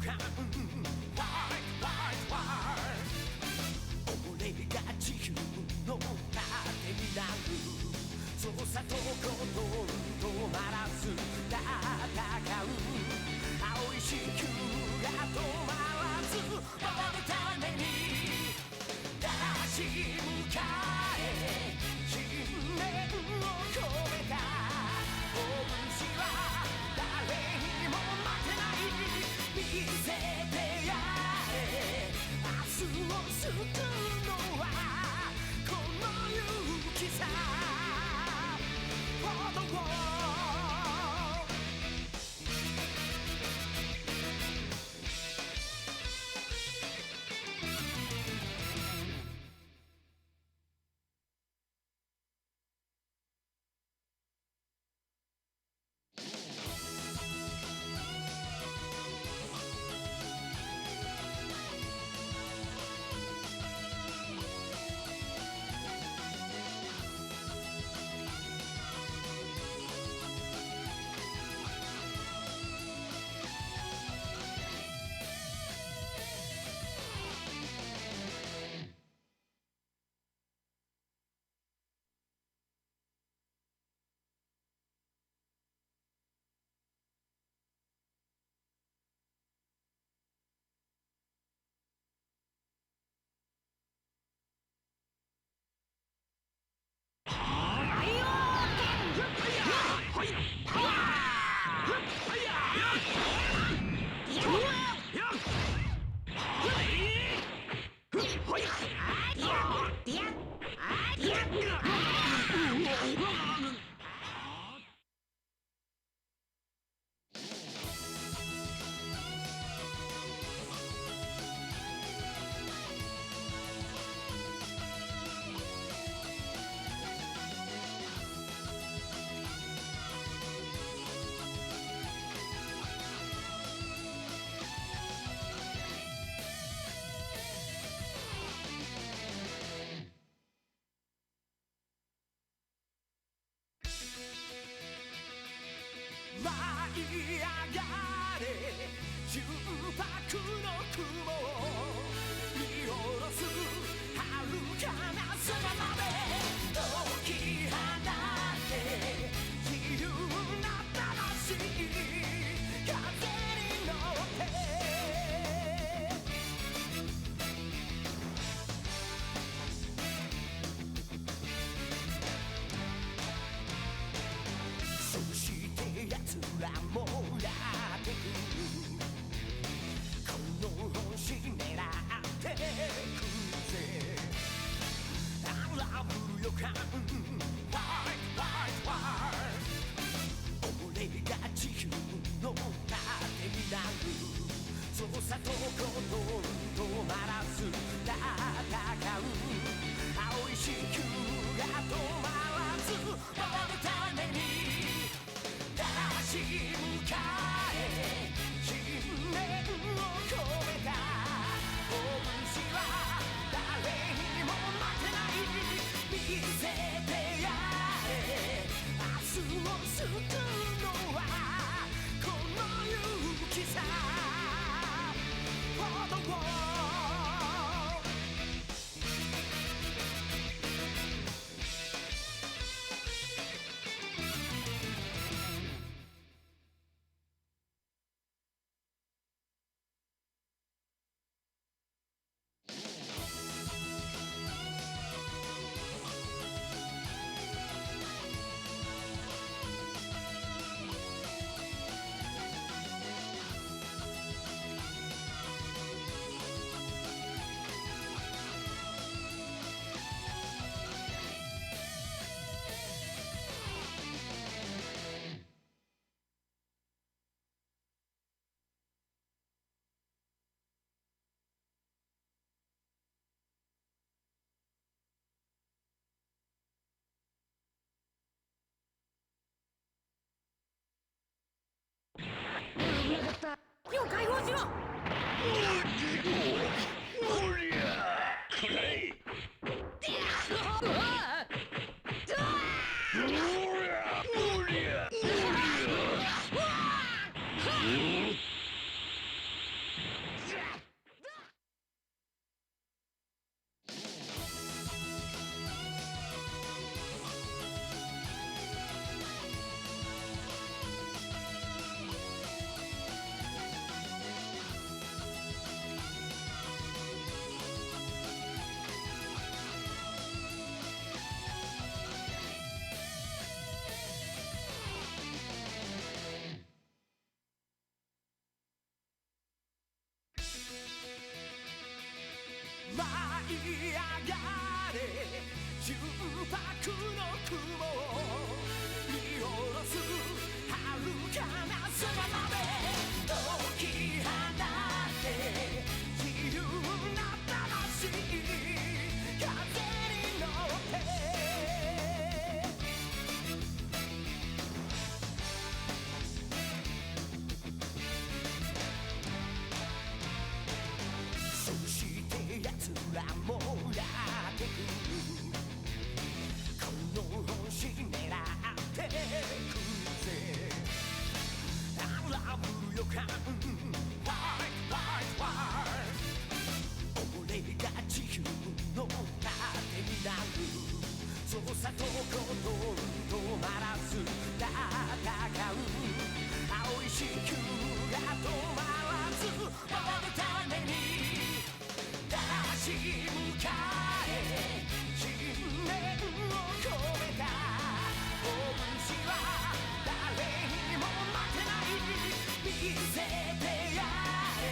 感ファイトファイトファイト俺が地球の果てになるそうさとことん止まらず戦う青い地球が止まらず守るために立ち向かえ信念を込めた拳は誰にも負けない見せてやれ明日を救うのはこの勇気さFor the world舞い上がれ純白の雲を見下ろす遥かな空まで解き放って自由な魂風に乗ってそして奴らもやってくるこの星狙ってくぜ荒ぶる予感 Fight, fight, fight 俺が地球の果てになるそうさとことん止まらず戦う青い地球が止まらず守るために立ち向かえ信念を込めた拳は誰にも負けない見せてやれ明日を救うのはこの勇気さ For the world 俺が地球の果てになるそうさとことん止まらず戦う青い地球が止まらず守るために立ち向かえ信念を込めた拳は誰にも負けない見せてやれ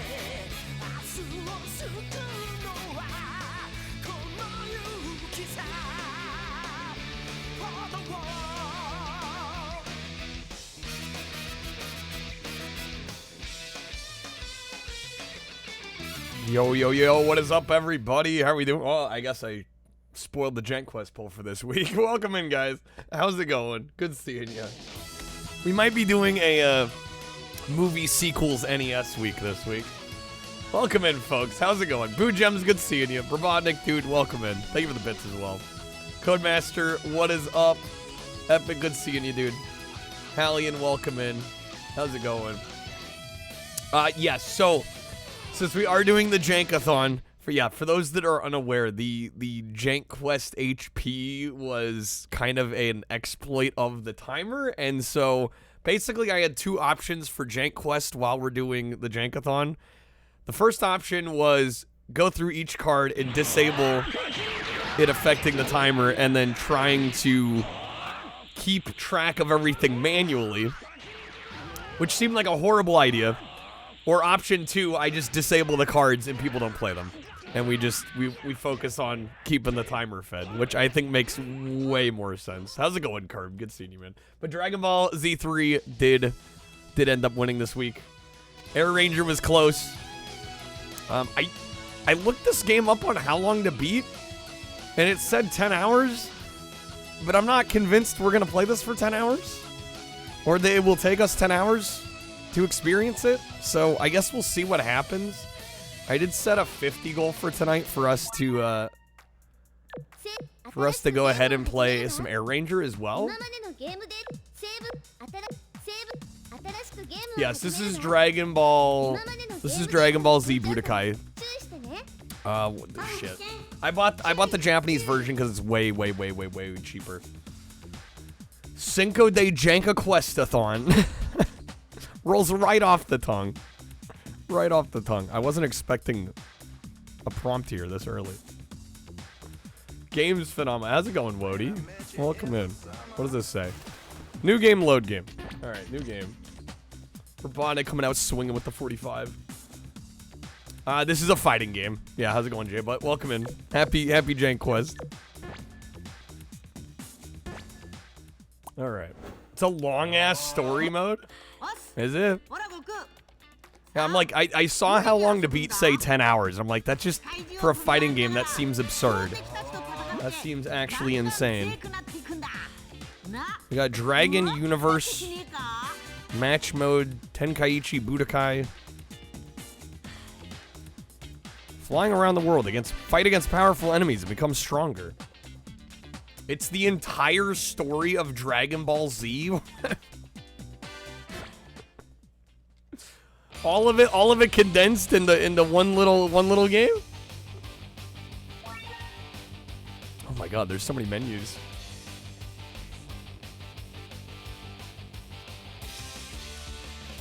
明日を救うのはこの勇気さ For the world Yo, yo, yo, what is up, everybody? How are we doing? Well, I guess I spoiled the JankQuest poll for this week. Welcome in, guys. How's it going? Good seeing you. We might be doing a movie sequels NES week this week. Welcome in, folks. How's it going? Boo Gems, good seeing you. Brabotnik, dude, welcome in. Thank you for the bits as well. Codemaster, what is up? Epic, good seeing you, dude. Hallian, welcome in. How's it going? Yes, so... since we are doing the JANK-A-THON, for those that are unaware, the JankQuest HP was kind of an exploit of the timer, and so basically I had two options for JankQuest while we're doing the JANK-A-THON. The first option was go through each card and disable it affecting the timer, and then trying to keep track of everything manually, which seemed like a horrible idea. Or option two, I just disable the cards and people don't play them. And we focus on keeping the timer fed, which I think makes way more sense. How's it going, Curb? Good seeing you, man. But Dragon Ball Z3 did end up winning this week. Air Ranger was close. I looked this game up on how long to beat, and it said 10 hours. But I'm not convinced we're going to play this for 10 hours. Or that it will take us 10 hours to experience it, so I guess we'll see what happens. I did set a 50 goal for tonight for us to go ahead and play some Air Ranger as well. Yes, this is Dragon Ball. This is Dragon Ball Z Budokai. Shit. I bought the Japanese version because it's way cheaper. Cinco de JANK-A-THON. Rolls right off the tongue. Right off the tongue. I wasn't expecting a prompt here this early. Game's phenomenal. How's it going, Wody? Welcome in. What does this say? New game, load game. Alright, new game. Robotic coming out swinging with the 45. This is a fighting game. Yeah, how's it going, Jay? But welcome in. Happy JankQuest. Alright. It's a long-ass story mode. Is it? Yeah, I'm like, I saw how long to beat say 10 hours. I'm like, that's just, for a fighting game, that seems absurd. That seems actually insane. We got Dragon Universe, Match Mode, Tenkaichi Budokai. Flying around the world, fight against powerful enemies and become stronger. It's the entire story of Dragon Ball Z. All of it condensed into one little game? Oh my god, there's so many menus.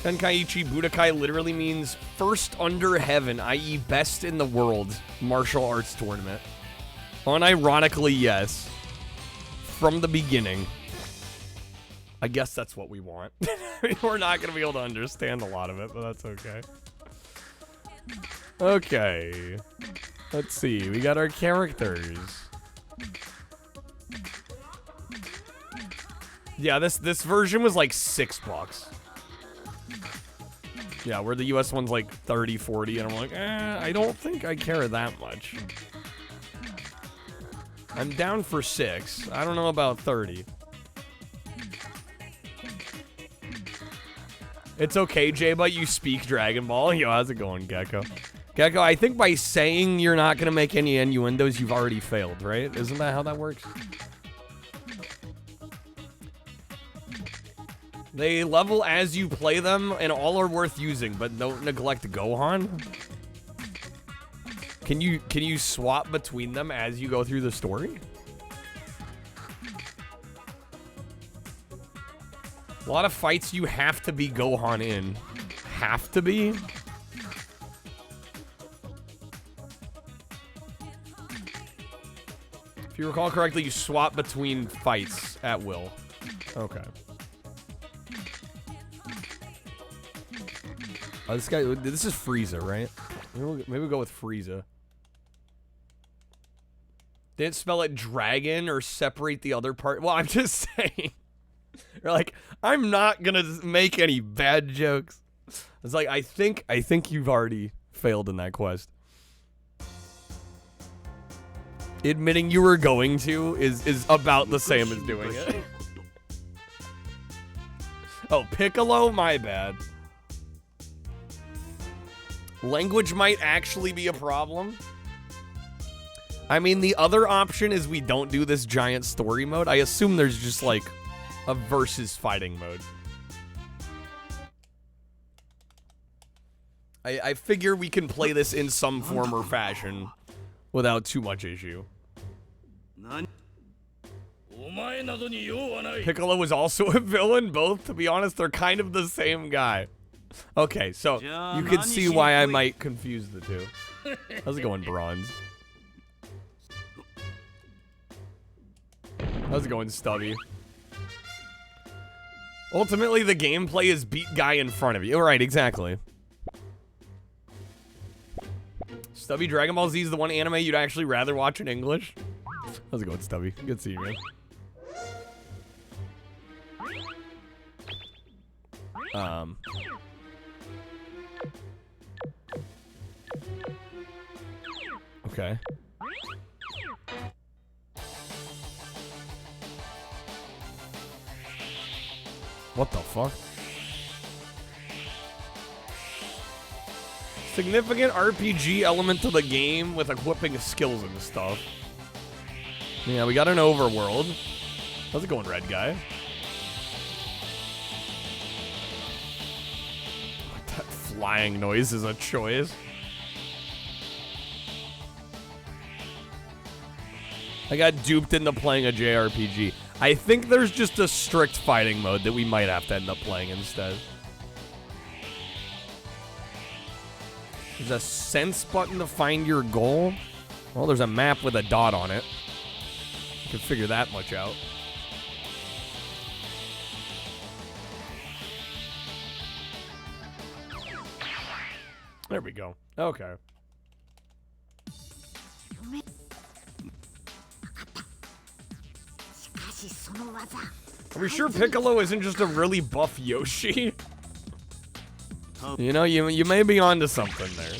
Tenkaichi Budokai literally means first under heaven, i.e. best in the world martial arts tournament. Unironically, yes. From the beginning. I guess that's what we want. I mean, we're not going to be able to understand a lot of it, but that's okay. Okay. Let's see. We got our characters. Yeah, this version was like $6. Yeah, where the US one's like 30, 40, and I'm like, I don't think I care that much. I'm down for 6. I don't know about 30. It's okay, Jay, but you speak Dragon Ball. Yo, how's it going, Gecko? Gecko, I think by saying you're not going to make any innuendos, you've already failed, right? Isn't that how that works? They level as you play them, and all are worth using, but don't neglect Gohan. Can you swap between them as you go through the story? A lot of fights you have to be Gohan in. Have to be? If you recall correctly, you swap between fights at will. Okay. Oh, this is Frieza, right? Maybe we'll go with Frieza. Didn't spell it dragon or separate the other part. Well, I'm just saying. You're like, I'm not gonna make any bad jokes. It's like, I think you've already failed in that quest. Admitting you were going to is about the same as doing it. Oh, Piccolo? My bad. Language might actually be a problem. I mean, the other option is we don't do this giant story mode. I assume there's just like a versus fighting mode. I figure we can play this in some form or fashion without too much issue. Piccolo was also a villain. Both, to be honest, they're kind of the same guy. Okay, so you can see why I might confuse the two. How's it going, Bronze? How's it going, Stubby? Ultimately, the gameplay is beat guy in front of you. Right, exactly. Stubby, Dragon Ball Z is the one anime you'd actually rather watch in English? How's it going, Stubby? Good seeing you, man. Okay. What the fuck? Significant RPG element to the game with equipping skills and stuff. Yeah, we got an overworld. How's it going, red guy? That flying noise is a choice. I got duped into playing a JRPG. I think there's just a strict fighting mode that we might have to end up playing instead. There's a sense button to find your goal. Well, there's a map with a dot on it. You can figure that much out. There we go. Okay. Are we sure Piccolo isn't just a really buff Yoshi? You know, you may be onto something there.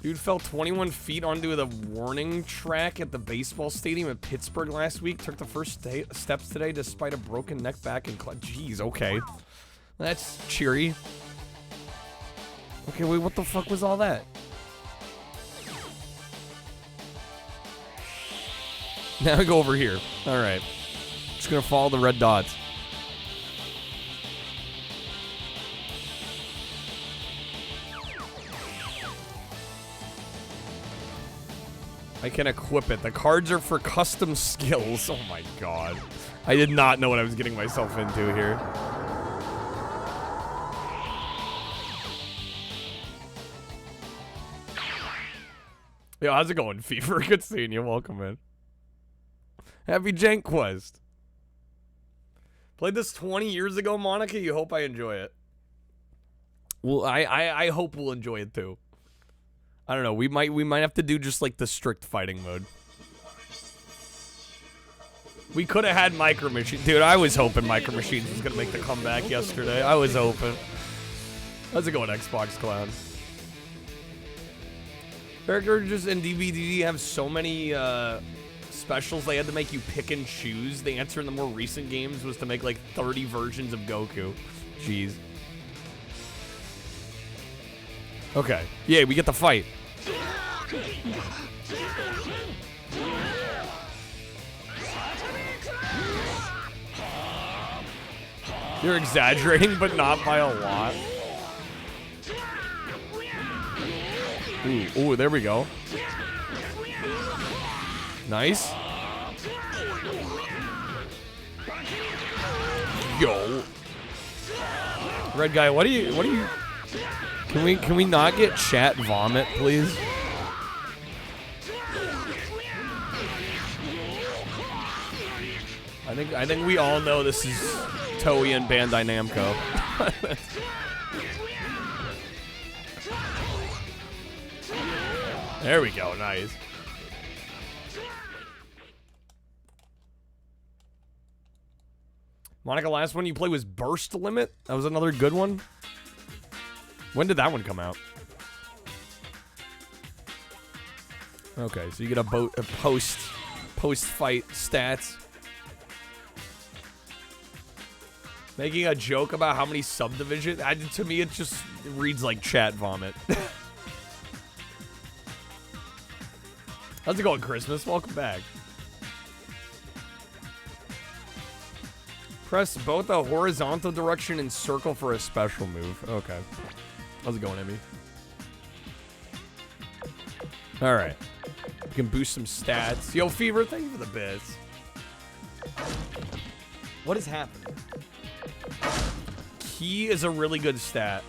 Dude fell 21 feet onto the warning track at the baseball stadium in Pittsburgh last week. Took the first steps today despite a broken neck, back, and jeez, okay. That's cheery. Okay, wait, what the fuck was all that? Now I go over here. Alright. Just gonna follow the red dots. I can equip it. The cards are for custom skills. Oh my god. I did not know what I was getting myself into here. Yo, how's it going, Fever? Good seeing you. Welcome in. Happy JankQuest. Played this 20 years ago, Monica. You hope I enjoy it. Well, I hope we'll enjoy it too. I don't know. We might have to do just like the strict fighting mode. We could have had Micro Machines. Dude, I was hoping Micro Machines was gonna make the comeback yesterday. I was hoping. How's it going, Xbox Clown? Characters in DVD have so many specials they had to make you pick and choose. The answer in the more recent games was to make like 30 versions of Goku. Jeez. Okay. Yeah, we get the fight. You're exaggerating, but not by a lot. Ooh, there we go. Nice. Yo. Red guy, what do you Can we not get chat vomit, please? I think we all know this is Toei and Bandai Namco. There we go, nice. Monica, last one you played was Burst Limit. That was another good one. When did that one come out? Okay, so you get a post-fight stats. Making a joke about how many subdivisions. To me, it just reads like chat vomit. How's it going, Christmas? Welcome back. Press both the horizontal direction and circle for a special move. Okay. How's it going, Emmy? Alright. We can boost some stats. Yo, Fever, thank you for the bits. What is happening? Key is a really good stat.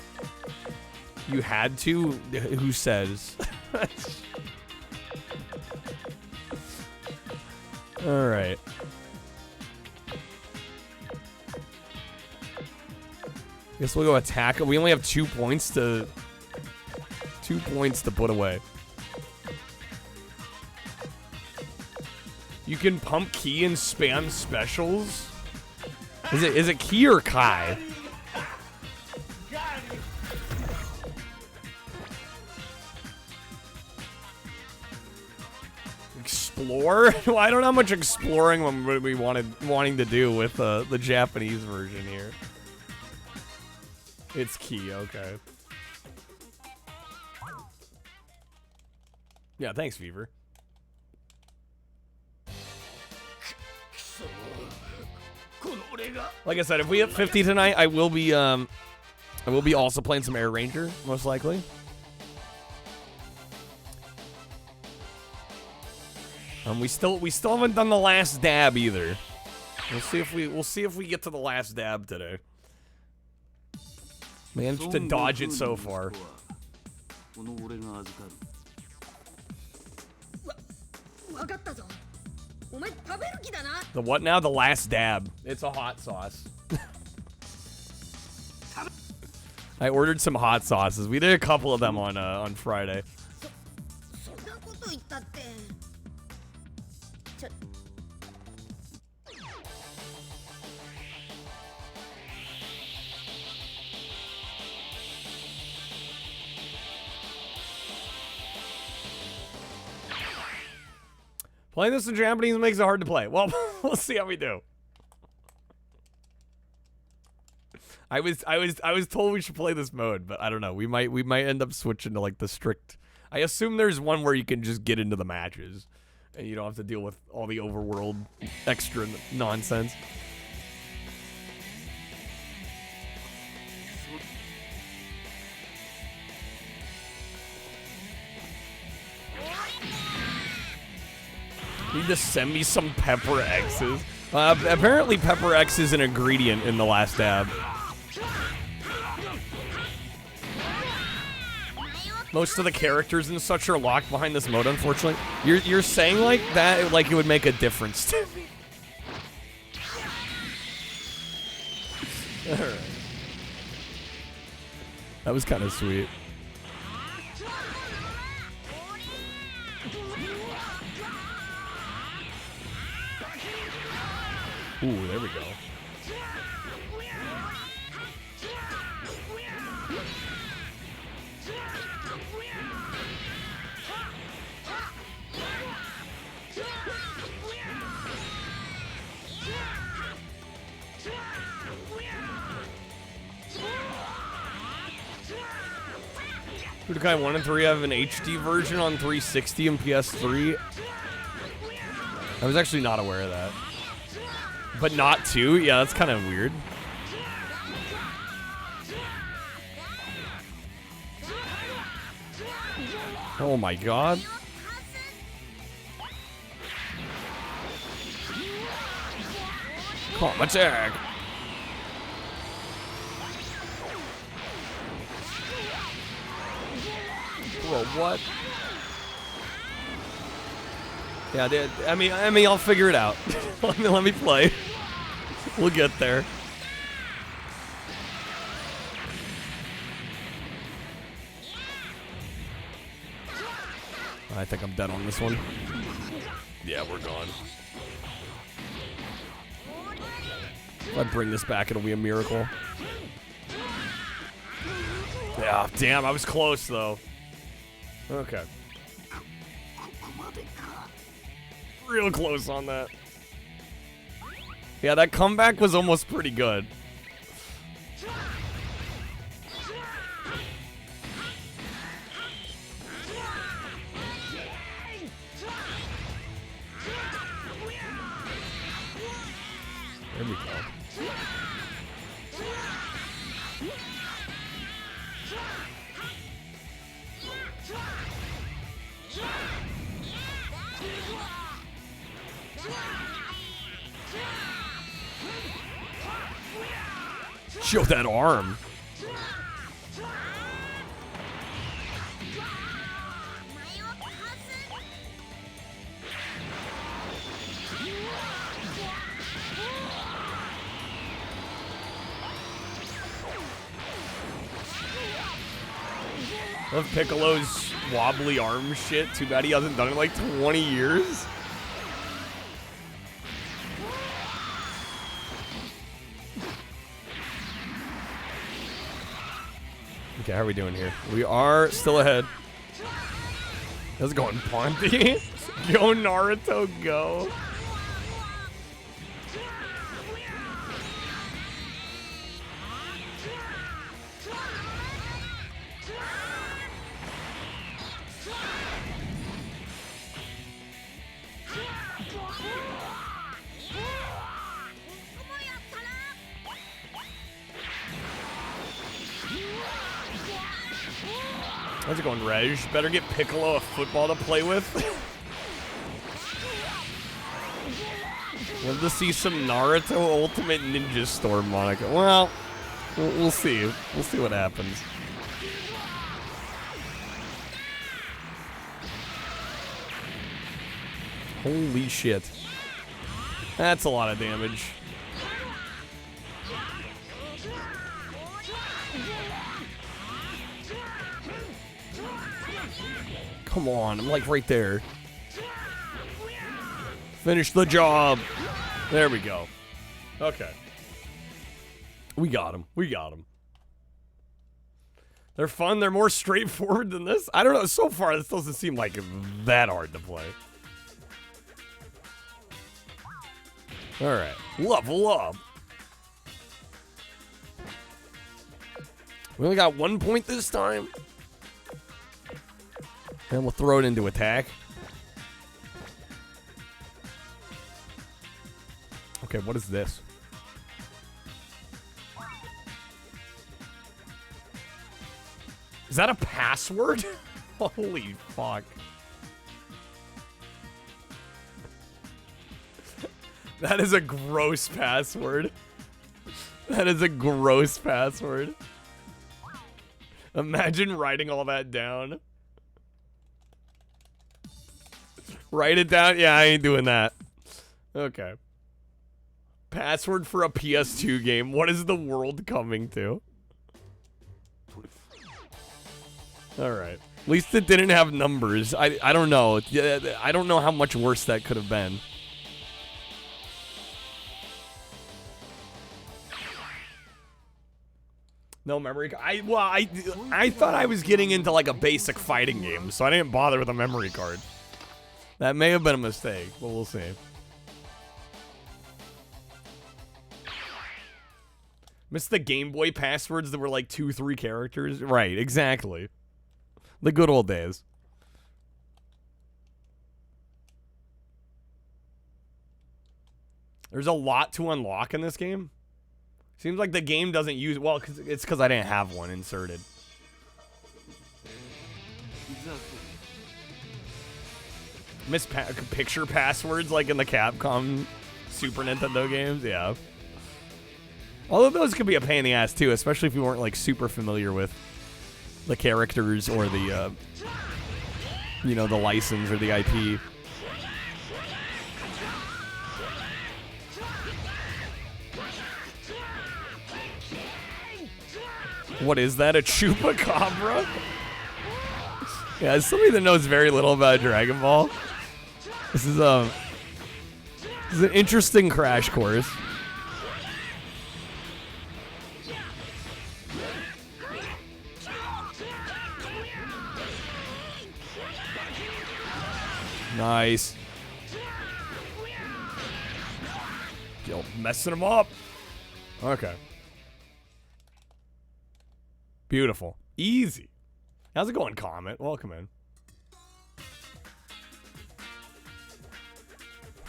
You had to? Who says? Alright. Guess we'll go attack. We only have 2 points to put away. You can pump Key and spam specials. Is it Key or Kai? Explore? Well, I don't know how much exploring we wanting to do with the Japanese version here. It's Key, okay. Yeah, thanks, Fever. Like I said, if we hit 50 tonight, I will be also playing some Air Ranger, most likely. We still haven't done the last dab either. We'll see if we get to the last dab today. Managed to dodge it so far. The what now? The last dab. It's a hot sauce. I ordered some hot sauces. We did a couple of them on Friday. Playing this in Japanese makes it hard to play. Well, we'll see how we do. I was told we should play this mode, but I don't know. We might end up switching to like the strict. I assume there's one where you can just get into the matches, and you don't have to deal with all the overworld extra nonsense. Need to send me some pepper X's. Apparently pepper X is an ingredient in the last dab. Most of the characters and such are locked behind this mode, unfortunately. You're saying like that like it would make a difference to me. Alright. That was kind of sweet. Ooh, there we go. Budokai 1 and 3 have an HD version on 360 and PS3. I was actually not aware of that. But not 2? Yeah, that's kind of weird. Oh my god. Come attack. Bro, what? Yeah, I mean, I'll figure it out. let me play. We'll get there. I think I'm dead on this one. Yeah, we're gone. If I bring this back, it'll be a miracle. Yeah, damn, I was close, though. Okay. Real close on that. Yeah, that comeback was almost pretty good. There we go. Show that arm. Love Piccolo's wobbly arm shit. Too bad he hasn't done it in like 20 years. Okay, how are we doing here? We are still ahead. How's it going, Ponty? Go, Naruto, go. How's it going, Reg? Better get Piccolo a football to play with. Love to see some Naruto Ultimate Ninja Storm, Monica. Well, we'll see. We'll see what happens. Holy shit. That's a lot of damage. Come on, I'm like right there. Finish the job. There we go. Okay. We got him. We got him. They're fun. They're more straightforward than this. I don't know. So far, this doesn't seem like that hard to play. All right. Level up. We only got 1 point this time. And we'll throw it into attack. Okay, what is this? Is that a password? Holy fuck. That is a gross password. That is a gross password. Imagine writing all that down. Write it down? Yeah, I ain't doing that. Okay. Password for a PS2 game. What is the world coming to? Alright. At least it didn't have numbers. I don't know. I don't know how much worse that could have been. No memory. I thought I was getting into like a basic fighting game, so I didn't bother with a memory card. That may have been a mistake, but we'll see. Miss the Game Boy passwords that were like 2-3 characters? Right, exactly. The good old days. There's a lot to unlock in this game. Seems like the game doesn't use... Well, it's because I didn't have one inserted. picture passwords like in the Capcom Super Nintendo games, yeah. Although those could be a pain in the ass too, especially if you weren't like super familiar with the characters or the, you know, the license or the IP. What is that? A chupacabra? Yeah, as somebody that knows very little about Dragon Ball, this is an interesting crash course. Nice. Yo, messing him up. Okay. Beautiful. Easy. How's it going, Comet? Welcome in.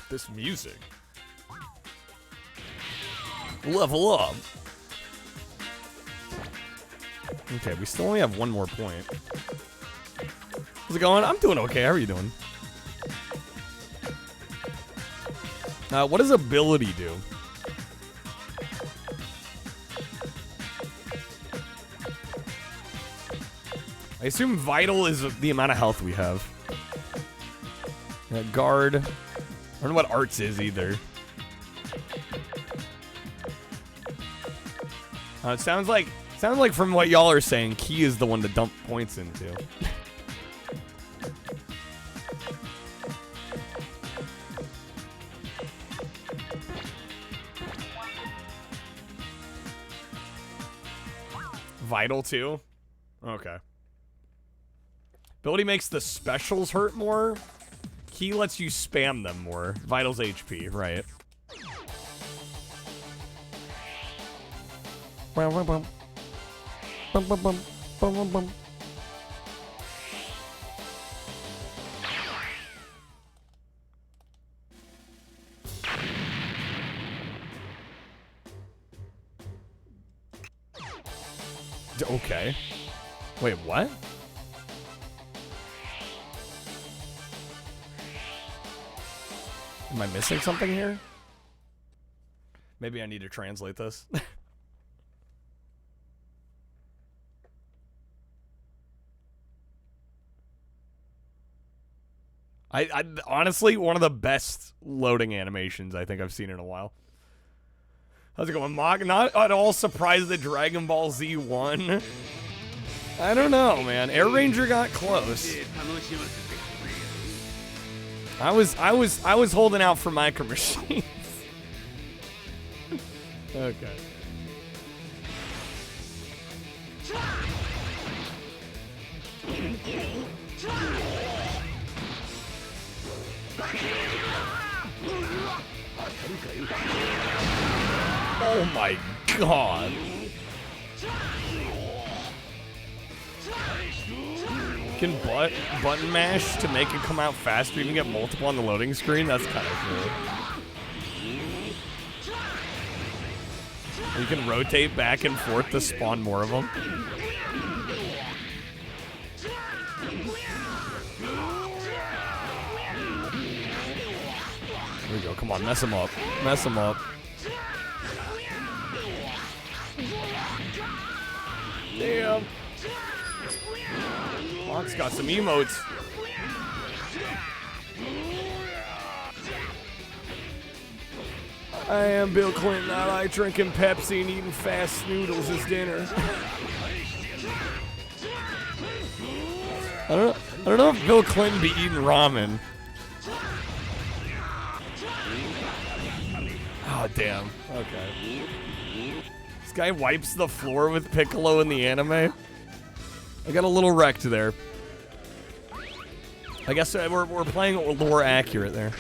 This music. Level up. Okay, we still only have one more point. How's it going? I'm doing okay. How are you doing? What does ability do? I assume vital is the amount of health we have. Guard. I don't know what arts is either. It sounds like from what y'all are saying, key is the one to dump points into. Vital too? Okay. Ability makes the specials hurt more. Key lets you spam them more. Vital's HP, right. Okay. Wait, what? Am I missing something here? Maybe I need to translate this. I honestly, one of the best loading animations I think I've seen in a while. How's it going, Mock? Not at all surprised that Dragon Ball Z won. I don't know, man. Air Ranger got close. I was holding out for Micro Machines. Okay. Oh my god. Can button mash to make it come out faster, even get multiple on the loading screen? That's kind of cool. You can rotate back and forth to spawn more of them. There we go. Come on, mess him up. Mess him up. Damn. Mark's got some emotes. I am Bill Clinton. I like drinking Pepsi and eating fast noodles as dinner. I don't know if Bill Clinton be eating ramen. Oh, damn. Okay. This guy wipes the floor with Piccolo in the anime. I got a little wrecked there. I guess we're playing lore accurate there.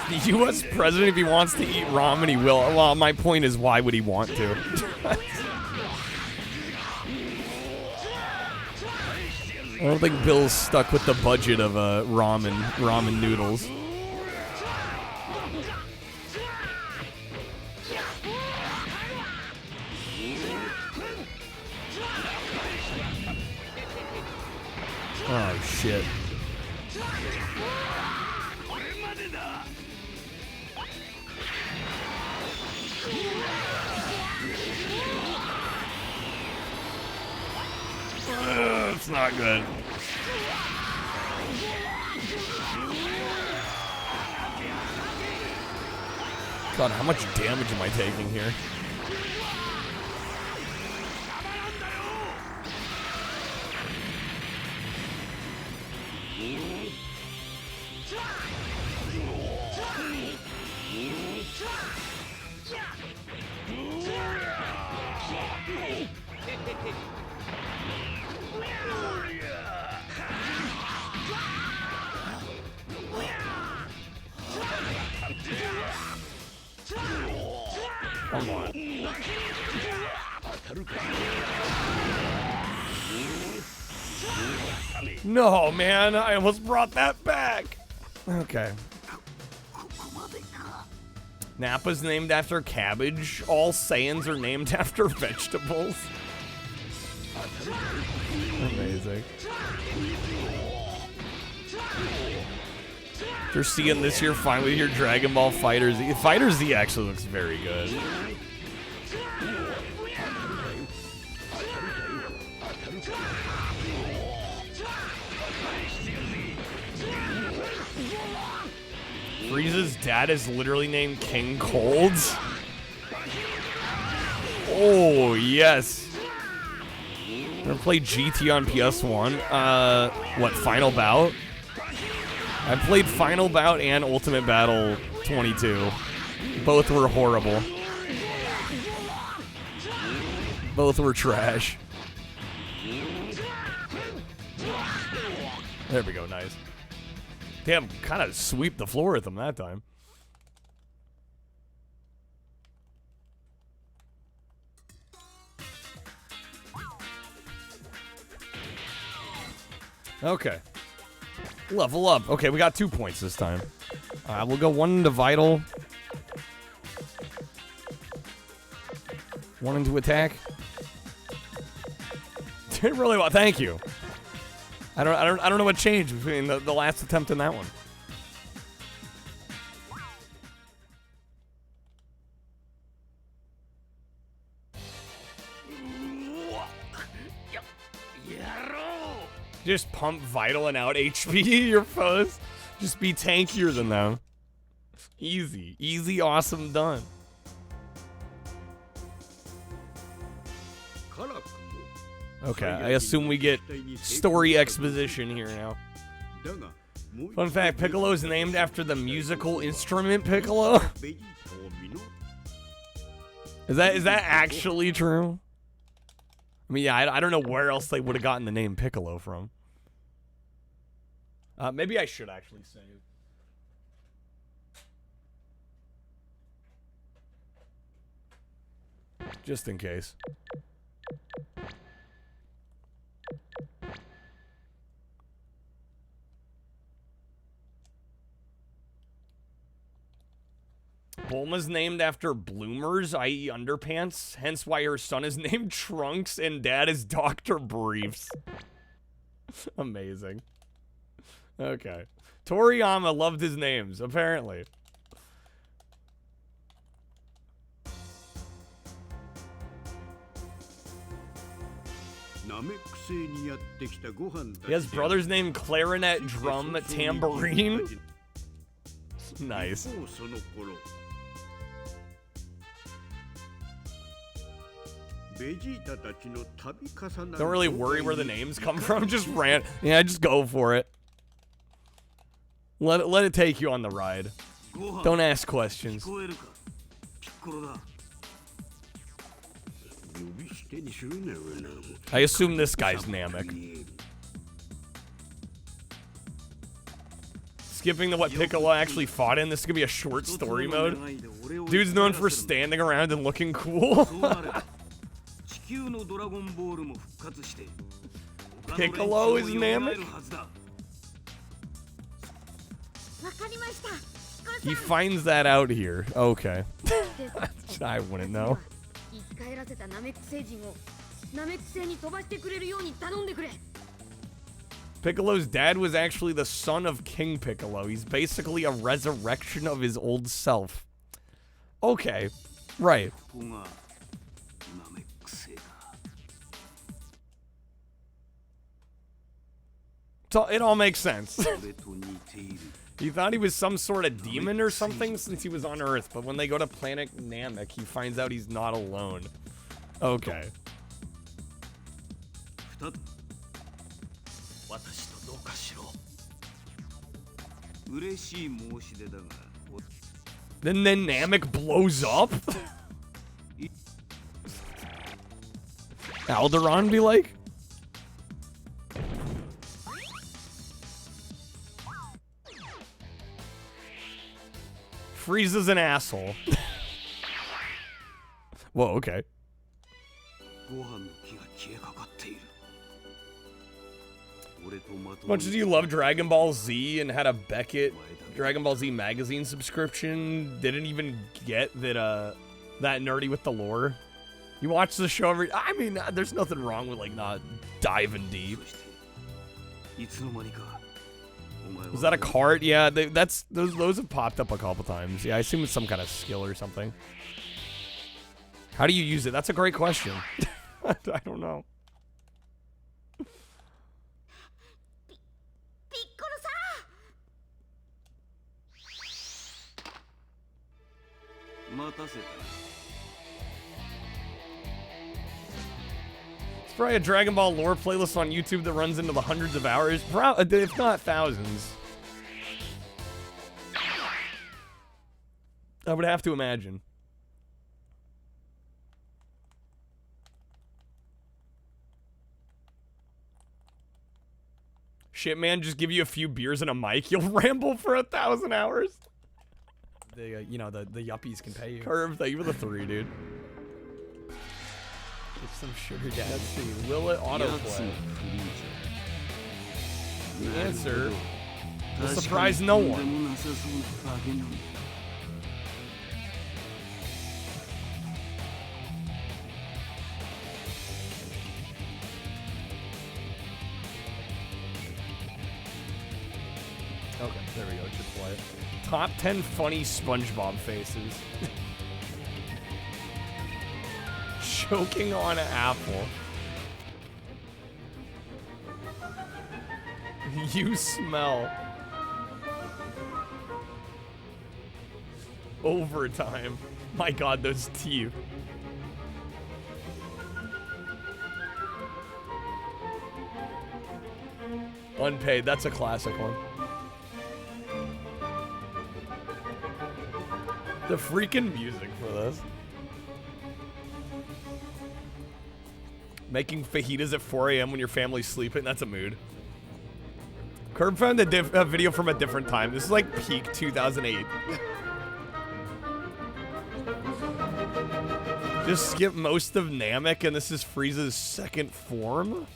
The U.S. president, if he wants to eat ramen, he will. Well, my point is, why would he want to? I don't think Bill's stuck with the budget of ramen noodles. Oh shit. It's not good. God, how much damage am I taking here? Come on. No, man, I almost brought that back. Okay. Nappa's named after cabbage. All Saiyans are named after vegetables. Amazing. If you're seeing this here, fine with your Dragon Ball FighterZ. FighterZ actually looks very good. Frieza's dad is literally named King Colds. Oh, yes. I'm gonna play GT on PS1. What, Final Bout? I played Final Bout and Ultimate Battle 22. Both were horrible. Both were trash. There we go, nice. Damn, kind of sweep the floor with them that time. Okay. Level up. Okay, we got 2 points this time. We'll go 1 into Vital. 1 into Attack. Didn't really want. Thank you. I don't know what changed between the last attempt and that one. Just pump Vital and out HP your foes. Just be tankier than them. Easy. Easy, awesome, done. Okay, I assume we get story exposition here now. Fun fact, Piccolo is named after the musical instrument piccolo. Is that actually true? I mean, yeah, I don't know where else they would have gotten the name Piccolo from. Maybe I should actually save. Just in case. Bulma's named after bloomers, i.e. underpants, hence why her son is named Trunks and dad is Dr. Briefs. Amazing. Okay. Toriyama loved his names, apparently. He has brothers named Clarinet, Drum, Tambourine. Nice. Don't really worry where the names come from. Just just go for it. Let it take you on the ride. Don't ask questions. I assume this guy's Namek. Skipping to what Piccolo actually fought in. This could be a short story mode. Dude's known for standing around and looking Piccolo is Namek? He finds that out here. Okay. I wouldn't know. Piccolo's dad was actually the son of King Piccolo. He's basically a resurrection of his old self. Okay. Right. So it all makes sense. He thought he was some sort of demon or something since he was on Earth, but when they go to planet Namek, he finds out he's not alone. Okay. Then Namek blows up? Alderaan be like? Frieza's an asshole. Whoa, okay. Much as you love Dragon Ball Z and had a Beckett Dragon Ball Z magazine subscription, didn't even get that that nerdy with the lore. You watch the show every... I mean, there's nothing wrong with, like, not diving deep. Was that a cart? Yeah, those have popped up a couple times. Yeah, I assume it's some kind of skill or something. How do you use it? That's a great question. I don't know. It's probably a Dragon Ball lore playlist on YouTube that runs into the hundreds of hours, if not thousands. I would have to imagine. Shit, man, just give you a few beers and a mic, you'll ramble for 1,000 hours. You know, the yuppies can pay you. Curve, thank you for the 3, dude. Get some sugar daddy. Let's see, will it autoplay? The answer will surprise no one. Okay, there we go, it should play. Top 10 funny SpongeBob faces. Choking on an apple. You smell. Overtime. My God, those teeth. Unpaid, that's a classic one. The freaking music for this. Making fajitas at 4 a.m. when your family's sleeping, that's a mood. Curb found a video from a different time. This is like peak 2008. Just skip most of Namek and this is Frieza's second form?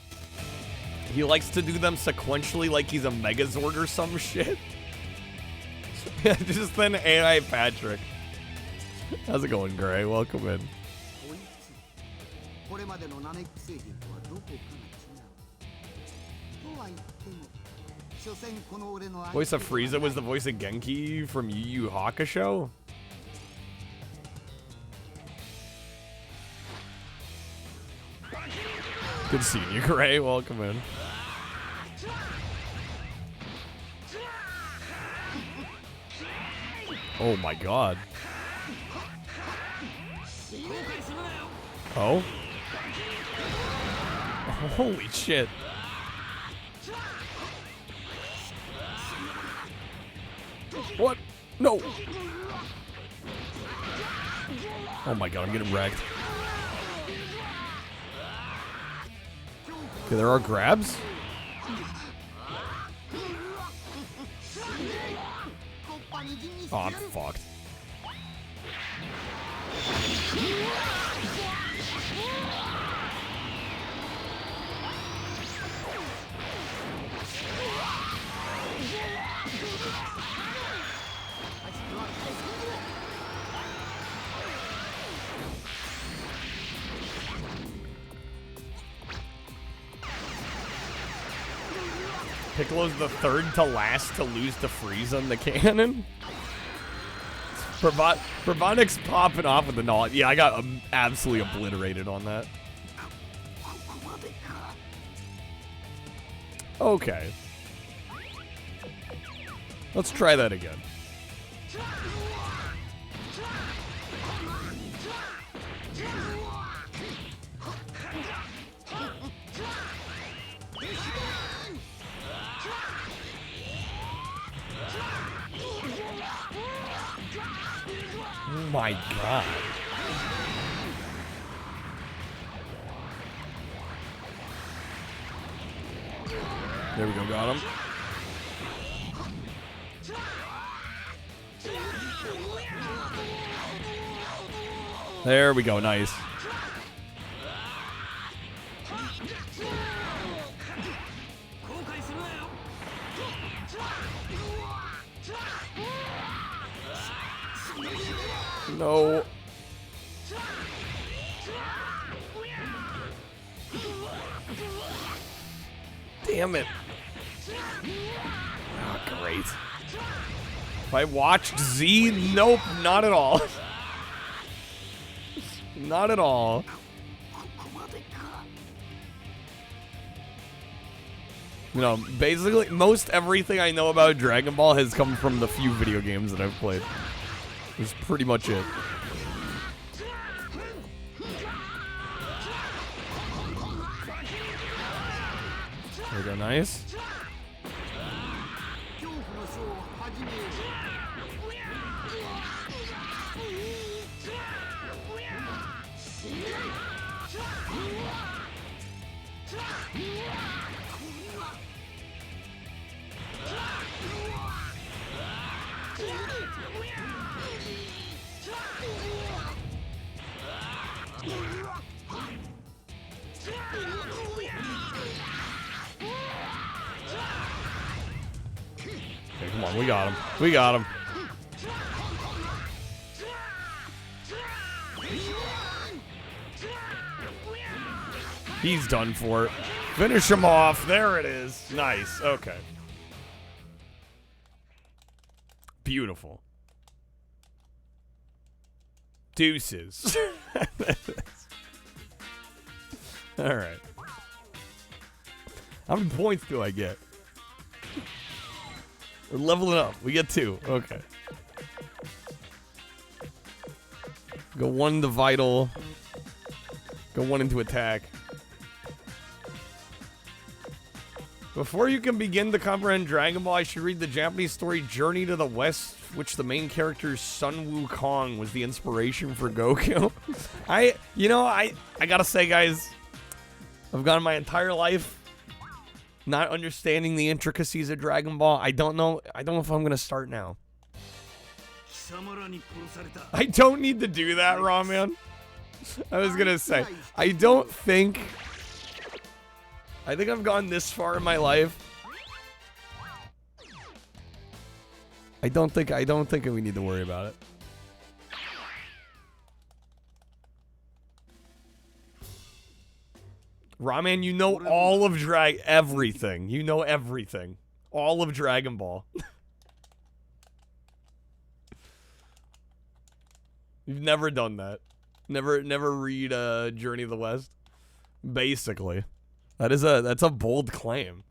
He likes to do them sequentially like he's a Megazord or some shit. Just then AI Patrick. How's it going, Gray? Welcome in. Voice of Frieza was the voice of Genki from Yu Yu Hakusho? Good seeing you, Gray. Welcome in. Oh my God. Oh? Holy shit. What? No. Oh my God, I'm getting wrecked. Okay, there are grabs. Oh, I'm fucked. Piccolo's the third to last to lose to Frieza in the canon. Probonic's popping off with the knowledge. Yeah, I got absolutely obliterated on that. Okay. Let's try that again. Oh my god. There we go, got him. There we go, nice. No. Damn it. Oh, great. If I watched Z, nope, not at all. Not at all. You know, basically, most everything I know about Dragon Ball has come from the few video games that I've played. That's pretty much it. There we go, nice. Okay, come on, we got him. We got him. He's done for it. Finish him off. There it is. Nice. Okay. Beautiful. Deuces. All right. How many points do I get? We're leveling up. We get 2. Okay. Go 1 into vital. Go 1 into attack. Before you can begin to comprehend Dragon Ball, I should read the Japanese story Journey to the West, which the main character Sun Wukong was the inspiration for Goku. I gotta say, guys, I've gone my entire life not understanding the intricacies of Dragon Ball. I don't know if I'm gonna start now. I don't need to do that, Raw Man. I was gonna say, I think I've gone this far in my life. I don't think we need to worry about it. Ramen, you know all of everything. You know everything. All of Dragon Ball. You've never done that. Never read Journey of the West. Basically. That's a bold claim.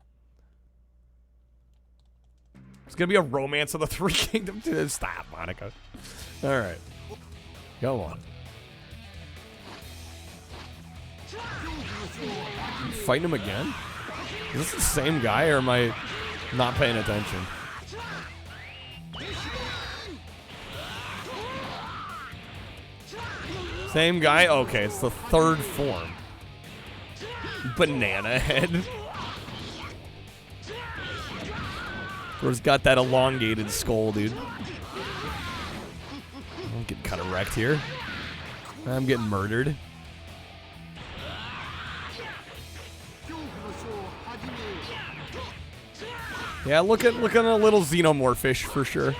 It's gonna be a romance of the Three Kingdoms. Stop, Monica. All right, go on. Fighting him again? Is this the same guy, or am I not paying attention? Same guy? Okay, it's the third form. Banana head. Bro's got that elongated skull, dude. I'm getting kind of wrecked here. I'm getting murdered. Yeah, looking a little xenomorphish for sure.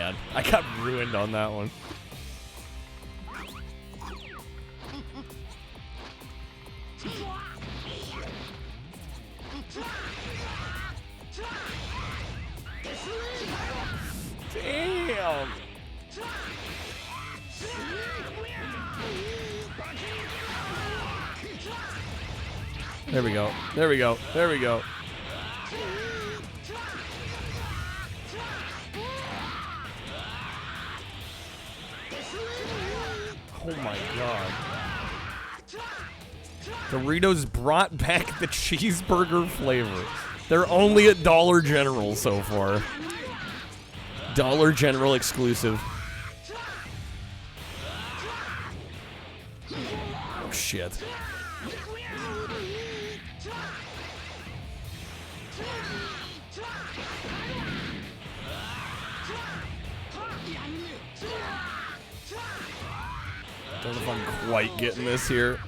man. I got ruined on that one. Damn. There we go. There we go. There we go. Oh my god. Doritos brought back the cheeseburger flavor. They're only at Dollar General so far. Dollar General exclusive. Oh shit. Don't know if I'm quite getting this here.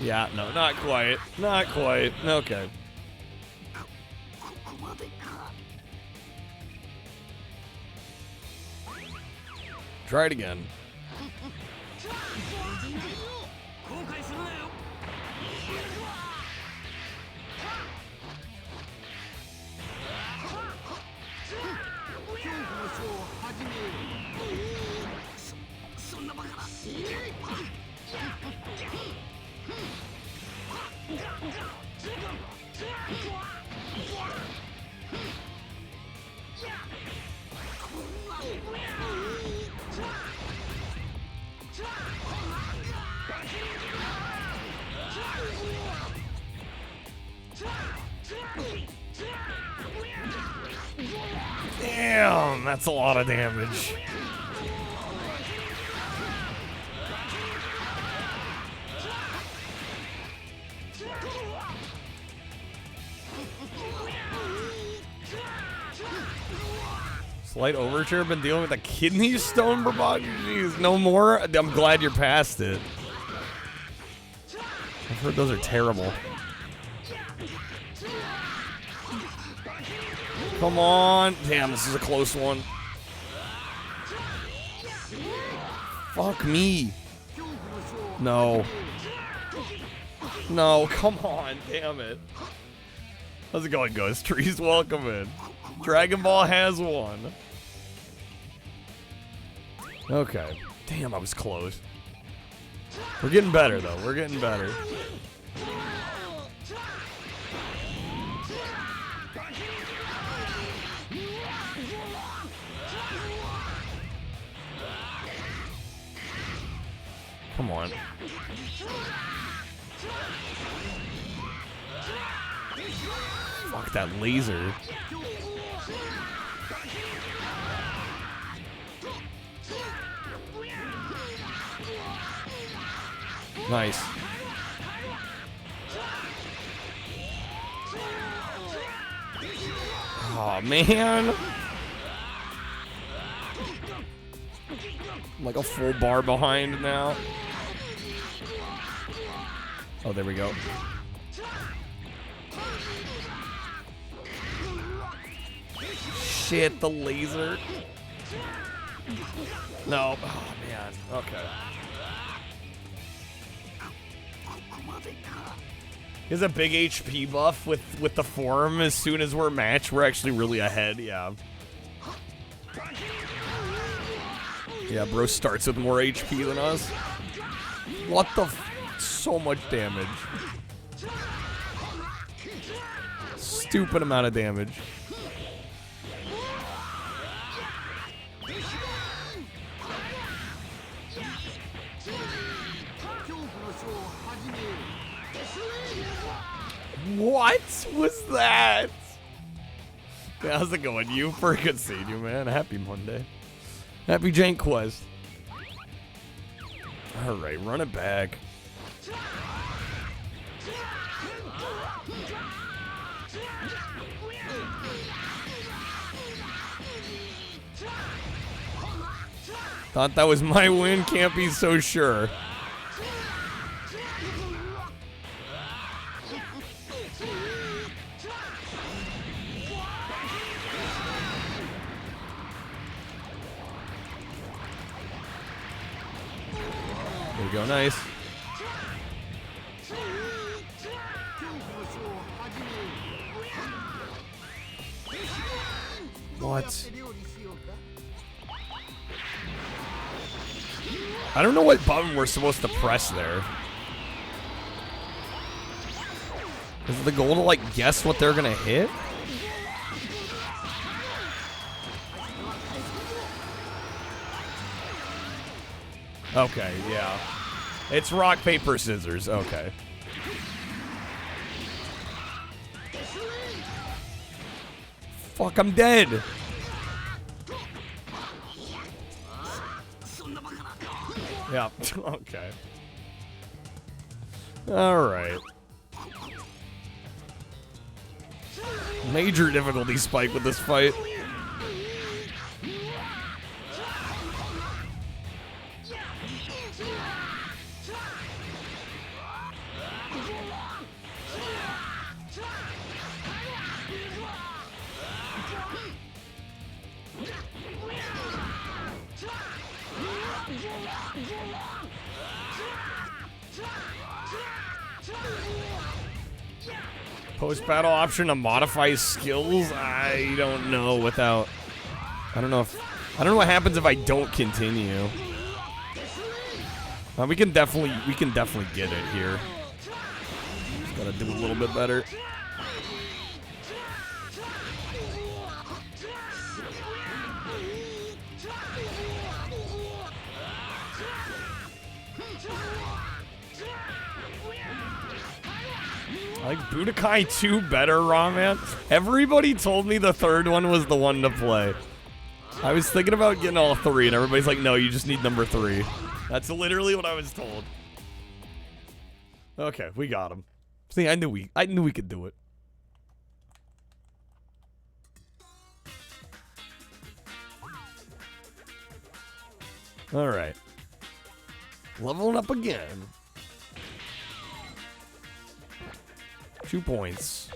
Yeah, no, not quite. Not quite. Okay. Try it again. Damn, that's a lot of damage. Slight overture, been dealing with a kidney stone, bro. Jeez, no more. I'm glad you're past it. I've heard those are terrible. Come on. Damn, this is a close one. Fuck me. No. No, come on. Damn it. How's it going, Ghost Trees? Welcome in. Dragon Ball has won. Okay. Damn, I was close. We're getting better, though. We're getting better. Come on. Fuck that laser. Nice. Oh, man. I'm like a full bar behind now. Oh, there we go. Shit, the laser. No. Oh, man. Okay. He has a big HP buff with the form. As soon as we're matched, we're actually really ahead. Yeah. Yeah, bro starts with more HP than us. What the so much damage. Stupid amount of damage. What was that? Yeah, how's it going? You for good seeing you, man. Happy Monday. Happy JankQuest. Alright, run it back. Thought that was my win, can't be so sure. we go. Nice. What? I don't know what button we're supposed to press there. Is the goal to, like, guess what they're gonna hit? Okay, yeah. It's rock, paper, scissors. Okay. Fuck, I'm dead. Yeah, okay. Alright. Major difficulty spike with this fight. Post-battle option to modify skills? I don't know without... I don't know what happens if I don't continue. We can definitely get it here. Just gotta do a little bit better. I like Budokai 2 better, Raw Man. Everybody told me the third one was the one to play. I was thinking about getting all three, and everybody's like, no, you just need number 3. That's literally what I was told. Okay, we got him. See, I knew we could do it. All right. Leveling up again. 2 points.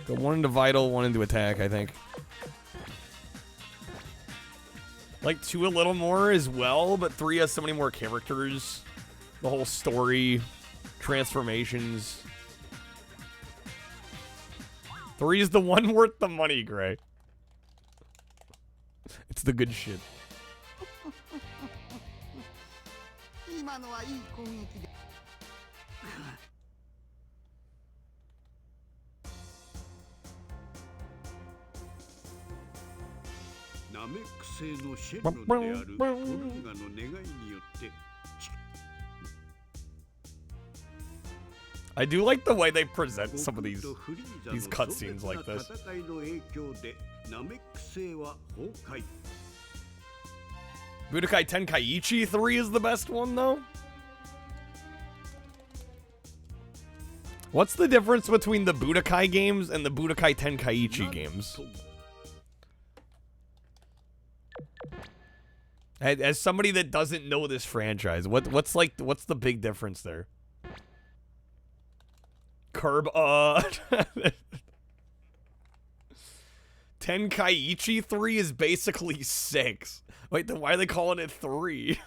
Go 1 into vital, 1 into attack, I think. Like 2 a little more as well, but 3 has so many more characters. The whole story, transformations. 3 is the one worth the money, Gray. It's the good shit. I do like the way they present some of these cutscenes like this. Budokai Tenkaichi 3 is the best one, though? What's the difference between the Budokai games and the Budokai Tenkaichi games? As somebody that doesn't know this franchise, what's the big difference there? Tenkaichi 3 is basically 6. Wait, then why are they calling it 3?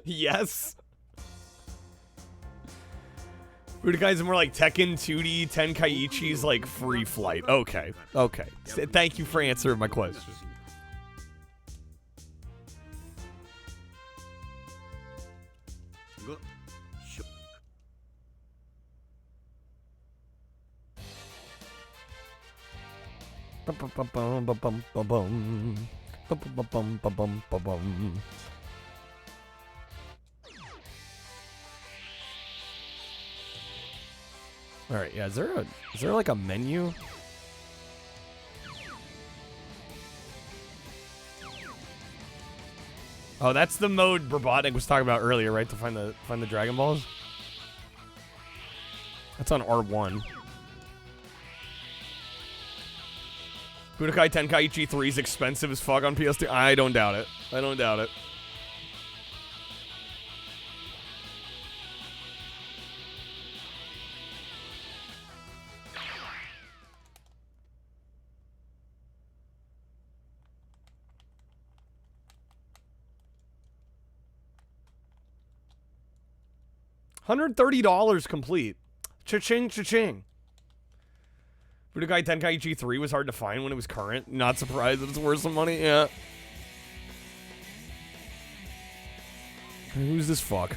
Yes. Budokai's more like Tekken 2D, Tenkaichi's like Free Flight. Okay, okay. Thank you for answering my question. All right, yeah. Is there like a menu? Oh, that's the mode Robotnik was talking about earlier, right? To find the Dragon Balls. That's on R1. Budokai Tenkaichi 3 is expensive as fuck on PS2. I don't doubt it. I don't doubt it. $130 complete. Cha-ching, cha-ching. Budokai Tenkaichi 3 was hard to find when it was current. Not surprised that it's worth some money. Yeah. Who's this fuck?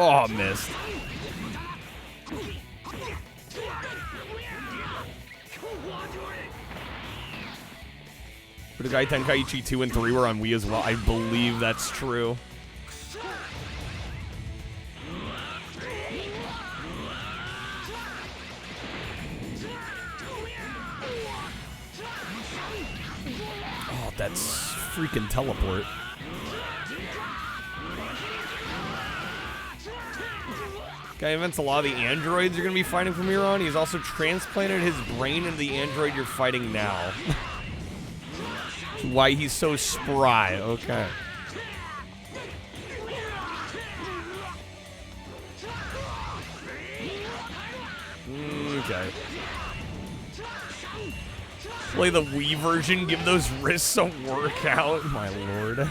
Oh, missed. Budokai Tenkaichi 2 and 3 were on Wii as well. I believe that's true. Oh, that's freaking teleport. Guy invents a lot of the androids you're going to be fighting from here on. He's also transplanted his brain into the android you're fighting now. Why he's so spry. Okay. Okay. Play the Wii version. Give those wrists a workout. My lord.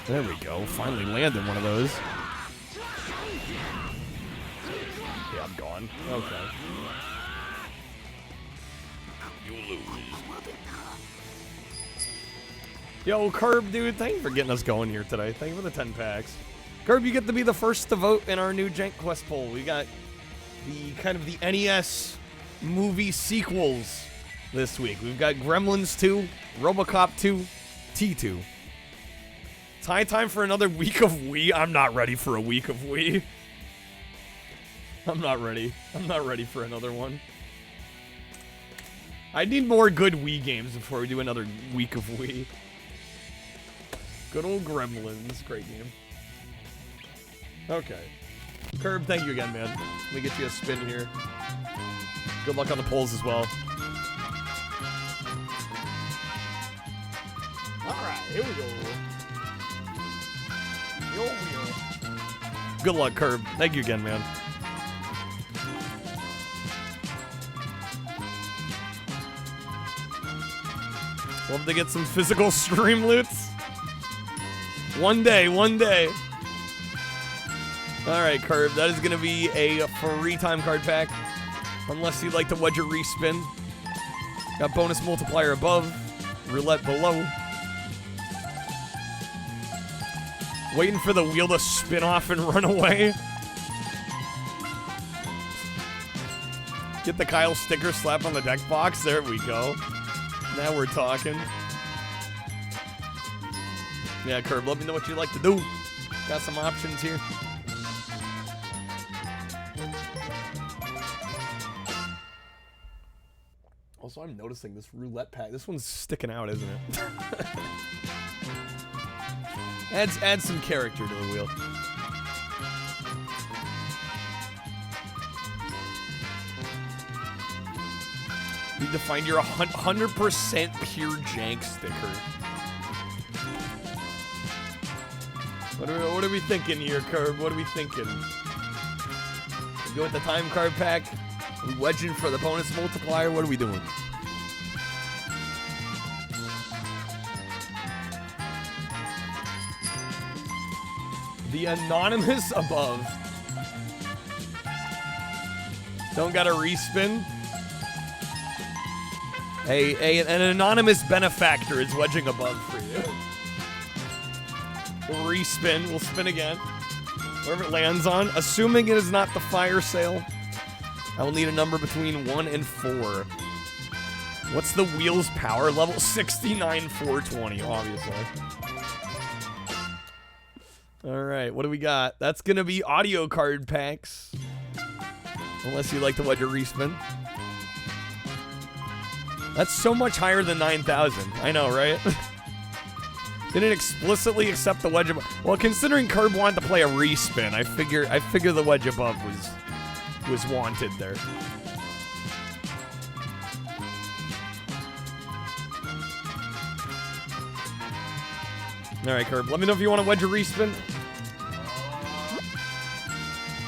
There we go. Finally landed one of those. Yeah, I'm gone. Okay. You lose. Yo, Curb, dude, thank you for getting us going here today. Thank you for the 10 packs. Curb, you get to be the first to vote in our new JankQuest poll. We got the kind of the NES movie sequels this week. We've got Gremlins 2, RoboCop 2, T2. It's high time for another week of Wii. I'm not ready for a week of Wii. I'm not ready. I'm not ready for another one. I need more good Wii games before we do another week of Wii. Good old Gremlins. Great game. Okay. Curb, thank you again, man. Let me get you a spin here. Good luck on the polls as well. Alright, here we go. Good luck, Curb. Thank you again, man. Love to get some physical stream loots. One day, one day. Alright, Curb, that is going to be a free time card pack. Unless you'd like to wedge a respin. Got bonus multiplier above. Roulette below. Waiting for the wheel to spin off and run away. Get the Kyle sticker slap on the deck box. There we go. Now we're talking. Yeah, Curb, let me know what you'd like to do. Got some options here. Also, I'm noticing this roulette pack. This one's sticking out, isn't it? Adds some character to the wheel. Need to find your 100% pure jank sticker. What are we thinking here, Curb? What are we thinking? We go with the time card pack? Are we wedging for the bonus multiplier? What are we doing? The anonymous above. Don't got a respin. An anonymous benefactor is wedging above for you. We'll respin. We'll spin again. Wherever it lands on. Assuming it is not the fire sale, I will need a number between 1 and 4. What's the wheel's power level? 69,420, obviously. Alright, what do we got? That's gonna be audio card packs. Unless you like to wedge a respin. That's so much higher than 9,000. I know, right? Didn't explicitly accept the wedge above. Well, considering Curb wanted to play a respin, I figure the wedge above was wanted there. Alright, Curb. Let me know if you want to wedge a respin.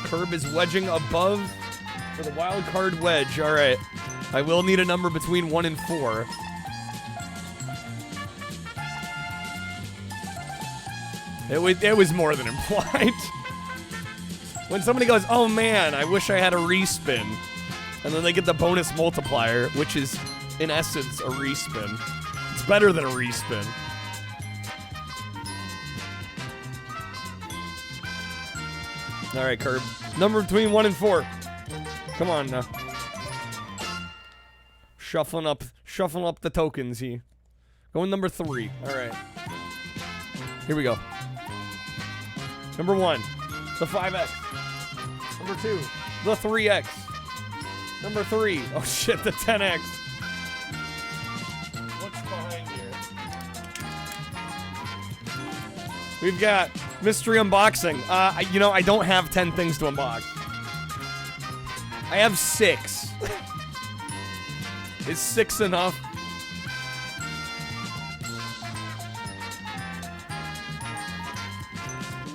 Curb is wedging above for the wild card wedge. Alright. I will need a number between 1 and 4. It was more than implied. When somebody goes, oh man, I wish I had a respin. And then they get the bonus multiplier, which is, in essence, a respin. It's better than a respin. Alright, Curb. Number between 1 and 4. Come on now. Shuffling up the tokens here. Going number 3. Alright. Here we go. Number 1, the 5X. Number 2, the 3X. Number 3, oh shit, the 10X. What's behind here? We've got mystery unboxing. You know, I don't have 10 things to unbox. I have 6. Is 6 enough?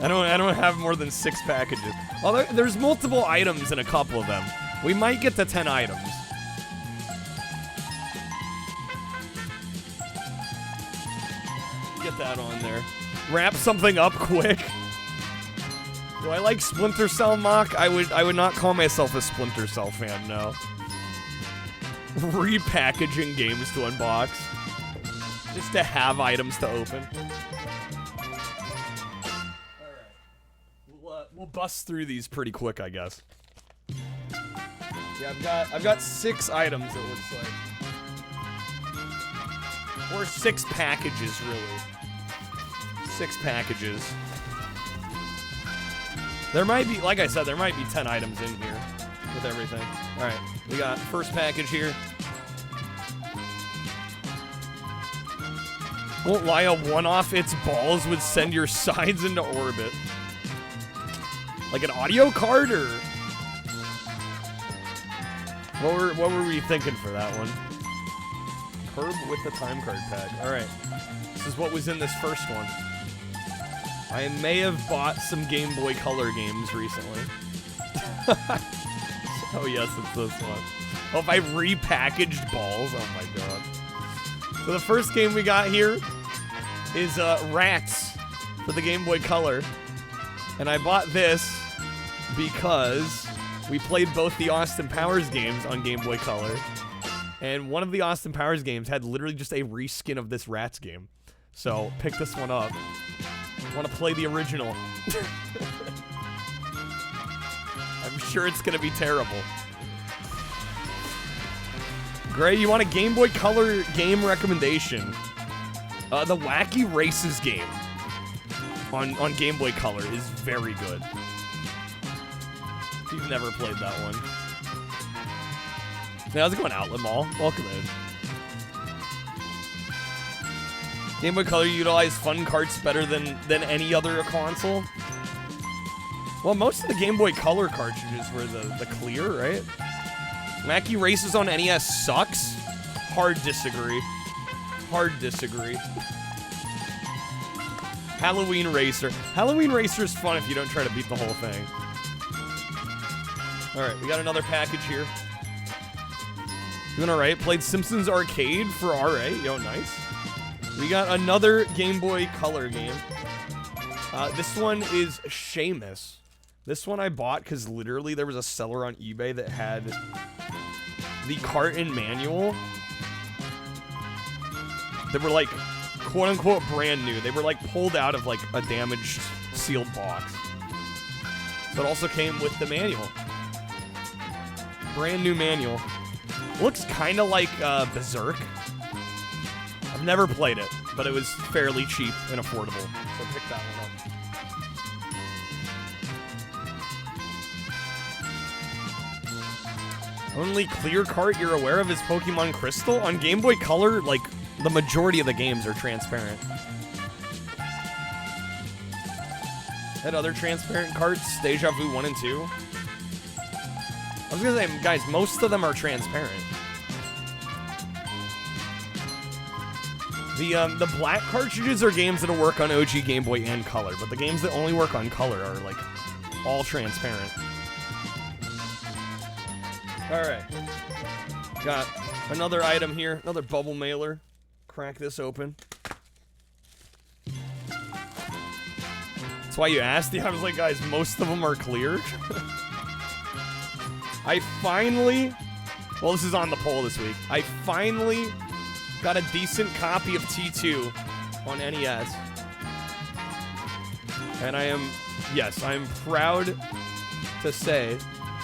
I don't have more than 6 packages. Although there's multiple items in a couple of them. We might get to 10 items. Get that on there. Wrap something up quick. Do I like Splinter Cell mock? I would not call myself a Splinter Cell fan, no. Repackaging games to unbox. Just to have items to open. We'll bust through these pretty quick, I guess. Yeah, I've got 6 items, it looks like. Or 6 packages, really. 6 packages. There might be, like I said, there might be 10 items in here with everything. Alright, we got first package here. Won't lie, a one-off its balls would send your sides into orbit. Like an audio card, or what were we thinking for that one? Curb with the time card pack. All right, this is what was in this first one. I may have bought some Game Boy Color games recently. Oh yes, it's this one. Oh, if I repackaged balls, oh my god. So the first game we got here is Rats for the Game Boy Color, and I bought this because we played both the Austin Powers games on Game Boy Color, and one of the Austin Powers games had literally just a reskin of this Rats game. So, pick this one up. I want to play the original. I'm sure it's going to be terrible. Gray, you want a Game Boy Color game recommendation? The Wacky Races game on Game Boy Color is very good. If you've never played that one. Hey, how's it going, Outlet Mall? Welcome in. Game Boy Color utilized fun carts better than any other console. Well, most of the Game Boy Color cartridges were the clear, right? Wacky Races on NES sucks. Hard disagree. Hard disagree. Halloween Racer. Halloween Racer is fun if you don't try to beat the whole thing. Alright, we got another package here. Doing alright. Played Simpsons Arcade for RA. Yo, nice. We got another Game Boy Color game. This one is Seamus. This one I bought because literally there was a seller on eBay that had the cart and manual. They were like, quote unquote, brand new. They were like pulled out of like a damaged sealed box. So it also came with the manual. Brand new manual. Looks kind of like Berserk. I've never played it, but it was fairly cheap and affordable. So pick that one up. Only clear cart you're aware of is Pokemon Crystal? On Game Boy Color, like, the majority of the games are transparent. Had other transparent carts, Deja Vu 1 and 2. I was gonna say, guys, most of them are transparent. The black cartridges are games that'll work on OG Game Boy and Color, but the games that only work on Color are, like, all transparent. Alright. Got another item here, another bubble mailer. Crack this open. That's why you asked? Yeah, I was like, guys, most of them are clear. I finally... Well, this is on the poll this week. I finally got a decent copy of T2 on NES. And I am... Yes, I am proud to say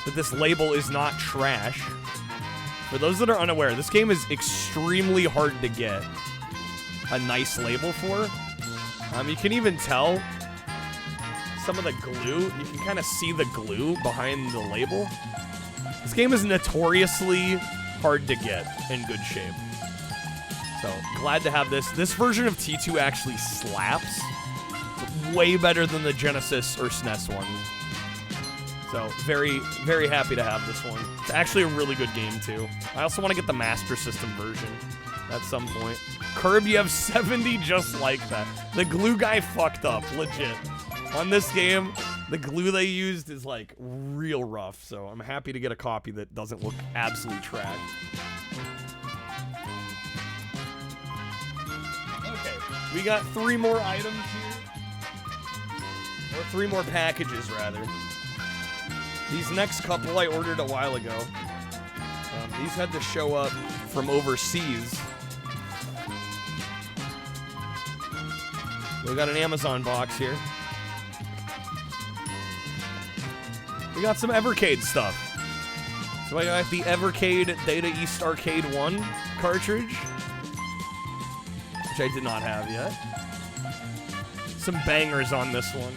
that this label is not trash. For those that are unaware, this game is extremely hard to get a nice label for. You can even tell some of the glue. You can kind of see the glue behind the label. This game is notoriously hard to get in good shape. So, glad to have this. This version of T2 actually slaps. It's way better than the Genesis or SNES one. So, very, very happy to have this one. It's actually a really good game, too. I also want to get the Master System version at some point. Curb, you have 70 just like that. The glue guy fucked up, legit. On this game, the glue they used is, like, real rough. So, I'm happy to get a copy that doesn't look absolutely trash. Okay, we got 3 more items here. Or 3 more packages, rather. These next couple I ordered a while ago. These had to show up from overseas. We got an Amazon box here. We got some Evercade stuff. So I got the Evercade Data East Arcade 1 cartridge, which I did not have yet. Some bangers on this one.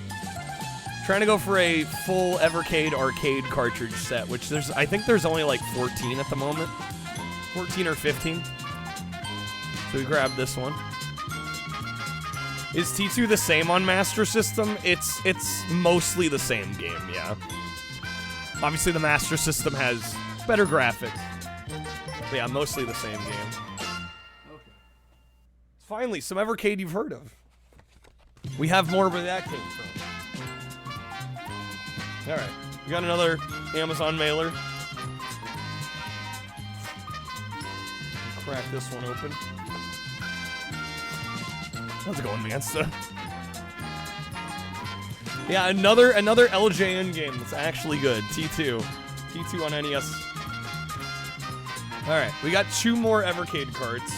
Trying to go for a full Evercade arcade cartridge set, which I think there's only like 14 at the moment. 14 or 15. So we grabbed this one. Is T2 the same on Master System? It's mostly the same game, yeah. Obviously the Master System has better graphics. But yeah, mostly the same game. Okay. Finally, some Evercade you've heard of. We have more where that came from. Alright, we got another Amazon mailer. Crack this one open. How's it going, Mansta? Yeah, another LJN game that's actually good. T2 on NES. Alright, we got 2 more Evercade carts.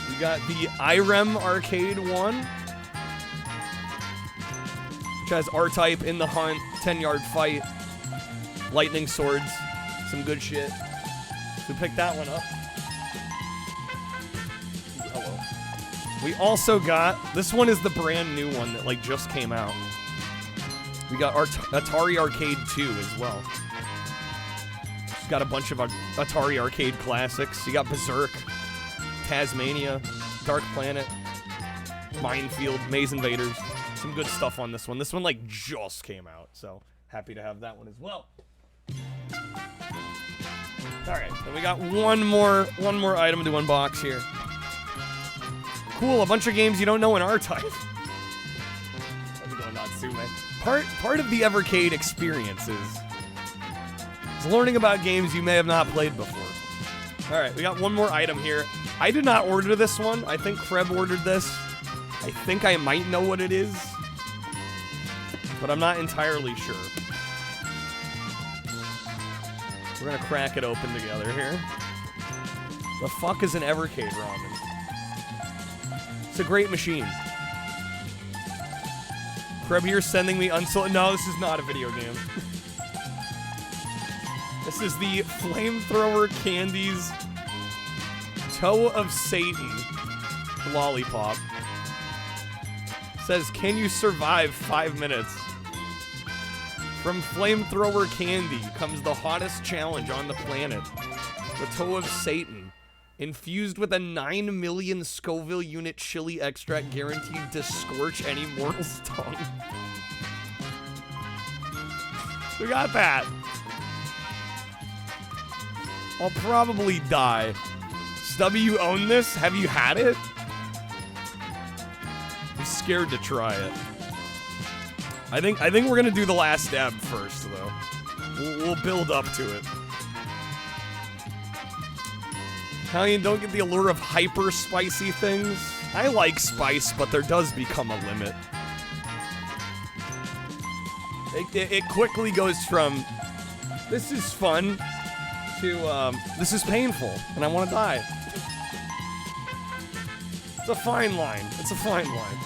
We got the IREM Arcade 1. Which has R-Type, In the Hunt, 10-yard fight, lightning swords, some good shit. So we picked that one up. Ooh, hello. We also got, this one is the brand new one that like just came out. We got Atari Arcade 2 as well. It's got a bunch of Atari Arcade classics. You got Berserk, Tasmania, Dark Planet, Minefield, Maze Invaders. Some good stuff on this one. This one like just came out, so happy to have that one as well. All right, then we got one more item to unbox here. Cool, a bunch of games you don't know in R-Type. How's it going, Natsume? Part of the Evercade experience is learning about games you may have not played before. All right, we got one more item here. I did not order this one. I think Kreb ordered this. I think I might know what it is, but I'm not entirely sure. We're gonna crack it open together here. The fuck is an Evercade ramen? It's a great machine. Kreb here sending me unsold. No, this is not a video game. This is the Flamethrower Candies Toe of Satan lollipop. Says, can you survive 5 minutes? From Flamethrower Candy comes the hottest challenge on the planet. The Toe of Satan. Infused with a 9 million Scoville unit chili extract guaranteed to scorch any mortal's tongue. We got that. I'll probably die Stubby, you own this? Have you had it? I'm scared to try it. I think we're gonna do the last dab first, though. We'll build up to it. Italian, don't get the allure of hyper spicy things. I like spice, but there does become a limit. It quickly goes from, this is fun, to, this is painful, and I want to die. It's a fine line. It's a fine line.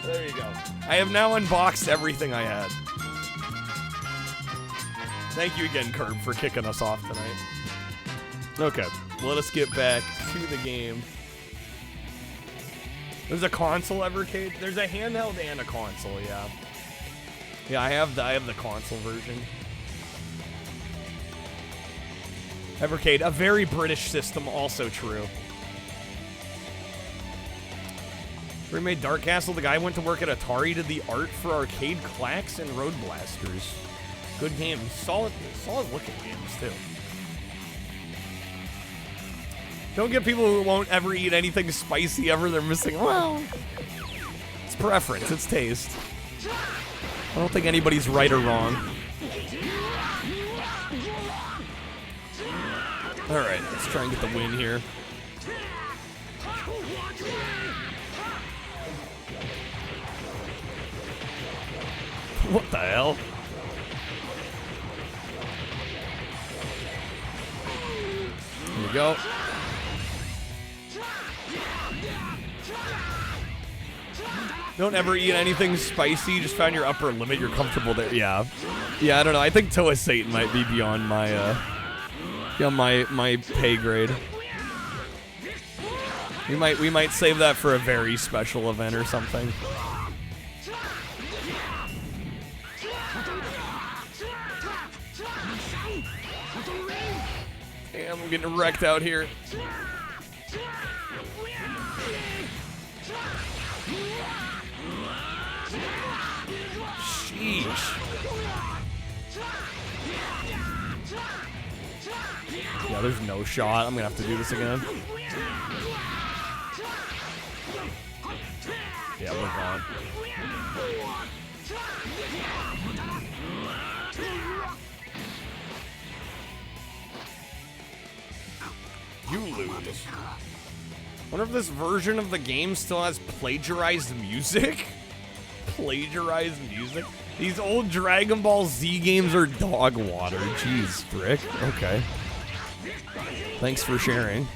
There you go. I have now unboxed everything I had. Thank you again, Curb, for kicking us off tonight. Okay, let us get back to the game. There's a console, Evercade? There's a handheld and a console, yeah. Yeah, I have the console version. Evercade, a very British system, also true. Remade Dark Castle, the guy went to work at Atari, did the art for Arcade Clacks and Road Blasters. Good games. Solid looking games, too. Don't get people who won't ever eat anything spicy ever. They're missing. Well, it's preference. It's taste. I don't think anybody's right or wrong. All right, let's try and get the win here. What the hell? Here we go. Don't ever eat anything spicy. Just found your upper limit. You're comfortable there. Yeah. Yeah, I don't know. I think Toa Satan might be beyond my, my pay grade. We might save that for a very special event or something. Damn, I'm getting wrecked out here. Sheesh. Yeah, there's no shot. I'm gonna have to do this again. Yeah, we're gone. You lose. Wonder if this version of the game still has plagiarized music? Plagiarized music? These old Dragon Ball Z games are dog water. Jeez, Frick. Okay. Thanks for sharing.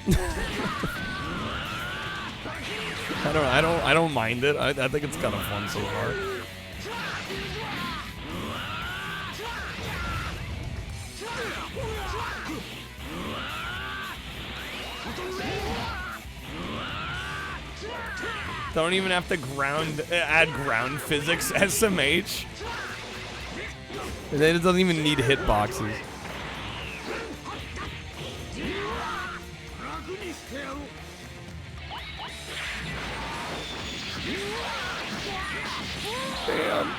I don't mind it. I think it's kind of fun so far. Don't even have to add ground physics SMH. And then it doesn't even need hitboxes. Damn.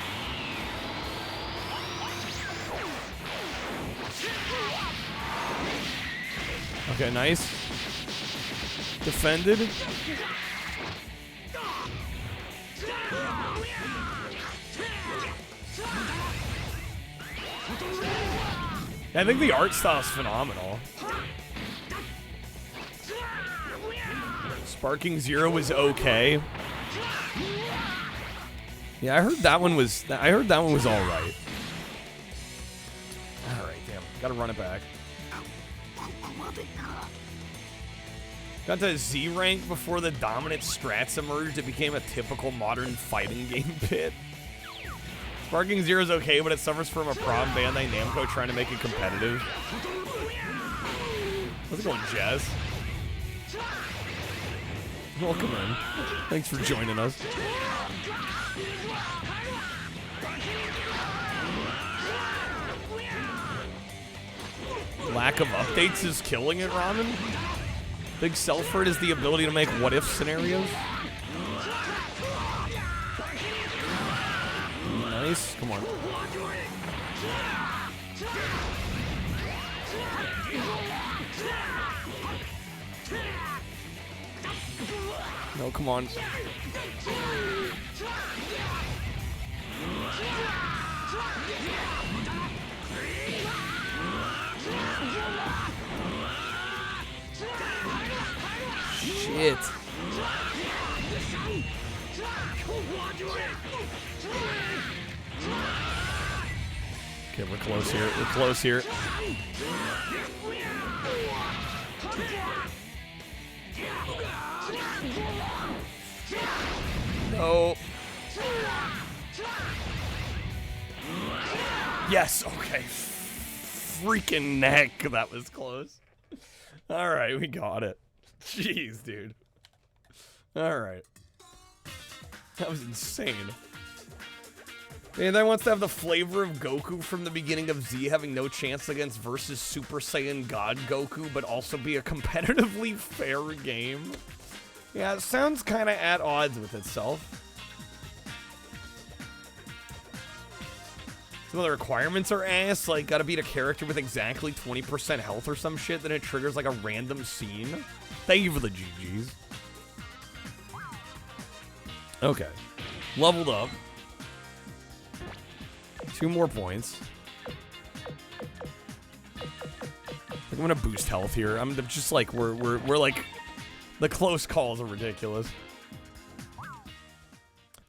Okay, nice. Defended. I think the art style is phenomenal. Sparking Zero was okay. Yeah, I heard that one was all right. All right, damn. Got to run it back. Got to Z rank before the dominant strats emerged. It became a typical modern fighting game pit. Sparking Zero's okay, but it suffers from a problem Bandai Namco trying to make it competitive. How's it going, Jazz? Welcome in. Thanks for joining us. Lack of updates is killing it, Ramen. Big Selford is the ability to make what-if scenarios. Nice. Come on. No, come on. Shit. Okay, we're close here. We're close here. No. Yes, okay. Freaking neck. That was close. All right, we got it. Jeez, dude. All right. That was insane. Bandai wants to have the flavor of Goku from the beginning of Z having no chance against versus Super Saiyan God Goku, but also be a competitively fair game. Yeah, it sounds kind of at odds with itself. Some of the requirements are ass, like gotta beat a character with exactly 20% health or some shit, then it triggers like a random scene. Thank you for the GGs. Okay. Leveled up. 2 more points. I'm gonna boost health here. I'm just like we're like the close calls are ridiculous.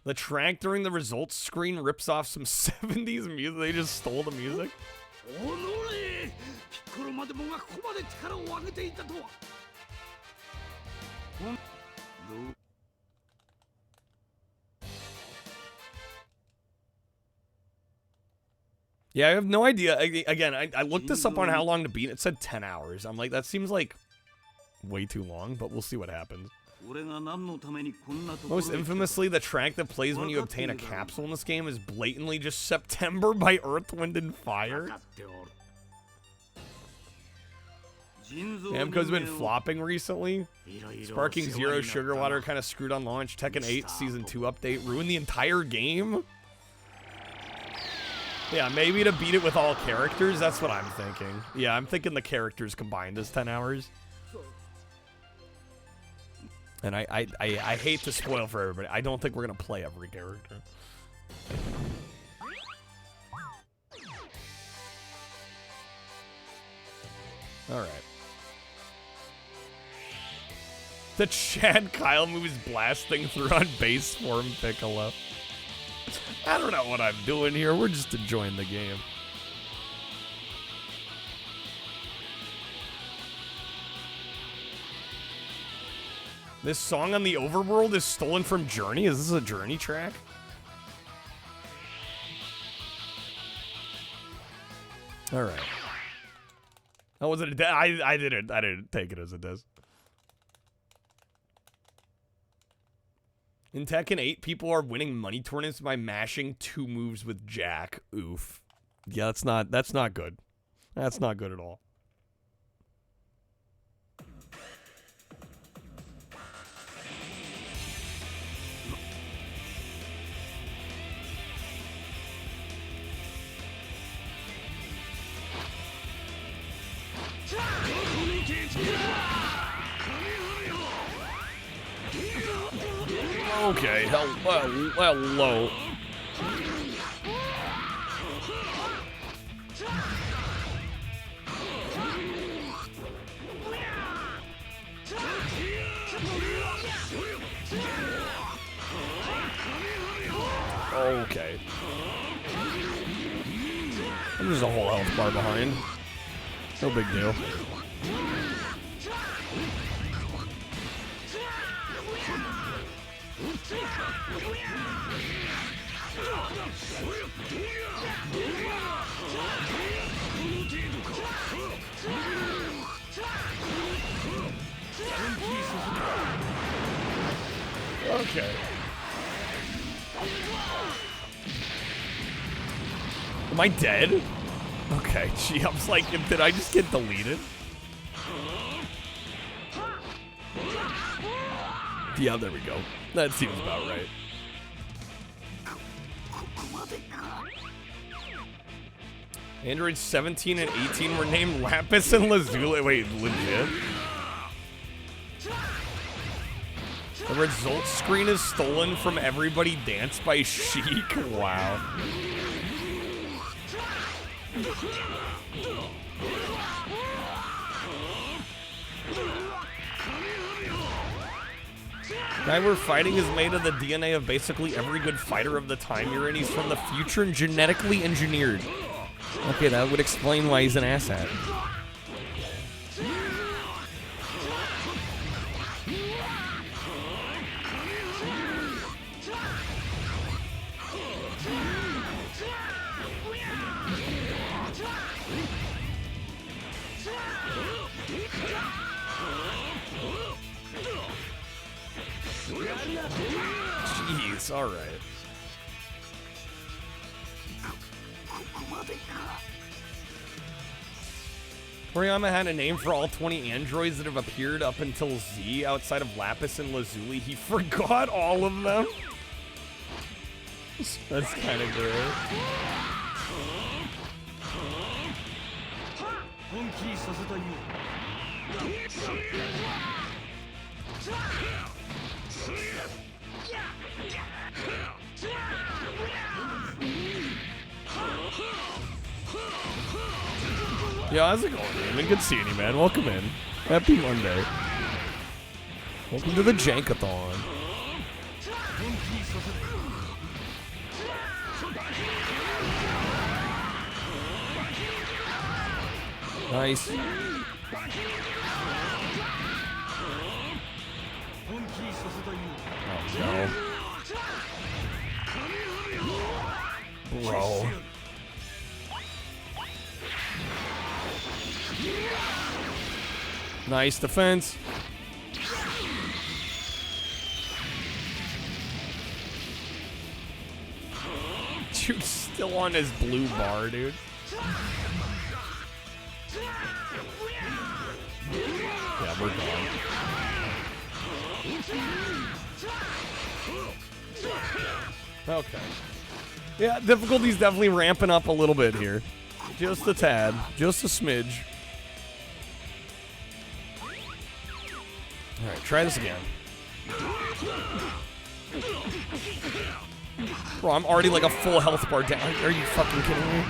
The track during the results screen rips off some 70s music. They just stole the music. Yeah, I have no idea. Again, I looked this up on how long to beat. It said 10 hours. I'm like, that seems like way too long, but we'll see what happens. Most infamously, the track that plays when you obtain a capsule in this game is blatantly just September by Earth, Wind, and Fire. Namco's been flopping recently. Sparking Zero Sugar Water kind of screwed on launch. Tekken 8 Season 2 update ruined the entire game. Yeah, maybe to beat it with all characters, that's what I'm thinking. Yeah, I'm thinking the characters combined is 10 hours. And I hate to spoil for everybody. I don't think we're going to play every character. Alright. The Chad Kyle moves blasting through on base form Piccolo. I don't know what I'm doing here. We're just enjoying the game. This song on the overworld is stolen from Journey? Is this a Journey track? Alright. Oh, was it a I didn't take it as a diss. In Tekken 8, people are winning money tournaments by mashing 2 moves with Jack. Oof. Yeah, that's not good. That's not good at all. Okay, hello. Okay. I'm just a whole health bar behind. No big deal. Okay. Am I dead? Okay, gee, I was like, did I just get deleted? Yeah, there we go. That seems about right. Androids 17 and 18 were named Lapis and Lazuli. Wait, legit? The results screen is stolen from Everybody Dance by Chic. Wow. Guy we're fighting is made of the DNA of basically every good fighter of the time you're in. He's from the future and genetically engineered. Okay, that would explain why he's an asshat. Jeez, alright. Toriyama had a name for all 20 androids that have appeared up until Z outside of Lapis and Lazuli. He forgot all of them? That's kind of great. Yo, how's it going, man? Good seeing you, man. Welcome in. Happy Monday. Welcome to the JANK-A-THON. Nice. Oh, no. Bro. Nice defense. Dude, still on his blue bar, dude. Yeah, we're gone. Okay. Yeah, difficulty's definitely ramping up a little bit here. Just a tad. Just a smidge. Alright, try this again. Bro, I'm already like a full health bar down. Are you fucking kidding me?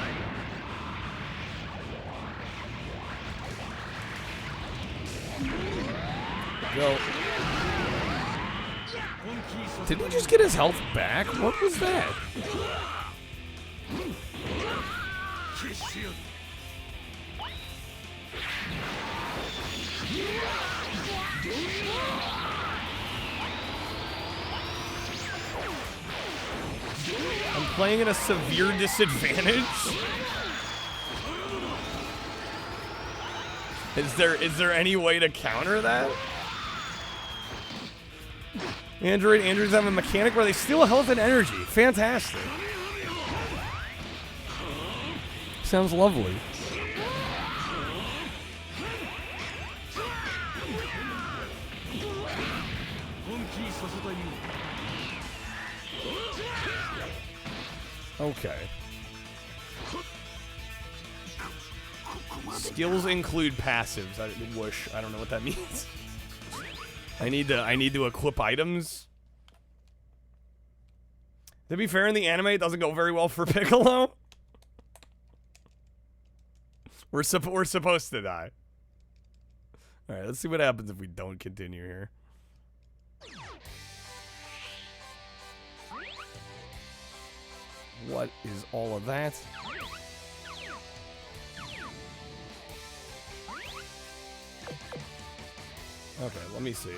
Go. Did he just get his health back? What was that? I'm playing at a severe disadvantage. Is there any way to counter that? Androids have a mechanic where they steal health and energy. Fantastic. Sounds lovely. Okay. Skills include passives. Whoosh. I don't know what that means. I need to equip items. To be fair, in the anime, it doesn't go very well for Piccolo. We're supposed to die. All right, let's see what happens if we don't continue here. What is all of that? Okay, let me see.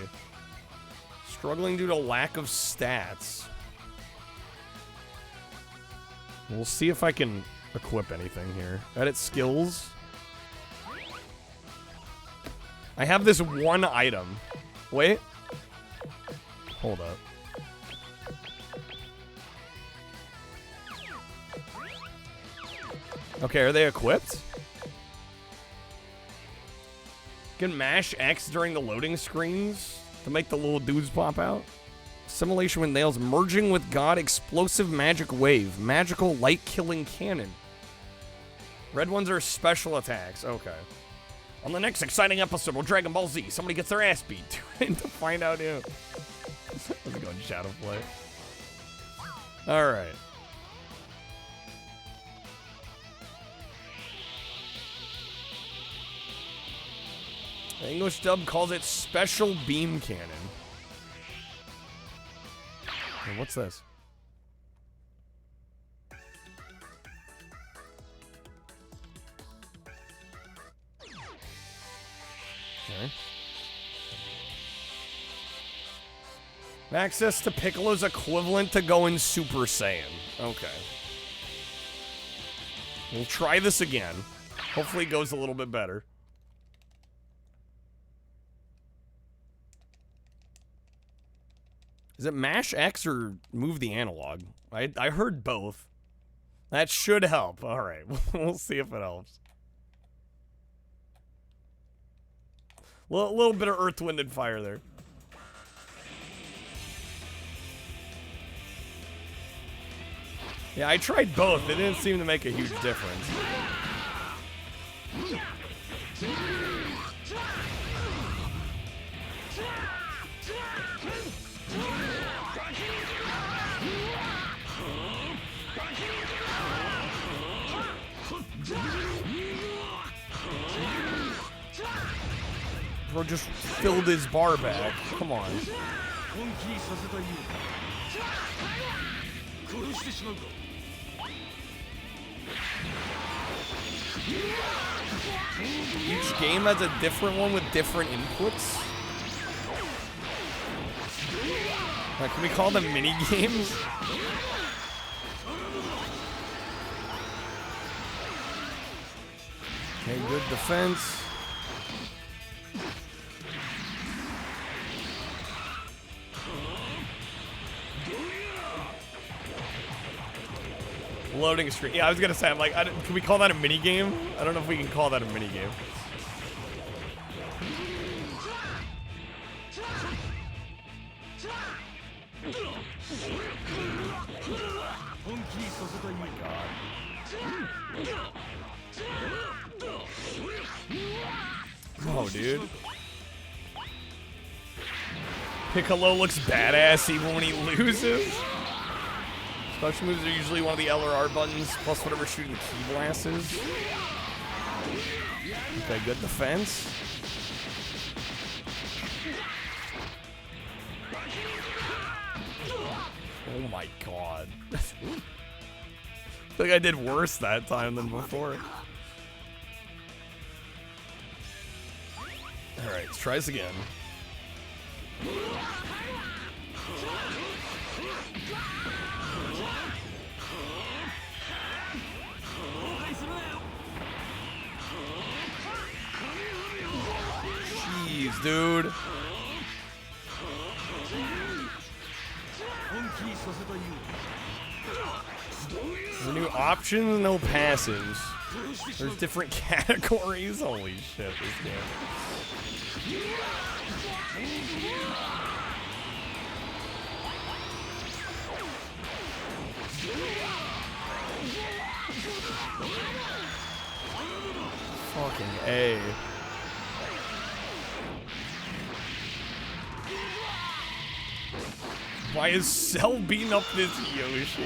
Struggling due to lack of stats. We'll see if I can equip anything here. Edit skills. I have this one item. Wait. Hold up. Okay, are they equipped? Can mash X during the loading screens to make the little dudes pop out. Simulation with nails. Merging with God. Explosive magic wave. Magical light killing cannon. Red ones are special attacks. Okay. On the next exciting episode of Dragon Ball Z, somebody gets their ass beat. Trying to find out who. How's it going, Shadow Play? Alright. The English dub calls it Special Beam Cannon. Hey, what's this? Okay. Access to Piccolo's equivalent to going Super Saiyan. Okay. We'll try this again. Hopefully it goes a little bit better. Is it mash X or move the analog? I heard both. That should help. Alright, we'll see if it helps. A little bit of Earth, Wind, and Fire there. Yeah, I tried both. It didn't seem to make a huge difference. Bro just filled his bar back. Come on. Each game has a different one with different inputs. Like, can we call them mini games? Okay, good defense. Loading screen. Yeah, I was gonna say, I'm like, can we call that a mini game? I don't know if we can call that a mini game. Oh my god. Oh, dude. Piccolo looks badass even when he loses. Special moves are usually one of the L or R buttons, plus whatever shooting key blast is. Okay, good defense. Oh my god. I feel like I did worse that time than before. Alright, let's try this again. Jeez, dude. The new options, no passives. There's different categories. Holy shit, this game. Fucking A. Why is Cell beating up this Yoshi?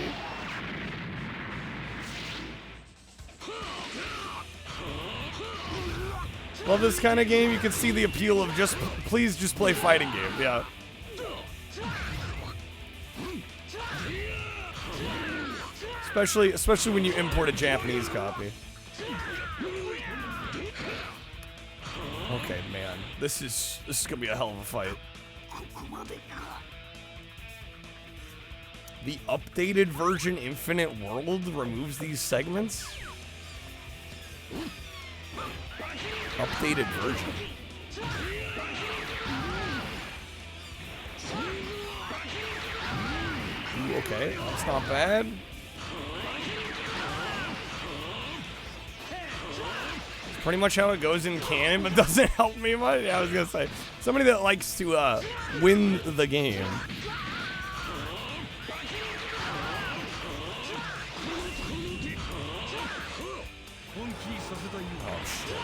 Love this kind of game. You can see the appeal of just, please just play fighting game. Yeah. Especially when you import a Japanese copy. Okay, man. This is gonna be a hell of a fight. The updated version Infinite World removes these segments? Updated version. Ooh, okay, that's not bad. It's pretty much how it goes in canon, but doesn't help me much. Yeah, I was gonna say, somebody that likes to win the game. Oh, shit.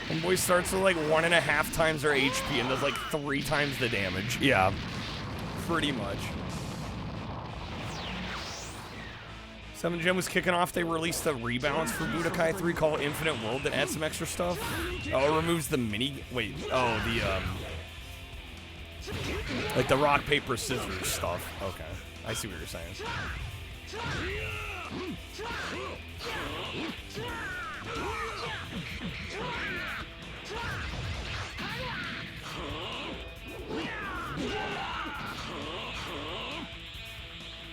Homeboy starts with like 1.5 times their HP and does like 3 times the damage. Yeah, pretty much. 7th Gen was kicking off. They released a rebalance for Budokai 3 called Infinite World that adds some extra stuff. Oh, it removes the mini. Wait. Oh, like the rock, paper, scissors stuff. Okay. I see what you're saying.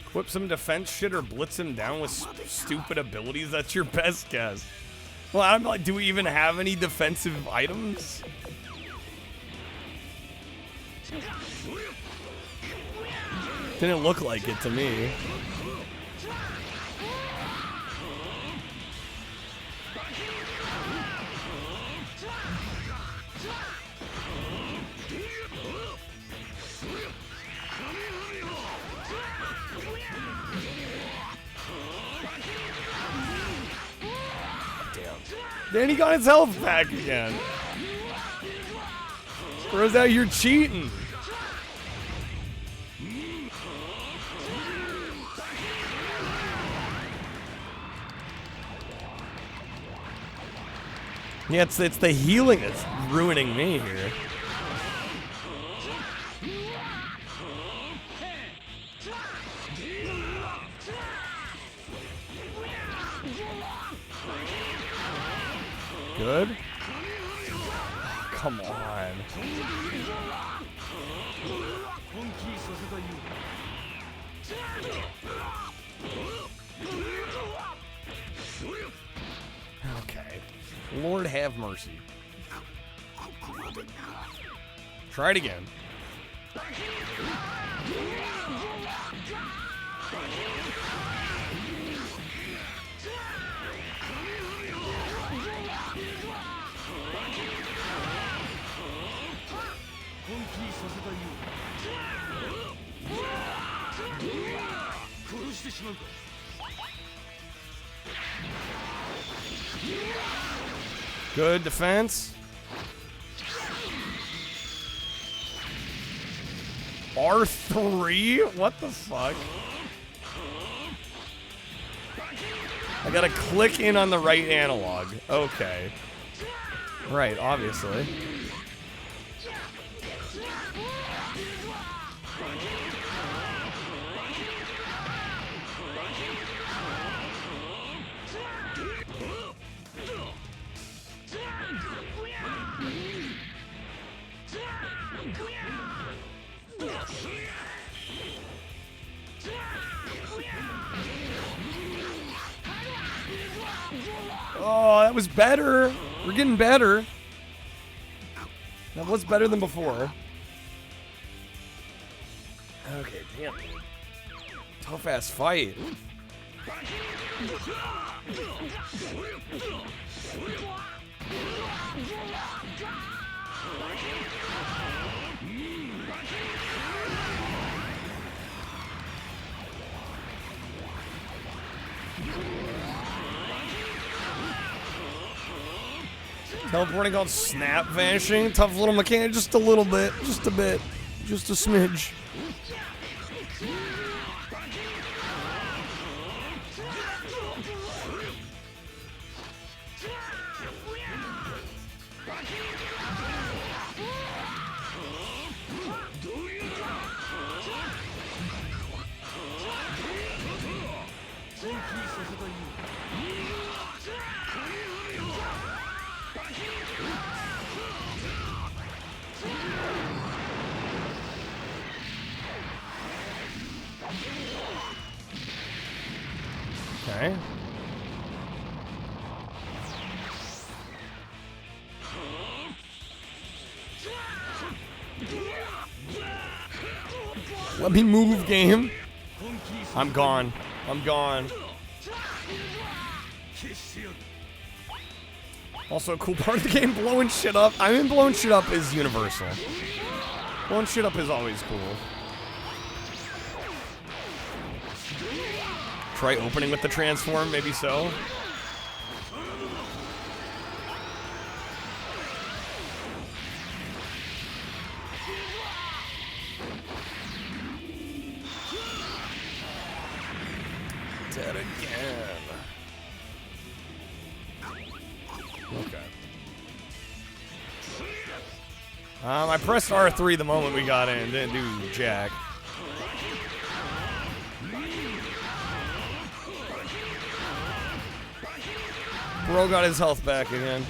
Equip some defense shit or blitz him down with stupid abilities. That's your best guess. Well, I'm like, do we even have any defensive items? Didn't look like it to me. Then he got his health back again. Or is that you're cheating? Yeah, it's the healing that's ruining me here. Good. Oh, come on. Okay. Lord have mercy. Try it again. Good defense. R3? What the fuck? I gotta click in on the right analog. Okay. Right, obviously. Oh, that was better. We're getting better. That was better than before. Okay, damn. Tough ass fight. Teleporting called Snap Vanishing. Tough little mechanic, just a little bit. Just a bit. Just a smidge. Okay. Let me move, game. I'm gone. I'm gone. Also, a cool part of the game, blowing shit up. I mean, blowing shit up is universal. Blowing shit up is always cool. Try opening with the transform, maybe so. Dead again. Okay. I pressed R3 the moment we got in, didn't do jack. Bro got his health back again.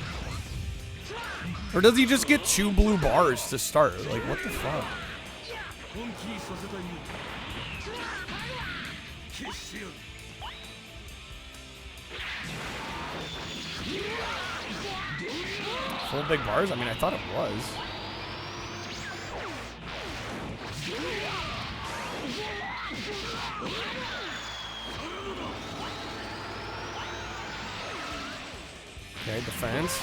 Or does he just get 2 blue bars to start? Like, what the fuck? Full big bars? I mean, I thought it was. Okay, defense.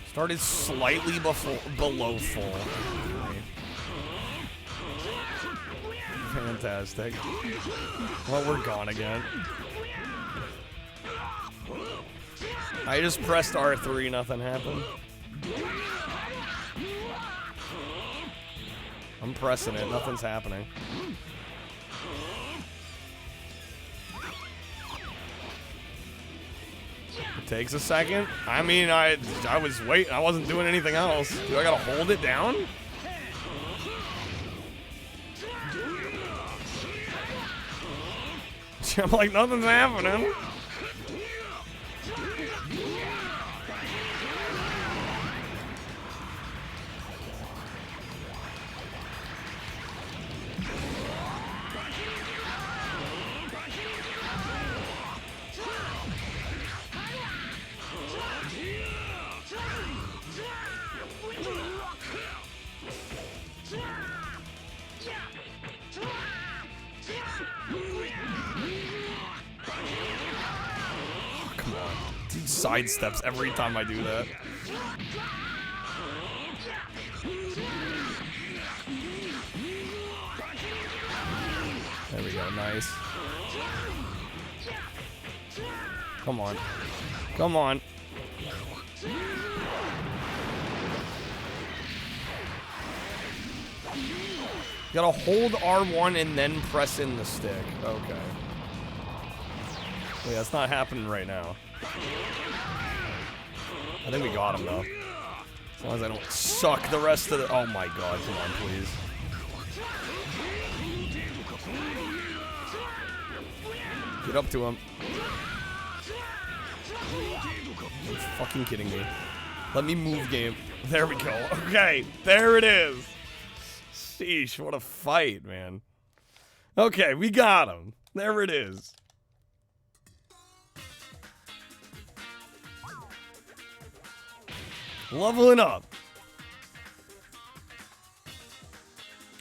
Started slightly below full. Okay. Fantastic. Well, we're gone again. I just pressed R3, nothing happened. I'm pressing it, nothing's happening. It takes a second. I mean, I was waiting. I wasn't doing anything else. Do I gotta hold it down? I'm like, nothing's happening. Sidesteps every time I do that. There we go, nice. Come on. Come on. Gotta hold R1 and then press in the stick. Okay. Yeah, that's not happening right now. I think we got him, though. As long as I don't suck the rest of the... Oh, my God. Come on, please. Get up to him. Are you fucking kidding me? Let me move, game. There we go. Okay, there it is. Sheesh, what a fight, man. Okay, we got him. There it is. Leveling up.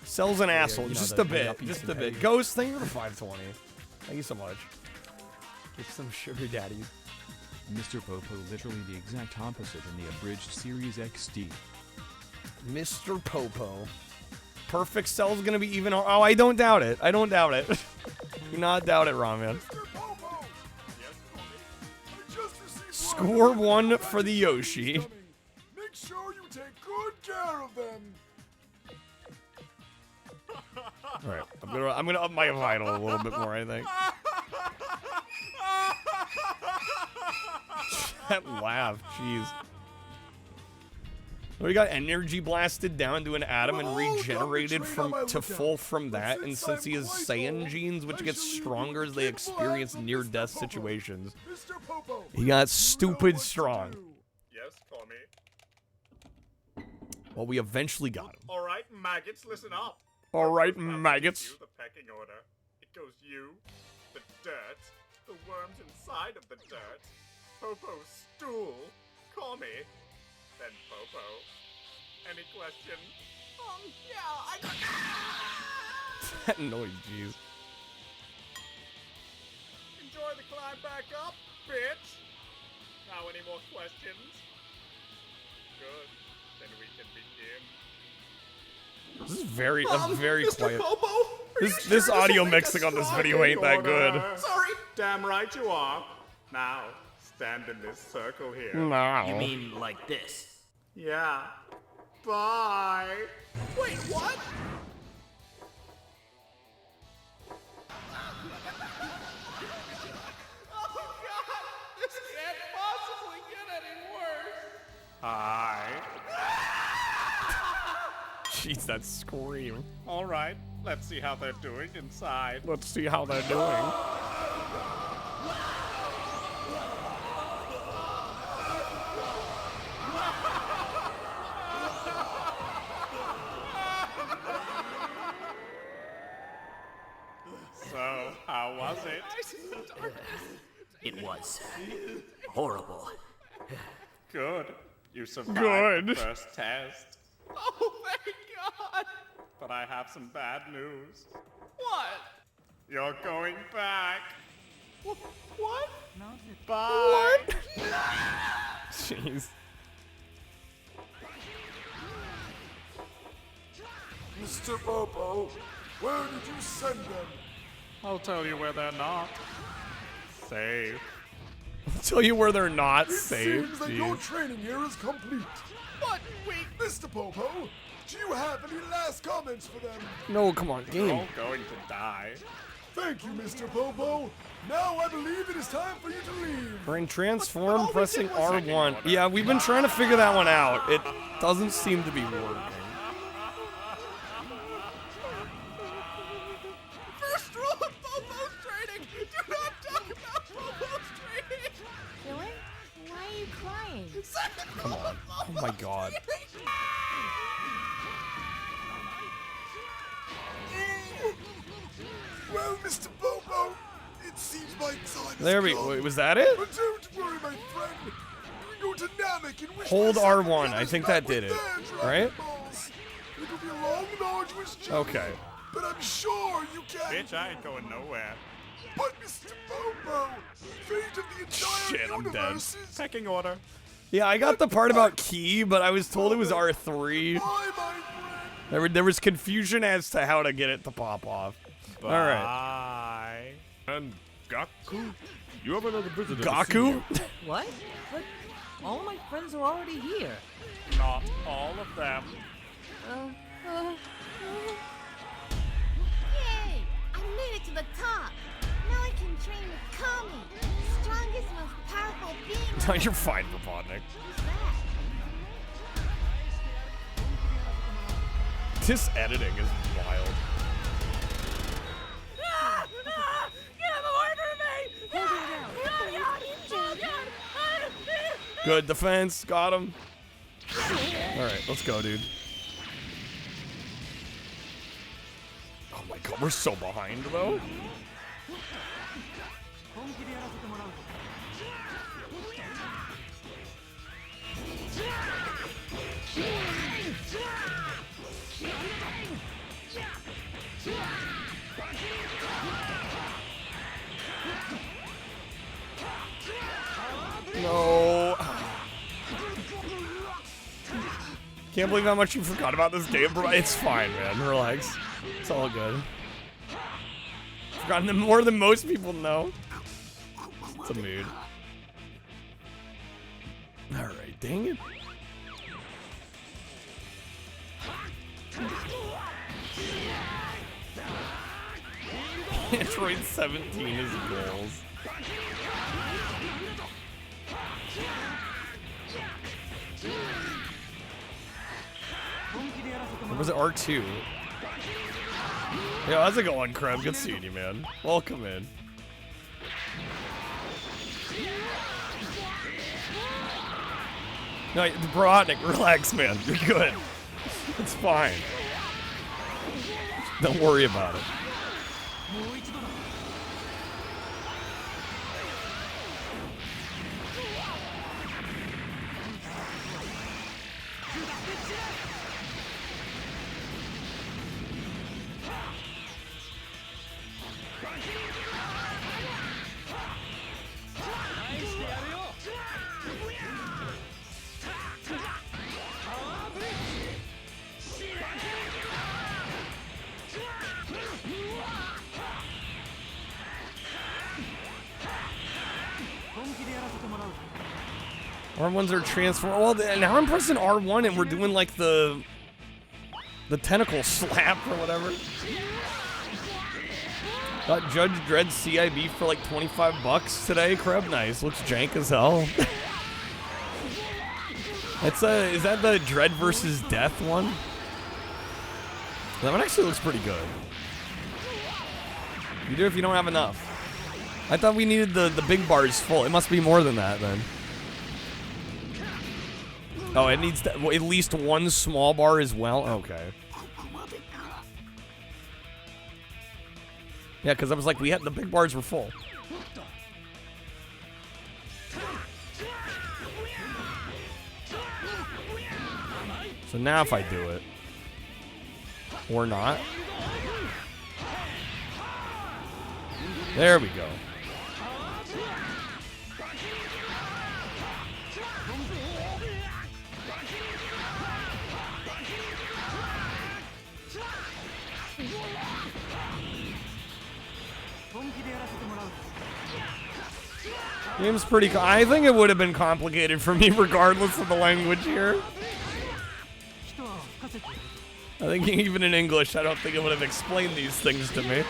Cell's an asshole. Just a bit. Just a bit. Ghost, thank you for the 520. Thank you so much. Get some sugar daddies. Mr. Popo, literally the exact opposite in the abridged Series XD. Mr. Popo. Perfect Cell's gonna be even. Oh, I don't doubt it. I don't doubt it. Do not doubt it, Ramen. Score 1 for the Yoshi. Make sure you take good care of them. All right, I'm gonna up my vital a little bit more, I think. That laugh, jeez. We got energy blasted down to an atom and regenerated to full from that, and since he has Saiyan genes, which get stronger as they experience near-death situations, he got stupid strong. Yes, Tommy. Well, we eventually got him. All right, maggots, listen up. All right, maggots. The pecking order. It goes you, the dirt, the worms inside of the dirt, Popo's stool, call me, then Popo. Any question? Yeah, I got That noise, jeez. Enjoy the climb back up, bitch. Now, any more questions? Good. Then we can begin. This is very Mr. quiet. Popo, are you This sure audio will make mixing a on this strong video ain't that order? good. Sorry. Damn right you are. Now, stand in this circle here. No. You mean like this? Yeah. Bye. Wait, what? Oh God! This can't possibly get any worse. Hi. Jeez, that scream. All right. Let's see how they're doing inside. Let's see how they're doing. So, how was it? It was horrible. Good. You survived Good. the first test. Oh, thank God! But I have some bad news. What? You're going back. What? Bye. Jeez. Mr. Popo, where did you send them? I'll tell you where they're not. Safe. Tell you where they're not It safe. seems that your training here is complete. But wait, Mr. Popo, do you have any last comments for them? No, come on, you're game. all going to die. Thank you, Mr. Popo. Now I believe it is time for you to leave. We're in transform, all we pressing did was R1. Yeah, we've been trying to figure that one out. It doesn't seem to be working. First rule of Popo's training: do not talk about Popo's training. Dylan, why are you crying? Second Come rule on. of Oh Popo's my god. Well, Mr. Popo, it seems my time has There we come. go. Wait, was that it? But don't worry, my friend. You can go to Namek and wish Hold my son R1. the I others think back that did with it, their Dragon right? Balls. It will be a long and arduous journey. Okay. But I'm sure you can. Bitch, I ain't going nowhere. But Mr. Popo, fate of the entire Shit, I'm dead. universe is Pecking order. Yeah, I got the part about key, but I was told it was R3. my friend. There was confusion as to how to get it to pop off. All right. Bye. And Gaku, you have another visitor. Gaku? What? But all my friends are already here. Not all of them. Yay! I made it to the top. Now I can train with Kami, strongest, most powerful being. No, you're fine, Robotnik. Who's that? This editing is wild. Good defense. Got him. All right, let's go, dude. Oh my god, we're so behind, though. No. Can't believe how much you forgot about this game, bro. It's fine, man. Relax. It's all good. Forgotten more than most people know. It's a mood. Alright, dang it. Android 17 is goals. Or was it R2? Yeah, how's it going, Krem? Good seeing you, man. Welcome in. No, Brodnik, relax, man. You're good. It's fine. Don't worry about it. R1s are transform. Well, now I'm pressing R1 and we're doing like the tentacle slap or whatever. Got Judge Dredd CIB for like 25 bucks today. Crab, nice. Looks jank as hell. That's is that the Dread versus Death one? That one actually looks pretty good. You do if you don't have enough. I thought we needed the big bars full. It must be more than that then. Oh, it needs at least one small bar as well? Okay. Yeah, because I was like, the big bars were full. So now if I do it. Or not. There we go. Game's pretty. I think it would have been complicated for me regardless of the language here. I think even in English, I don't think it would have explained these things to me.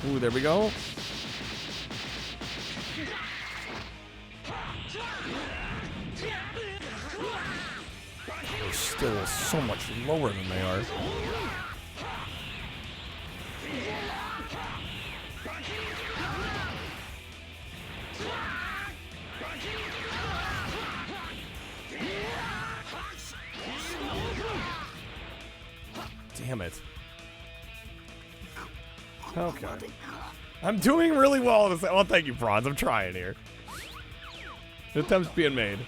Ooh, there we go. They're still so much lower than they are. Damn it. Okay. I'm doing really well. Well, thank you, Bronze. I'm trying here. The attempt's being made.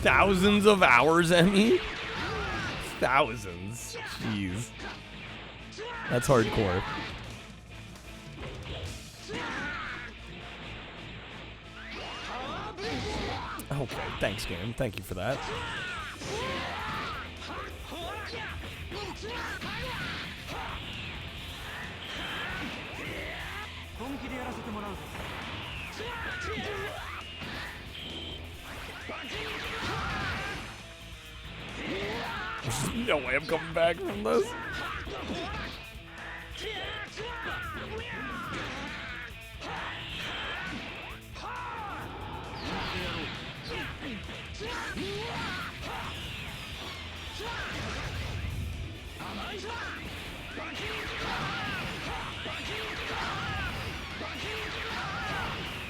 Thousands of hours, Emmy? Thousands. Jeez. That's hardcore. Okay, thanks, game. Thank you for that. There's no way I'm coming back from this.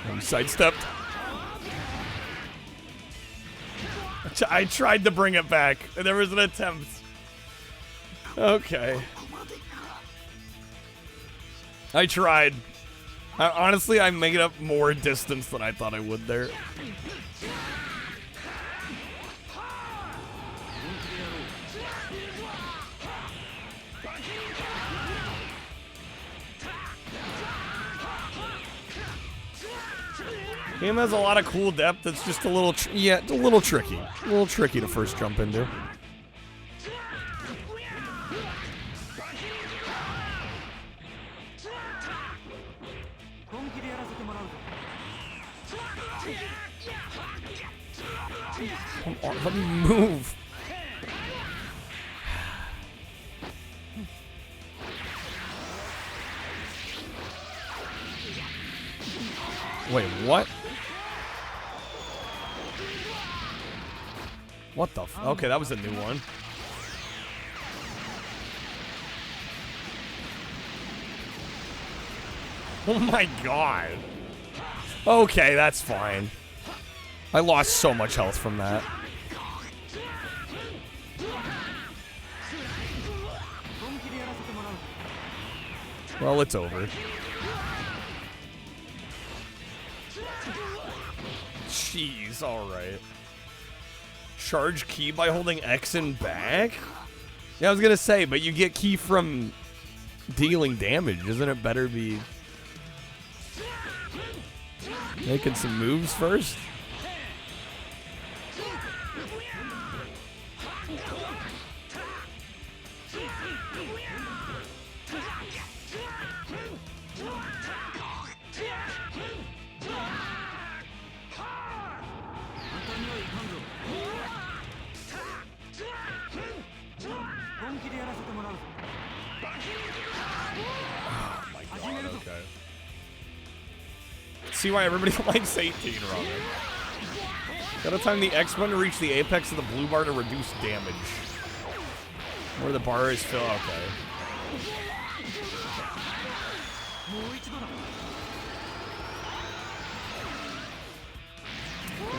I'm sidestepped. I tried to bring it back. There was an attempt. Okay. I tried. Honestly, I made up more distance than I thought I would there. Game has a lot of cool depth. It's just a little, it's a little tricky. A little tricky to first jump into. Come on, let me move. Wait, what? What the f- Okay, that was a new one. Oh my god. Okay, that's fine. I lost so much health from that. Well, it's over. Jeez, alright. Charge key by holding X and back? Yeah, I was gonna say, but you get key from dealing damage. Isn't it better be making some moves first? Okay. See why everybody likes 18 wrong. Gotta time the X button to reach the apex of the blue bar to reduce damage. Where the bar is filled. Okay.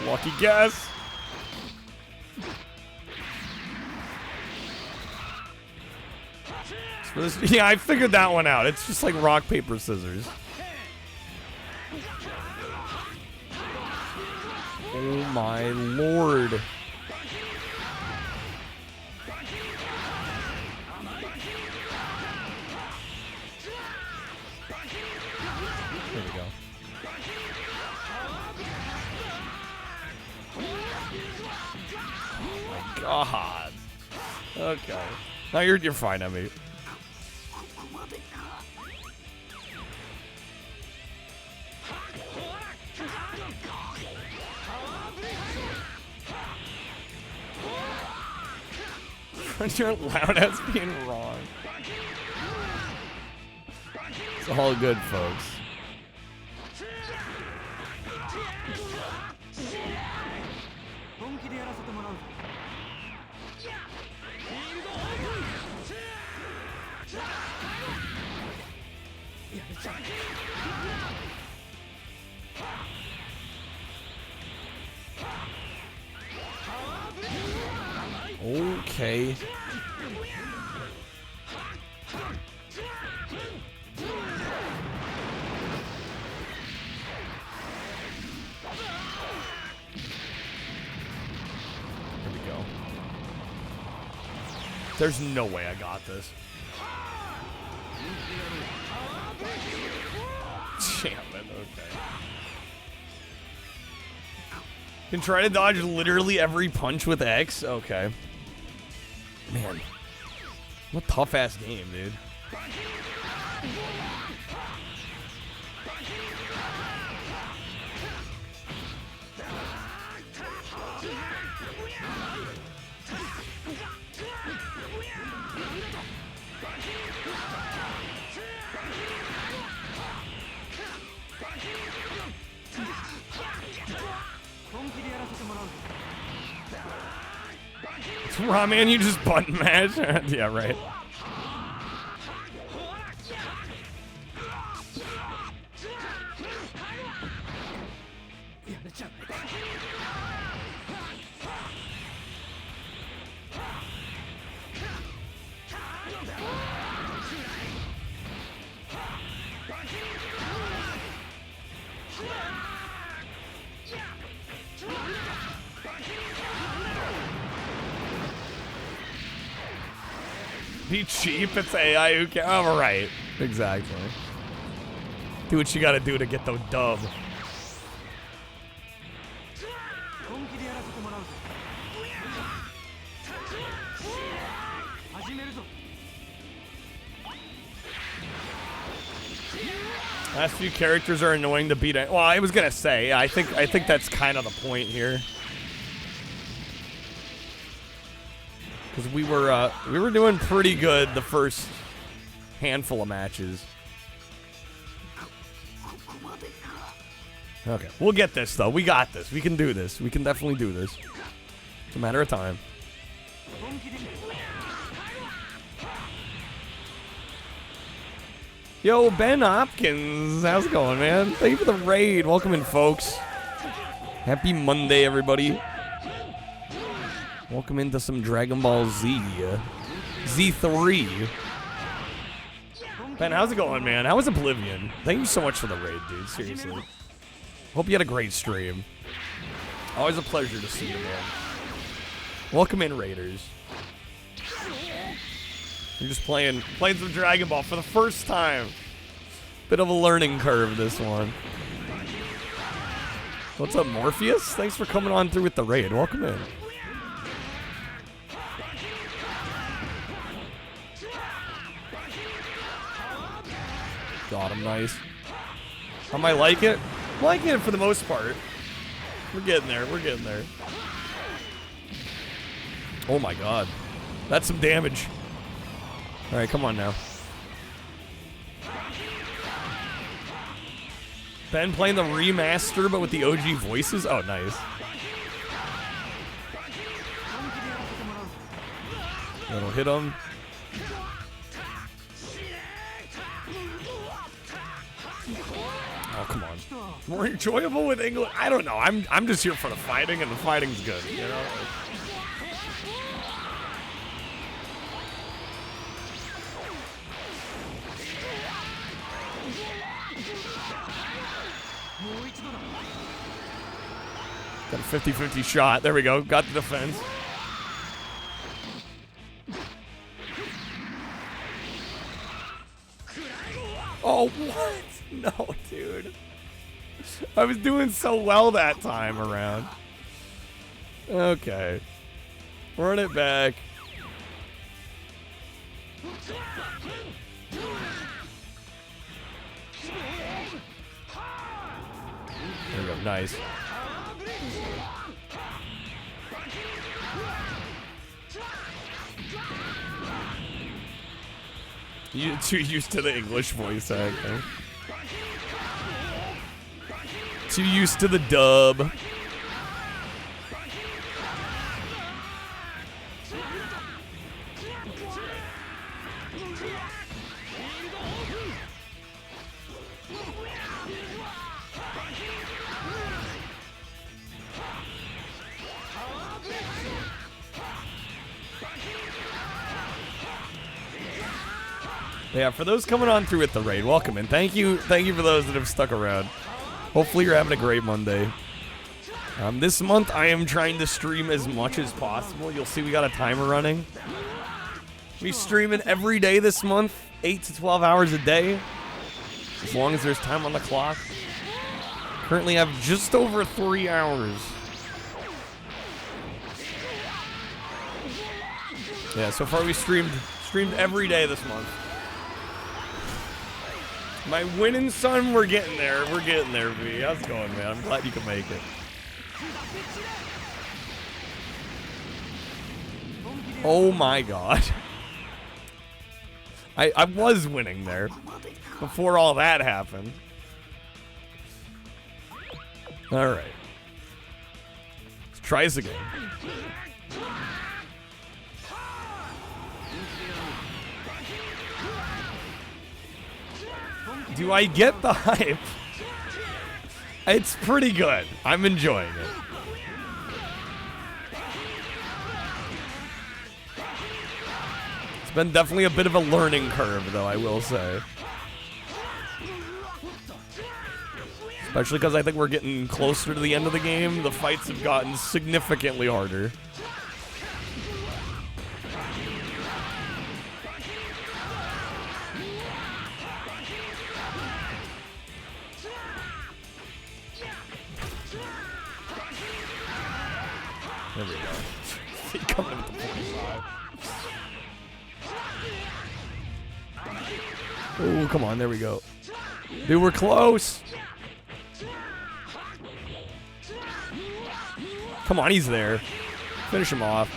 Lucky guess. Yeah, I figured that one out. It's just like rock, paper, scissors. Oh my lord. There we go. Oh my god. Okay. Now you're fine, Emmy. You're loud as being wrong. It's all good, folks. Okay. Here we go. There's no way I got this. Damn it, okay. Can try to dodge literally every punch with X? Okay. Man. What tough ass game, dude. Raw man, you just button mash. Yeah, right. Be cheap, it's AI who can. Oh, right. Exactly. Do what you gotta do to get the dub. Last few characters are annoying to beat. Well, I was gonna say, I think that's kind of the point here. Because we were doing pretty good the first handful of matches. Okay, we'll get this though. We got this. We can do this. We can definitely do this. It's a matter of time. Yo, Ben Hopkins, how's it going, man? Thank you for the raid. Welcome in, folks. Happy Monday, everybody. Welcome into some Dragon Ball Z. Z3. Ben, how's it going, man? How was Oblivion? Thank you so much for the raid, dude. Seriously. Hope you had a great stream. Always a pleasure to see you, man. Welcome in, Raiders. You're just playing some Dragon Ball for the first time. Bit of a learning curve, this one. What's up, Morpheus? Thanks for coming on through with the raid. Welcome in. Got him, nice. I might like it. I'm liking it for the most part. We're getting there. We're getting there. Oh my god. That's some damage. Alright, come on now. Ben playing the remaster, but with the OG voices? Oh, nice. That'll hit him. Oh, come on. More enjoyable with English? I don't know. I'm just here for the fighting, and the fighting's good, you know? Got a 50-50 shot. There we go. Got the defense. Oh, what? No, dude. I was doing so well that time around. Okay. Run it back. There we go. Nice. You're too used to the English voice acting. Too used to the dub. Yeah, for those coming on through with the raid, welcome in. Thank you for those that have stuck around. Hopefully you're having a great Monday. This month I am trying to stream as much as possible. You'll see we got a timer running. We streaming every day this month, 8 to 12 hours a day, as long as there's time on the clock. Currently have just over 3 hours. Yeah, so far we streamed every day this month. My winning son, we're getting there. We're getting there, V. How's it going, man? I'm glad you can make it. Oh my god. I was winning there before all that happened. Alright. Let's try this again. Do I get the hype? It's pretty good. I'm enjoying it. It's been definitely a bit of a learning curve, though, I will say. Especially because I think we're getting closer to the end of the game. The fights have gotten significantly harder. There we go. He coming in with the 45. Oh, come on. There we go. Dude, we're close. Come on, he's there. Finish him off.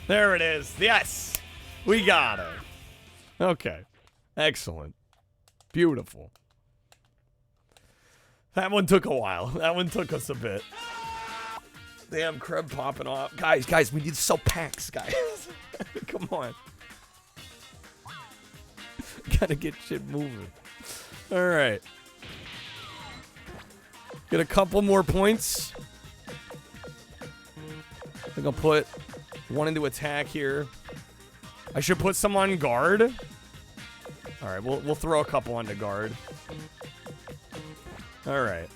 There it is. Yes. We got it. Okay. Excellent. Beautiful. That one took a while. That one took us a bit. Damn, Krebs popping off. Guys, we need to sell packs, guys. Come on. Gotta get shit moving. All right. Get a couple more points. I think I'll put one into attack here. I should put some on guard. All right, we'll throw a couple onto guard. All right.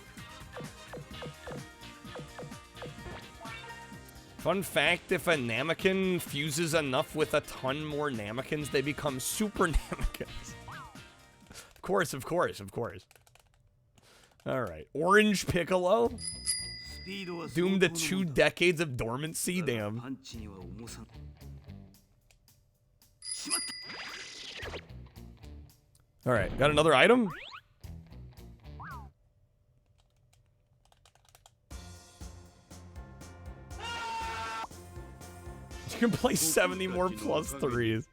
Fun fact, if a Namekin fuses enough with a ton more Namekins, they become super Namekins. Of course, of course, of course. Alright. Orange Piccolo. Doomed to 2 decades of dormancy, damn. Alright, got another item? You can play 70 more plus 3s.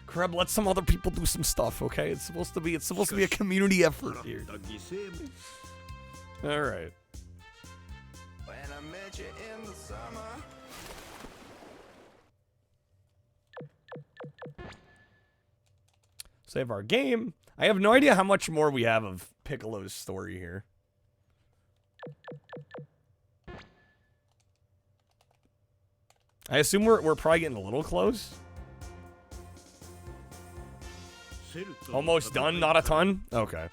Crab, let some other people do some stuff, okay? It's supposed to be a community effort here. All right. When I met you in the summer. Save our game. I have no idea how much more we have of Piccolo's story here. I assume we're probably getting a little close. Almost done, not a ton? Okay.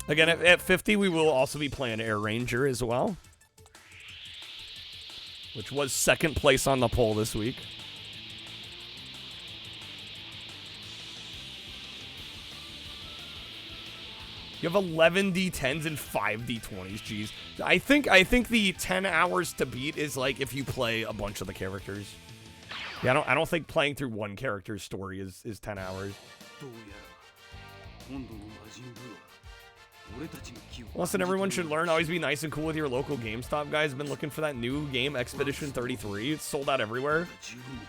Again, at 50, we will also be playing Air Ranger as well. Which was 2nd place on the poll this week. You have 11 D10s and 5 D20s, jeez. I think the 10 hours to beat is like if you play a bunch of the characters. Yeah, I don't think playing through one character's story is 10 hours. Listen, everyone should learn always be nice and cool with your local GameStop guys. Been looking for that new game, Expedition 33. It's sold out everywhere.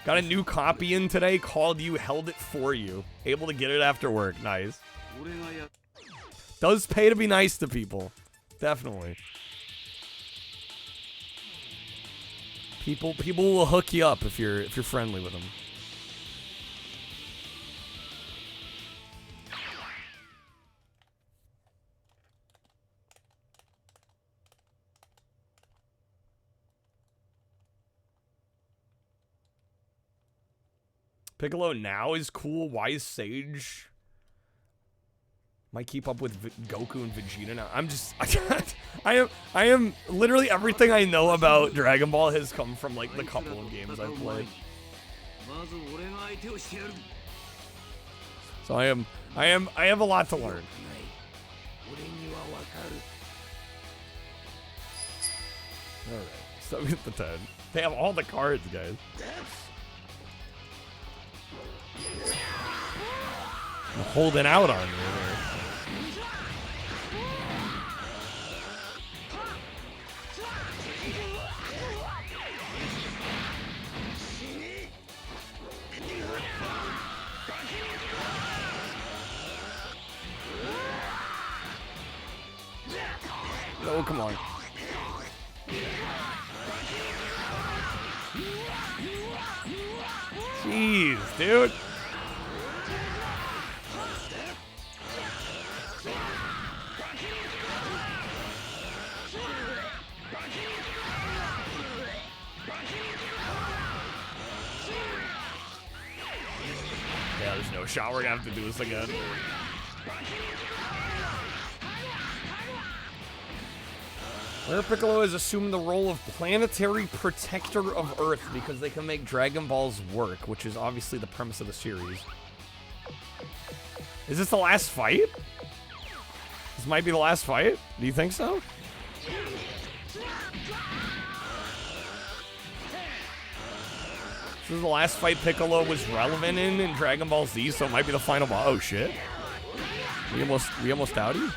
Got a new copy in today. Called you, held it for you. Able to get it after work. Nice. Does pay to be nice to people. Definitely. People will hook you up if you're friendly with them. Piccolo now is cool. Wise Sage might keep up with Goku and Vegeta now. I am literally everything I know about Dragon Ball has come from like the couple of games I've played. So I have a lot to learn. Alright, so get the 10. They have all the cards, guys. I'm holding out on you there. Oh, come on. Jeez, dude. Yeah, there's no shot. We're gonna have to do this again. Rare Piccolo has assumed the role of planetary protector of Earth because they can make Dragon Balls work, which is obviously the premise of the series. Is this the last fight? This might be the last fight? Do you think so? This is the last fight Piccolo was relevant in Dragon Ball Z, so it might be the final boss. Oh shit. We almost outie?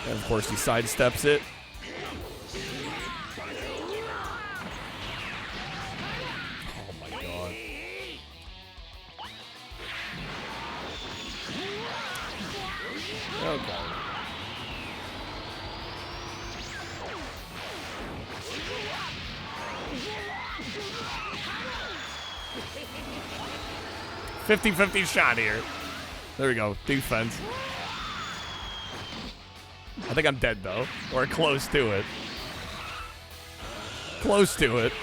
And of course he sidesteps it. Oh my god. Okay. "50-50 shot here." There we go. Defense. I think I'm dead, though. Or close to it. Close to it.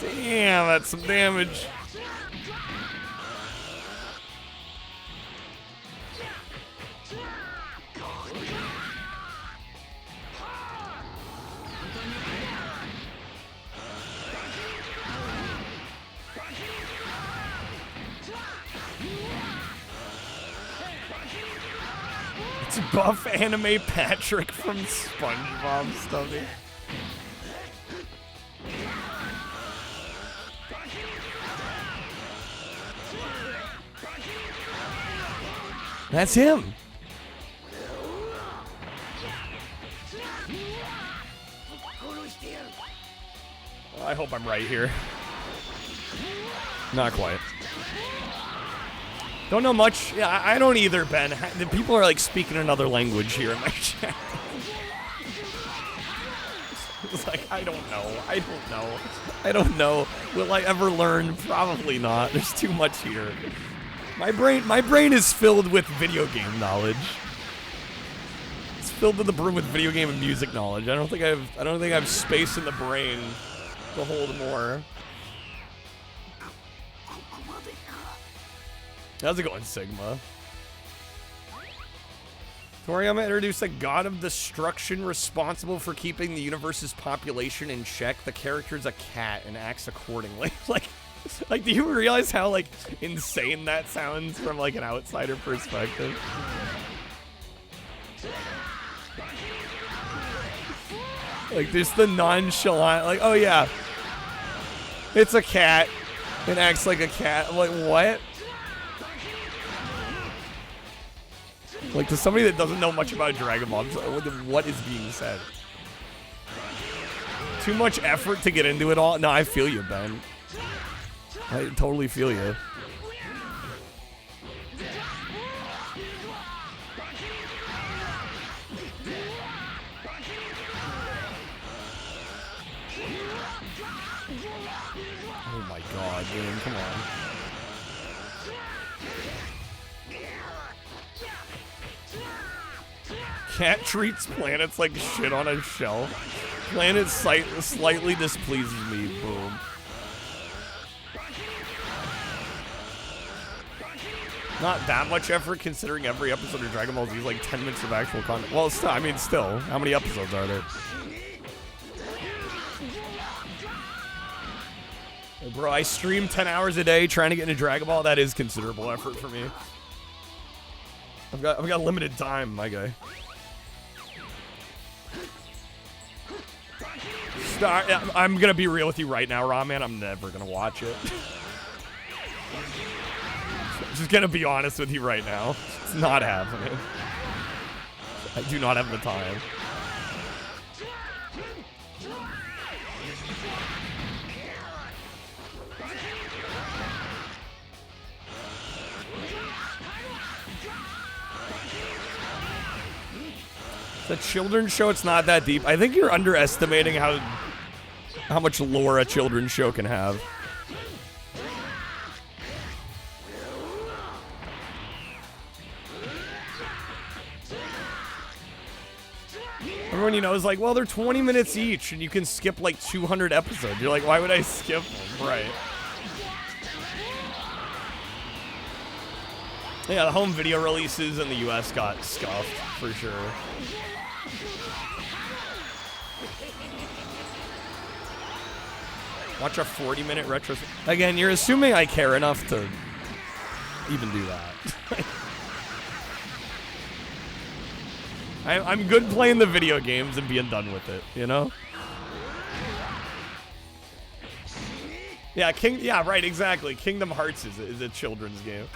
Damn, that's some damage. It's buff anime Patrick from SpongeBob Stuffy. That's him. I hope I'm right here. Not quite. Don't know much. Yeah, I don't either, Ben. The people are like speaking another language here in my chat. It's like, I don't know. Will I ever learn? Probably not. There's too much here. My brain is filled with video game knowledge. It's filled to the brim with video game and music knowledge. I don't think I have space in the brain to hold more. How's it going, Sigma? Toriyama introduced a god of destruction responsible for keeping the universe's population in check. The character's a cat and acts accordingly. Like, do you realize how, like, insane that sounds from, like, an outsider perspective? Like, just the nonchalant, like, oh, yeah. It's a cat. It acts like a cat. I'm like, what? Like, to somebody that doesn't know much about Dragon Ball, what is being said? Too much effort to get into it all? No, I feel you, Ben. I totally feel you. Oh my god, dude, come on. Cat treats planets like shit on a shelf. Planet slightly displeases me. Boom. Not that much effort considering every episode of Dragon Ball Z is like 10 minutes of actual content. Well, still, I mean, still, how many episodes are there? Bro, I stream 10 hours a day trying to get into Dragon Ball. That is considerable effort for me. I've got limited time, my guy. I'm gonna be real with you right now, Raw Man. I'm never gonna watch it. Just gonna be honest with you right now. It's not happening. I do not have the time. The children's show, it's not that deep. I think you're underestimating how much lore a children's show can have. Everyone you know is like, well, they're 20 minutes each, and you can skip like 200 episodes. You're like, why would I skip them? Right. Yeah, the home video releases in the US got scuffed, for sure. Watch a 40-minute retro. Again, you're assuming I care enough to even do that. I'm good playing the video games and being done with it, you know? Yeah, yeah, right, exactly. Kingdom Hearts is a children's game.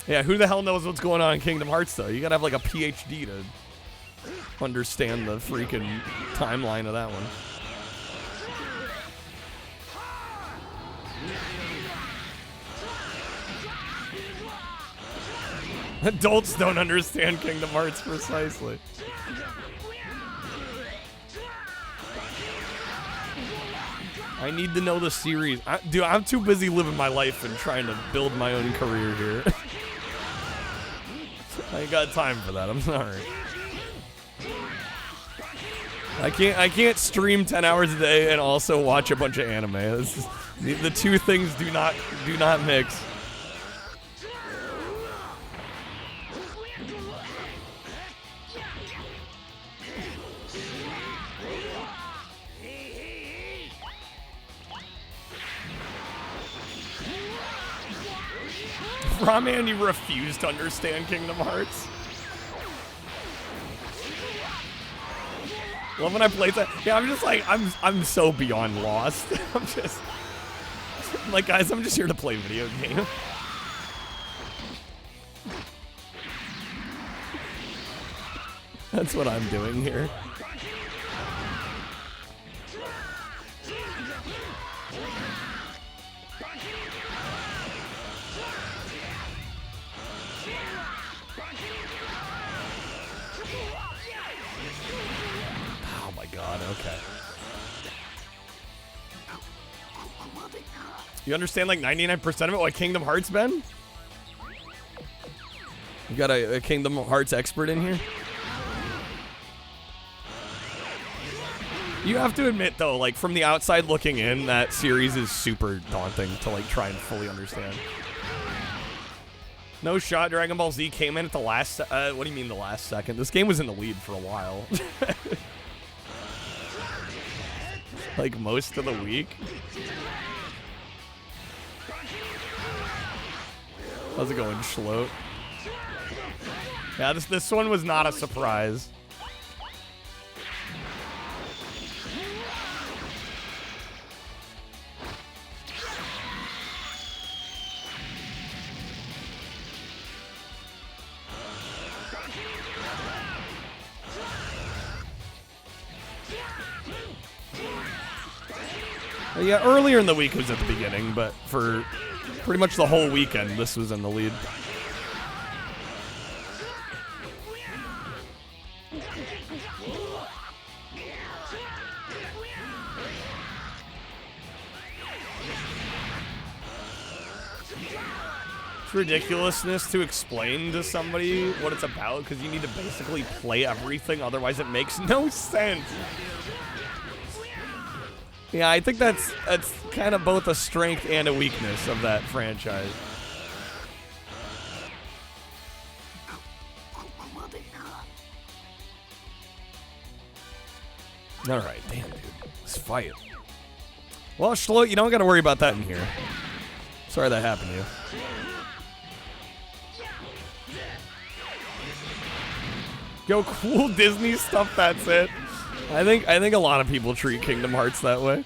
Yeah, who the hell knows what's going on in Kingdom Hearts, though? You gotta have, like, a PhD to understand the freaking timeline of that one. Adults don't understand Kingdom Hearts precisely. I need to know the series. Dude, I'm too busy living my life and trying to build my own career here. I ain't got time for that. I'm sorry. I can't stream 10 hours a day and also watch a bunch of anime. The two things do not mix. Ramen, you refuse to understand Kingdom Hearts. Love when I play that. Yeah, I'm just like, I'm so beyond lost. I'm just like, guys, I'm just here to play video game. That's what I'm doing here. Okay. You understand like 99% of it? What Kingdom Hearts, Ben? You got a Kingdom Hearts expert in here? You have to admit, though, like from the outside looking in, that series is super daunting to like try and fully understand. No shot. Dragon Ball Z came in at the last. What do you mean the last second? This game was in the lead for a while. Like most of the week. How's it going, Schloat? Yeah, this one was not a surprise. Yeah, earlier in the week was at the beginning, but for pretty much the whole weekend, this was in the lead. It's ridiculousness to explain to somebody what it's about, because you need to basically play everything, otherwise it makes no sense. Yeah, I think that's kind of both a strength and a weakness of that franchise. All right, damn, dude. Let's fight. Well, Schlo, you don't got to worry about that in here. Sorry that happened to you. Yo, cool Disney stuff, that's it. I think a lot of people treat Kingdom Hearts that way.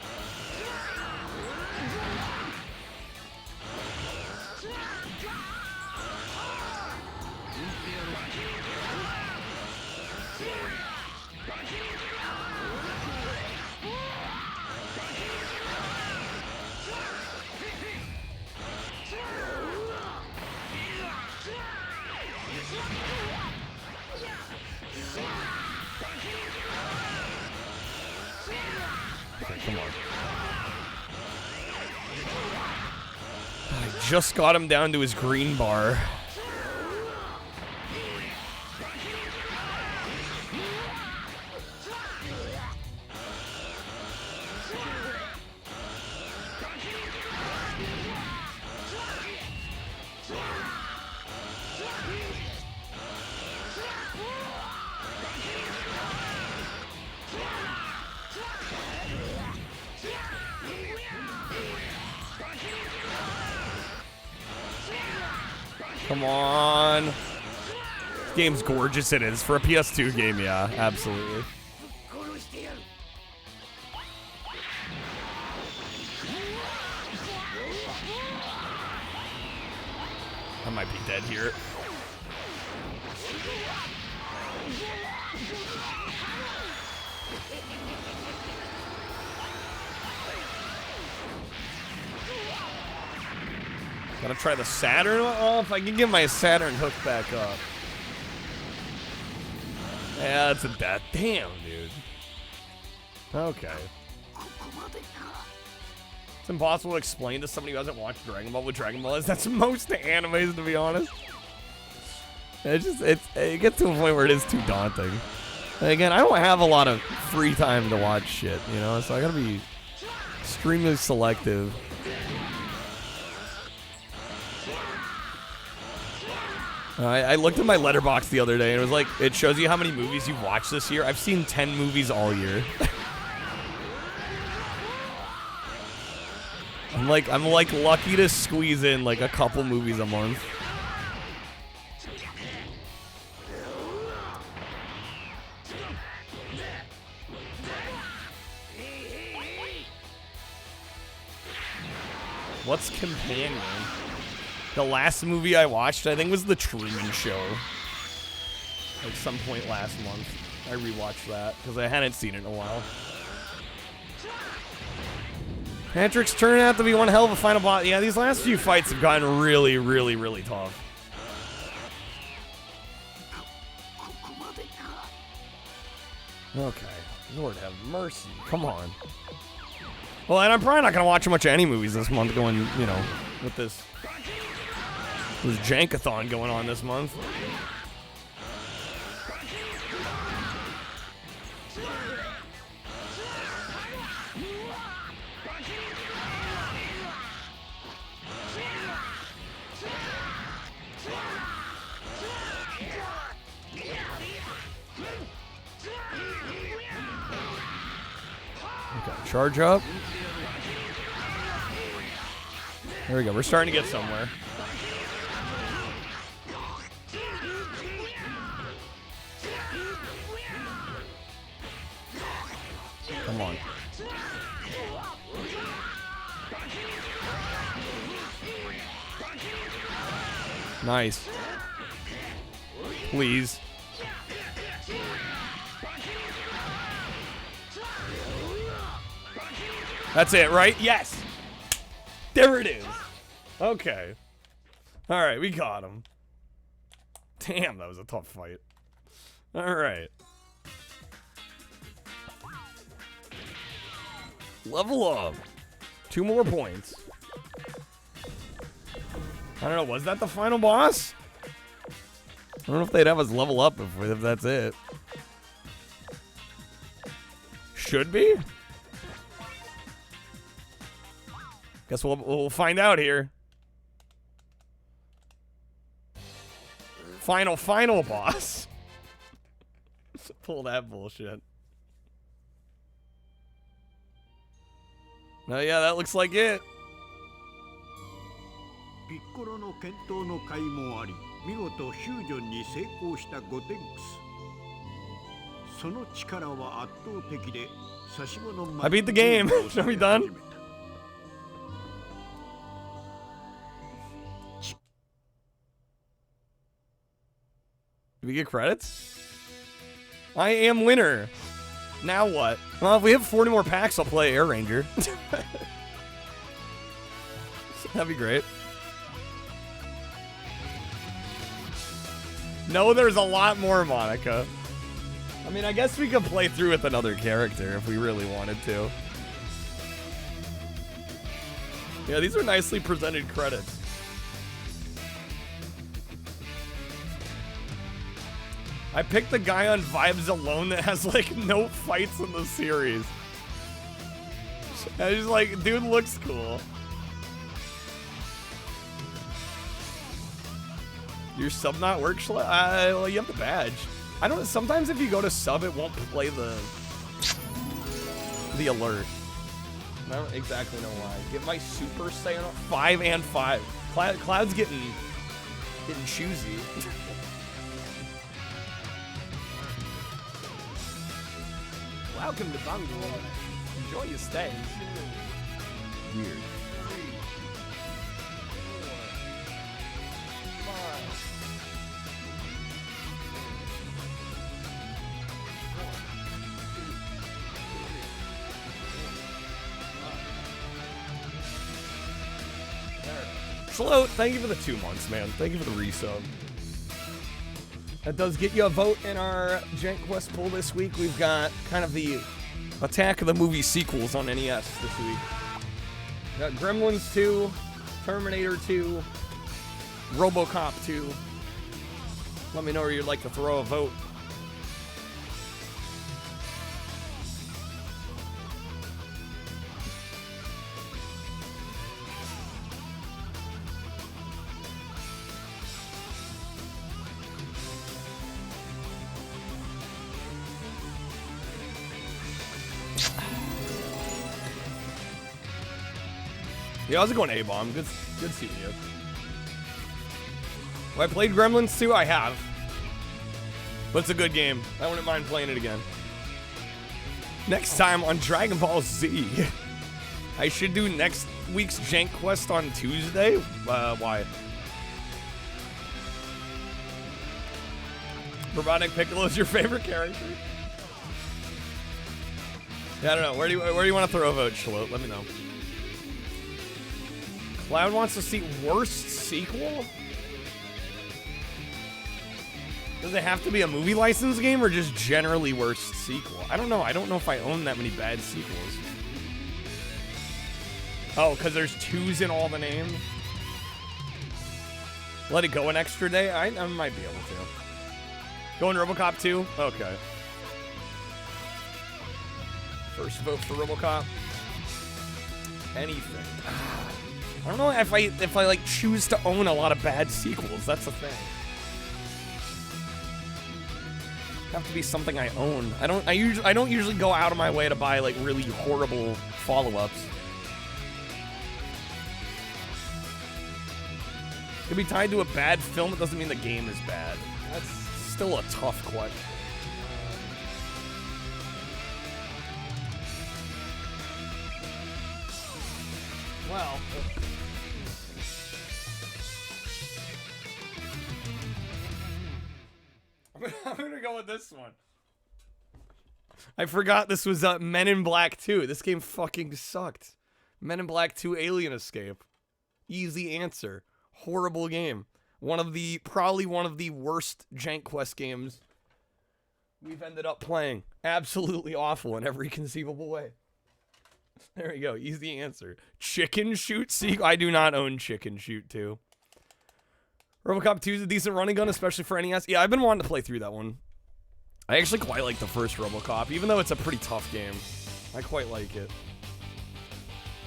Come on. I just got him down to his green bar. Come on. game's gorgeous it is. For a PS2 game, yeah, absolutely. I might be dead here. Gotta try the Saturn. Oh, if I can get my Saturn hooked back up. Yeah, that's a death. Damn, dude. Okay. It's impossible to explain to somebody who hasn't watched Dragon Ball what Dragon Ball is. That's most animes, to be honest. It gets to a point where it is too daunting. And again, I don't have a lot of free time to watch shit, you know, so I gotta be extremely selective. I looked at my letterbox the other day and it was like, it shows you how many movies you've watched this year. I've seen 10 movies all year. I'm like lucky to squeeze in like a couple movies a month. What's Companion? The last movie I watched, I think, was The Truman Show. Like some point last month. I rewatched that because I hadn't seen it in a while. Patrick's turning out to be one hell of a final boss. Yeah, these last few fights have gotten really, really, really tough. Okay. Lord have mercy. Come on. Well, and I'm probably not going to watch much of any movies this month going, you know, with this. There's JANK-A-THON going on this month. Okay, charge up. There we go. We're starting to get somewhere. Come on. Nice. Please. That's it, right? Yes. There it is. Okay. All right, we got him. Damn, that was a tough fight. All right. Level up. 2 more points. I don't know, was that the final boss? I don't know if they'd have us level up if that's it. Should be? Guess we'll find out here. Final boss. Pull that bullshit. No, yeah, that looks like it. ピッコロの健闘の甲斐もあり、見事フュージョンに成功したゴテンクス。その力は圧倒的で、差し物 I beat the game. Are we done? Do we get credits? I am winner. Now what? Well, if we have 40 more packs, I'll play Air Ranger. That'd be great. No, there's a lot more, Monica. I mean, I guess we could play through with another character if we really wanted to. Yeah, these are nicely presented credits. I picked the guy on Vibes alone that has, like, no fights in the series. I was like, dude looks cool. Your sub not work, well, you have the badge. I don't, sometimes if you go to sub, it won't play the alert. I don't exactly know why. Get my Super Saiyan 5 and 5. Cloud's getting choosy. Welcome to Bangalore. Enjoy your stay. Weird. Sloat, thank you for the 2 months, man. Thank you for the resub. That does get you a vote in our JankQuest poll this week. We've got kind of the Attack of the Movie sequels on NES this week. We got Gremlins 2, Terminator 2, RoboCop 2. Let me know where you'd like to throw a vote. Yeah, how's it going, A-Bomb? Good seeing you. Have I played Gremlins 2? I have. But it's a good game. I wouldn't mind playing it again. Next time on Dragon Ball Z. I should do next week's JankQuest on Tuesday? Why? Robotic Piccolo's your favorite character? Yeah, I don't know. Where do you want to throw a vote, Shalote? Let me know. Cloud wants to see worst sequel? Does it have to be a movie license game or just generally worst sequel? I don't know. I don't know if I own that many bad sequels. Oh, because there's 2s in all the names? Let it go an extra day? I might be able to. Going RoboCop 2? Okay. First vote for RoboCop. Anything. I don't know if I like choose to own a lot of bad sequels. That's the thing. Have to be something I own. I don't usually go out of my way to buy like really horrible follow-ups. Could be tied to a bad film. It doesn't mean the game is bad. That's still a tough question. Well. I'm gonna go with this one. I forgot this was Men in Black 2. This game fucking sucked. Men in Black 2 Alien Escape. Easy answer. Horrible game. Probably one of the worst JankQuest games we've ended up playing. Absolutely awful in every conceivable way. There we go. Easy answer. Chicken Shoot sequel. I do not own Chicken Shoot 2. RoboCop 2 is a decent running gun, especially for NES. Yeah, I've been wanting to play through that one. I actually quite like the first RoboCop, even though it's a pretty tough game. I quite like it.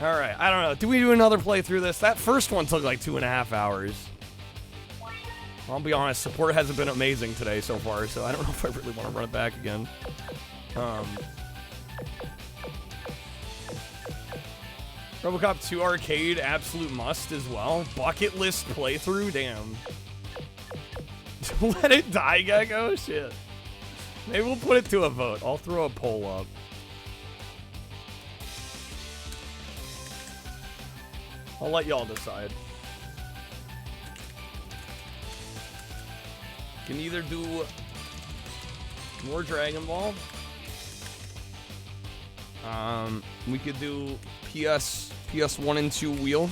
Alright, I don't know. Do we do another playthrough this? That first one took like 2.5 hours. I'll be honest, support hasn't been amazing today so far, so I don't know if I really want to run it back again. RoboCop 2 Arcade, absolute must as well. Bucket list playthrough, damn. Let it die, Gecko? Shit. Maybe we'll put it to a vote. I'll throw a poll up. I'll let y'all decide. Can either do more Dragon Ball. We could do PS1 and 2 wheel.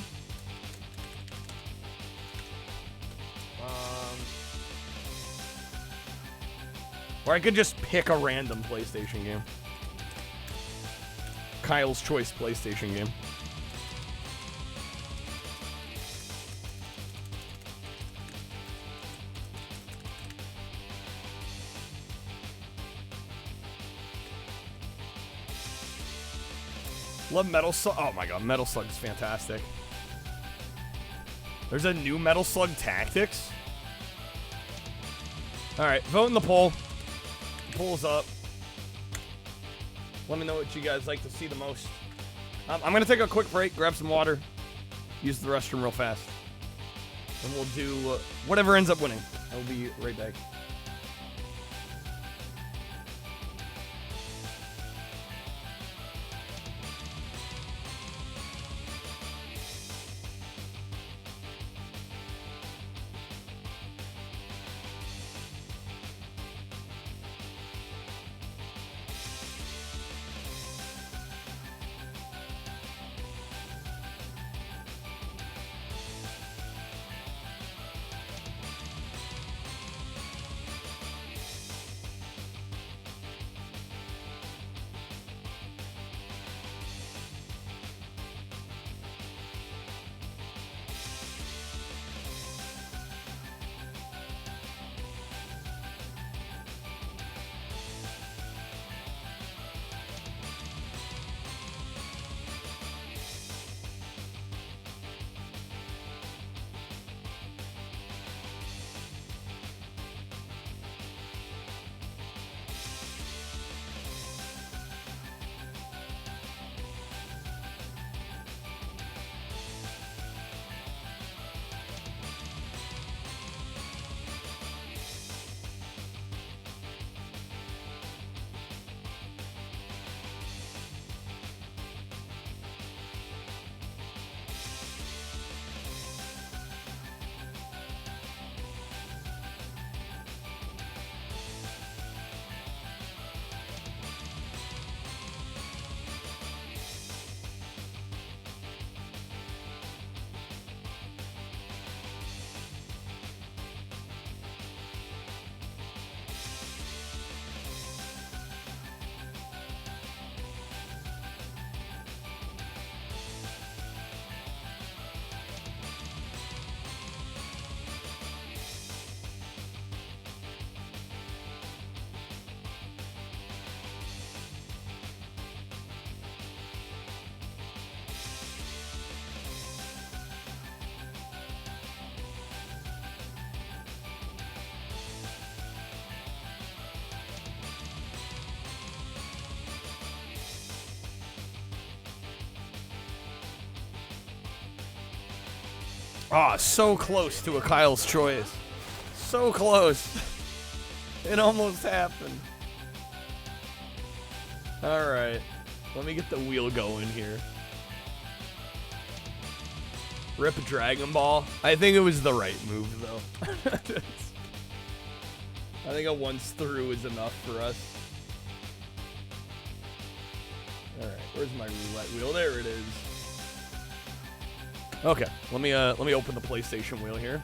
Or I could just pick a random PlayStation game. Kyle's Choice PlayStation game. Love Metal Slug. Oh my god, Metal Slug is fantastic. There's a new Metal Slug Tactics. Alright, vote in the poll. The poll's up. Let me know what you guys like to see the most. I'm going to take a quick break, grab some water, use the restroom real fast. And we'll do whatever ends up winning. I'll be right back. Ah, so close to a Kyle's Choice. So close. It almost happened. Alright. Let me get the wheel going here. Rip Dragon Ball. I think it was the right move, though. I think a once through is enough for us. Alright, where's my roulette wheel? There it is. Okay, let me open the PlayStation wheel here.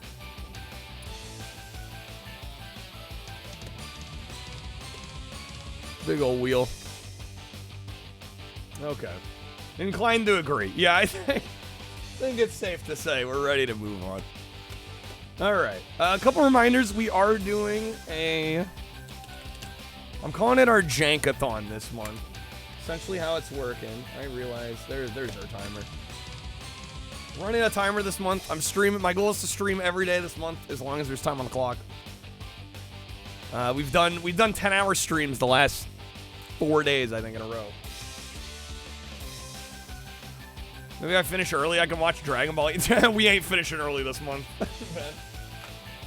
Big old wheel. Okay. Inclined to agree. Yeah, I think it's safe to say we're ready to move on. Alright. A couple reminders. We are doing I'm calling it our JANK-A-THON this month. Essentially how it's working. I realize there's our timer. Running a timer this month. I'm streaming. My goal is to stream every day this month as long as there's time on the clock. We've done 10-hour streams the last 4 days, I think, in a row. Maybe I finish early. I can watch Dragon Ball. We ain't finishing early this month.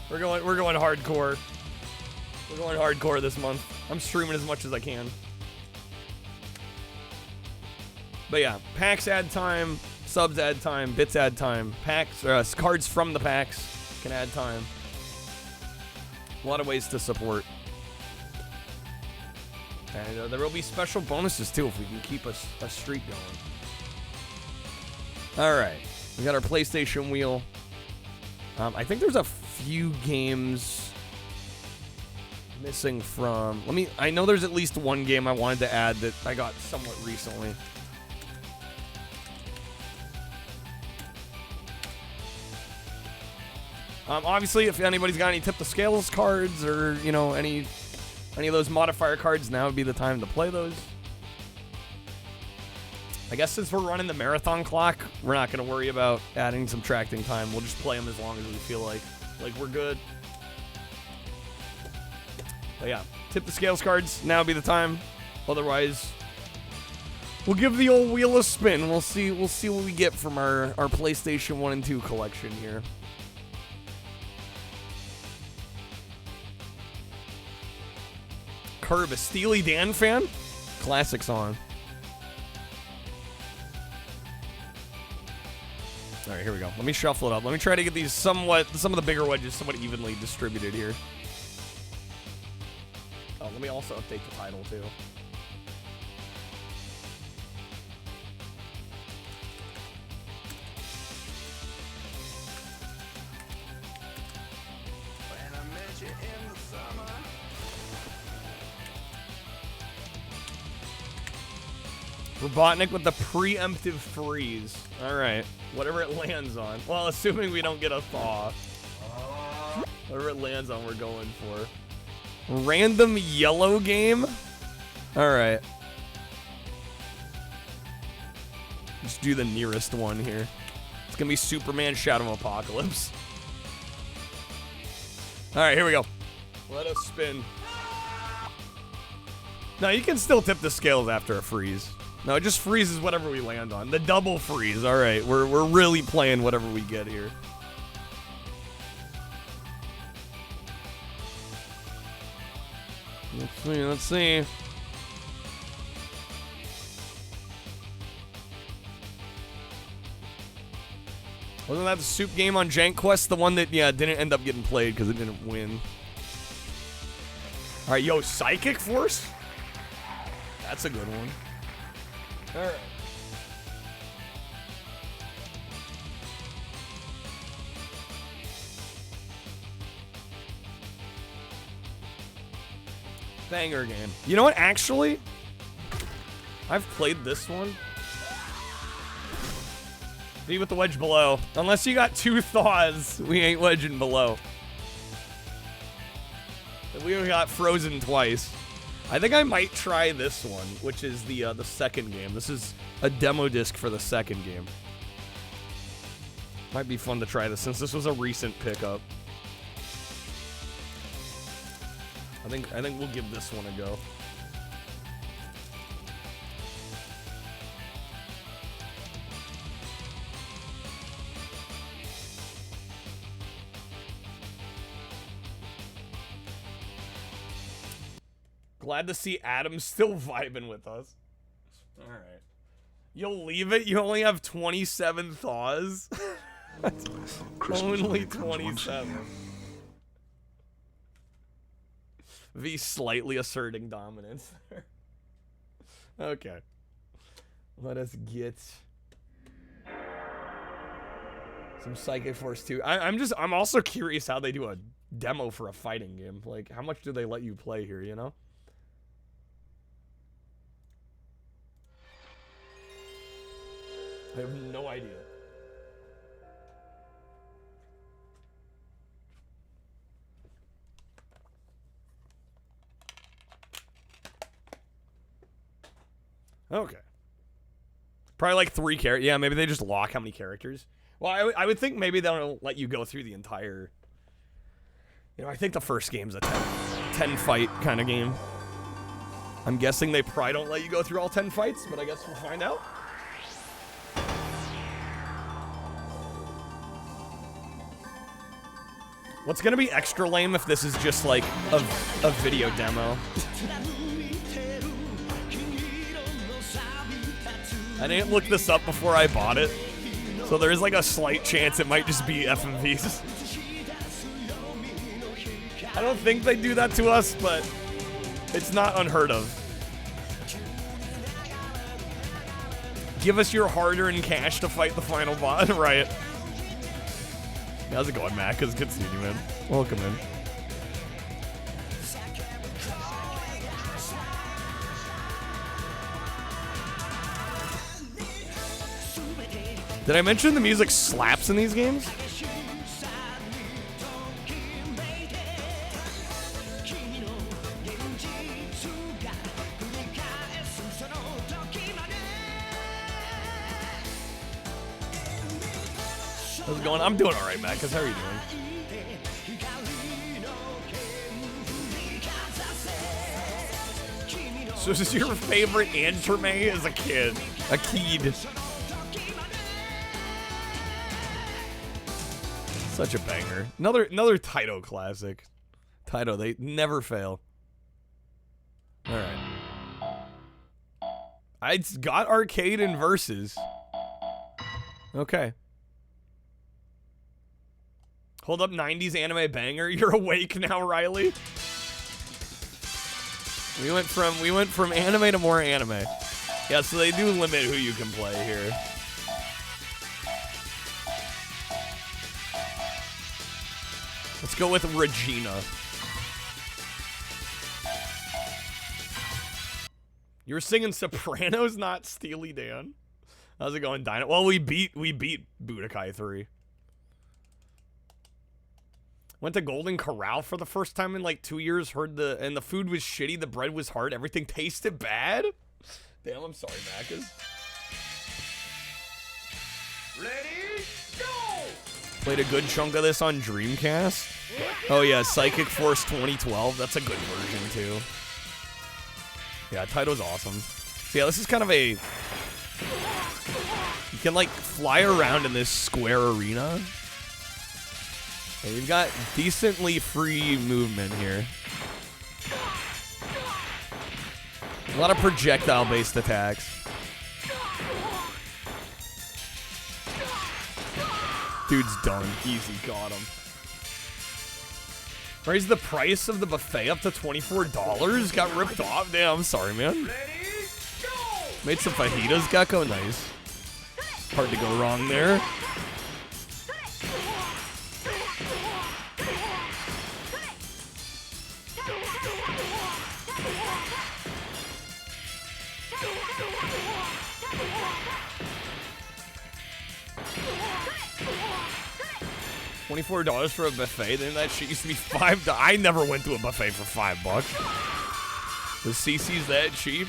We're going hardcore. We're going hardcore this month. I'm streaming as much as I can. But yeah, packs add time, subs add time, bits add time, packs, cards from the packs can add time. A lot of ways to support. And there will be special bonuses too if we can keep a streak going. Alright, we got our PlayStation wheel. I think there's a few games missing from... I know there's at least one game I wanted to add that I got somewhat recently. Obviously, if anybody's got any Tip the Scales cards or, you know, any of those modifier cards, now would be the time to play those. I guess since we're running the marathon clock, we're not going to worry about adding, subtracting time. We'll just play them as long as we feel like we're good. But yeah, Tip the Scales cards, now would be the time. Otherwise, we'll give the old wheel a spin. We'll see what we get from our PlayStation 1 and 2 collection here. Curb, a Steely Dan fan? Classic song. All right, here we go. Let me shuffle it up. Let me try to get these some of the bigger wedges somewhat evenly distributed here. Oh, let me also update the title too. Robotnik with the preemptive freeze. Alright. Whatever it lands on. Well, assuming we don't get a thaw. Whatever it lands on, we're going for. Random yellow game? Alright. Just do the nearest one here. It's gonna be Superman Shadow of Apocalypse. Alright, here we go. Let us spin. No, you can still tip the scales after a freeze. No, it just freezes whatever we land on. The double freeze. All right, we're really playing whatever we get here. Let's see. Wasn't that the soup game on JankQuest? The one that, yeah, didn't end up getting played because it didn't win. All right, yo, Psychic Force? That's a good one. All right. Banger game. You know what? Actually, I've played this one. Be with the wedge below. Unless you got two thaws, we ain't wedging below. We got frozen twice. I think I might try this one, which is the second game. This is a demo disc for the second game. Might be fun to try this since this was a recent pickup. I think we'll give this one a go. Glad to see Adam still vibing with us. All right. You'll leave it? You only have 27 thaws? Only 27. V slightly asserting dominance. Okay. Let us get some Psychic Force 2. I'm also curious how they do a demo for a fighting game. Like, how much do they let you play here, you know? I have no idea. Okay. Probably like 3 characters. Yeah, maybe they just lock how many characters. Well, I would think maybe they'll let you go through the entire... You know, I think the first game's a 10 fight kind of game. I'm guessing they probably don't let you go through all 10 fights, but I guess we'll find out. What's gonna be extra lame if this is just like a video demo? I didn't look this up before I bought it, so there is like a slight chance it might just be FMVs. I don't think they do that to us, but it's not unheard of. Give us your hard-earned cash to fight the final boss, right? How's it going, Mac? It's good seeing you, man. Welcome in. Did I mention the music slaps in these games? How's it going? I'm doing alright, Matt, because how are you doing? So this is your favorite anime as a kid? A kid. Such a banger. Another Taito classic. Taito, they never fail. Alright. It's got arcade and versus. Okay. Hold up, 90s anime banger. You're awake now, Riley. We went from anime to more anime. Yeah, so they do limit who you can play here. Let's go with Regina. You were singing Sopranos, not Steely Dan. How's it going, Dino? Well, we beat Budokai 3. Went to Golden Corral for the first time in like 2 years. And the food was shitty. The bread was hard. Everything tasted bad. Damn, I'm sorry, Macas. Ready, go! Played a good chunk of this on Dreamcast. Oh yeah, Psychic Force 2012. That's a good version too. Yeah, Taito's awesome. So yeah, this is kind of a... You can like fly around in this square arena. And you've got decently free movement here. A lot of projectile-based attacks. Dude's done. Easy, got him. Raised the price of the buffet up to $24. Got ripped off. Damn, I'm sorry, man. Made some fajitas, Gecko. Nice. Hard to go wrong there. $24 for a buffet, then that shit used to be $5. I never went to a buffet for $5. The CC's that cheap?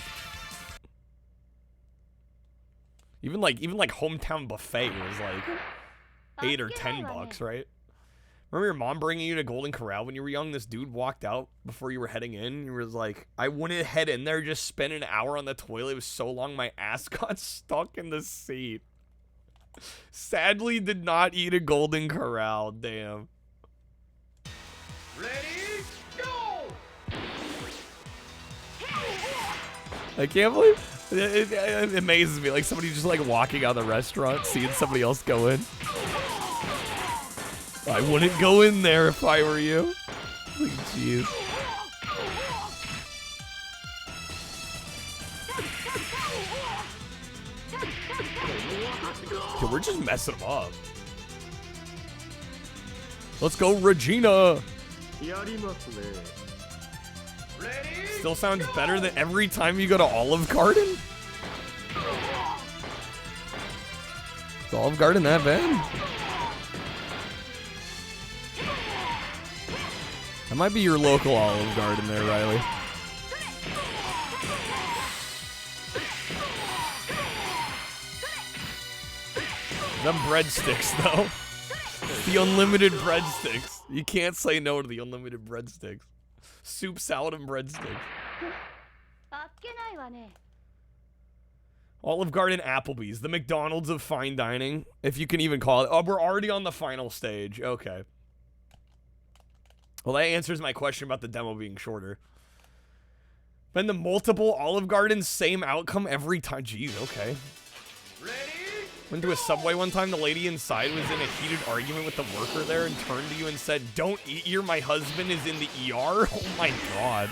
Even like hometown buffet was like $8 or $10, right? Remember your mom bringing you to Golden Corral when you were young? This dude walked out before you were heading in. He was like, I wouldn't head in there, just spend an hour on the toilet. It was so long my ass got stuck in the seat. Sadly, did not eat a Golden Corral. Damn. Ready, go! I can't believe it amazes me. Like somebody just like walking out of the restaurant, seeing somebody else go in. I wouldn't go in there if I were you. Like, jeez. Dude, we're just messing them up. Let's go, Regina. Still sounds better than every time you go to Olive Garden? Is Olive Garden that bad? That might be your local Olive Garden there, Riley. Them breadsticks, though. The unlimited breadsticks. You can't say no to the unlimited breadsticks. Soup, salad, and breadsticks. Olive Garden, Applebee's. The McDonald's of fine dining. If you can even call it. Oh, we're already on the final stage. Okay. Well, that answers my question about the demo being shorter. Been the multiple Olive Gardens, same outcome every time. Jeez, okay. Went to a Subway one time, the lady inside was in a heated argument with the worker there and turned to you and said, "Don't eat here, my husband is in the ER." Oh my god.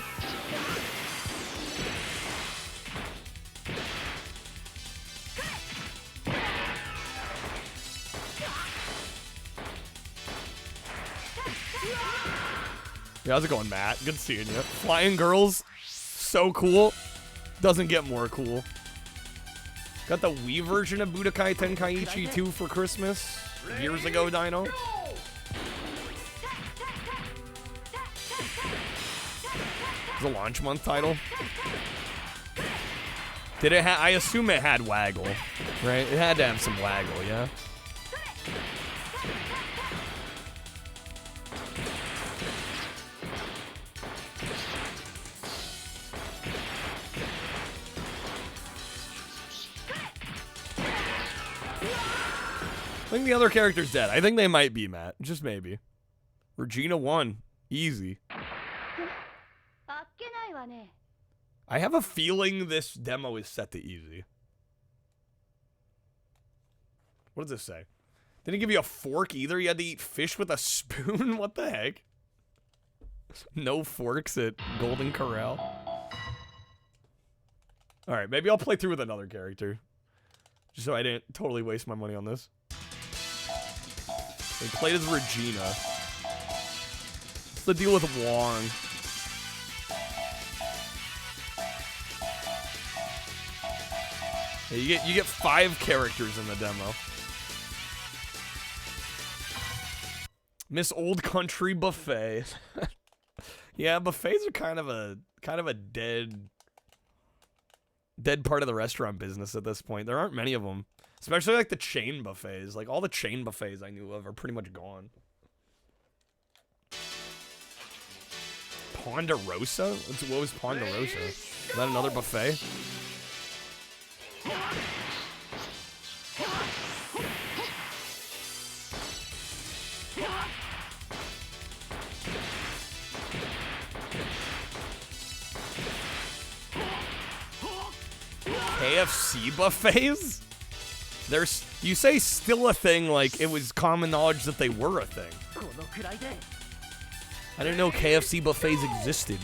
Yeah, how's it going, Matt? Good seeing you. Flying Girls, so cool. Doesn't get more cool. Got the Wii version of Budokai Tenkaichi 2 for Christmas years ago, Dino. It was a launch month title. Did it I assume it had waggle, right? It had to have some waggle, yeah? I think the other character's dead. I think they might be, Matt. Just maybe. Regina won. Easy. I have a feeling this demo is set to easy. What does this say? Didn't give you a fork either. You had to eat fish with a spoon? What the heck? No forks at Golden Corral. Alright, maybe I'll play through with another character. Just so I didn't totally waste my money on this. They played as Regina. What's the deal with Wong? Yeah, you get 5 characters in the demo. Miss Old Country Buffet. Yeah, buffets are kind of a dead part of the restaurant business at this point. There aren't many of them. Especially like the chain buffets. Like all the chain buffets I knew of are pretty much gone. Ponderosa? What was Ponderosa? Is that another buffet? KFC buffets? You say still a thing like it was common knowledge that they were a thing. I didn't know KFC buffets existed.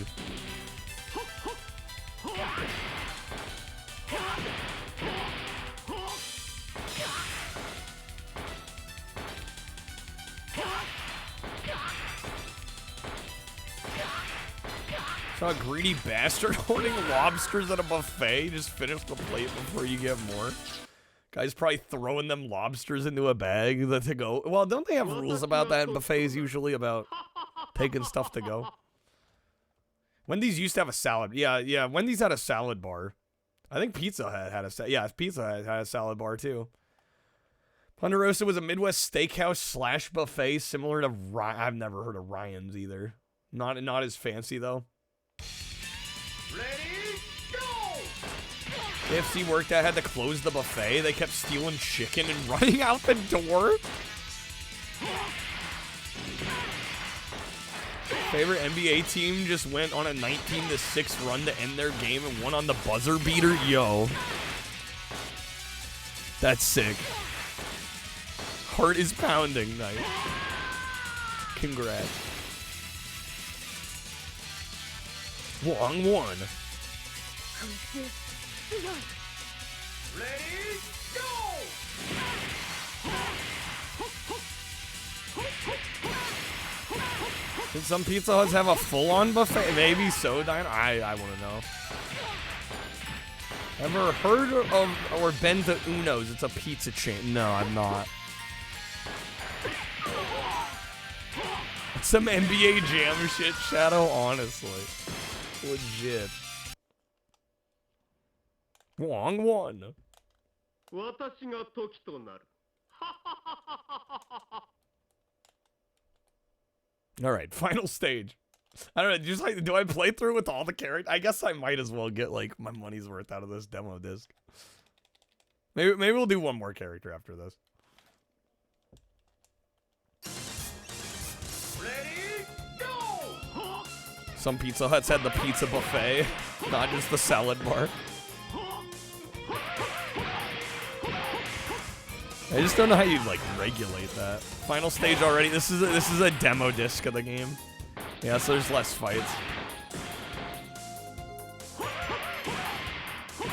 Saw a greedy bastard hoarding lobsters at a buffet. Just finish the plate before you get more. Guy's probably throwing them lobsters into a bag to go. Well, don't they have rules about that in buffets usually about taking stuff to go? Wendy's used to have a salad. Yeah. Wendy's had a salad bar. I think Pizza Hut had a Pizza Hut had a salad bar too. Ponderosa was a Midwest steakhouse / buffet similar to I've never heard of Ryan's either. Not as fancy though. Ready, go! KFC worked out, had to close the buffet. They kept stealing chicken and running out the door. Favorite NBA team just went on a 19-6 run to end their game and won on the buzzer beater. Yo. That's sick. Heart is pounding. Nice. Congrats. Wrong one. Ready, go! Did some Pizza Huts have a full-on buffet? Maybe so, Diana. I want to know. Ever heard of or been to Uno's? It's a pizza chain. No, I'm not. Some NBA Jam shit, Shadow, honestly. Legit. Wrong one. Alright, final stage. I don't know, just like, do I play through with all the characters? I guess I might as well get, like, my money's worth out of this demo disc. Maybe we'll do one more character after this. Ready, go! Some Pizza Huts had the pizza buffet, not just the salad bar. I just don't know how you like regulate that. Final stage already. This is a demo disc of the game. Yeah, so there's less fights.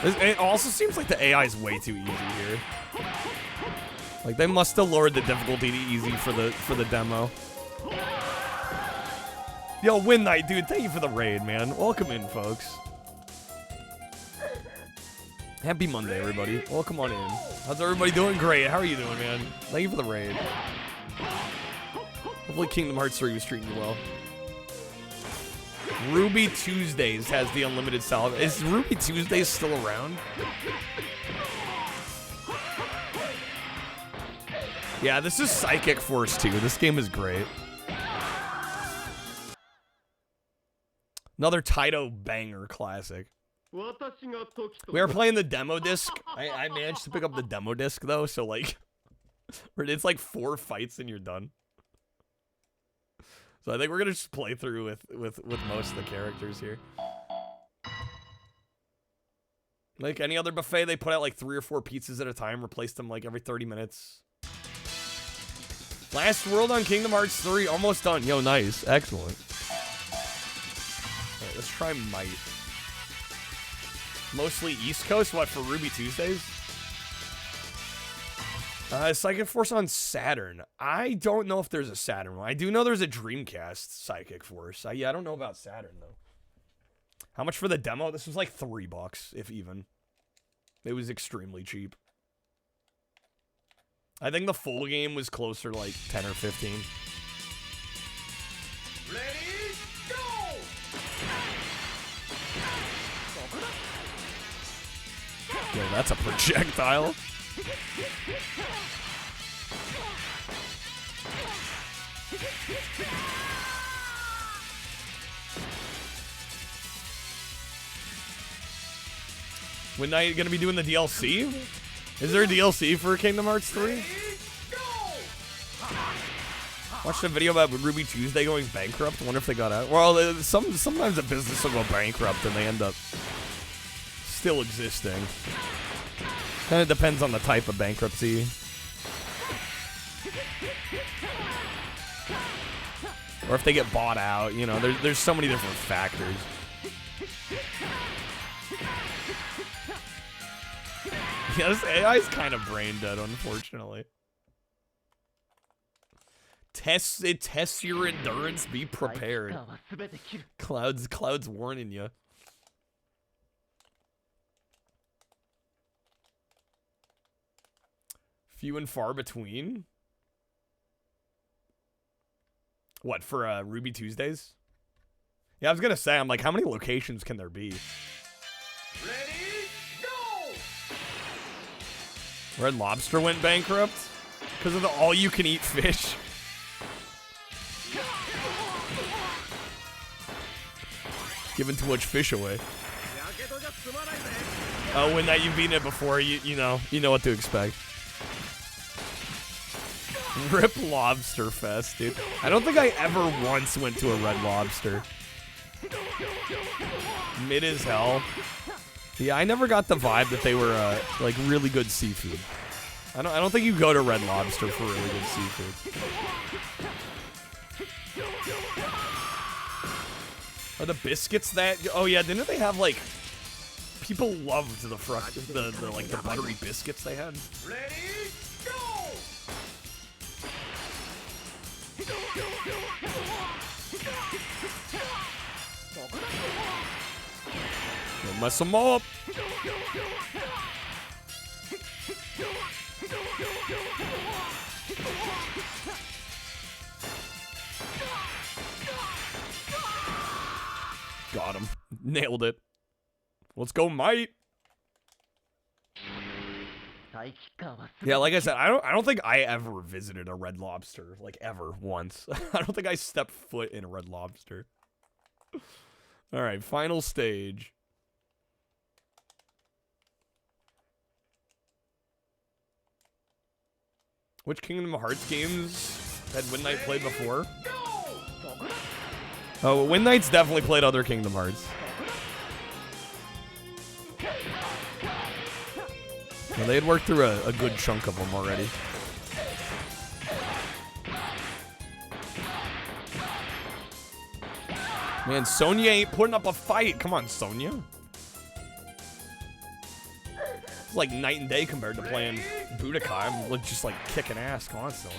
It also seems like the AI is way too easy here. Like they must have lowered the difficulty to easy for the demo. Yo, Win Knight, dude, thank you for the raid, man. Welcome in, folks. Happy Monday, everybody. Welcome on in. How's everybody doing? Great. How are you doing, man? Thank you for the raid. Hopefully Kingdom Hearts 3 was treating you well. Ruby Tuesdays has the unlimited salad. Is Ruby Tuesdays still around? Yeah, this is Psychic Force 2. This game is great. Another Taito banger classic. We are playing the demo disc. I managed to pick up the demo disc though, so like, it's like 4 fights and you're done. So I think we're gonna just play through with most of the characters here. Like any other buffet, they put out like 3 or 4 pizzas at a time, replace them like every 30 minutes. Last world on Kingdom Hearts 3, almost done. Yo, nice, excellent. All right, let's try Might. Mostly East Coast, what, for Ruby Tuesdays? Psychic Force on Saturn. I don't know if there's a Saturn one. I do know there's a Dreamcast Psychic Force. Yeah, I don't know about Saturn, though. How much for the demo? This was like $3, if even. It was extremely cheap. I think the full game was closer to like 10 or 15. Ready, go! Yo, that's a projectile. When are you gonna be doing the DLC? Is there a DLC for Kingdom Hearts 3? Watched a video about Ruby Tuesday going bankrupt. I wonder if they got out. Well, sometimes a business will go bankrupt and they end up still existing. Kind of depends on the type of bankruptcy. Or if they get bought out, you know, there's so many different factors. Yeah, this AI is kind of brain dead, unfortunately. It tests your endurance. Be prepared. Cloud's warning you. Few and far between. What, for Ruby Tuesdays? Yeah, I was gonna say, I'm like, how many locations can there be? Ready, go! Red Lobster went bankrupt because of the all-you-can-eat fish. Giving too much fish away. Oh, when that you've eaten it before, you know what to expect. Rip Lobster Fest, dude. I don't think I ever once went to a Red Lobster. Mid as hell. Yeah, I never got the vibe that they were like really good seafood. I don't think you go to Red Lobster for really good seafood. Are the biscuits that? Oh yeah, didn't they have like? People loved the like the buttery biscuits they had. Ready, go! Don't mess them up. Got him. Nailed it. Let's go, mate. Yeah, like I said, I don't think I ever visited a Red Lobster, like ever once. I don't think I stepped foot in a Red Lobster. All right, final stage. Which Kingdom Hearts games had Win-Knight played before? Oh, Win-Knight's definitely played other Kingdom Hearts. Well, they had worked through a good chunk of them already. Man, Sonya ain't putting up a fight. Come on, Sonya. It's like night and day compared to playing Budokai. I'm just like kicking ass constantly.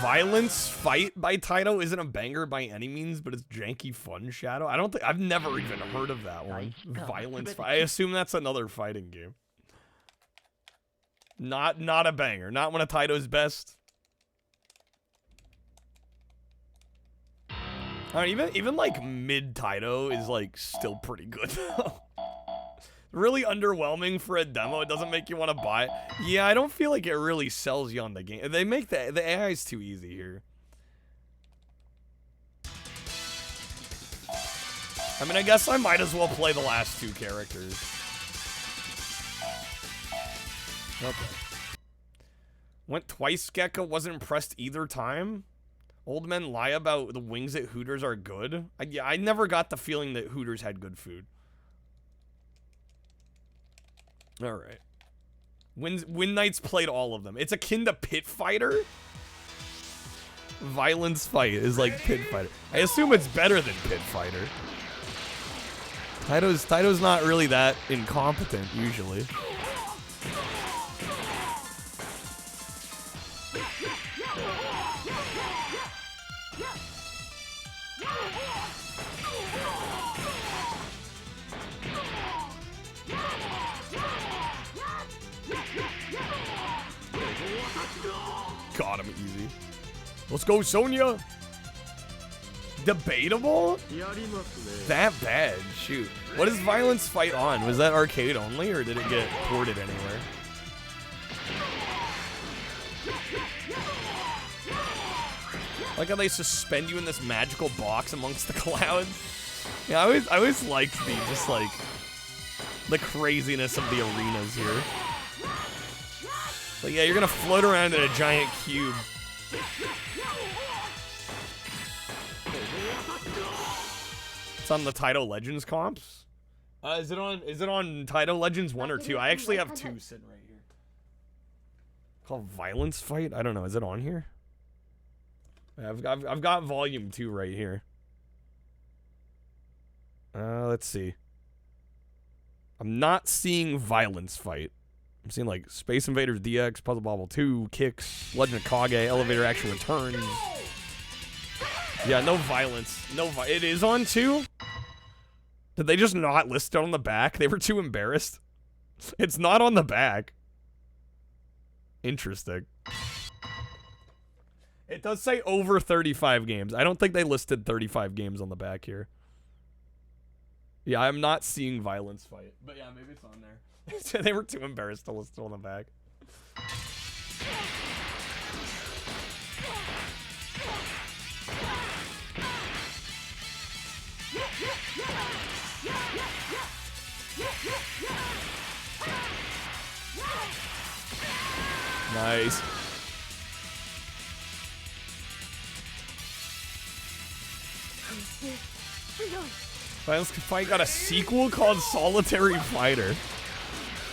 Violence Fight by Taito isn't a banger by any means, but it's janky fun, Shadow. I've never even heard of that one. Violence Fight. I assume that's another fighting game. Not a banger. Not one of Taito's best. Even like mid Taito is like still pretty good. Really underwhelming for a demo. It doesn't make you want to buy it. Yeah, I don't feel like it really sells you on the game. They make the AI is too easy here. I mean, I guess I might as well play the last two characters. Okay. Went twice, Gekka. Wasn't impressed either time. Old men lie about the wings at Hooters are good. I never got the feeling that Hooters had good food. All right. Win Knight's played all of them. It's akin to Pit Fighter. Violence Fight is like Pit Fighter. I assume it's better than Pit Fighter. Taito's not really that incompetent usually. Got him easy. Let's go, Sonya. Debatable? That bad. Shoot. What is Violence Fight on? Was that arcade only, or did it get ported anywhere? Like how they suspend you in this magical box amongst the clouds. Yeah, I always liked the craziness of the arenas here. But yeah, you're gonna float around in a giant cube. It's on the Taito Legends comps. Is it on Taito Legends 1 or 2? I actually have 2 sitting right here. Called Violence Fight? I don't know. Is it on here? I've got volume 2 right here. Let's see. I'm not seeing Violence Fight. I'm seeing like Space Invaders DX, Puzzle Bobble 2, Kicks, Legend of Kage, Elevator Action Returns. Yeah, no violence. It is on 2? Did they just not list it on the back? They were too embarrassed. It's not on the back. Interesting. It does say over 35 games. I don't think they listed 35 games on the back here. Yeah, I'm not seeing violence fight. But yeah, maybe it's on there. They were too embarrassed to list it on the back. Nice. Violence Fight got a sequel called Solitary Fighter.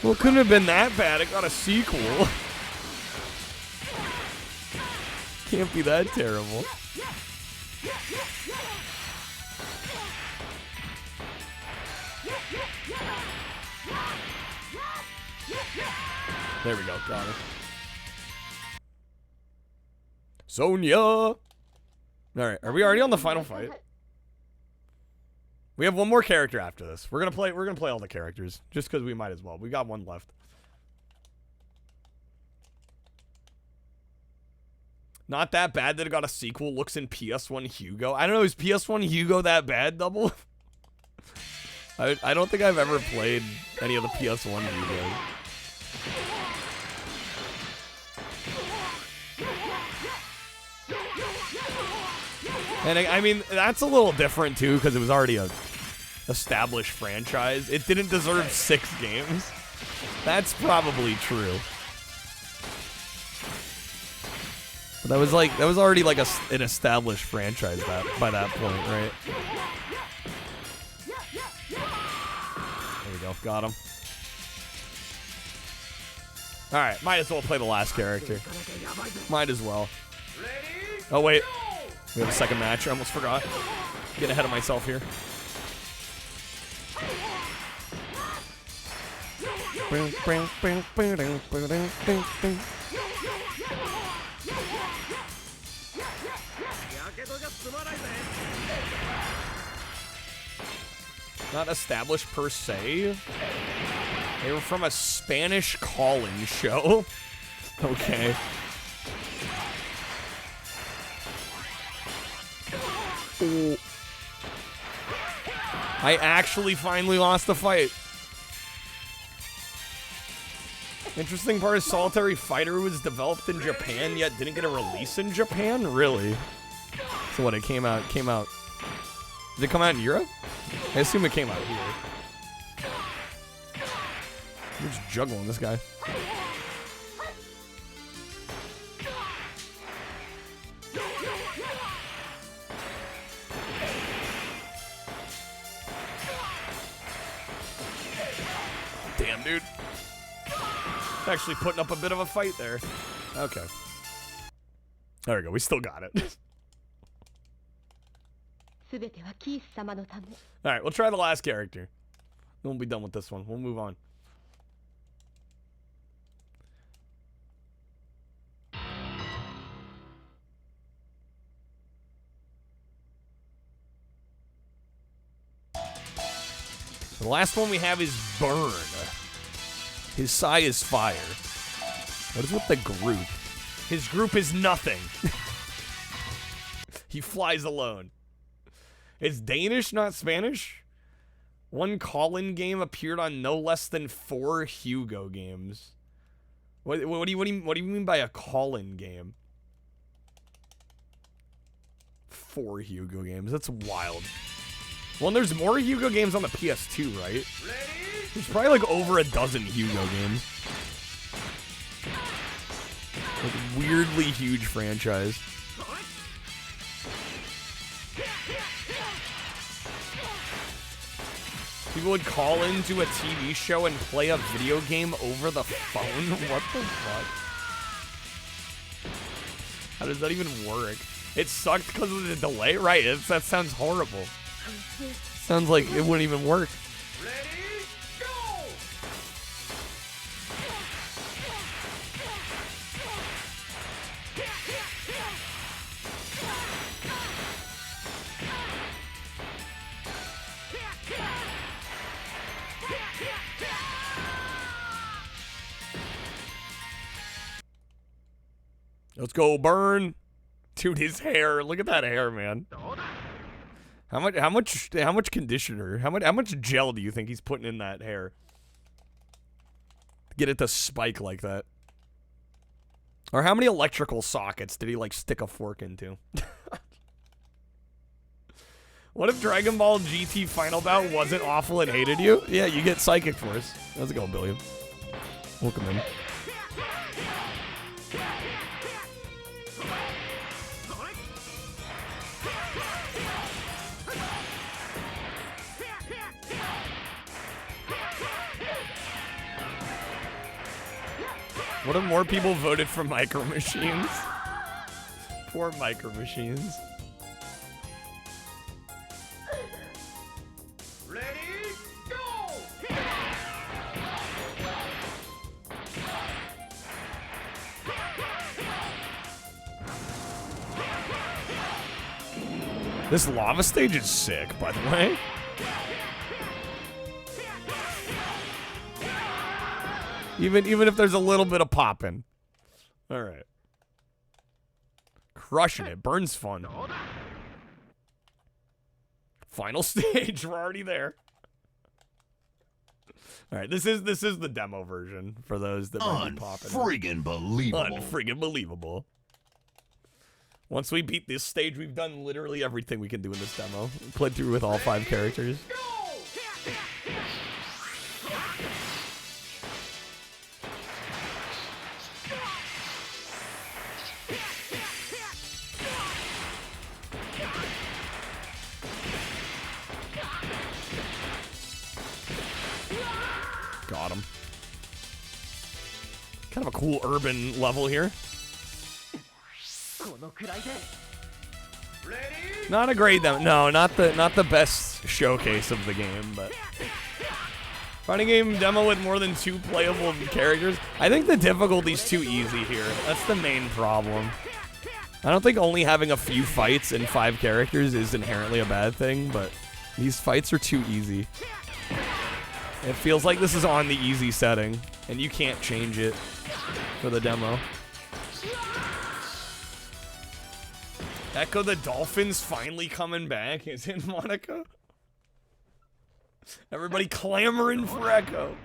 Well, it couldn't have been that bad. It got a sequel. Can't be that terrible. There we go. Got it. Sonya. All right. Are we already on the final fight? We have one more character after this. We're gonna play all the characters just because we might as well. We got one left. Not that bad that it got a sequel. Looks in PS1 Hugo. I don't know. Is PS1 Hugo that bad, Double? I don't think I've ever played any of the PS1 Hugos. And I mean, that's a little different too because it was already a established franchise. It didn't deserve 6 games. That's probably true. But that was already like an established franchise by that point, right? There we go. Got him. All right, might as well play the last character. Might as well. Oh wait, we have a second match. I almost forgot. Get ahead of myself here. Not established per se. They were from a Spanish call-in show. Okay. Oh. I actually finally lost the fight. Interesting part is Solitary Fighter was developed in Japan, yet didn't get a release in Japan? Really? So what, it came out. Did it come out in Europe? I assume it came out here. I'm just juggling this guy. Damn, dude. Actually putting up a bit of a fight there. Okay. There we go. We still got it. Alright, we'll try the last character. Then we'll be done with this one. We'll move on. So the last one we have is Burn. His Sai is fire. What is with the group? His group is nothing. He flies alone. It's Danish, not Spanish? One call-in game appeared on no less than 4 Hugo games. What do you mean by a call-in game? 4 Hugo games. That's wild. Well, and there's more Hugo games on the PS2, right? There's probably like over a dozen Hugo games. Like weirdly huge franchise. People would call into a TV show and play a video game over the phone? What the fuck? How does that even work? It sucked because of the delay? Right, that sounds horrible. Sounds like it wouldn't even work. Ready, go! Let's go, Burn. Dude, his hair. Look at that hair, man. How much conditioner? How much gel do you think he's putting in that hair? Get it to spike like that. Or how many electrical sockets did he like stick a fork into? What if Dragon Ball GT Final Bout wasn't awful and hated you? Yeah, you get Psychic Force. How's it going, Billiam? Welcome in. What if more people voted for Micro Machines? Poor Micro Machines. This lava stage is sick, by the way. Even if there's a little bit of popping. All right. Crushing it. Burns fun. Final stage. We're already there. All right. This is the demo version for those that might be popping. Unfriggin' believable. Unfriggin' believable. Once we beat this stage, we've done literally everything we can do in this demo. We played through with all 5 characters. Got him. Kind of a cool urban level here. Not a great demo. No, not the best showcase of the game, but fighting game demo with more than 2 playable characters. I think the difficulty's too easy here. That's the main problem. I don't think only having a few fights and 5 characters is inherently a bad thing, but these fights are too easy. It feels like this is on the easy setting, and you can't change it for the demo. Echo the Dolphin's finally coming back. Is it Monica? Everybody clamoring for Echo.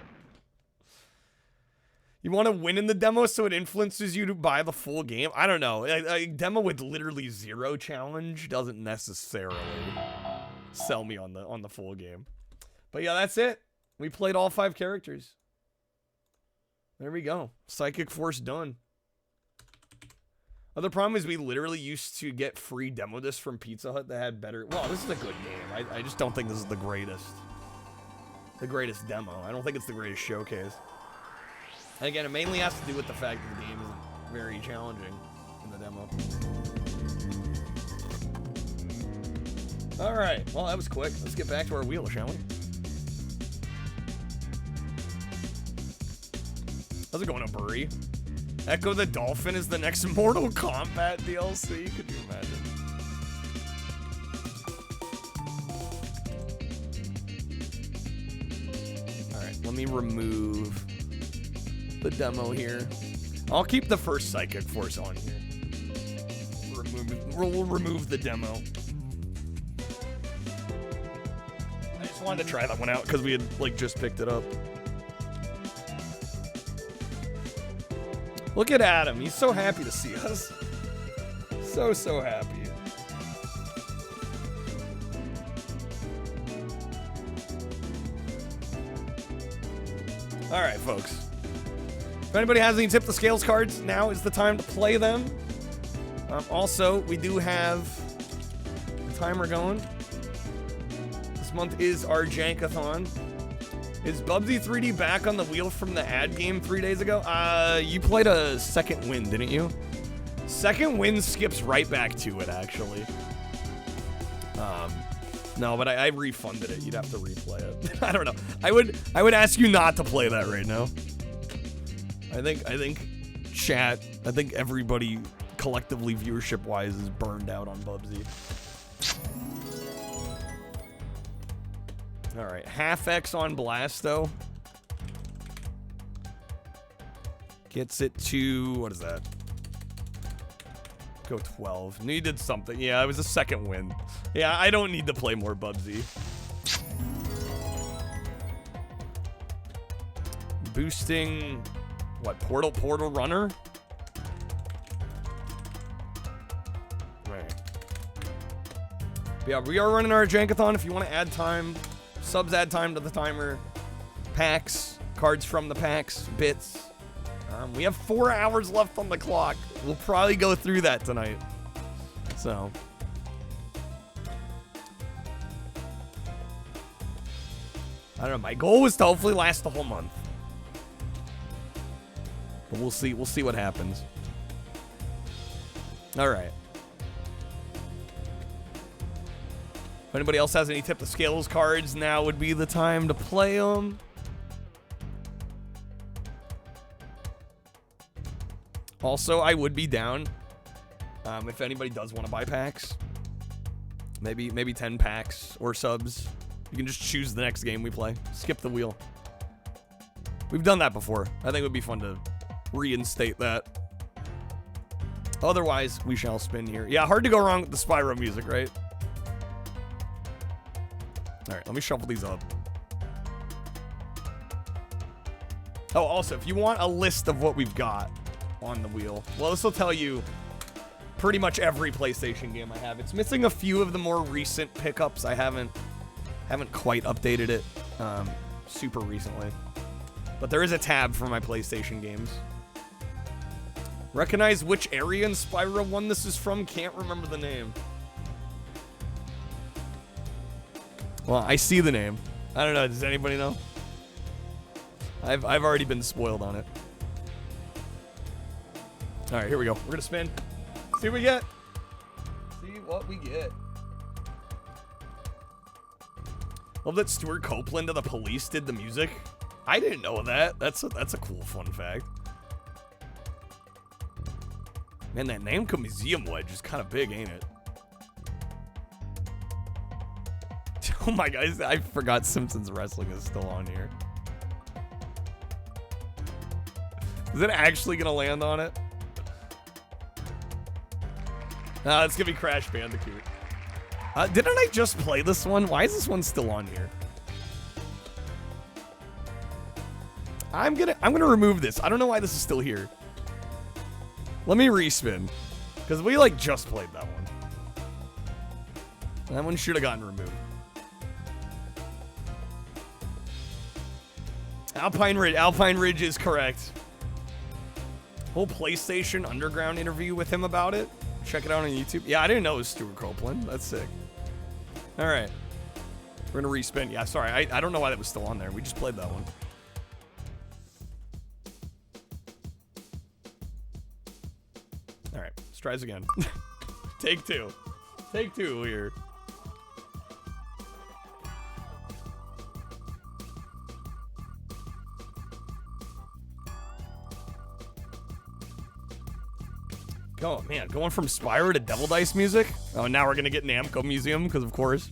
You want to win in the demo so it influences you to buy the full game? I don't know. A demo with literally 0 challenge doesn't necessarily sell me on the full game. But yeah, that's it. We played all 5 characters. There we go. Psychic Force done. Other problem is we literally used to get free demo discs from Pizza Hut that had better... Well, this is a good game. I just don't think this is the greatest demo. I don't think it's the greatest showcase. And again, it mainly has to do with the fact that the game isn't very challenging in the demo. Alright, well that was quick. Let's get back to our wheel, shall we? How's it going, O'Burry? Echo the Dolphin is the next Mortal Kombat DLC? Could you imagine? Alright, let me remove the demo here. I'll keep the first Psychic Force on here. We'll remove the demo. I just wanted to try that one out because we had like just picked it up. Look at Adam. He's so happy to see us. So happy. All right, folks. If anybody has any Tip the Scales cards, now is the time to play them. Also, we do have the timer going. This month is our JANK-A-THON. Is Bubsy 3D back on the wheel from the ad game 3 days ago? You played a Second Wind, didn't you? Second Wind skips right back to it, actually. No, but I refunded it. You'd have to replay it. I don't know. I would ask you not to play that right now. I think chat, I think everybody collectively viewership-wise is burned out on Bubsy. All right, half X on Blasto. Gets it to, what is that? go 12. Needed something. Yeah, it was a second win. Yeah, I don't need to play more Bubsy. Boosting, what, Portal Runner? Right. But yeah, we are running our JANK-A-THON. If you want to add time, subs add time to the timer. Packs, cards from the packs, bits. We have 4 hours left on the clock. We'll probably go through that tonight. So. I don't know. My goal was to hopefully last the whole month. But we'll see. We'll see what happens. All right. If anybody else has any tip to scale those cards, now would be the time to play them. Also, I would be down if anybody does want to buy packs. Maybe 10 packs or subs. You can just choose the next game we play. Skip the wheel. We've done that before. I think it would be fun to reinstate that. Otherwise, we shall spin here. Yeah, hard to go wrong with the Spyro music, right? All right, let me shuffle these up. Oh, also, if you want a list of what we've got on the wheel, well, this will tell you pretty much every PlayStation game I have. It's missing a few of the more recent pickups. I haven't quite updated it super recently. But there is a tab for my PlayStation games. Recognize which area in Spyro 1 this is from? Can't remember the name. Well, I see the name. I don't know. Does anybody know? I've already been spoiled on it. All right, here we go. We're gonna spin. See what we get. See what we get. Love that Stuart Copeland of The Police did the music. I didn't know that. That's a cool fun fact. Man, that Namco Museum wedge is kind of big, ain't it? Oh my God, I forgot Simpsons Wrestling is still on here. Is it actually gonna land on it? Nah, it's gonna be Crash Bandicoot. Didn't I just play this one? Why is this one still on here? I'm gonna remove this. I don't know why this is still here. Let me respin, because we like just played that one. That one should have gotten removed. Alpine Ridge is correct. Whole PlayStation Underground interview with him about it. Check it out on YouTube. Yeah, I didn't know it was Stuart Copeland. That's sick. All right. We're going to respin. Yeah, sorry. I don't know why that was still on there. We just played that one. All right. Let's try this again. Take two. Take two here. Oh man, going from Spyro to Devil Dice music? Oh, now we're gonna get Namco Museum, because of course.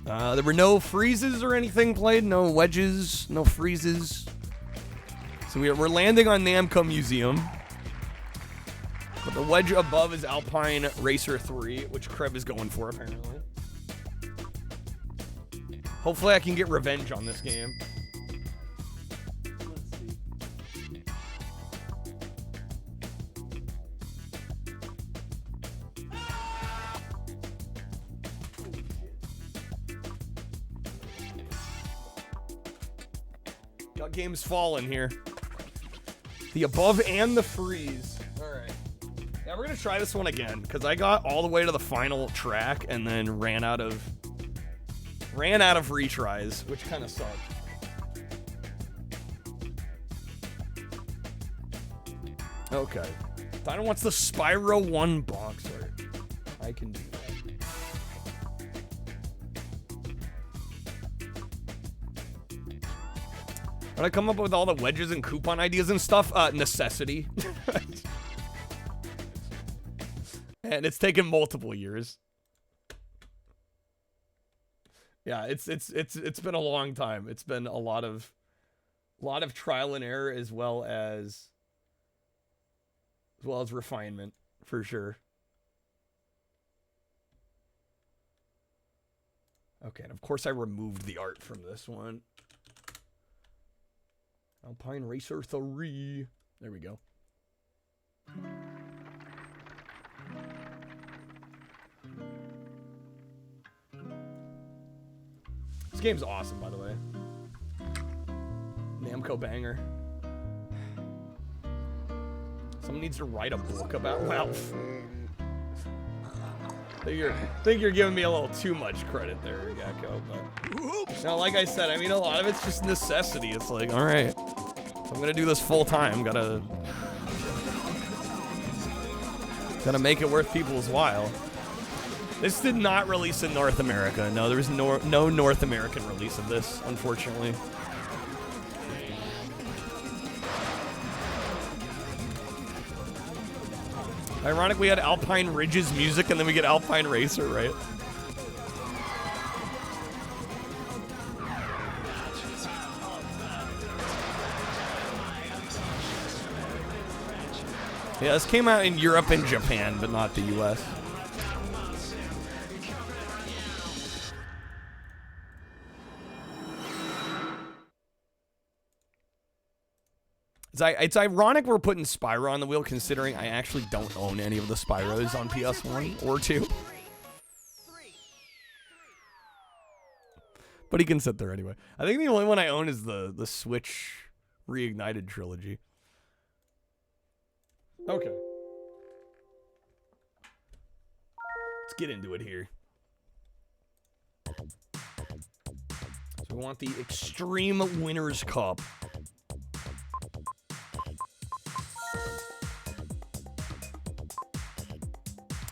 There were no freezes or anything played, no wedges, no freezes. So we're landing on Namco Museum. But the wedge above is Alpine Racer 3, which Kreb is going for apparently. Hopefully I can get revenge on this game. Got games falling here. The above and the freeze. All right. Yeah, we're gonna try this one again because I got all the way to the final track and then ran out of retries, which kind of sucked. Okay. Dino wants the Spyro 1 boxer. I can do that. When I come up with all the wedges and coupon ideas and stuff, necessity. And it's taken multiple years. Yeah, it's been a long time. It's been a lot of A lot of trial and error as well as refinement, for sure. Okay, and of course I removed the art from this one. Alpine Racer 3. There we go. This game's awesome, by the way. Namco banger. Someone needs to write a book about Ralph. Think you're giving me a little too much credit there, Gecko, but no, like I said, I mean, a lot of it's just necessity. It's like, all right, if I'm gonna do this full time, gotta make it worth people's while. This did not release in North America. No, there was no North American release of this, unfortunately. Ironic, we had Alpine Ridge's music and then we get Alpine Racer, right? Yeah, this came out in Europe and Japan, but not the US. It's ironic we're putting Spyro on the wheel, considering I actually don't own any of the Spyros on PS1 or 2. But he can sit there anyway. I think the only one I own is the Switch Reignited trilogy. Okay. Let's get into it here. So we want the Extreme Winners Cup.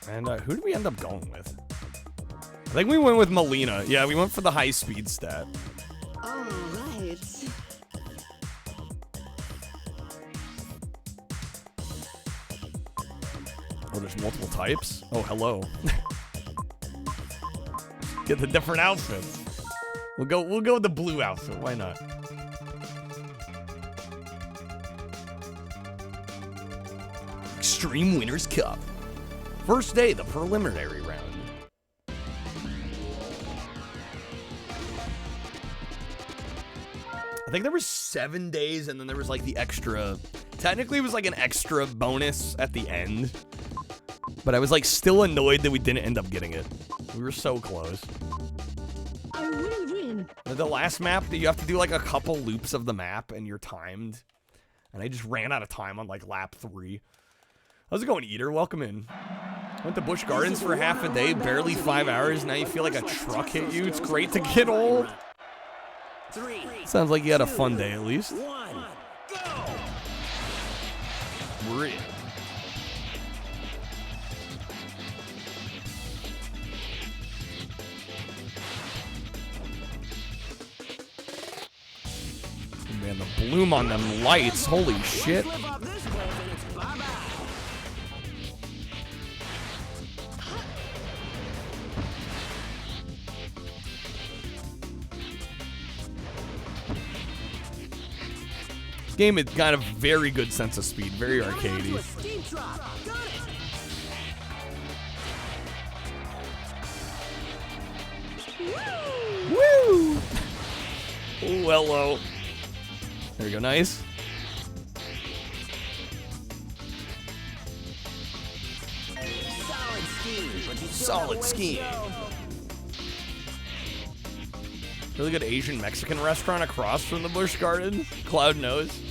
And who did we end up going with? I think we went with Melina. Yeah, we went for the high speed stat. All right. Oh, there's multiple types? Oh, hello. Get the different outfits. We'll go with the blue outfit. Why not? Extreme Winners Cup. First day, the preliminary round. I think there was 7 days, and then there was like the extra. Technically, it was like an extra bonus at the end. But I was like still annoyed that we didn't end up getting it. We were so close. I will win. The last map, you have to do like a couple loops of the map, and you're timed. And I just ran out of time on like lap 3. How's it going, Eater? Welcome in. Went to Busch Gardens for half a day, barely 5 hours. Now you feel like a truck hit you. It's great to get old. Sounds like you had a fun day at least. We're in. Man, the bloom on them lights. Holy shit. Game has got a very good sense of speed, very arcadey. Woo! Oh, hello. There you go, nice. Solid scheme. Really good Asian Mexican restaurant across from the Busch Garden. Cloud knows.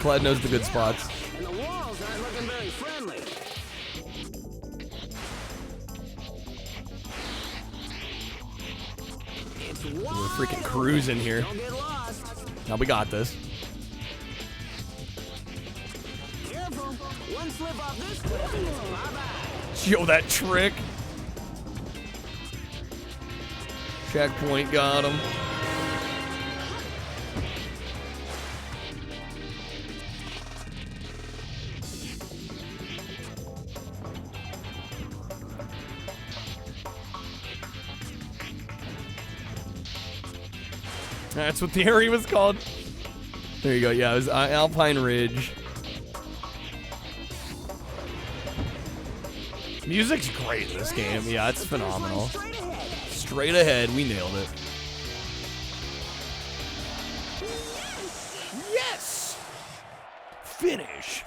Cloud knows the good spots. And the walls aren't looking very friendly. We're freaking cruising here. Don't get lost. Now we got this. Careful. One slip off this cliff and it's bye-bye. Show that trick. Checkpoint got him. That's what the area was called. There you go. Yeah, it was Alpine Ridge. Music's great in this game. Yeah, it's phenomenal. Straight ahead, we nailed it. Yes! Finish.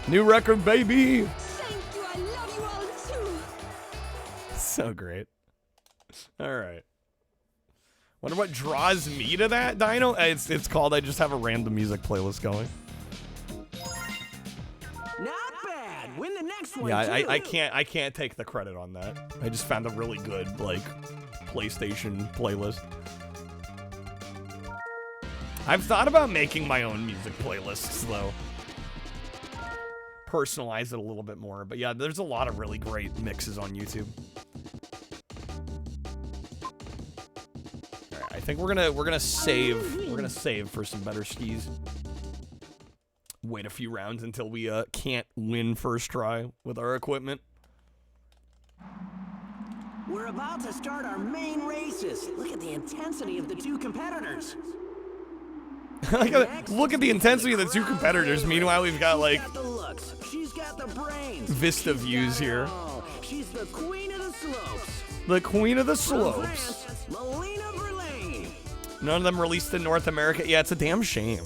New record, baby. Thank you. I love you all too. So great. All right. Wonder what draws me to that, Dino? It's called I just have a random music playlist going. Not bad. Win the next one. Yeah, too. I can't take the credit on that. I just found a really good like PlayStation playlist. I've thought about making my own music playlists though. Personalize it a little bit more, but yeah, there's a lot of really great mixes on YouTube. All right, I think we're gonna save for some better skis. Wait a few rounds until we can't win first try with our equipment. We're about to start our main races. Look at the intensity of the two competitors. Look at the intensity of the two competitors. Meanwhile, we've got like She's got the looks. She's got the brains. Vista views here. She's the queen of the slopes. The queen of the From slopes. France, Melina Verlaine. None of them released in North America. Yeah, it's a damn shame.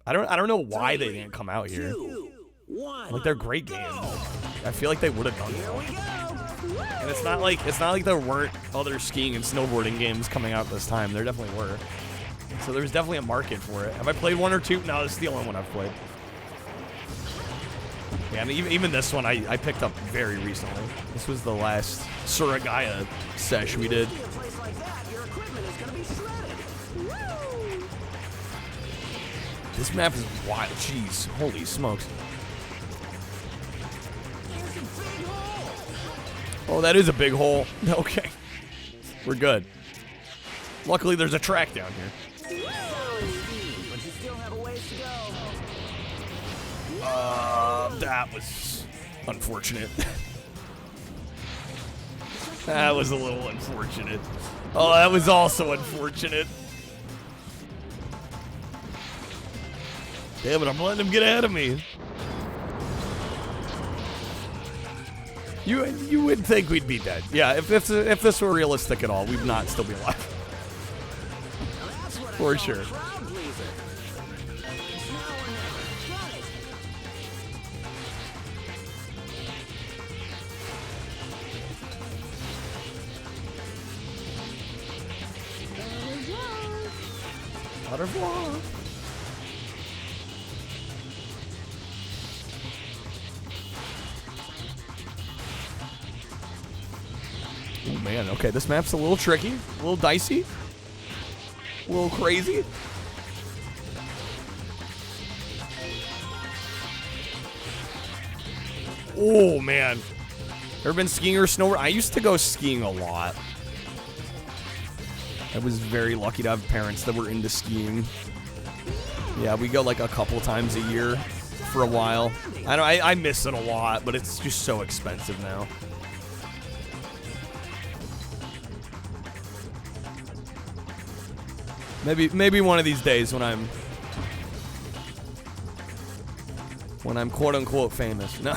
I don't know why they didn't come out here. 2, 1. Like they're great games. I feel like they would have done Here we well. go. And it's not like there weren't other skiing and snowboarding games coming out this time. There definitely were. So there's definitely a market for it. Have I played one or two? No, this is the only one I've played. Yeah, I mean, even this one I picked up very recently. This was the last Suragaya sesh we did. In a place like that, your equipment is gonna be shredded. Woo! This map is wild. Jeez, holy smokes. There's a big hole. Oh, that is a big hole. Okay. We're good. Luckily, there's a track down here. But you still have a ways to go. That was unfortunate. That was a little unfortunate. Oh, that was also unfortunate. Damn it, I'm letting him get ahead of me. You would think we'd be dead. Yeah, if this were realistic at all, we'd not still be alive. For sure. Crowd pleaser. It's now or never. Got it. Au revoir. Oh man, okay, this map's a little tricky, a little dicey, a little crazy. Oh man, ever been skiing or snowboarding? I used to go skiing a lot. I was very lucky to have parents that were into skiing. Yeah, we go like a couple times a year for a while. I know I miss it a lot, but it's just so expensive now. Maybe one of these days when I'm quote unquote famous. No.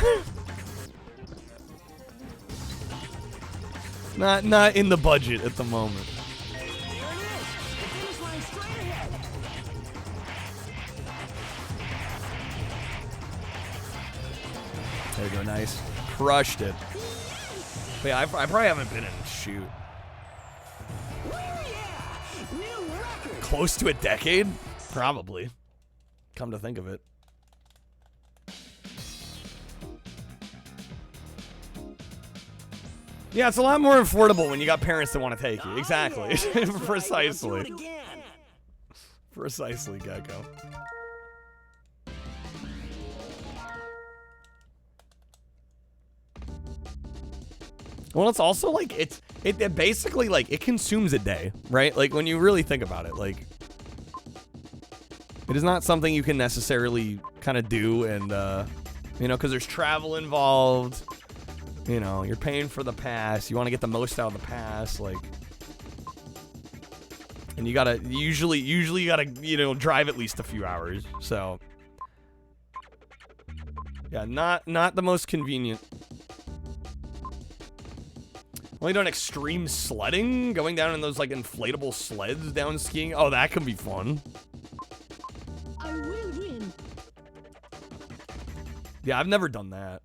Not in the budget at the moment. There it is. The finish line straight ahead. There you go, nice. Crushed it. But yeah, I probably haven't been in a shoot. New record. Close to a decade? Probably. Come to think of it. Yeah, it's a lot more affordable when you got parents that want to take you. Exactly. Precisely. Do it again. Precisely, Gecko. Well, it's also like it basically like it consumes a day, right? Like when you really think about it, like it is not something you can necessarily kind of do, and you know, because there's travel involved. You know, you're paying for the pass. You want to get the most out of the pass. Like, And you gotta, usually you gotta, drive at least a few hours, so. Yeah, not the most convenient. Only done extreme sledding? Going down in those, like, inflatable sleds down skiing? Oh, that can be fun. I will win. Yeah, I've never done that.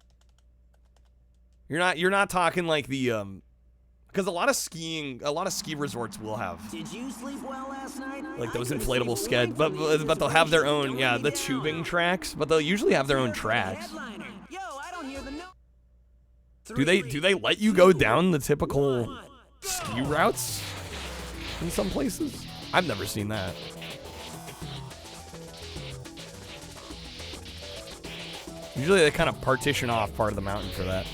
You're not talking like the, because a lot of ski resorts will have. Did you sleep well last night? Like those inflatable sked, but they'll have their own, yeah, the tubing tracks, but they'll usually have their own tracks. Yo, I don't hear the note. Do they let you go down the typical ski routes in some places? I've never seen that. Usually they kind of partition off part of the mountain for that.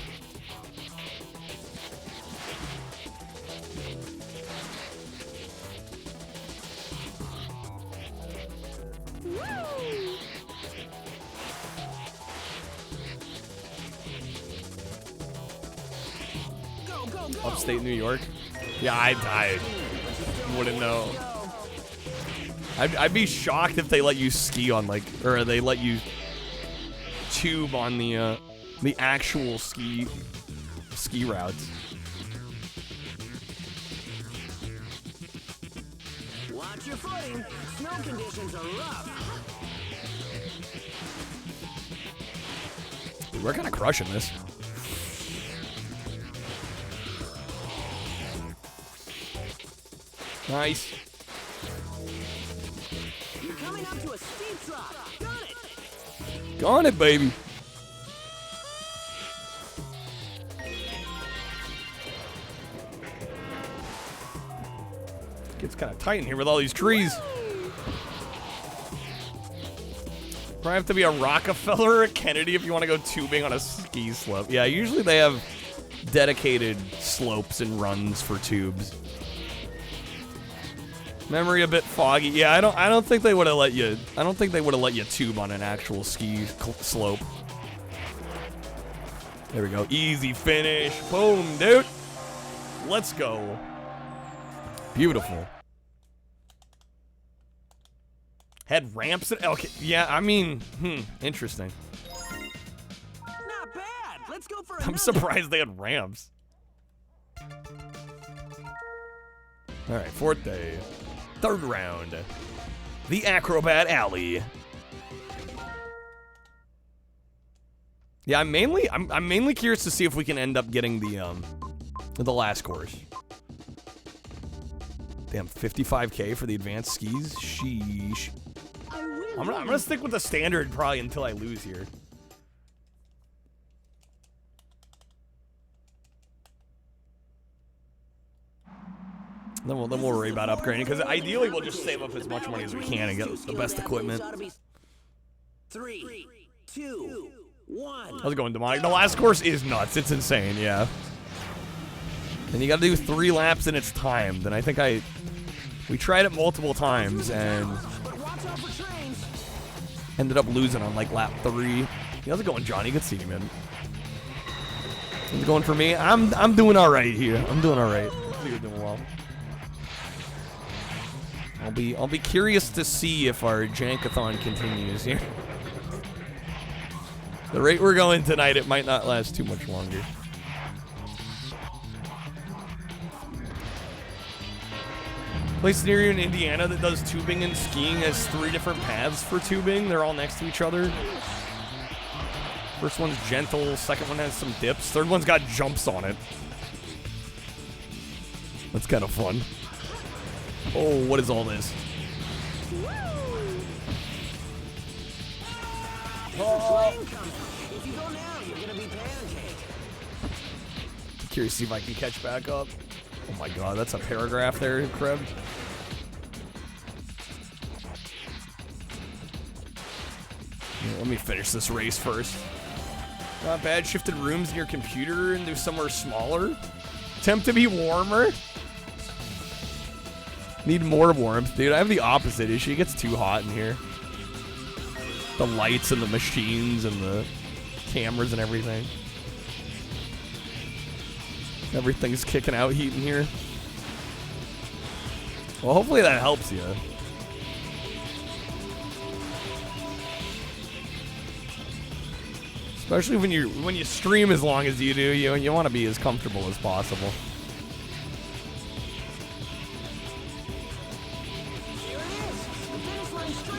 Upstate New York? Yeah, I wouldn't know. I'd be shocked if they let you ski on, like, or they let you tube on the actual ski routes. Watch your footing. Snow conditions are rough. Dude, we're kind of crushing this. Nice. You're coming up to a steep drop. Got it. Got it, baby. Gets kind of tight in here with all these trees. Probably have to be a Rockefeller or a Kennedy if you want to go tubing on a ski slope. Yeah, usually they have dedicated slopes and runs for tubes. Memory a bit foggy. Yeah, I don't think they would have let you. I don't think they would have let you tube on an actual ski slope. There we go. Easy finish. Boom, dude. Let's go. Beautiful. Had ramps. Okay. Yeah, I mean, interesting. Not bad. Let's go for I'm surprised they had ramps. All right, fourth day. Third round. The Acrobat Alley. Yeah, I'm mainly curious to see if we can end up getting the last course. Damn, 55K for the advanced skis. Sheesh. I'm gonna stick with the standard probably until I lose here. Then we'll worry about upgrading, because ideally we'll just save up as much money as we can and get the best equipment. 3, 2, 1. How's it going, Demonic? The last course is nuts. It's insane, yeah. And you gotta do 3 laps and it's timed. And I think we tried it multiple times and ended up losing on like lap 3. How's it going, Johnny? Good seeing you, man. How's it going for me? I'm doing all right here. I'm doing all right. I think you're doing well. I'll be curious to see if our JANK-A-THON continues here. The rate we're going tonight, it might not last too much longer. Place near you in Indiana that does tubing and skiing has 3 different paths for tubing. They're all next to each other. First one's gentle, second one has some dips, third one's got jumps on it. That's kind of fun. Oh, what is all this? Oh. If you go now, you're gonna be pancaked. Curious to see if I can catch back up. Oh my god, that's a paragraph there, Kreb. Let me finish this race first. Not bad. Shifted rooms in your computer into somewhere smaller. Attempt to be warmer. Need more warmth, dude. I have the opposite issue. It gets too hot in here. The lights and the machines and the cameras and everything. Everything's kicking out heat in here. Well, hopefully that helps you. Especially when you stream as long as you do, you want to be as comfortable as possible.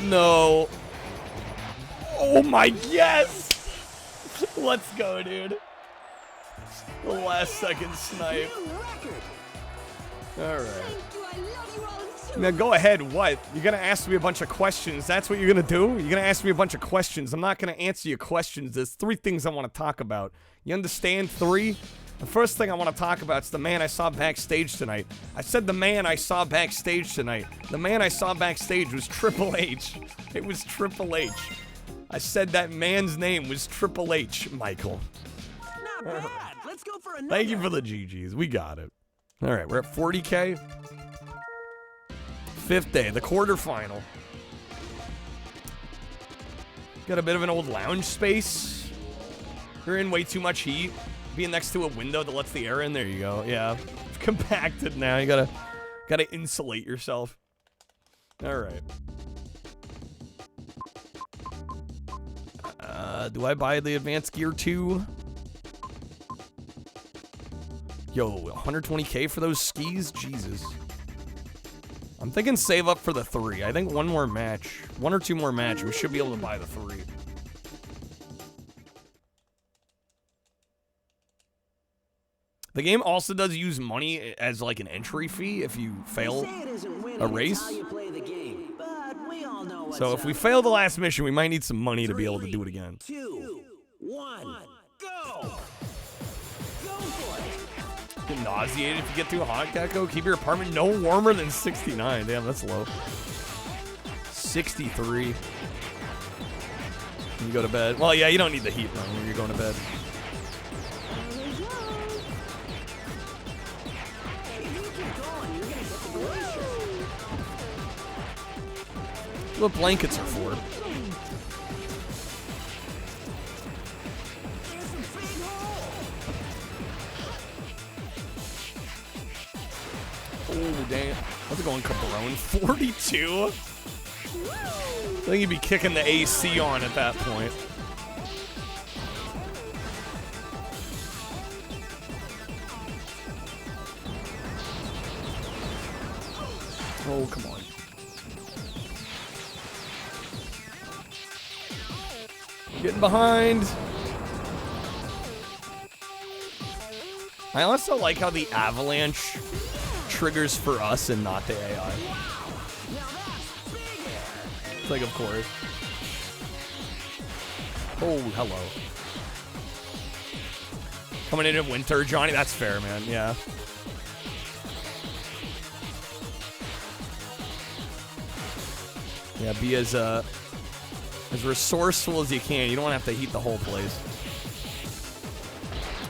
No. Oh my, yes! Let's go, dude. The last second snipe. Alright. Now go ahead, what? You're gonna ask me a bunch of questions. That's what you're gonna do? You're gonna ask me a bunch of questions. I'm not gonna answer your questions. There's 3 things I want to talk about. You understand? 3? The first thing I want to talk about is the man I saw backstage tonight. I said the man I saw backstage tonight. The man I saw backstage was Triple H. It was Triple H. I said that man's name was Triple H, Michael. Not bad. Let's go for another. Thank you for the GGs. We got it. All right, we're at 40K. 5th day, the quarterfinal. Got a bit of an old lounge space. You're in way too much heat. Being next to a window that lets the air in. There you go. Yeah, compacted now. You gotta insulate yourself. All right. Do I buy the advanced gear too? Yo, 120K for those skis? Jesus. I'm thinking save up for the 3. I think one more match. 1 or 2 more matches. We should be able to buy the 3. The game also does use money as like an entry fee if you fail a race. So if we fail the last mission, we might need some money to be able to do it again. 2, 1, go! Get nauseated if you get too hot, Gecko. Keep your apartment no warmer than 69. Damn, that's low. 63. You go to bed. Well, yeah, you don't need the heat run when you're going to bed. What blankets are for? Oh, damn. How's it going, Cabrone? 42? I think you'd be kicking the AC on at that point. Oh, come on. Getting behind. I also like how the avalanche triggers for us and not the AI. It's like, of course. Oh, hello. Coming into winter, Johnny. That's fair, man. Yeah. Yeah, be as resourceful as you can. You don't have to heat the whole place.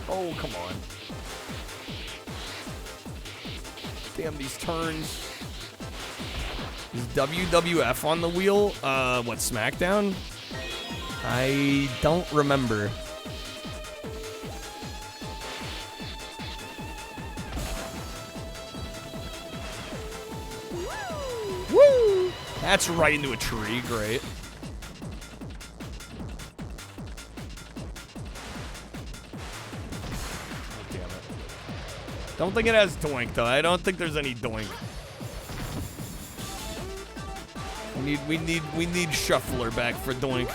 Oh, come on. Damn, these turns. Is WWF on the wheel? What, Smackdown? I don't remember. Woo! That's right into a tree. Great. Don't think it has doink though. I don't think there's any doink. We need shuffler back for doink.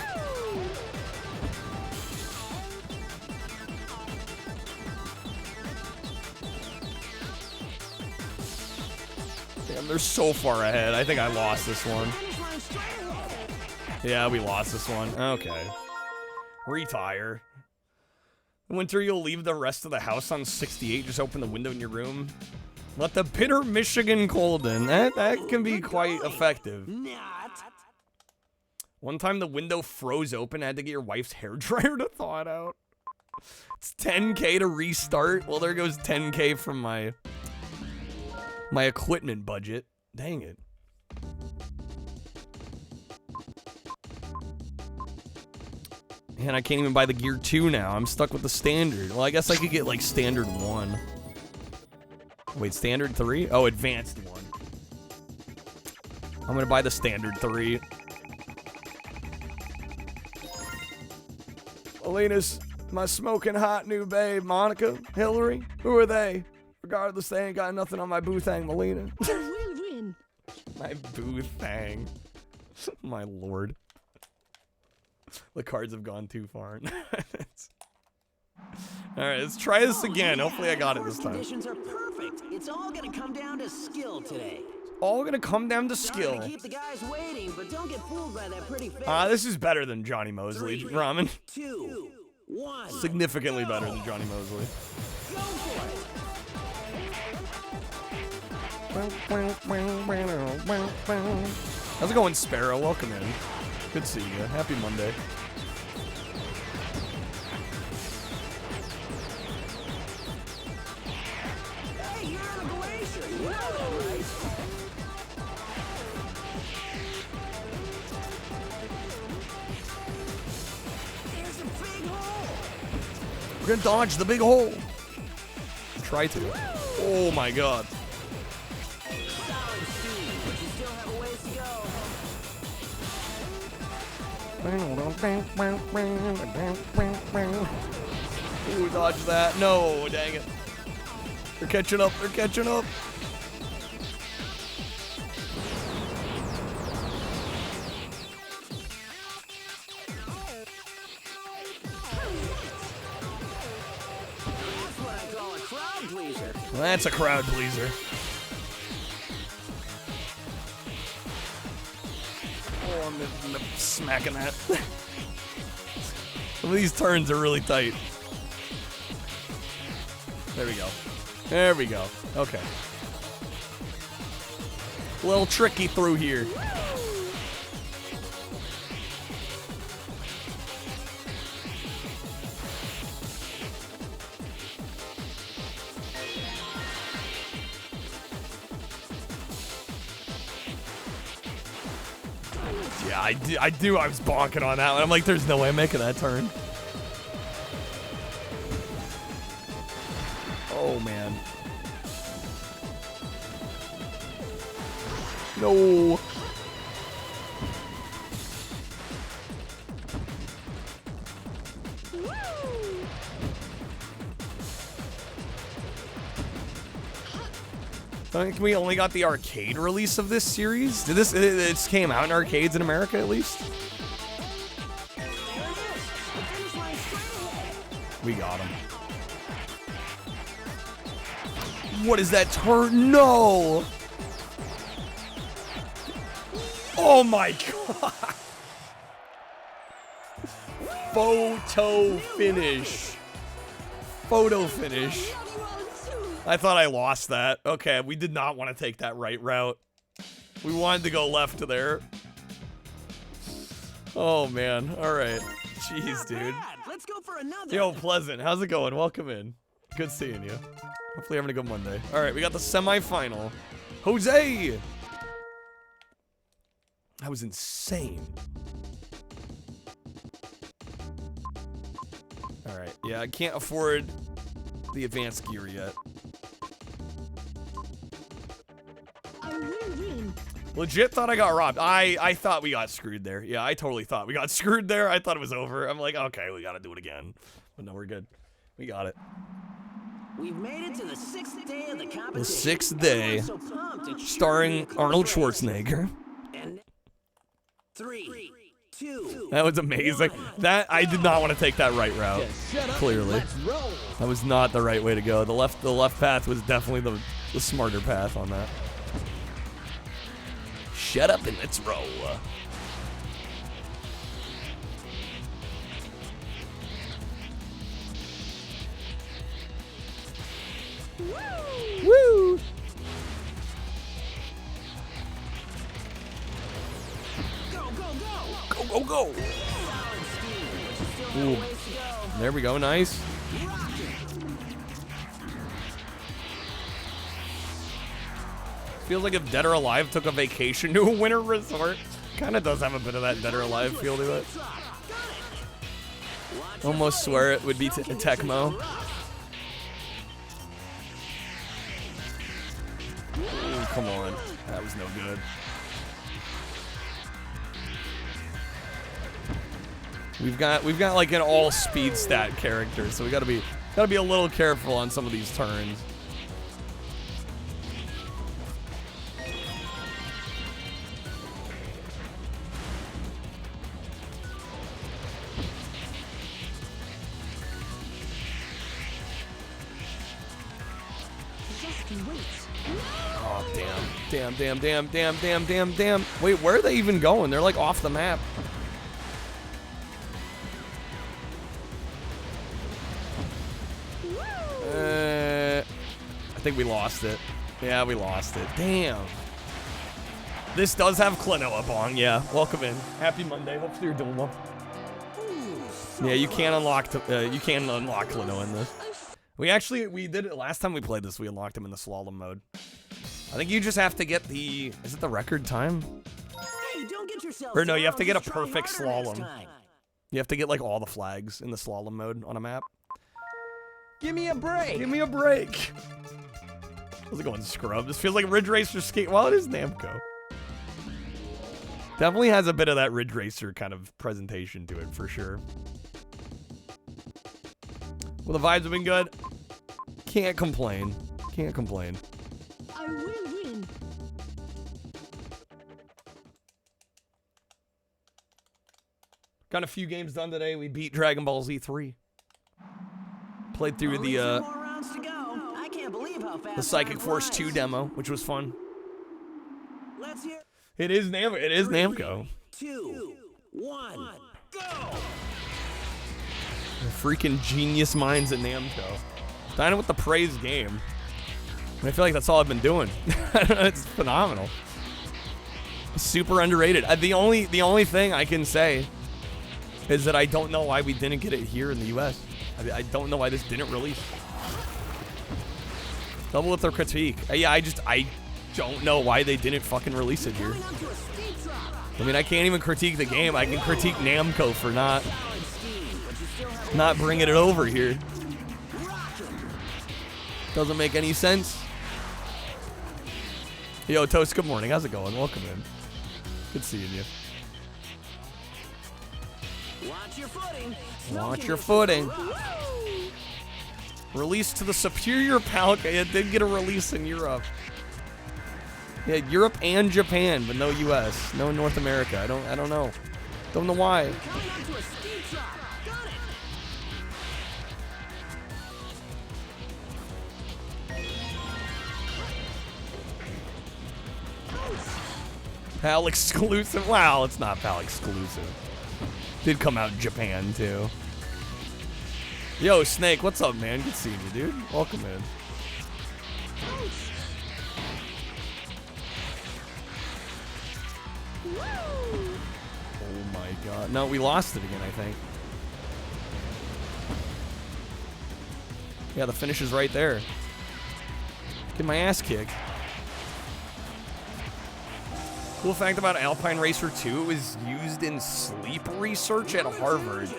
Damn, they're so far ahead. I think I lost this one. Yeah, we lost this one. Okay. Retire. Winter, you'll leave the rest of the house on 68. Just open the window in your room. Let the bitter Michigan cold in. That can be quite effective. One time the window froze open. I had to get your wife's hairdryer to thaw it out. It's 10K to restart. Well, there goes 10K from my equipment budget. Dang it. Man, I can't even buy the Gear 2 now. I'm stuck with the standard. Well, I guess I could get, like, standard 1. Wait, standard 3? Oh, advanced 1. I'm gonna buy the standard 3. Alina's my smoking hot new babe. Monica, Hillary, who are they? Regardless, they ain't got nothing on my boo thang, Melina. I will win. My boo thang. My lord. The cards have gone too far. Alright, let's try this again. Hopefully I got it this time. Conditions are perfect. It's all gonna come down to skill today. All gonna come down to Sorry skill. to keep the guys waiting, but don't get fooled by that pretty face. This is better than Johnny Mosley. 3, Ramen. 2, 1. Significantly better than Johnny Mosley. Go for it. How's it going, Sparrow? Welcome in. Good to see you. Happy Monday. Hey, you're on a glacier. You know that, right? There's a big hole. We're gonna dodge the big hole. Try to. Oh my god. Solid speed, but you still have a ways to go. Ooh, dodge that. No, dang it. They're catching up. They're catching up. That's what I call a crowd pleaser. Well, that's a crowd pleaser. Oh, I'm smacking that. Some of these turns are really tight. There we go. There we go. Okay. A little tricky through here. Yeah, I do. I was bonking on that one. I'm like, there's no way I'm making that turn. Oh, man. No. I think we only got the arcade release of this series. Did this? It came out in arcades in America at least. We got him. What is that turn? No! Oh my god! Photo finish. Photo finish. I thought I lost that. Okay, we did not want to take that right route. We wanted to go left to there. Oh man. Alright. Jeez, dude. Let's go for another. Yo, Pleasant, how's it going? Welcome in. Good seeing you. Hopefully having a good Monday. Alright, we got the semifinal. Jose! That was insane. Alright, yeah, I can't afford the advanced gear yet. I will win. Legit thought I got robbed. I thought we got screwed there. Yeah, I totally thought we got screwed there. I thought it was over. I'm like, okay, we gotta do it again. But no, we're good. We got it. We've made it to the 6th day of the competition. The 6th day. So pumped, it's Starring sure Arnold to be a close race. Schwarzenegger. And 3, 2. That was amazing. That I did not want to take that right route. Clearly. That was not the right way to go. The left path was definitely the smarter path on that. Shut up and let's roll. Woo! Go, go, go! Ooh. There we go, nice. Feels like if Dead or Alive took a vacation to a winter resort. Kind of does have a bit of that Dead or Alive feel to it. Almost swear it would be Tecmo. Ooh, come on. That was no good. We've got like an all speed stat character, so we gotta be a little careful on some of these turns. Oh, damn. Wait, where are they even going? They're like off the map. I think we lost it. Yeah, we lost it. Damn. This does have Klonoa Bong. Yeah, welcome in. Happy Monday. Hopefully you're doing well. Yeah, you can't unlock Klonoa in this. We did it last time we played this. We unlocked him in the slalom mode. I think you just have to get the, is it the record time? Hey, don't get yourself Or no, you down, have to get a just try perfect harder next slalom. time. You have to get like all the flags in the slalom mode on a map. Give me a break. Give me a break. How's it going, Scrub? This feels like Ridge Racer skate. Well, it is Namco. Definitely has a bit of that Ridge Racer kind of presentation to it, for sure. Well, the vibes have been good. Can't complain. Can't complain. I will win. Got a few games done today. We beat Dragon Ball Z 3. Played through Only 2 more rounds to go. I can't believe how fast the Psychic time Force flies. 2 demo, which was fun. Let's hear It is Namco. 2, 1, go! The freaking genius minds at Namco. Dining with the praise game. And I feel like that's all I've been doing. It's phenomenal. Super underrated. The only thing I can say is that I don't know why we didn't get it here in the US. I don't know why this didn't release. Double with their critique. Yeah, I don't know why they didn't fucking release it here. I mean, I can't even critique the game. I can critique Namco for not bringing it over here. Doesn't make any sense. Yo, Toast, good morning. How's it going? Welcome in. Good seeing you. Watch your footing. Watch your footing. Release to the superior palette. It did get a release in Europe. Yeah, Europe and Japan, but no US, no North America. I don't know. Don't know why. Coming up to a steep drop. Got it. PAL exclusive. Wow, it's not PAL exclusive. Did come out in Japan too. Yo, Snake, what's up, man? Good seeing you, dude. Welcome in. Oh my god. No, we lost it again, I think. Yeah, the finish is right there. Get my ass kicked. Cool fact about Alpine Racer 2, it was used in sleep research at Harvard.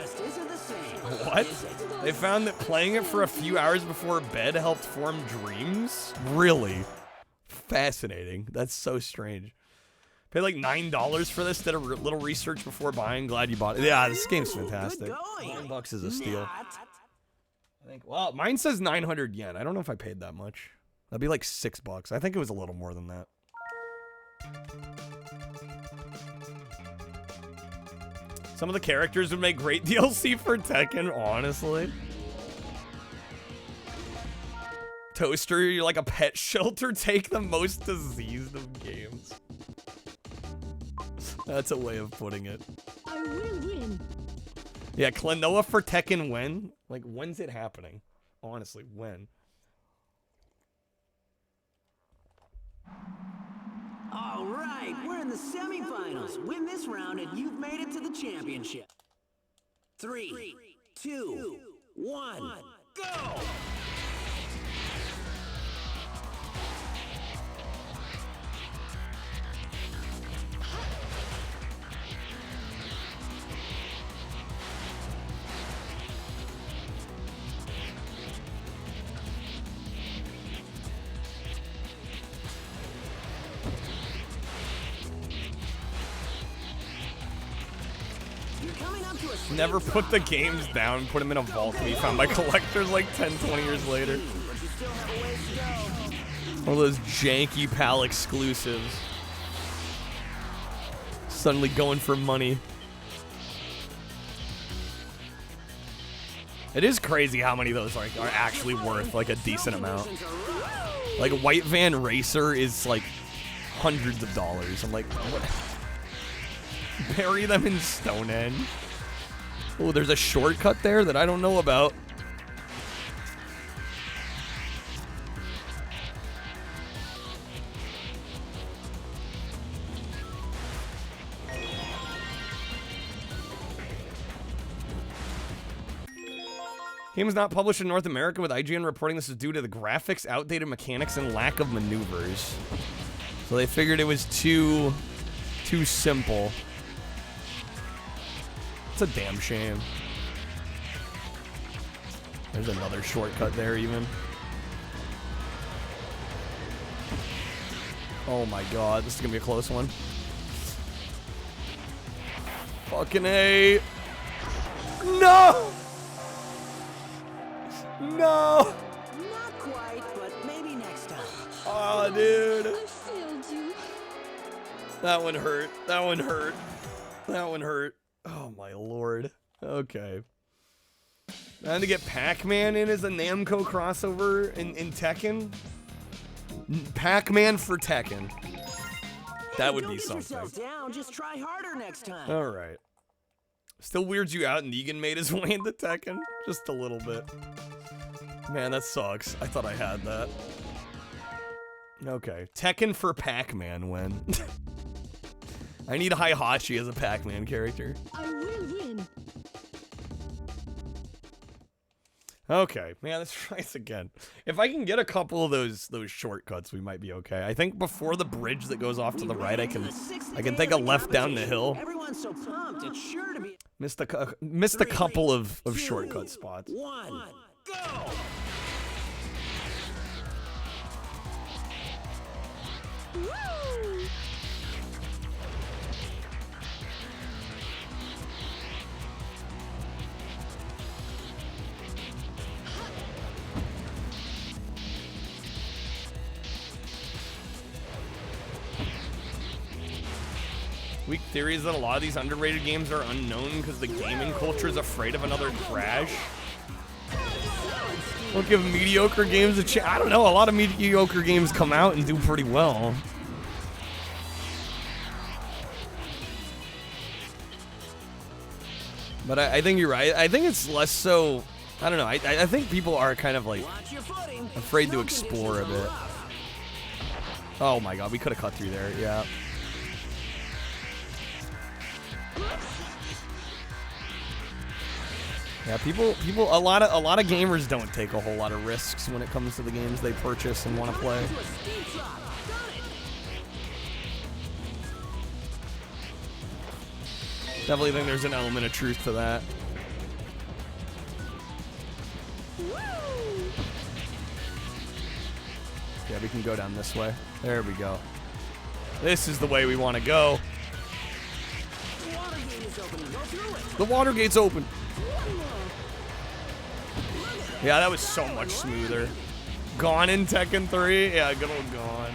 What? They found that playing it for a few hours before bed helped form dreams? Really? Fascinating. That's so strange. Paid like $9 for this, did a little research before buying. Glad you bought it. Yeah, this game's fantastic. $9 is a steal. I think, well, mine says 900 yen. I don't know if I paid that much. That'd be like $6. I think it was a little more than that. Some of the characters would make great DLC for Tekken, honestly. Toaster, you're like a pet shelter. Take the most diseased of games. That's a way of putting it. I will win. Yeah, Klonoa for Tekken when? Like, when's it happening? Honestly, when? All right, we're in the semifinals. Win this round and you've made it to the championship. 3, 2, 1, go! You're coming up to a Never put the games down, put them in a vault to be found by collectors like 10, 20 years later. All those janky PAL exclusives. Suddenly going for money. It is crazy how many of those are actually worth like a decent amount. Like a White Van Racer is like hundreds of dollars. I'm like, what? Bury them in Stonehenge. Oh, there's a shortcut there that I don't know about. Game was not published in North America, with IGN reporting this is due to the graphics, outdated mechanics, and lack of maneuvers. So they figured it was too simple. It's a damn shame. There's another shortcut there even. Oh my god, this is gonna be a close one. Fucking A. No! No! Not quite, but maybe next time. Oh, dude. I failed you. That one hurt. That one hurt. That one hurt. Oh my lord. Okay. And to get Pac-Man in as a Namco crossover in Tekken. Pac-Man for Tekken. That would be something. Don't get yourself down. Just try harder next time. All right. Still weirds you out Negan made his way into Tekken? Just a little bit. Man, that sucks. I thought I had that. Okay. Tekken for Pac-Man win. I need Hihachi as a Pac-Man character. I will win. Okay. Man, let's try this again. If I can get a couple of those shortcuts, we might be okay. I think before the bridge that goes off to the right, I can take a left down the hill. Everyone's so pumped. It's sure to be. Missed a couple of shortcut spots. One, go! Woo! Weak theory is that a lot of these underrated games are unknown because the gaming culture is afraid of another crash. Don't give mediocre games a chance. I don't know. A lot of mediocre games come out and do pretty well. But I think you're right. I think it's less so. I don't know. I think people are kind of like afraid to explore a bit. Oh my god, we could have cut through there. Yeah. Yeah, people, a lot of gamers don't take a whole lot of risks when it comes to the games they purchase and want to play. Definitely think there's an element of truth to that. Yeah, we can go down this way. There we go. This is the way we want to go. The water gate's open. Yeah, that was so much smoother. Gone in Tekken 3? Yeah, good old Gone.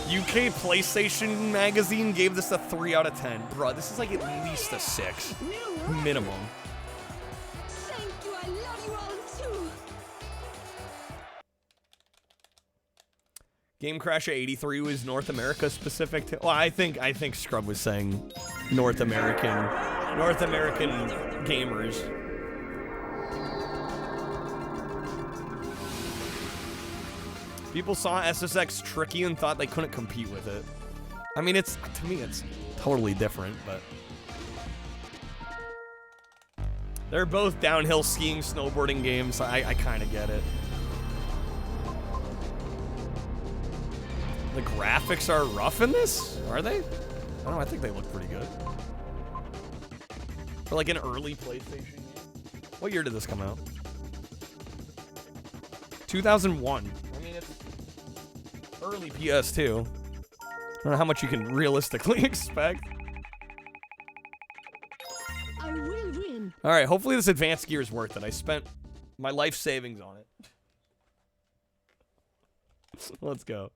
UK PlayStation Magazine gave this a 3 out of 10. Bro, this is like at least a 6. Minimum. Thank you. I love you all too. Game Crash 83 was North America specific to, well, I think Scrub was saying North American gamers. People saw SSX tricky and thought they couldn't compete with it. I mean, to me, it's totally different, but they're both downhill skiing, snowboarding games. I kind of get it. The graphics are rough in this? Are they? I don't know, I think they look pretty good. For like an early PlayStation game. What year did this come out? 2001. I mean, it's early PS2. I don't know how much you can realistically expect. I will All right, hopefully this advanced gear is worth it. I spent my life savings on it. Let's go.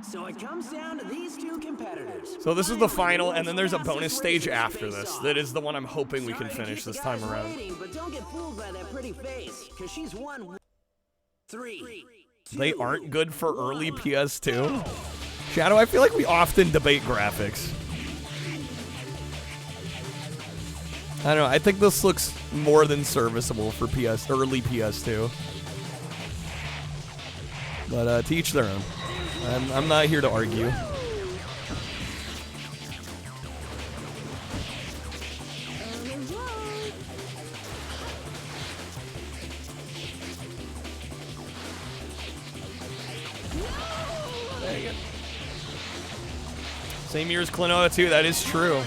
So it comes down to these two competitors. So this is the final, and then there's a bonus stage after this. That is the one I'm hoping we can finish this time around. But don't get fooled by that pretty face, because she's won 3. They aren't good for early PS2. Shadow, I feel like we often debate graphics. I don't know, I think this looks more than serviceable for early PS2. But to each their own. I'm not here to argue. Dang it. Same year as Klonoa 2, that is true.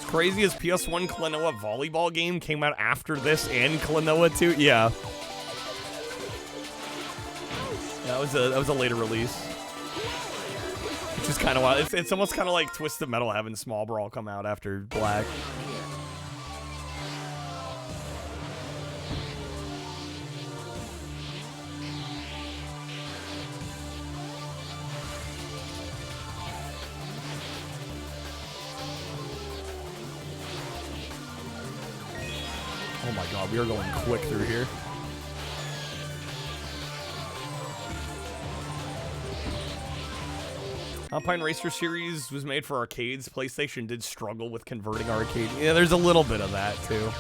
Crazy as PS1 Klonoa volleyball game came out after this and Klonoa 2. Yeah. That was a later release. Which is kind of wild. It's almost kind of like Twisted Metal having Small Brawl come out after Black. Oh my god, we are going quick through here. Alpine Racer Series was made for arcades. PlayStation did struggle with converting arcade. Yeah, there's a little bit of that too.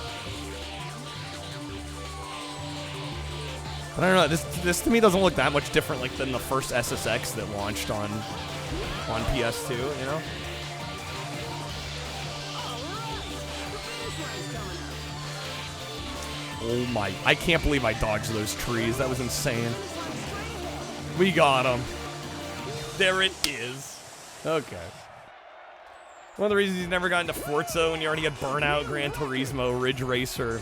But I don't know, this to me doesn't look that much different like than the first SSX that launched on PS2, you know? Oh my, I can't believe I dodged those trees. That was insane. We got him. There it is. Okay. One of the reasons he's never gotten to Forza when you already had Burnout, Gran Turismo, Ridge Racer.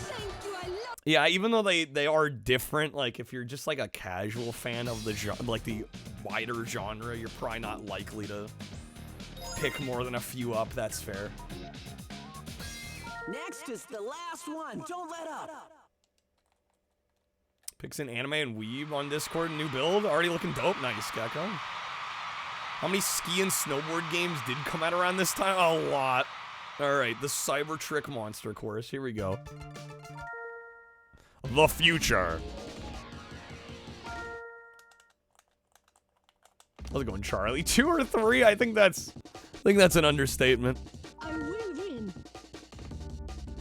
Yeah, even though they are different, like if you're just like a casual fan of the wider genre, you're probably not likely to pick more than a few up. That's fair. Next is the last one. Don't let up. Picks in Anime and Weeb on Discord. New build. Already looking dope. Nice, Gecko. How many ski and snowboard games did come out around this time? A lot. Alright, the Cyber Trick Monster course. Here we go. The future. How's it going, Charlie? 2 or 3? I think that's an understatement. I will win.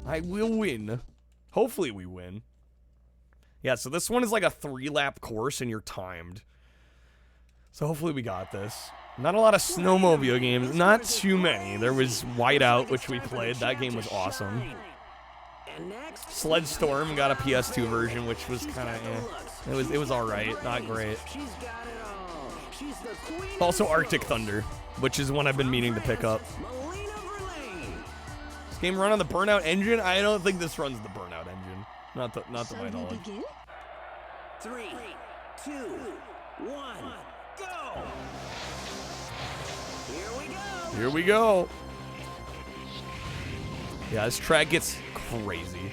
I will win. Hopefully we win. Yeah, so this one is like a 3-lap course and you're timed. So hopefully we got this. Not a lot of snowmobile games. Not too many. There was Whiteout, which we played. That game was awesome. Sled Storm got a PS2 version, which was kind of It was alright. Not great. Also Arctic Thunder, which is one I've been meaning to pick up. This game run on the Burnout engine? I don't think this runs the Burnout engine. Not to my knowledge. 3, 2, 1, go! Here we go! Here we go! Yeah, this track gets crazy.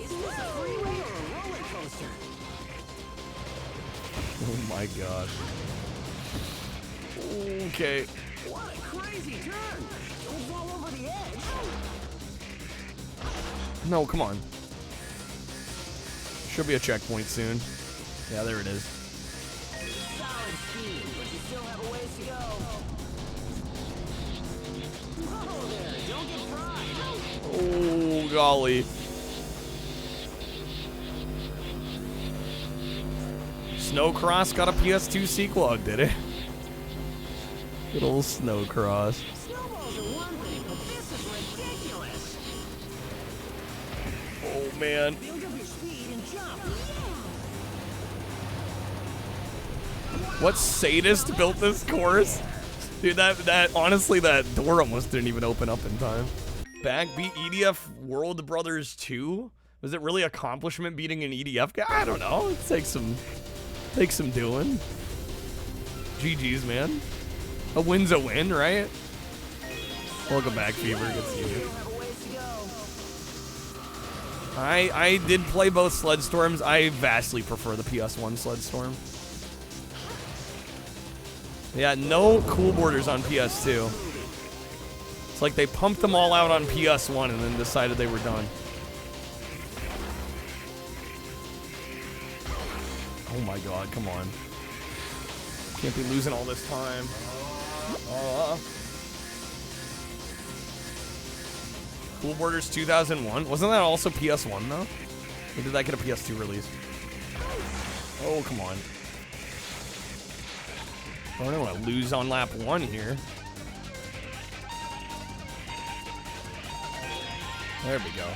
Is this a freeway or a roller coaster? Oh my god. Okay. What a crazy turn! Don't fall over the edge! No, come on. Should be a checkpoint soon. Yeah, there it is. Solid speed, but you still have a ways to go. Whoa there, don't get fried! Oh, golly. Snowcross got a PS2 sequel, did it? Good old Snowcross. Snowballs are one thing, but this is ridiculous! Oh, man. Build up your speed and jump! What sadist built this course? Dude, that honestly, that door almost didn't even open up in time. Backbeat EDF World Brothers 2? Was it really accomplishment beating an EDF guy? I don't know. It takes some doing. GG's, man. A win's a win, right? Welcome back, Fever. Good to see you. I did play both Sled Storms. I vastly prefer the PS1 Sled Storm. Yeah, no cool borders on PS2. It's like they pumped them all out on PS1 and then decided they were done. Oh my god, come on. Can't be losing all this time. Cool Borders 2001. Wasn't that also PS1 though? Or did that get a PS2 release? Oh, come on. I don't want to lose on lap 1 here. There we go.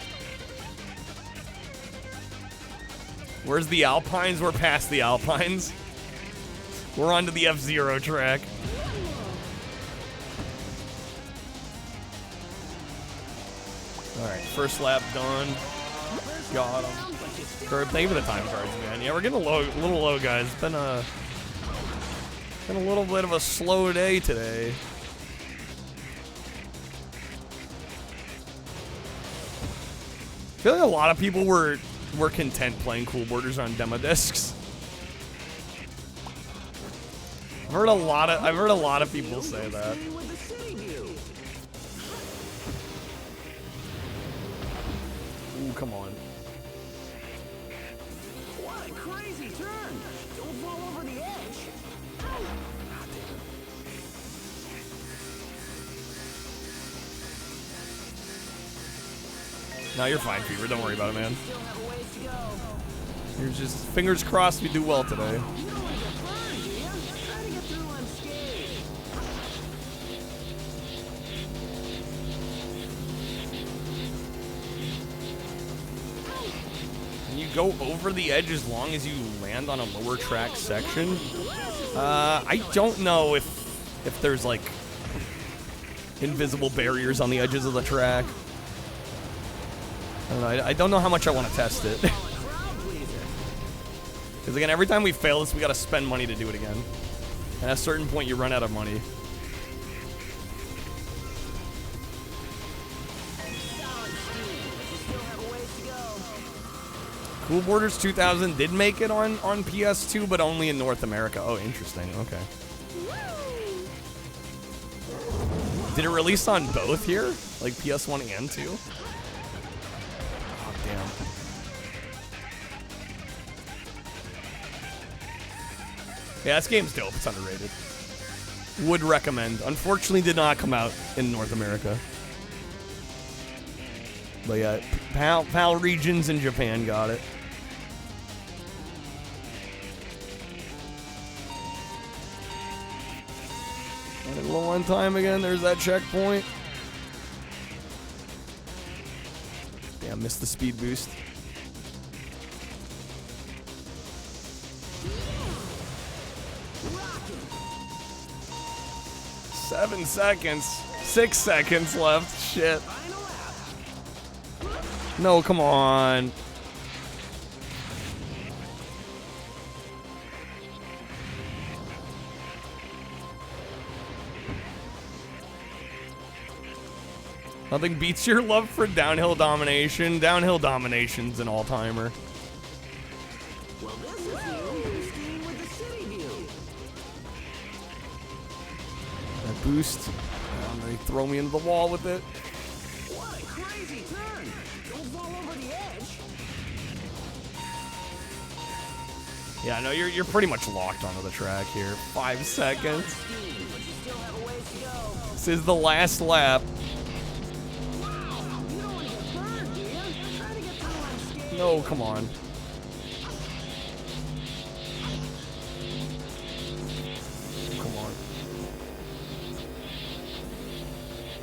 Where's the Alpines? We're past the Alpines. We're onto the F-Zero track. Alright, first lap done. Got him. Thank you for the time cards, man. Yeah, we're getting a little low, guys. It's been a little bit of a slow day today. I feel like a lot of people were content playing Cool Borders on demo discs. I've heard a lot of people say that. Ooh, come on. What a crazy turn! Don't fall over the edge. No, you're fine, Fever. Don't worry about it, man. You're just fingers crossed we do well today. Can you go over the edge as long as you land on a lower track section? I don't know if there's like invisible barriers on the edges of the track. I don't know. I don't know how much I want to test it. Because again, every time we fail this, we got to spend money to do it again. And at a certain point, you run out of money. Cool Borders 2000 did make it on PS2, but only in North America. Oh, interesting. Okay. Did it release on both here? Like PS1 and 2? Damn. Yeah, this game's dope. It's underrated. Would recommend. Unfortunately, did not come out in North America. But yeah, PAL regions in Japan got it. Running low on time again. There's that checkpoint. Damn, missed the speed boost. Seven seconds. 6 seconds left. Shit. No, come on. Nothing beats your love for downhill domination. Downhill domination's an all-timer. Well, this is you. Skiing with the city view. That boost. They throw me into the wall with it. What a crazy turn! Don't fall over the edge. Yeah, no, you're pretty much locked onto the track here. 5 seconds. This is the last lap. No, come on. Come on.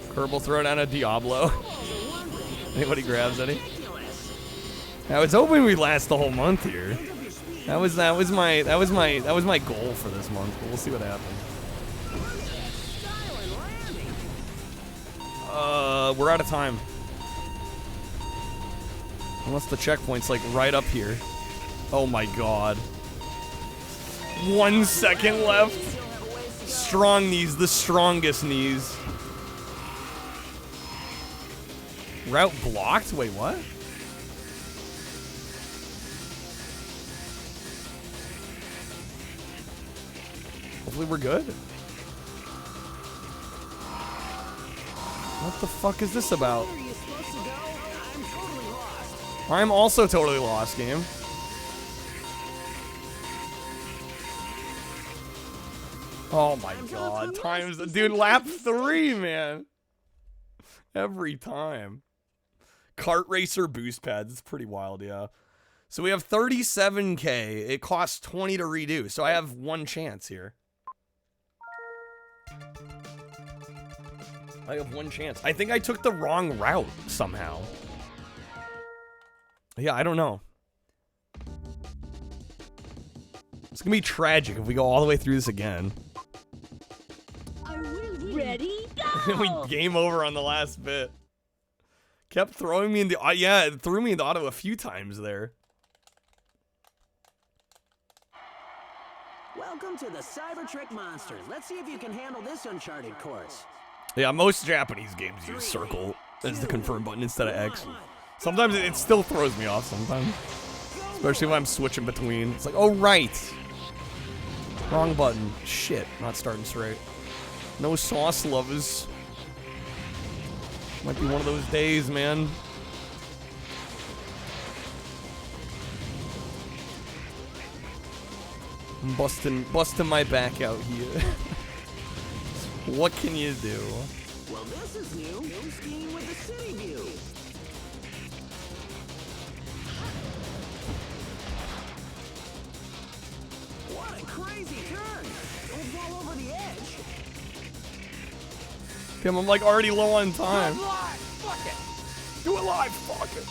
Kerbal throw down a Diablo. Anybody grabs any? I was hoping we'd last the whole month here. That was my goal for this month, but we'll see what happens. we're out of time. Unless the checkpoint's like right up here. Oh my god. 1 second left. Strong knees, the strongest knees. Route blocked? Wait, what? Hopefully we're good. What the fuck is this about? I'm also totally lost, game. Oh my god, times, dude, lap 3, man. Every time. Kart racer boost pads, it's pretty wild, yeah. So we have 37K, it costs 20 to redo, so I have one chance here. I have one chance. I think I took the wrong route somehow. Yeah, I don't know. It's gonna be tragic if we go all the way through this again. Ready, go! We game over on the last bit. Kept throwing me into yeah, it threw me into auto a few times there. Welcome to the Cybertrick Monsters. Let's see if you can handle this uncharted course. Yeah, most Japanese games use circle as the confirm button instead of X. Sometimes it still throws me off sometimes. Especially when I'm switching between. It's like, oh right. Wrong button. Shit, not starting straight. No sauce lovers. Might be one of those days, man. I'm busting my back out here. What can you do? Well, this is new. New skiing with the city view. What a crazy turn! Don't fall over the edge. Damn, I'm like already low on time. Fuck it. Do it live, fuck it.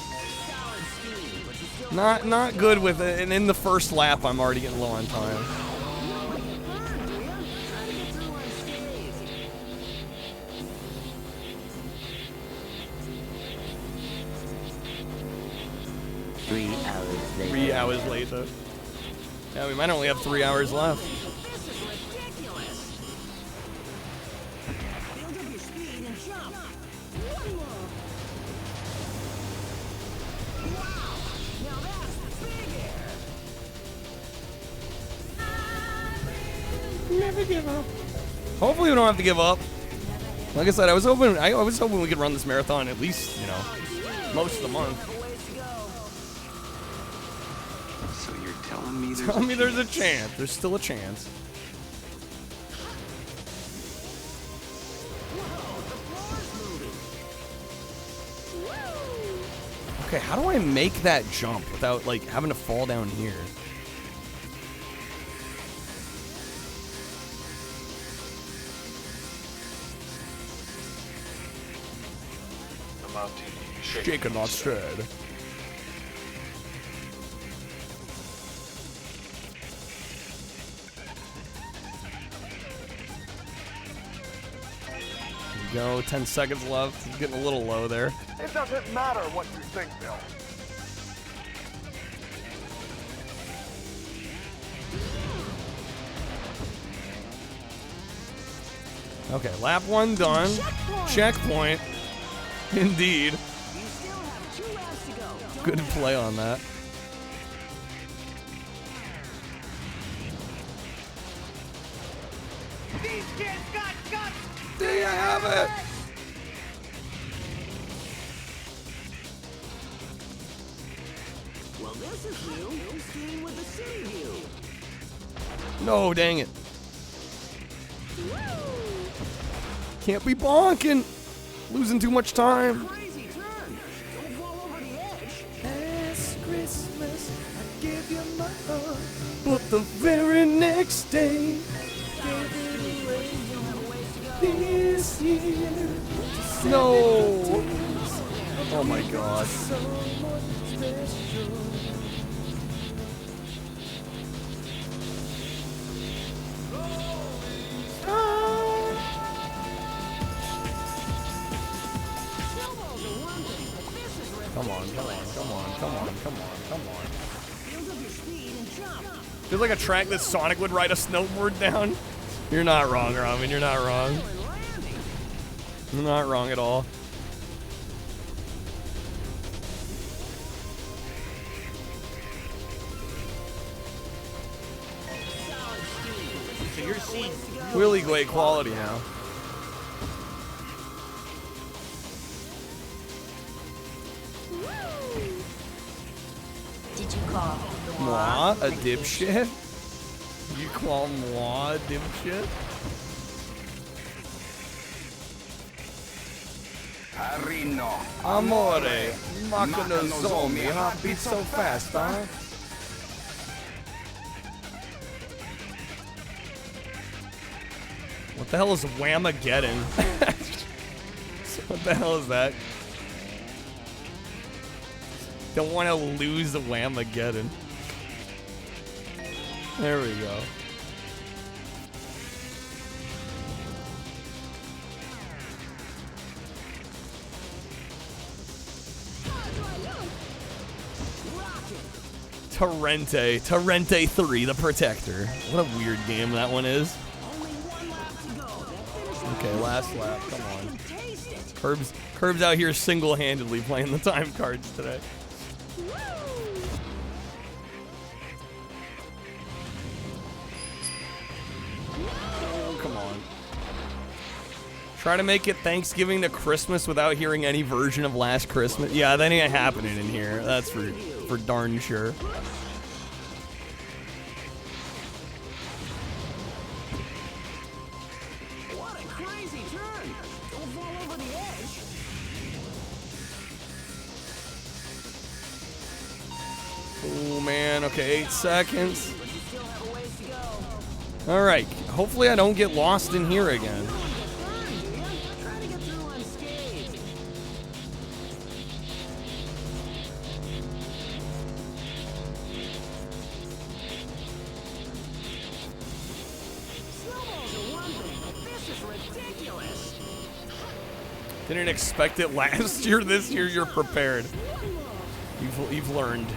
Solid skiing, but you still Not good with it, and in the first lap, I'm already getting low on time. don't get burned, do ya? Try to get through unscathed. 3 hours later. 3 hours later. Yeah, we might only have 3 hours left. This is ridiculous. Build up your speed and jump. One more. Wow! Now that's big air. Never give up. Hopefully we don't have to give up. Like I said, I was hoping we could run this marathon at least, you know, most of the month. So you're telling me There's a chance. There's still a chance. Okay, how do I make that jump without like having to fall down here? Shaken, not stirred. Go, 10 seconds left. It's getting a little low there. It doesn't matter what you think, Bill. Okay, lap 1 done. Checkpoint. Indeed. You still have 2 laps to go. Good play on that. These kids got guts! There you have it. Well, this is new. New skiing with the city view. No, dang it. Can't be bonking. Losing too much time. Crazy turn. Don't fall over the edge. Last Christmas, I gave you my heart, but the very next day, this year. No. Oh my god. come on, come on, come on, come on, come on, come on. Build up your speed and jump. Feels like a track that Sonic would ride a snowboard down. You're not wrong, Ramen. You're not wrong. You're not wrong at all. So you're seeing Really great quality now. Did you call Moi, a dipshit? You call moi a dipshit? Amore, macchina zombie, heart beats so fast, huh? What the hell is Whamageddon? What the hell is that? Don't want to lose the Whamageddon. There we go. Torrente 3, the Protector. What a weird game that one is. Okay, last lap, come on. Curb's out here single-handedly playing the time cards today. Oh, come on. Try to make it Thanksgiving to Christmas without hearing any version of Last Christmas. Yeah, that ain't happening in here. That's for darn sure. What a crazy turn! Don't fall over the edge. Oh man, okay, 8 seconds. But you still have a ways to go. Alright, hopefully I don't get lost in here again. Try to get through unscathed. Snowballs are one thing, but this is ridiculous. Didn't expect it last year. This year you're prepared. You've learned.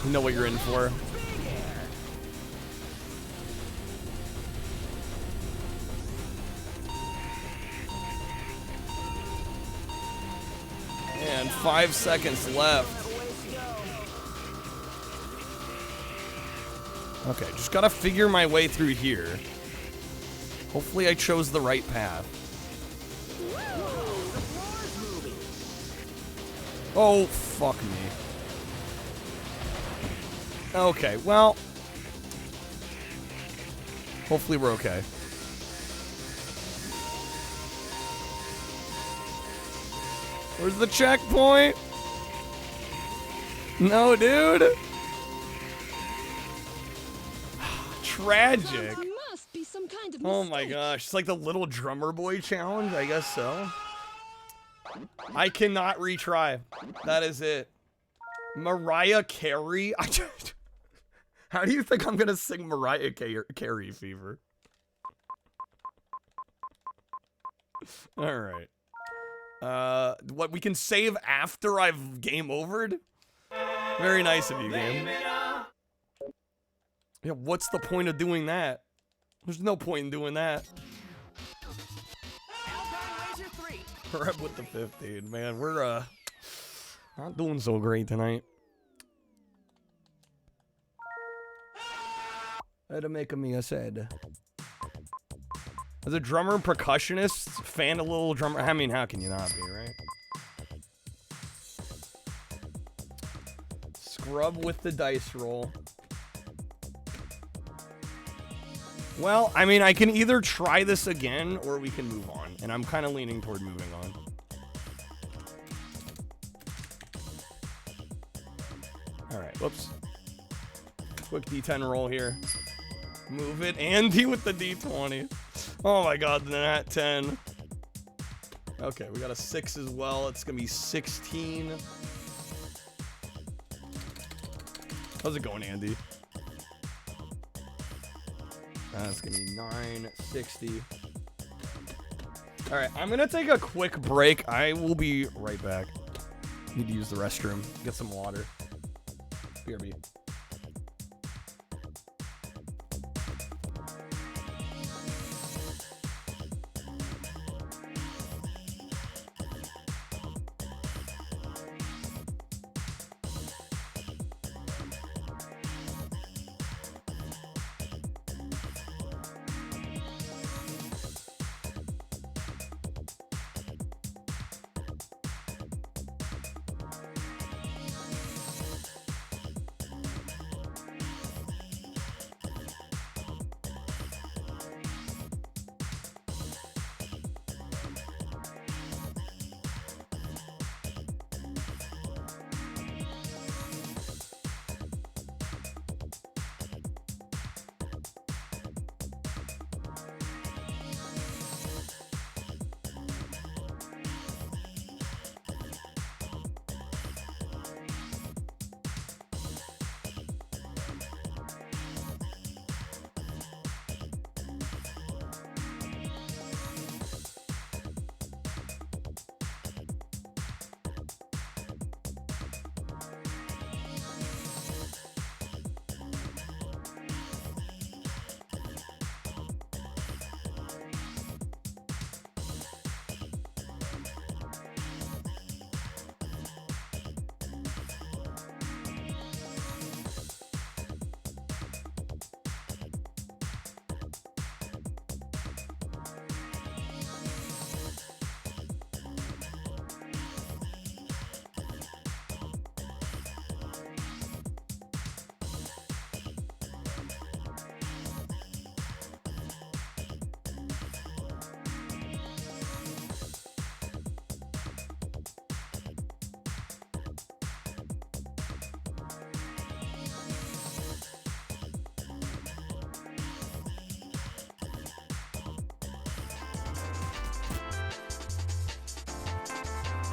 You know what you're in for. And 5 seconds left. Okay, just gotta figure my way through here. Hopefully I chose the right path. Oh, fuck me. Okay, well. Hopefully we're okay. Where's the checkpoint? No, dude. Tragic. There must be some kind of Oh my gosh. It's like the little drummer boy challenge, I guess so. I cannot retry. That is it. Mariah Carey? How do you think I'm gonna sing Mariah Carey Fever? Alright. What, we can save after I've game overed? Very nice of you, game. Yeah, what's the point of doing that? There's no point in doing that. We're up with the 15, man. We're, not doing so great tonight. That'll make me said. As a drummer and percussionist, fan a little drummer. I mean, how can you not be, right? Scrub with the dice roll. Well, I mean, I can either try this again or we can move on. And I'm kind of leaning toward moving on. Alright, whoops. Quick D10 roll here. Move it. Andy with the D20. Oh my god, the nat 10. Okay, we got a 6 as well. It's gonna be 16. How's it going, Andy? That's gonna be 960. Alright, I'm gonna take a quick break. I will be right back. Need to use the restroom. Get some water. BRB.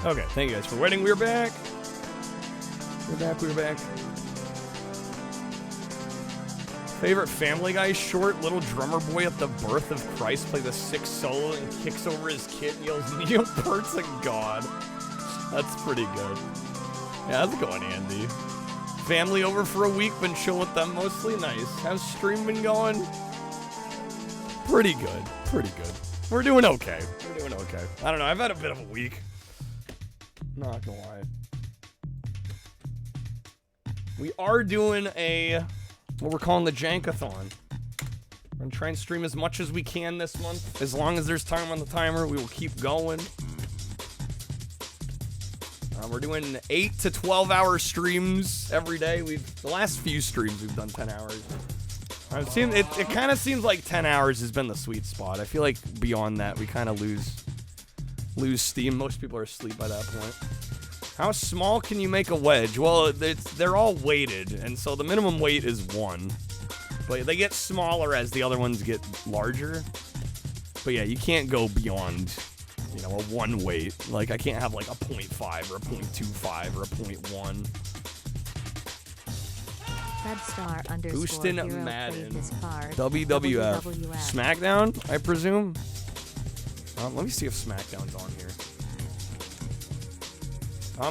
Okay, thank you guys for waiting. We're back. We're back. Favorite Family Guy short? Little drummer boy at the birth of Christ plays a sick solo and kicks over his kit and yells, "Neil Peart's a god." That's pretty good. Yeah, how's it going, Andy? Family over for a week, been chilling with them mostly. Nice. How's stream been going? Pretty good. We're doing okay. I don't know, I've had a bit of a week. Not gonna lie. We are doing what we're calling the JANK-A-THON. We're gonna try and stream as much as we can this month. As long as there's time on the timer, we will keep going. We're doing 8 to 12 hour streams every day. The last few streams we've done 10 hours. It kind of seems like 10 hours has been the sweet spot. I feel like beyond that, we kind of lose steam. Most people are asleep by that point. How small can you make a wedge? Well, they're all weighted, and so the minimum weight is 1. But they get smaller as the other ones get larger. But yeah, you can't go beyond, a 1 weight. Like, I can't have like a 0.5 or a 0.25 or a 0.1. Boostin' Madden. WWF. Smackdown, I presume? Let me see if Smackdown's on here.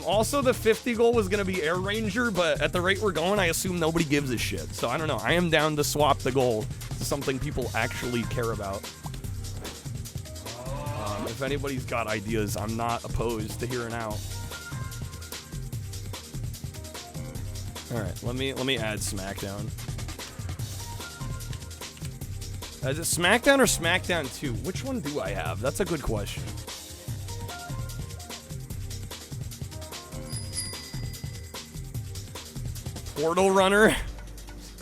Also, the 50 goal was going to be Air Ranger, but at the rate we're going, I assume nobody gives a shit. So, I don't know. I am down to swap the goal to something people actually care about. If anybody's got ideas, I'm not opposed to hearing out. Alright, let me add Smackdown. Is it Smackdown or Smackdown 2? Which one do I have? That's a good question. Portal Runner?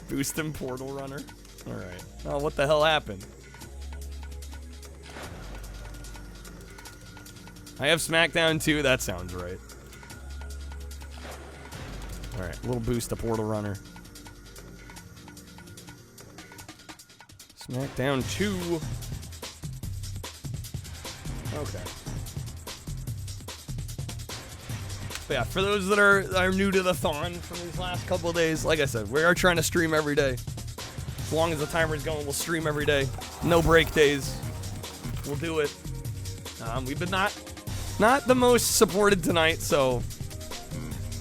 Boost him, Portal Runner. Alright. Oh, what the hell happened? I have Smackdown 2. That sounds right. Alright, a little boost to Portal Runner. Smackdown 2. Okay. But yeah, for those that are new to the Thon from these last couple of days, like I said, we are trying to stream every day. As long as the timer's going, we'll stream every day. No break days. We'll do it. We've been not the most supported tonight, so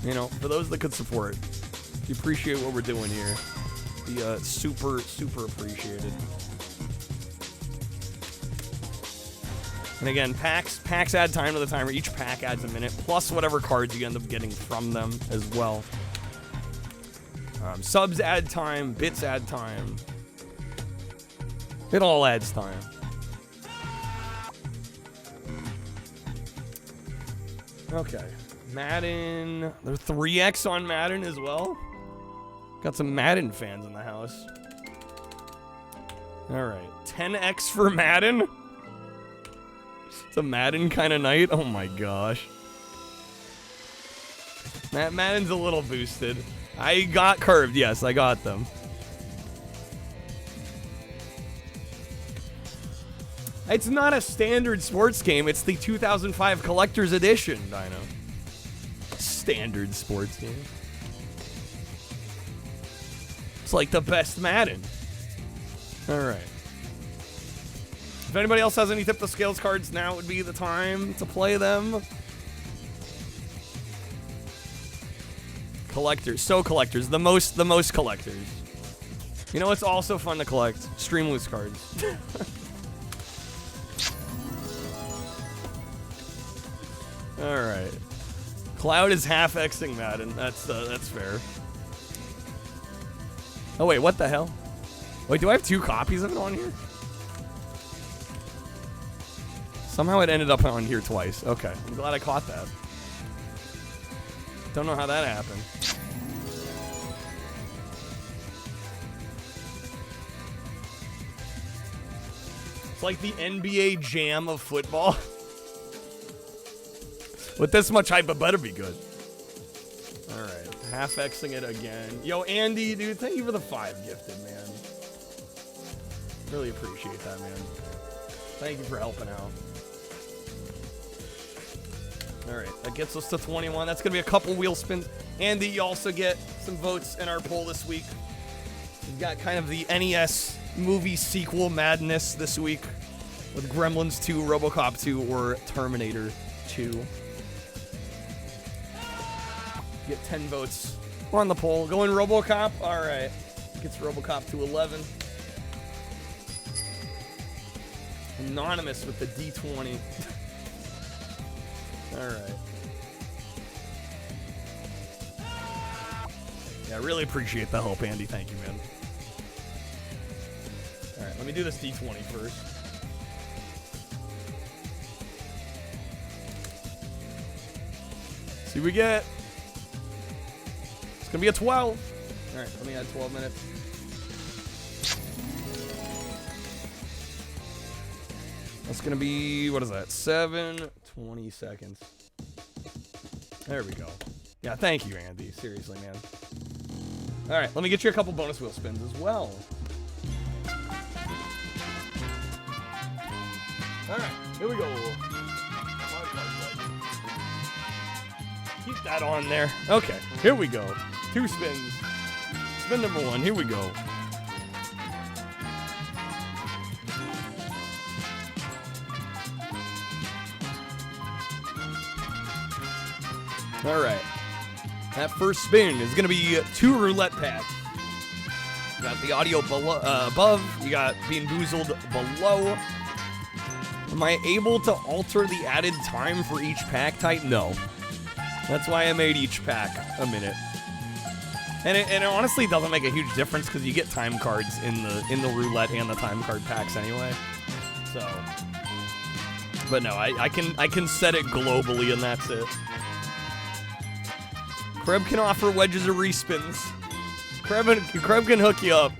You know, for those that could support, we appreciate what we're doing here. The super appreciated. And again, packs add time to the timer. Each pack adds a minute, plus whatever cards you end up getting from them as well. Subs add time, bits add time. It all adds time. Okay. Madden. There's 3x on Madden as well. Got some Madden fans in the house. Alright. 10x for Madden? It's a Madden kind of night? Oh my gosh. Madden's a little boosted. I got curved, yes, I got them. It's not a standard sports game, it's the 2005 Collector's Edition, Dino. Standard sports game. It's like the best Madden. Alright. If anybody else has any Tip the Scales cards, now would be the time to play them. Collectors, so collectors, the most collectors. You know what's also fun to collect? Stream loose cards. All right, Cloud is half-Xing Madden. That's fair. Oh wait, what the hell? Wait, do I have 2 copies of it on here? Somehow it ended up on here twice. Okay, I'm glad I caught that. Don't know how that happened. It's like the NBA Jam of football. With this much hype, it better be good. Alright, half-Xing it again. Yo, Andy, dude, thank you for the 5 gifted, man. Really appreciate that, man. Thank you for helping out. Alright, that gets us to 21. That's going to be a couple wheel spins. Andy, you also get some votes in our poll this week. We've got kind of the NES movie sequel madness this week with Gremlins 2, RoboCop 2, or Terminator 2. Get 10 votes. We're on the poll. Going RoboCop? Alright. Gets RoboCop to 11. Anonymous with the D20. Alright. Yeah, I really appreciate the help, Andy. Thank you, man. Alright, let me do this D20 first. See what we get. It's gonna be a 12. Alright, let me add 12 minutes. That's gonna be, what is that? 20 seconds. There we go. Yeah, thank you, Andy. Seriously, man. Alright, let me get you a couple bonus wheel spins as well. Alright, here we go. Keep that on there. Okay, here we go. 2 spins. Spin number 1, here we go. Alright. That first spin is going to be 2 roulette packs. You got the audio below, above. You got Being Boozled below. Am I able to alter the added time for each pack type? No. That's why I made each pack a minute. And it honestly doesn't make a huge difference because you get time cards in the roulette and the time card packs anyway. So, but no, I can set it globally and that's it. Kreb can offer wedges or respins. Kreb can hook you up.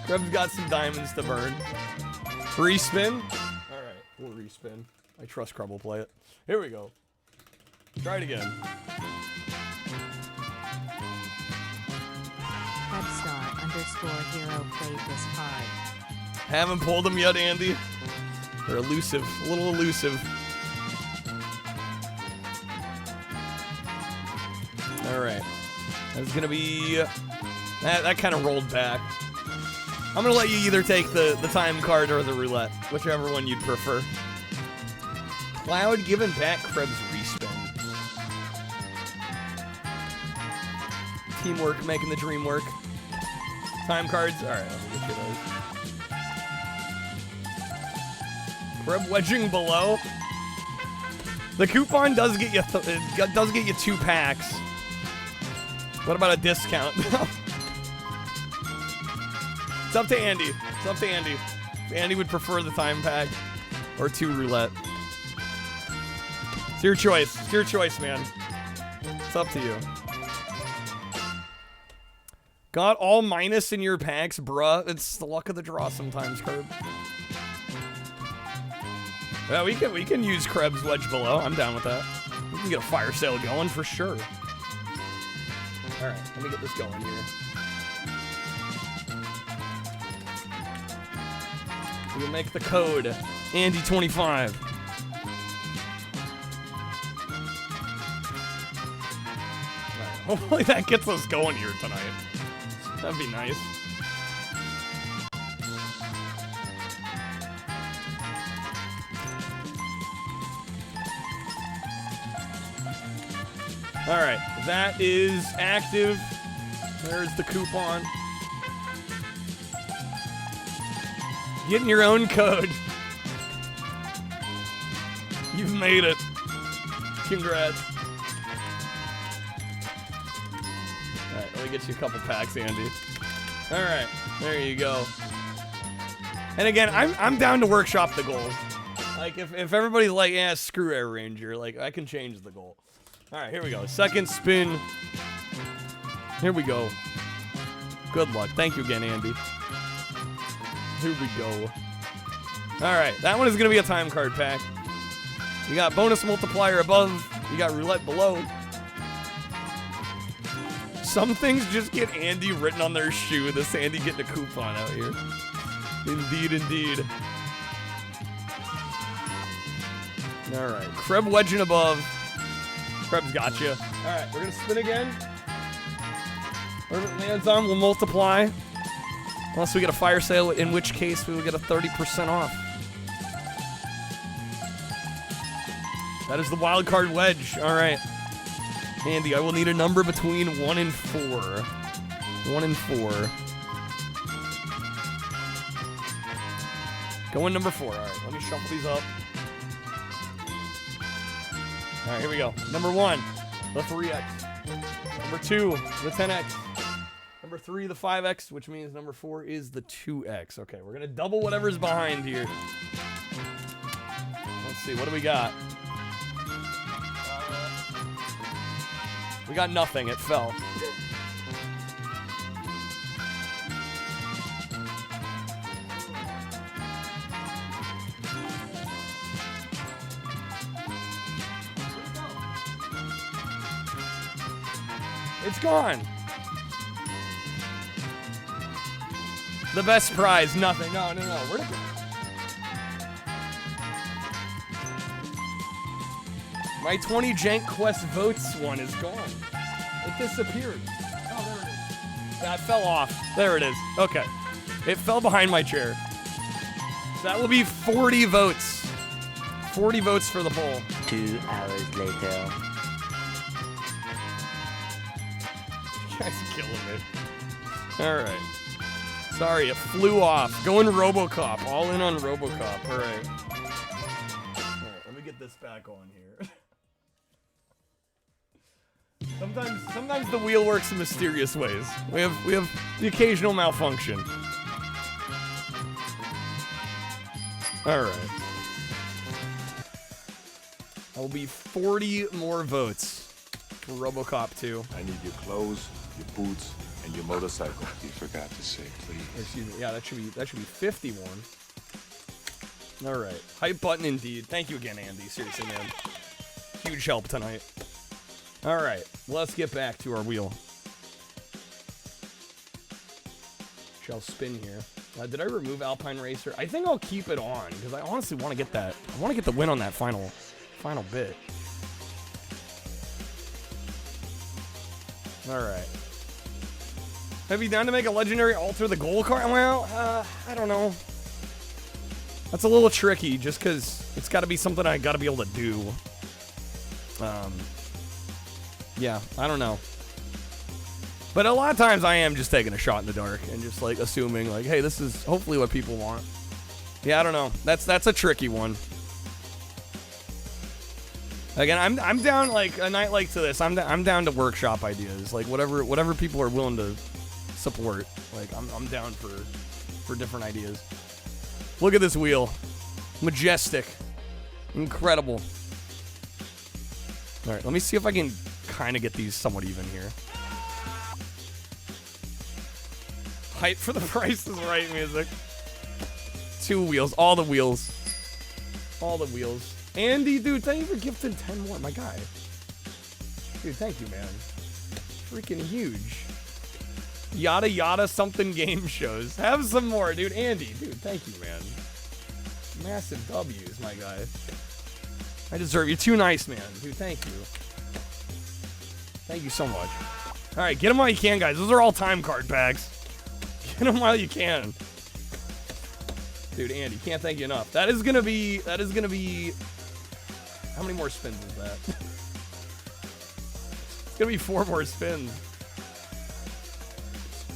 Kreb's got some diamonds to burn. Respin? Alright, we'll respin. I trust Kreb will play it. Here we go. Try it again. Krebstar_hero played this card. Haven't pulled them yet, Andy. They're elusive. A little elusive. Alright. That's gonna be... That kind of rolled back. I'm gonna let you either take the time card or the roulette. Whichever one you'd prefer. Cloud giving back Krebs respin. Teamwork making the dream work. Time cards. All right, let me get you those. Crib wedging below. The coupon does get you 2 packs. What about a discount? It's up to Andy. It's up to Andy. Andy would prefer the time pack or 2 roulette. It's your choice. It's your choice, man. It's up to you. Got all minus in your packs, bruh. It's the luck of the draw sometimes, Curb. Yeah, we can use Krebs wedge below. I'm down with that. We can get a fire sale going for sure. All right, let me get this going here. We'll make the code Andy25. Hopefully that gets us going here tonight. That'd be nice. All right, that is active. There's the coupon. Getting your own code. You've made it. Congrats. All right, let me get you a couple packs, Andy. All right, there you go. And again, I'm down to workshop the goals. Like if everybody's like, yeah, screw Air Ranger, like I can change the goal. All right, here we go. Second spin. Here we go. Good luck. Thank you again, Andy. Here we go. All right, that one is gonna be a time card pack. You got bonus multiplier above. You got roulette below. Some things just get Andy written on their shoe. This Andy getting a coupon out here. Indeed, indeed. All right, Kreb wedging above. Kreb's got you. All right, we're gonna spin again. Whatever it lands on, we'll multiply. Unless we get a fire sale, in which case we will get a 30% off. That is the wild card wedge. All right. Andy, I will need a number between 1 and 4. 1 and 4. Going number 4. All right, let me shuffle these up. All right, here we go. Number 1, the 3X. Number 2, the 10X. Number 3, the 5X, which means number 4 is the 2X. Okay, we're going to double whatever's behind here. Let's see, what do we got? We got nothing. It fell. It's gone. The best prize, nothing. No. Where'd it go? My 20 JankQuest votes one is gone. It disappeared. Oh, there it is. Yeah, it fell off. There it is. Okay. It fell behind my chair. So that will be 40 votes. 40 votes for the poll. 2 hours later. You guys are killing me. All right. Sorry, it flew off. Going RoboCop. All in on RoboCop. All right. All right, let me get this back on here. Sometimes the wheel works in mysterious ways. We have the occasional malfunction. All right. That will be 40 more votes for RoboCop 2. I need your clothes, your boots, and your motorcycle. You forgot to say, please. Excuse me. Yeah, that should be 51. All right. Hype button indeed. Thank you again, Andy. Seriously, man. Huge help tonight. All right. Let's get back to our wheel. Shall spin here. Did I remove Alpine Racer? I think I'll keep it on because I honestly want to get that. I want to get the win on that final bit. All right. Have you down to make a legendary alter the goal card? Well, I don't know. That's a little tricky just because it's got to be something I got to be able to do. Yeah, I don't know. But a lot of times I am just taking a shot in the dark and just like assuming like, hey, this is hopefully what people want. Yeah, I don't know. That's a tricky one. Again, I'm down like a night like to this. I'm down to workshop ideas, like whatever people are willing to support. Like I'm down for different ideas. Look at this wheel, majestic, incredible. All right, let me see if I can kind of get these somewhat even here. Height for the Price is Right music. 2 wheels, all the wheels. All the wheels. Andy, dude, thank you for gifting 10 more, my guy. Dude, thank you, man. Freaking huge. Yada yada something game shows. Have some more, dude. Andy, dude, thank you, man. Massive W's, my guy. I deserve you. Too nice, man. Dude, thank you. Thank you so much. All right, get them while you can, guys. Those are all time card packs. Get them while you can. Dude, Andy, can't thank you enough. That is gonna be. How many more spins is that? It's gonna be 4 more spins.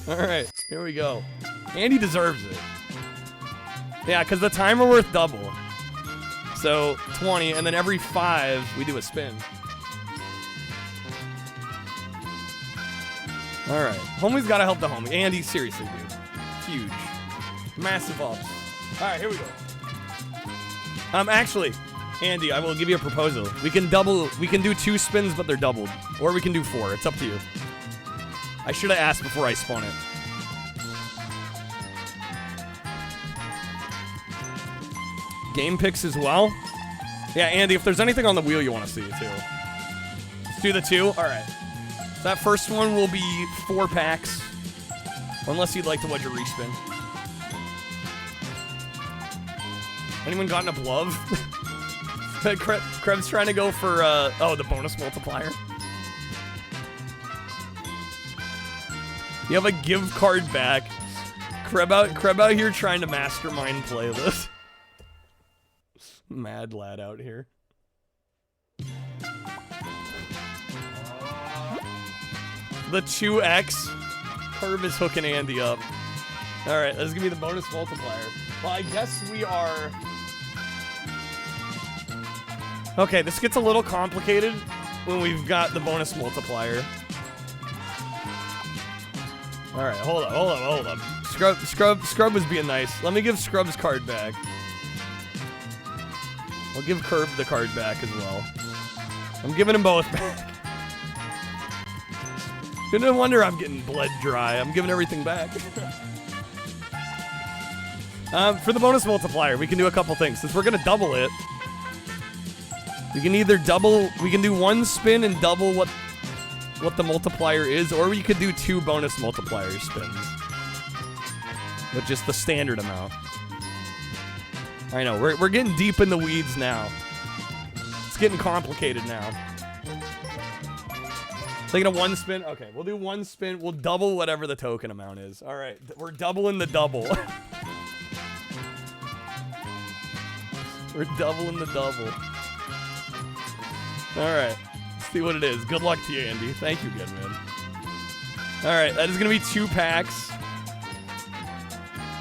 All right, here we go. Andy deserves it. Yeah, because the timer worth double. So 20, and then every 5 we do a spin. All right, homie's gotta help the homie. Andy, seriously, dude, huge, massive ups. All right, here we go. Actually, Andy, I will give you a proposal. We can do 2 spins, but they're doubled. Or we can do 4. It's up to you. I should have asked before I spun it. Game picks as well. Yeah, Andy, if there's anything on the wheel you want to see, too. Let's do the 2. All right. So that first one will be 4 packs. Unless you'd like to watch a respin. Anyone gotten a glove? Kreb's trying to go for, the bonus multiplier. You have a give card back. Kreb out here trying to mastermind playlist. Mad lad out here. The 2X. Curve is hooking Andy up. Alright, this is gonna be the bonus multiplier. Well, I guess we are... Okay, this gets a little complicated when we've got the bonus multiplier. Alright, hold up. Scrub was being nice. Let me give Scrub's card back. I'll give Curb the card back as well. I'm giving them both back. No wonder I'm getting bled dry. I'm giving everything back. For the bonus multiplier, we can do a couple things. Since we're gonna double it, we can either we can do 1 spin and double what the multiplier is, or we could do 2 bonus multiplier spins. With just the standard amount. I know, we're getting deep in the weeds now. It's getting complicated now. Taking a 1 spin? Okay, we'll do 1 spin. We'll double whatever the token amount is. All right, we're doubling the double. We're doubling the double. All right, let's see what it is. Good luck to you, Andy. Thank you again, man. All right, that is going to be 2 packs.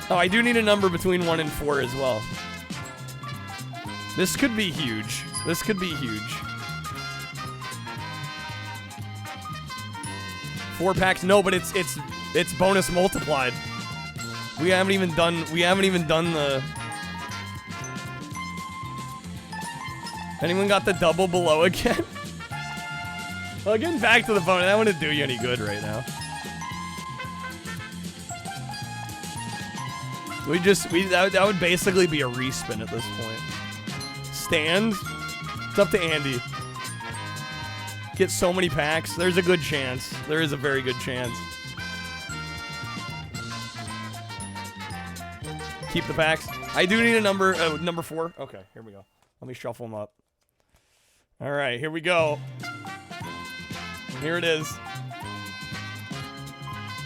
Oh, I do need a number between 1 and 4 as well. This could be huge. This could be huge. 4 packs? No, but it's bonus multiplied. We haven't even done the... Anyone got the double below again? Well, getting back to the phone, that wouldn't do you any good right now. That would basically be a respin at this point. Stand? It's up to Andy. Get so many packs. There's a good chance. There is a very good chance. Keep the packs. I do need a number 4. Okay, here we go. Let me shuffle them up. All right, here we go. Here it is.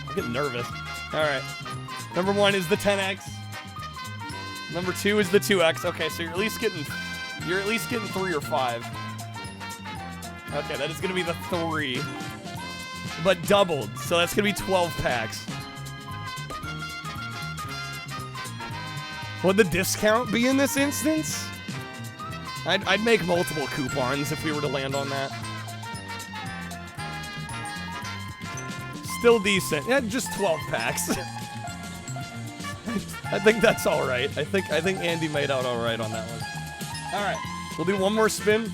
I'm getting nervous. All right. Number 1 is the 10X. Number 2 is the 2X. Okay, so you're at least getting 3 or 5. Okay, that is going to be the 3. but doubled. So that's gonna be 12 packs. Would the discount be in this instance? I'd make multiple coupons if we were to land on that. Still decent. Yeah, just 12 packs. I think that's all right. I think Andy made out all right on that one. All right, we'll do one more spin.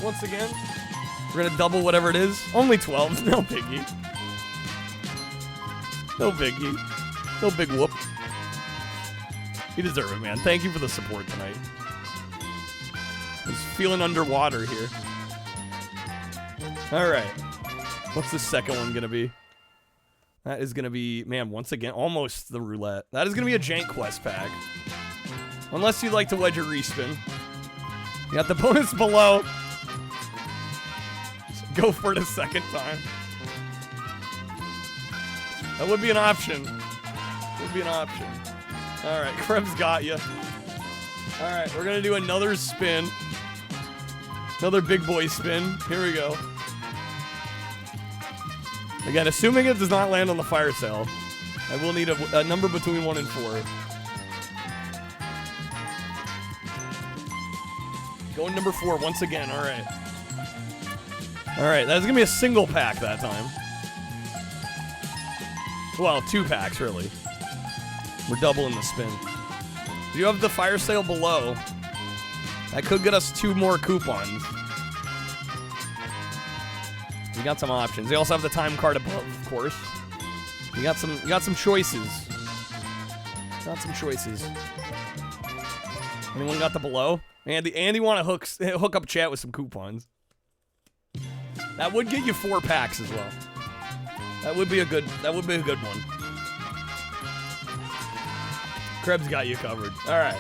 Once again, we're gonna double whatever it is. Only 12. No biggie. No biggie. No big whoop. You deserve it, man. Thank you for the support tonight. I was feeling underwater here. All right. What's the second one gonna be? That is gonna be, man, once again, almost the roulette. That is gonna be a JankQuest pack. Unless you'd like to wedge a respin. You got the bonus below. Go for it a second time. That would be an option. Would be an option. All right, Krebs got you. All right, we're gonna do another spin. Another big boy spin. Here we go. Again, assuming it does not land on the fire sale, I will need a number between 1 and 4. Going number 4 once again. All right. All right, that's gonna be a single pack that time. Well, 2 packs really. We're doubling the spin. You have the fire sale below. That could get us 2 more coupons. We got some options. They also have the time card above, of course. You got some choices. Got some choices. Anyone got the below? Andy want to hook up chat with some coupons. That would get you 4 packs as well. That would be a good one. Krebs got you covered. All right.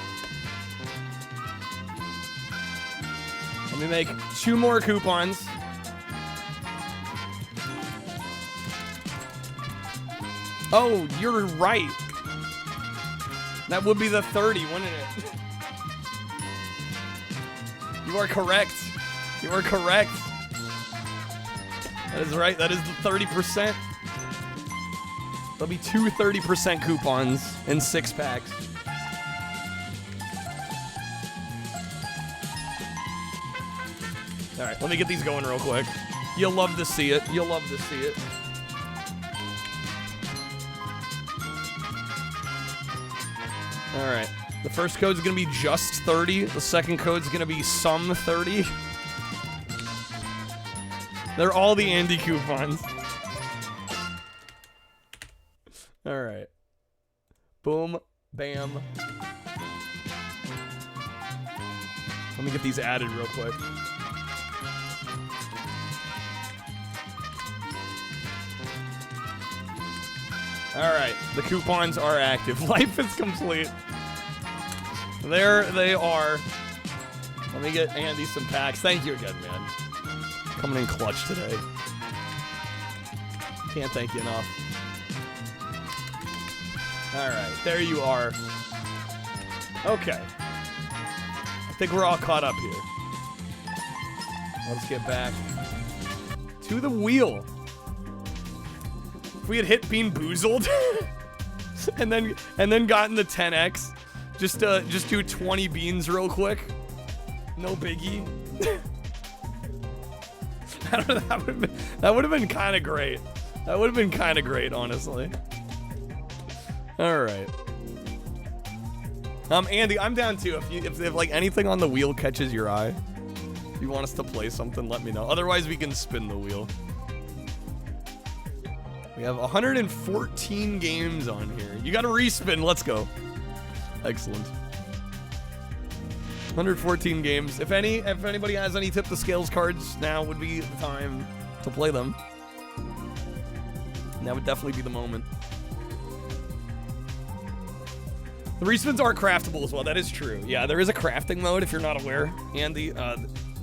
Let me make 2 more coupons. Oh, you're right. That would be the 30, wouldn't it? You are correct. You are correct. That is right. That is the 30%. There'll be 2 30% coupons in 6 packs. All right, let me get these going real quick. You'll love to see it. You'll love to see it. All right. The first code's going to be just 30. The second code's going to be some 30. They're all the Andy coupons. All right. Boom. Bam. Let me get these added real quick. All right. The coupons are active. Life is complete. There they are. Let me get Andy some packs. Thank you again, man. Coming in clutch today. Can't thank you enough. All right, there you are. Okay. I think we're all caught up here. Let's get back to the wheel. If we had hit Bean Boozled and then gotten the 10x, just do 20 beans real quick. No biggie. I don't know, that would have been kind of great. That would have been kind of great, honestly. All right. Andy, I'm down too. If like anything on the wheel catches your eye, if you want us to play something, let me know. Otherwise, we can spin the wheel. We have 114 games on here. You got to respin. Let's go. Excellent. 114 games. If anybody has any tip the scales cards, now would be the time to play them. That would definitely be the moment. The respins are craftable as well. That is true. Yeah, there is a crafting mode if you're not aware. And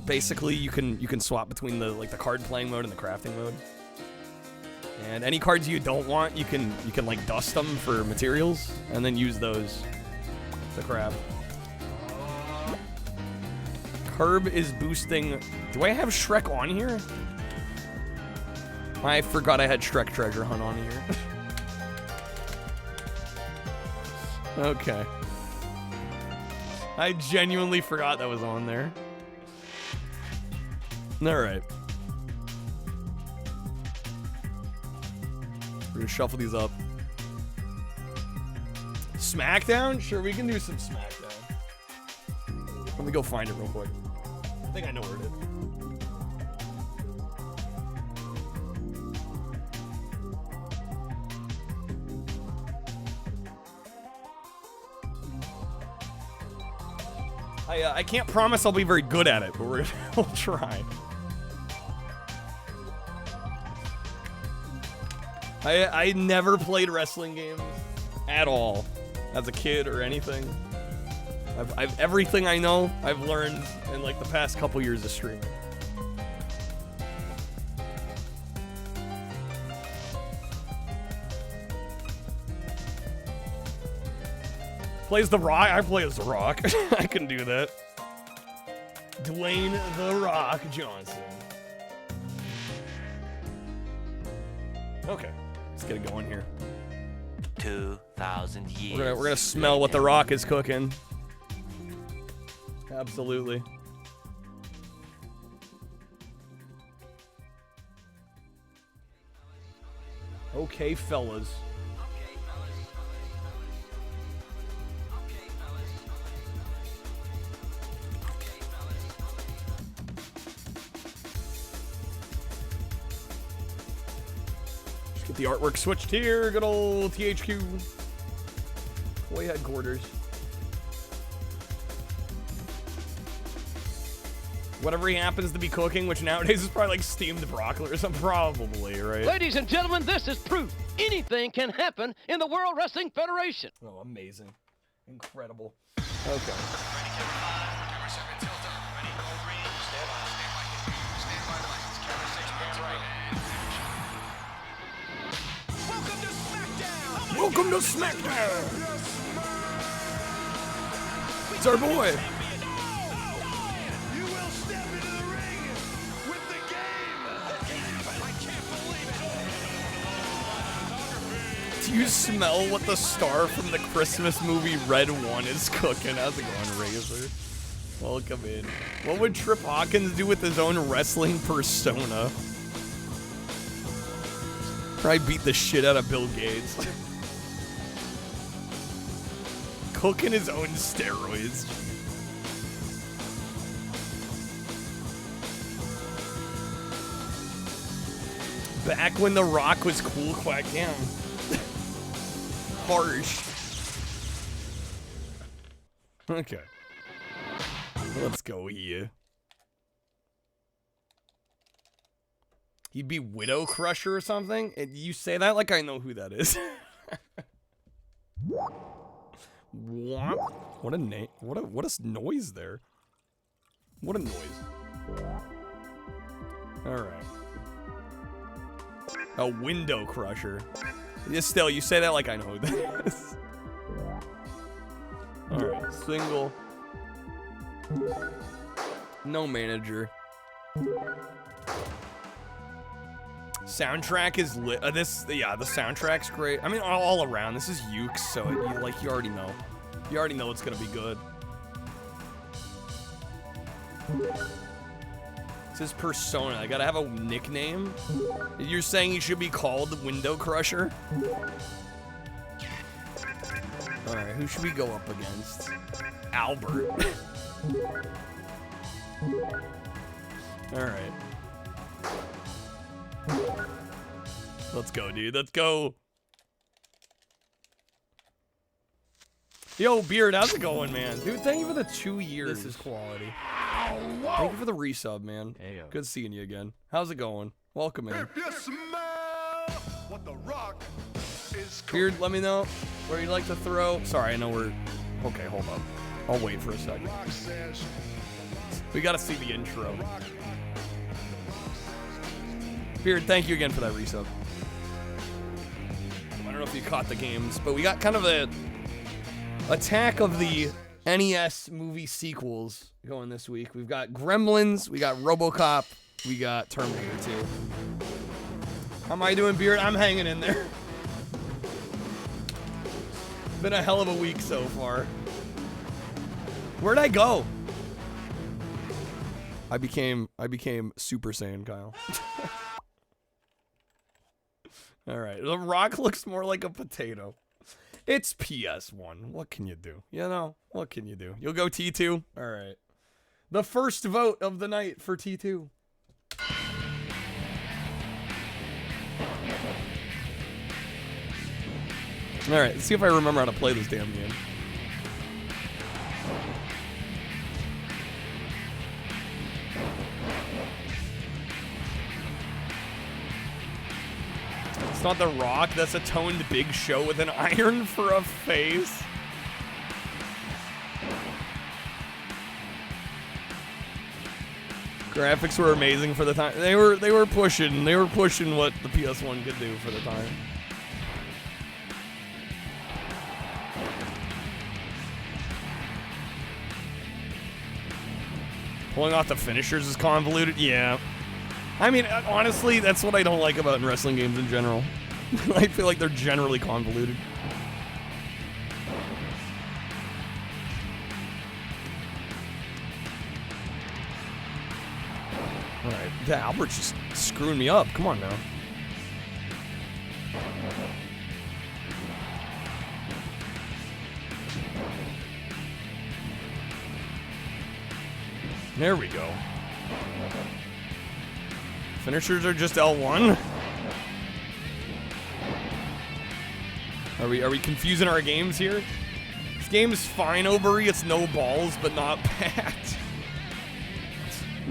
basically you can swap between the card playing mode and the crafting mode. And any cards you don't want, you can like dust them for materials and then use those to craft. Curb is boosting. Do I have Shrek on here? I forgot I had Shrek Treasure Hunt on here. Okay. I genuinely forgot that was on there. Alright. We're gonna shuffle these up. Smackdown? Sure, we can do some Smackdown. Let me go find it real quick. I think I know where it is. I can't promise I'll be very good at it, but we'll try. I never played wrestling games at all as a kid or anything. I've everything I know I've learned in like the past couple years of streaming. Plays The Rock? I play as The Rock. I can do that. Dwayne The Rock Johnson. Okay, let's get it going here. 2,000 years. We're gonna smell what The Rock is cooking. Absolutely. Okay, fellas. Get the artwork switched here. Good old THQ. Toy headquarters. Whatever he happens to be cooking, which nowadays is probably like steamed broccoli or something, probably, right? Ladies and gentlemen, this is proof. Anything can happen in the World Wrestling Federation. Oh, amazing. Incredible. Okay. Welcome to Smackdown! It's our boy! You will step into the ring with the game! I can't believe it! Do you smell what the star from the Christmas movie Red One is cooking? How's it going, Razor? Welcome in. What would Trip Hawkins do with his own wrestling persona? Probably beat the shit out of Bill Gates. Cooking his own steroids. Back when The Rock was cool, quack down. Harsh. Okay. Let's go here. He'd be Widow Crusher or something? And you say that like I know who that is. What a name. What a noise there. What a noise. Alright. A window crusher. Just still, you say that like I know who that is. Alright, single. No manager. Soundtrack is lit. The soundtrack's great. I mean, all around. This is Ukes, so you already know. You already know it's gonna be good. It's his persona. I gotta have a nickname. You're saying he should be called the Window Crusher? Alright, who should we go up against? Albert. Alright. Let's go, dude. Let's go. Yo, Beard, how's it going, man? Dude, thank you for the 2 years. This is quality. Thank you for the resub, man. Heyo. Good seeing you again. How's it going? Welcome in. If you smell what the Rock is cooking. Beard, let me know where you'd like to throw. Sorry, I know we're... Okay, hold up. I'll wait for a second. Rock says, We gotta see the intro. Beard, thank you again for that resub. I don't know if you caught the games, but we got kind of a attack of the NES movie sequels going this week. We've got Gremlins, we got RoboCop, we got Terminator 2. How am I doing, Beard? I'm hanging in there. Been a hell of a week so far. Where'd I go? I became Super Saiyan, Kyle. All right, the Rock looks more like a potato. It's PS1. What can you do? You know, what can you do? You'll go T2? All right. The first vote of the night for T2. All right, let's see if I remember how to play this damn game. It's not The Rock. That's a toned Big Show with an iron for a face. Graphics were amazing for the time. They were pushing what the PS1 could do for the time. Pulling off the finishers is convoluted. Yeah. I mean, honestly, that's what I don't like about in wrestling games in general. I feel like they're generally convoluted. Alright, yeah, Albert's just screwing me up. Come on now. There we go. Finishers are just L1. Are we confusing our games here? This game is fine, Obery. It's no balls, but not bad.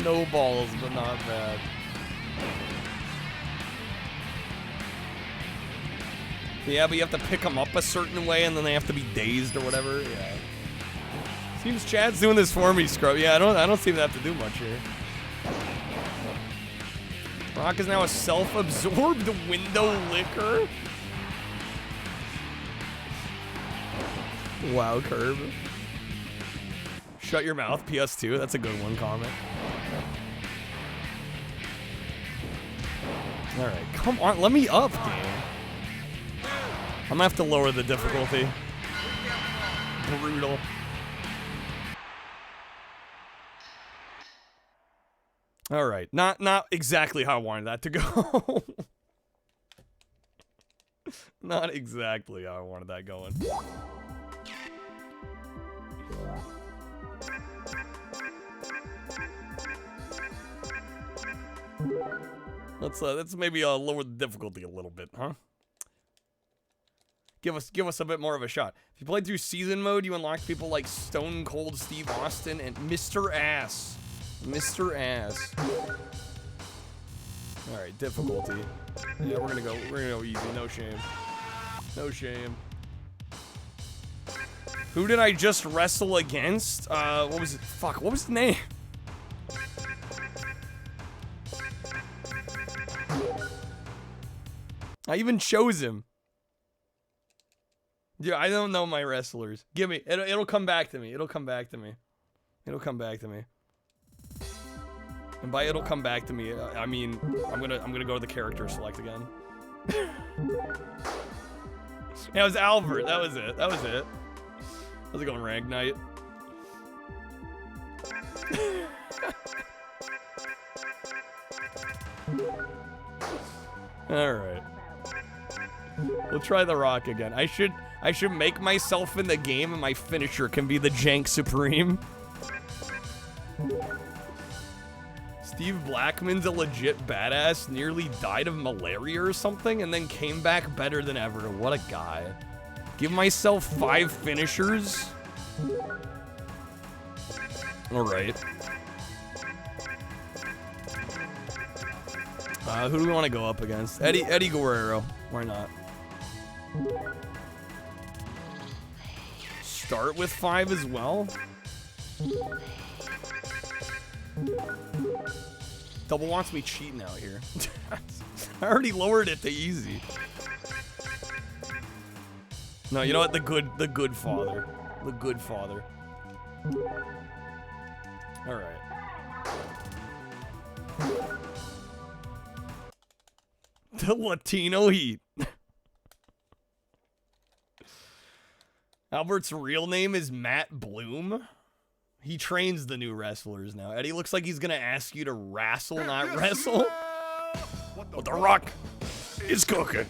No balls, but not bad. Yeah, but you have to pick them up a certain way, and then they have to be dazed or whatever. Yeah. Seems Chad's doing this for me, Scrub. Yeah, I don't seem to have to do much here. Rock is now a self-absorbed window licker. Wow, Curb. Shut your mouth, PS2. That's a good one, comment. Alright, come on, let me up, game. I'm gonna have to lower the difficulty. Brutal. Alright, not exactly how I wanted that to go. Not exactly how I wanted that going. Let's maybe lower the difficulty a little bit, huh? Give us a bit more of a shot. If you played through season mode, you unlock people like Stone Cold Steve Austin and Mr. Ass. Mr. Ass. All right, difficulty. Yeah, we're gonna go easy. No shame. No shame. Who did I just wrestle against? What was it? Fuck, what was the name? I even chose him. Yeah, I don't know my wrestlers. Give me. It'll come back to me. It'll come back to me. It'll come back to me. And by it'll come back to me, I mean I'm gonna go to the character select again. Yeah, it was Albert. That was it. That was it. How's it going, Rank Knight? All right. We'll try the Rock again. I should make myself in the game, and my finisher can be the Jank Supreme. Steve Blackman's a legit badass, nearly died of malaria or something, and then came back better than ever. What a guy. Give myself 5 finishers. Alright. Who do we want to go up against? Eddie Guerrero. Why not? Start with 5 as well? Double wants me cheating out here. I already lowered it to easy. No, you know what? The good father. The good father. Alright. The Latino Heat. Albert's real name is Matt Bloom. He trains the new wrestlers now. Eddie looks like he's gonna ask you to wrestle, not wrestle. But The Rock is cooking.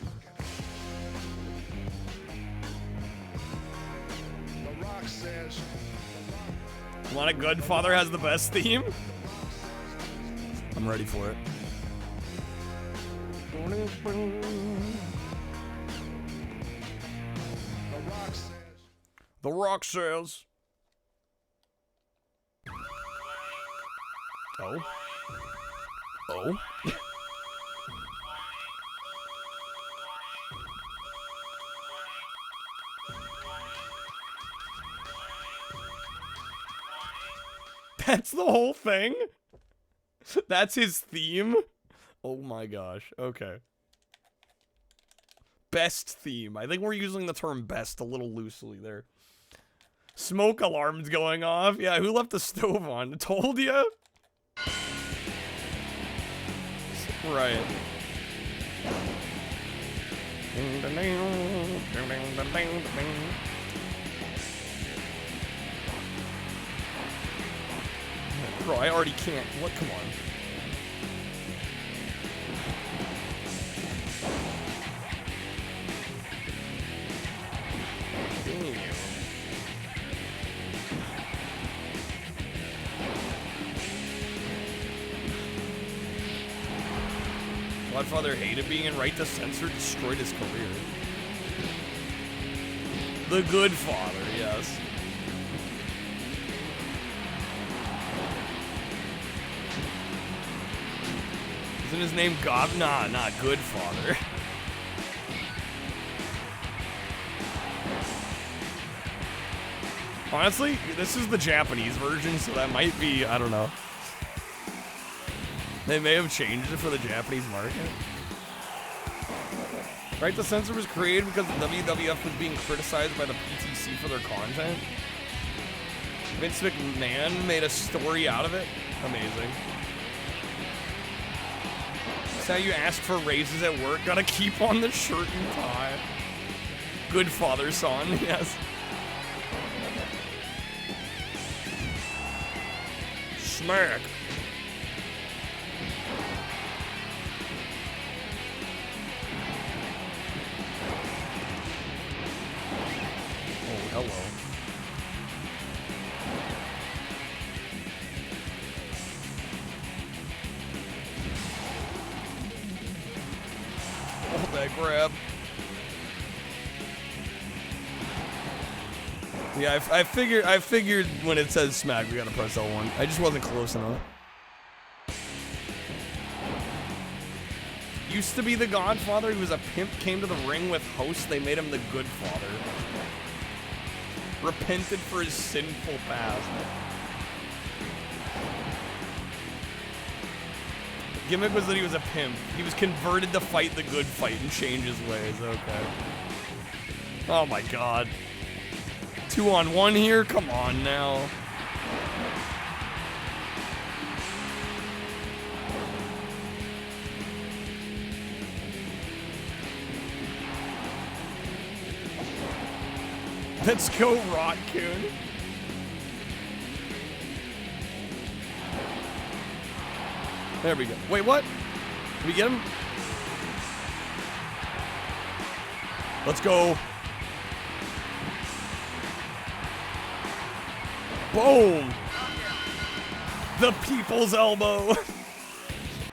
The Rock says. Want a Good Father has the best theme? I'm ready for it. The Rock says. The Rock says. Oh. Oh. That's the whole thing? That's his theme? Oh my gosh. Okay. Best theme. I think we're using the term best a little loosely there. Smoke alarms going off. Yeah, who left the stove on? Told ya? Right. Bro, I already can't. What? Come on. Damn. Godfather hated being in Right to Censor, destroyed his career. The Good Father, yes. Isn't his name God? Nah, not Good Father. Honestly, this is the Japanese version, so that might be, I don't know. They may have changed it for the Japanese market. Right to Censor was created because the WWF was being criticized by the PTC for their content. Vince McMahon made a story out of it. Amazing. That's how you ask for raises at work. Gotta keep on the shirt and tie. Good Father son, yes. Smack. Oh, hello. Oh, that grab. Yeah, I figured when it says smack, we gotta press L1. I just wasn't close enough. Used to be the Godfather. He was a pimp, came to the ring with hosts. They made him the Good Father. Repented for his sinful past. The gimmick was that he was a pimp. He was converted to fight the good fight and change his ways. Okay. Oh my god. 2-on-1 here? Come on now. Let's go, Rotcoon. There we go. Wait, what? Did we get him? Let's go. Boom! The people's elbow.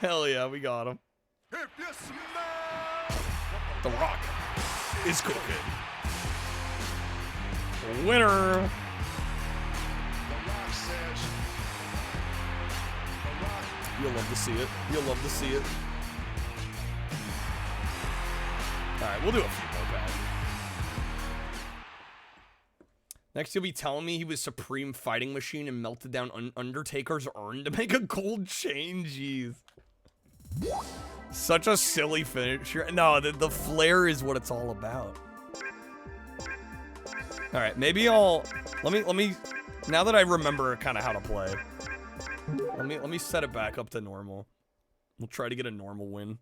Hell yeah, we got him. The Rock is cooking. Winner. You'll love to see it. You'll love to see it. Alright, we'll do a few more back. Next, you'll be telling me he was Supreme Fighting Machine and melted down Undertaker's urn to make a gold chain. Jeez. Such a silly finisher. No, the flair is what it's all about. All right, maybe I'll let me now that I remember kind of how to play. Let me set it back up to normal. We'll try to get a normal win.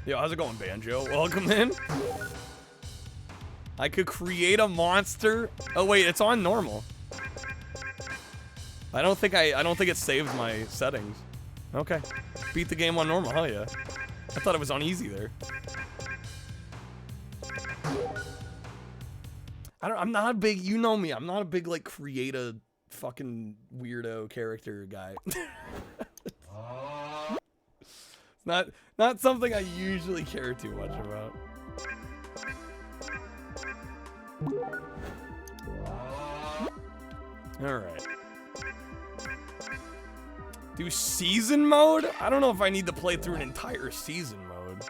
Yo, how's it going, Banjo? Welcome in. I could create a monster. Oh wait, it's on normal. I don't think it saved my settings. Okay. Beat the game on normal, hell yeah. I thought it was on easy there. I'm not a big, you know me, I'm not a big like create a fucking weirdo character guy. Not something I usually care too much about. All right. Do season mode? I don't know if I need to play through an entire season mode.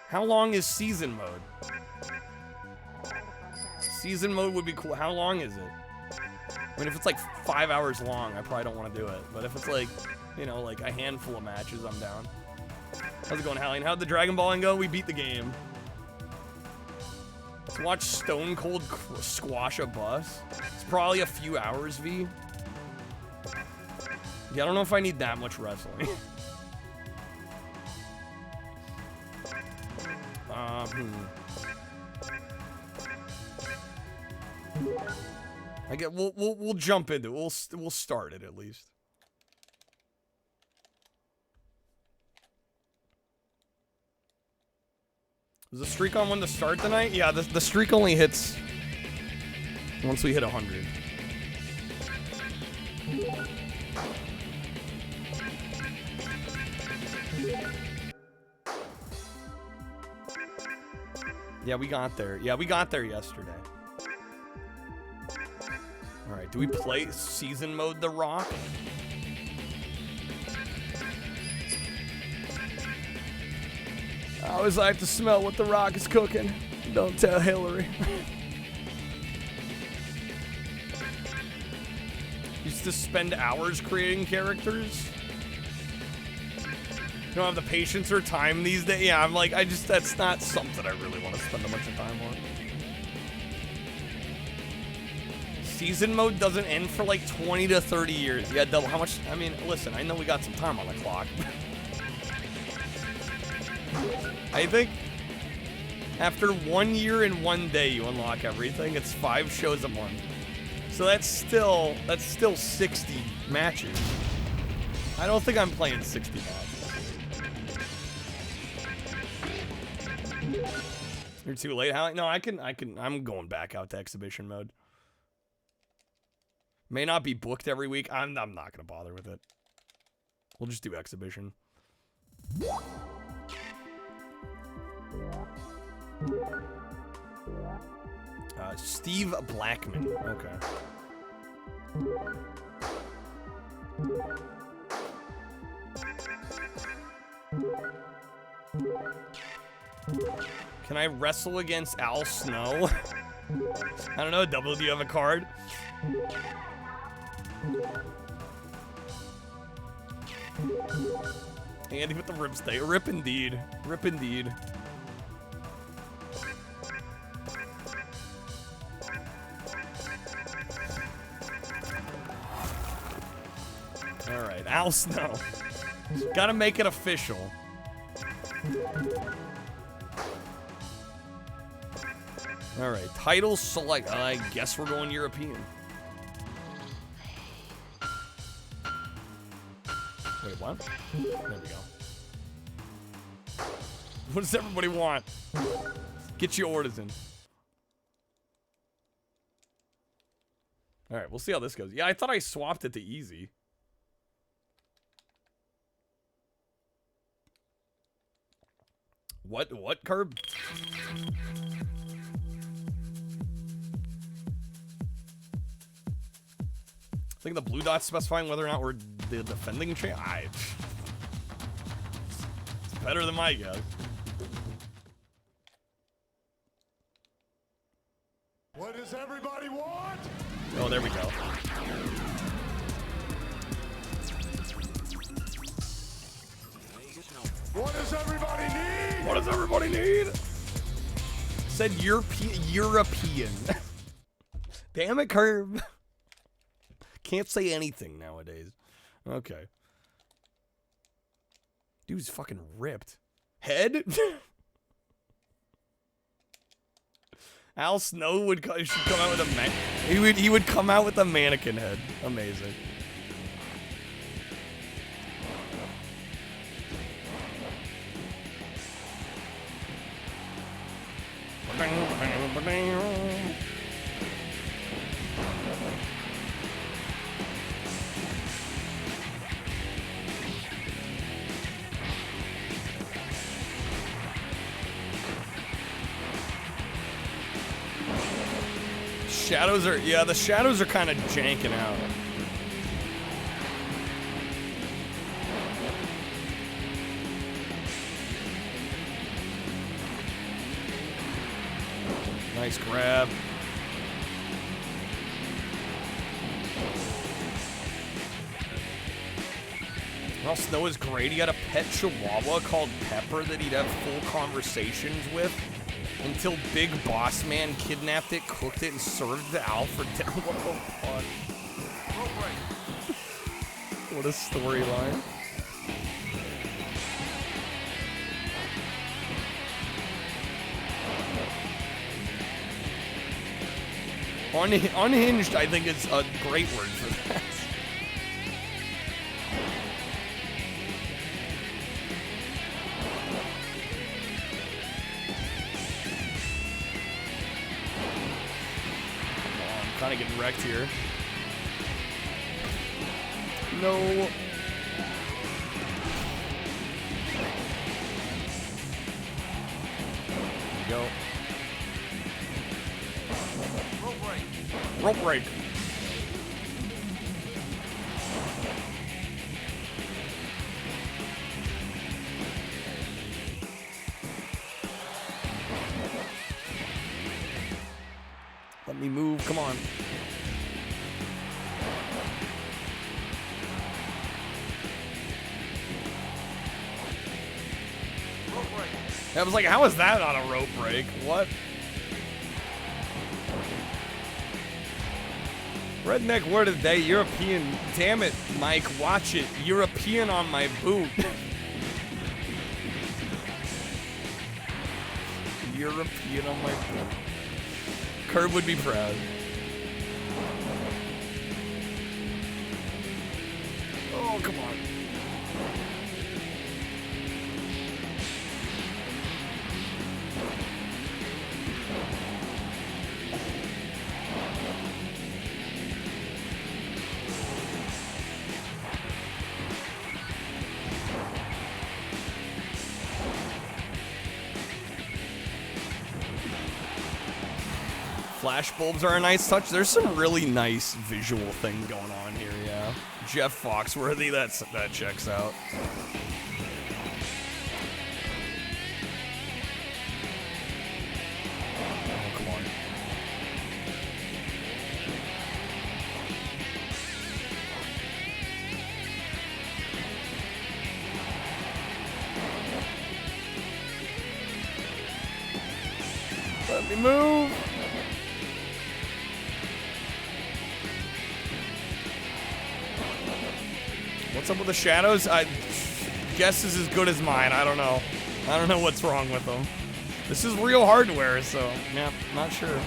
How long is season mode? Season mode would be cool. How long is it? I mean, if it's like 5 hours long, I probably don't want to do it. But if it's like, you know, like a handful of matches, I'm down. How's it going, Hallie? How'd the Dragon Balling go? We beat the game. Let's watch Stone Cold squash a bus. It's probably a few hours, V. Yeah, I don't know if I need that much wrestling. I get we'll jump into it. We'll start it at least. Is the streak on when to start tonight? Yeah, the streak only hits once we hit 100. Yeah, we got there. Yeah, we got there yesterday. All right, do we play season mode The Rock? I always like to smell what The Rock is cooking. Don't tell Hillary. Used to spend hours creating characters. You don't have the patience or time these days. Yeah, I'm like, that's not something I really want to spend a bunch of time on. Season mode doesn't end for like 20 to 30 years. Yeah, double. How much? I mean, listen, I know we got some time on the clock. I think after 1 year and 1 day, you unlock everything. It's 5 shows a month. So that's still 60 matches. I don't think I'm playing 60 matches. You're too late, Hallie. No, I'm going back out to exhibition mode. May not be booked every week. I'm not gonna bother with it. We'll just do exhibition. Steve Blackman. Okay. Can I wrestle against Al Snow? I don't know, Double, do you have a card? Andy with the rip stay. Rip indeed. Rip indeed. Alright, Al Snow. Gotta make it official. Alright, title select. I guess we're going European. Wait, what? There we go. What does everybody want? Get your orders in. Alright, we'll see how this goes. Yeah, I thought I swapped it to easy. What, Curb? I think the blue dot's specifying whether or not we're the defending champ. It's better than my guess. What does everybody want? Oh, there we go. What does everybody need? What does everybody need? Said European. Damn it, Curb. Can't say anything nowadays. Okay. Dude's fucking ripped. Head? Al Snow should come out with a he would come out with a mannequin head. Amazing. Shadows are, yeah, the shadows are kind of janking out. Nice grab. Al Snow is great. He had a pet chihuahua called Pepper that he'd have full conversations with until Big Boss Man kidnapped it, cooked it, and served it to Al for dinner. What the fuck? What a storyline. Unhinged, I think, is a great word for that. I'm kind of getting wrecked here. No. There we go. Rope break. Let me move. Come on. I was like, how is that on a rope break? What? Redneck word of the day, European. Damn it, Mike, watch it. European on my boot. European on my boot. Curb would be proud. Oh, come on. Flash bulbs are a nice touch. There's some really nice visual thing going on here, yeah. Jeff Foxworthy, that checks out. Oh, come on. Let me move. What's up with the shadows? Guess is as good as mine. I don't know. I don't know what's wrong with them. This is real hardware, so yeah, not sure.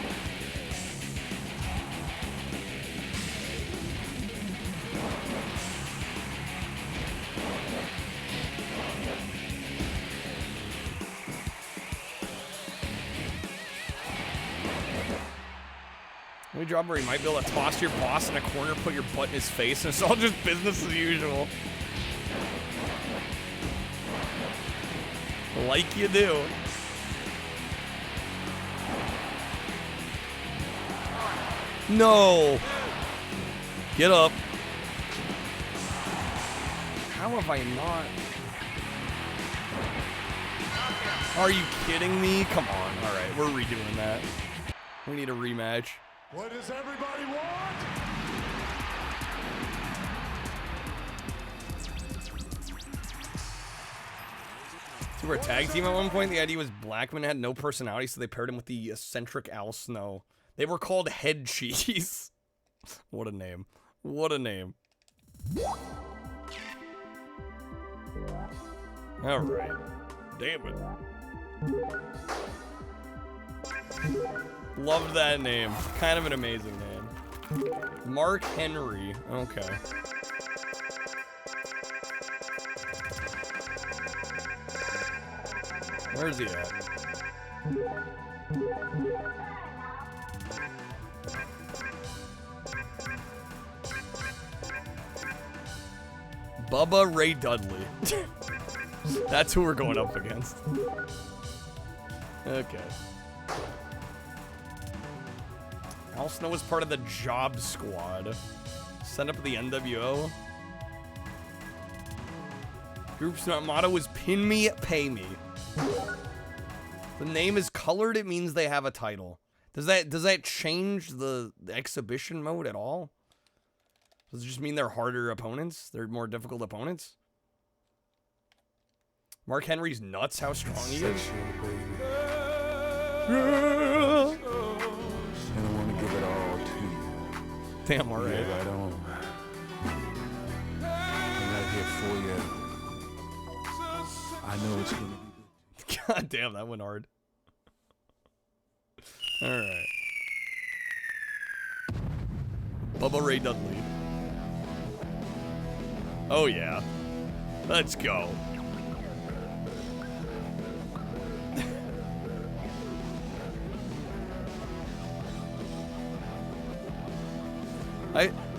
We drop where you might be able to toss your boss in a corner, put your butt in his face, and it's all just business as usual. Like you do. No. Get up. How have I not? Are you kidding me? Come on. All right, we're redoing that. We need a rematch. What does everybody want? So we're a tag team at one point. The idea was Blackman had no personality, so they paired him with the eccentric Al Snow. They were called Head Cheese. What a name. What a name. All right. damn it. Loved that name. Kind of an amazing name. Mark Henry. Okay. Where's he at? Bubba Ray Dudley. That's who we're going up against. Okay. Al Snow was part of the Job Squad. Sent up the NWO. Group's motto is pin me, pay me. The name is colored, it means they have a title. Does that change the exhibition mode at all? Does it just mean they're harder opponents? They're more difficult opponents? Mark Henry's nuts, how strong he is. And I want to give it all to you. Damn, alright. Yeah, right on. I'm not here for you. I know it's gonna be good. God damn, that went hard. Alright. Bubba Ray Dudley. Oh yeah. Let's go.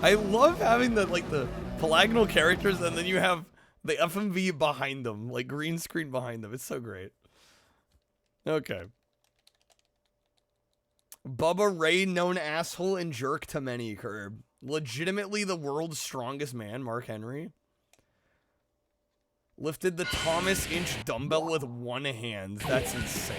I love having the polygonal characters and then you have the FMV behind them, like green screen behind them. It's so great. Okay. Bubba Ray, known asshole and jerk to many, Curb. Legitimately the world's strongest man, Mark Henry. Lifted the Thomas Inch dumbbell with one hand. That's insane.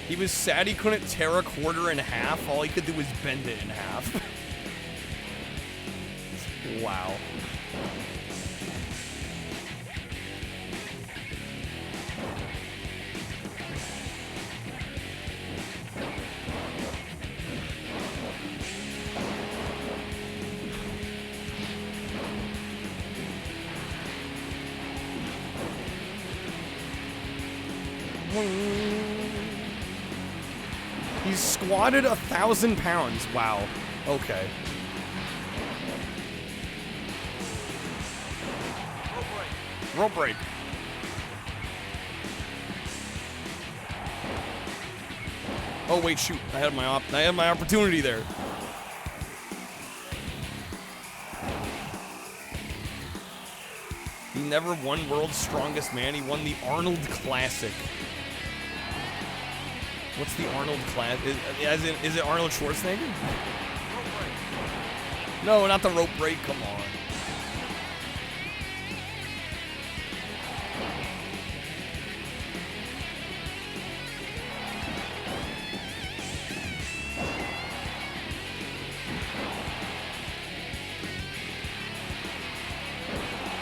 He was sad he couldn't tear a quarter in half. All he could do was bend it in half. Wow. He's squatted 1,000 pounds. Wow. Okay. Rope break. Oh wait, shoot! I had my opportunity there. He never won World's Strongest Man. He won the Arnold Classic. What's the Arnold class? Is it Arnold Schwarzenegger? No, not the rope break. Come on.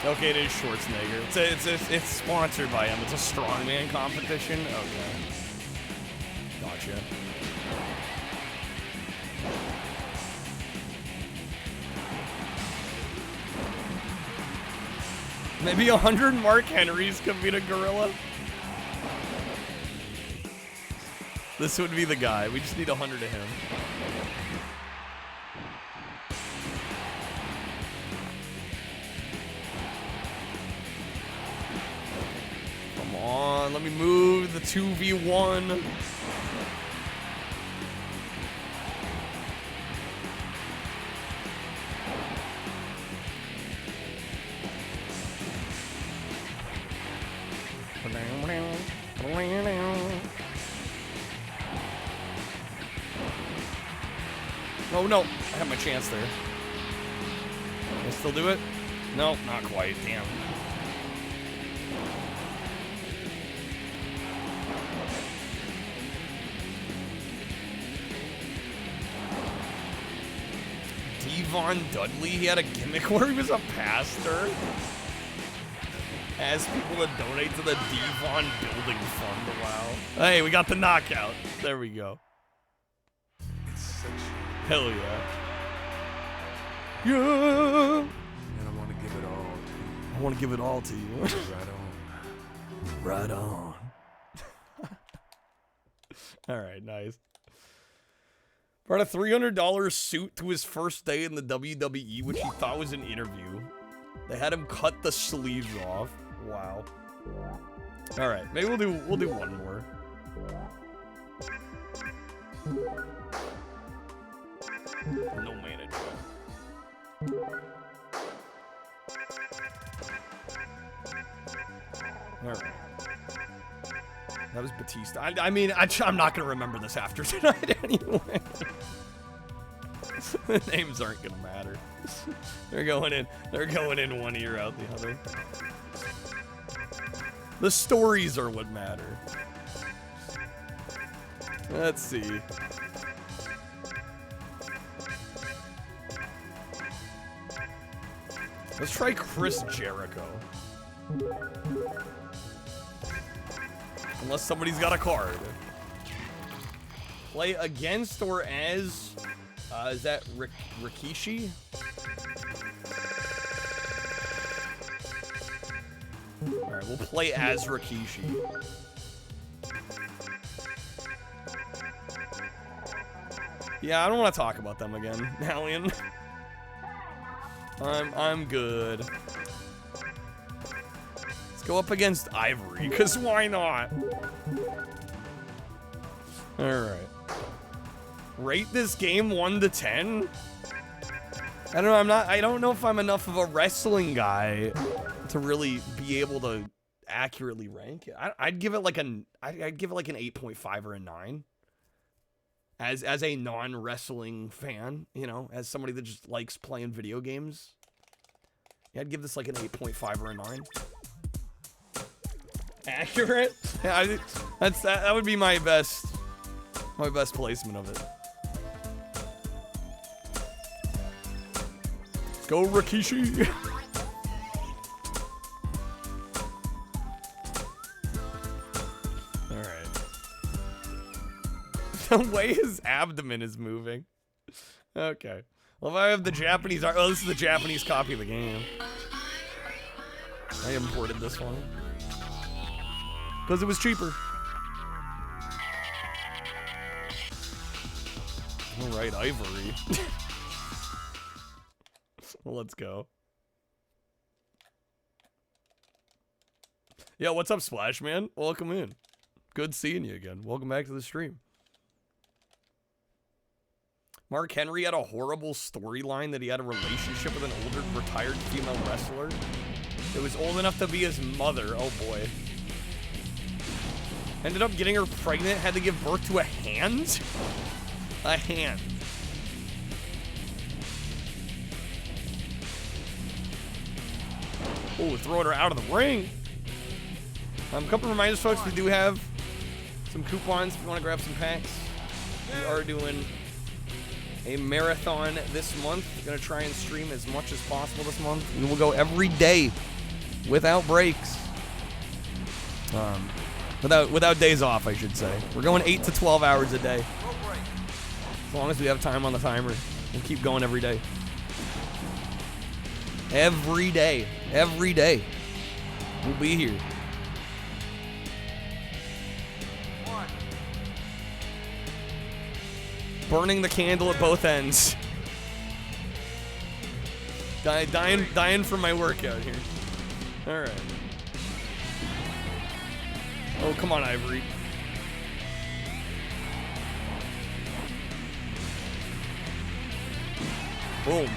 Okay, it is Schwarzenegger. It's sponsored by him. It's a strongman competition. Okay. Gotcha. Maybe 100 Mark Henrys could beat a gorilla. This would be the guy. We just need 100 of him. Come on, let me move the 2v1. Oh no, I have my chance there. Can I still do it? No, not quite, damn. Devon Dudley, he had a gimmick where he was a pastor. Asked people to donate to the Devon Building Fund. Wow. Hey, we got the knockout. There we go. Hell yeah. Yeah. And I want to give it all to you. I want to give it all to you. Right on. Right on. All right, nice. Brought a $300 suit to his first day in the WWE, which he thought was an interview. They had him cut the sleeves off. Wow. All right, maybe we'll do one more. No manager. All right. That was Batista. I mean, I'm not gonna remember this after tonight anyway. The names aren't gonna matter. They're going in one ear out the other. The stories are what matter. Let's see. Let's try Chris Jericho. Unless somebody's got a card. Play against or as, is that Rikishi? Alright, we'll play as Rikishi. Yeah, I don't want to talk about them again, Alien. I'm good. Let's go up against Ivory, because why not? Alright. Rate this game 1 to 10? I don't know, I don't know if I'm enough of a wrestling guy to really be able to accurately rank it. I'd give it like an 8.5 or a 9. As a non-wrestling fan, you know, as somebody that just likes playing video games. Yeah, I'd give this like an 8.5 or a 9. Accurate? Yeah, that would be my best placement of it. Go Rikishi! The way his abdomen is moving. Okay. Well, if I have the Japanese art. Oh, this is the Japanese copy of the game. I imported this one. Because it was cheaper. Alright, Ivory. Well, let's go. Yo, what's up, Splash Man? Welcome in. Good seeing you again. Welcome back to the stream. Mark Henry had a horrible storyline that he had a relationship with an older retired female wrestler. It was old enough to be his mother. Oh boy. Ended up getting her pregnant, had to give birth to a hand? A hand. Oh, throwing her out of the ring. A couple reminders, folks, we do have some coupons if you want to grab some packs. We are doing a marathon this month. We're gonna try and stream as much as possible this month. We will go every day without breaks. Without days off, I should say. We're going 8 to 12 hours a day. As long as we have time on the timer. We'll keep going every day. Every day. Every day. We'll be here. Burning the candle at both ends. Dying for my workout here. Alright. Oh, come on, Ivory. Boom.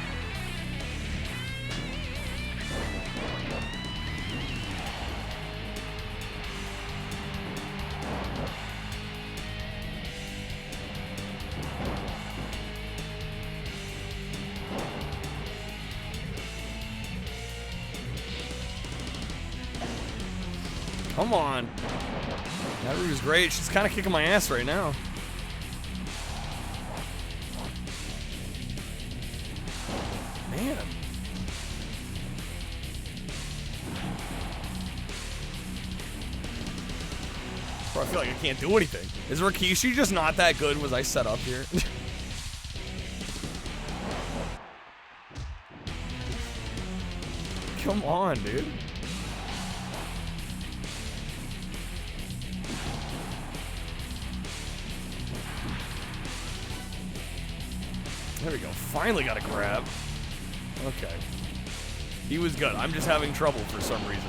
Come on. That was great. She's kind of kicking my ass right now. Man. Bro, I feel like I can't do anything. Is Rikishi just not that good? Was I set up here? Come on, dude. There we go. Finally got a grab. Okay. He was good. I'm just having trouble for some reason.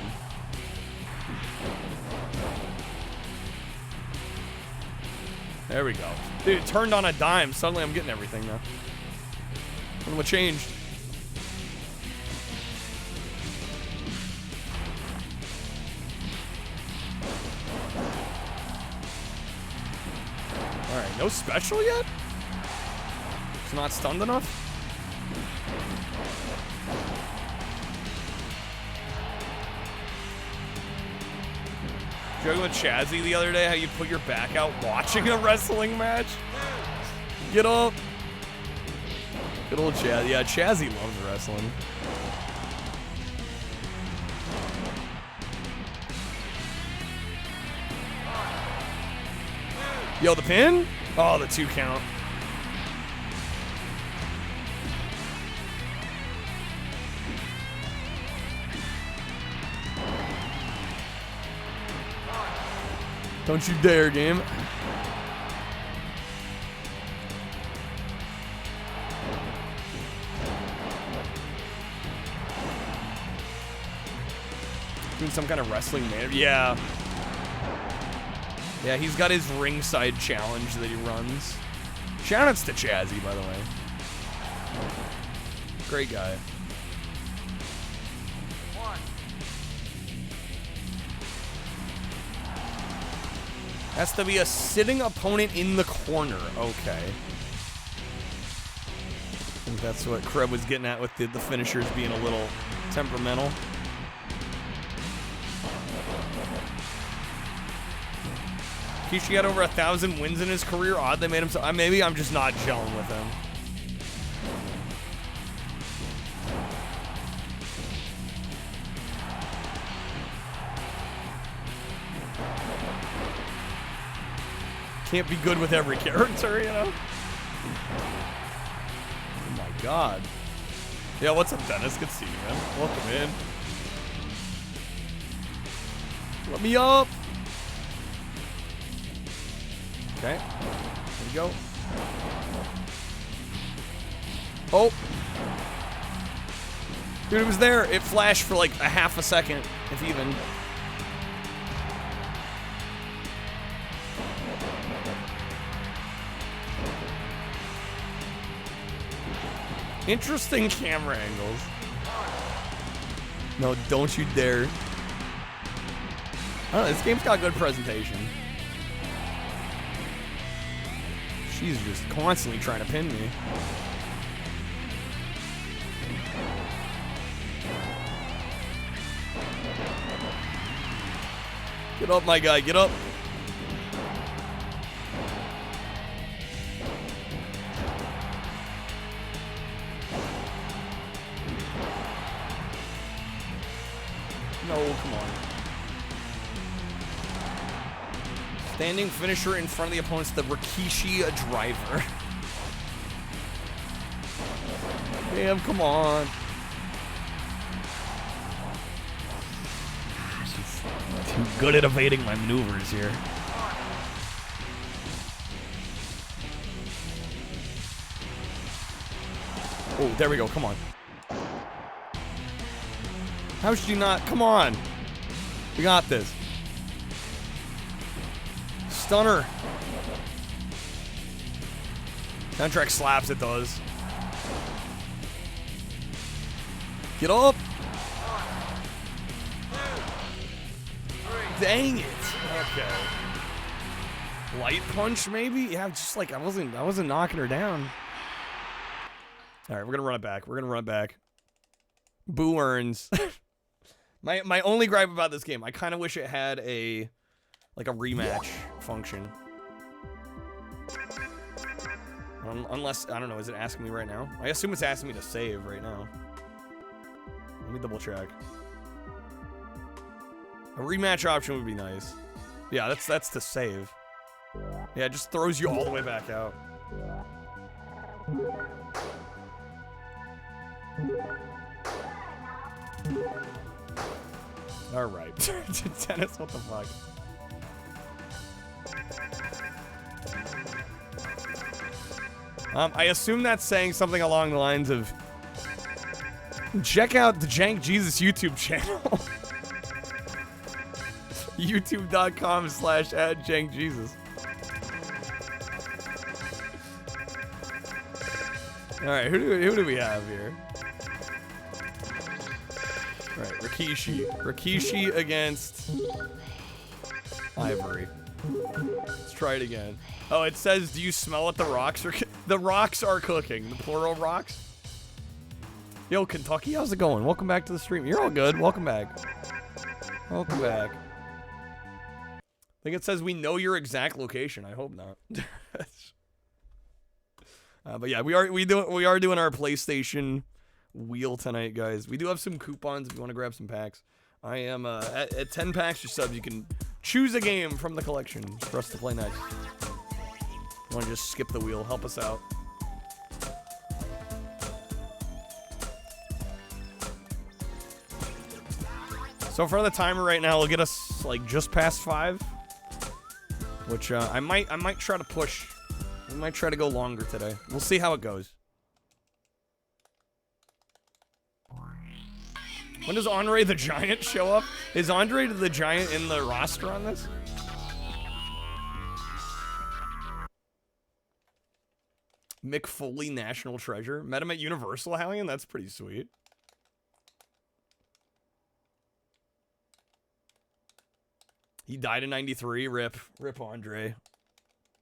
There we go. Dude, it turned on a dime. Suddenly I'm getting everything now. I don't know what changed. Alright, no special yet? It's not stunned enough? Joking with Chazzy the other day, how you put your back out watching a wrestling match? Get up. Good old Chazzy. Yeah, Chazzy loves wrestling. Yo, the pin? Oh, the 2 count. Don't you dare, game. Doing some kind of wrestling man. Yeah. Yeah, he's got his ringside challenge that he runs. Shoutouts to Chazzy, by the way. Great guy. Has to be a sitting opponent in the corner. Okay. I think that's what Kreb was getting at with the finishers being a little temperamental. Kishi had over 1,000 wins in his career. Odd they made him so. Maybe I'm just not gelling with him. Can't be good with every character, you know? Oh my god. Yeah, what's up, Dennis? Good to see you, man. Welcome in. Let me up. Okay. There we go. Oh. Dude, it was there. It flashed for like a half a second, if even. Interesting camera angles. No, don't you dare. I don't know, this game's got good presentation. She's just constantly trying to pin me. Get up, my guy, get up. No, come on. Standing finisher in front of the opponent's the Rikishi driver. Damn, come on. She's too good at evading my maneuvers here. Oh, there we go. Come on. How should you not? Come on. We got this. Stunner. Soundtrack slaps, it does. Get up. Dang it. Okay. Light punch, maybe? Yeah, just like I wasn't knocking her down. Alright, we're gonna run it back. We're gonna run it back. Boo earns. My only gripe about this game, I kind of wish it had a rematch function. Unless, I don't know, is it asking me right now? I assume it's asking me to save right now. Let me double check. A rematch option would be nice. Yeah, that's to save. Yeah, it just throws you all the way back out. All right. Dennis, what the fuck? I assume that's saying something along the lines of, check out the Jank Jesus YouTube channel. YouTube.com/@JankJesus. All right, who do we have here? All right, Rikishi against Ivory. Let's try it again. Oh, it says, do you smell what the rocks are? The rocks are cooking. The plural rocks. Yo, Kentucky, how's it going? Welcome back to the stream. You're all good. Welcome back. Welcome back. I think it says we know your exact location. I hope not. But yeah, we are doing our PlayStation wheel tonight, guys. We do have some coupons if you want to grab some packs. I am at 10 packs or subs. You can choose a game from the collection for us to play next. You want to just skip the wheel? Help us out. So far, the timer right now will get us like just past 5, which I might try to push. I might try to go longer today. We'll see how it goes. When does Andre the Giant show up? Is Andre the Giant in the roster on this? Mick Foley, National Treasure. Met him at Universal, Hallian? That's pretty sweet. He died in 93. Rip Andre.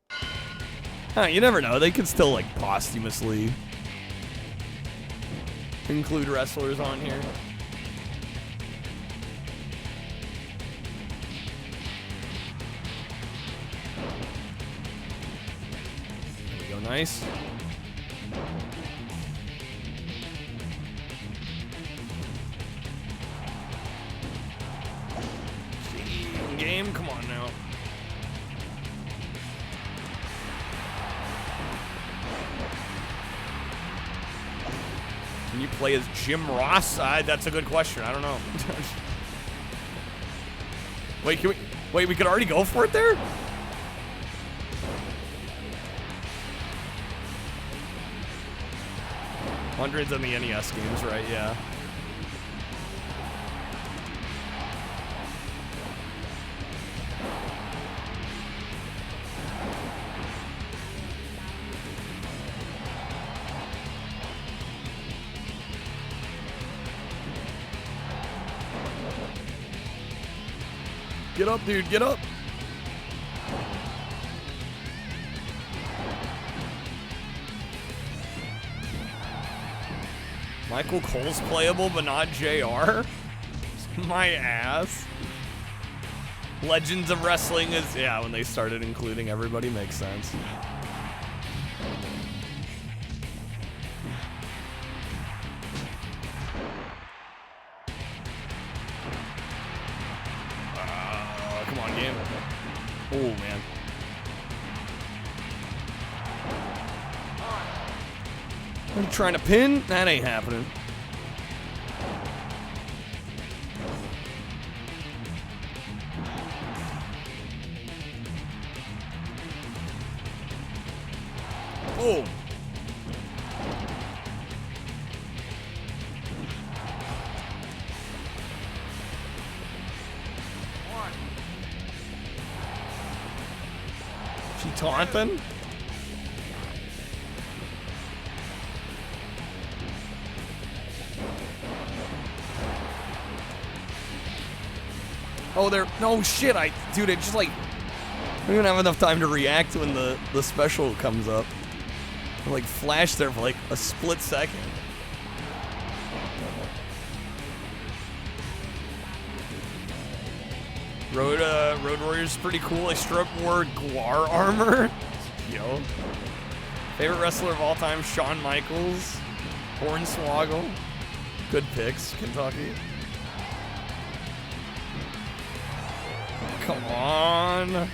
Huh, you never know. They could still, like, posthumously include wrestlers on here. There we go. Nice. Game, come on now. Can you play as Jim Ross? That's a good question. I don't know. Wait, we could already go for it there? Hundreds on the NES games, right? Yeah. Get up, dude, get up. Michael Cole's playable, but not JR? My ass. Legends of Wrestling is, yeah, when they started including everybody, makes sense. Come on, game. Oh, man. I'm trying to pin? That ain't happening. Boom. She taunting? Oh, there. No shit. Dude, it just like. I don't even have enough time to react when the special comes up. I like flash there for like a split second. Road Warriors is pretty cool. I strip wore Guar armor. Yo. Favorite wrestler of all time, Shawn Michaels. Hornswoggle. Good picks, Kentucky. Come on.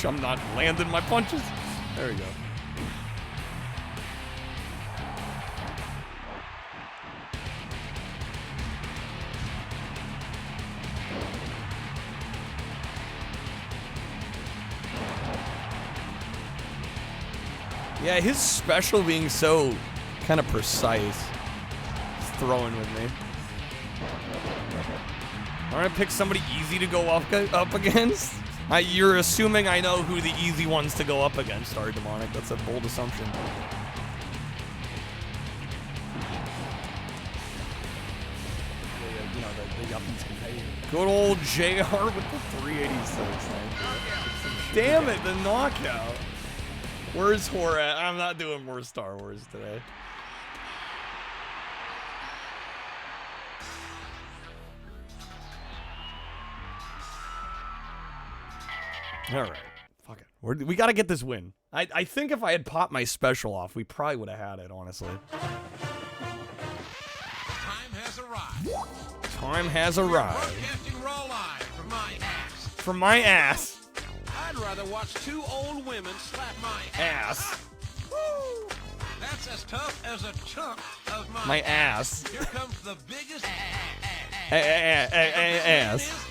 I'm not landing my punches. There we go. Yeah, his special being so kind of precise. He's throwing with me. I'm gonna pick somebody easy to go up against. You're assuming I know who the easy ones to go up against are, Demonic. That's a bold assumption. You know, the yuppies can pay. Good old JR with the 386. Damn it, the knockout. Where's horror at? I'm not doing more Star Wars today. All right. Fuck it. We got to get this win. I think if I had popped my special off, we probably would have had it, honestly. Time has arrived. Time has arrived. Broadcasting raw live from my ass. From my ass. I'd rather watch two old women slap my Ass. Woo! That's as tough as a chunk of my ass. Here comes the biggest ass.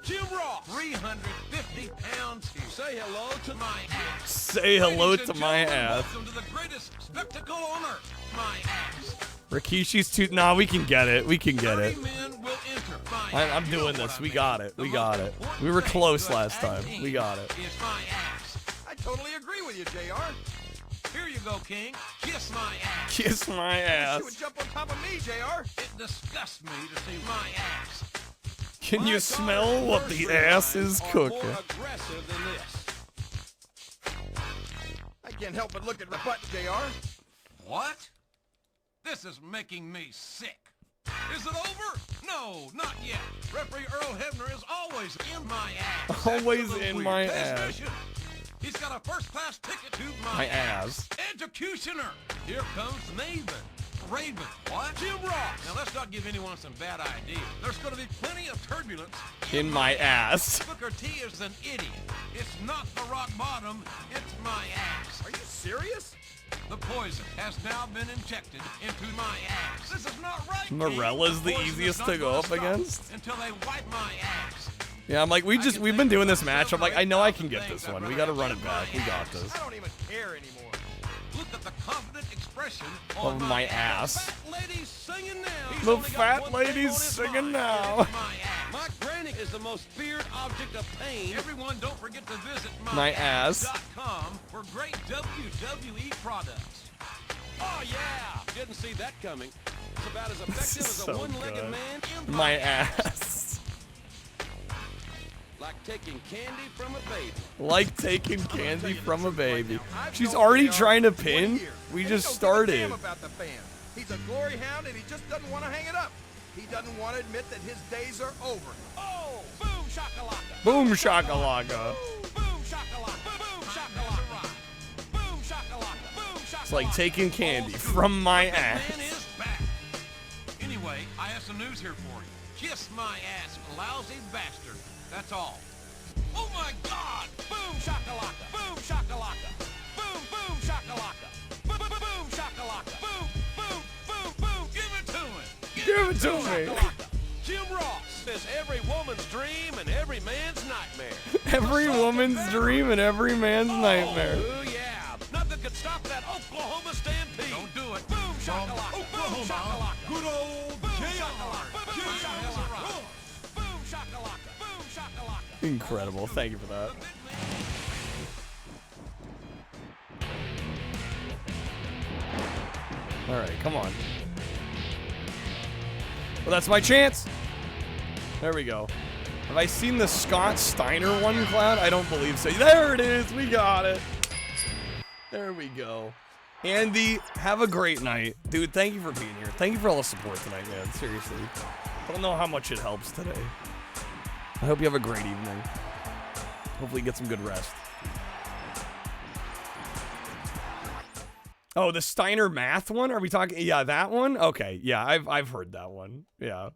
Jim Ross, 350 pounds. Say hello to my ass. Say hello to my ass. Welcome to the greatest spectacle on earth. My ass. Rikishi's too. Nah, we can get it. We can get it. Men will enter my I'm doing this. We got it. We got it. We were close last time. We got it. Is my ass. I totally agree with you, JR. Here you go, King. Kiss my ass. Kiss my ass. You would jump on top of me, JR. It disgusts me to see my ass. Can you smell what the ass is cooking? More aggressive than this. I can't help but look at the butt, JR. What? This is making me sick. Is it over? No, not yet. Referee Earl Hebner is always in my ass. Always in my ass. Attention. He's got a first-class ticket to My ass. Executioner. Here comes Maven. Raven. What? Jim Ross. Now, let's not give anyone some bad ideas. There's going to be plenty of turbulence In my ass. Booker T is an idiot. It's not the rock bottom. It's my ass. Are you serious? The poison has now been injected into my ass. This is not right. Morella's the Poison easiest is to not go gonna up stop against. until they wipe my ass. Yeah, I'm like, we've been doing this match. I'm like, I know I can get this one. We gotta run it back. We got this. I don't even care anymore. Look at the confident expression Of my ass. Fat lady's singing now. The fat lady's singing now. My granny is the most feared object of pain. Everyone, don't forget to visit My ass. .com for great WWE products. Oh yeah, didn't see that coming. It's about as effective as So a one-legged good. man. My ass. Like taking candy from a baby. Like taking candy from a baby. She's already trying to pin. We just started. About the fan. He's a glory hound and he just doesn't want to hang it up. He doesn't want to admit that his days are over. Oh, boom shakalaka. Boom shakalaka. Boom shakalaka. Boom shakalaka. Boom shakalaka. Boom shakalaka. It's like taking candy from my ass. Man is back. Anyway, I have some news here for you. Kiss my ass, lousy bastard. That's all. Oh my God! Boom shakalaka! Boom shakalaka! Boom boom shakalaka! Boom boom boom shakalaka! Boom boom boom boom! Give it to him! Give it to me. Shakalaka. Jim Ross says every woman's dream and every man's nightmare. Every woman's dream and every man's nightmare. Oh yeah! Nothing could stop that Oklahoma stampede. Don't do it. Boom shakalaka! Boom shakalaka! Good old JR! Boom shakalaka! Boom shakalaka! Incredible. Thank you for that. All right, come on. Well, that's my chance. There we go. Have I seen the Scott Steiner one, Cloud? I don't believe so. There it is. We got it. There we go. Andy, have a great night. Dude, thank you for being here. Thank you for all the support tonight, man. Seriously. I don't know how much it helps today. I hope you have a great evening. Hopefully get some good rest. Oh, the Steiner math one? Are we talking? Yeah, that one? Okay, yeah, I've heard that one. Yeah.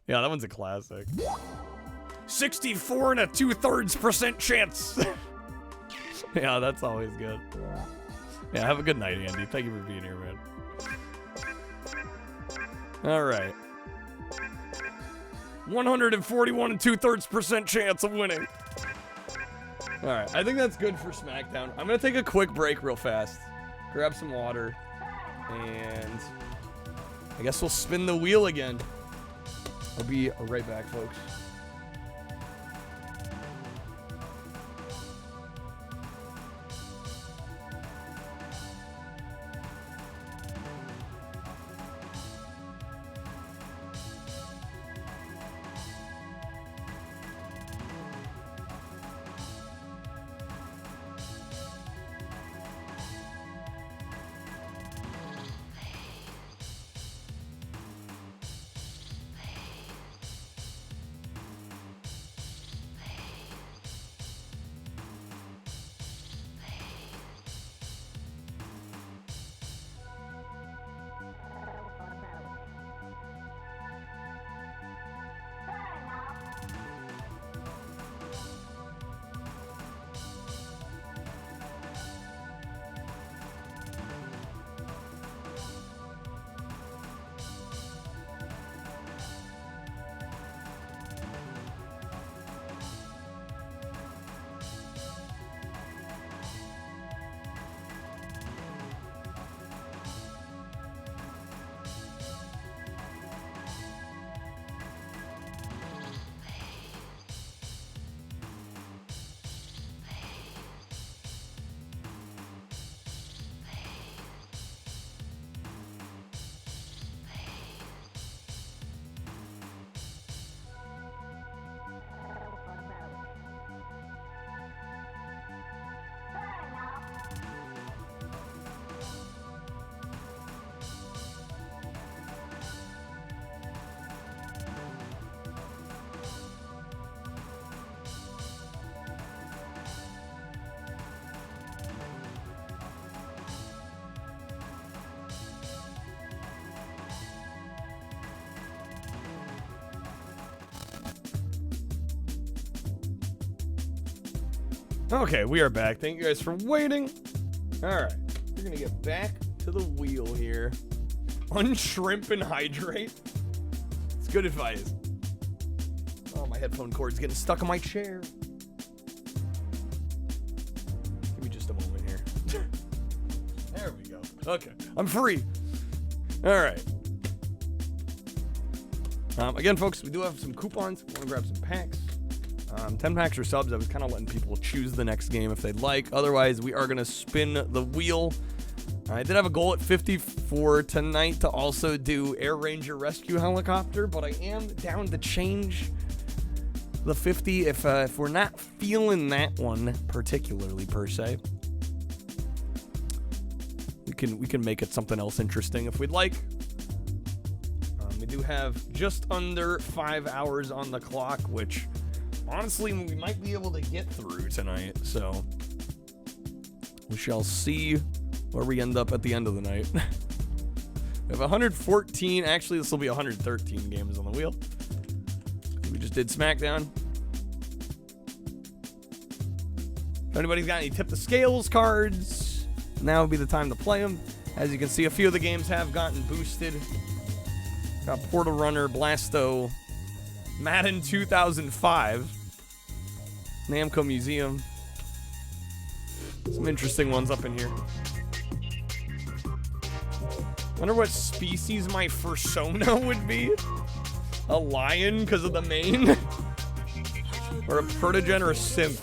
Yeah, that one's a classic. 64 and a 2/3% chance. Yeah, that's always good. Yeah, have a good night, Andy. Thank you for being here, man. All right. 141 2/3% chance of winning. All right, I think that's good for SmackDown. I'm gonna take a quick break real fast, grab some water, and I guess we'll spin the wheel again. I'll be right back, folks. Okay, we are back. Thank you guys for waiting. All right, we're gonna get back to the wheel here. Unshrimp and hydrate. It's good advice. Oh, my headphone cord's getting stuck in my chair. Give me just a moment here. There we go. Okay, I'm free. All right. Again, folks, we do have some coupons. Want to grab some packs. 10 packs or subs. I was kind of letting people choose the next game if they'd like. Otherwise, we are going to spin the wheel. I did have a goal at 50 for tonight to also do Air Ranger Rescue Helicopter, but I am down to change the 50 if we're not feeling that one particularly per se. We can make it something else interesting if we'd like. We do have just under 5 hours on the clock, which honestly we might be able to get through tonight. So we shall see where we end up at the end of the night. We have 114. Actually, this will be 113 games on the wheel. We just did SmackDown. If anybody's got any Tip the Scales cards, now would be the time to play them. As you can see, a few of the games have gotten boosted. Got Portal Runner, Blasto, Madden 2005, Namco Museum. Some interesting ones up in here. Wonder what species my fursona would be. A lion because of the mane? Or a protogen or a simp?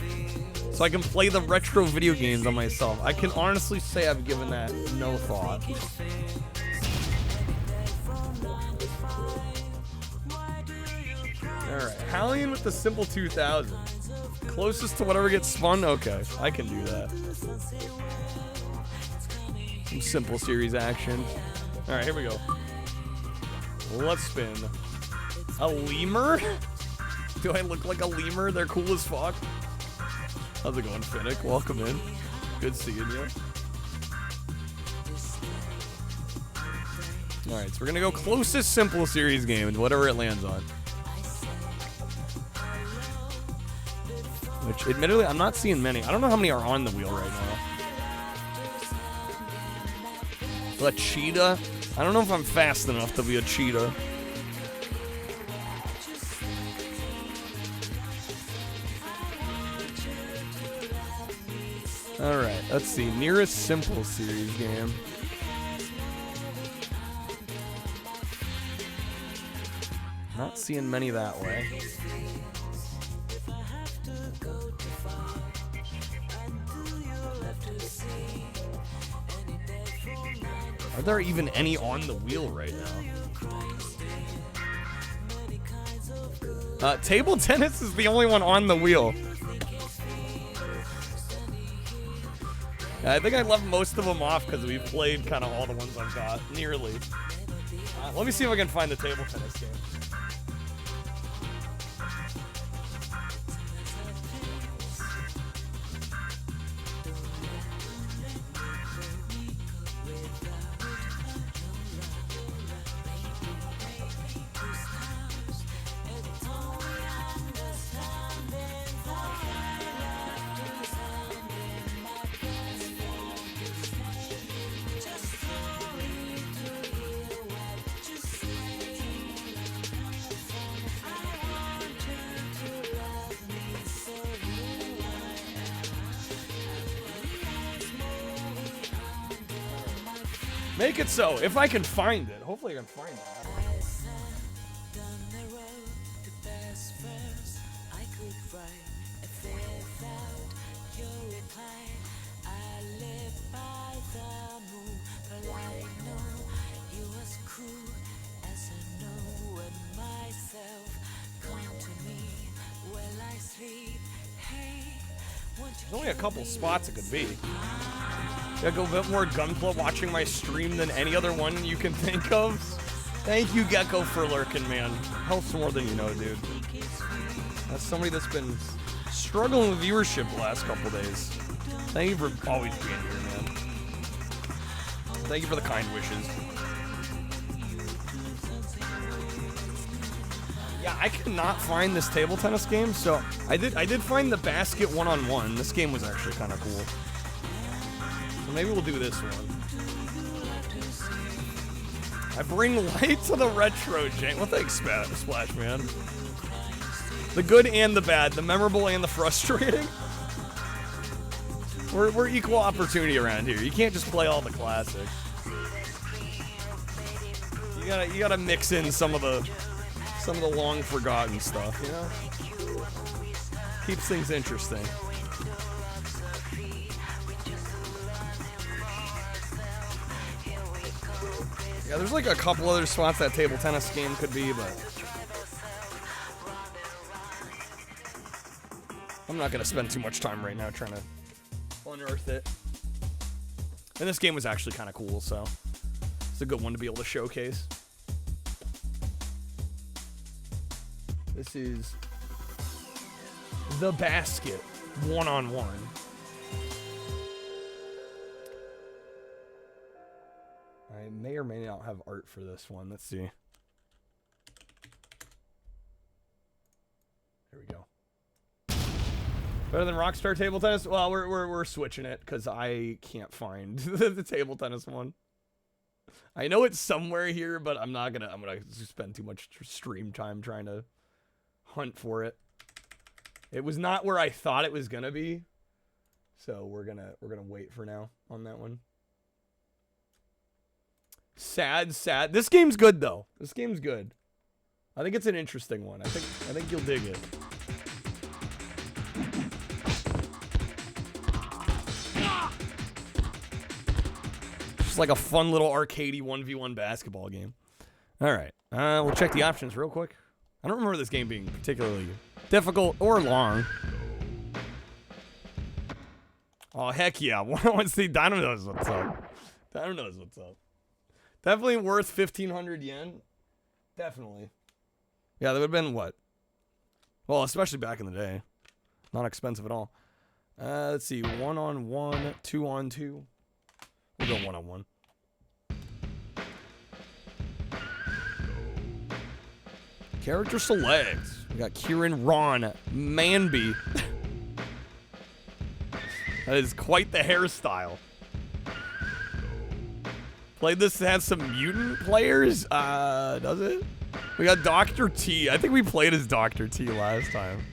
So I can play the retro video games on myself. I can honestly say I've given that no thought. Alright, Hallion with the simple 2000. Closest to whatever gets spun? Okay, I can do that. Some simple series action. Alright, here we go. Let's spin. A lemur? Do I look like a lemur? They're cool as fuck. How's it going, Finnick? Welcome in. Good seeing you. Alright, so we're gonna go closest simple series game and whatever it lands on. Which, admittedly, I'm not seeing many. I don't know how many are on the wheel right now. A cheetah? I don't know if I'm fast enough to be a cheetah. Alright, let's see. Nearest simple series game. Not seeing many that way. Are there even any on the wheel right now? Table tennis is the only one on the wheel. I think I left most of them off because we played kind of all the ones I've got, nearly. Let me see if I can find the table tennis game. Make it so, if I can find it. Hopefully I can find it. There's only a couple spots it could be. I go a bit more Gunpla watching my stream than any other one you can think of. Thank you, Gecko, for lurking, man. Helps more than you know, dude. That's somebody that's been struggling with viewership the last couple days. Thank you for always being here, man. Thank you for the kind wishes. Yeah, I cannot find this table tennis game, so I did find the basket one-on-one. This game was actually kind of cool. So maybe we'll do this one. I bring light to the retro, Jank. Well, thanks, Splash, man. The good and the bad, the memorable and the frustrating. We're equal opportunity around here. You can't just play all the classics. You gotta mix in some of the long forgotten stuff, you know? Keeps things interesting. Yeah, there's like a couple other spots that table tennis game could be, but I'm not gonna spend too much time right now trying to unearth it. And this game was actually kind of cool, so it's a good one to be able to showcase. This is the basket one-on-one. I may or may not have art for this one. Let's see. There we go. Better than Rockstar Table Tennis? Well, we're switching it because I can't find the table tennis one. I know it's somewhere here, but I'm gonna spend too much stream time trying to hunt for it. It was not where I thought it was gonna be, so we're gonna wait for now on that one. Sad. This game's good though. This game's good. I think it's an interesting one. I think you'll dig it. Just like a fun little arcadey 1v1 basketball game. All right, we'll check the options real quick. I don't remember this game being particularly difficult or long. Oh, heck yeah. Once the Dino knows what's up. Dino knows what's up. Definitely worth 1,500 yen. Definitely. Yeah, that would have been what? Well, especially back in the day. Not expensive at all. Let's see. 1-on-1, 2-on-2. We'll go 1-on-1. Character select. We got Kieran, Ron, Manby. That is quite the hairstyle. Played this, has some mutant players? Does it? We got Dr. T. I think we played as Dr. T last time.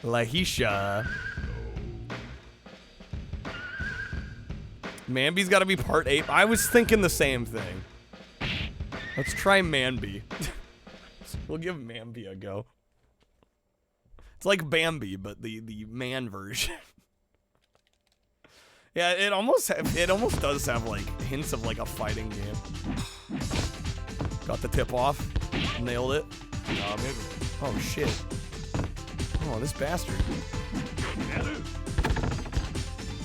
Lahisha. Manby's got to be part 8. I was thinking the same thing. Let's try Manby. We'll give Manby a go. It's like Bambi, but the man version. Yeah, it almost does have like hints of like a fighting game. Got the tip off. Nailed it. Oh shit. Oh, this bastard.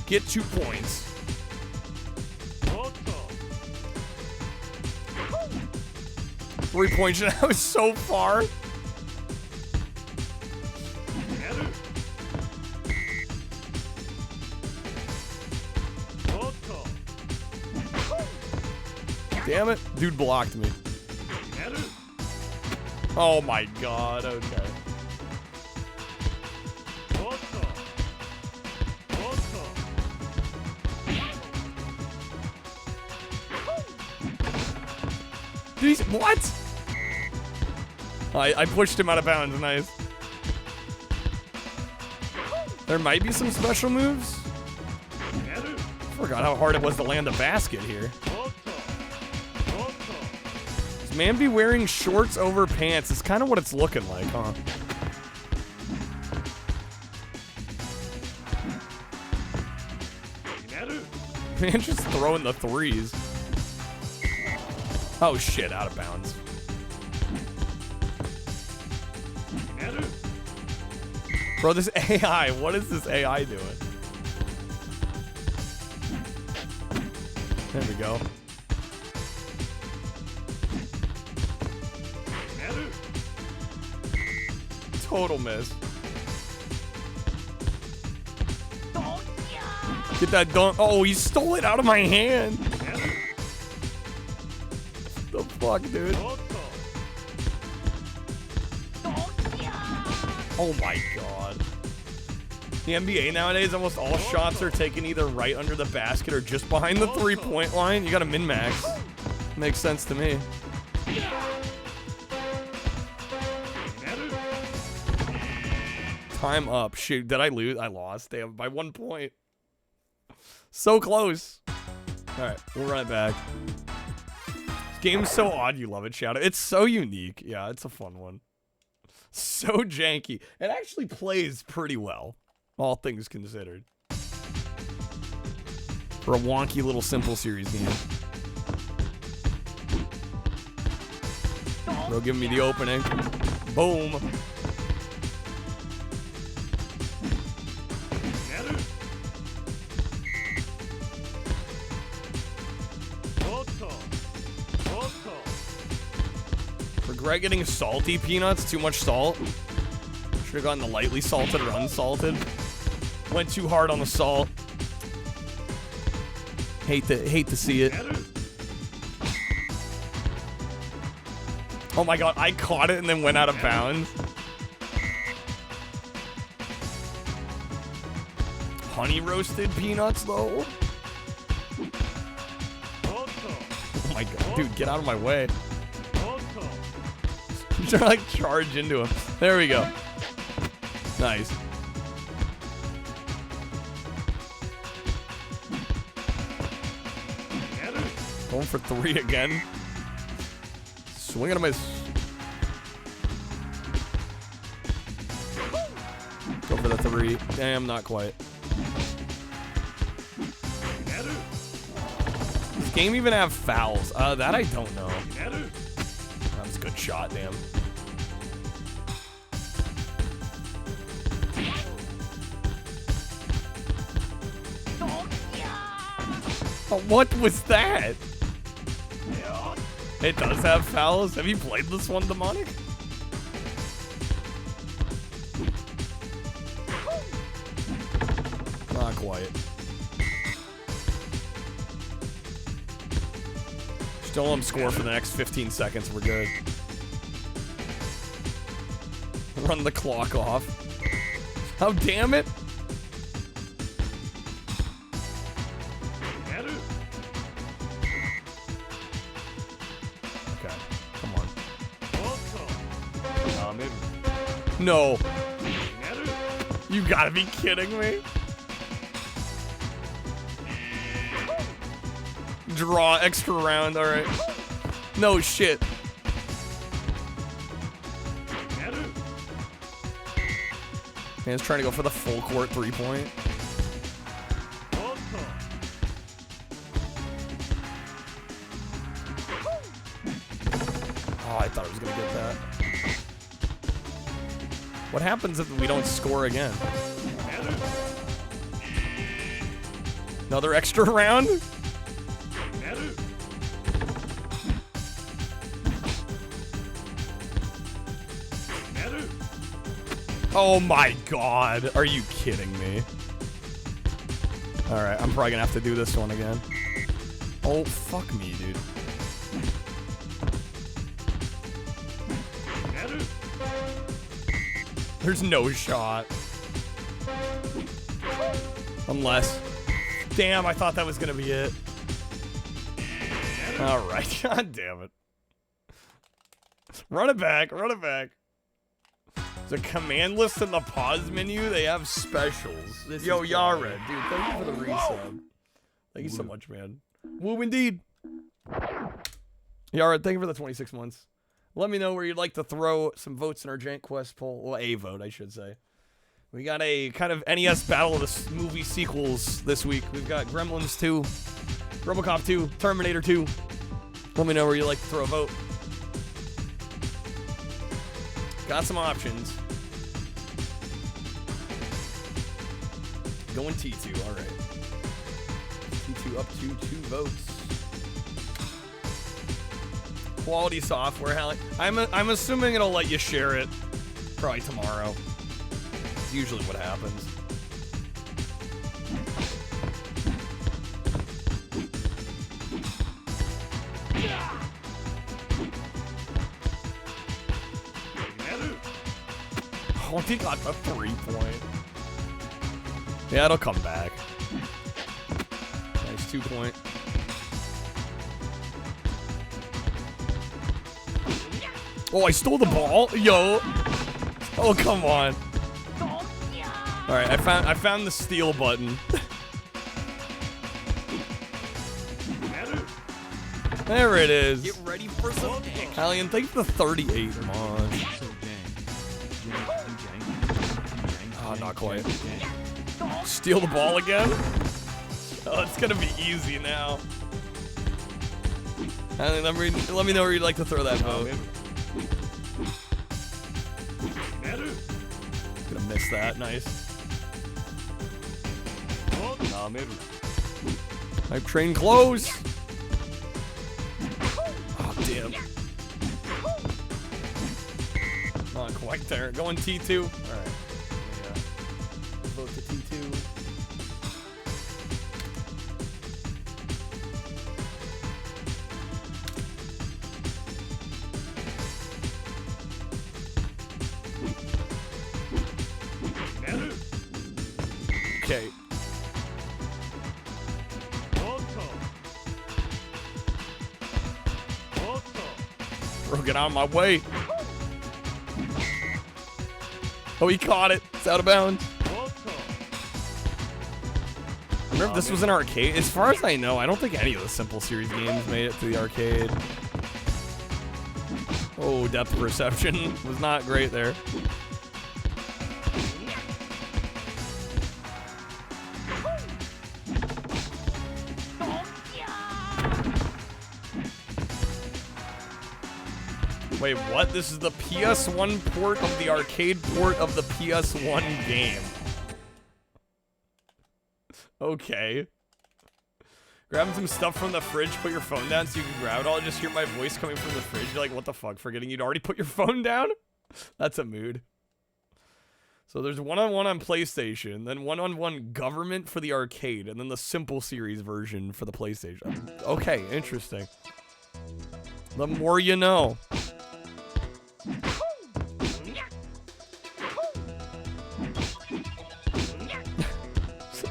Get 2 points. 3 points, and I was so far. Damn it. Dude blocked me. Oh my god, okay. Jeez, what? I pushed him out of bounds, nice. There might be some special moves. Forgot how hard it was to land a basket here. Is Manby wearing shorts over pants? It's kind of what it's looking like, huh? Man, just throwing the threes. Oh shit, out of bounds. Bro, this AI, what is this AI doing? There we go. Total miss. Get that dunk. Oh, he stole it out of my hand. The fuck, dude? Oh my god. The NBA nowadays, almost all shots are taken either right under the basket or just behind the 3-point line. You gotta min-max. Makes sense to me. Time up. Shoot, did I lose? I lost. Damn, by 1 point. So close. Alright, we'll run it back. This game's so odd, you love it, Shadow. It's so unique. Yeah, it's a fun one. So janky. It actually plays pretty well, all things considered. For a wonky little simple series game. Bro, give me the opening. Boom. Regret getting salty peanuts, too much salt. Should have gotten the lightly salted or unsalted. Went too hard on the salt. Hate to see it. Oh my god, I caught it and then went out of bounds. Honey roasted peanuts though. Oh my god, dude, get out of my way. I'm trying to like charge into him. There we go. Nice. Going for 3 again. Swing and a miss. Go for the 3. Damn, not quite. Does this game even have fouls? That I don't know. That was a good shot, damn. Oh, what was that? It does have fouls. Have you played this one, Demonic? Not quite. Still let him score for the next 15 seconds. We're good. Run the clock off. Oh, damn it. No. You gotta be kidding me. Draw extra round, alright. No shit. Man's trying to go for the full court 3-point. Oh, I thought I was gonna get that. What happens if we don't score again? Another extra round? Oh my god, are you kidding me? Alright, I'm probably gonna have to do this one again. Oh, fuck me, dude. There's no shot. Unless... Damn, I thought that was gonna be it. Alright, god damn it. Run it back, run it back. The command list in the pause menu, they have specials. Yo, Yared, dude, thank you for the resub. Thank you so much, man. Woo, indeed. Yared, thank you for the 26 months. Let me know where you'd like to throw some votes in our JankQuest poll. Well, a vote, I should say. We got a kind of NES battle of the movie sequels this week. We've got Gremlins 2, RoboCop 2, Terminator 2. Let me know where you'd like to throw a vote. Got some options. Going T2, alright. T2 up to 2 votes. Quality software, I'm assuming it'll let you share it probably tomorrow. It's usually what happens. Oh, he got the 3-point. Yeah, it'll come back. Nice 2-point. Oh, I stole the ball? Yo. Oh, come on. Alright, I found the steal button. There it is. Get ready for some Alien, thanks for the 38. Come on. Oh, not quite. Steal the ball again? Oh, it's gonna be easy now. Alien, let me know where you'd like to throw that vote. Gonna miss that. Nice. Hype train close. Oh, damn. Not quite there. Going T2. Alright. Vote to T2. Okay. Bro, get out of my way. Oh, he caught it. It's out of bounds. I wonder if this was an arcade. As far as I know, I don't think any of the Simple Series games made it to the arcade. Oh, depth perception was not great there. Wait, what? This is the PS1 port of the arcade port of the PS1 game. Okay. Grabbing some stuff from the fridge, put your phone down so you can grab it all. Just hear my voice coming from the fridge. You're like, what the fuck? Forgetting you'd already put your phone down? That's a mood. So there's one-on-one on PlayStation, then one-on-one government for the arcade, and then the Simple Series version for the PlayStation. Okay, interesting. The more you know.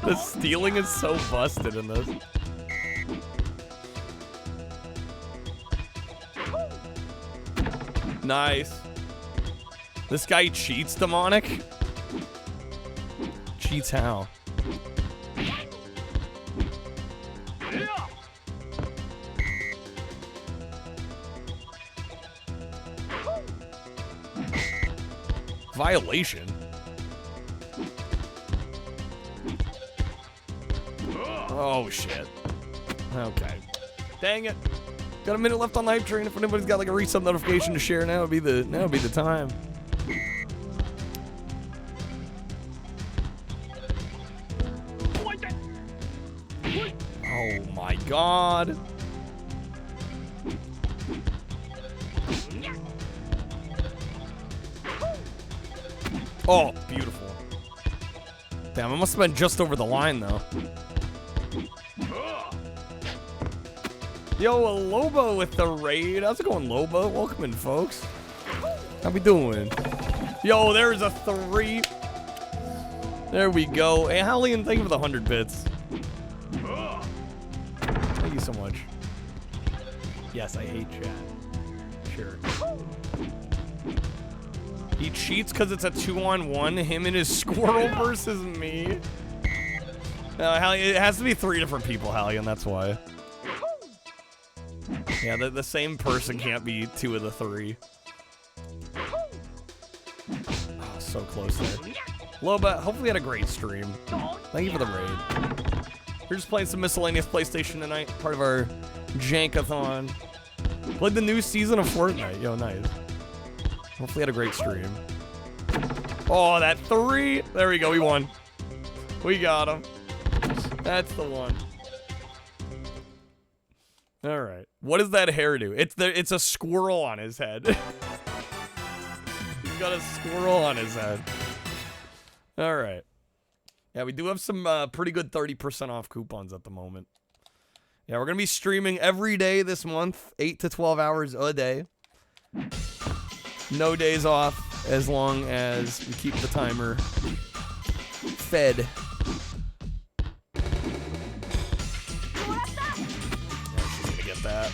The stealing is so busted in this. Nice. This guy cheats, demonic? Cheats how? Violation? Oh, shit. Okay. Dang it. Got a minute left on the hype train. If anybody's got like a resub notification to share, now would be the time. Oh my god. Oh, beautiful. Damn, it must have been just over the line though. Yo, Lobo with the raid. How's it going, Lobo? Welcome in, folks. How we doing? Yo, there's a 3. There we go. Hey, Hallian, thank you for the 100 bits. Thank you so much. Yes, I hate chat. Sure. He cheats because it's a 2-on-1. Him and his squirrel versus me. No, Hallian, it has to be 3 different people, Hallian. That's why. Yeah, the same person can't be 2 of the 3. Oh, so close there. Loba, hopefully you had a great stream. Thank you for the raid. We're just playing some miscellaneous PlayStation tonight, part of our JANK-A-THON. Played the new season of Fortnite. Yo, nice. Hopefully you had a great stream. Oh, that 3! There we go, we won. We got him. That's the one. All right. What does that hair do? It's a squirrel on his head. He's got a squirrel on his head. All right. Yeah, we do have some pretty good 30% off coupons at the moment. Yeah, we're going to be streaming every day this month, 8 to 12 hours a day. No days off as long as we keep the timer fed. That.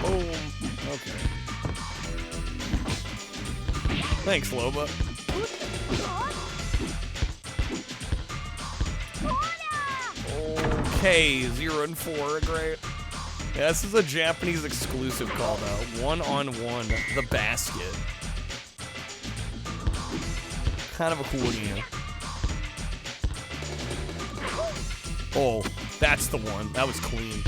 Boom. Okay. Thanks, Loba. Okay, 0 and 4, great. Yeah, this is a Japanese exclusive call though. 1-on-1, the basket. Kind of a cool game. Oh, that's the one. That was clean.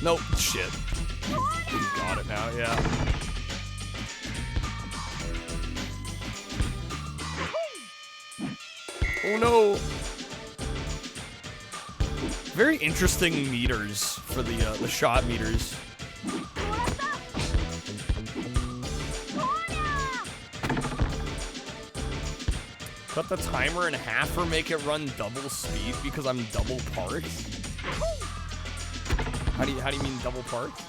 Nope, shit. Got it now, yeah. Oh no. Very interesting meters for the shot meters. Cut the timer in half or make it run double speed because I'm double parts? How do you mean double parts?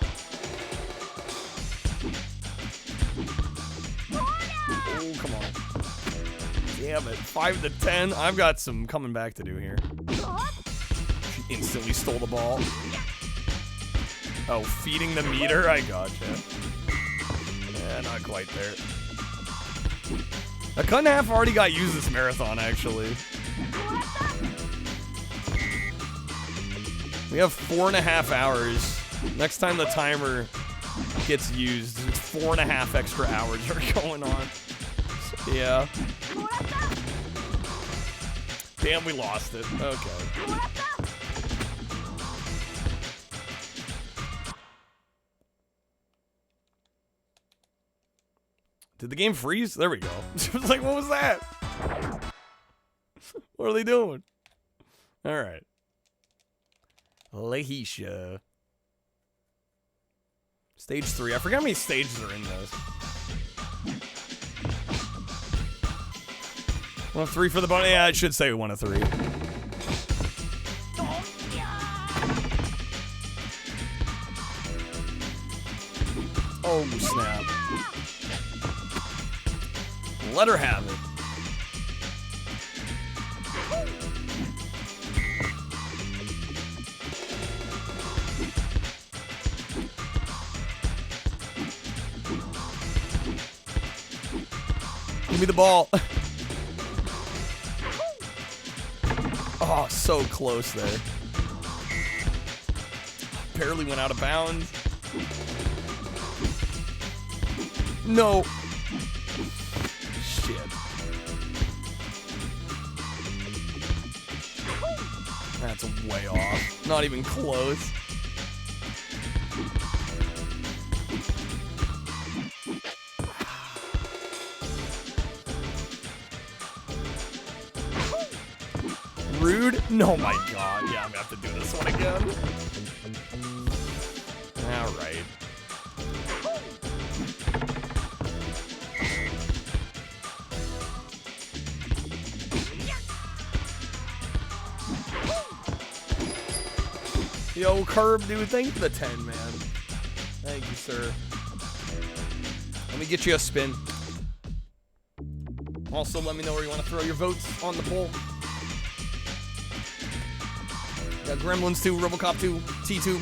Oh, come on. Damn it. 5 to 10. I've got some coming back to do here. She instantly stole the ball. Oh, feeding the meter? I gotcha. Yeah, not quite there. A cut and a half already got used this marathon, actually. We have 4.5 hours. Next time the timer gets used, it's 4.5 extra hours are going on. So, yeah. Damn, we lost it. Okay. Did the game freeze? There we go. It was like, what was that? What are they doing? All right. Lahisha. Stage 3. I forgot how many stages are in this. 1 of 3 for the bunny. Yeah, it should say 1 of 3. Oh, snap. Let her have it. Give me the ball. Oh, so close there. Barely went out of bounds. No. Shit. That's way off. Not even close. Rude? No, my God. Yeah, I'm gonna have to do this one again. All right. Yo, Curb, dude, thank you for the 10, man. Thank you, sir. Let me get you a spin. Also, let me know where you want to throw your votes on the poll. Got Gremlins 2, Robocop 2, T2.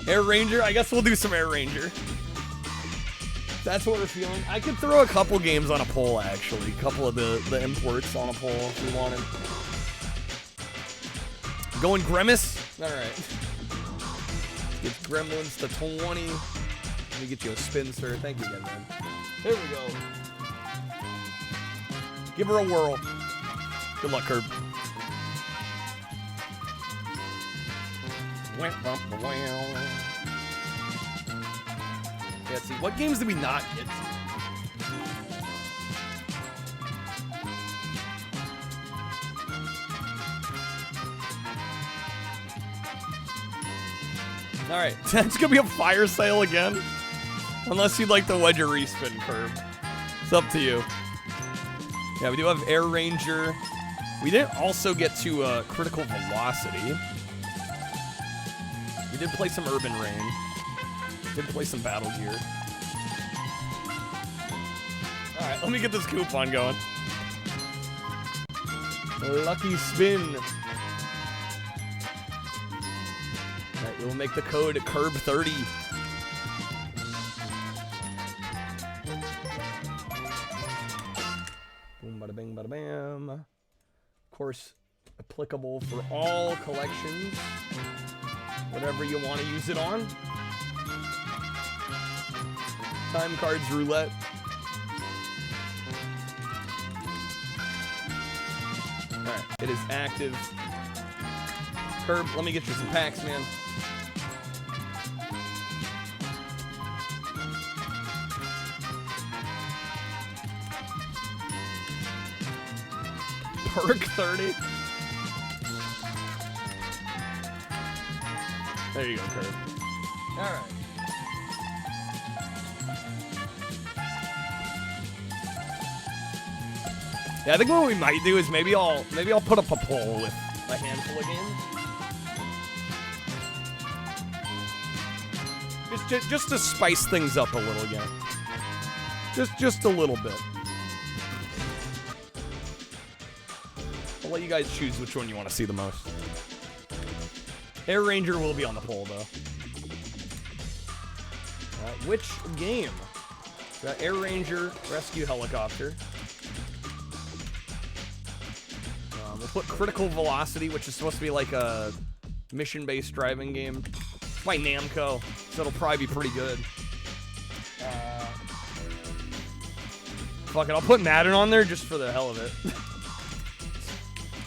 Air Ranger, I guess we'll do some Air Ranger. That's what we're feeling. I could throw a couple games on a poll, actually. A couple of the imports on a poll if we wanted. Going Grimace? Alright. Get Gremlins to 20. Let me get you a spin, sir. Thank you again, man. There we go. Give her a whirl. Good luck, Curb. Yeah, see, what games did we not get to? Alright, that's gonna be a fire sale again. Unless you'd like to wedge a respin, Curb. It's up to you. Yeah, we do have Air Ranger. We didn't also get to Critical Velocity. We did play some Urban Rain. Did play some Battle Gear. Alright, let me get this coupon going. Lucky spin. Alright, we'll make the code CURB30. Boom, bada bing, bada bam. Of course, applicable for all collections. Whatever you want to use it on. Time cards roulette. Alright, it is active. Curb, let me get you some packs, man. Perk 30. There you go, Curb. Alright. Yeah, I think what we might do is maybe I'll put up a poll with a handful of games. Just to spice things up a little again. Just a little bit. I'll let you guys choose which one you want to see the most. Air Ranger will be on the poll, though. Which game? Got Air Ranger, Rescue Helicopter. We'll put Critical Velocity, which is supposed to be like a mission-based driving game. It's by Namco, so it'll probably be pretty good. Fuck it, I'll put Madden on there just for the hell of it.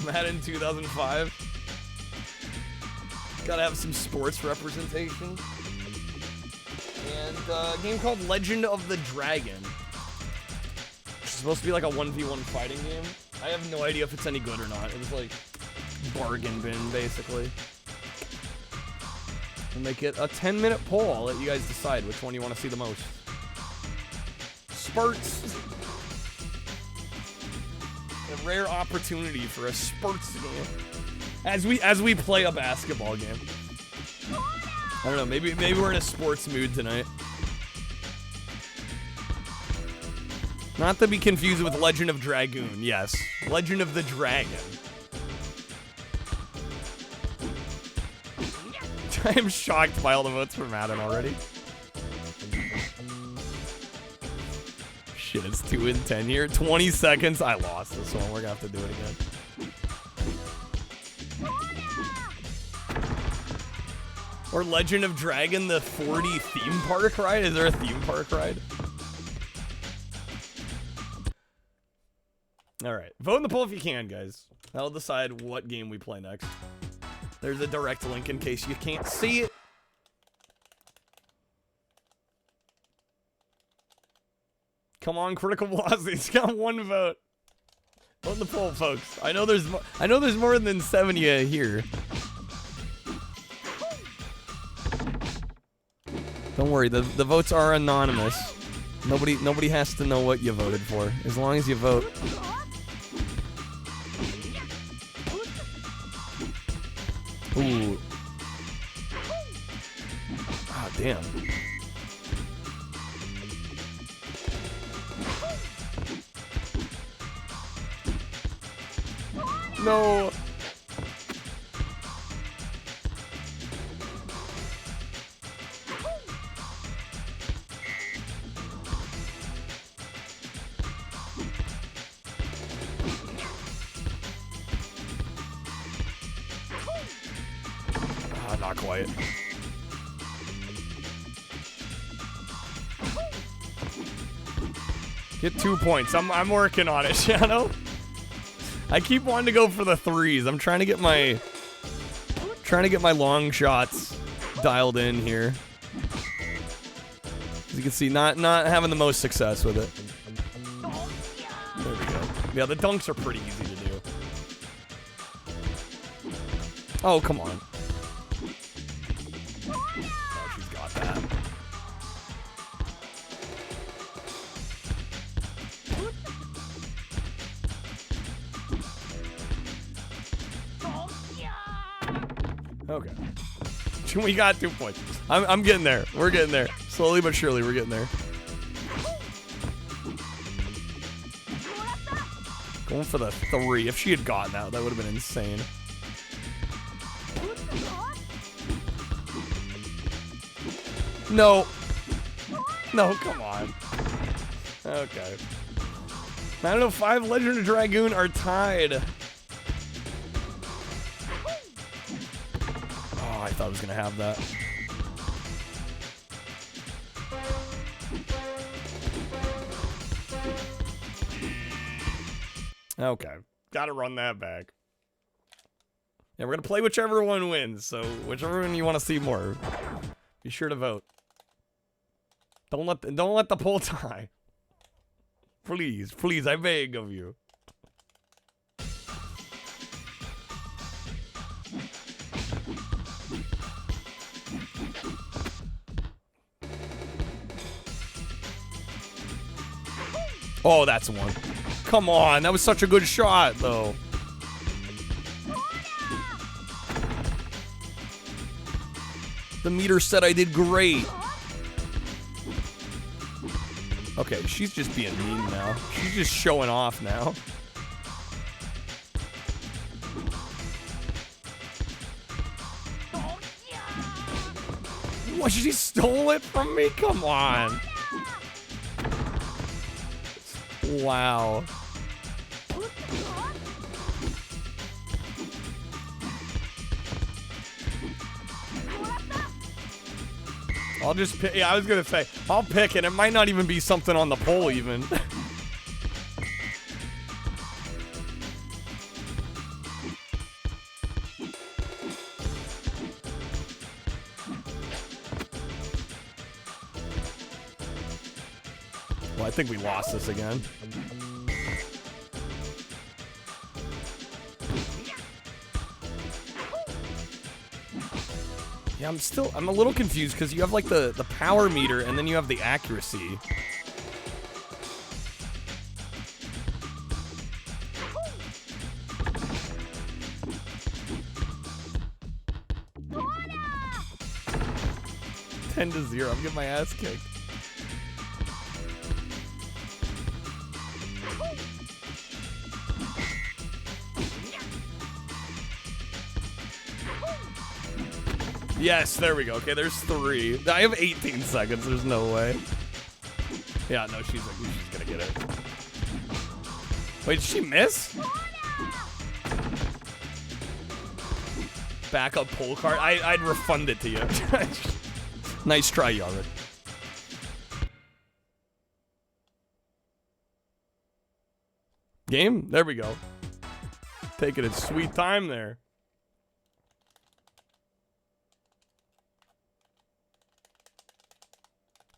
Madden 2005. Gotta have some sports representation. And a game called Legend of the Dragon. Which is supposed to be like a 1v1 fighting game. I have no idea if it's any good or not. It was like bargain bin, basically. We'll make it a 10-minute poll. I'll let you guys decide which one you want to see the most. Spurts. A rare opportunity for a spurts game. As we play a basketball game. I don't know, maybe we're in a sports mood tonight. Not to be confused with Legend of Dragoon. Yes, Legend of the Dragon. I am shocked by all the votes for Madden already. Shit, it's 2 and 10 here. 20 seconds. I lost this one. We're gonna have to do it again. Or Legend of Dragon, the 40 theme park ride? Is there a theme park ride? Alright. Vote in the poll if you can, guys. That'll decide what game we play next. There's a direct link in case you can't see it. Come on, Critical Velocity's got 1 vote. Vote in the poll, folks. I know there's more than 7 you here. Don't worry, the votes are anonymous. Nobody has to know what you voted for, as long as you vote. Ooh. Ah, damn. No. Ah, not quite. Get 2 points. I'm working on it, Shadow. I keep wanting to go for the 3s. I'm trying to get my long shots dialed in here. As you can see, not having the most success with it. There we go. Yeah, the dunks are pretty easy to do. Oh, come on. Oh, she's got that. Okay. We got 2 points. I'm getting there. We're getting there. Slowly but surely, we're getting there. Going for the 3. If she had gotten that, that would have been insane. No. No, come on. Okay. I don't know, 5 Legend of Dragoon are tied. I thought I was gonna have that. Okay, gotta run that back. Yeah, we're gonna play whichever one wins. So whichever one you want to see more, be sure to vote. Don't let the poll tie. Please, please, I beg of you. Oh, that's one. Come on, that was such a good shot, though. The meter said I did great. Okay, she's just being mean now. She's just showing off now. What, she stole it from me? Come on. Wow. I'll just pick. Yeah, I was gonna say, I'll pick it. It might not even be something on the poll, even. Well, I think we lost this again. Yeah, I'm a little confused because you have like the power meter and then you have the accuracy. $10 to 0. I'm getting my ass kicked. Yes, there we go. Okay, there's 3. I have 18 seconds. There's no way. Yeah, no, she's gonna get it. Wait, did she miss? Backup pull card. I'd refund it to you. Nice try, Yara. Game? There we go. Taking its sweet time there.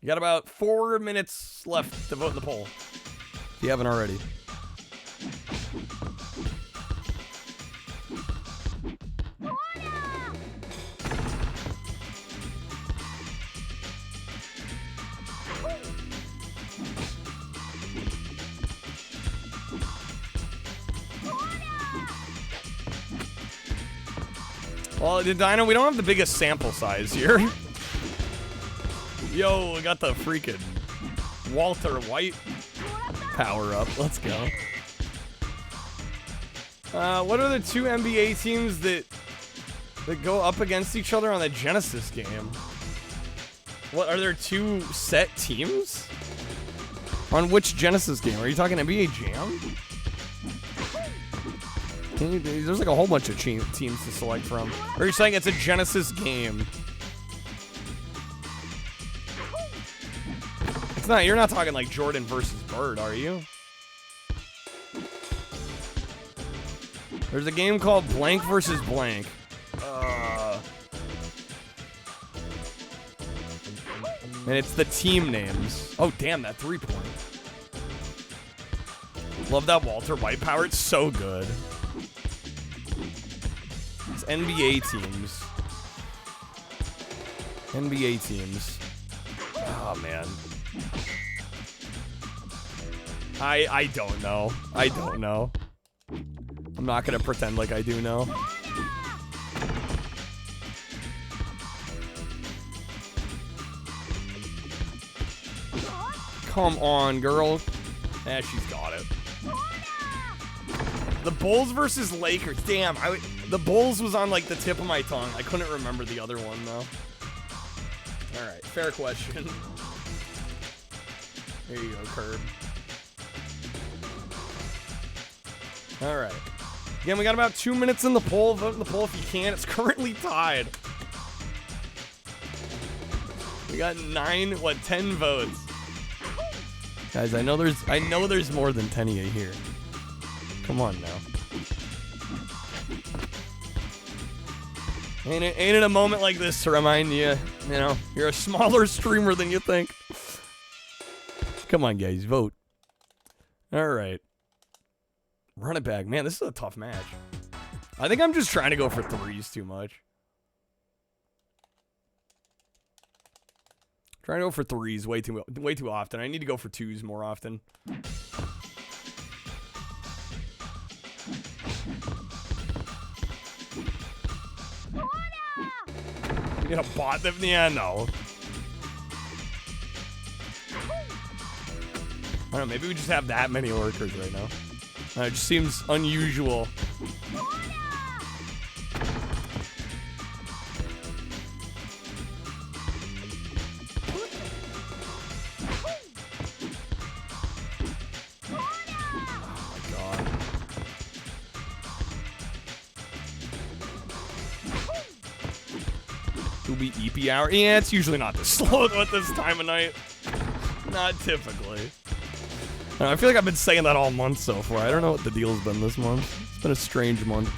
You got about 4 minutes left to vote in the poll. If you haven't already. Well, Dino, we don't have the biggest sample size here. Yo, we got the freaking Walter White power up. Let's go. What are the two NBA teams that go up against each other on the Genesis game? What, are there two set teams? On which Genesis game? Are you talking NBA Jam? There's like a whole bunch of teams to select from. Or are you saying it's a Genesis game? It's not, you're not talking like Jordan versus Bird, are you? There's a game called Blank versus Blank. And it's the team names. Oh, damn, that 3-point. Love that Walter White power. It's so good. It's NBA teams. NBA teams. Oh, man. I don't know. I don't know. I'm not going to pretend like I do know. Come on, girl. Eh, she's got it. The Bulls versus Lakers. Damn, the Bulls was on like the tip of my tongue. I couldn't remember the other one though. All right, fair question. There you go, Curb. All right. Again, we got about 2 minutes in the poll. Vote in the poll if you can. It's currently tied. We got 10 votes. Guys, I know there's more than 10 of you here. Come on now. Ain't it a moment like this to remind you, you know, you're a smaller streamer than you think. Come on, guys, vote. All right. Run it back. Man, this is a tough match. I think I'm just trying to go for threes too much. Trying to go for threes way too often. I need to go for twos more often. You gonna bot them? Yeah, no. I don't know, maybe we just have that many lurkers right now. It just seems unusual. Be EP hour. Yeah, it's usually not this slow at this time of night. Not typically. I feel like I've been saying that all month so far. I don't know what the deal's been this month. It's been a strange month.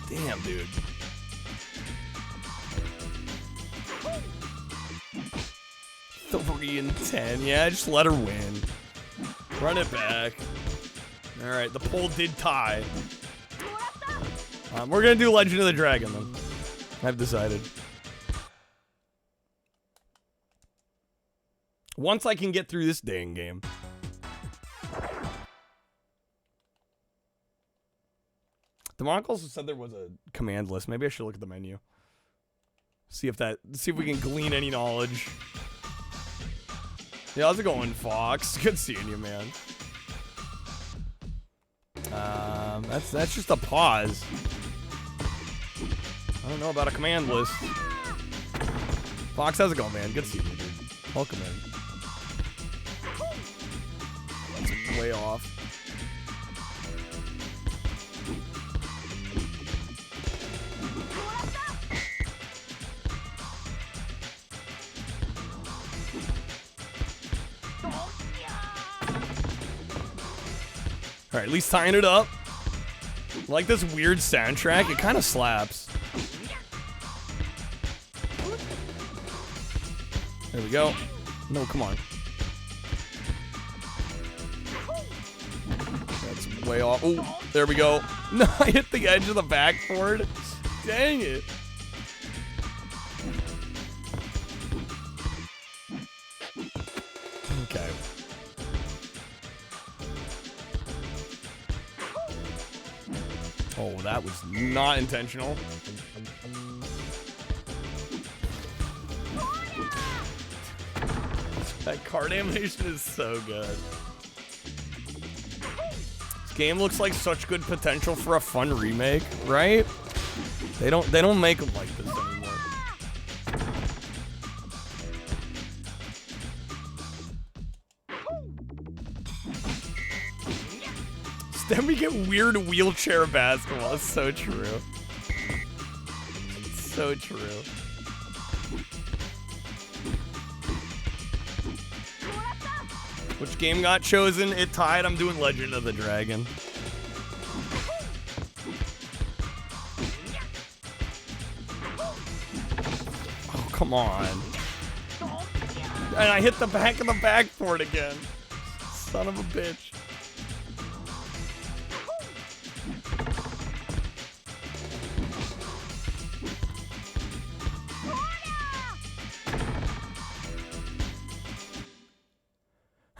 Damn, dude. Three and 10. Yeah, just let her win. Run it back. All right, the poll did tie. We're gonna do Legend of the Dragon then. I've decided. Once I can get through this dang game. The monk also said there was a command list. Maybe I should look at the menu. See if we can glean any knowledge. Yeah, how's it going, Fox? Good seeing you, man. That's just a pause. I don't know about a command list. Fox, how's it going, man? Good seeing you, dude. Welcome in. That's way off. Alright, at least tying it up. I like this weird soundtrack. It kind of slaps. There we go. No, come on. That's way off. Oh, there we go. No, I hit the edge of the backboard. Dang it. Okay. Oh, that was not intentional. That card animation is so good. This game looks like such good potential for a fun remake, right? They don't make them like this anymore. Then we get weird wheelchair basketball. It's so true. It's so true. Which game got chosen? It tied. I'm doing Legend of the Dragon. Oh, come on. And I hit the back of the backboard again. Son of a bitch.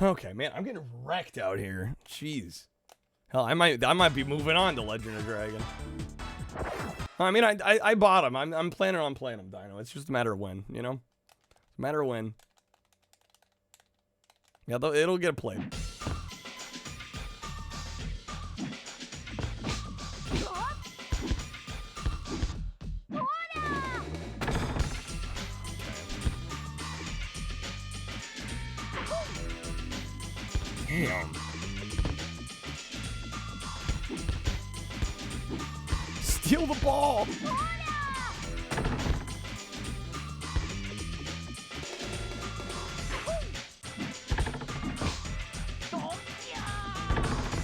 Okay, man, I'm getting wrecked out here. Jeez. Hell, I might be moving on to Legend of Dragon. I mean, I bought them. I'm planning on playing them, Dino. It's just a matter of when, you know? It's a matter of when. Yeah, it'll get played. Damn. Steal the ball.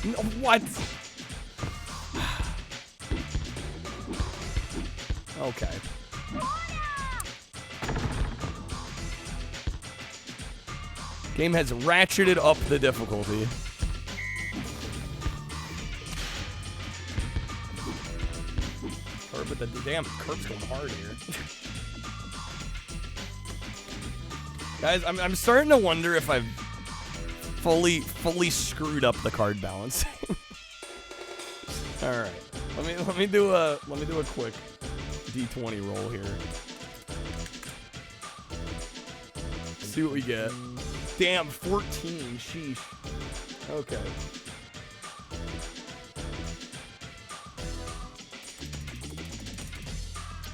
No, what? Okay. Game has ratcheted up the difficulty. But the damn curb's going hard here. Guys, I'm starting to wonder if I've fully screwed up the card balancing. All right, let me do a quick D20 roll here. See what we get. Damn, 14. Sheesh. Okay.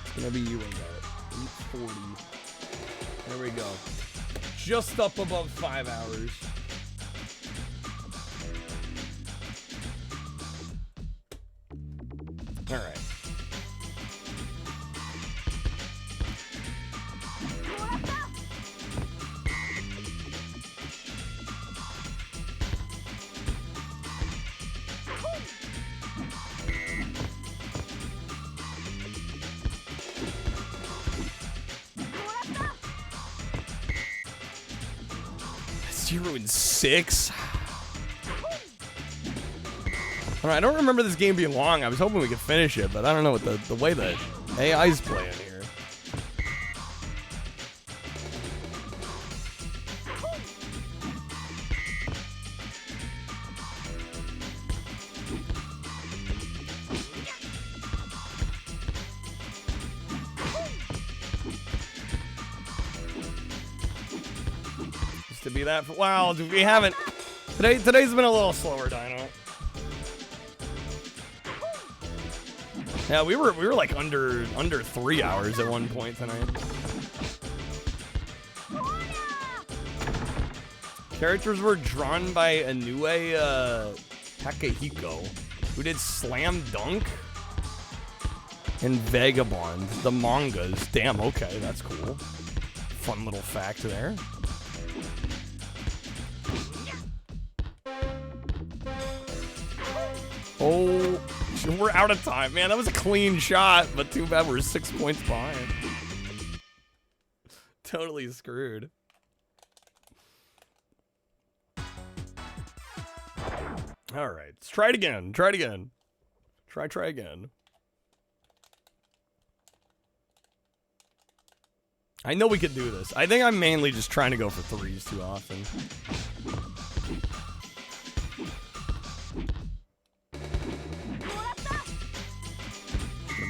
It's gonna be you and that. 40. There we go. Just up above 5 hours. All right. In 6. I don't remember this game being long. I was hoping we could finish it, but I don't know what the way the AI's playing here. To be that for, wow, we haven't today's been a little slower, Dino. Yeah, we were like under 3 hours at one point tonight. Characters were drawn by Inoue Takehiko, who did Slam Dunk and Vagabond, the mangas. Damn, okay, that's cool. Fun little fact there. Oh, we're out of time, man. That was a clean shot, but too bad we're 6 points behind. Totally screwed. All right, let's try it again. Try it again. Try again. I know we could do this. I think I'm mainly just trying to go for threes too often.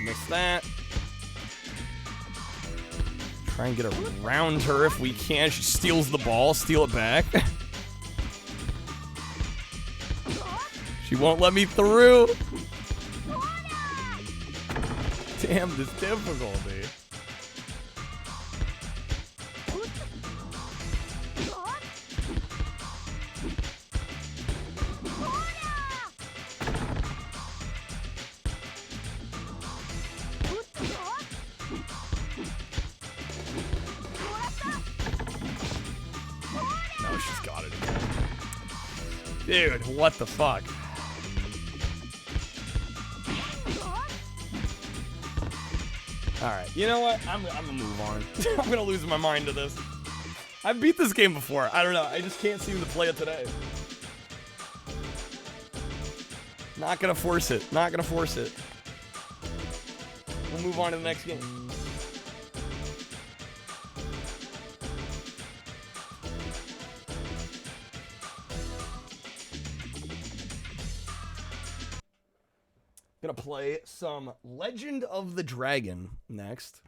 Miss that. Try and get around her if we can. She steals the ball. Steal it back. She won't let me through. Damn, this difficulty. No, she's got it again. Dude, what the fuck? Alright, you know what? I'm gonna move on. I'm gonna lose my mind to this. I've beat this game before. I don't know. I just can't seem to play it today. Not gonna force it. Not gonna force it. We'll move on to the next game. Gonna play some Legend of the Dragon next,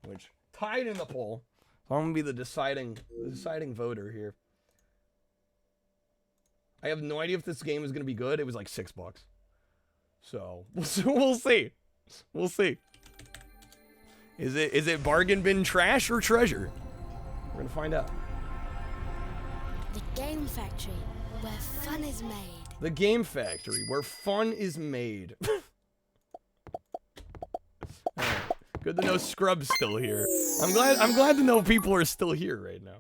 which tied in the poll. So I'm gonna be the deciding voter here. I have no idea if this game is gonna be good. It was like $6. So we'll see. We'll see. Is it bargain bin trash or treasure? We're gonna find out. The Game Factory, where fun is made. The Game Factory, where fun is made. Right. Good to know Scrub's still here. I'm glad to know people are still here right now.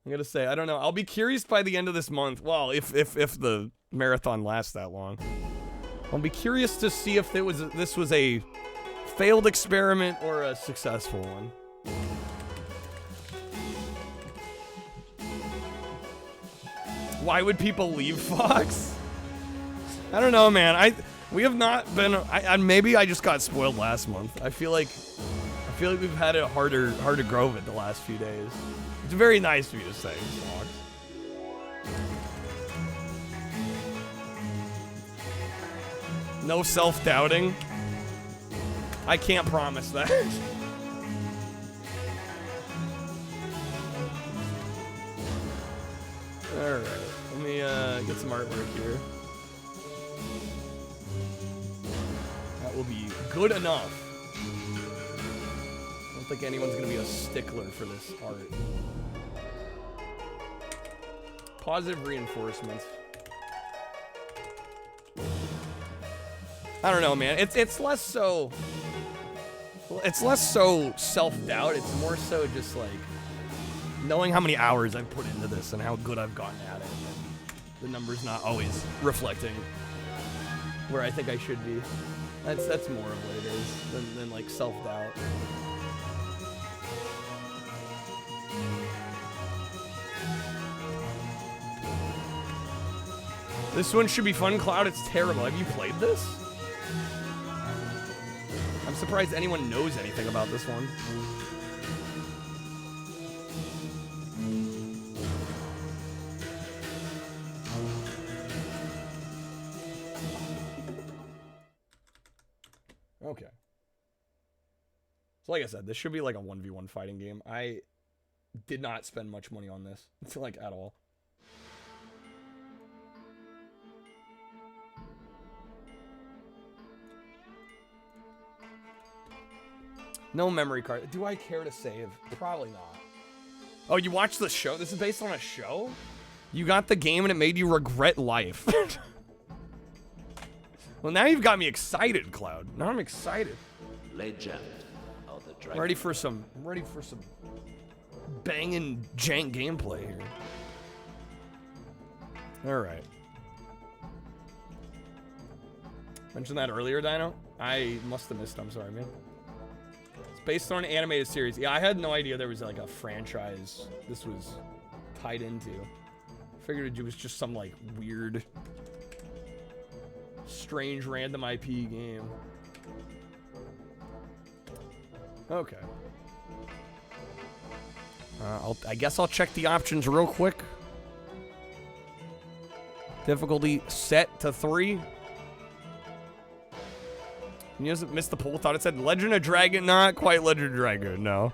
I'm gonna say, I don't know. I'll be curious by the end of this month. Well, if the marathon lasts that long, I'll be curious to see if this was a failed experiment or a successful one. Why would people leave Fox? I don't know, man. We have not been. Maybe I just got spoiled last month. I feel like we've had it harder to grow of it the last few days. It's very nice of you to say, Fox. No self-doubting. I can't promise that. All right, let me get some artwork here. That will be good enough. I don't think anyone's gonna be a stickler for this art. Positive reinforcement. I don't know, man. It's less so. It's less so self-doubt. It's more so just like knowing how many hours I've put into this and how good I've gotten at it. And the number's not always reflecting where I think I should be. That's more of what it is than like self-doubt. This one should be fun, Cloud. It's terrible. Have you played this? I'm surprised anyone knows anything about this one. Okay. So like I said, this should be like a 1v1 fighting game. I did not spend much money on this, like at all. No memory card. Do I care to save? Probably not. Oh, you watched the show? This is based on a show? You got the game and it made you regret life. Well, now you've got me excited, Cloud. Now I'm excited. Legend of the Dragon. I'm ready for some banging jank gameplay here. All right. Mentioned that earlier, Dino? I must have missed. I'm sorry, man. It's based on an animated series. Yeah, I had no idea there was like a franchise this was tied into. Figured it was just some like weird, strange, random IP game. Okay. I guess I'll check the options real quick. Difficulty set to 3. You just missed the poll. Thought it said Legend of Dragon. Not quite Legend of Dragon. No.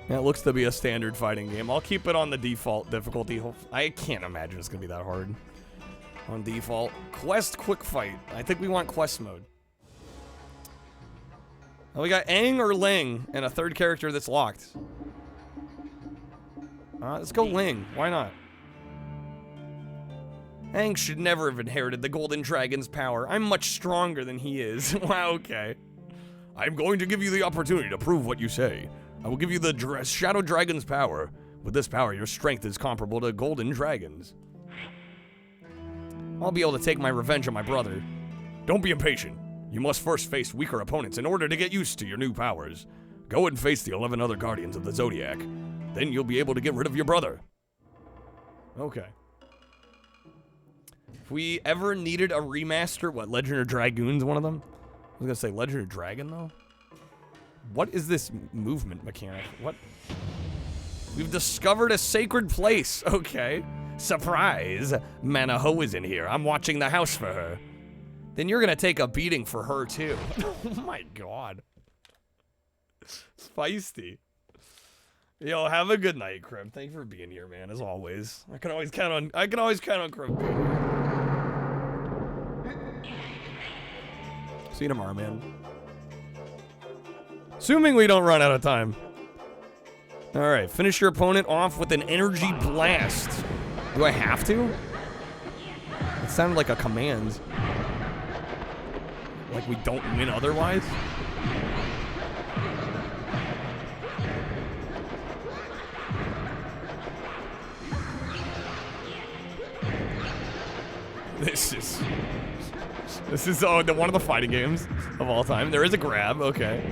That looks to be a standard fighting game. I'll keep it on the default difficulty. I can't imagine it's gonna be that hard. On default. Quest quick fight. I think we want quest mode. Oh, we got Aang or Ling and a third character that's locked. Let's go Ling. Why not? Aang should never have inherited the Golden Dragon's power. I'm much stronger than he is. Wow, okay. I'm going to give you the opportunity to prove what you say. I will give you the Shadow Dragon's power. With this power, your strength is comparable to Golden Dragon's. I'll be able to take my revenge on my brother. Don't be impatient. You must first face weaker opponents in order to get used to your new powers. Go and face the 11 other Guardians of the Zodiac. Then you'll be able to get rid of your brother. Okay. If we ever needed a remaster, what, Legend of Dragoon's one of them? I was gonna say Legend of Dragon, though? What is this movement mechanic? What? We've discovered a sacred place. Okay. Surprise! Manaho is in here. I'm watching the house for her. Then you're gonna take a beating for her, too. Oh my god. Feisty. Yo, have a good night, Crib. Thank you for being here, man, as always. I can always count on Crib being here. See you tomorrow, man. Assuming we don't run out of time. Alright, finish your opponent off with an energy blast. Do I have to? It sounded like a command. Like we don't win otherwise? This is one of the fighting games of all time. There is a grab, okay.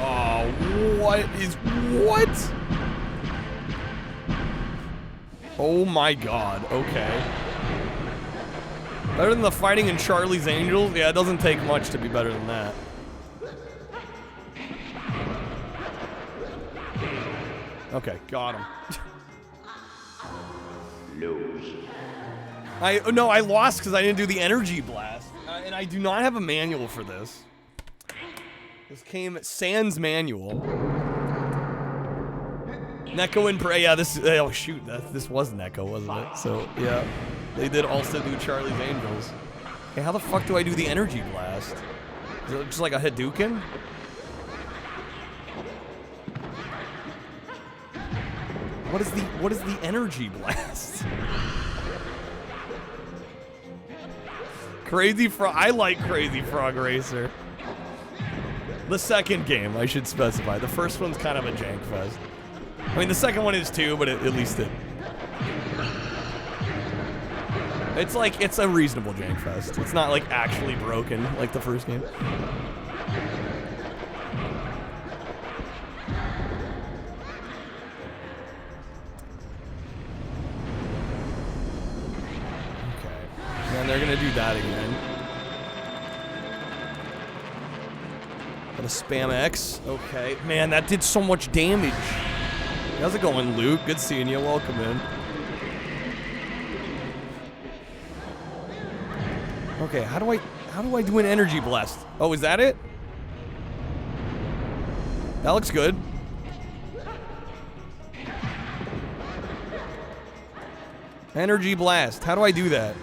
Oh, what? Oh my god, okay. Better than the fighting in Charlie's Angels? Yeah, it doesn't take much to be better than that. Okay, got him. Lose. I lost because I didn't do the energy blast. And I do not have a manual for this. This came sans manual. Neko and Prey, yeah, oh shoot, this was Neko, wasn't it? So, yeah. They did also do Charlie's Angels. Okay, how the fuck do I do the energy blast? Is it just like a Hadouken? What is the energy blast? Crazy Frog, I like Crazy Frog Racer. The second game, I should specify. The first one's kind of a jank fest. I mean, the second one is too, but at least it's a reasonable jank fest. It's not like actually broken like the first game. Okay. And they're gonna do that again. Gotta spam X. Okay. Man, that did so much damage. How's it going, Luke? Good seeing you. Welcome in. Okay, how do I do an energy blast? Oh, is that it? That looks good. Energy blast. How do I do that?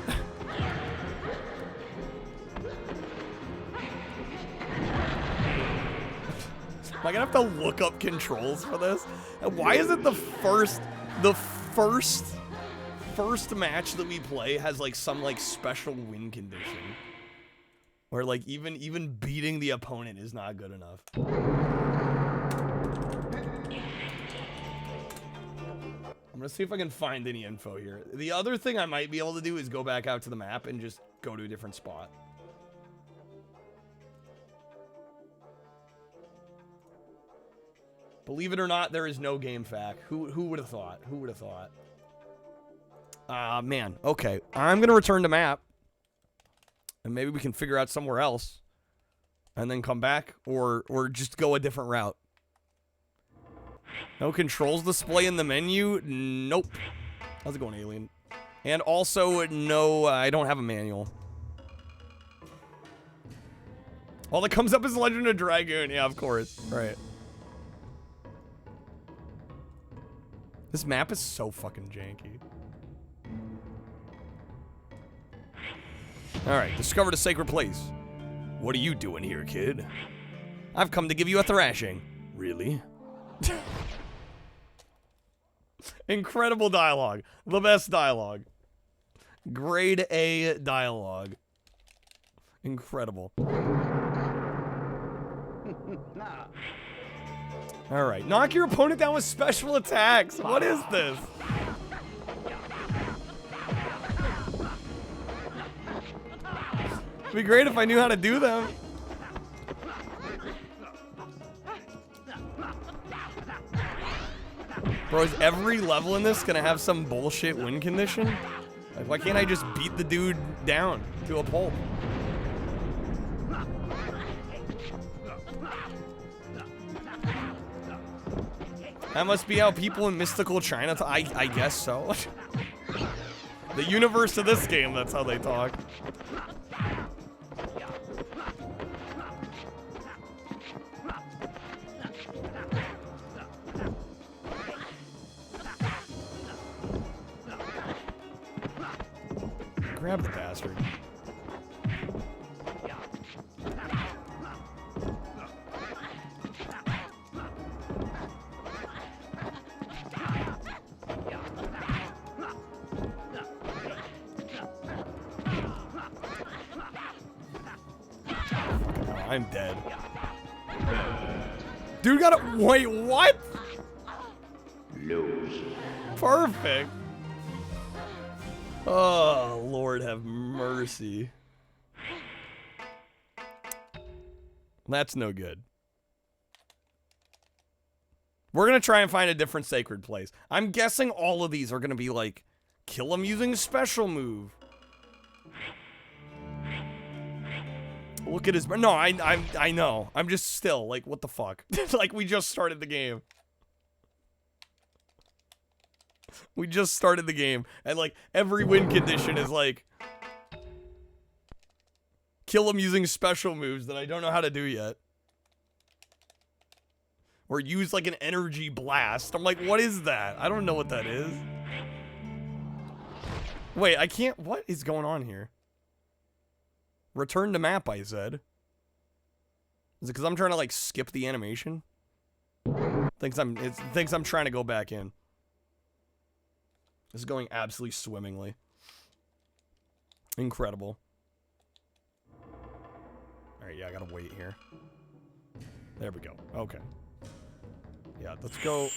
Am I gonna have to look up controls for this? And why is it the first match that we play has like some like special win condition? Where like even beating the opponent is not good enough. I'm gonna see if I can find any info here. The other thing I might be able to do is go back out to the map and just go to a different spot. Believe it or not, there is no game fact. Who would have thought? Who would have thought? Man. Okay. I'm going to return to map. And maybe we can figure out somewhere else. And then come back. Or just go a different route. No controls display in the menu? Nope. How's it going, Alien? And also, no, I don't have a manual. All that comes up is Legend of Dragoon. Yeah, of course. Right. This map is so fucking janky. Alright, discovered a sacred place. What are you doing here, kid? I've come to give you a thrashing. Really? Incredible dialogue. The best dialogue. Grade A dialogue. Incredible. Alright, knock your opponent down with special attacks. What is this? It'd be great if I knew how to do them. Bro, is every level in this gonna have some bullshit win condition? Like, why can't I just beat the dude down to a pulp? That must be how people in mystical China talk. I guess so. The universe of this game, that's how they talk. Grab the bastard. I'm dead. Dude got a wait, what? Lose. Perfect. Oh, Lord have mercy. That's no good. We're gonna try and find a different sacred place. I'm guessing all of these are gonna be like, kill him using a special move. Look at his... No, I know. I'm just still, like, what the fuck? Like, we just started the game. We just started the game. And, like, every win condition is, like... kill him using special moves that I don't know how to do yet. Or use, like, an energy blast. I'm like, what is that? I don't know what that is. Wait, I can't... What is going on here? Return to map, I said. Is it because I'm trying to, like, skip the animation? Thinks I'm trying to go back in. This is going absolutely swimmingly. Incredible. Alright, yeah, I gotta wait here. There we go. Okay. Yeah, let's go.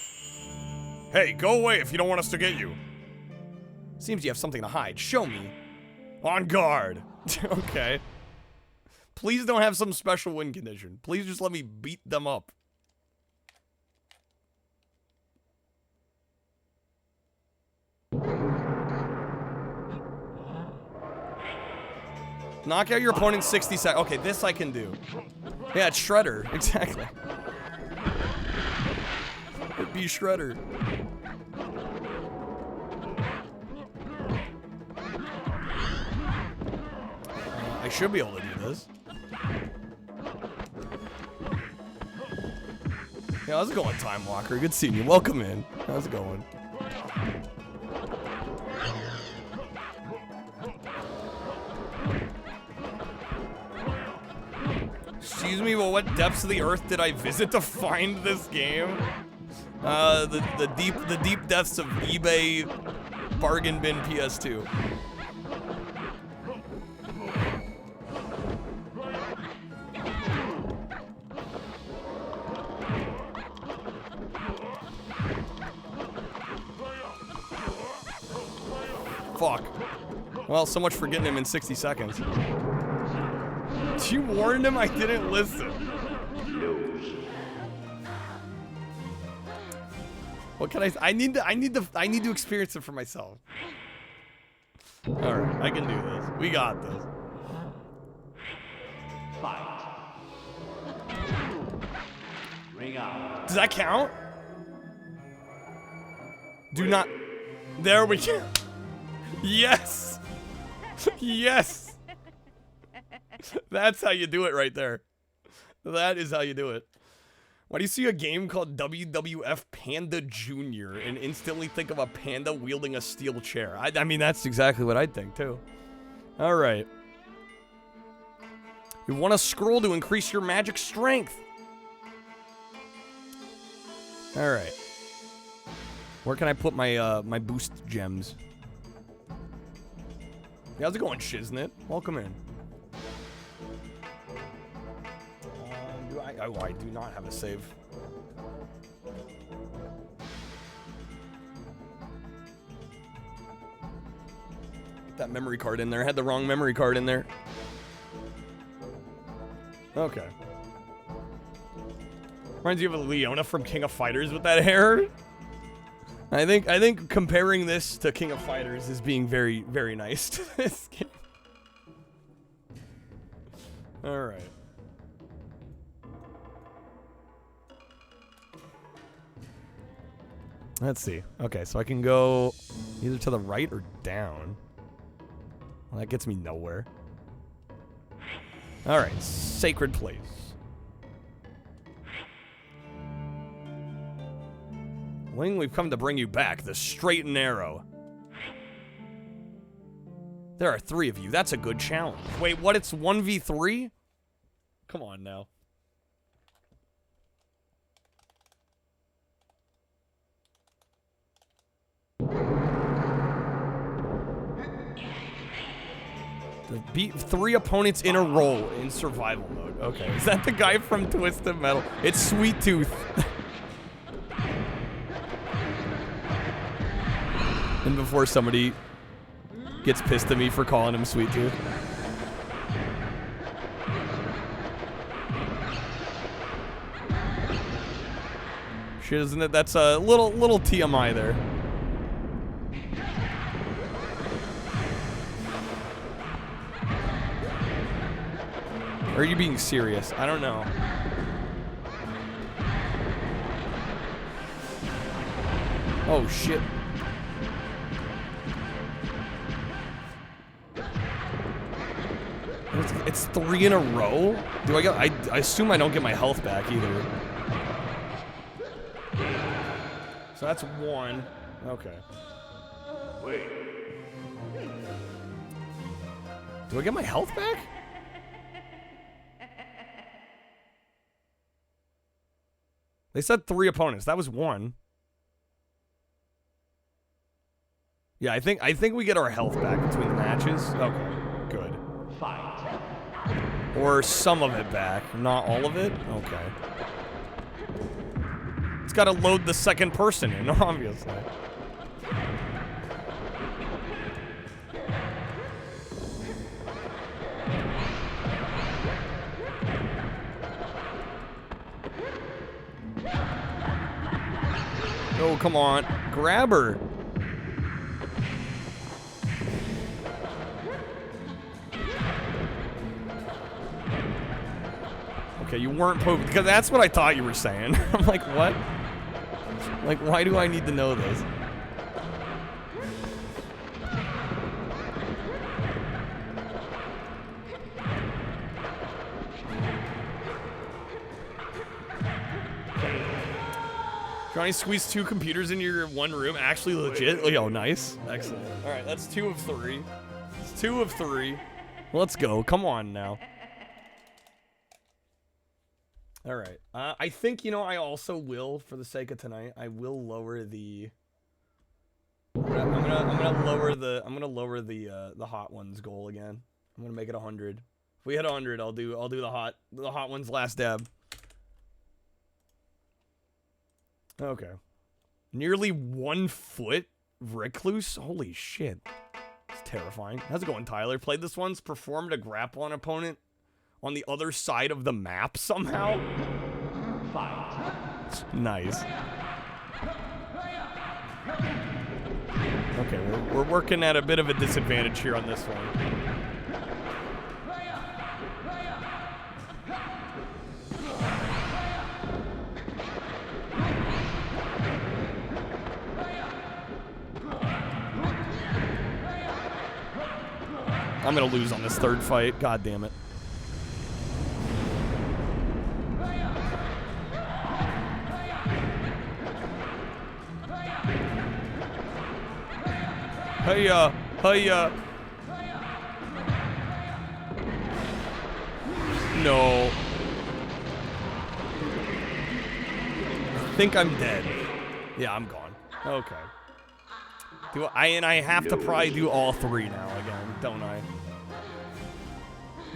Hey, go away if you don't want us to get you. Seems you have something to hide. Show me. On guard. Okay. Please don't have some special win condition. Please just let me beat them up. Knock out your opponent in 60 seconds. Okay, this I can do. Yeah, it's Shredder. Exactly. It'd be Shredder. I should be able to do this. Yeah, how's it going, Time Walker? Good seeing you. Welcome in. How's it going? Excuse me, well, what depths of the earth did I visit to find this game? The deep depths of eBay bargain bin PS2. Fuck. Well, so much for getting him in 60 seconds. You warned him, I didn't listen. What can I need to experience it for myself. Alright, I can do this. We got this. Fight. Ring out. Does that count? Do not. There we go. Yes. Yes. That's how you do it right there. That is how you do it. Why do you see a game called WWF Panda Jr. and instantly think of a panda wielding a steel chair? I mean, that's exactly what I'd think, too. All right. You want a scroll to increase your magic strength. All right. Where can I put my my boost gems? Yeah, how's it going, Shiznit? Welcome in. I do not have a save. Get that memory card in there. I had the wrong memory card in there. Okay. Reminds you of Leona from King of Fighters with that hair. I think comparing this to King of Fighters is being very, very nice to this game. All right. Let's see. Okay, so I can go either to the right or down. Well, that gets me nowhere. All right, sacred place. Wing, we've come to bring you back, the straight and narrow. There are 3 of you. That's a good challenge. Wait, what? It's 1v3? Come on now. Beat 3 opponents in a row in survival mode. Okay, is that the guy from Twisted Metal? It's Sweet Tooth. And before somebody gets pissed at me for calling him Sweet Tooth. Shit, isn't it? That's a little TMI there. Or are you being serious? I don't know. Oh shit. It's 3 in a row? Do I get I assume I don't get my health back either. So that's 1. Okay. Wait. Do I get my health back? They said 3 opponents. That was 1. Yeah, I think we get our health back between the matches. Okay, good. Fight. Or some of it back, not all of it. Okay. It's got to load the second person in, obviously. Oh, come on. Grab her. Okay, you weren't pooped. Because that's what I thought you were saying. I'm like, what? Like, why do I need to know this? Trying to squeeze 2 computers in your one room. Actually legit. Oh, nice. Excellent. All right, that's 2 of 3. It's 2 of 3. Let's go. Come on now. All right. I think, you know, I also will, for the sake of tonight, I will lower the. I'm gonna lower the hot ones goal again. I'm gonna make it 100. If we hit 100, I'll do the hot ones last dab. Okay. Nearly 1 foot recluse. Holy shit. It's terrifying. How's it going, Tyler? Played this once. Performed a grapple on opponent on the other side of the map somehow. Fight. Nice. Okay, we're working at a bit of a disadvantage here on this one. I'm gonna lose on this third fight. God damn it. Hiya, hiya. No. I think I'm dead. Yeah, I'm gone. Okay. And I have to probably do all 3 now again, don't I?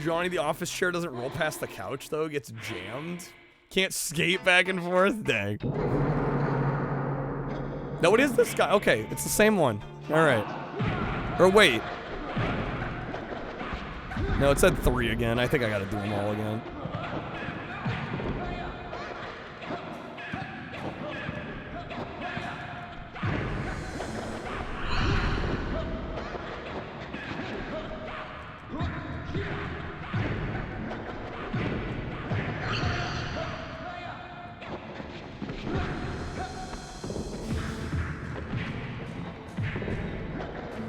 Johnny, the office chair doesn't roll past the couch though, gets jammed. Can't skate back and forth? Dang. No, it is this guy. Okay, it's the same one. Alright. Or wait. No, it said 3 again. I think I gotta do them all again.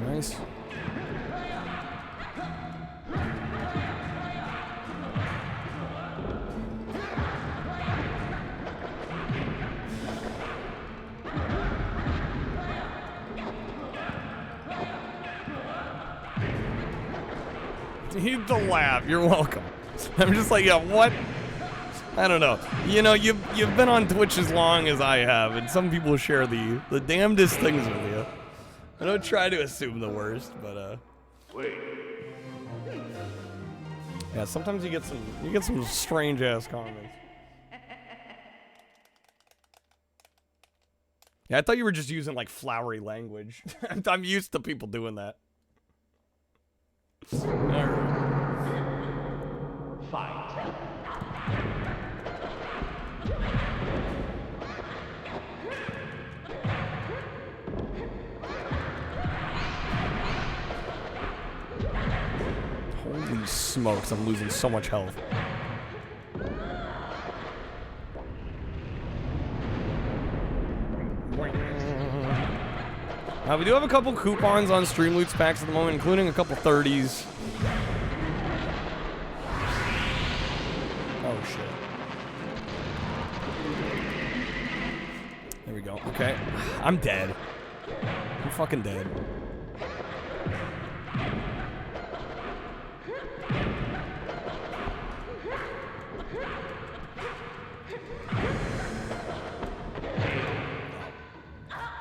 Nice. Need to laugh. You're welcome. I'm just like, yeah, what? I don't know. You know, you've been on Twitch as long as I have, and some people share the damnedest things with you. I don't try to assume the worst, but Wait. yeah, sometimes you get some strange ass comments. Yeah, I thought you were just using like flowery language. I'm used to people doing that. All right. Fight. Holy smokes, I'm losing so much health. We do have a couple coupons on Stream Loots packs at the moment, including a couple 30s. Oh, shit. There we go. Okay. I'm dead. I'm fucking dead.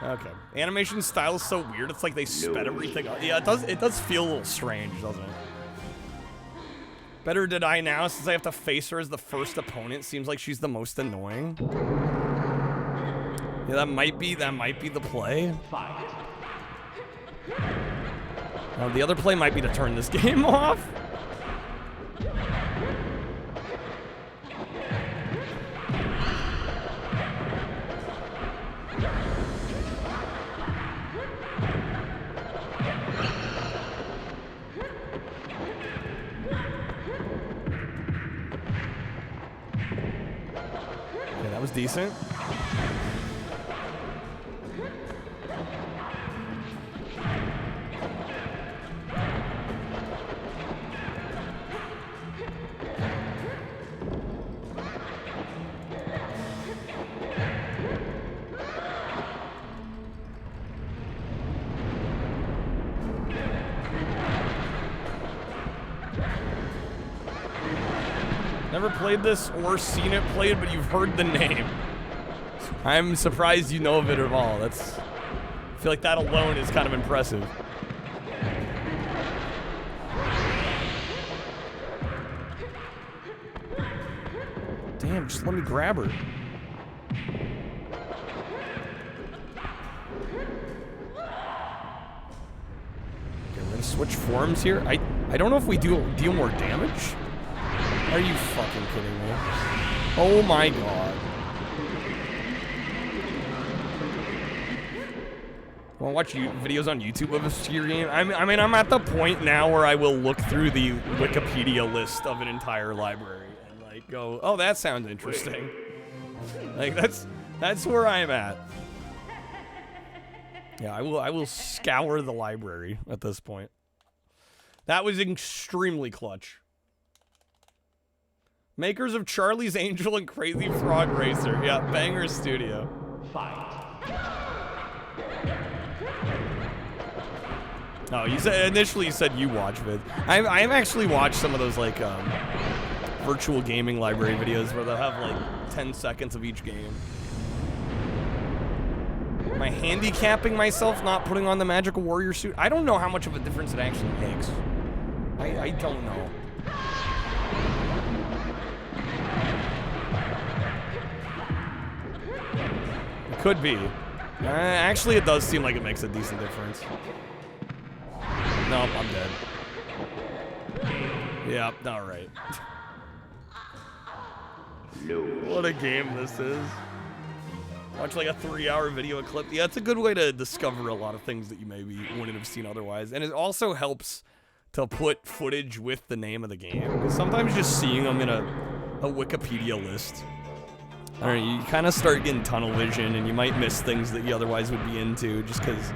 Okay. Animation style is so weird. It's like they sped everything up. Yeah, it does feel a little strange, doesn't it? Better to die now since I have to face her as the first opponent. Seems like she's the most annoying. Yeah, that might be the play. The other play might be to turn this game off. Was decent. Never played this or seen it played, but you've heard the name. I'm surprised you know of it at all. I feel like that alone is kind of impressive. Damn, just let me grab her. Switch forms here. I don't know if we deal more damage. Are you fucking kidding me? Oh my god. Wanna watch videos on YouTube of a skier game? I mean, I'm at the point now where I will look through the Wikipedia list of an entire library and like go, oh, that sounds interesting. Like that's where I'm at. Yeah, I will scour the library at this point. That was extremely clutch. Makers of Charlie's Angel and Crazy Frog Racer. Yeah, Banger Studio. Oh, initially you said you watch vid. I've actually watched some of those like virtual gaming library videos where they'll have like 10 seconds of each game. Am I handicapping myself not putting on the Magical Warrior suit? I don't know how much of a difference it actually makes. I don't know. It could be. Actually, it does seem like it makes a decent difference. Nope, I'm dead. Yep, alright. What a game this is. Watch like a 3-hour video clip. Yeah, it's a good way to discover a lot of things that you maybe wouldn't have seen otherwise. And it also helps to put footage with the name of the game. Because sometimes just seeing them in a Wikipedia list, I don't know, you kind of start getting tunnel vision and you might miss things that you otherwise would be into just because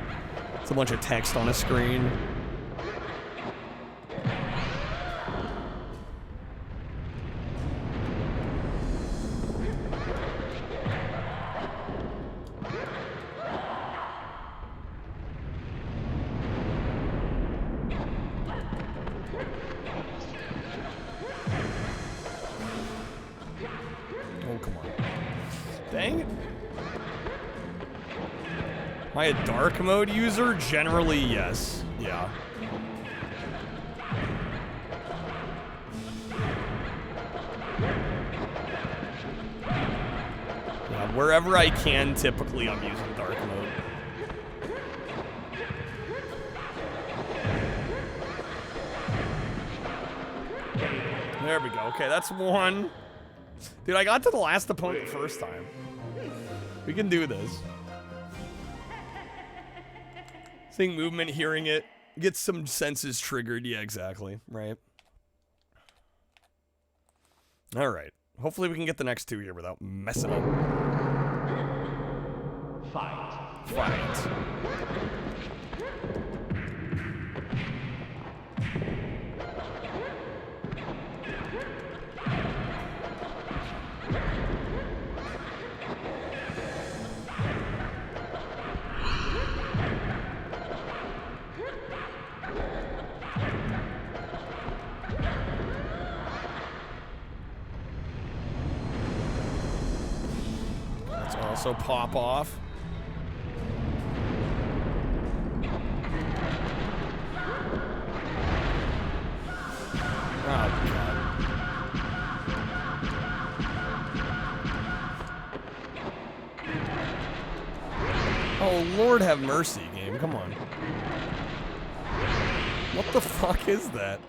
it's a bunch of text on a screen. Am I a dark mode user? Generally, yes. Yeah. Yeah, wherever I can, typically I'm using dark mode. There we go. Okay, that's one. Dude, I got to the last opponent the first time. We can do this. Seeing movement, hearing it, gets some senses triggered. Yeah, exactly. Right. All right. Hopefully we can get the next two here without messing up. Fight. Also pop off. Oh, God. Oh, Lord have mercy, game. Come on. What the fuck is that?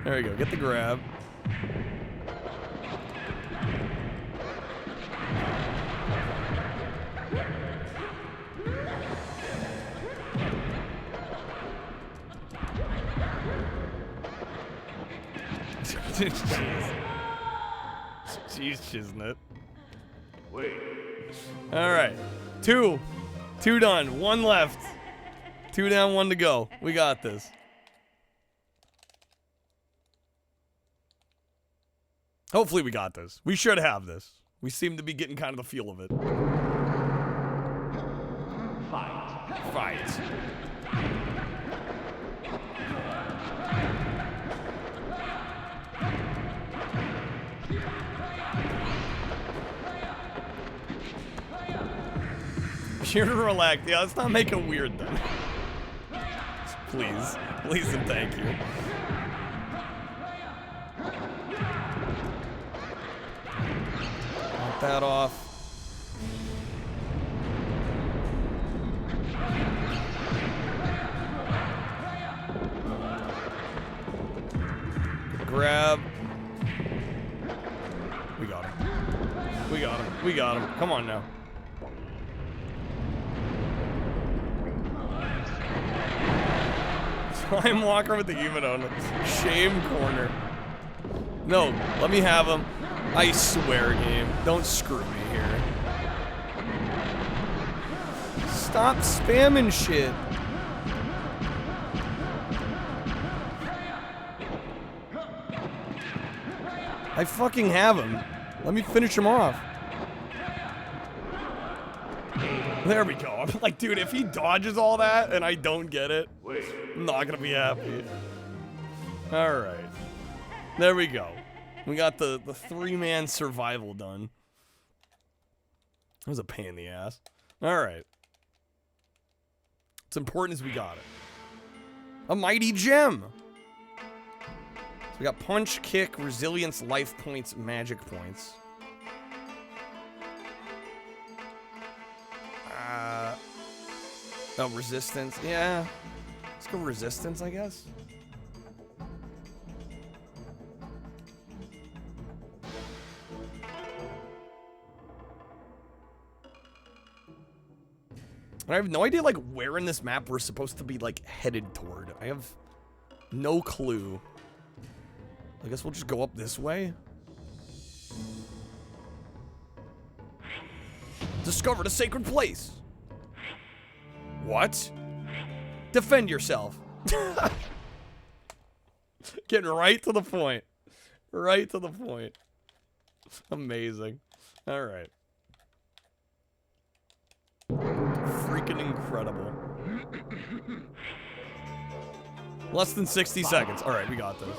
There we go. Get the grab. Jeez, Shiznit. Wait. All right. Two done. One left. 2 down, 1 to go. We got this. Hopefully we got this. We should have this. We seem to be getting kind of the feel of it. Fight. Computer relax. Yeah, let's not make it weird then. Please. Please and thank you. Knock that off. Grab. We got him. We got him. We got him. Come on now. Slime Walker with the human on him. Shame corner. No, let me have him. I swear, game. Don't screw me here. Stop spamming shit. I fucking have him. Let me finish him off. There we go. I'm like, dude, if he dodges all that and I don't get it, I'm not gonna be happy. All right. There we go. We got the three-man survival done. That was a pain in the ass. All right. What's important is we got it. A mighty gem. We got punch, kick, resilience, life points, magic points. Oh, resistance. Yeah. Let's go resistance, I guess. I have no idea, like, where in this map we're supposed to be, like, headed toward. I have no clue. I guess we'll just go up this way. Discovered a sacred place. What? Defend yourself. Getting right to the point. Right to the point. Amazing. All right. Freaking incredible. Less than 60 seconds. All right, we got this.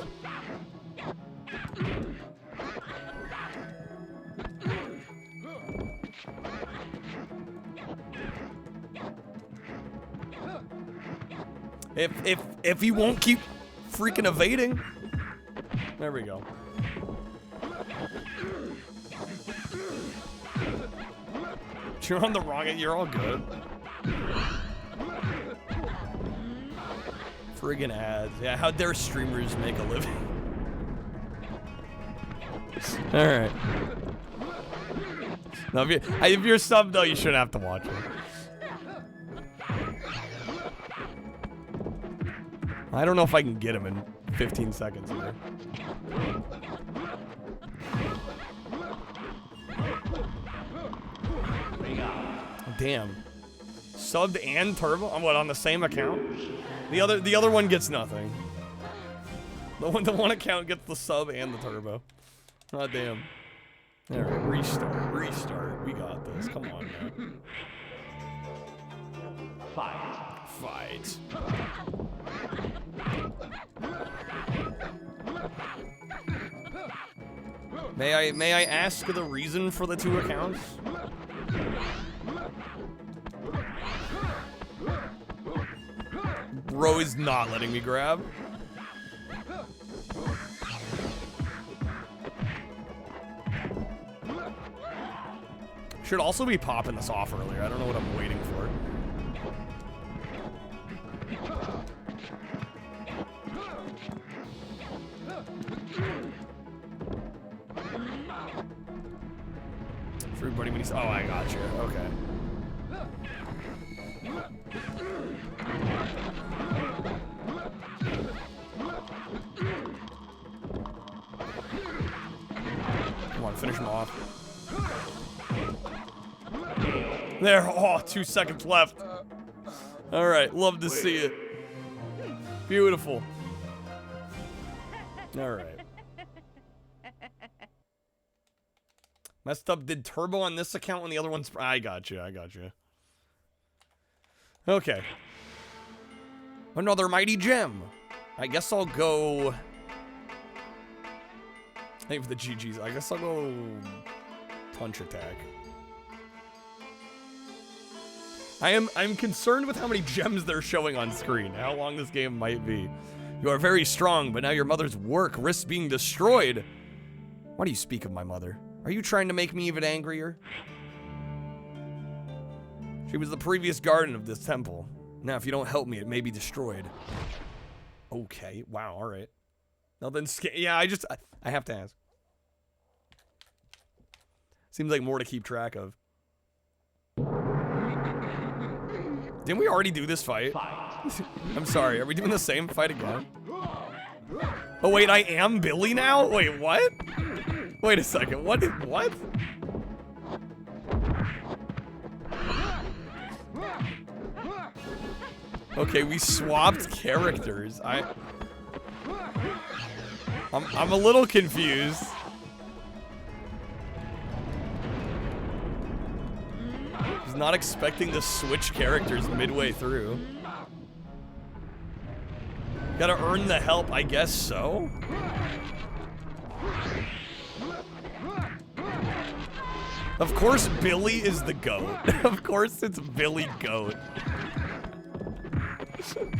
If he won't keep freaking evading. There we go. You're on the wrong end, you're all good. Friggin' ads. Yeah, how dare streamers make a living? Alright. No, if you're subbed though, you shouldn't have to watch it. I don't know if I can get him in 15 seconds here. Damn. Subbed and turbo? I'm what, on the same account? The other one gets nothing. The one account gets the sub and the turbo. Oh damn. Alright, restart. We got this. Come on now. Fight. May I ask the reason for the two accounts? Bro is not letting me grab. Should also be popping this off earlier. I don't know what I'm waiting for. For everybody when he's... Oh, I got you. Okay. Come on, finish him off. There. Oh, 2 seconds left. All right. Love to see it. Beautiful. All right. Messed up. Did turbo on this account when the other one's... I got you. Okay. Another mighty gem. I guess I'll go... Thank you for the GGs. I guess I'll go... Punch attack. I'm concerned with how many gems they're showing on screen, how long this game might be. You are very strong, but now your mother's work risks being destroyed. Why do you speak of my mother? Are you trying to make me even angrier? She was the previous guardian of this temple. Now, if you don't help me, it may be destroyed. Okay, wow, all right. Nothing yeah, I have to ask. Seems like more to keep track of. Didn't we already do this fight? I'm sorry, are we doing the same fight again? Oh wait, I am Billy now? Wait, what? Wait a second, what? Okay, we swapped characters. I'm a little confused. I was not expecting to switch characters midway through. Gotta earn the help, I guess so. Of course Billy is the GOAT. Of course it's Billy GOAT.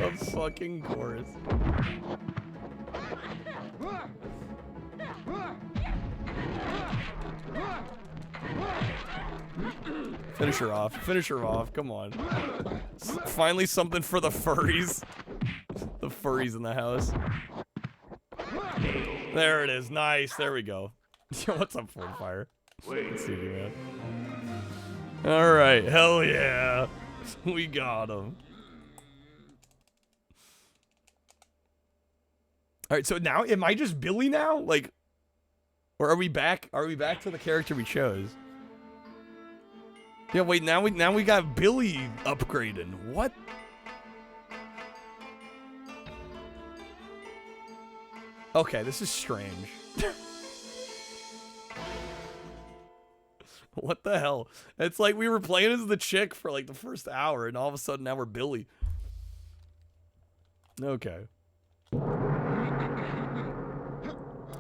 Of fucking course. Finish her off. Finish her off. Come on. Finally something for the furries. The furries in the house. There it is. Nice. There we go. What's up, Ford Fire? Let's see you, man. Alright. Hell yeah. We got him. Alright, so now, am I just Billy now? Like, or are we back? Are we back to the character we chose? Yeah, wait, now we got Billy upgraded. What? Okay, this is strange. What the hell? It's like we were playing as the chick for like the first hour, and all of a sudden now we're Billy. Okay.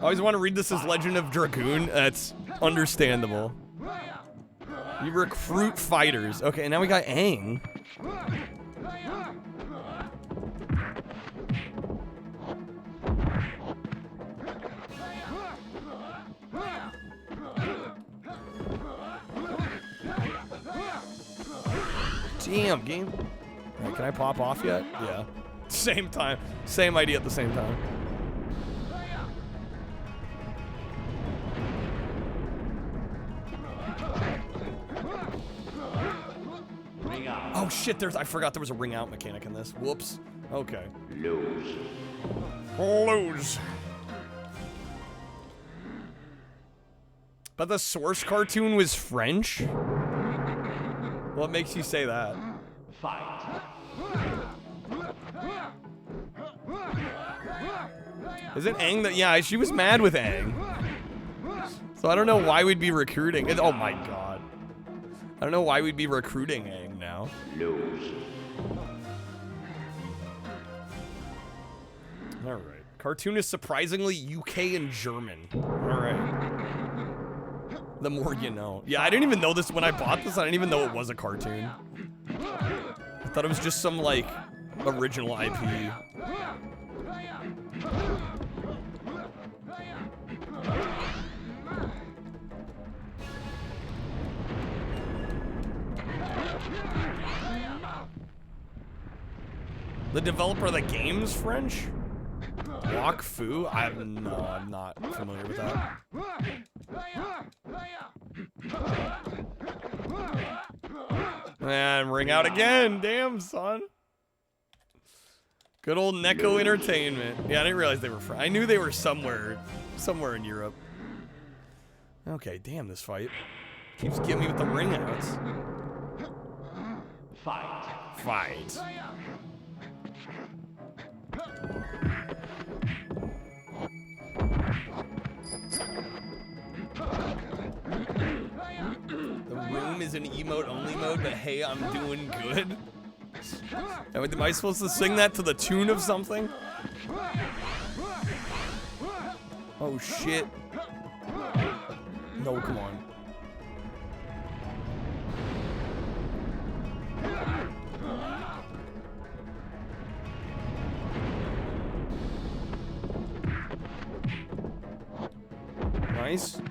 I always want to read this as Legend of Dragoon. That's understandable. You recruit fighters. Okay, now we got Aang. Damn, game. Right, can I pop off yet? Yeah. Same time. Same idea at the same time. Oh shit, I forgot there was a ring out mechanic in this. Whoops. Okay. Lose. Lose. But the source cartoon was French? What makes you say that? Fight. Isn't Aang that? Yeah, she was mad with Aang. So I don't know why we'd be recruiting. Oh my god. I don't know why we'd be recruiting Aang now. Lose. Alright. Cartoon is surprisingly UK and German. Alright. The more you know. Yeah, I didn't even know this when I bought this. I didn't even know it was a cartoon. I thought it was just some, like, original IP. The developer of the game's French? Wok Fu? I'm not familiar with that. Man, ring out again. Damn, son. Good old Neko Entertainment. Yeah, I didn't realize they were French. I knew they were somewhere in Europe. Okay, damn, this fight keeps getting me with the ring outs. Fight. The room is an emote-only mode, but hey, I'm doing good. Am I supposed to sing that to the tune of something? Oh, shit. No, come on. Nice.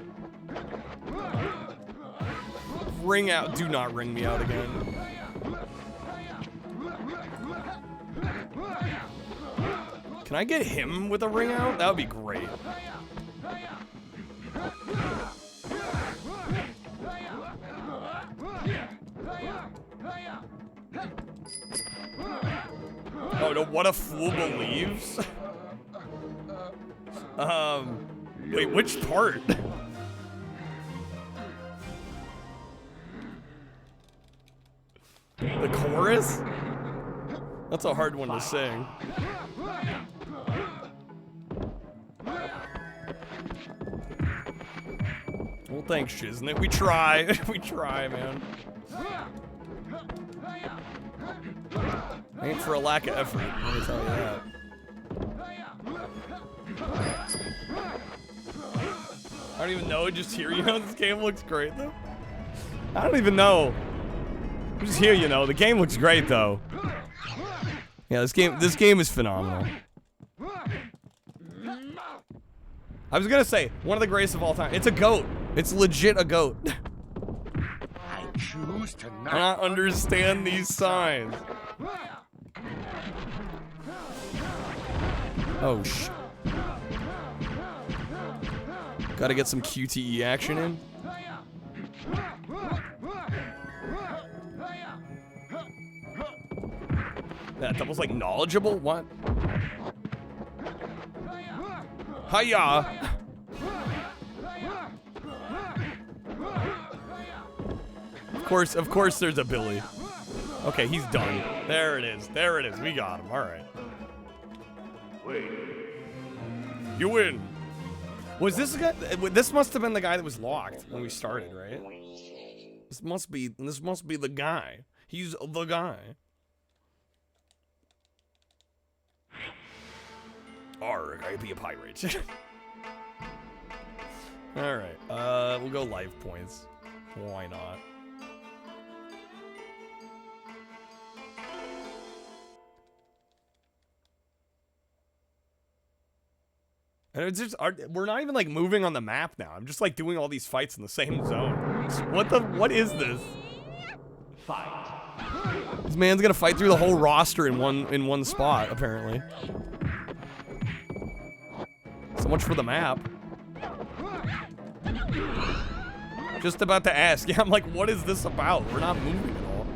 Ring out. Do not ring me out again. Can I get him with a ring out? That would be great. Oh no, what a fool believes. Wait, which part? The chorus? That's a hard one to sing. Well, thanks, Shiznit. We try. We try, man. Ain't for a lack of effort, let me tell you that. I don't even know, just here, you know, this game looks great, though. I don't even know. Just here, you know, the game looks great, though. Yeah, this game is phenomenal. I was gonna say, one of the greatest of all time. It's a goat. It's legit a goat. I choose to not understand these signs. Oh, shit. Gotta get some QTE action in. That doubles like knowledgeable? What? Hiya! Of course there's a Billy. Okay, he's done. There it is. There it is. We got him. Alright. Wait. You win. Was this a guy? This must have been the guy that was locked when we started, right? This must be the guy. He's the guy. Arrgh, I be a pirate. Alright, we'll go life points. Why not? And it's just, we're not even like moving on the map now. I'm just like doing all these fights in the same zone. What is this? Fight. This man's gonna fight through the whole roster in one spot, apparently. So much for the map. Just about to ask. Yeah, I'm like, what is this about? We're not moving at all.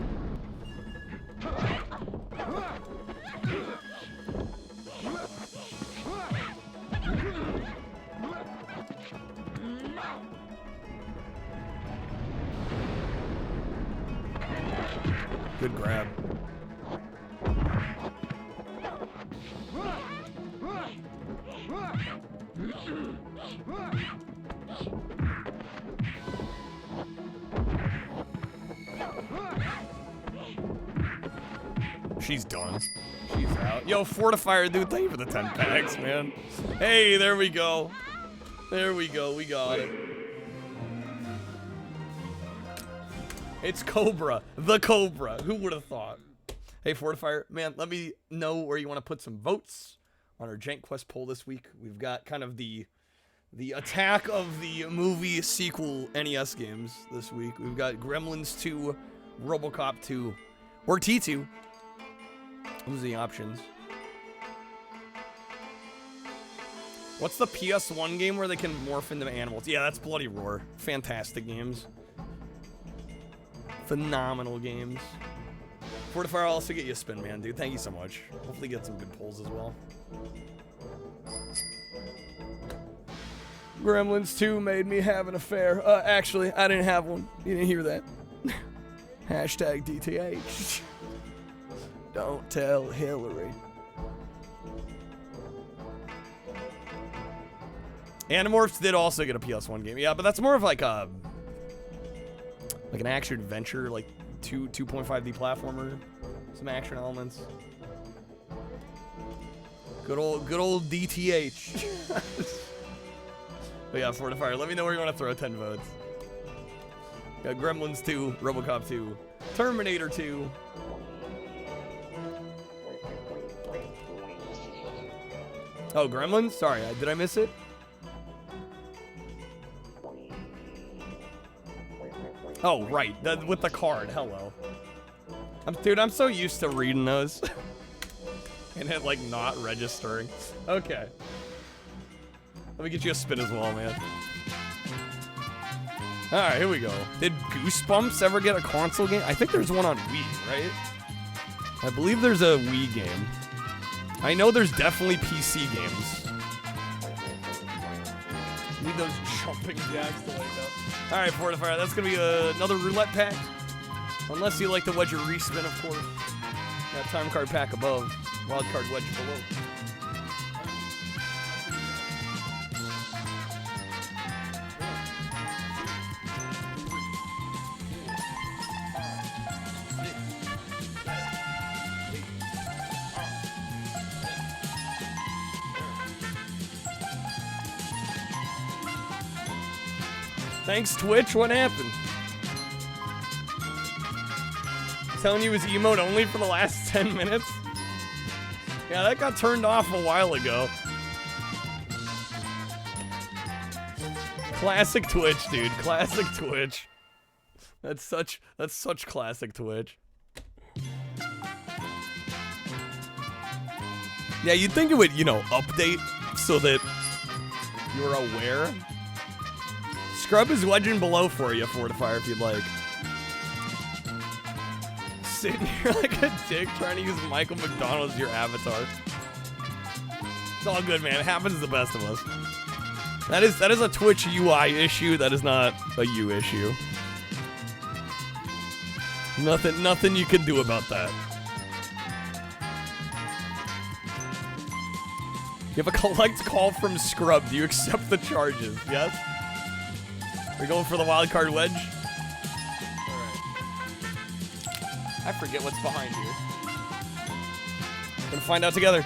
Good grab. She's done. She's out. Yo, Fortifier, dude, thank you for the 10 packs, man. Hey, there we go. There we go. We got it. It's Cobra. The Cobra. Who would have thought? Hey, Fortifier, man, let me know where you want to put some votes on our JankQuest poll this week. We've got kind of the attack of the movie sequel NES games this week. We've got Gremlins 2, RoboCop 2, or T2. Those are the options. What's the PS1 game where they can morph into animals? Yeah, that's Bloody Roar. Fantastic games. Phenomenal games. Fortifier, I'll also get you a spin, man, dude. Thank you so much. Hopefully get some good pulls as well. Gremlins 2 made me have an affair. Actually, I didn't have one. You didn't hear that. Hashtag DTH. Don't tell Hillary. Animorphs did also get a PS1 game. Yeah, but that's more of like a an action adventure, like 2.5D platformer, some action elements. Good old DTH. But yeah, Fortifier, let me know where you want to throw 10 votes. Got Gremlins 2, RoboCop 2, Terminator 2. Oh, Gremlins? Sorry, did I miss it? Oh, right. With the card. Hello. Dude, I'm so used to reading those. And it, like, not registering. Okay. Let me get you a spin as well, man. Alright, here we go. Did Goosebumps ever get a console game? I think there's one on Wii, right? I believe there's a Wii game. I know there's definitely PC games. Need those jumping jacks to wake up. Alright, Fortifier, that's gonna be another roulette pack. Unless you like the wedge or respin, of course. That time card pack above. Wild card wedge below. Thanks, Twitch. What happened? Telling you it was emote only for the last 10 minutes? Yeah, that got turned off a while ago. Classic Twitch, dude. Classic Twitch. That's such classic Twitch. Yeah, you'd think it would, you know, update so that you're aware. Scrub is wedging below for you, Fortifier, if you'd like. Sitting here like a dick trying to use Michael McDonald as your avatar. It's all good, man. It happens to the best of us. That is a Twitch UI issue. That is not a you issue. Nothing you can do about that. You have a collect call from Scrub. Do you accept the charges? Yes? We're going for the wild card wedge? I forget what's behind here. Gonna find out together.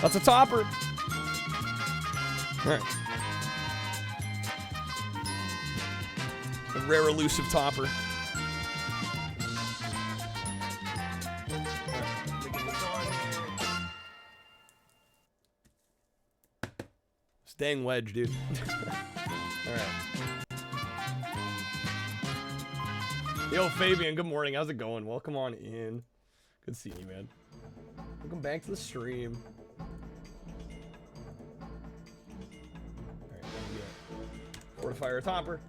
That's a topper. Alright. A rare elusive topper. This dang wedge, dude. Alright. Yo, Fabian, good morning. How's it going? Welcome on in. Good seeing you, man. Welcome back to the stream. Alright, Fortifier topper.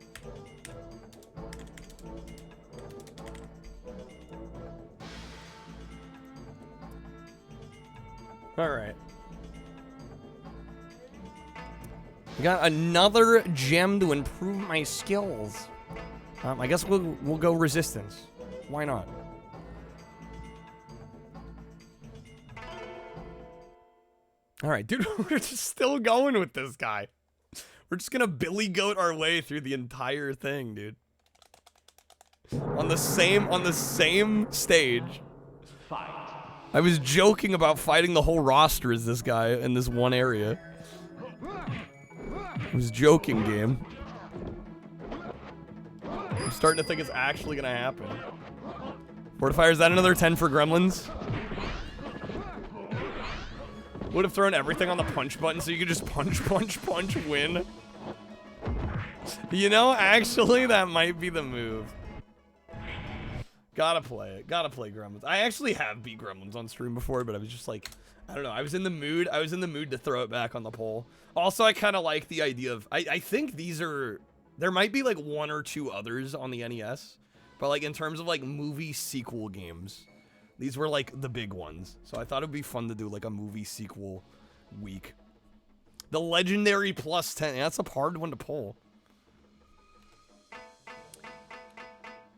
Alright. We got another gem to improve my skills. I guess we'll go resistance. Why not? All right, dude, we're just still going with this guy. We're just gonna Billy Goat our way through the entire thing, dude. On the same stage. Fight. I was joking about fighting the whole roster as this guy in this one area. I was joking, game. I'm starting to think it's actually gonna happen. Fortifier, is that another 10 for Gremlins? Would have thrown everything on the punch button so you could just punch, win. You know, actually, that might be the move. Gotta play it. Gotta play Gremlins. I actually have beat Gremlins on stream before, but I was just like, I don't know. I was in the mood. I was in the mood to throw it back on the poll. Also, I kind of like the idea of, I think these are, there might be like one or two others on the NES, but like in terms of like movie sequel games, these were like the big ones. So I thought it'd be fun to do like a movie sequel week. The legendary plus 10. That's a hard one to pull.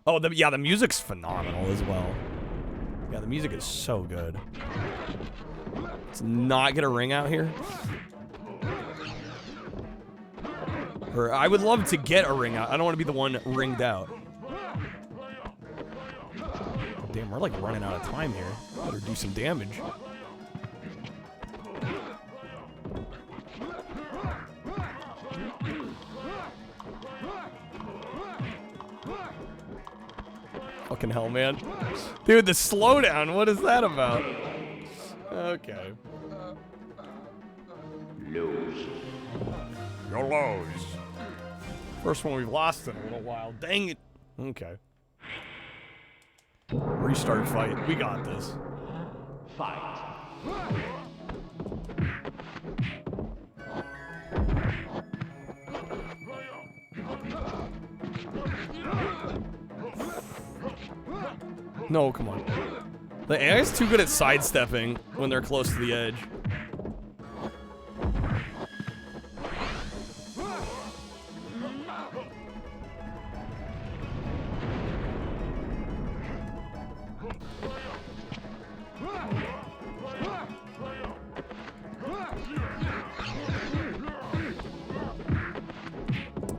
Oh, yeah, the music's phenomenal as well. Yeah, the music is so good. Let's not get a ring out here. Or I would love to get a ring out. I don't want to be the one ringed out. Damn, we're like running out of time here. Better do some damage. Fucking hell, man. Dude, the slowdown, what is that about? Okay. Lose. Your lows. First one we've lost in a little while. Dang it. Okay. Restart fight. We got this. Fight. No, come on. The AI is too good at sidestepping when they're close to the edge.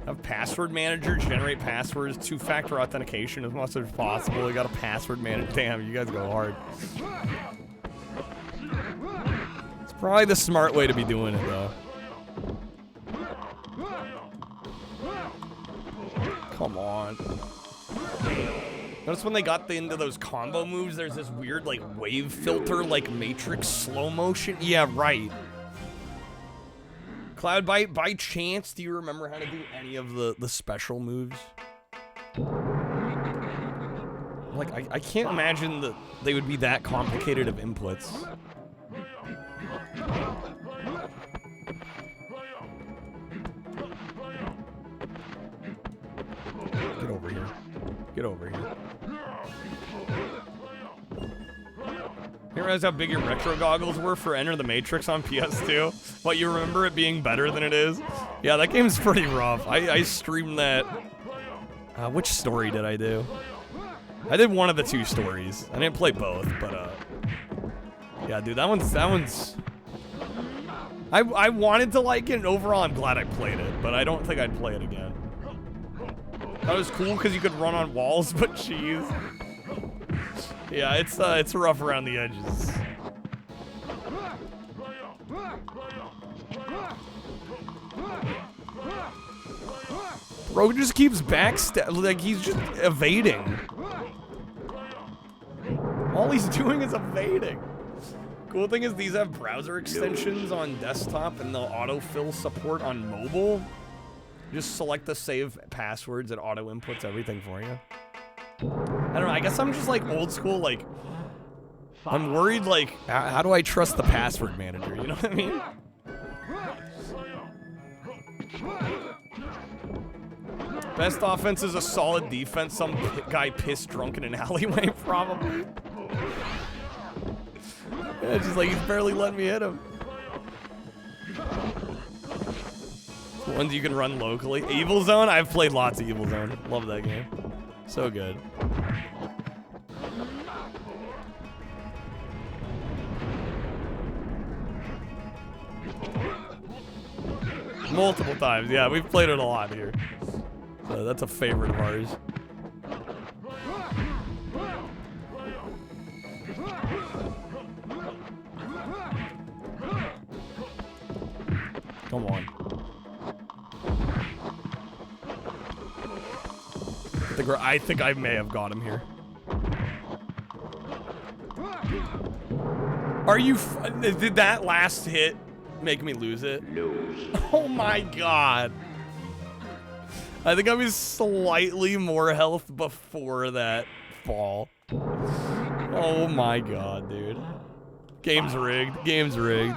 Have password manager generate passwords, 2-factor authentication as much as possible. You got a password manager. Damn, you guys go hard. It's probably the smart way to be doing it, though. Come on. Notice when they got into those combo moves, there's this weird, like, wave filter, like, Matrix slow motion. Yeah, right. Cloud, by chance, do you remember how to do any of the special moves? Like, I can't imagine that they would be that complicated of inputs. Get over here. Get over here. You realize how big your retro goggles were for Enter the Matrix on PS2? But you remember it being better than it is? Yeah, that game's pretty rough. I streamed that. Which story did I do? I did one of the 2 stories. I didn't play both, but yeah, dude, that one's. I wanted to like it, and overall, I'm glad I played it, but I don't think I'd play it again. That was cool because you could run on walls, but jeez. Yeah, it's rough around the edges. Bro just keeps like he's just evading. All he's doing is evading. Cool thing is these have browser extensions on desktop and they'll autofill support on mobile. Just select the save passwords, it auto inputs everything for you. I don't know, I guess I'm just like old school, like, I'm worried, like, how do I trust the password manager, you know what I mean? Best offense is a solid defense, some guy pissed drunk in an alleyway, probably. Yeah, just like, he's barely letting me hit him. Ones you can run locally. Evil Zone? I've played lots of Evil Zone. Love that game. So good. Multiple times. Yeah, we've played it a lot here. So that's a favorite of ours. Come on. I think I may have got him here. Are you? Did that last hit make me lose it? Lose. Oh my god. I think I was slightly more health before that fall. Oh my god, dude. Game's rigged. Game's rigged.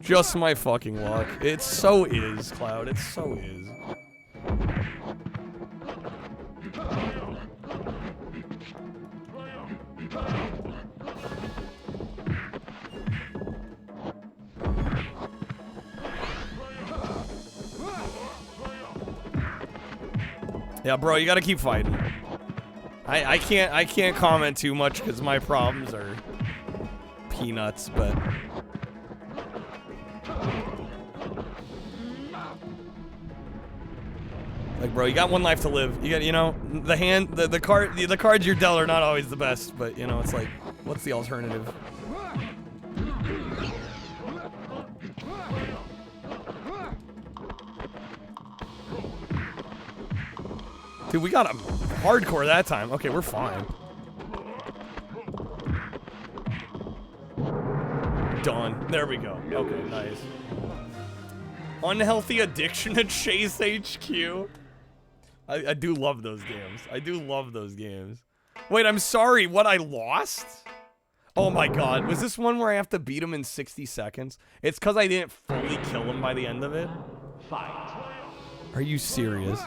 Just my fucking luck. It so is, Cloud. It so is. Yeah, bro, you gotta keep fighting. I can't comment too much because my problems are peanuts, but like, bro, you got one life to live. You got, you know, the cards you're dealt are not always the best, but you know, it's like, what's the alternative? Dude, we got him hardcore that time. Okay, we're fine. Done. There we go. Okay, nice. Unhealthy addiction at Chase HQ. I do love those games. I do love those games. Wait, I'm sorry. What, I lost? Oh my god. Was this one where I have to beat him in 60 seconds? It's because I didn't fully kill him by the end of it? Fight. Are you serious?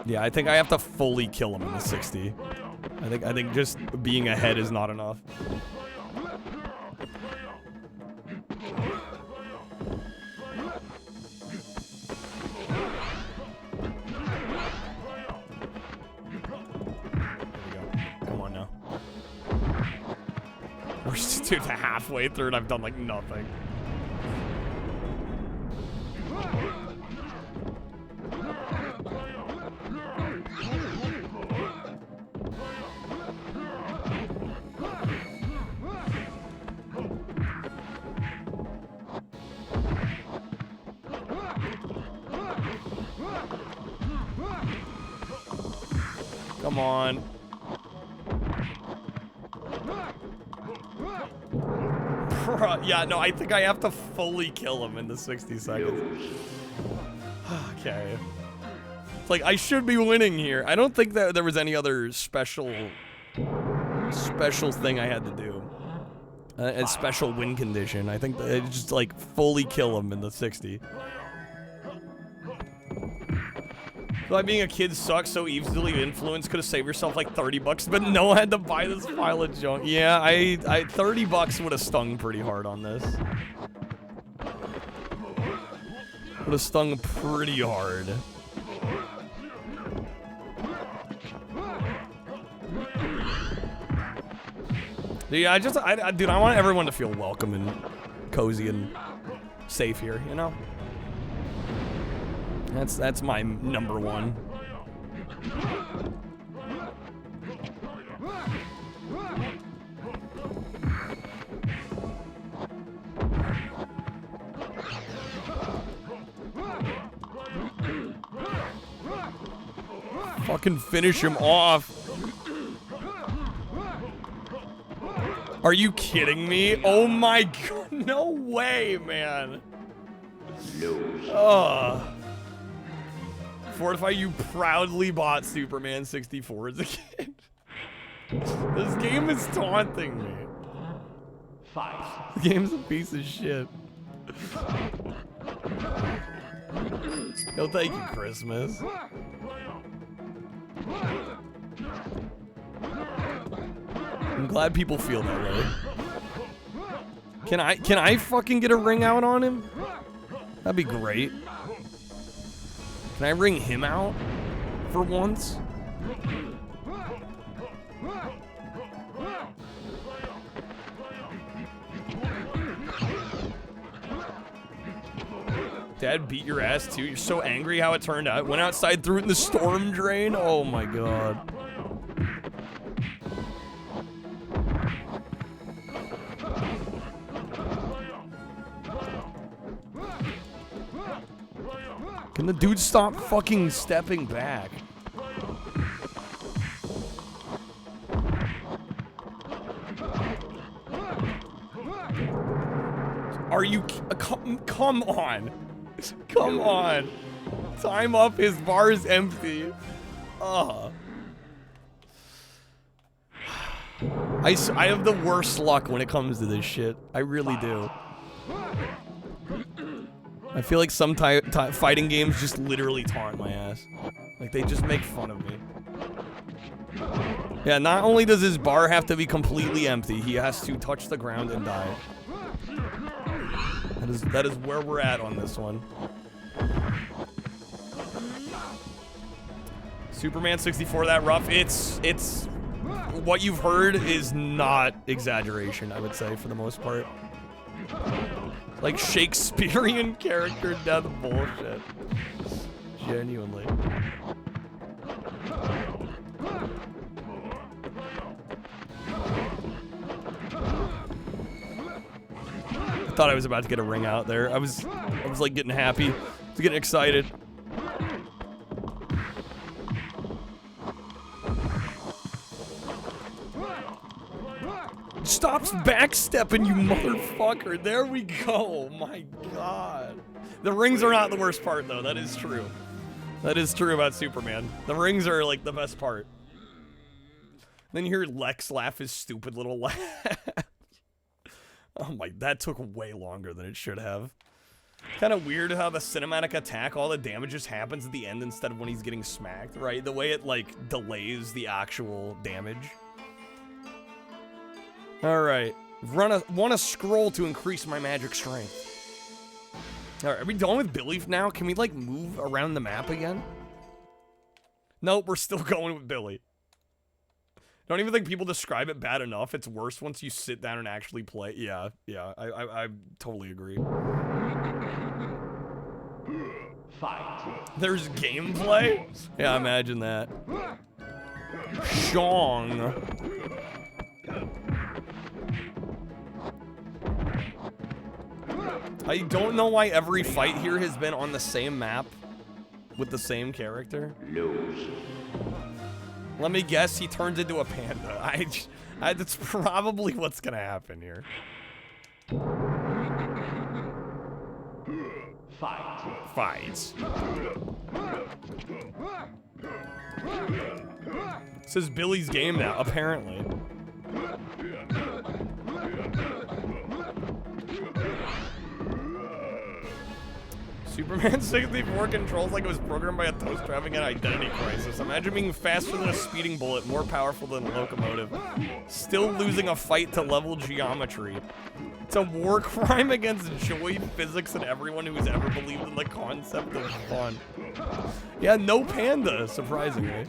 Yeah, I think I have to fully kill him in the 60. I think just being ahead is not enough. We're just dude, halfway through and I've done like nothing. Come on. Yeah, no, I think I have to fully kill him in the 60 seconds. Okay. It's like, I should be winning here. I don't think that there was any other special thing I had to do. A special win condition. I think that it's just like fully kill him in the 60. Like being a kid sucks, so easily influenced. Could have saved yourself like 30 bucks, but no, I had to buy this pile of junk. Yeah, I 30 bucks would have stung pretty hard on this. Would have stung pretty hard. Yeah, dude, I want everyone to feel welcome and cozy and safe here, you know? That's my number one. Fucking finish him off. Are you kidding me? Oh my god, no way, man. Ugh. Fortify, you proudly bought Superman 64 as a kid. This game is taunting me. The game's a piece of shit. Yo, thank you, Christmas. I'm glad people feel that way. Can I fucking get a ring out on him? That'd be great. Can I ring him out for once? Dad beat your ass too. You're so angry how it turned out. Went outside, threw it in the storm drain. Oh my god. Can the dude stop fucking stepping back? Are you... come on. Come on. Time up. His bar is empty. Ugh. I have the worst luck when it comes to this shit. I really do. I feel like some fighting games just literally taunt my ass. Like, they just make fun of me. Yeah, not only does his bar have to be completely empty, he has to touch the ground and die. That is where we're at on this one. Superman 64 that rough. It's what you've heard is not exaggeration, I would say, for the most part. Like Shakespearean character death bullshit. Genuinely. I thought I was about to get a ring out there. I was like getting happy. I was getting excited. Stop backstepping, you motherfucker. There we go. My God. The rings are not the worst part, though. That is true. That is true about Superman. The rings are, like, the best part. Then you hear Lex laugh his stupid little laugh. Oh my, that took way longer than it should have. Kind of weird how the cinematic attack, all the damage just happens at the end instead of when he's getting smacked, right? The way it, like, delays the actual damage. Alright. Want to scroll to increase my magic strength. Alright, are we done with Billy now? Can we, like, move around the map again? Nope, we're still going with Billy. I don't even think people describe it bad enough. It's worse once you sit down and actually play. Yeah, I totally agree. Fight. There's gameplay? Yeah, imagine that. Shong. I don't know why every fight here has been on the same map with the same character. Lose. Let me guess, he turns into a panda. That's probably what's gonna happen here. Fight. Fights. This is Billy's game now, apparently. Superman 64 controls like it was programmed by a toaster having an identity crisis. Imagine being faster than a speeding bullet, more powerful than a locomotive, still losing a fight to level geometry. It's a war crime against joy, physics, and everyone who's ever believed in the concept of fun. Yeah, no panda, surprisingly.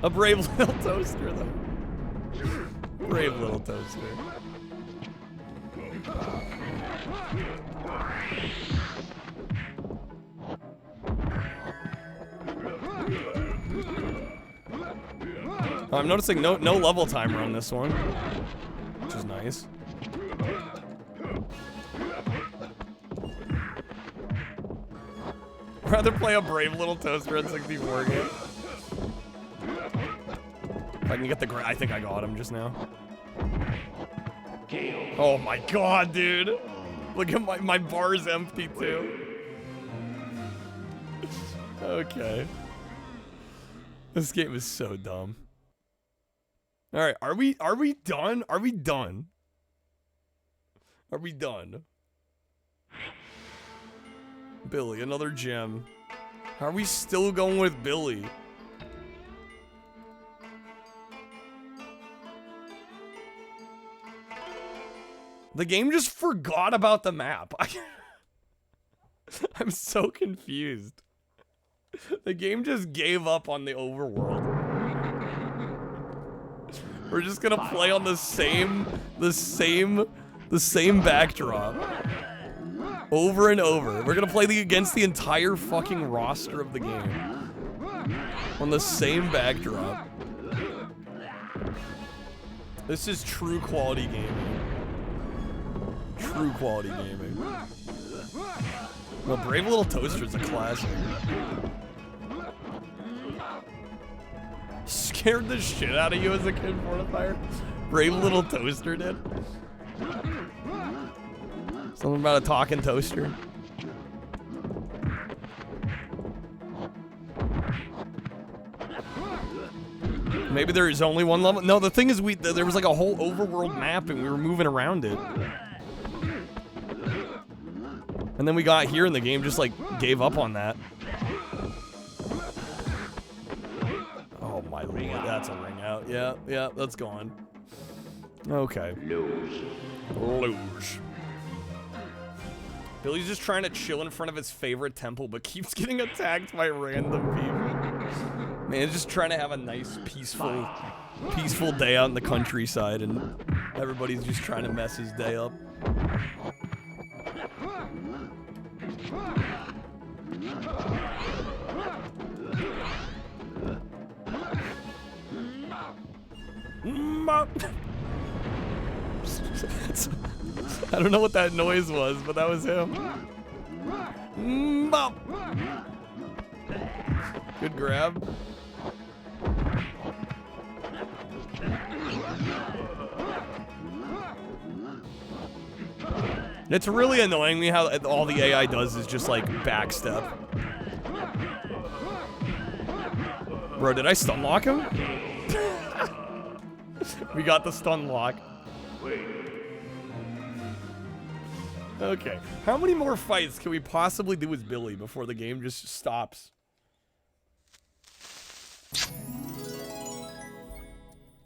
A brave little toaster, though. Brave little toaster. I'm noticing no level timer on this one, which is nice. Rather play a brave little toaster at 64 game. If I can get the I think I got him just now. Oh my God, dude. Look at my bar's empty too. Okay. This game is so dumb. All right, are we done? Are we done? Are we done? Billy, another gem. How are we still going with Billy? The game just forgot about the map. I'm so confused. The game just gave up on the overworld. We're just gonna play on the same backdrop over and over. We're gonna play against the entire fucking roster of the game on the same backdrop. This is true quality gaming. True quality gaming. Well, Brave Little Toaster is a classic. Scared the shit out of you as a kid, Fortifier? Brave Little Toaster did? Something about a talking toaster? Maybe there is only one level? No, the thing is there was like a whole overworld map and we were moving around it. And then we got here and the game just like gave up on that. Oh my lord, that's a ring out. Yeah, that's gone. Okay. Lose. Billy's just trying to chill in front of his favorite temple, but keeps getting attacked by random people. Man, he's just trying to have a nice, peaceful day out in the countryside, and everybody's just trying to mess his day up. I don't know what that noise was, but that was him. Good grab. It's really annoying me how all the AI does is just like backstep. Bro, did I stun lock him? We got the stun lock. Okay, how many more fights can we possibly do with Billy before the game just stops?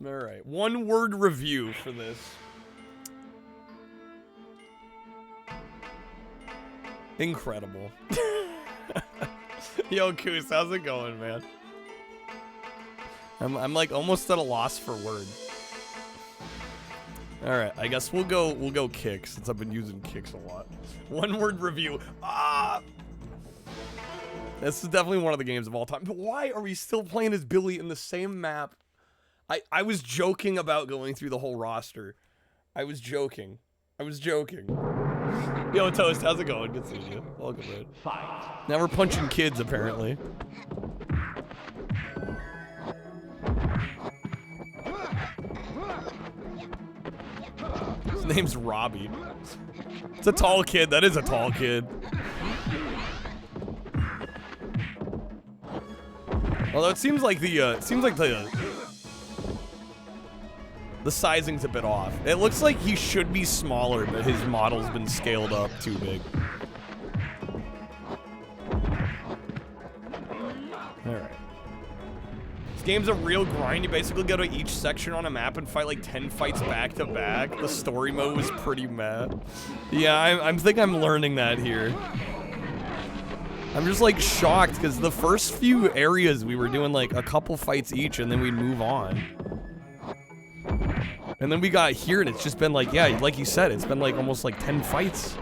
Alright, one word review for this. Incredible. Yo, Koos, how's it going, man? I'm like almost at a loss for words. Alright, I guess we'll go kick since I've been using kicks a lot. One word review. Ah! This is definitely one of the games of all time. But why are we still playing as Billy in the same map? I was joking about going through the whole roster. I was joking. Yo, Toast, how's it going? Good seeing you. Welcome, man. Fight. Now we're punching kids, apparently. His name's Robbie. It's a tall kid. That is a tall kid. Although it seems like the sizing's a bit off. It looks like he should be smaller, but his model's been scaled up too big. Alright. This game's a real grind. You basically go to each section on a map and fight like 10 fights back to back. The story mode was pretty mad. Yeah, I think I'm learning that here. I'm just like shocked because the first few areas we were doing like a couple fights each and then we'd move on. And then we got here and it's just been like, yeah, like you said, it's been like almost like 10 fights.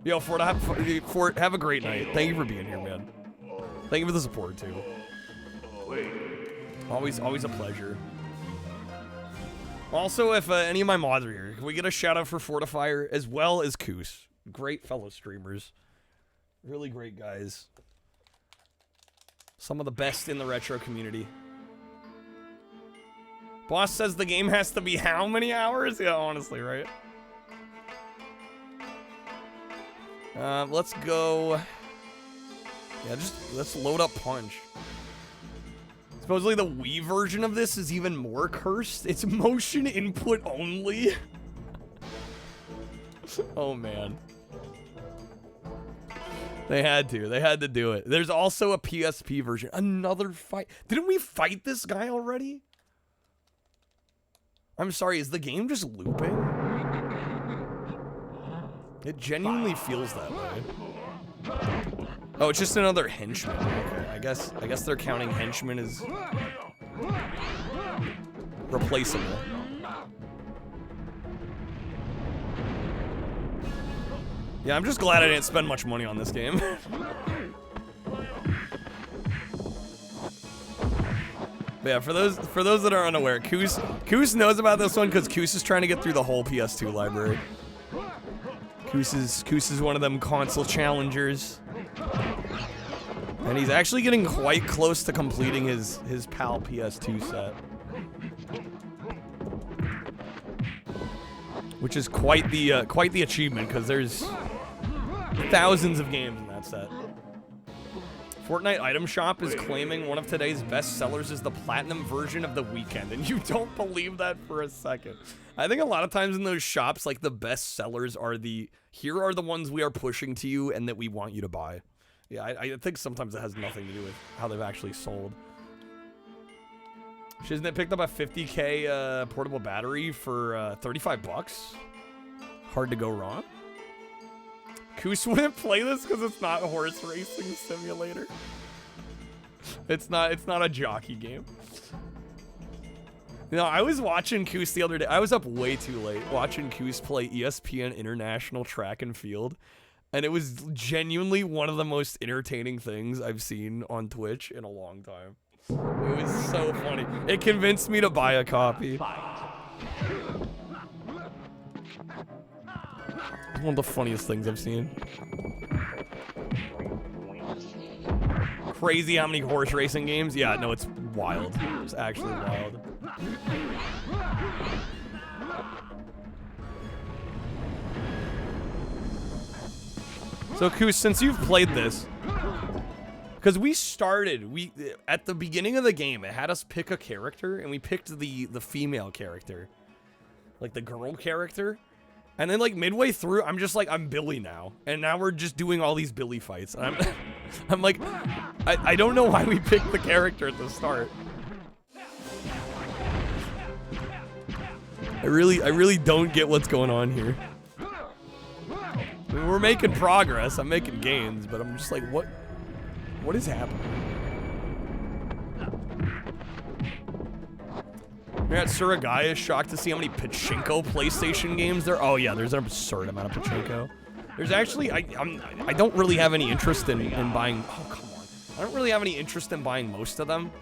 Yo, Ford, have a great night. Thank you for being here, man. Thank you for the support, too. Always a pleasure. Also, if any of my mods are here, can we get a shout out for Fortifier as well as Koos? Great fellow streamers. Really great guys. Some of the best in the retro community. Boss says the game has to be how many hours? Yeah, honestly, right? Let's go. Yeah, let's load up Punch. Supposedly the Wii version of this is even more cursed. It's motion input only. Oh, man. They had to do it. There's also a PSP version. Another fight. Didn't we fight this guy already? I'm sorry, is the game just looping? It genuinely feels that way. Oh, it's just another henchman. Okay, I guess they're counting henchmen as replaceable. Yeah, I'm just glad I didn't spend much money on this game. But yeah, for those that are unaware, Koos knows about this one because Koos is trying to get through the whole PS2 library. Koos is one of them console challengers. And he's actually getting quite close to completing his PAL PS2 set. Which is quite the achievement because there's thousands of games in that set. Fortnite Item Shop is claiming one of today's best sellers is the platinum version of The Weeknd, and you don't believe that for a second. I think a lot of times in those shops, like the best sellers are here are the ones we are pushing to you and that we want you to buy. Yeah, I think sometimes it has nothing to do with how they've actually sold. Shiznit picked up a 50K portable battery for 35 bucks. Hard to go wrong. Koos wouldn't play this because it's not a horse racing simulator. It's not a jockey game. You know, I was watching Koos the other day. I was up way too late watching Koos play ESPN International Track and Field. And it was genuinely one of the most entertaining things I've seen on Twitch in a long time. It was so funny. It convinced me to buy a copy. It's one of the funniest things I've seen. Crazy how many horse racing games? Yeah, no, it's wild. It's actually wild. So, Koos, since you've played this, because we started, at the beginning of the game, it had us pick a character, and we picked the female character, like the girl character, and then like midway through, I'm just like, I'm Billy now, and now we're just doing all these Billy fights. And I'm like, I don't know why we picked the character at the start. I really don't get what's going on here. I mean, we're making progress. I'm making gains, but I'm just like, what is happening? We're at Surigaya, shocked to see how many pachinko PlayStation games there. Oh yeah, there's an absurd amount of pachinko. There's actually, I don't really have any interest in buying. Oh come on, I don't really have any interest in buying most of them.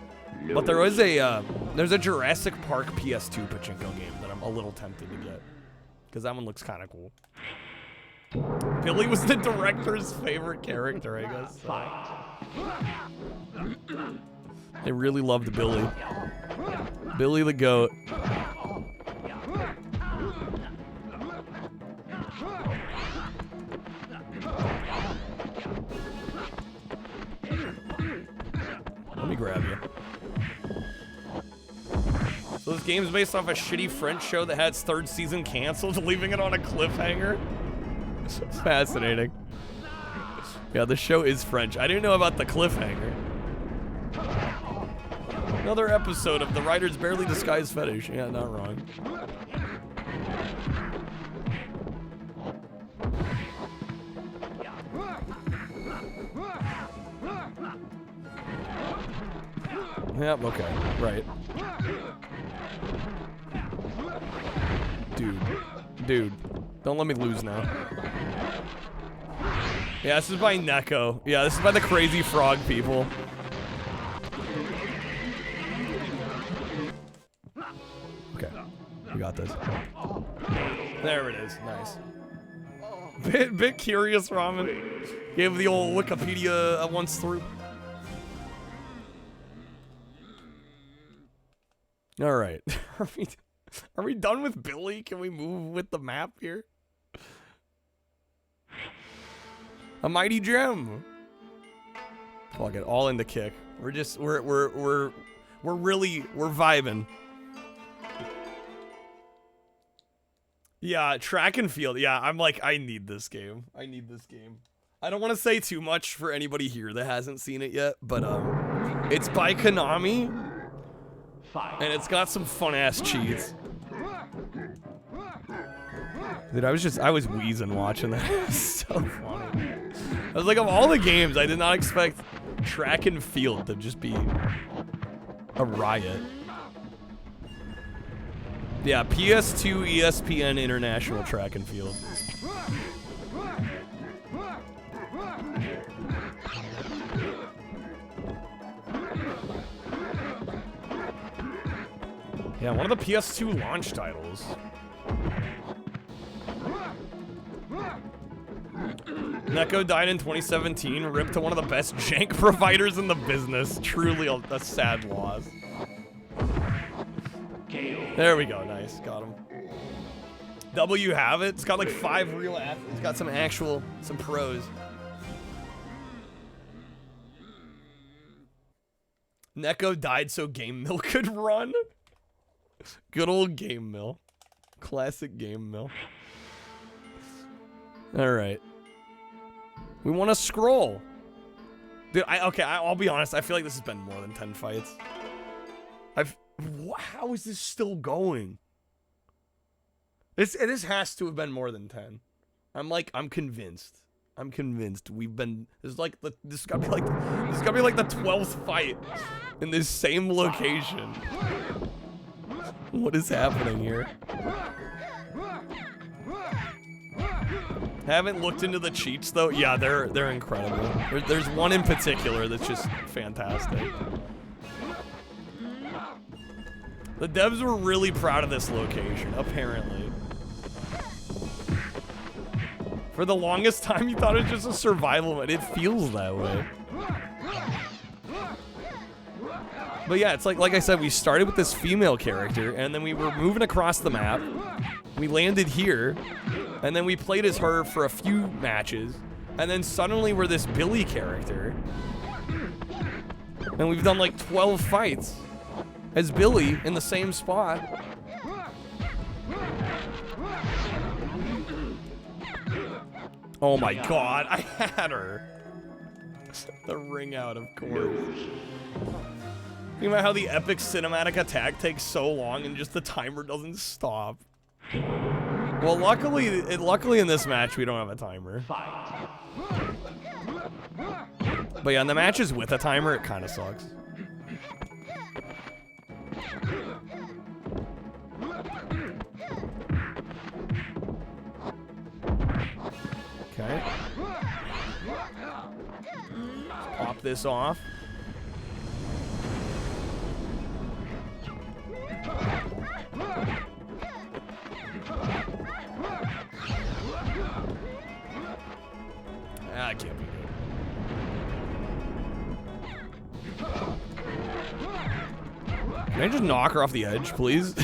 But there was there's a Jurassic Park PS2 pachinko game that I'm a little tempted to get, because that one looks kind of cool. Billy was the director's favorite character, I guess. I really loved Billy. Billy the Goat. Let me grab you. So this game's based off a shitty French show that had its 3rd season canceled, leaving it on a cliffhanger. Fascinating. Yeah, the show is French. I didn't know about the cliffhanger. Another episode of the writer's barely disguised fetish. Yeah, not wrong. Yep, okay, right. Dude, don't let me lose now. Yeah, this is by Neko. Yeah, this is by the crazy frog people. Okay, we got this. There it is, nice. Bit curious, Ramen. Gave the old Wikipedia once through. All right, are we done with Billy? Can we move with the map here? A mighty gem. Fuck it, all in the kick. We're vibing. Yeah, track and field. Yeah, I'm like, I need this game. I need this game. I don't want to say too much for anybody here that hasn't seen it yet, but it's by Konami, and it's got some fun ass cheats. Dude, I was wheezing watching that. It was so funny. I was like, of all the games, I did not expect track and field to just be a riot. Yeah, PS2 ESPN International Track and Field. Yeah, one of the PS2 launch titles. Neko died in 2017, ripped to one of the best jank providers in the business. Truly a sad loss. There we go, nice, got him. W have it. It's got like 5 real athletes. It's got some pros. Neko died so Game Mill could run. Good old Game Mill. Classic Game Mill. All right. We want to scroll. Dude, I'll be honest. I feel like this has been more than 10 fights. How is this still going? This has to have been more than 10. I'm convinced. I'm convinced we've been. This has got to be like the 12th fight in this same location. What is happening here? Haven't looked into the cheats though. Yeah, they're incredible. There's one in particular that's just fantastic. The devs were really proud of this location, apparently. For the longest time, you thought it was just a survival mode. It feels that way. But yeah, it's like I said, we started with this female character, and then we were moving across the map. We landed here, and then we played as her for a few matches, And then suddenly we're this Billy character. And we've done like 12 fights as Billy in the same spot. Oh my god, I had her. The ring out, of course. Think about how the epic cinematic attack takes so long and just the timer doesn't stop. Well, luckily in this match we don't have a timer. But yeah, in the matches with a timer, it kind of sucks. Okay. Let's pop this off. Ah, I can't be good. Can I just knock her off the edge, please?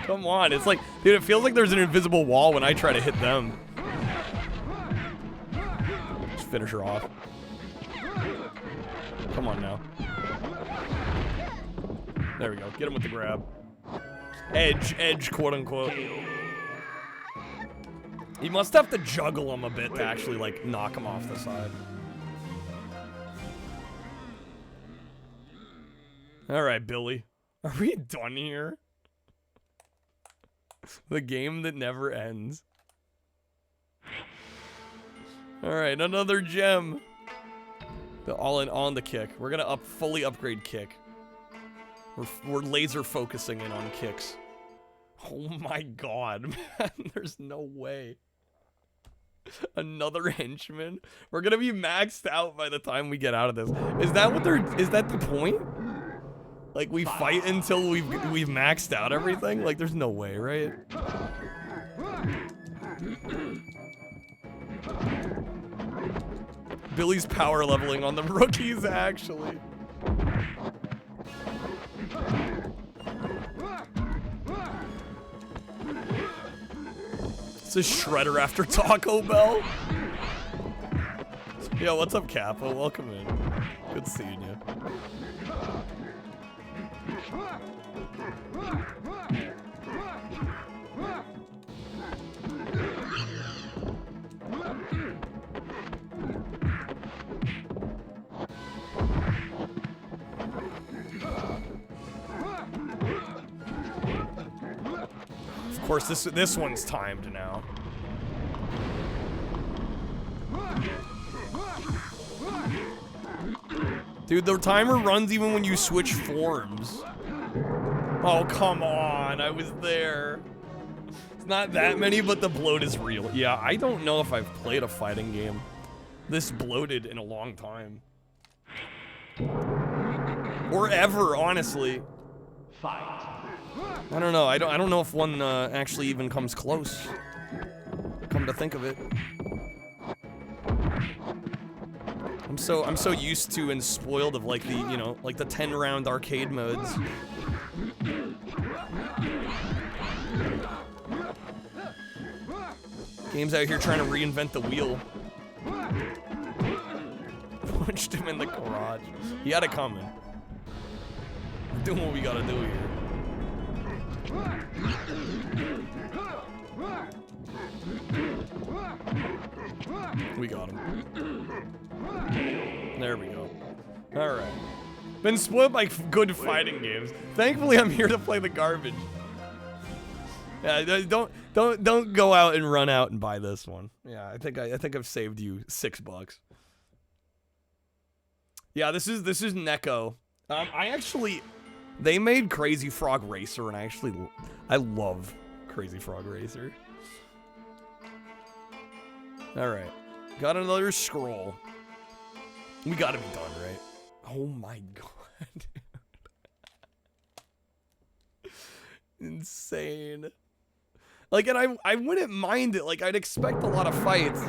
Come on, it's like, dude, it feels like there's an invisible wall when I try to hit them. Just finish her off. Come on now. There we go, get him with the grab. Edge, quote unquote. You must have to juggle him a bit to actually, like, knock him off the side. Alright, Billy. Are we done here? The game that never ends. Alright, another gem. All in on the kick. We're gonna fully upgrade kick. We're laser focusing in on kicks. Oh my god, man. There's no way. Another henchman? We're gonna be maxed out by the time we get out of this. Is that what is that the point? Like, we fight until we've maxed out everything? Like, there's no way, right? Billy's power leveling on the rookies, actually. It's a shredder after Taco Bell. Yo, what's up, Kappa? Welcome in. Good seeing you. Of course, this one's timed now. Dude, the timer runs even when you switch forms. Oh, come on. I was there. It's not that many, but the bloat is real. Yeah, I don't know if I've played a fighting game this bloated in a long time. Or ever, honestly. Fight. I don't know. I don't know if one actually even comes close. Come to think of it. I'm so used to and spoiled of like the, you know, like the 10-round arcade modes. Games out here trying to reinvent the wheel. Punched him in the garage. He had it coming. We're doing what we gotta do here. We got him. There we go. Alright. Been spoiled by good fighting games. Thankfully, I'm here to play the garbage. Yeah, don't go out and run out and buy this one. Yeah, I think I've saved you $6. Yeah, this is Neko. They made Crazy Frog Racer, and I love Crazy Frog Racer. Alright. Got another scroll. We gotta be done, right? Oh my god. Insane. Like, and I wouldn't mind it. Like, I'd expect a lot of fights.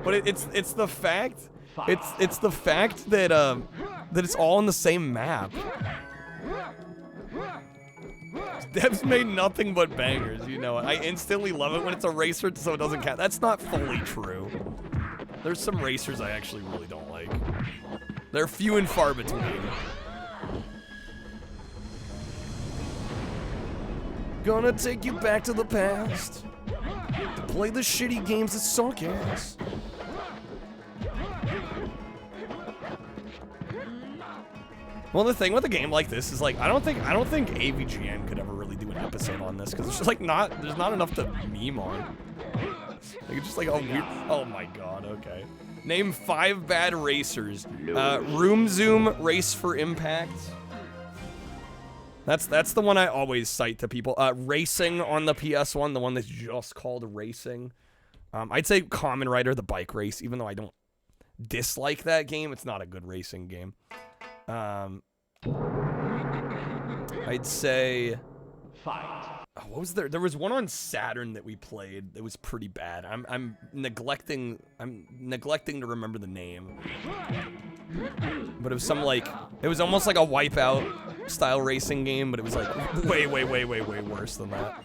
But it's the fact. It's the fact that that it's all on the same map. Dev's made nothing but bangers, you know. I instantly love it when it's a racer, so it doesn't count. That's not fully true. There's some racers I actually really don't like. They're few and far between. Gonna take you back to the past to play the shitty games that suck ass. Well, the thing with a game like this is like I don't think AVGN could ever really do an episode on this because it's just like there's not enough to meme on. Like it's just like oh my god, okay. Name 5 bad racers. Room Zoom, Race for Impact. That's the one I always cite to people. Racing on the PS1, the one that's just called Racing. I'd say Kamen Rider, the bike race, even though I don't dislike that game, it's not a good racing game. I'd say Fight. What was there? There was one on Saturn that we played that was pretty bad. I'm neglecting to remember the name. But it was some like it was almost like a Wipeout style racing game, but it was like way worse than that.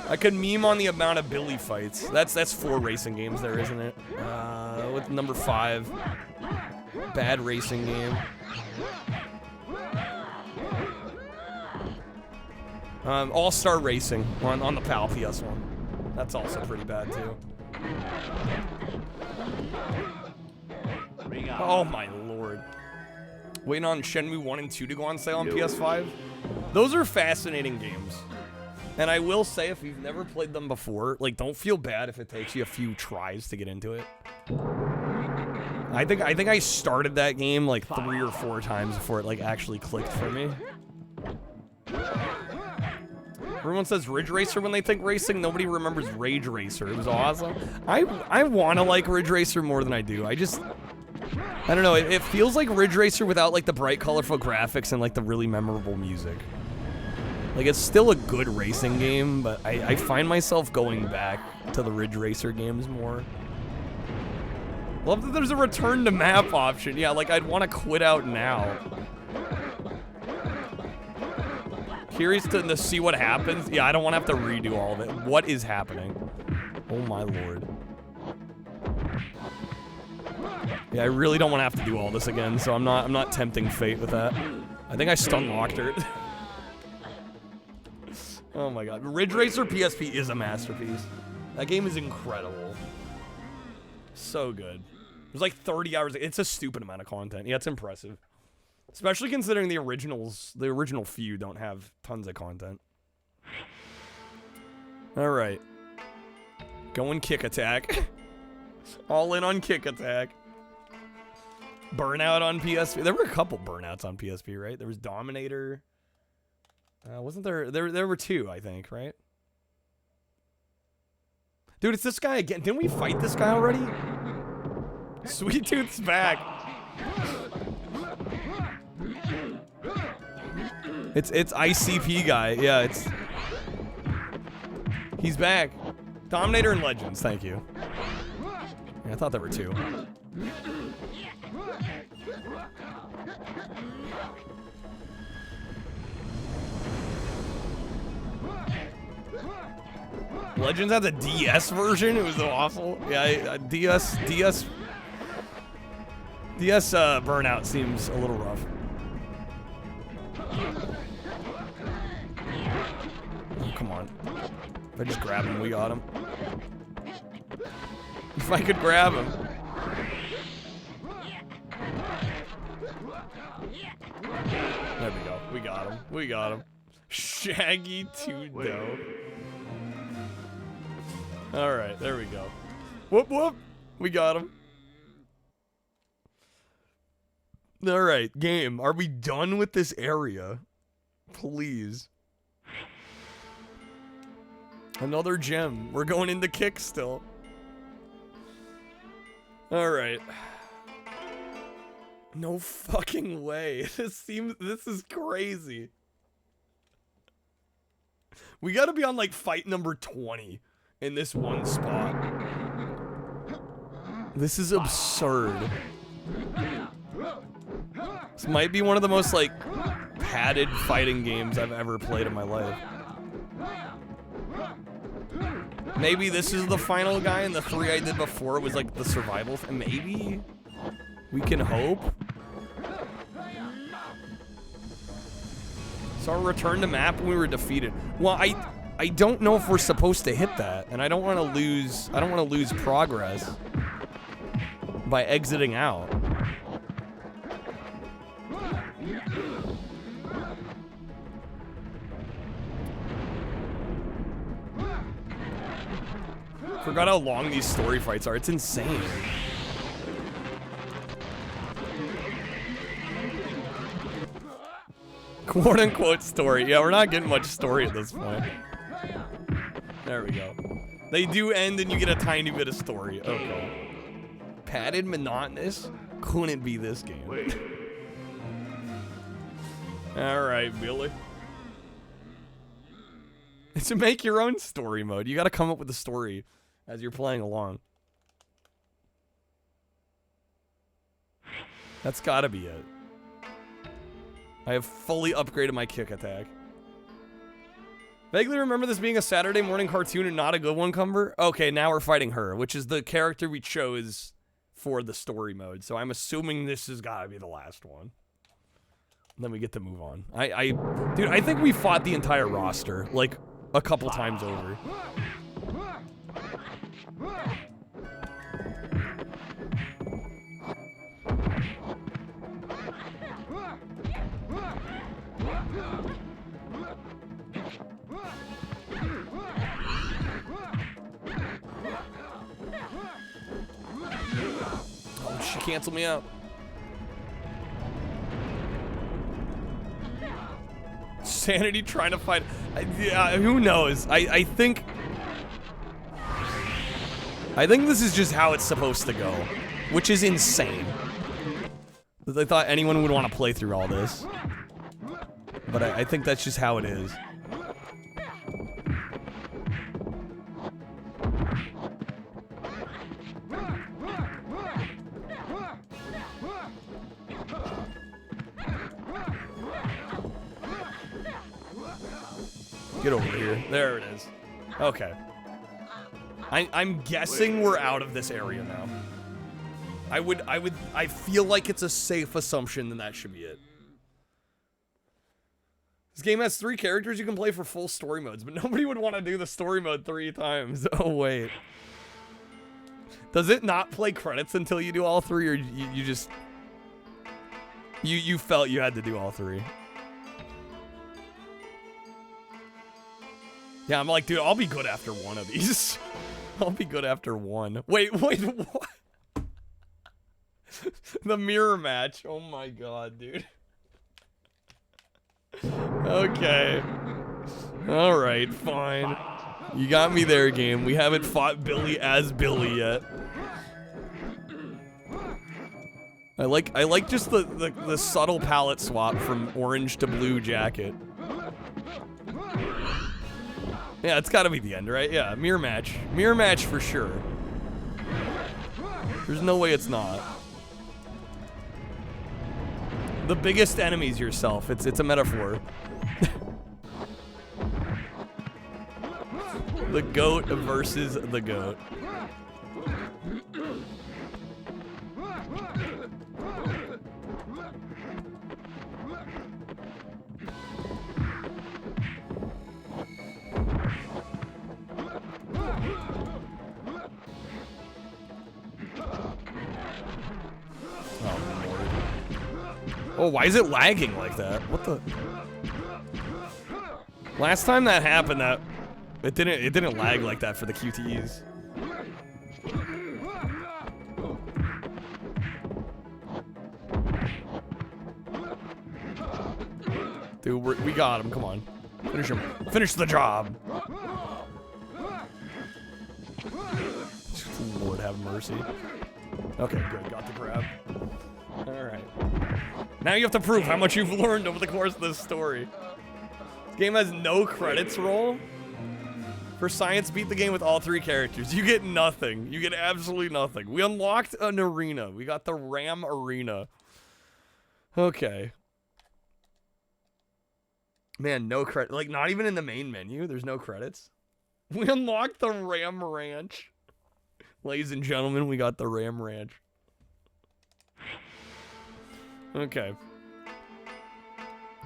I could meme on the amount of Billy fights. That's 4 racing games there, isn't it? With number 5, bad racing game. All-Star Racing on the PAL PS1. That's also pretty bad too. Oh my lord. Waiting on Shenmue 1 and 2 to go on sale on PS5. Those are fascinating games. And I will say, if you've never played them before, like, don't feel bad if it takes you a few tries to get into it. I think I started that game like 3 or 4 times before it like actually clicked for me. Everyone says Ridge Racer when they think racing. Nobody remembers Rage Racer. It was awesome. I want to like Ridge Racer more than I do. I don't know. It feels like Ridge Racer without like the bright, colorful graphics and like the really memorable music. Like, it's still a good racing game, but I find myself going back to the Ridge Racer games more. Love that there's a return to map option. Yeah, like, I'd want to quit out now. Curious to see what happens. Yeah, I don't want to have to redo all of it. What is happening? Oh, my lord. Yeah, I really don't want to have to do all this again, so I'm not tempting fate with that. I think I stun-locked her. Oh my god. Ridge Racer PSP is a masterpiece. That game is incredible. So good. There's like 30 hours. It's a stupid amount of content. Yeah, it's impressive. Especially considering the original few don't have tons of content. Alright. Going Kick Attack. All in on Kick Attack. Burnout on PSP. There were a couple Burnouts on PSP, right? There was Dominator. Wasn't there? There were 2, I think, right? Dude, it's this guy again. Didn't we fight this guy already? Sweet Tooth's back. It's ICP guy. Yeah, he's back. Dominator and Legends. Thank you. Yeah, I thought there were 2. Legends had the DS version. It was so awful. Yeah, DS Burnout seems a little rough. Oh, come on. If I just grab him, we got him. If I could grab him. There we go. We got him. We got him. Shaggy 2 dope. Alright, there we go. Whoop whoop! We got him. Alright, game. Are we done with this area? Please. Another gem. We're going into kick still. Alright. No fucking way. This is crazy. We gotta be on like fight number 20. In this one spot. This is absurd. This might be one of the most, like, padded fighting games I've ever played in my life. Maybe this is the final guy, and the 3 I did before was, like, the survival. Maybe? We can hope? So our return to map when we were defeated. Well, I don't know if we're supposed to hit that, and I don't want to lose progress by exiting out. Forgot how long these story fights are. It's insane. Quote unquote story. Yeah, we're not getting much story at this point. There we go. They do end and you get a tiny bit of story. Okay. Padded, monotonous. Couldn't be this game. Alright, Billy. It's a make your own story mode. You gotta come up with a story as you're playing along. That's gotta be it. I have fully upgraded my kick attack. Vaguely remember this being a Saturday morning cartoon and not a good one, Cumber? Okay, now we're fighting her, which is the character we chose for the story mode. So I'm assuming this has gotta be the last one. Then we get to move on. Dude, I think we fought the entire roster, like, a couple times over. Oh, she canceled me out. Sanity trying to fight. Yeah, who knows? I think this is just how it's supposed to go, which is insane. I thought anyone would want to play through all this, but I think that's just how it is. Get over here. There it is. Okay. I'm guessing we're out of this area now. I feel like it's a safe assumption that should be it. This game has 3 characters you can play for full story modes, but nobody would want to do the story mode 3 times. Oh, wait. Does it not play credits until you do all 3, or you just... You felt you had to do all 3? Yeah, I'm like, dude, I'll be good after one of these. I'll be good after one. Wait, what? The mirror match. Oh my god, dude. Okay. Alright, fine. You got me there, game. We haven't fought Billy as Billy yet. I like just the subtle palette swap from orange to blue jacket. Yeah, it's gotta be the end, right? Yeah, mirror match. Mirror match for sure. There's no way it's not. The biggest enemy's yourself. It's a metaphor. The goat versus the goat. Oh, why is it lagging like that? What the? Last time that happened, it didn't lag like that for the QTEs. Dude, we got him. Come on, finish him. Finish the job. Lord have mercy. Okay, good. Got the grab. All right. Now you have to prove how much you've learned over the course of this story. This game has no credits roll. For science, beat the game with all 3 characters. You get nothing. You get absolutely nothing. We unlocked an arena. We got the Ram Arena. Okay. Man, no credit. Like, not even in the main menu. There's no credits. We unlocked the Ram Ranch. Ladies and gentlemen, we got the Ram Ranch. Okay.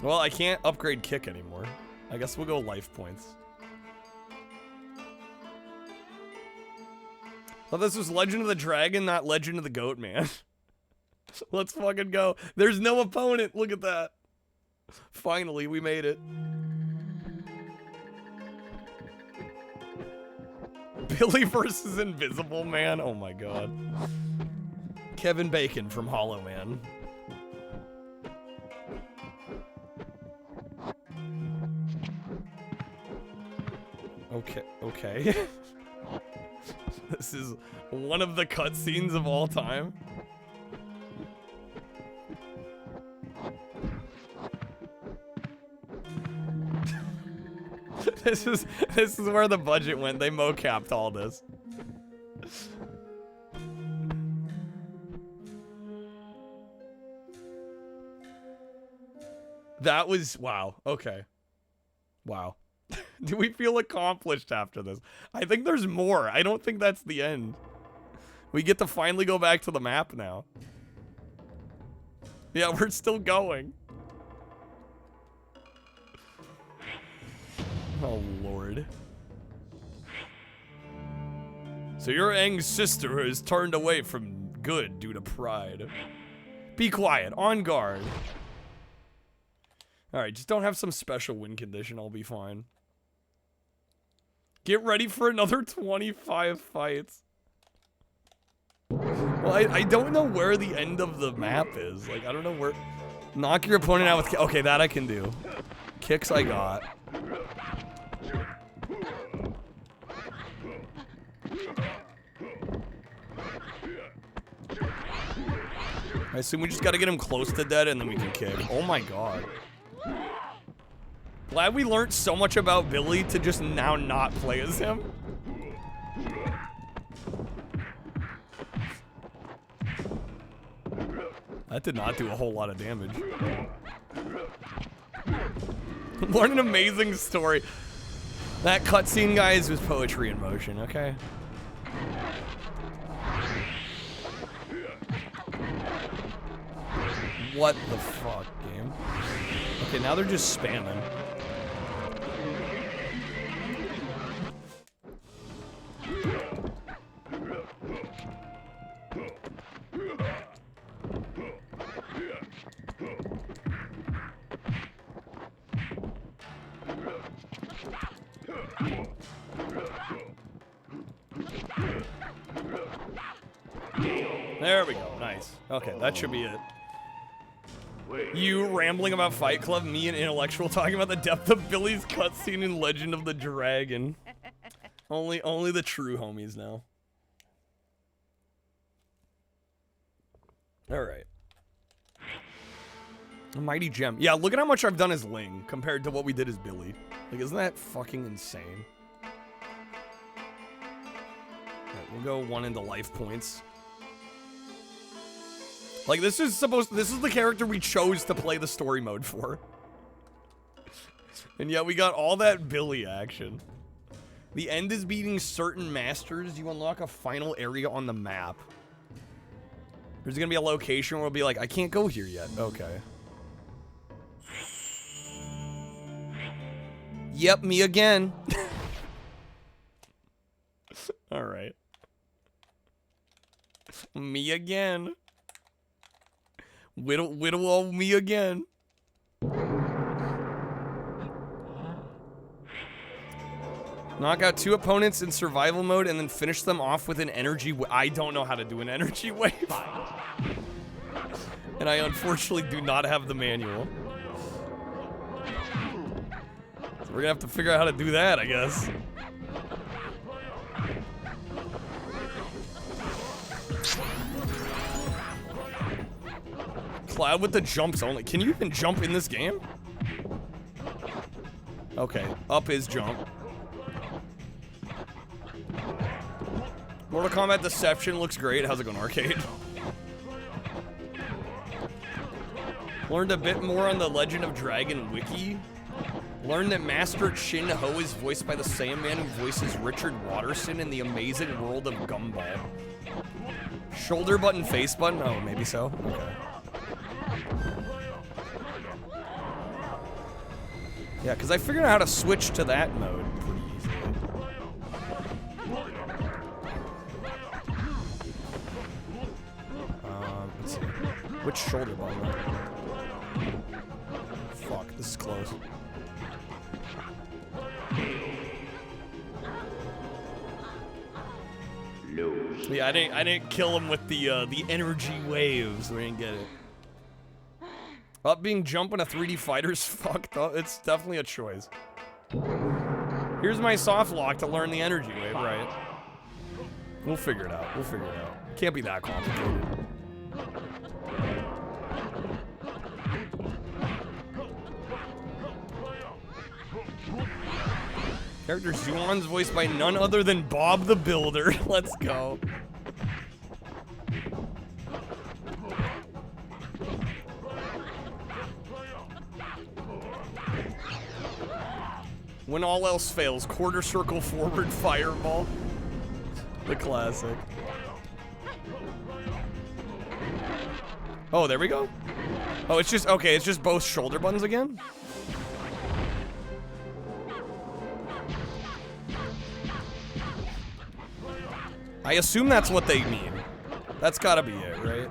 Well, I can't upgrade kick anymore. I guess we'll go life points. Thought this was Legend of the Dragon, not Legend of the Goat, man. Let's fucking go. There's no opponent. Look at that. Finally, we made it. Billy versus Invisible Man. Oh my god. Kevin Bacon from Hollow Man. Okay. This is one of the cutscenes of all time. This is where the budget went. They mocapped all this. That was wow. Okay. Wow. Do we feel accomplished after this? I think there's more. I don't think that's the end. We get to finally go back to the map now. Yeah, we're still going. Oh, Lord. So your Aang's sister is turned away from good due to pride. Be quiet. On guard. Alright, just don't have some special win condition. I'll be fine. Get ready for another 25 fights. Well, I don't know where the end of the map is. Like, I don't know where... Knock your opponent out with... Okay, that I can do. Kicks I got. I assume we just gotta get him close to dead and then we can kick. Oh my god. Glad we learned so much about Billy to just now not play as him. That did not do a whole lot of damage. What an amazing story. That cutscene, guys, was poetry in motion, okay? What the fuck, game? Okay, now they're just spamming. There we go, nice. Okay, that should be it. You rambling about Fight Club, me an intellectual talking about the depth of Billy's cutscene in Legend of the Dragon. Only the true homies know. Alright. A mighty gem. Yeah, look at how much I've done as Ling compared to what we did as Billy. Like, isn't that fucking insane? Alright, we'll go one into life points. Like, this is the character we chose to play the story mode for. And yet we got all that Billy action. The end is beating certain masters. You unlock a final area on the map. There's gonna be a location where we'll be like, I can't go here yet. Okay. Yep, me again. Alright. Me again. Whittle old me again. Knock out 2 opponents in survival mode and then finish them off with an energy I don't know how to do an energy wave. And I unfortunately do not have the manual. So we're gonna have to figure out how to do that, I guess. Cloud with the jumps only. Can you even jump in this game? Okay, up is jump. Mortal Kombat Deception looks great. How's it going, Arcade? Learned a bit more on the Legend of Dragon wiki. Learned that Master Chin Ho is voiced by the same man who voices Richard Watterson in The Amazing World of Gumball. Shoulder button, face button? Oh, maybe so. Okay. Yeah, because I figured out how to switch to that mode pretty easily. Let's see. Which shoulder button? Fuck, this is close. Yeah, I didn't kill him with the energy waves. We didn't get it. Up being jump in a 3D fighter's fucked up. It's definitely a choice. Here's my soft lock to learn the energy wave, right? We'll figure it out. We'll figure it out. Can't be that complicated. Character Zuon's voiced by none other than Bob the Builder. Let's go. When all else fails, quarter circle forward fireball. The classic. Oh, there we go. Oh, it's just, okay, it's just both shoulder buttons again? I assume that's what they mean. That's gotta be it, right?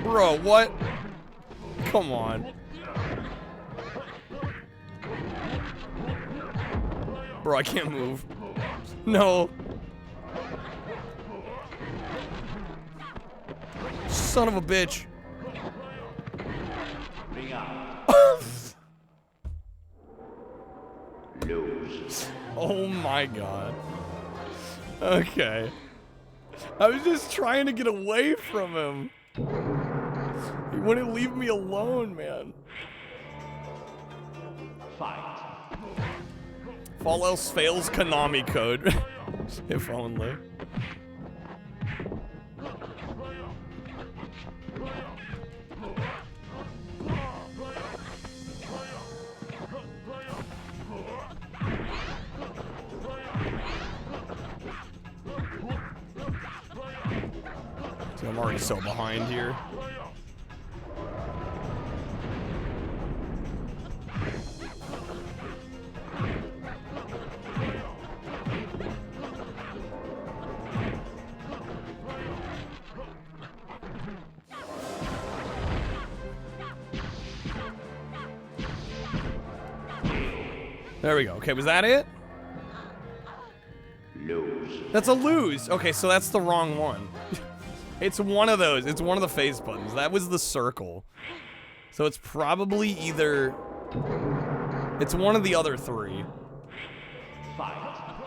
Bro, what? Come on. Bro, I can't move. No. Son of a bitch. Oh my god. Okay. I was just trying to get away from him. He wouldn't leave me alone, man. Fight. If all else fails, Konami code. If only. So I'm already so behind here. There we go. Okay, was that it? Lose. That's a lose. Okay, so that's the wrong one. It's one of those. It's one of the face buttons. That was the circle. So it's probably either... It's one of the other three. Fight.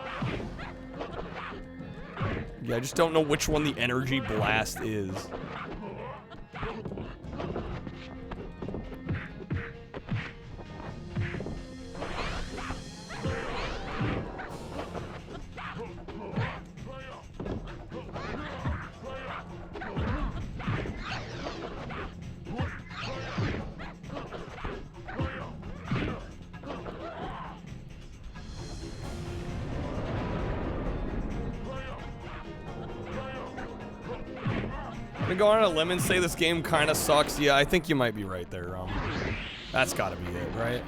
Yeah, I just don't know which one the energy blast is. I'm gonna go on a limb and say this game kind of sucks. Yeah, I think you might be right there, That's gotta be it, right?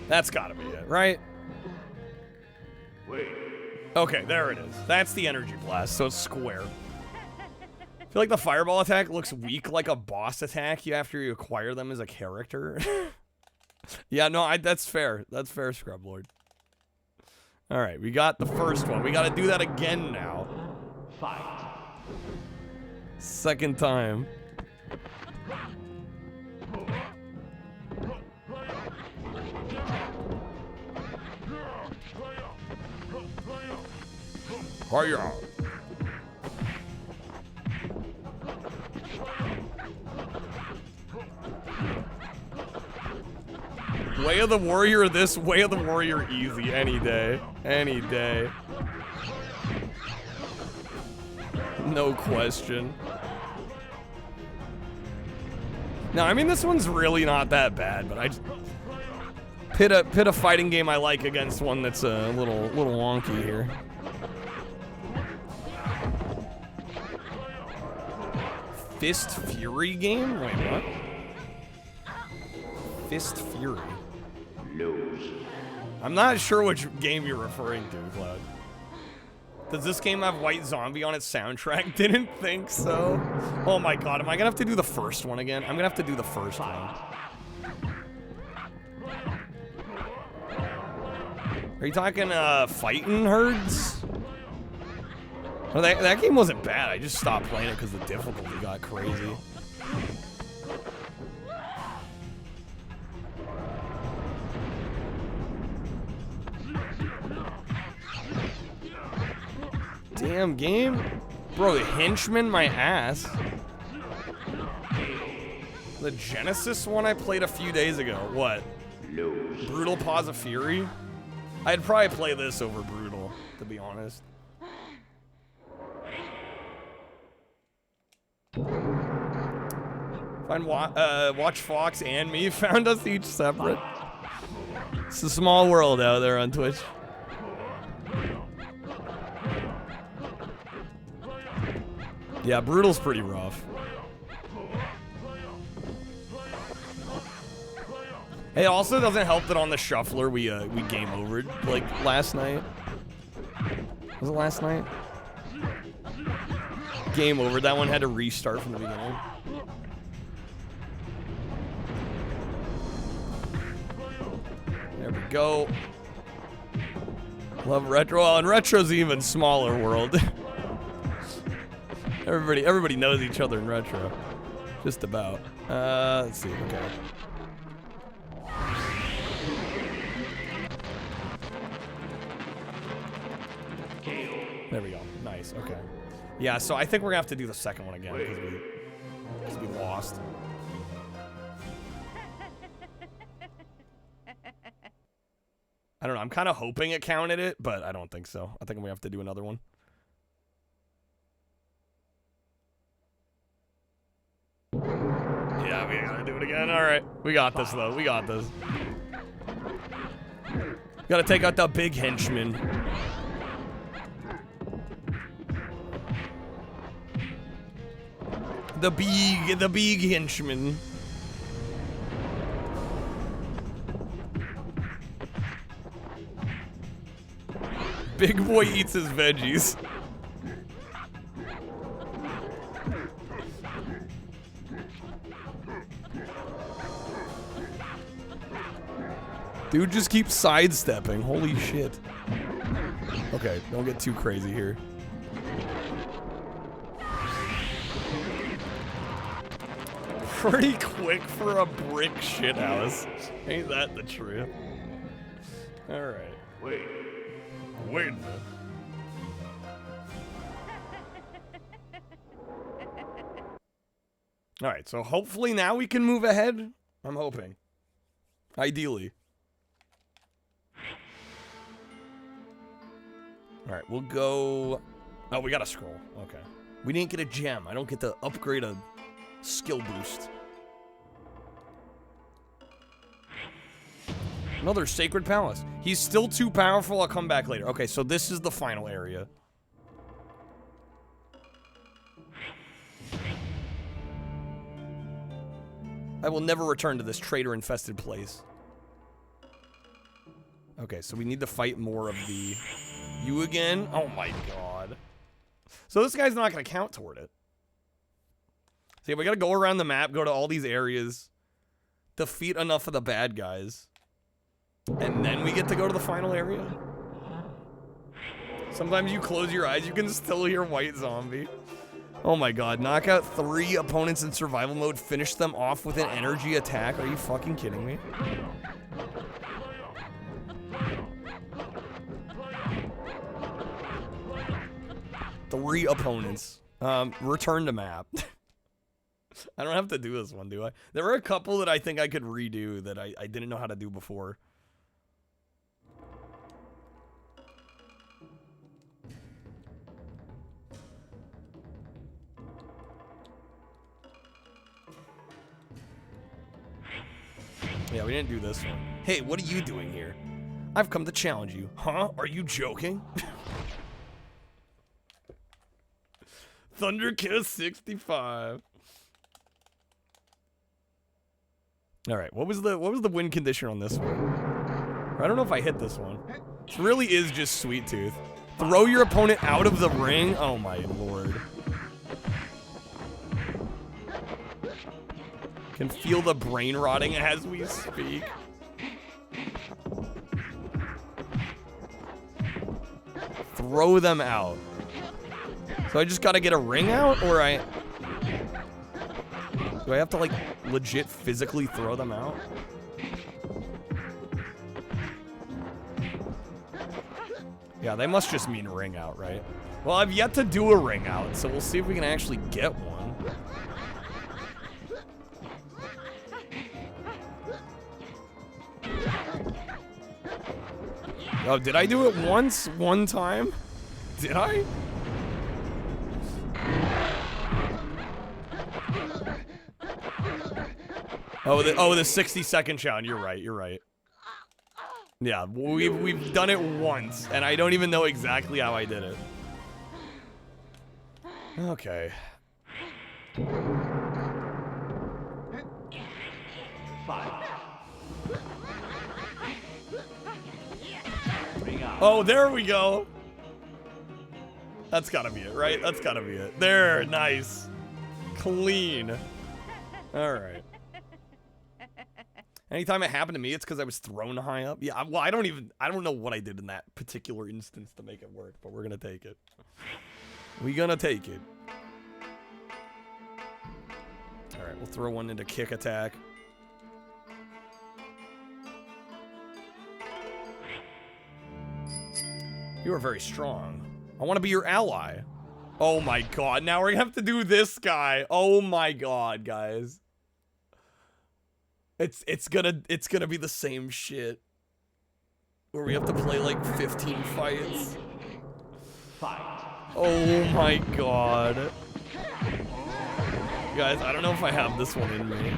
That's gotta be it, right? Wait. Okay, there it is. That's the energy blast, so it's square. I feel like the fireball attack looks weak like a boss attack after you acquire them as a character. Yeah, no, that's fair. That's fair, Scrub Lord. All right, we got the first one. We got to do that again now. Fight. Second time. Fire! Way of the Warrior this, Way of the Warrior easy, any day. Any day. No question. No, I mean this one's really not that bad, but I just pit a fighting game I like against one that's a little wonky here. Fist Fury game? Wait, what? Fist Fury. I'm not sure which game you're referring to, Cloud. Does this game have White Zombie on its soundtrack? Didn't think so. Oh my god, am I gonna have to do the first one again? I'm gonna have to do the first one. Are you talking fighting herds? Oh, that game wasn't bad. I just stopped playing it because the difficulty got crazy. Damn game. Bro, the henchman my ass. The Genesis one I played a few days ago. What? Brutal Paws of Fury? I'd probably play this over Brutal, to be honest. Find Watch Fox and me found us each separate. It's a small world out there on Twitch. Yeah, Brutal's pretty rough. Hey, it also doesn't help that on the shuffler we game overed like last night. Was it last night? Game over. That one had to restart from the beginning. There we go. Love retro. Oh, and retro's an even smaller world. Everybody knows each other in retro. Just about. Let's see. Okay. There we go. Nice. Okay. Yeah, so I think we're gonna have to do the second one again because we lost. I don't know. I'm kind of hoping it counted it, but I don't think so. I think we have to do another one. Yeah, we gotta do it again. All right, we got this though. We got this. Gotta take out that big henchman. The big henchman. Big boy eats his veggies. Dude just keeps sidestepping. Holy shit. Okay, don't get too crazy here. Pretty quick for a brick shithouse. Ain't that the truth? Alright. Wait a minute. Alright, so hopefully now we can move ahead. I'm hoping. Ideally. Alright, we'll go... Oh, we gotta scroll. Okay. We didn't get a gem. I don't get to upgrade a skill boost. Another Sacred Palace. He's still too powerful. I'll come back later. Okay, so this is the final area. I will never return to this traitor-infested place. Okay, so we need to fight more of the... You again? Oh my god. So this guy's not going to count toward it. So yeah, we got to go around the map, go to all these areas, defeat enough of the bad guys, and then we get to go to the final area. Sometimes you close your eyes, you can still hear White Zombie. Oh my god, knock out 3 opponents in survival mode, finish them off with an energy attack. Are you fucking kidding me? 3 opponents. Return to map. I don't have to do this one, do I? There were a couple that I think I could redo that I didn't know how to do before. Yeah, we didn't do this one. Hey, what are you doing here? I've come to challenge you. Huh? Are you joking? Thunderkiss 65. All right, what was the win condition on this one? I don't know if I hit this one. This really is just Sweet Tooth. Throw your opponent out of the ring. Oh my lord. Can feel the brain rotting as we speak. Throw them out. So I just gotta get a ring out, or do I have to like legit physically throw them out? Yeah, they must just mean ring out, right? Well, I've yet to do a ring out, so we'll see if we can actually get one. Oh, did I do it once? One time? Did I? Oh, the 60-second challenge. You're right. You're right. Yeah, we've done it once, and I don't even know exactly how I did it. Okay. Oh, there we go. That's gotta be it, right? That's gotta be it. There, nice. Clean. All right. Anytime it happened to me, it's because I was thrown high up. Yeah, well, I don't know what I did in that particular instance to make it work, but we're gonna take it. We're gonna take it. All right, we'll throw one into kick attack. You are very strong. I want to be your ally. Oh my god, now we're gonna have to do this guy. Oh my god, guys. It's gonna be the same shit. Where we have to play like 15 fights. Oh my god. Guys, I don't know if I have this one in me.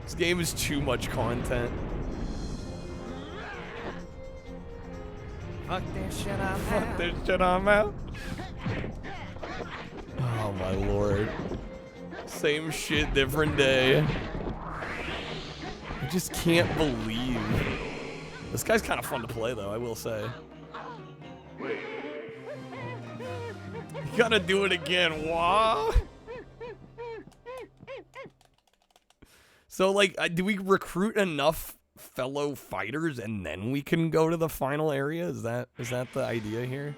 This game is too much content. Fuck this shit, I'm out. Fuck this shit, I'm out. Oh my lord. Same shit, different day. I just can't believe. This guy's kind of fun to play though, I will say. You gotta do it again, wah. So like, do we recruit enough fellow fighters and then we can go to the final area? Is that the idea here?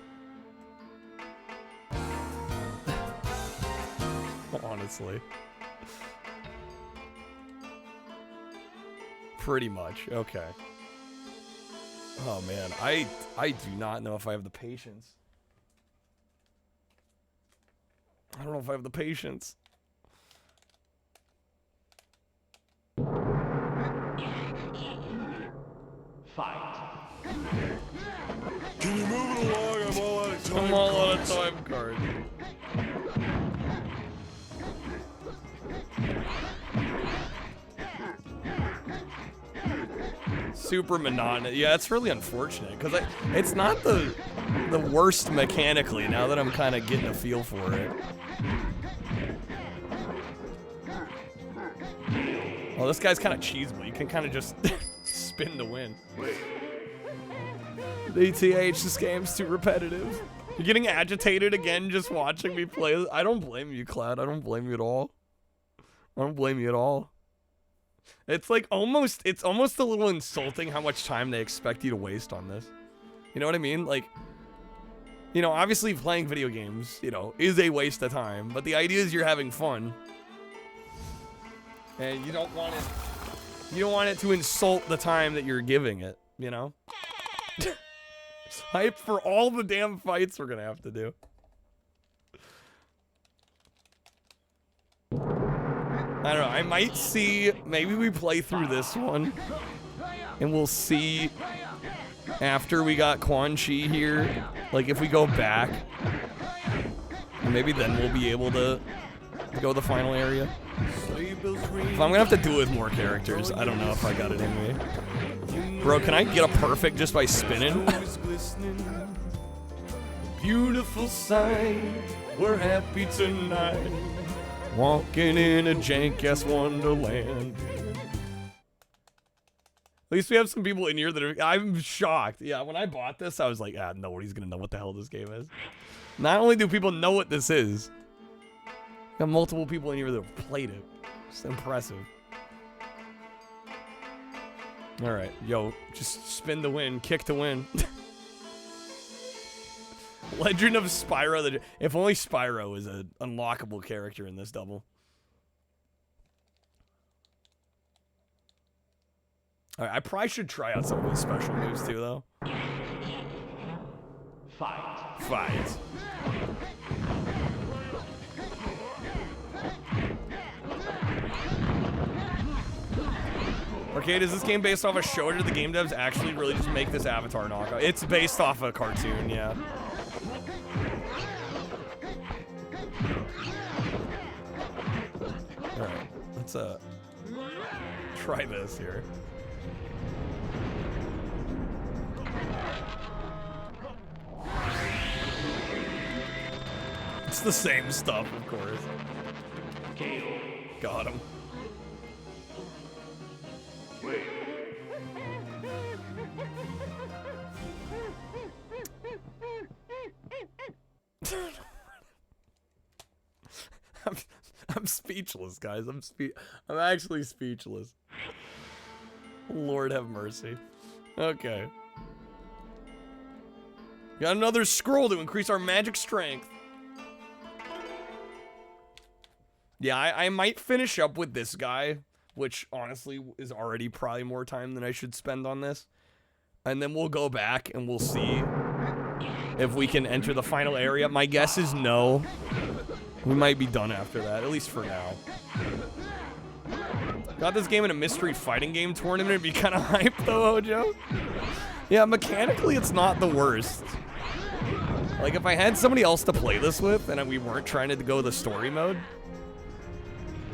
Honestly. Pretty much, okay. Oh man, I do not know if I have the patience. I don't know if I have the patience. Fight. Can you move it along? I'm all out of time. I'm all out of time card. Super monotonous. Yeah, it's really unfortunate because it's not the worst mechanically now that I'm kind of getting a feel for it. Well, this guy's kind of cheesable. You can kind of just spin to win. DTH, this game's too repetitive. You're getting agitated again just watching me play. I don't blame you, Cloud. I don't blame you at all. I don't blame you at all. It's like it's almost a little insulting how much time they expect you to waste on this. You know what I mean? Like, you know, obviously playing video games, you know, is a waste of time, but the idea is you're having fun. And you don't want it. You don't want it to insult the time that you're giving it, you know? Hype for all the damn fights we're gonna have to do. I don't know, I might see, maybe we play through this one, and we'll see after we got Quan Chi here, like if we go back, maybe then we'll be able to go the final area. If I'm gonna have to do it with more characters, I don't know if I got it in me. Bro, can I get a perfect just by spinning? Beautiful sight, we're happy tonight. Walking in a jank-ass wonderland. At least we have some people in here that are... I'm shocked. Yeah, when I bought this, I was like, nobody's gonna know what the hell this game is. Not only do people know what this is, got multiple people in here that have played it. It's impressive. Alright, yo, just spin to win, kick to win. Legend of Spyro. If only Spyro is an unlockable character in this double. Alright, I probably should try out some of his special moves too, though. Fight. Arcade, is this game based off a show, or did the game devs actually really just make this Avatar knockoff? It's based off a cartoon, yeah. Alright, let's try this here. It's the same stuff, of course. Got him. I'm speechless, guys. I'm actually speechless. Lord have mercy. Okay. Got another scroll to increase our magic strength. Yeah, I might finish up with this guy, which honestly is already probably more time than I should spend on this. And then we'll go back and we'll see if we can enter the final area. My guess is no. We might be done after that, at least for now. Got this game in a mystery fighting game tournament. It'd be kind of hype though, Hojo. Yeah, mechanically it's not the worst. Like if I had somebody else to play this with and we weren't trying to go the story mode,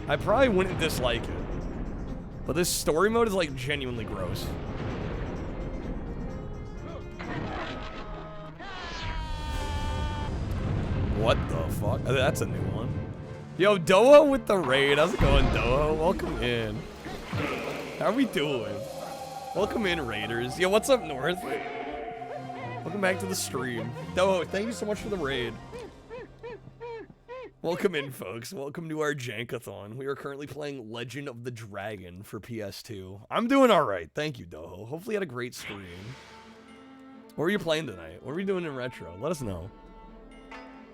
I probably wouldn't dislike it. But this story mode is like genuinely gross. What the fuck? Oh, that's a new one. Yo, Doha with the raid. How's it going, Doha? Welcome in. How are we doing? Welcome in, Raiders. Yo, what's up, North? Welcome back to the stream. Doha, thank you so much for the raid. Welcome in, folks. Welcome to our JANK-A-THON. We are currently playing Legend of the Dragon for PS2. I'm doing all right. Thank you, Doho. Hopefully you had a great stream. What are you playing tonight? What are we doing in retro? Let us know.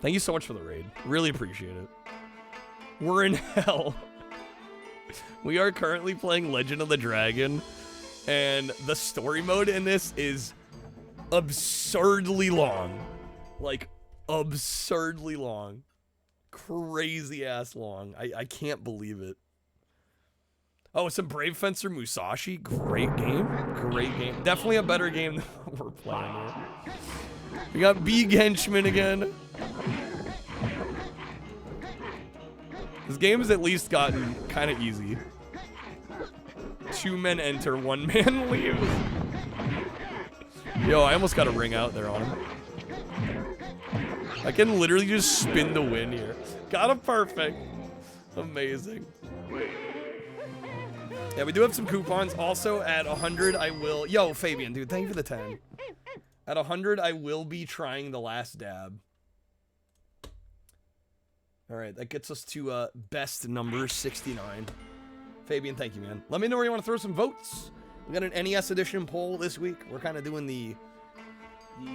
Thank you so much for the raid. Really appreciate it. We're in hell. We are currently playing Legend of the Dragon, and the story mode in this is absurdly long. Like, absurdly long. Crazy ass long. I can't believe it. Oh, some Brave Fencer Musashi. Great game. Great game. Definitely a better game than what we're playing here. We got Big Henchman again. This game has at least gotten kind of easy. 2 men enter, 1 man leaves. Yo, I almost got a ring out there on him. I can literally just spin to win here. Got a perfect. Amazing. Yeah, we do have some coupons. Also, at 100, I will... Yo, Fabian, dude, thank you for the 10. At 100, I will be trying the last dab. All right, that gets us to best number 69. Fabian, thank you, man. Let me know where you want to throw some votes. We got an NES edition poll this week. We're kind of doing the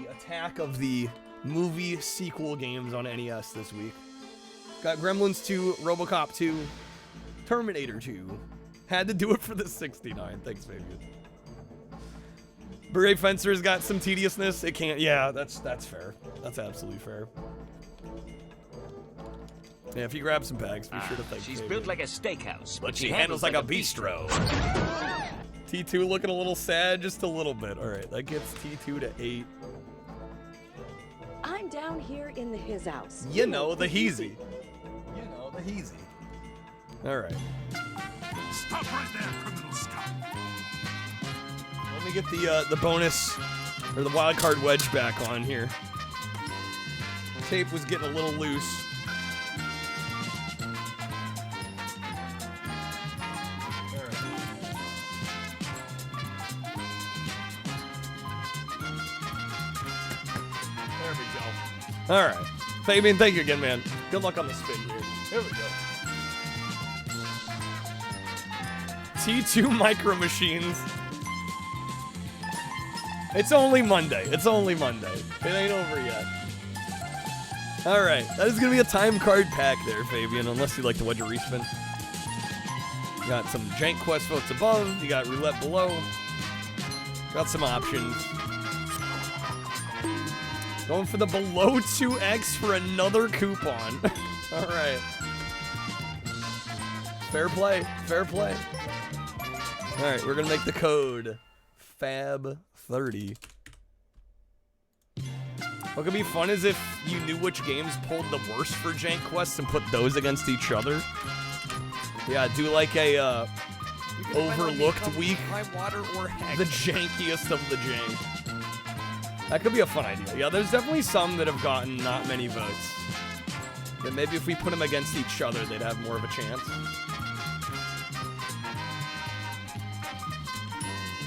attack of the movie sequel games on NES this week. Got Gremlins 2, RoboCop 2, Terminator 2, Had to do it for the 69. Thanks, Fabian. Beret Fencer's got some tediousness. It can't. Yeah, that's fair. That's absolutely fair. Yeah, if you grab some packs, be sure to thank She's Fabian. built like a steakhouse, But she handles like a bistro. T2 looking a little sad, just a little bit. All right, that gets T2 to 8. I'm down here in the his house. You know, the heezy. You know, the heezy. All right. Stop right there, criminal scum. Let me get the bonus, or the wild card wedge back on here. Tape was getting a little loose. There we go. All right. Fabian, thank you again, man. Good luck on the spin here. Here we go. T2 Micro Machines. It's only Monday. It's only Monday. It ain't over yet. All right. That is going to be a time card pack there, Fabian, unless you like to wedge a respin. You got some JankQuest votes above. You got roulette below. Got some options. Going for the below 2x for another coupon. All right. Fair play. Fair play. All right, we're going to make the code FAB30. What could be fun is if you knew which games pulled the worst for JankQuest and put those against each other. Yeah, do like a overlooked week. The jankiest of the jank. That could be a fun idea. Yeah, there's definitely some that have gotten not many votes. Then maybe if we put them against each other, they'd have more of a chance.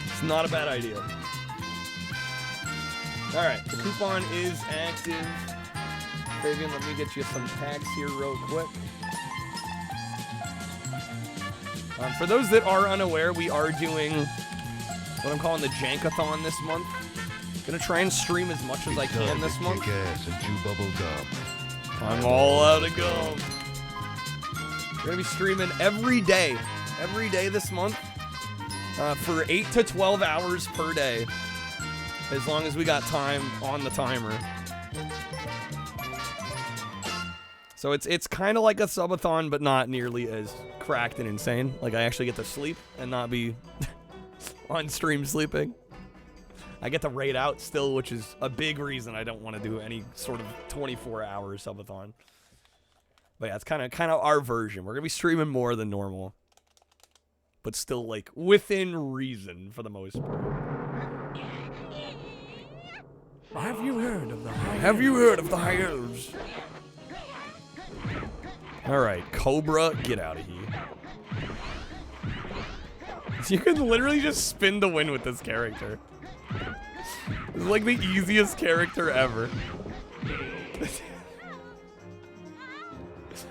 It's not a bad idea. All right, the coupon is active. Fabian, let me get you some packs here real quick. For those that are unaware, we are doing what I'm calling the JANK-A-THON this month. Gonna try and stream as much as I can this month. I'm all out of gum. We're gonna be streaming every day this month for 8 to 12 hours per day, as long as we got time on the timer. So it's kind of like a subathon, but not nearly as cracked and insane. Like, I actually get to sleep and not be on stream sleeping. I get to raid out still, which is a big reason I don't want to do any sort of 24-hour subathon. But yeah, it's kind of our version. We're gonna be streaming more than normal, but still like within reason for the most part. Have you heard of the high elves? All right, Cobra, get out of here. You can literally just spin to win with this character. It's like the easiest character ever.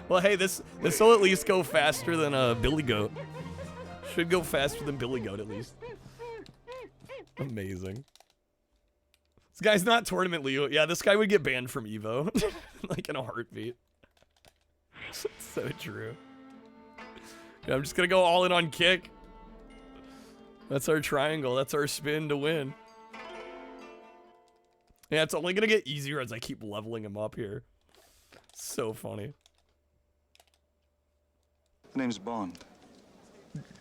Well, hey, this will at least go faster than Billy Goat. Should go faster than Billy Goat at least. Amazing. This guy's not Tournament Leo. Yeah, this guy would get banned from Evo. Like in a heartbeat. So true. Yeah, I'm just gonna go all in on kick. That's our triangle. That's our spin to win. Yeah, it's only gonna get easier as I keep leveling him up here. So funny. The name's Bond.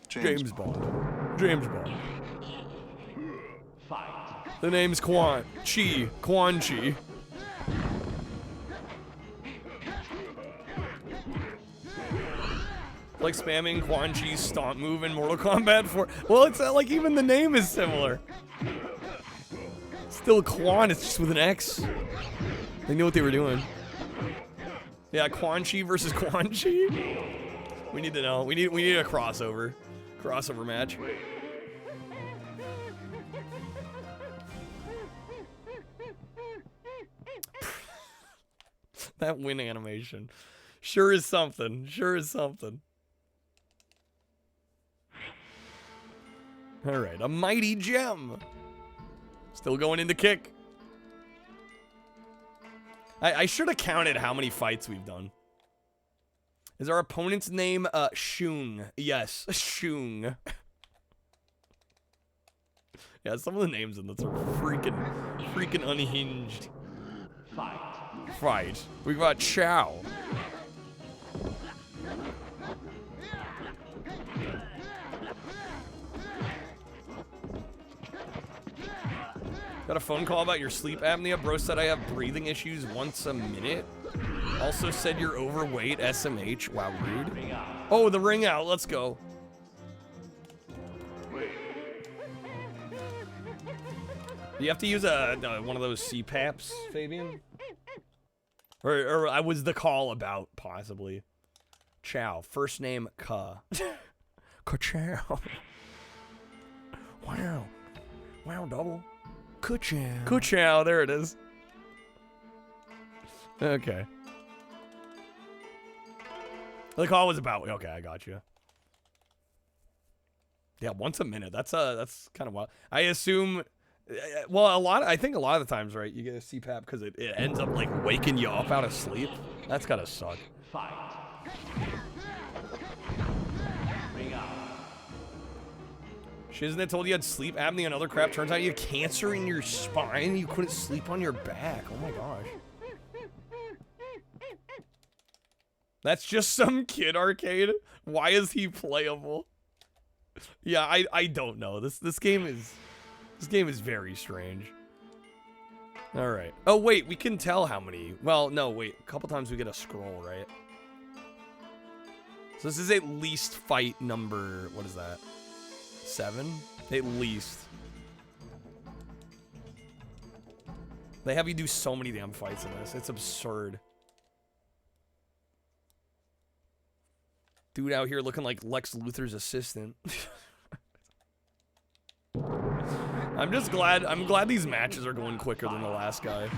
James Bond. James Bond. Fight. The name's Quan Chi. Like spamming Quan Chi's stomp move in Mortal Kombat 4. Well, it's not like even the name is similar. Still Quan, it's just with an X. They knew what they were doing. Yeah, Quan Chi versus Quan Chi. We need to know. We need a crossover match. That win animation sure is something. Sure is something. All right, a mighty gem. Still going into kick. I should have counted how many fights we've done. Is our opponent's name Shung? Yes, Shung. Yeah, some of the names in this are freaking unhinged. Fight. We got Chow. Got a phone call about your sleep apnea. Bro said I have breathing issues once a minute. Also said you're overweight, SMH. Wow, rude. Oh, the ring out. Let's go. Do you have to use one of those CPAPs, Fabian? Or was the call about, possibly. Chow. First name, Ka. Ka-chow. Wow. Wow, double. Ka-chow. Ka-chow, there it is. Okay. The call was about, okay, I got you. Yeah, once a minute. That's kind of wild. I assume, well, I think a lot of the times, right, you get a CPAP because it ends up, like, waking you up out of sleep. That's gotta suck. Isn't it told you had sleep apnea and other crap? Turns out you had cancer in your spine. You couldn't sleep on your back. Oh my gosh. That's just some kid arcade. Why is he playable? Yeah, I don't know. This game is very strange. All right. Oh wait, we can tell how many. Well, no, wait. A couple times we get a scroll, right? So this is at least fight number. What is that? 7? At least. They have you do so many damn fights in this. It's absurd. Dude out here looking like Lex Luthor's assistant. I'm glad these matches are going quicker than the last guy.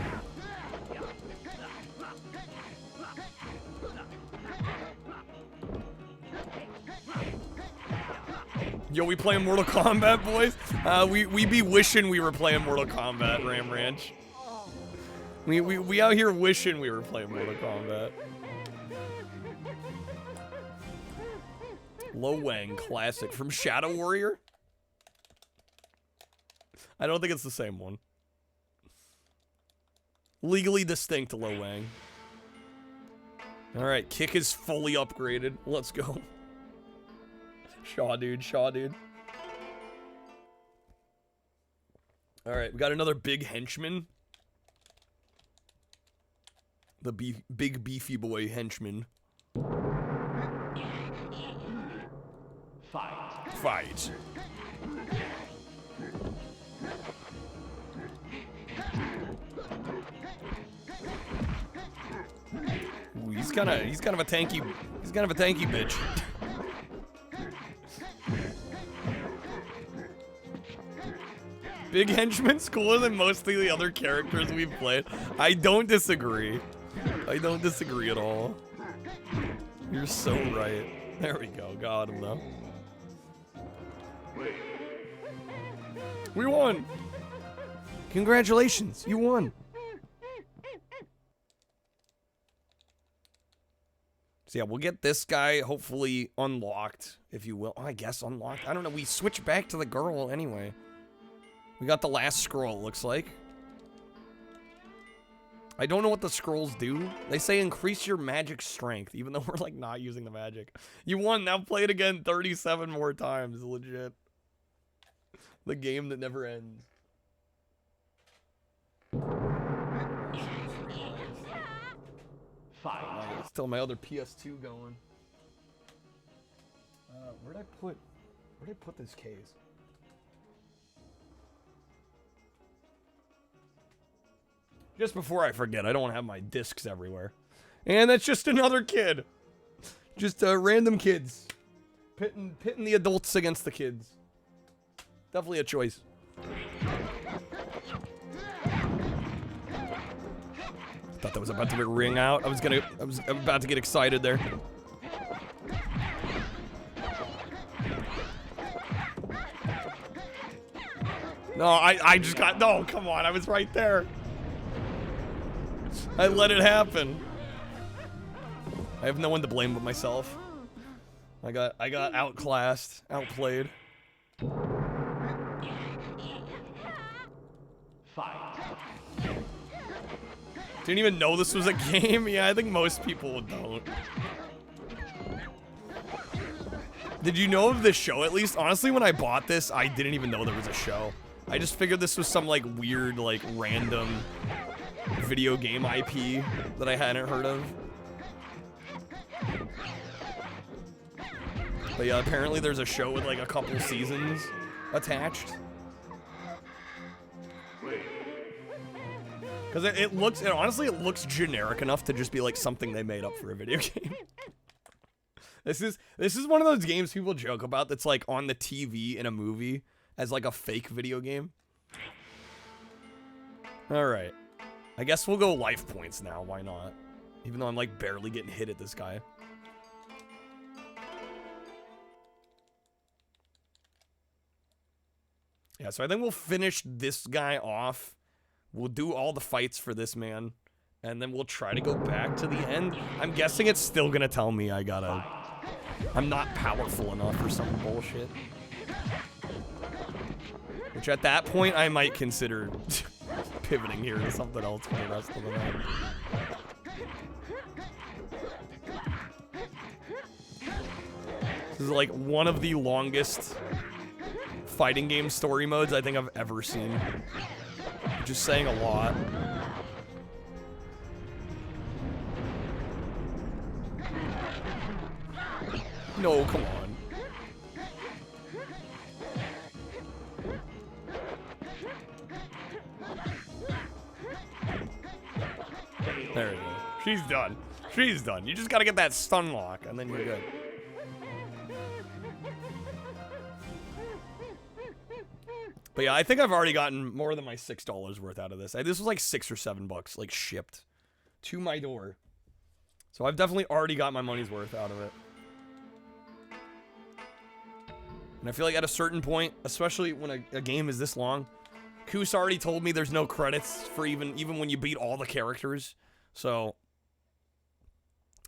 Yo, we playing Mortal Kombat, boys? We be wishing we were playing Mortal Kombat, Ram Ranch. We out here wishing we were playing Mortal Kombat. Lo Wang classic from Shadow Warrior? I don't think it's the same one. Legally distinct Lo Wang. Alright, kick is fully upgraded. Let's go. Shaw dude. Alright, we got another big henchman. The big beefy boy henchman. Fight. Ooh, he's kind of a tanky bitch. Big henchman's cooler than most of the other characters we've played. I don't disagree. I don't disagree at all. You're so right. There we go. Got him though. We won! Congratulations, you won. So yeah, we'll get this guy hopefully unlocked, if you will. Oh, I guess unlocked. I don't know. We switched back to the girl anyway. We got the last scroll, it looks like. I don't know what the scrolls do. They say increase your magic strength, even though we're like not using the magic. You won, now play it again 37 more times, legit. The game that never ends. Still my other PS2 going. Where'd I put this case? Just before I forget, I don't want to have my discs everywhere. And that's just another kid. Just random kids. Pitting the adults against the kids. Definitely a choice. Thought that was about to ring out. I was about to get excited there. No, I just got, no, come on, I was right there. I let it happen. I have no one to blame but myself. I got outclassed, outplayed. Fight. Didn't even know this was a game? Yeah, I think most people don't. Did you know of this show at least? Honestly, when I bought this, I didn't even know there was a show. I just figured this was some like weird, like random video game IP that I hadn't heard of. But yeah, apparently there's a show with like a couple seasons attached. Because it looks, honestly, it looks generic enough to just be like something they made up for a video game. This is one of those games people joke about that's like on the TV in a movie as like a fake video game. All right. I guess we'll go life points now. Why not? Even though I'm like barely getting hit at this guy. Yeah, so I think we'll finish this guy off. We'll do all the fights for this man. And then we'll try to go back to the end. I'm guessing it's still gonna tell me I'm not powerful enough or some bullshit. Which at that point, I might consider pivoting here to something else for the rest of the night. This is like one of the longest fighting game story modes I think I've ever seen. Just saying a lot. No, come on. There you go. She's done. She's done. You just gotta get that stun lock, and then you're good. But yeah, I think I've already gotten more than my $6 worth out of this. This was like $6 or $7, like shipped to my door. So I've definitely already got my money's worth out of it. And I feel like at a certain point, especially when a game is this long, Koos already told me there's no credits for even when you beat all the characters. So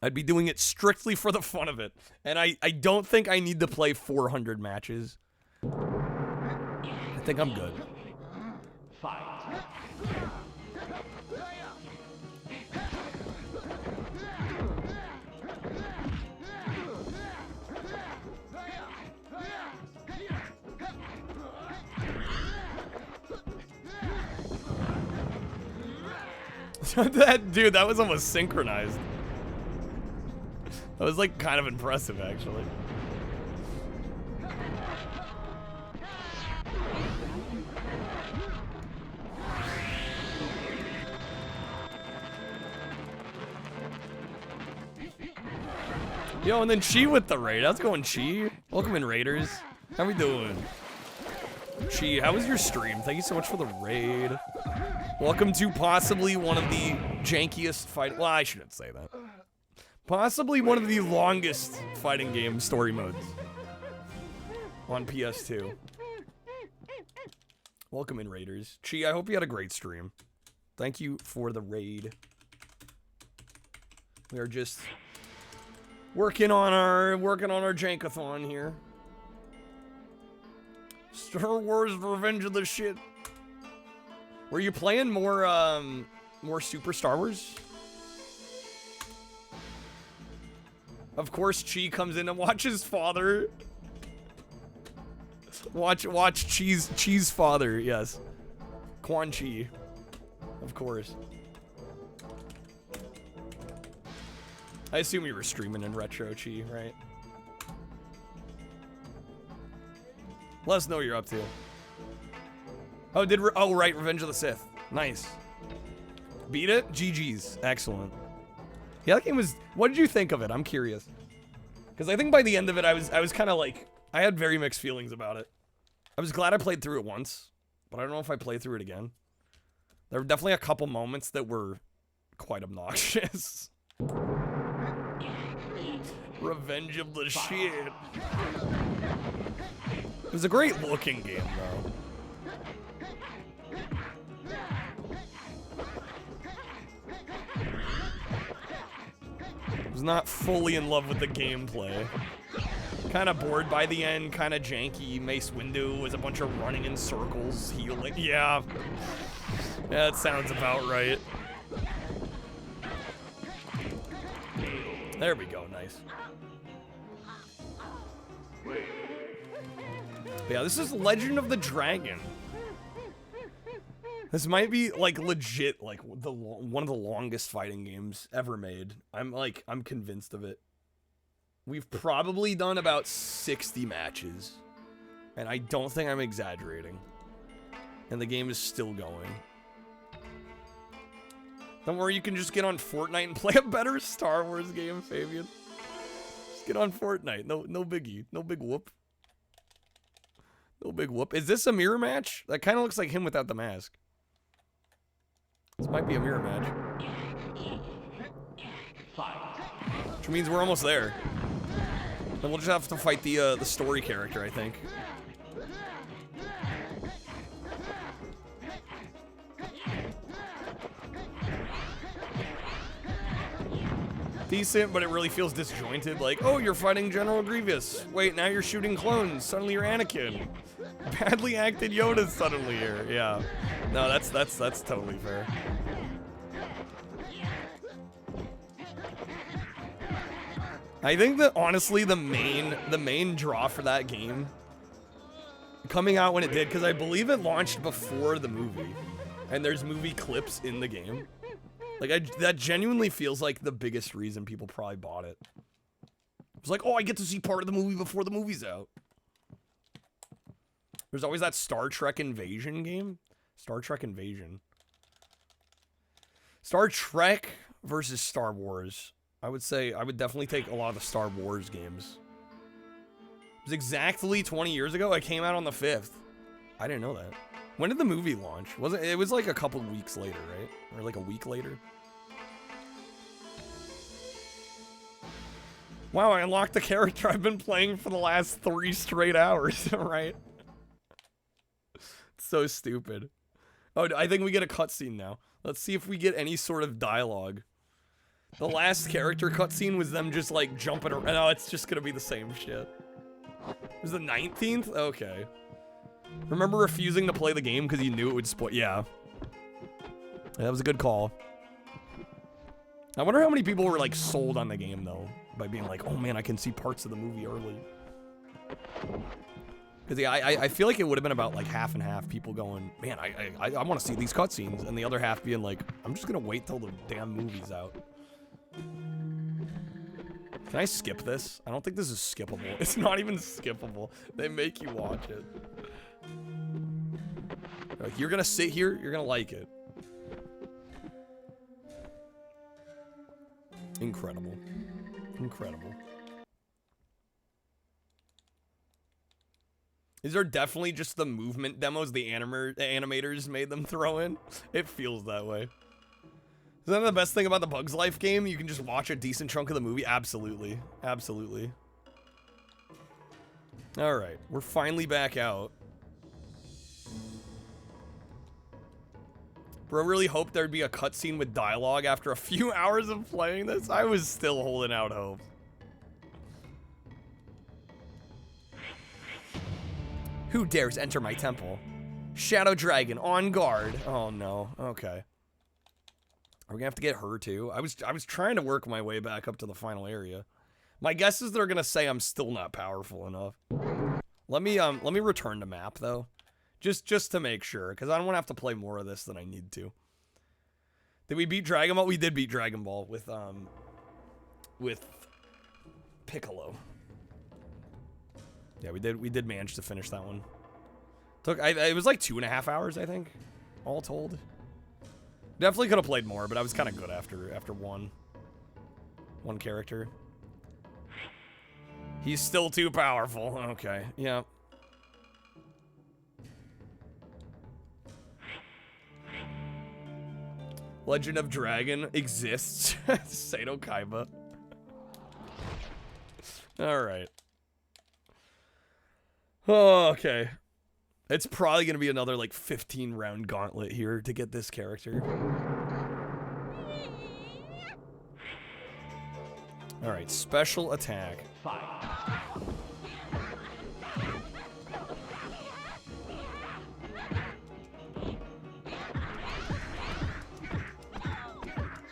I'd be doing it strictly for the fun of it. And I don't think I need to play 400 matches. I think I'm good. Fight. Dude, that was almost synchronized. That was like kind of impressive, actually. Yo, and then Chi with the raid. How's it going, Chi? Welcome in, Raiders. How we doing? Chi, how was your stream? Thank you so much for the raid. Welcome to possibly one of the jankiest fight. Well, I shouldn't say that. Possibly one of the longest fighting game story modes on PS2. Welcome in, Raiders. Chi, I hope you had a great stream. Thank you for the raid. We are just working on our JANK-A-THON here. Star Wars Revenge of the Shit. Were you playing more Super Star Wars? Of course, Chi comes in and watches father. Watch Chi's father, yes. Quan Chi. Of course. I assume you were streaming in retro, Chi, right? Let us know what you're up to. Oh, right, Revenge of the Sith. Nice. Beat it? GG's. Excellent. Yeah, that game was... What did you think of it? I'm curious. Because I think by the end of it, I was kind of like... I had very mixed feelings about it. I was glad I played through it once, but I don't know if I played through it again. There were definitely a couple moments that were quite obnoxious. Revenge of the Shit. It was a great looking game, though. It was Was not fully in love with the gameplay. Kind of bored by the end, kind of janky. Mace Windu was a bunch of running in circles, healing. Yeah. Yeah, that sounds about right. There we go, nice. Yeah, this is Legend of the Dragon. This might be like legit, like one of the longest fighting games ever made. I'm convinced of it. We've probably done about 60 matches, and I don't think I'm exaggerating. And the game is still going. Don't worry, you can just get on Fortnite and play a better Star Wars game, Fabian. Just get on Fortnite. No biggie. No big whoop. No big whoop. Is this a mirror match? That kind of looks like him without the mask. This might be a mirror match. Which means we're almost there. Then we'll just have to fight the story character, I think. Decent, but it really feels disjointed. Like, oh, you're fighting General Grievous. Wait, now you're shooting clones. Suddenly you're Anakin. Badly acted Yoda's suddenly here. Yeah. No, that's totally fair. I think that honestly the main draw for that game coming out when it did, because I believe it launched before the movie, and there's movie clips in the game. Like that genuinely feels like the biggest reason people probably bought it. It's like, oh, I get to see part of the movie before the movie's out. There's always that Star Trek Invasion game. Star Trek Invasion. Star Trek versus Star Wars. I would say I would definitely take a lot of the Star Wars games. It was exactly 20 years ago. It came out on the 5th. I didn't know that. When did the movie launch? It was like a couple weeks later, right? Or like a week later? Wow, I unlocked the character I've been playing for the last 3 straight hours, right? It's so stupid. Oh, I think we get a cutscene now. Let's see if we get any sort of dialogue. The last character cutscene was them just like jumping around. No, it's just gonna be the same shit. It was the 19th? Okay. Remember refusing to play the game because you knew it would spoil? Yeah. That was a good call. I wonder how many people were like sold on the game though, by being like, oh man, I can see parts of the movie early. Because yeah, I feel like it would have been about like half and half, people going, man, I want to see these cutscenes, and the other half being like, I'm just gonna wait till the damn movie's out. Can I skip this? I don't think this is skippable. It's not even skippable. They make you watch it. Like, you're gonna sit here, you're gonna like it. Incredible. Incredible. These are definitely just the movement demos the animators made them throw in. It feels that way. Isn't that the best thing about the Bugs Life game? You can just watch a decent chunk of the movie. Absolutely. Absolutely. Alright, we're finally back out. Bro, really hoped there'd be a cutscene with dialogue after a few hours of playing this. I was still holding out hope. Who dares enter my temple? Shadow Dragon, on guard. Oh no, okay. Are we gonna have to get her too? I was trying to work my way back up to the final area. My guess is they're gonna say I'm still not powerful enough. Let me return to map though. Just to make sure, because I don't want to have to play more of this than I need to. Did we beat Dragon Ball? We did beat Dragon Ball with Piccolo. Yeah, we did manage to finish that one. It was like 2.5 hours, I think, all told. Definitely could have played more, but I was kind of good after one character. He's still too powerful. Okay, yeah. Legend of Dragon exists. Sato Kaiba. Alright. Oh, okay. It's probably going to be another, like, 15-round gauntlet here to get this character. Alright, special attack. Fight.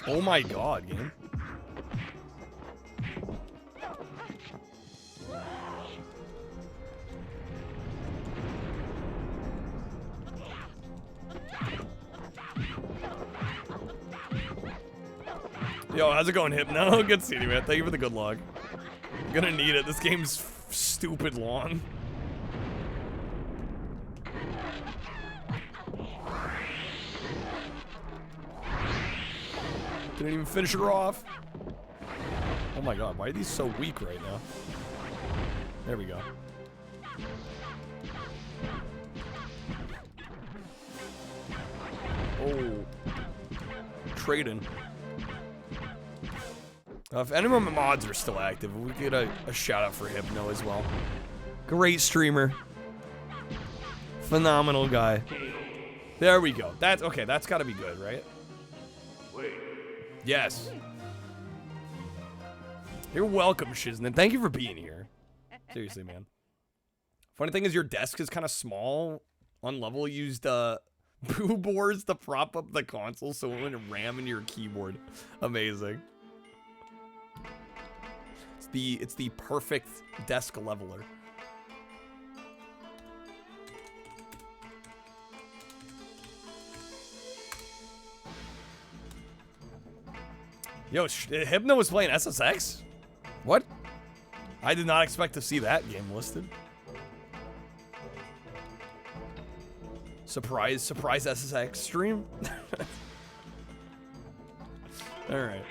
Oh my god, game. Yo, how's it going, Hypno? Good seeing you, man. Thank you for the good luck. I'm gonna need it. This game's stupid long. Didn't even finish her off. Oh my god, why are these so weak right now? There we go. Oh. Trading. If any of my mods are still active, we get a shout out for Hypno as well. Great streamer. Phenomenal guy. There we go. That's okay, that's gotta be good, right? Wait. Yes. You're welcome, Shiznan. Thank you for being here. Seriously, man. Funny thing is your desk is kind of small. On level, used boo boards to prop up the console so it wouldn't ram into your keyboard. Amazing. It's the perfect desk leveler. Yo, Hypno was playing SSX? What? I did not expect to see that game listed. Surprise SSX stream? Alright.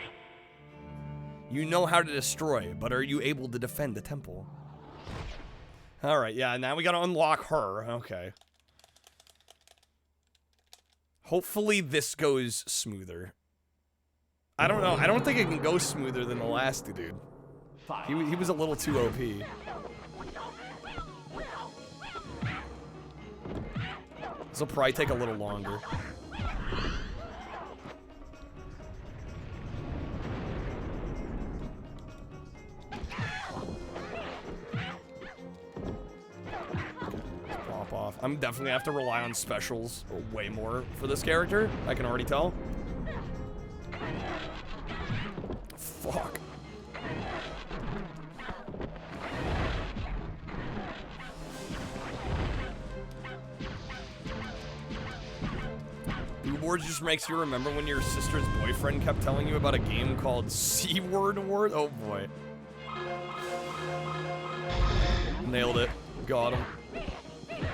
You know how to destroy, but are you able to defend the temple? Alright, yeah, now we gotta unlock her. Okay. Hopefully this goes smoother. I don't know. I don't think it can go smoother than the last dude. He was a little too OP. This will probably take a little longer. Pop off. I'm definitely gonna have to rely on specials way more for this character. I can already tell. Fuck. Boo Boards just makes you remember when your sister's boyfriend kept telling you about a game called C-Word Award? Oh boy. Nailed it. Got him.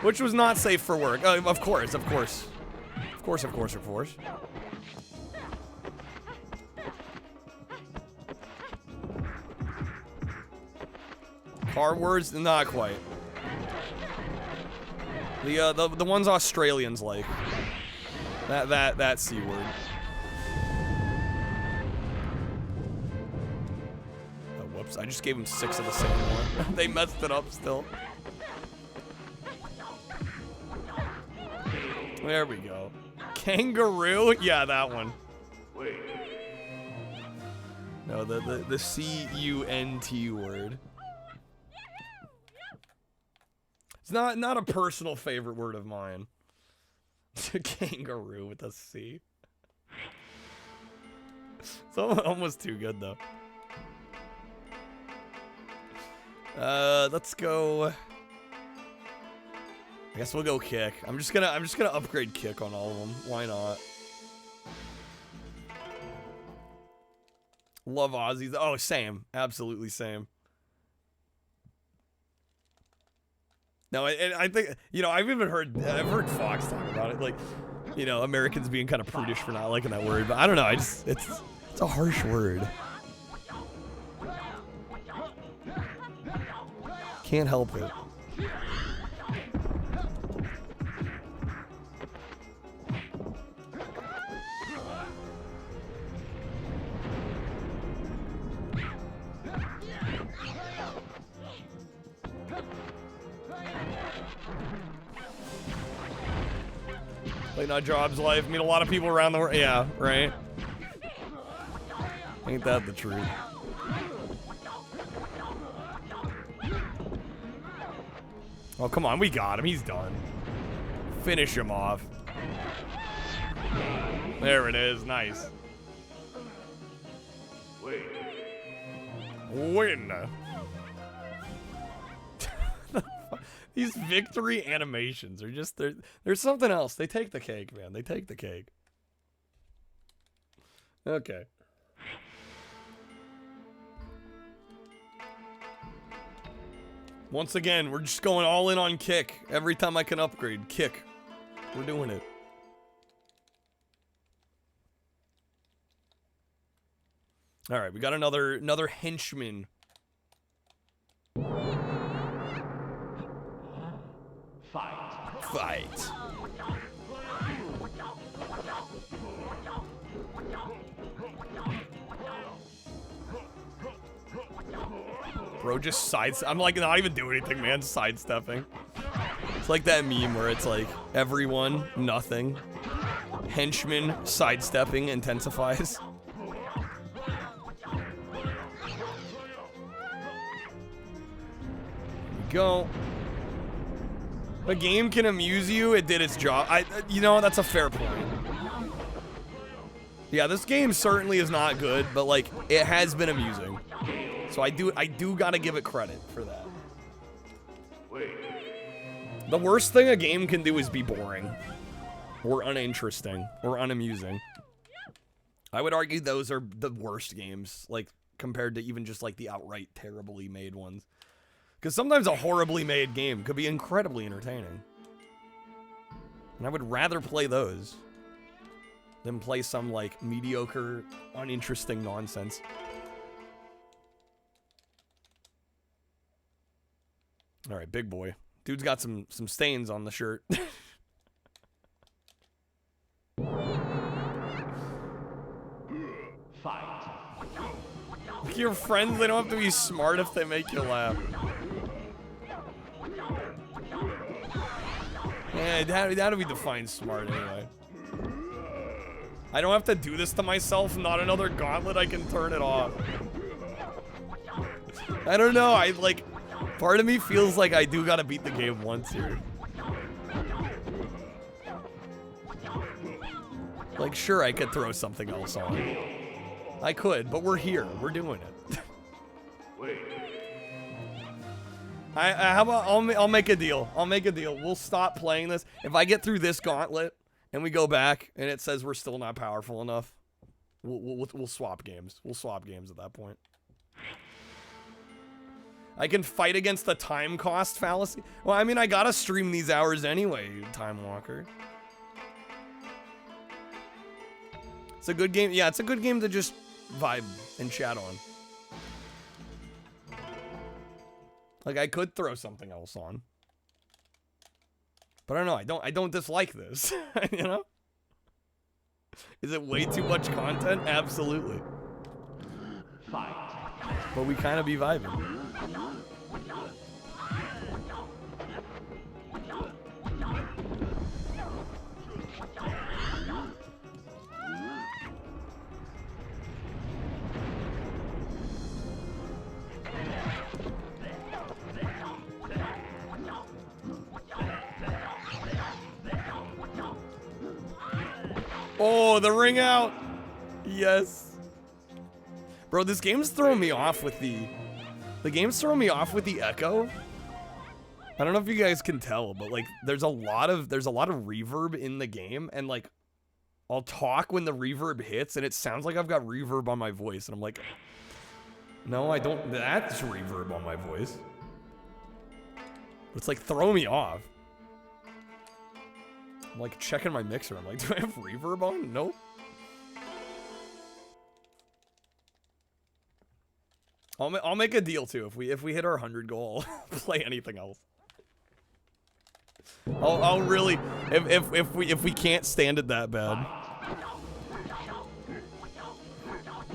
Which was not safe for work. Of course, of course. Of course, of course, of course. Car words? Not quite. The ones Australians like. That C word. Oh, whoops. I just gave him 6 of the same one. They messed it up still. There we go. Kangaroo? Yeah, that one. Wait. No, the C-U-N-T word. It's not a personal favorite word of mine. Kangaroo with a C. It's almost too good though. Let's go. I guess we'll go kick. I'm just gonna upgrade kick on all of them. Why not? Love Aussies. Oh, same. Absolutely same. No, I think, you know, I've heard Fox talk about it, like, you know, Americans being kind of prudish for not liking that word, but I don't know, it's a harsh word. Can't help it. Late night jobs life, meet a lot of people around the world. Yeah, right? Ain't that the truth? Oh, come on. We got him. He's done. Finish him off. There it is. Nice. Win. These victory animations are just, there's something else. They take the cake, man. They take the cake. Okay. Once again, we're just going all in on kick. Every time I can upgrade, kick. We're doing it. All right, we got another henchman. Fight. Bro, just I'm like not even doing anything, man. Sidestepping. It's like that meme where it's like everyone, nothing. Henchman, sidestepping intensifies. Go. A game can amuse you. It did its job. You know, that's a fair point. Yeah, this game certainly is not good, but like it has been amusing. So I do gotta give it credit for that. The worst thing a game can do is be boring, or uninteresting, or unamusing. I would argue those are the worst games, like compared to even just like the outright terribly made ones. Because sometimes a horribly made game could be incredibly entertaining. And I would rather play those than play some, like, mediocre, uninteresting nonsense. Alright, big boy. Dude's got some stains on the shirt. Fight. Your friends, they don't have to be smart if they make you laugh. Yeah, how do we define smart anyway? I don't have to do this to myself, not another gauntlet, I can turn it off. I don't know, part of me feels like I do gotta beat the game once here. Like, sure, I could throw something else on. I could, but we're here, we're doing it. How about I'll make a deal. I'll make a deal. We'll stop playing this. If I get through this gauntlet and we go back and it says we're still not powerful enough, we'll swap games. We'll swap games at that point. I can fight against the time cost fallacy. Well, I mean, I gotta stream these hours anyway, Time Walker. It's a good game. Yeah, it's a good game to just vibe and chat on. Like, I could throw something else on. But I don't know, I don't dislike this, you know? Is it way too much content? Absolutely. Fight. But we kind of be vibing. Oh, the ring out. Yes. Bro, this game's throwing me off with the game's throwing me off with the echo. I don't know if you guys can tell, but like there's a lot of reverb in the game, and like I'll talk when the reverb hits and it sounds like I've got reverb on my voice, and I'm like, no, I don't. That's reverb on my voice. It's like throwing me off. I'm like checking my mixer. I'm like, do I have reverb on? Nope. I'll make a deal too. If we hit our 100 goal, I'll play anything else. I'll really if we can't stand it that bad,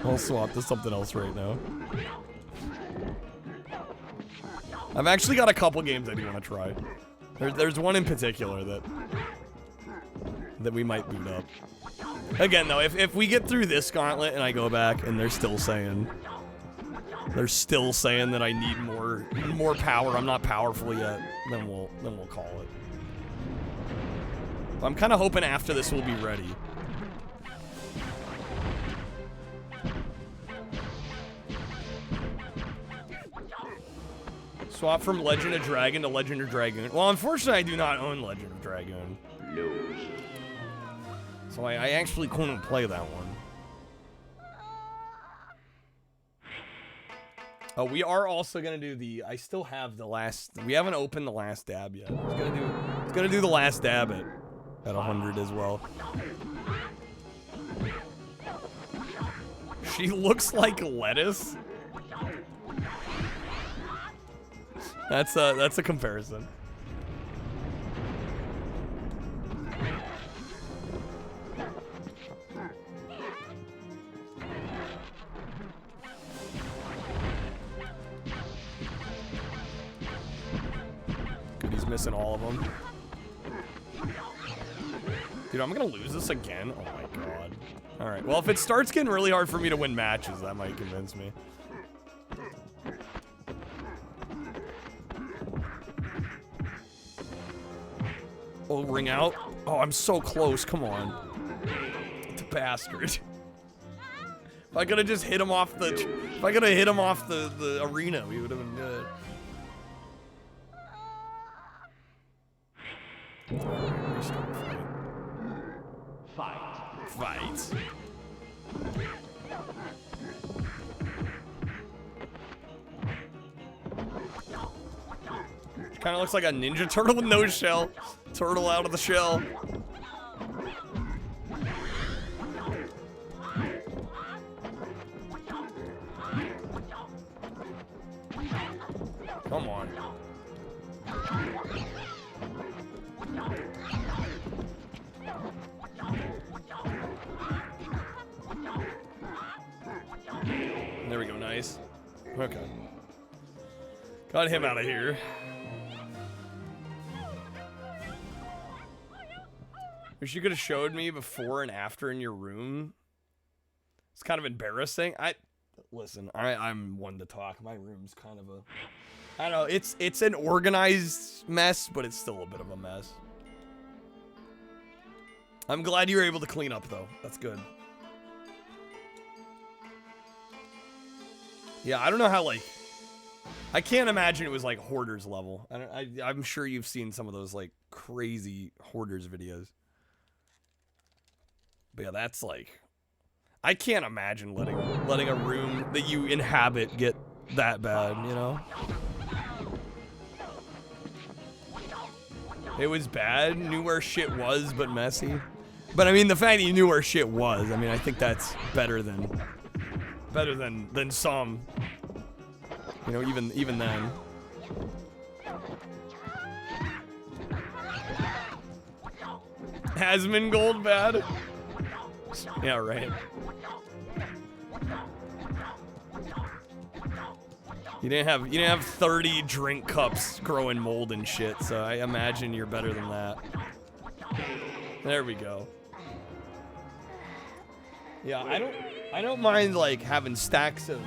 I'll swap to something else right now. I've actually got a couple games I do want to try. There's one in particular that we might boot up. Again though, if we get through this gauntlet and I go back and they're still saying they're still saying that I need more power, I'm not powerful yet, then we'll call it. I'm kind of hoping after this we'll be ready. Swap from Legend of Dragon to Legend of Dragoon. Well, unfortunately, I do not own Legend of Dragoon. No. So I actually couldn't play that one. Oh, we are also gonna do the. I still have the last. We haven't opened the last dab yet. It's gonna do the last dab at 100 as well. She looks like lettuce. That's a comparison. Good, he's missing all of them. Dude, I'm gonna lose this again? Oh my god. Alright, well if it starts getting really hard for me to win matches, that might convince me. Oh, ring out. Oh, I'm so close. Come on. The bastard. If I could have just hit him off the... If I could have hit him off the arena, we would have been good. Restart fight. Fight. Kind of looks like a Ninja Turtle with no shell. Turtle out of the shell. Come on. There we go, nice. Okay. Got him out of here. Wish you could have showed me before and after in your room. It's kind of embarrassing. Listen, I'm one to talk. My room's kind of a, I don't know, it's an organized mess, but it's still a bit of a mess. I'm glad you were able to clean up though. That's good. Yeah, I don't know how, like, I can't imagine it was like Hoarders level. I'm sure you've seen some of those like crazy Hoarders videos. But yeah, that's like, I can't imagine letting a room that you inhabit get that bad, you know? It was bad, knew where shit was, but messy. But I mean, the fact that you knew where shit was, I mean, I think that's better than some. You know, even then. Hasman Gold bad? Yeah, right. You didn't have 30 drink cups growing mold and shit, so I imagine you're better than that. There we go. Yeah, I don't mind like having stacks of,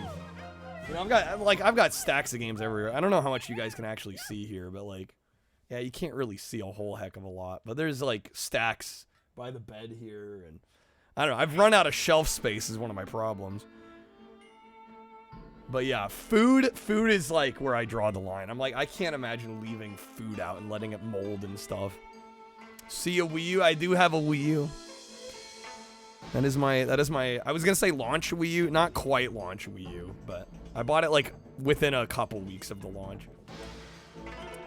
you know, I've got stacks of games everywhere. I don't know how much you guys can actually see here, but like, yeah, you can't really see a whole heck of a lot. But there's like stacks by the bed here, and I don't know. I've run out of shelf space is one of my problems. But yeah, food is like where I draw the line. I'm like, I can't imagine leaving food out and letting it mold and stuff. See a Wii U? I do have a Wii U. That is my, I was gonna say launch Wii U, not quite launch Wii U, but I bought it like within a couple weeks of the launch.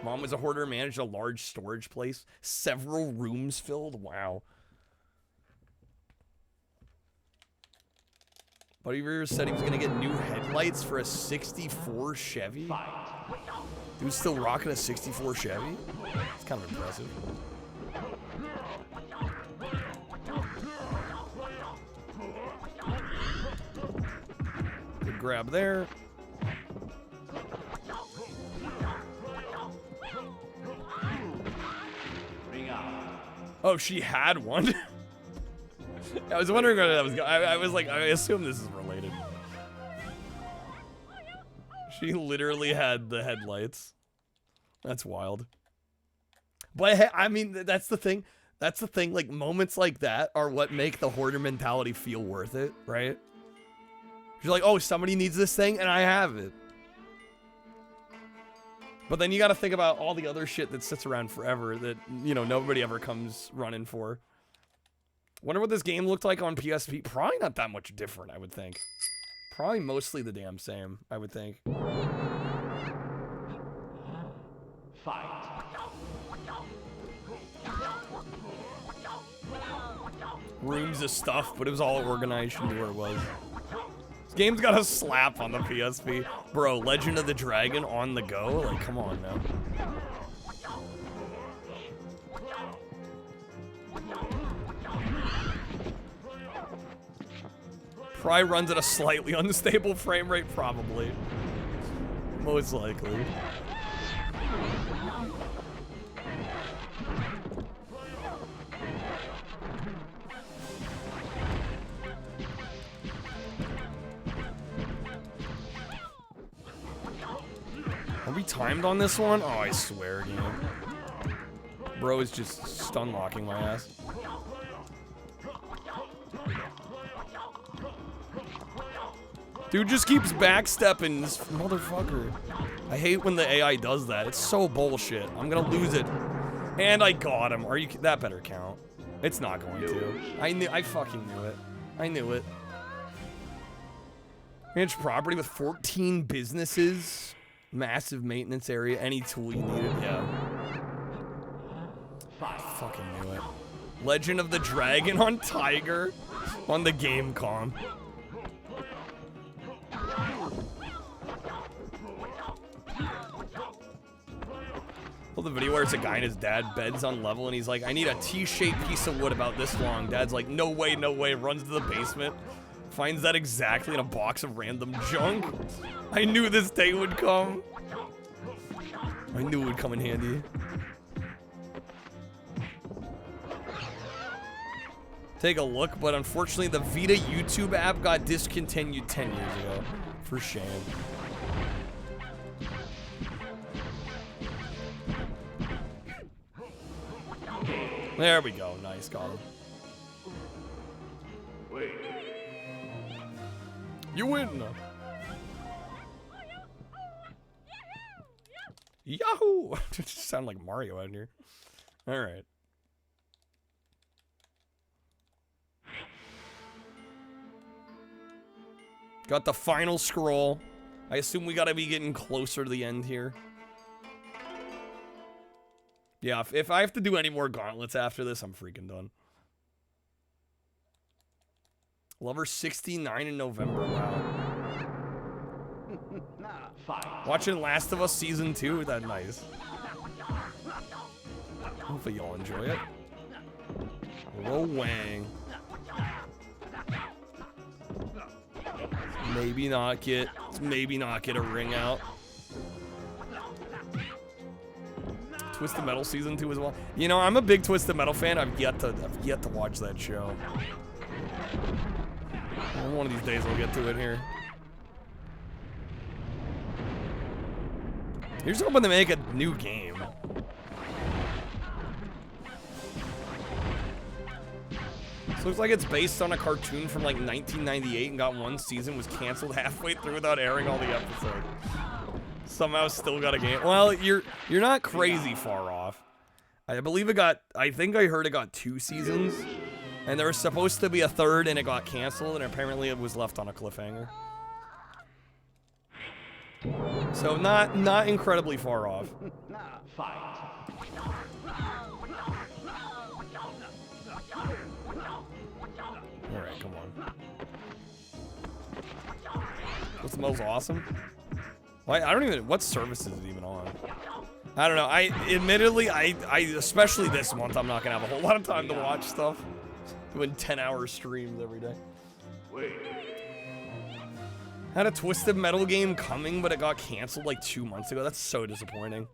Mom was a hoarder, managed a large storage place, several rooms filled. Wow. Buddy Rear said he was gonna get new headlights for a 64 Chevy. Dude's still rocking a 64 Chevy? It's kind of impressive. Good grab there. Oh, she had one? I was wondering whether that was. I was like, I assume this is related. She literally had the headlights. That's wild. But I mean, that's the thing. That's the thing. Like, moments like that are what make the hoarder mentality feel worth it, right? You're like, oh, somebody needs this thing, and I have it. But then you got to think about all the other shit that sits around forever that, you know, nobody ever comes running for. Wonder what this game looked like on PSP. Probably not that much different, I would think. Probably mostly the damn same, I would think. Fight. Rooms of stuff, but it was all organized into where it was. This game's got a slap on the PSP. Bro, Legend of the Dragon on the go? Like, come on now. Probably runs at a slightly unstable frame rate, probably. Most likely. Are we timed on this one? Oh, I swear, game. Bro is just stun locking my ass. Dude just keeps backstepping, this motherfucker. I hate when the AI does that. It's so bullshit. I'm gonna lose it. And I got him. Are you? That better count. It's not going to. I fucking knew it. I knew it. Managed property with 14 businesses. Massive maintenance area. Any tool you needed. Yeah. I fucking knew it. Legend of the Dragon on Tiger. On the game com. Well, the video where it's a guy and his dad beds on level and he's like, I need a T-shaped piece of wood about this long. Dad's like, no way, no way. Runs to the basement. Finds that exactly in a box of random junk. I knew this day would come. I knew it would come in handy. Take a look, but unfortunately the Vita YouTube app got discontinued 10 years ago. For shame. There we go. Nice, got him. Wait. You win. Yahoo! Just sound like Mario out here. All right. Got the final scroll. I assume we gotta be getting closer to the end here. Yeah, if I have to do any more gauntlets after this, I'm freaking done. Lover 69 in November, wow. Watching Last of Us Season 2, that's nice. Hopefully y'all enjoy it. Ro Wang. Maybe not get a ring out. Twisted Metal Season 2 as well. You know, I'm a big Twisted Metal fan. I've yet to watch that show. Well, one of these days I'll get to it here. Here's hoping to make a new game. This looks like it's based on a cartoon from like 1998 and got one season, was canceled halfway through without airing all the episodes. Somehow still got a game. Well, you're not crazy far off. I believe it got, I think I heard it got 2 seasons. And there was supposed to be a 3rd and it got canceled and apparently it was left on a cliffhanger. So not incredibly far off. Fight. Alright, come on. What's the most awesome? Well, I don't even, what service is it even on? I don't know. Admittedly, especially this month, I'm not gonna have a whole lot of time to watch stuff. Doing 10-hour streams every day. Wait. Had a Twisted Metal game coming, but it got canceled like 2 months ago. That's so disappointing.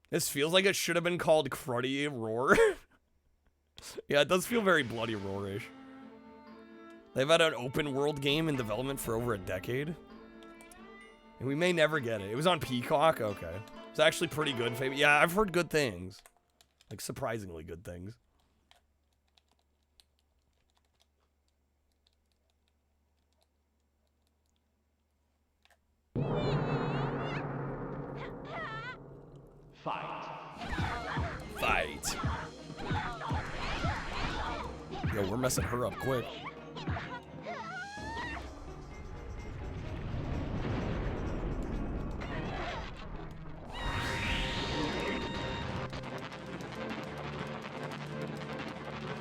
This feels like it should have been called Cruddy Roar. Yeah, it does feel very Bloody Roar-ish. They've had an open world game in development for over a decade. And we may never get it. It was on Peacock? Okay. It's actually pretty good. Yeah, I've heard good things. Like, surprisingly good things. Fight. Fight. Yo, we're messing her up quick.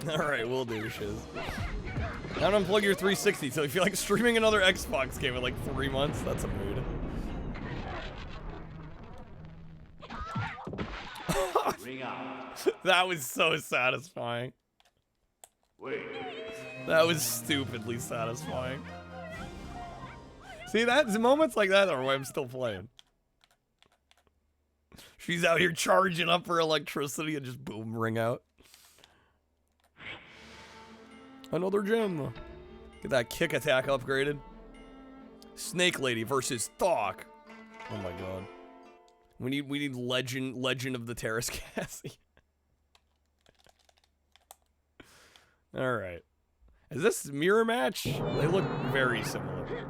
Alright, we'll do shiz. Now unplug your 360 till you feel like streaming another Xbox game in like 3 months. That's a mood. Ring out. That was so satisfying. Wait. That was stupidly satisfying. See, that's moments like that are why I'm still playing. She's out here charging up her electricity and just boom, ring out. Another gem. Get that kick attack upgraded. Snake Lady versus Thok. Oh my god. We need Legend of the Terrace Cassie. Alright. Is this mirror match? They look very similar.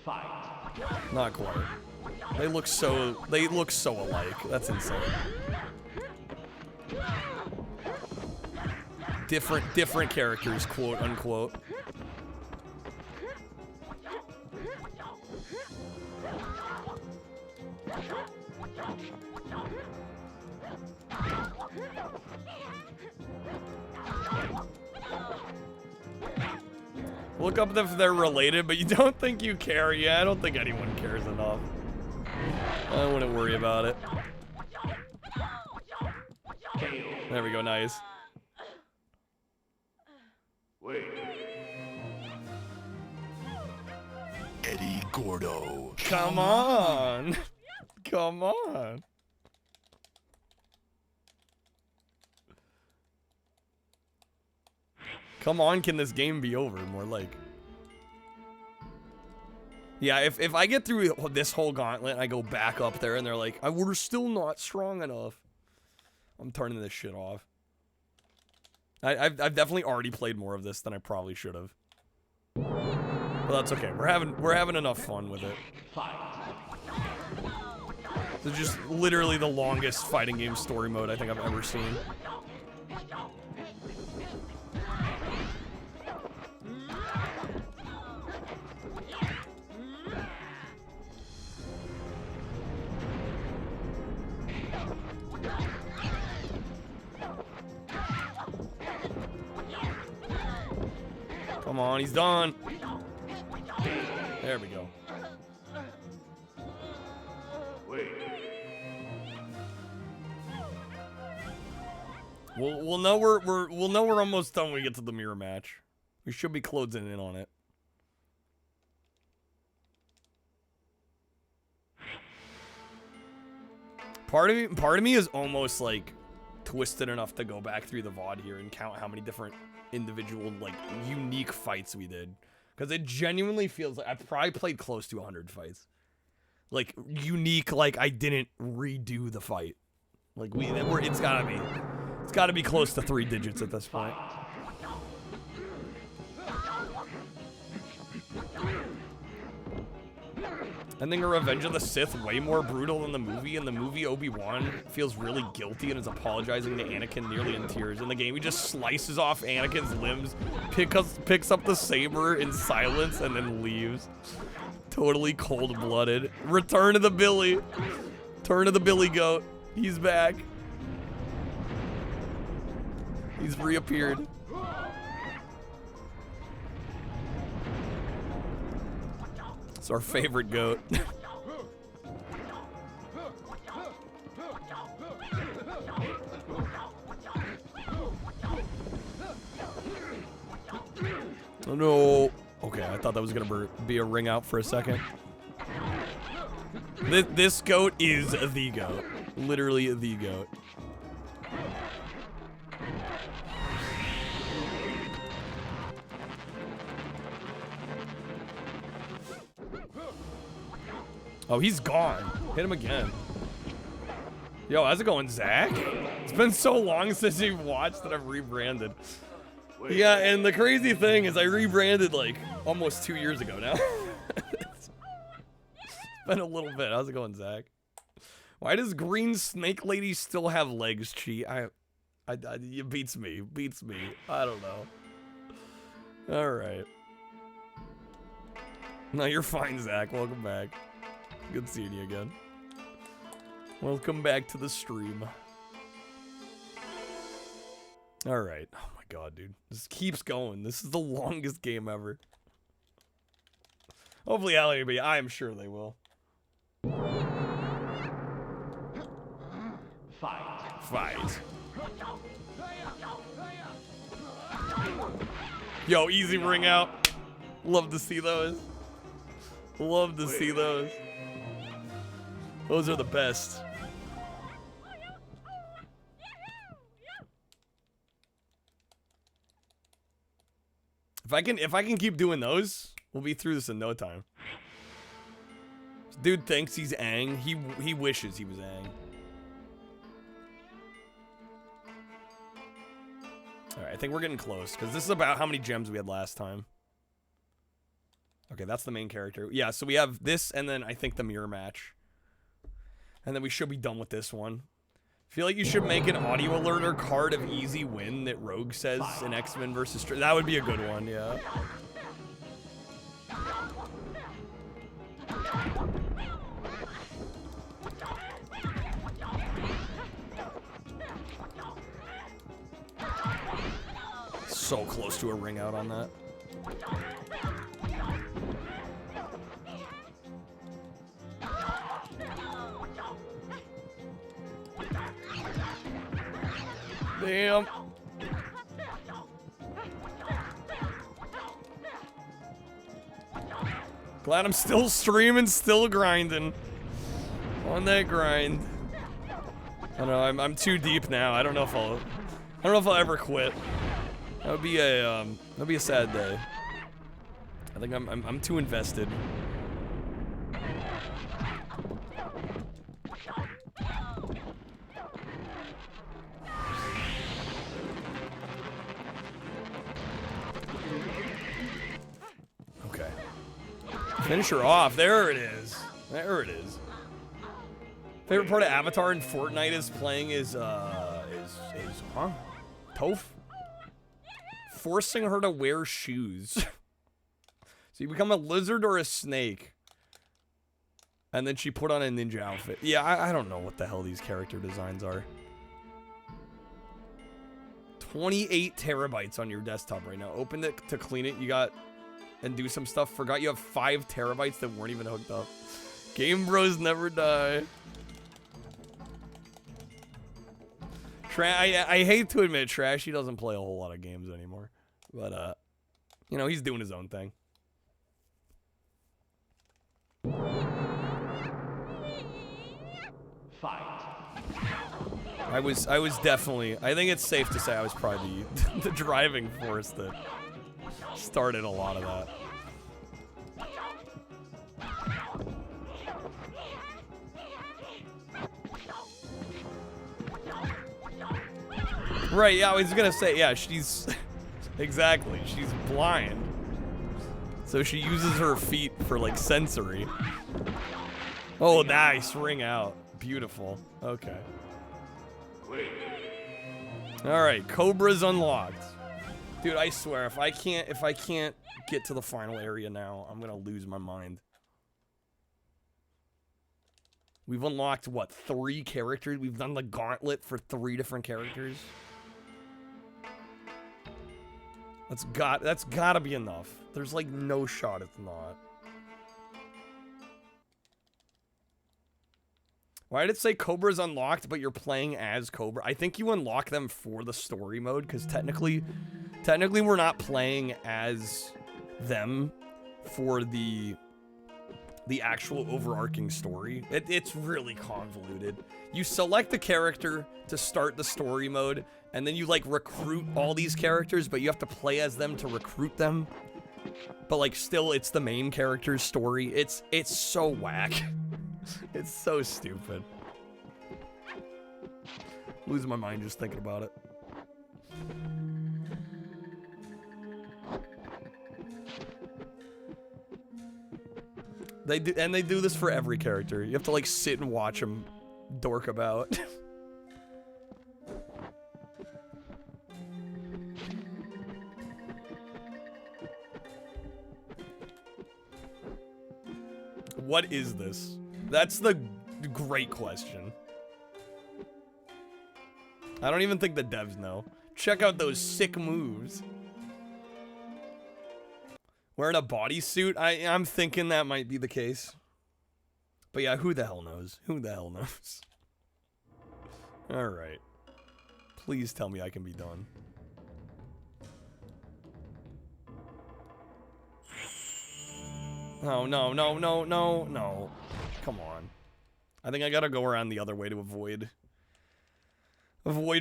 Fight. Not quite. They look so alike. That's insane. Different characters, quote unquote. Look up if they're related, but you don't think you care. Yeah, I don't think anyone cares enough. I wouldn't worry about it. There we go, nice. Wait. Eddie Gordo. Come on. Come on. Come on, can this game be over? More like. Yeah, if I get through this whole gauntlet and I go back up there and they're like, we're still not strong enough, I'm turning this shit off. I've definitely already played more of this than I probably should have. But that's okay. We're having enough fun with it. This is just literally the longest fighting game story mode I think I've ever seen. Come on, he's done. There we go. Wait. We'll know we're almost done when we get to the mirror match. We should be closing in on it. Part of me is almost like twisted enough to go back through the VOD here and count how many different individual, like, unique fights we did. Because it genuinely feels like I've probably played close to 100 fights. Like, unique, like, I didn't redo the fight. Like, it's gotta be close to 3 digits at this point. I think Revenge of the Sith way more brutal than the movie. In the movie, Obi-Wan feels really guilty and is apologizing to Anakin nearly in tears. In the game, he just slices off Anakin's limbs, picks up the saber in silence, and then leaves. Totally cold-blooded. Return of the Billy. Turn of the Billy Goat. He's back. He's reappeared. It's our favorite goat. Oh no. Okay, I thought that was gonna be a ring out for a second. This goat is the goat. Literally the goat. Oh, he's gone. Hit him again. Yo, how's it going, Zach? It's been so long since you've watched that I've rebranded. Yeah, and the crazy thing is I rebranded like almost 2 years ago now. It's been a little bit. How's it going, Zach? Why does Green Snake Lady still have legs, Chi? It beats me. Beats me. I don't know. All right. No, you're fine, Zach. Welcome back. Good seeing you again. Welcome back to the stream. All right. Oh my god, dude. This keeps going. This is the longest game ever. Hopefully Allie will be. I'm sure they will. Fight. Yo, easy ring out. Love to see those. Love to see those. Those are the best. If I can keep doing those, we'll be through this in no time. This dude thinks he's Aang. He wishes he was Aang. Alright, I think we're getting close, because this is about how many gems we had last time. Okay, that's the main character. Yeah, so we have this, and then I think the mirror match. And then we should be done with this one. I feel like you should make an audio alerter card of easy win that Rogue says in X-Men versus... That would be a good one, yeah. So close to a ring out on that. Damn. Glad I'm still streaming, still grinding. On that grind. I don't know, I'm too deep now. I don't know if I'll ever quit. That would be a sad day. I think I'm too invested. Okay. Finish her off. There it is. There it is. Favorite part of Avatar in Fortnite is playing Toph? Forcing her to wear shoes. So you become a lizard or a snake. And then she put on a ninja outfit. Yeah, I don't know what the hell these character designs are. 28 terabytes on your desktop right now. Open it to clean it. You got... And do some stuff. Forgot you have 5 terabytes that weren't even hooked up. Game Bros never die. I hate to admit, Trashy doesn't play a whole lot of games anymore. But, you know, he's doing his own thing. Fight. I was definitely, I think it's safe to say I was probably the driving force that started a lot of that. Right, yeah, I was gonna say, yeah, she's... Exactly, she's blind. So she uses her feet for, like, sensory. Oh, nice, ring out. Beautiful. Okay. Alright, Cobra's unlocked. Dude, I swear, if I can't get to the final area now, I'm gonna lose my mind. We've unlocked, what, 3 characters? We've done the gauntlet for 3 different characters. That's gotta be enough. There's like no shot it's not. Why did it say Cobra's unlocked, but you're playing as Cobra? I think you unlock them for the story mode, because technically we're not playing as them for the actual overarching story. It's really convoluted. You select the character to start the story mode, and then you like recruit all these characters, but you have to play as them to recruit them. But like still, it's the main character's story. It's so whack. It's so stupid. Losing my mind just thinking about it. They do this for every character. You have to like sit and watch them dork about. What is this? That's the great question. I don't even think the devs know. Check out those sick moves. Wearing a bodysuit? I'm thinking that might be the case. But yeah, who the hell knows? Who the hell knows? Alright. Please tell me I can be done. Oh, no, no, no, no, no. Come on. I think I gotta go around the other way to avoid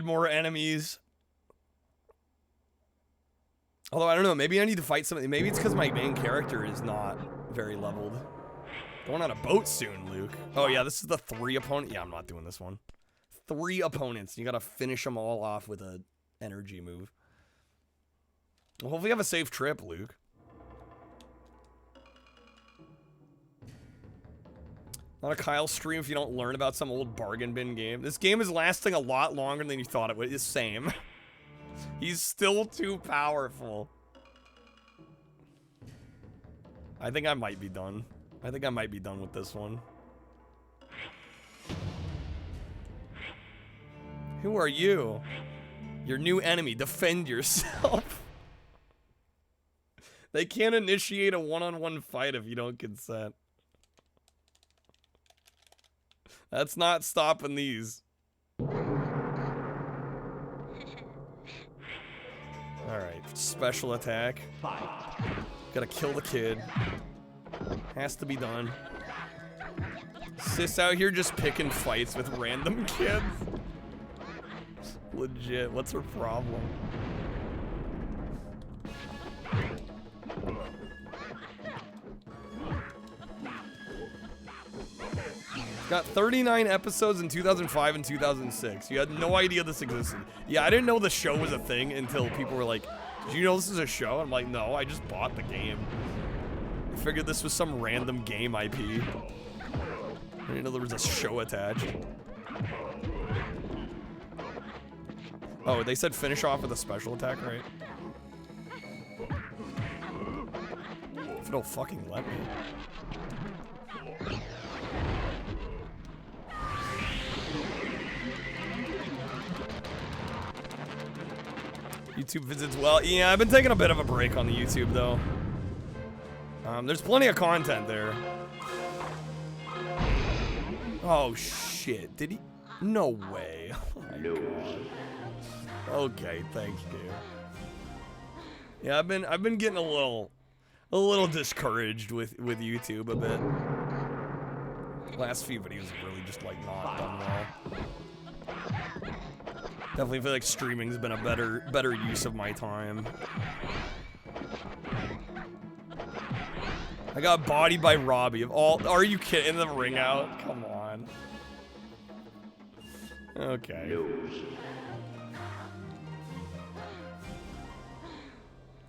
more enemies. Although, I don't know, maybe I need to fight something. Maybe it's because my main character is not very leveled. Going on a boat soon, Luke. Oh, yeah, this is the 3 opponent. Yeah, I'm not doing this one. 3 opponents. You gotta finish them all off with an energy move. Well, hopefully you have a safe trip, Luke. Not a Kyle stream if you don't learn about some old bargain bin game. This game is lasting a lot longer than you thought it would. It's same. He's still too powerful. I think I might be done. I think I might be done with this one. Who are you? Your new enemy. Defend yourself. They can't initiate a one-on-one fight if you don't consent. That's not stopping these. Alright, special attack. Gotta kill the kid. Has to be done. Sis out here just picking fights with random kids. Legit, what's her problem? Got 39 episodes in 2005 and 2006. You had no idea this existed. Yeah, I didn't know the show was a thing until people were like, did you know this is a show? I'm like, no, I just bought the game. I figured this was some random game IP. I didn't know there was a show attached. Oh, they said finish off with a special attack, right? If it'll fucking let me. YouTube visits well. Yeah, I've been taking a bit of a break on the YouTube, though. There's plenty of content there. Oh, shit. Did he? No way. Oh, my God. Okay, thank you. Yeah, I've been getting a little discouraged with YouTube a bit. Last few videos have really just, like, not done well. Definitely feel like streaming's been a better use of my time. I got bodied by Robbie of all. Are you kidding? The ring out? Come on. Okay.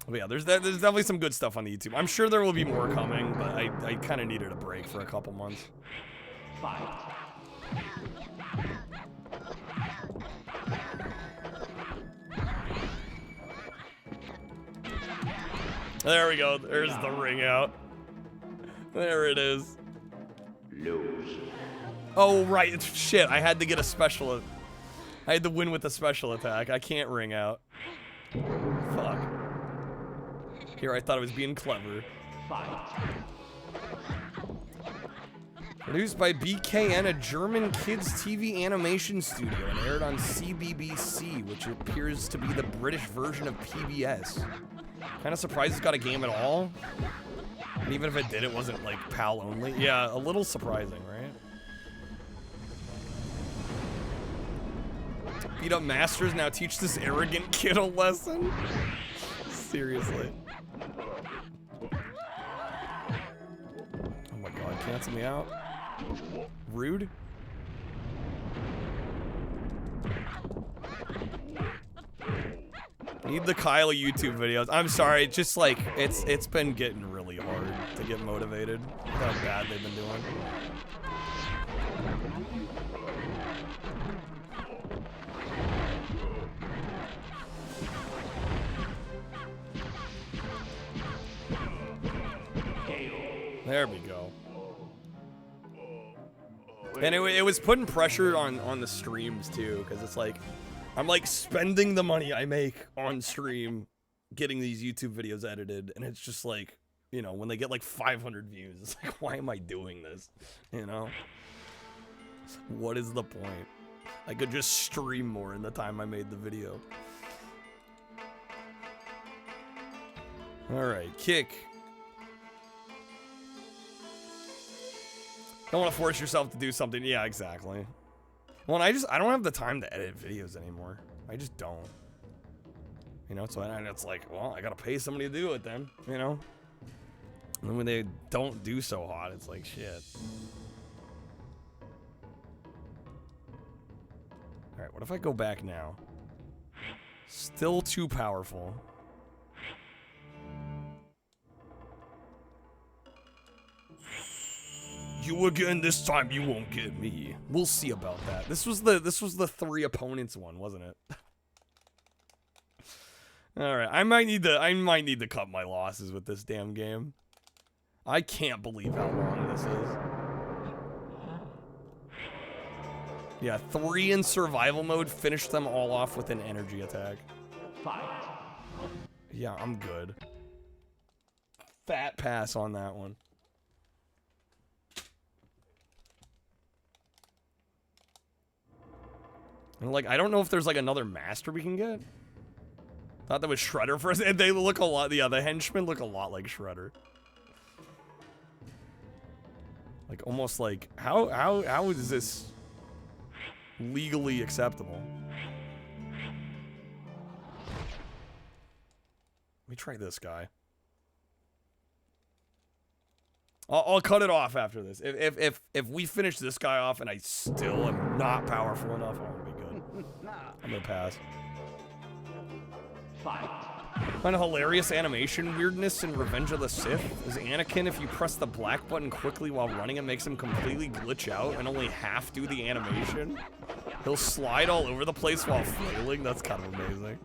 But yeah, there's definitely some good stuff on the YouTube. I'm sure there will be more coming, but I kind of needed a break for a couple months. There we go. There's the ring out. There it is. Oh, right. Shit, I had to get a special. I had to win with a special attack. I can't ring out. Fuck. Here, I thought I was being clever. Produced by BKN, a German kids TV animation studio, and aired on CBBC, which appears to be the British version of PBS. Kind of surprised it's got a game at all. And even if it did, it wasn't like PAL only. Yeah, a little surprising, right? Beat up masters, now teach this arrogant kid a lesson? Seriously. Oh my god, cancel me out. Rude. Need the Kyle YouTube videos. I'm sorry, just like it's been getting really hard to get motivated. Look how bad they've been doing. There we go. And it was putting pressure on the streams too, because it's like I'm like spending the money I make on stream getting these YouTube videos edited, and it's just like, you know, when they get like 500 views, it's like, why am I doing this? You know? What is the point? I could just stream more in the time I made the video. Alright, kick. Don't want to force yourself to do something. Yeah, exactly. Well, and I don't have the time to edit videos anymore. I just don't. You know, so it's like, well, I gotta pay somebody to do it then, you know? And then when they don't do so hot, it's like, shit. Alright, what if I go back now? Still too powerful. You again, this time you won't get me. We'll see about that. This was the 3 opponents one, wasn't it? Alright, I might need to cut my losses with this damn game. I can't believe how long this is. Yeah, 3 in survival mode, finish them all off with an energy attack. Yeah, I'm good. Fat pass on that one. And like, I don't know if there's like another master we can get. Thought that was Shredder for us. And they look a lot, yeah, the henchmen look a lot like Shredder. Like almost like, how is this legally acceptable? Let me try this guy. I'll cut it off after this. If we finish this guy off and I still am not powerful enough, I'm gonna be good. I'm gonna pass. Find a hilarious animation weirdness in Revenge of the Sith is Anakin. If you press the black button quickly while running, it makes him completely glitch out and only half do the animation. He'll slide all over the place while flailing. That's kind of amazing.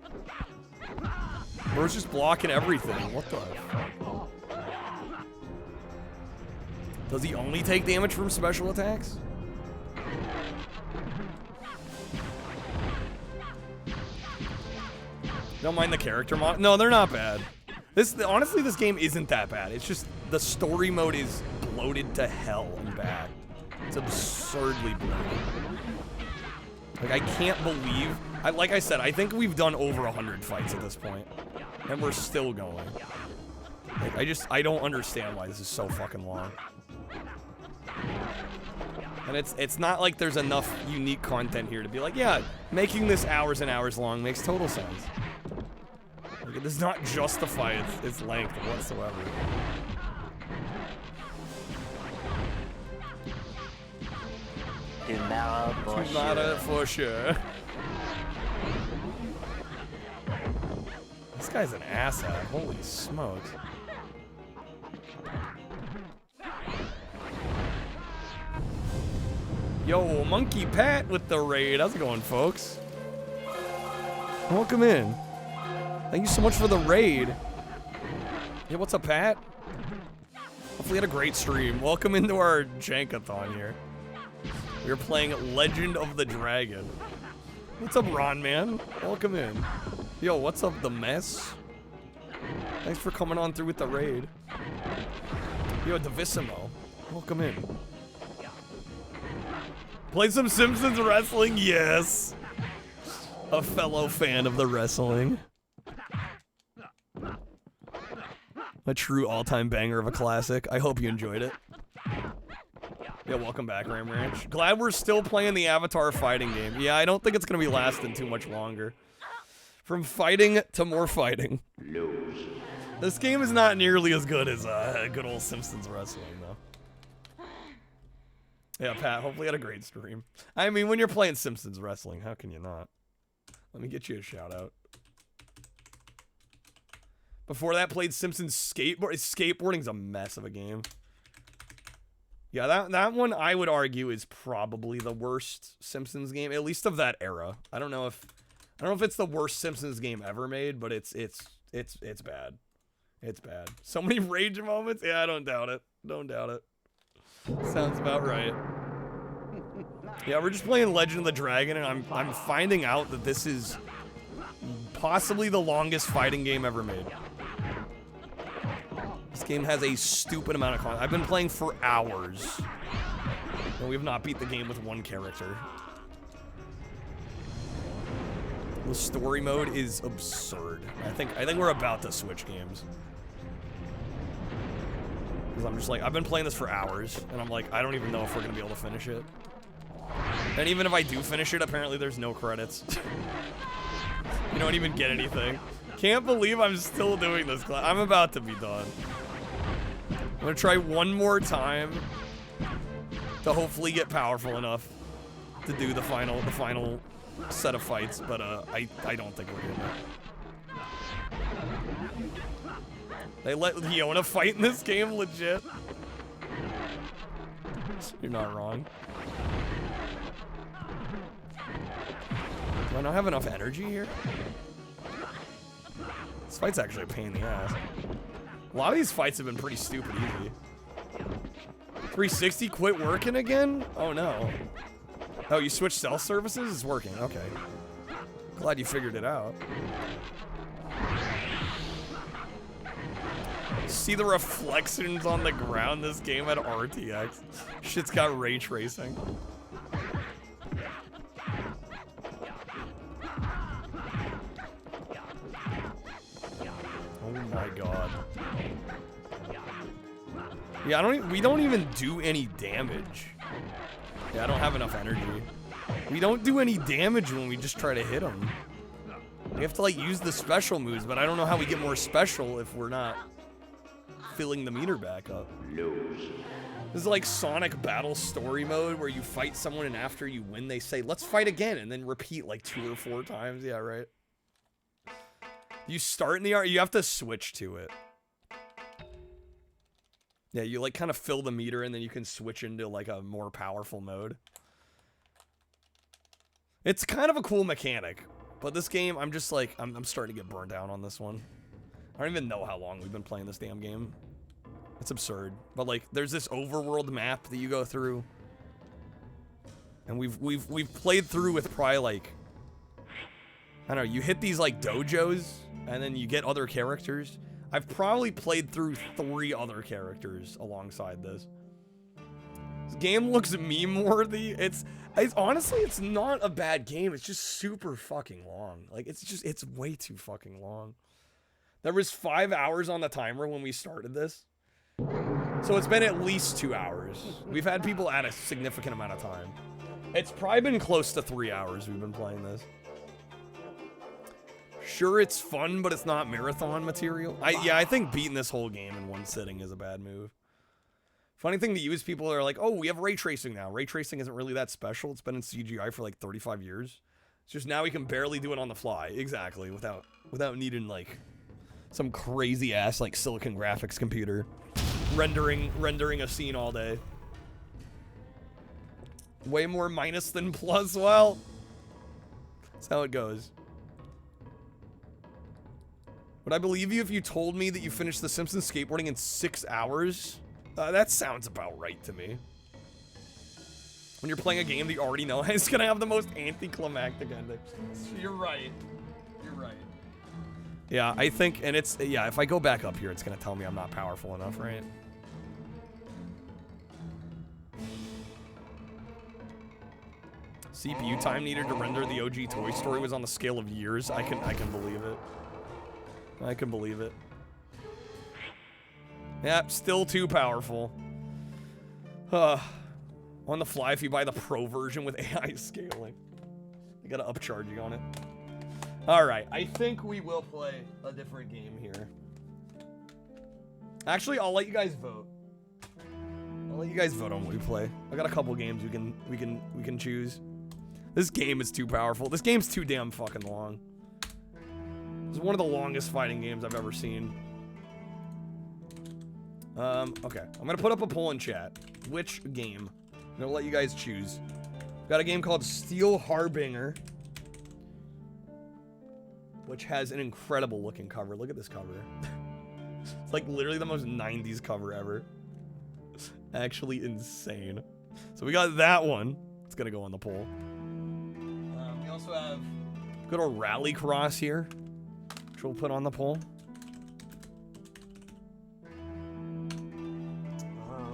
Or it's just blocking everything. What the fuck? Does he only take damage from special attacks? Don't mind the character mod. No, they're not bad. Honestly, this game isn't that bad. It's just the story mode is bloated to hell and bad. It's absurdly bloated. Like, I can't believe... like I said, I think we've done over 100 fights at this point. And we're still going. Like, I don't understand why this is so fucking long. And it's not like there's enough unique content here to be like, yeah, making this hours and hours long makes total sense. Like, it does not justify its length whatsoever. Tomorrow for sure. This guy's an asshat. Holy smokes. Yo, Monkey Pat with the raid. How's it going, folks? Welcome in. Thank you so much for the raid. Yeah, what's up, Pat? Hopefully you had a great stream. Welcome into our JANK-A-THON here. We're playing Legend of the Dragon. What's up, Ron, man? Welcome in. Yo, what's up, The Mess? Thanks for coming on through with the raid. Yo, Divissimo. Welcome in. Play some Simpsons wrestling? Yes. A fellow fan of the wrestling. A true all-time banger of a classic. I hope you enjoyed it. Yeah, welcome back, Ram Ranch. Glad we're still playing the Avatar fighting game. Yeah, I don't think it's going to be lasting too much longer. From fighting to more fighting. This game is not nearly as good as good old Simpsons wrestling, though. Yeah, Pat, hopefully had a great stream. I mean, when you're playing Simpsons Wrestling, how can you not? Let me get you a shout out. Before that, played Simpsons Skateboard. Skateboarding's a mess of a game. Yeah, that one I would argue is probably the worst Simpsons game, at least of that era. I don't know if it's the worst Simpsons game ever made, but it's bad. It's bad. So many rage moments. Yeah, I don't doubt it. Don't doubt it. Sounds about right. Yeah, we're just playing Legend of the Dragon, and I'm finding out that this is possibly the longest fighting game ever made. This game has a stupid amount of content. I've been playing for hours, and we have not beat the game with one character. The story mode is absurd. I think we're about to switch games. Because I'm just like, I've been playing this for hours, and I'm like, I don't even know if we're going to be able to finish it. And even if I do finish it, apparently there's no credits. You don't even get anything. Can't believe I'm still doing this. I'm about to be done. I'm going to try one more time to hopefully get powerful enough to do the final set of fights, but I don't think we're doing that. They let Leona fight in this game, legit. You're not wrong. Do I not have enough energy here? This fight's actually a pain in the ass. A lot of these fights have been pretty stupid easy. 360 quit working again? Oh no. Oh, you switched cell services? It's working, okay. Glad you figured it out. See the reflections on the ground this game at RTX. Shit's got ray tracing. Oh my god. Yeah, we don't even do any damage. Yeah, I don't have enough energy. We don't do any damage when we just try to hit them. We have to like use the special moves, but I don't know how we get more special if we're not filling the meter back up. This is like Sonic Battle Story Mode where you fight someone and after you win they say, let's fight again, and then repeat like 2 or 4 times. Yeah, right. You start in the art, you have to switch to it. Yeah, you like kind of fill the meter and then you can switch into like a more powerful mode. It's kind of a cool mechanic, but this game, I'm just like, I'm starting to get burned out on this one. I don't even know how long we've been playing this damn game. It's absurd. But like, there's this overworld map that you go through. And we've played through with probably like, I don't know, you hit these like dojos and then you get other characters. I've probably played through 3 other characters alongside this. This game looks meme-worthy. It's honestly, it's not a bad game. It's just super fucking long. Like, it's way too fucking long. There was 5 hours on the timer when we started this. So it's been at least 2 hours. We've had people add a significant amount of time. It's probably been close to 3 hours we've been playing this. Sure, it's fun, but it's not marathon material. I think beating this whole game in one sitting is a bad move. Funny thing to you is people are like, oh, we have ray tracing now. Ray tracing isn't really that special. It's been in CGI for like 35 years. It's just now we can barely do it on the fly. Exactly, without needing like some crazy ass like silicon graphics computer rendering a scene all day. Way more minus than plus. Well, that's how it goes. Would I believe you if you told me that you finished The Simpsons skateboarding in 6 hours? That sounds about right to me. When you're playing a game that you already know it's gonna have the most anticlimactic ending. You're right. You're right. Yeah, I think, and it's, yeah, if I go back up here, it's gonna tell me I'm not powerful enough, right? CPU time needed to render the OG Toy Story was on the scale of years. I can believe it. I can believe it. Yep, still too powerful. On the fly, if you buy the pro version with AI scaling, you gotta upcharge you on it. Alright, I think we will play a different game here. Actually, I'll let you guys vote. I'll let you guys vote on what we play. I got a couple games we can choose. This game is too powerful. This game's too damn fucking long. It's one of the longest fighting games I've ever seen. Okay. I'm gonna put up a poll in chat. Which game? I'm gonna let you guys choose. Got a game called Steel Harbinger, which has an incredible looking cover. Look at this cover. It's like literally the most 90s cover ever. Actually insane. So we got that one. It's gonna go on the poll. We also have good old Rallycross here, which we'll put on the poll.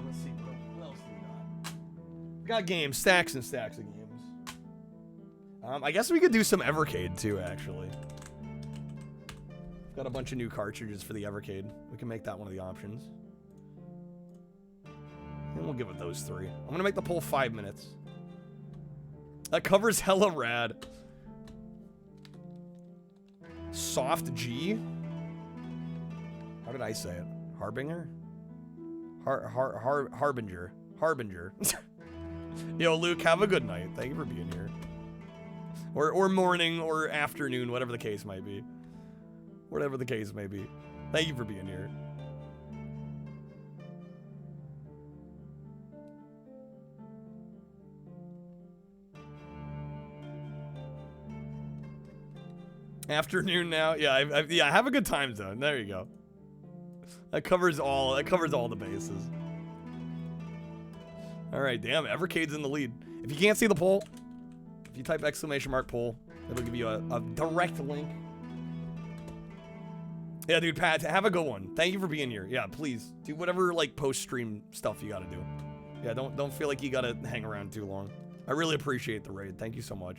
Let's see, what else do we got? We got games, stacks and stacks of games. I guess we could do some Evercade too, actually. Got a bunch of new cartridges for the Evercade. We can make that one of the options. And we'll give it those 3. I'm gonna make the poll 5 minutes. That cover's hella rad. Soft G? How did I say it? Harbinger? Harbinger. Harbinger. Yo, Luke, have a good night. Thank you for being here. Or morning or afternoon, whatever the case might be. Whatever the case may be. Thank you for being here. Afternoon now. Yeah, yeah. Have a good time zone. There you go. That covers all the bases. All right, damn. Evercade's in the lead. If you can't see the poll, if you type !poll, it'll give you a direct link. Yeah, dude, Pat, have a good one. Thank you for being here. Yeah, please do whatever like post-stream stuff you gotta do. Yeah, don't feel like you gotta hang around too long. I really appreciate the raid. Thank you so much.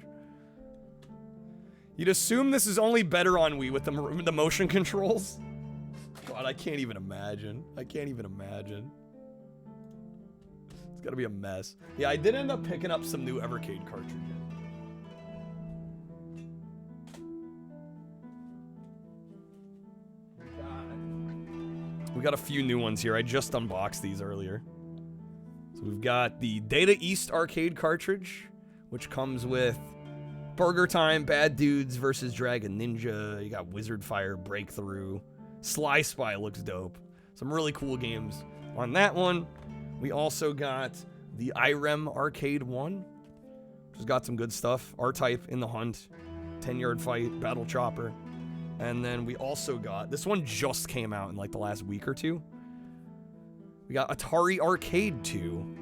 You'd assume this is only better on Wii with the motion controls. God, I can't even imagine. I can't even imagine. It's gotta be a mess. Yeah, I did end up picking up some new Evercade cartridges. We got a few new ones here. I just unboxed these earlier. So we've got the Data East arcade cartridge, which comes with Burger Time, Bad Dudes vs. Dragon Ninja. You got Wizard Fire, Breakthrough. Sly Spy looks dope. Some really cool games on that one. We also got the IREM Arcade 1, which has got some good stuff. R-Type, In the Hunt, 10-Yard Fight, Battle Chopper. And then we also got, this one just came out in like the last week or two. We got Atari Arcade 2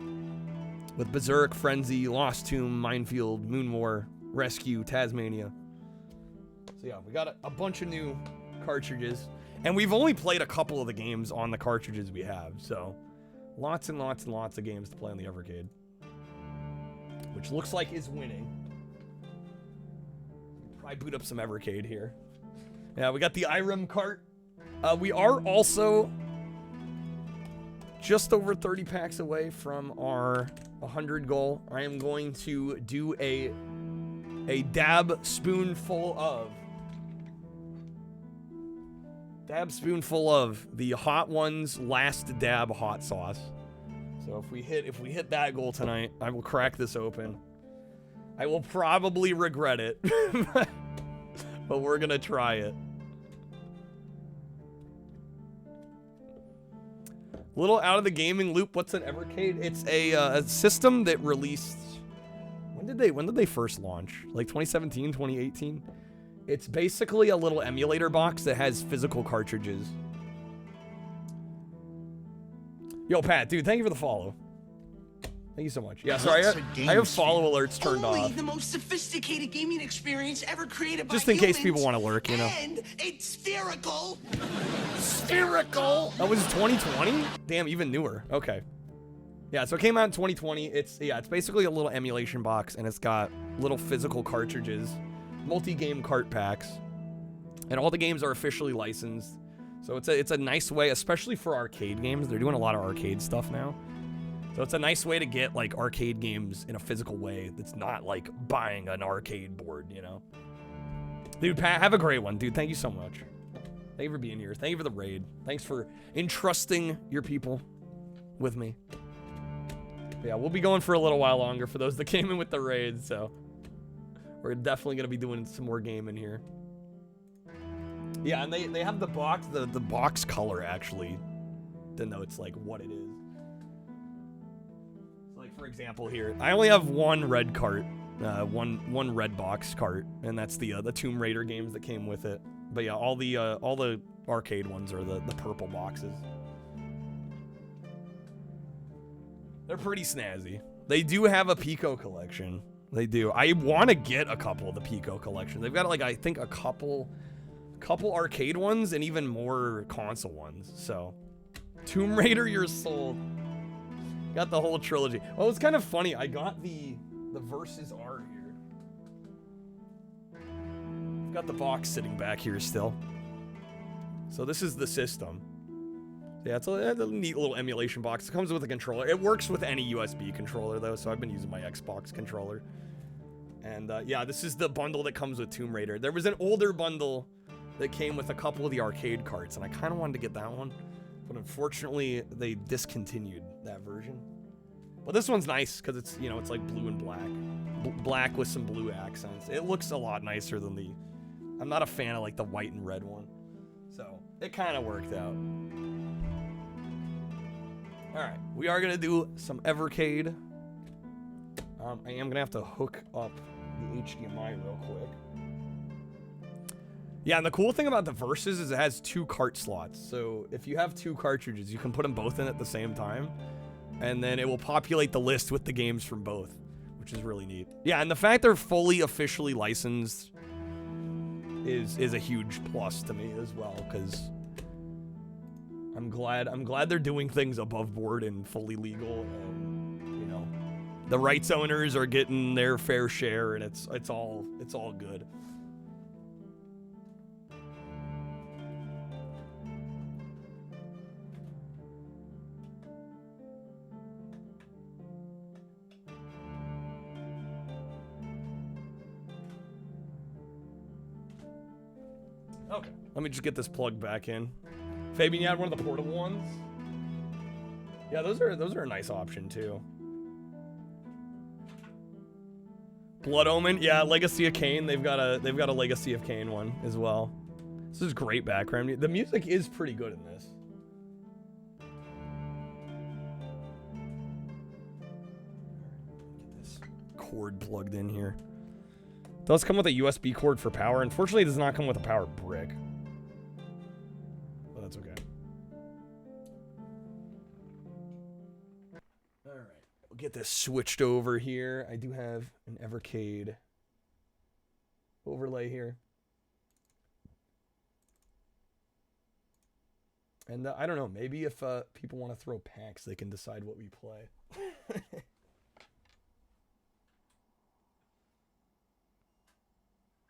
with Berserk, Frenzy, Lost Tomb, Minefield, Moon War, Rescue, Tasmania. So yeah, we got a bunch of new cartridges. And we've only played a couple of the games on the cartridges we have. So lots and lots and lots of games to play on the Evercade. Which looks like is winning. Probably boot up some Evercade here. Yeah, we got the IREM cart. We are also just over 30 packs away from our 100 goal. I am going to do a dab spoonful of the Hot Ones Last Dab hot sauce. So if we hit that goal tonight, I will crack this open. I will probably regret it, but we're gonna try it. Little out of the gaming loop. What's an Evercade? It's a system that released. When did they first launch? Like 2017, 2018. It's basically a little emulator box that has physical cartridges. Yo, Pat, dude, thank you for the follow. Thank you so much. Yeah, sorry, I have follow alerts turned off. The most sophisticated gaming experience ever created by just in case people want to lurk, you know. And it's spherical. Spherical. That was 2020? Damn, even newer. Okay. Yeah, so it came out in 2020. It's basically a little emulation box, and it's got little physical cartridges, multi-game cart packs, and all the games are officially licensed. So it's a nice way, especially for arcade games. They're doing a lot of arcade stuff now. So it's a nice way to get like arcade games in a physical way that's not like buying an arcade board, you know. Dude, Pat, have a great one, dude. Thank you so much. Thank you for being here. Thank you for the raid. Thanks for entrusting your people with me. But yeah, we'll be going for a little while longer for those that came in with the raid, so we're definitely gonna be doing some more gaming here. Yeah, and they have the box, the box color actually denotes like what it is. So like for example here, I only have one red cart, one red box cart, and that's the Tomb Raider games that came with it. But yeah, all the arcade ones are the purple boxes. They're pretty snazzy. They do have a Pico collection. They do. I want to get a couple of the Pico collection. They've got like I think a couple arcade ones and even more console ones. So, Tomb Raider, you're sold. Got the whole trilogy. Well, it's kind of funny. I got the Versus R here. I've got the box sitting back here still. So this is the system. Yeah, it's a neat little emulation box. It comes with a controller. It works with any USB controller though, so I've been using my Xbox controller. And yeah, this is the bundle that comes with Tomb Raider. There was an older bundle that came with a couple of the arcade carts, and I kind of wanted to get that one, but unfortunately they discontinued that version. But this one's nice because it's, you know, it's like blue and black, black with some blue accents. It looks a lot nicer than the. I'm not a fan of like the white and red one, so it kind of worked out. All right, we are gonna do some Evercade. I am gonna have to hook up the HDMI real quick. Yeah, and the cool thing about the Versus is it has 2 cart slots. So if you have 2 cartridges, you can put them both in at the same time, and then it will populate the list with the games from both, which is really neat. Yeah, and the fact they're fully officially licensed is a huge plus to me as well, because I'm glad they're doing things above board and fully legal, and you know, the rights owners are getting their fair share, and it's all good. Okay, let me just get this plugged back in. Fabian, you had one of the portable ones? Yeah, those are a nice option too. Blood Omen, yeah, Legacy of Kain. They've got a Legacy of Kain one as well. This is great background. The music is pretty good in this. Get this cord plugged in here. It does come with a USB cord for power. Unfortunately, it does not come with a power brick. But that's okay. Alright, we'll get this switched over here. I do have an Evercade overlay here. And I don't know, maybe if people want to throw packs, they can decide what we play.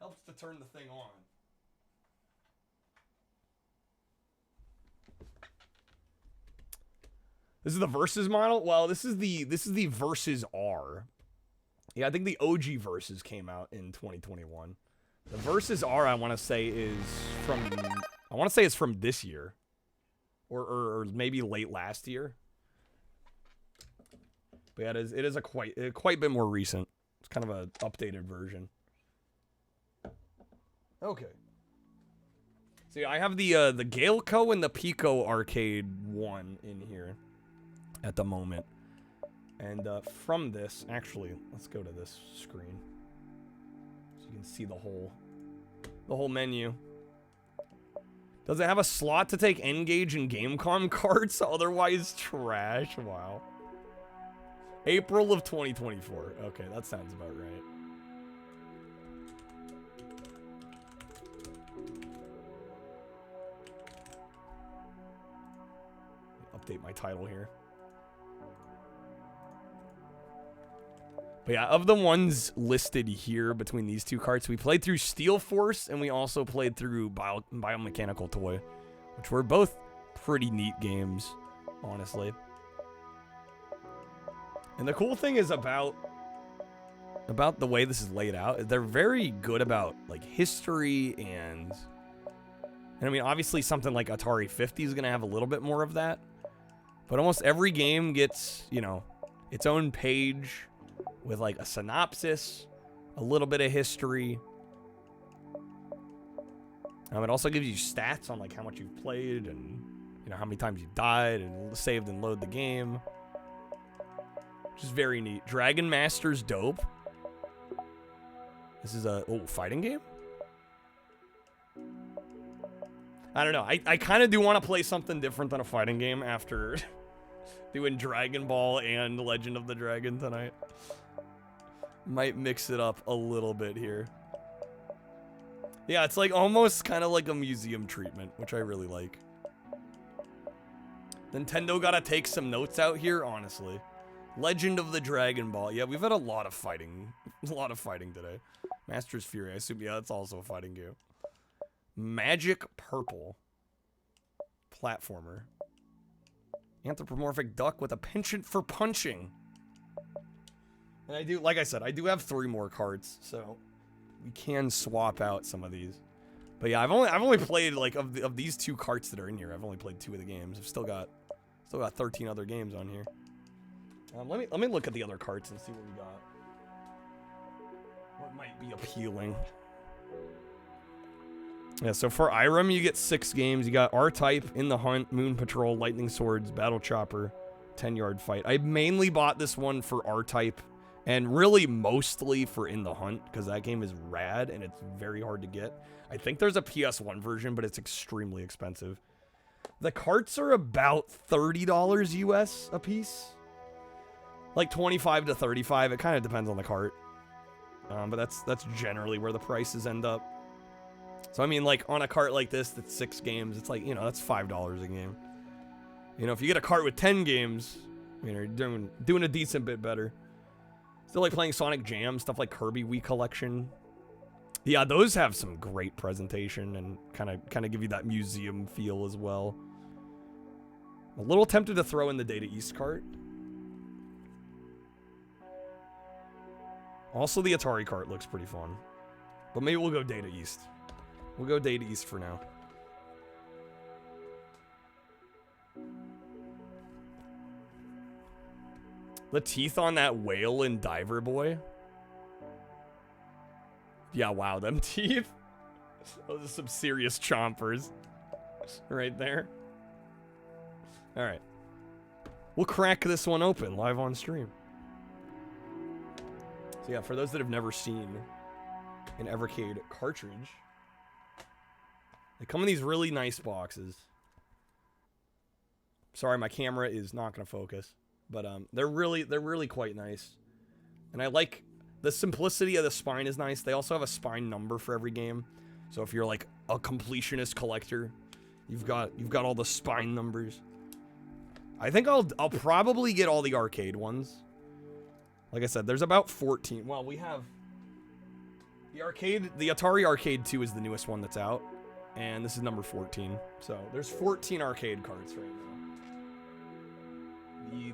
Helps to turn the thing on. This is the Versus model? Well, this is the Versus R. Yeah, I think the OG Versus came out in 2021. The Versus R, I want to say is from this year. Or maybe late last year. But yeah, it is a quite a bit more recent. It's kind of an updated version. Okay. See, I have the Galeco and the Pico Arcade one in here at the moment. And from this, actually, let's go to this screen so you can see the whole menu. Does it have a slot to take N-Gage and Gamecom cards? Otherwise trash. Wow. April of 2024. Okay, that sounds about right. Update my title here. But yeah, of the ones listed here between these two carts, we played through Steel Force and we also played through Biomechanical Toy, which were both pretty neat games, honestly. And the cool thing is about the way this is laid out, they're very good about like history and I mean, obviously something like Atari 50 is going to have a little bit more of that, but almost every game gets, you know, its own page with like a synopsis, a little bit of history. It also gives you stats on like how much you've played and how many times you died and saved and load the game. Which is very neat. Dragon Master's dope. This is a fighting game? I don't know. I kind of do want to play something different than a fighting game after doing Dragon Ball and Legend of the Dragon tonight. Might mix it up a little bit here. Yeah, it's like almost kind of like a museum treatment, which I really like. Nintendo gotta take some notes out here, honestly. Legend of the Dragon Ball. Yeah, we've had a lot of fighting. A lot of fighting today. Master's Fury. I assume, yeah, that's also a fighting game. Magic Purple. Platformer. Anthropomorphic duck with a penchant for punching. And I do, like I said, I do have 3 more cards, so we can swap out some of these. But yeah, I've only played like of these 2 carts that are in here. I've only played 2 of the games. I've still got 13 other games on here. Let me look at the other carts and see what we got. What might be appealing? Yeah, so for Irem, you get 6 games. You got R-Type, In the Hunt, Moon Patrol, Lightning Swords, Battle Chopper, 10-Yard Fight. I mainly bought this one for R-Type, and really mostly for In the Hunt, because that game is rad, and it's very hard to get. I think there's a PS1 version, but it's extremely expensive. The carts are about $30 US a piece. Like 25 to 35. It kind of depends on the cart. But that's generally where the prices end up. So I mean, like on a cart like this that's 6 games, it's like, that's $5 a game. If you get a cart with 10 games, you're doing a decent bit better. Still like playing Sonic Jam, stuff like Kirby Wii Collection. Yeah, those have some great presentation and kind of give you that museum feel as well. A little tempted to throw in the Data East cart. Also, the Atari cart looks pretty fun. But maybe we'll go Data East. We'll go Data East for now. The teeth on that whale in Diver Boy. Yeah, wow, them teeth. Those are some serious chompers. Right there. Alright. We'll crack this one open live on stream. So yeah, for those that have never seen an Evercade cartridge, they come in these really nice boxes. Sorry, my camera is not going to focus, but they're really quite nice. And I like the simplicity of the spine is nice. They also have a spine number for every game. So if you're like a completionist collector, you've got all the spine numbers. I think I'll probably get all the arcade ones. Like I said, there's about 14. Well, we have the Atari Arcade 2 is the newest one that's out, and this is number 14. So there's 14 arcade carts right now.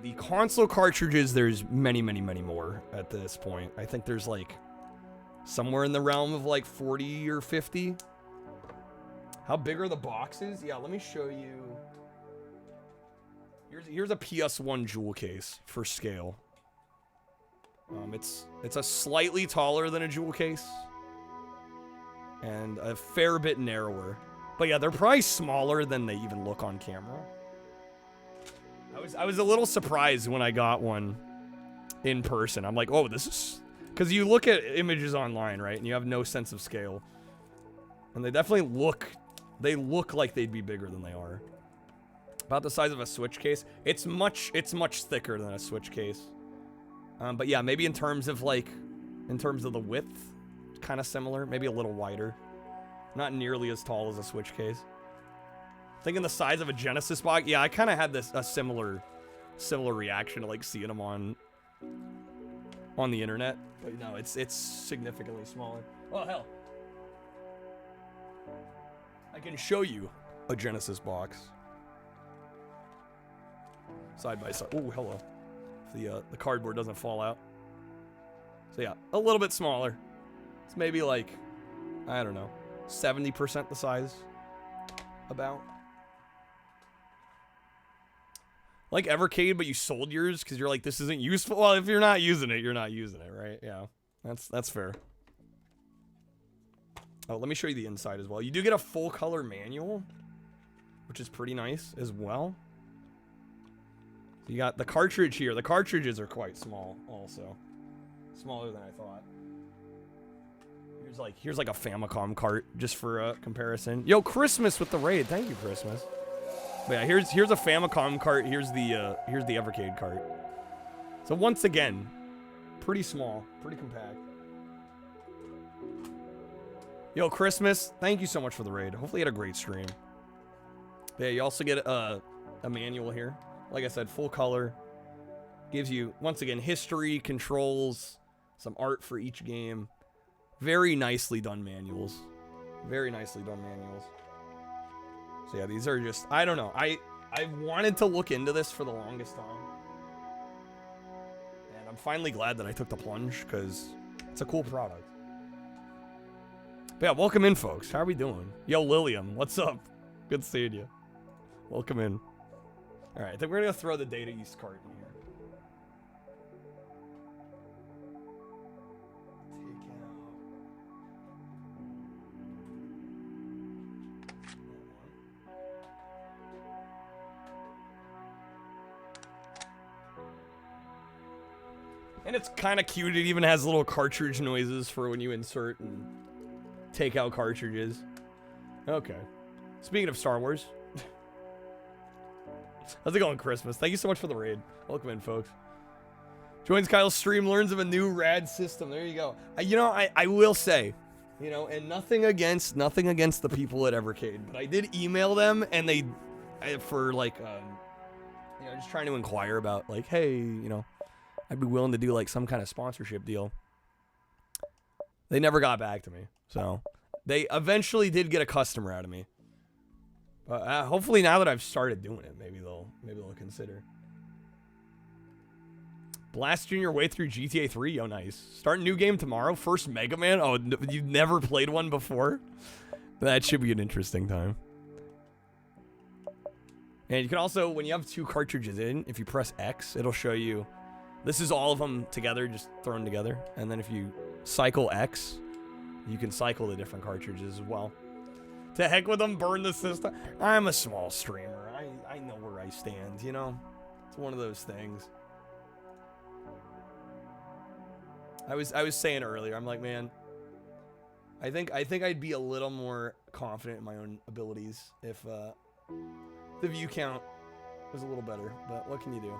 The console cartridges, there's many more at this point. I think there's like somewhere in the realm of like 40 or 50. How big are the boxes? Yeah, let me show you. Here's a PS1 jewel case for scale. It's a slightly taller than a jewel case, and a fair bit narrower. But yeah, they're probably smaller than they even look on camera. I was a little surprised when I got one in person. I'm like, oh, this is... Because you look at images online, right, and you have no sense of scale. And they definitely look... They look like they'd be bigger than they are. About the size of a Switch case. It's much thicker than a Switch case. But yeah, maybe in terms of the width, kind of similar. Maybe a little wider. Not nearly as tall as a Switch case. Thinking the size of a Genesis box. Yeah, I kind of had a similar reaction to like seeing them on the internet. But no, it's significantly smaller. Oh hell, I can show you a Genesis box side by side. Oh hello. If the cardboard doesn't fall out. So yeah, a little bit smaller. It's maybe like, I don't know, 70% the size, about. Like Evercade, but you sold yours because you're like, this isn't useful. Well, if you're not using it, you're not using it, right? Yeah, that's fair. Oh, let me show you the inside as well. You do get a full color manual, which is pretty nice as well. You got the cartridge here. The cartridges are quite small also. Smaller than I thought. Here's like a Famicom cart just for comparison. Yo, Christmas with the raid. Thank you, Christmas. But yeah, here's a Famicom cart. Here's the Evercade cart. So once again, pretty small, pretty compact. Yo, Christmas, thank you so much for the raid. Hopefully you had a great stream. Yeah, you also get a manual here. Like I said, full color. Gives you, once again, history, controls, some art for each game. Very nicely done manuals. Very nicely done manuals. So yeah, these are just, I don't know. I wanted to look into this for the longest time. And I'm finally glad that I took the plunge because it's a cool product. But yeah, welcome in, folks. How are we doing? Yo, Lilium, what's up? Good seeing you. Welcome in. All right, I think we're going to throw the Data East cart in here. And it's kind of cute. It even has little cartridge noises for when you insert and take out cartridges. Okay. Speaking of Star Wars. How's it going, Christmas? Thank you so much for the raid. Welcome in, folks. Joins Kyle's stream, learns of a new rad system. There you go. I will say, and nothing against the people at Evercade, but I did email them and they, for like, just trying to inquire about like, hey, I'd be willing to do like some kind of sponsorship deal. They never got back to me. So they eventually did get a customer out of me. But hopefully now that I've started doing it, maybe they'll consider. Blasting your way through GTA 3, yo, nice. Start a new game tomorrow. First Mega Man. Oh, you've never played one before? That should be an interesting time. And you can also, when you have 2 cartridges in, if you press X, it'll show you. This is all of them together, just thrown together. And then if you cycle X, you can cycle the different cartridges as well. To heck with them, burn the system. I'm a small streamer. I know where I stand, It's one of those things. I was saying earlier, I'm like, man, I think I'd be a little more confident in my own abilities if the view count was a little better. But what can you do?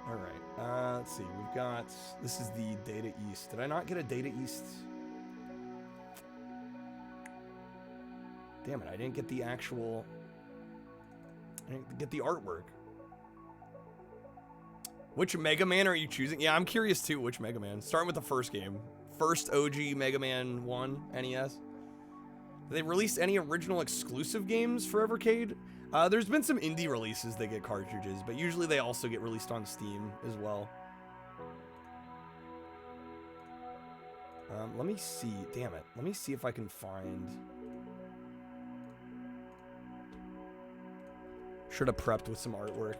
All right, let's see. We've got, this is the Data East. Did I not get a Data East? Damn it, I didn't get the actual, I didn't get the artwork. Which Mega Man are you choosing? Yeah, I'm curious too, which Mega Man. Starting with the first game. First OG Mega Man 1 NES. Did they release any original exclusive games for Evercade? There's been some indie releases that get cartridges, but usually they also get released on Steam as well. Let me see. Damn it. Let me see if I can find... Should have prepped with some artwork.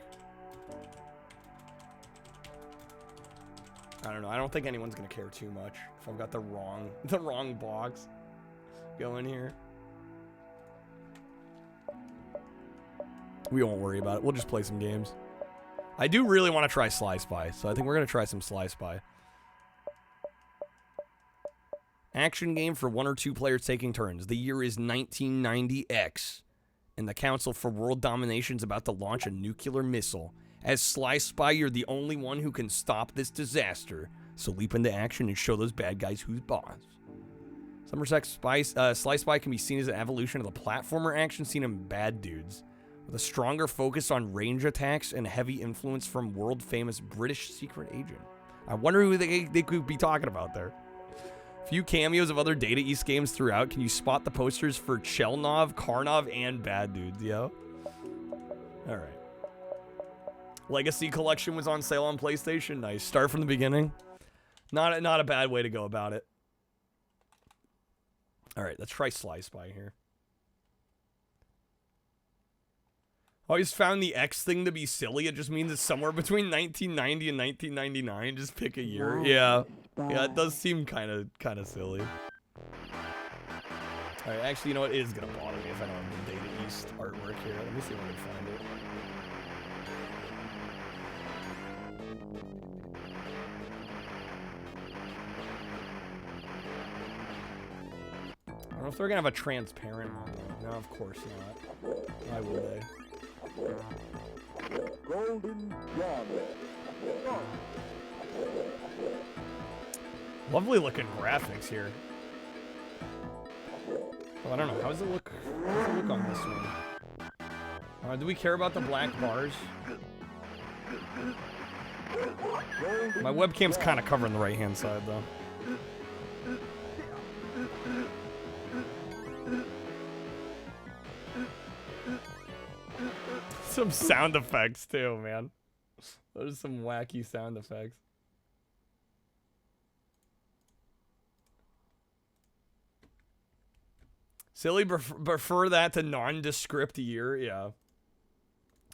I don't know. I don't think anyone's gonna care too much if I've got the wrong box going here. We won't worry about it. We'll just play some games. I do really want to try Sly Spy, so I think we're gonna try some Sly Spy. Action game for 1 or 2 players taking turns. The year is 1990X. And the Council for World Domination is about to launch a nuclear missile. As Sly Spy, you're the only one who can stop this disaster. So leap into action and show those bad guys who's boss. Somerset Sly Spy can be seen as an evolution of the platformer action scene in Bad Dudes, with a stronger focus on range attacks and heavy influence from world-famous British secret agent. I wonder who they could be talking about there. Few cameos of other Data East games throughout. Can you spot the posters for Chelnov, Karnov, and Bad Dudes, yo? Alright. Legacy Collection was on sale on PlayStation. Nice. Start from the beginning. Not a bad way to go about it. Alright, let's try Sly Spy here. Always found the X thing to be silly. It just means it's somewhere between 1990 and 1999. Just pick a year. Yeah. Yeah, it does seem kind of silly. All right, actually, you know what? It is gonna bother me if I don't have the Data East artwork here. Let me see if I can find it. I don't know if they're gonna have a transparent one. No, of course not. Why would they? Golden John. Lovely looking graphics here. Oh, I don't know. How does it look? How does it look on this one? Do we care about the black bars? My webcam's kind of covering the right-hand side, though. Some sound effects, too, man. Those are some wacky sound effects. Silly, prefer that to nondescript year? Yeah.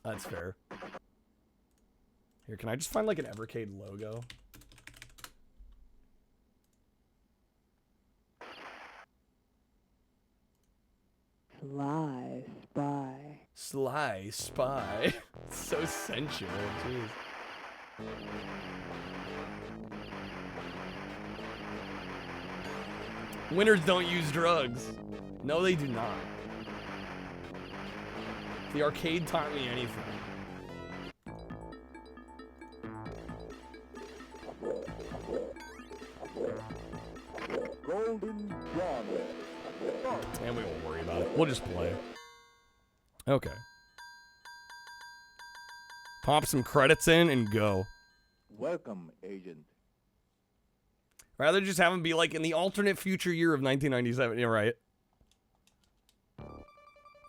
That's fair. Here, can I just find like an Evercade logo? Sly Spy. Sly Spy. So sensual, jeez. Winners don't use drugs. No, they do not. The arcade taught me anything. Golden John. And we won't worry about it. We'll just play. Okay. Pop some credits in and go. Welcome, Agent. Rather just have them be like in the alternate future year of 1997. You're right.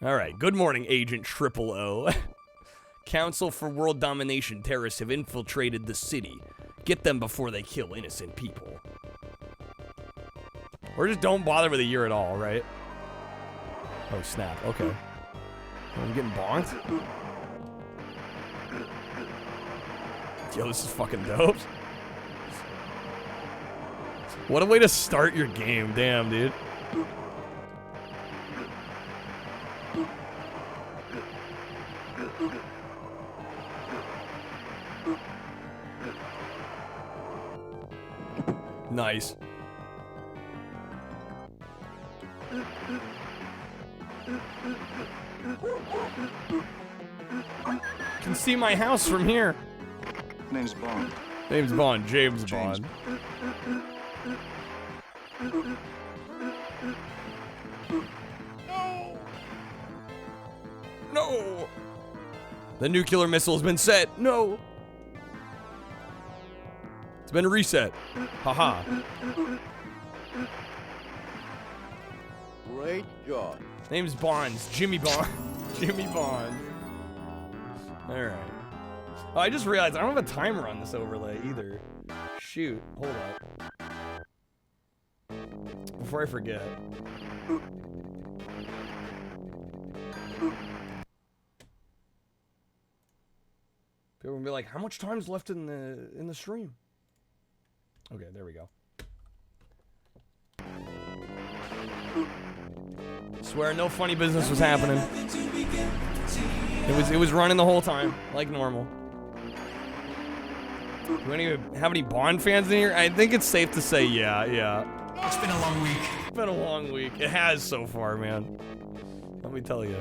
All right. Good morning, Agent Triple O. Council for World Domination terrorists have infiltrated the city. Get them before they kill innocent people. Or just don't bother with the year at all, right? Oh, snap. Okay. I'm getting bonked? Yo, this is fucking dope. What a way to start your game. Damn, dude. Nice. Can see my house from here. Name's Bond. Name's Bond. James Bond. No! No! The nuclear missile has been set. No! It's been reset. Haha. Great job. Name's Bonds. Jimmy Bond. Jimmy Bond. Alright. Oh, I just realized I don't have a timer on this overlay either. Shoot. Hold up. Before I forget. People will be like, how much time's left in the stream? Okay, there we go. Swear no funny business was happening. It was running the whole time, like normal. Do we have any Bond fans in here? I think it's safe to say yeah. It's been a long week. It's been a long week. It has so far, man. Let me tell you.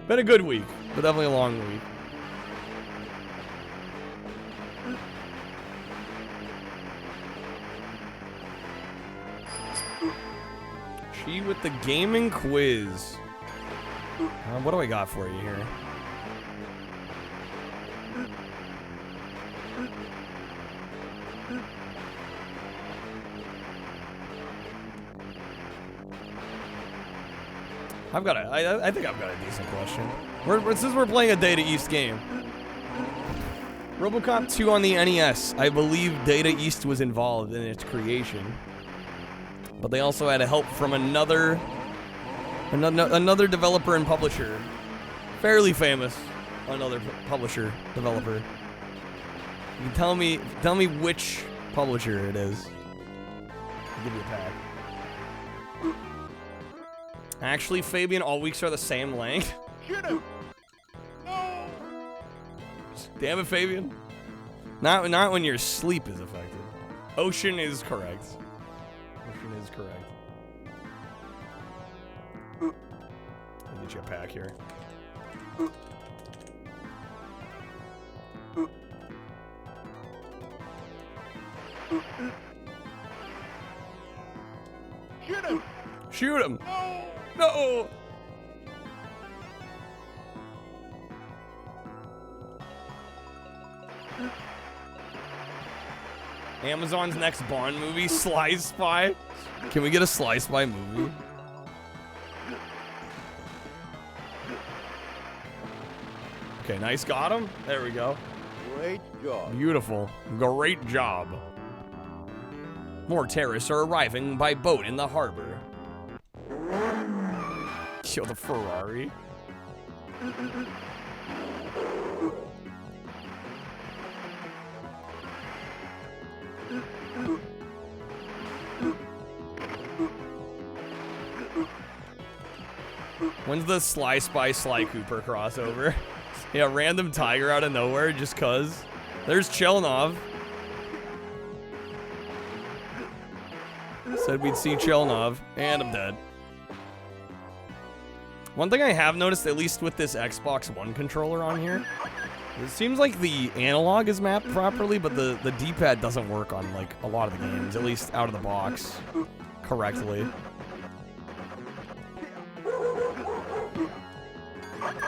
Been a good week, but definitely a long week. She with the gaming quiz. What do I got for you here? I think I've got a decent question. Since we're playing a Data East game. RoboCop 2 on the NES. I believe Data East was involved in its creation. But they also had help from another Another developer and publisher. Fairly famous. Another publisher, developer. You can tell me which publisher it is. I'll give you a pack. Actually, Fabian, all weeks are the same length. Shoot him! No! Damn it, Fabian. Not when your sleep is affected. Ocean is correct. Ocean is correct. I'll get you a pack here. Shoot him! Shoot him! No! No! Amazon's next Bond movie, Sly Spy. Can we get a Sly Spy movie? Okay, nice, got him. There we go. Great job. Beautiful. Great job. More terrorists are arriving by boat in the harbor. Yo, the Ferrari. When's the Sly Spy Sly Cooper crossover? Yeah, random tiger out of nowhere just cuz. There's Chelnov. Said we'd see Chelnov, and I'm dead. One thing I have noticed, at least with this Xbox One controller on here, it seems like the analog is mapped properly, but the D-pad doesn't work on like a lot of the games, at least out of the box, correctly.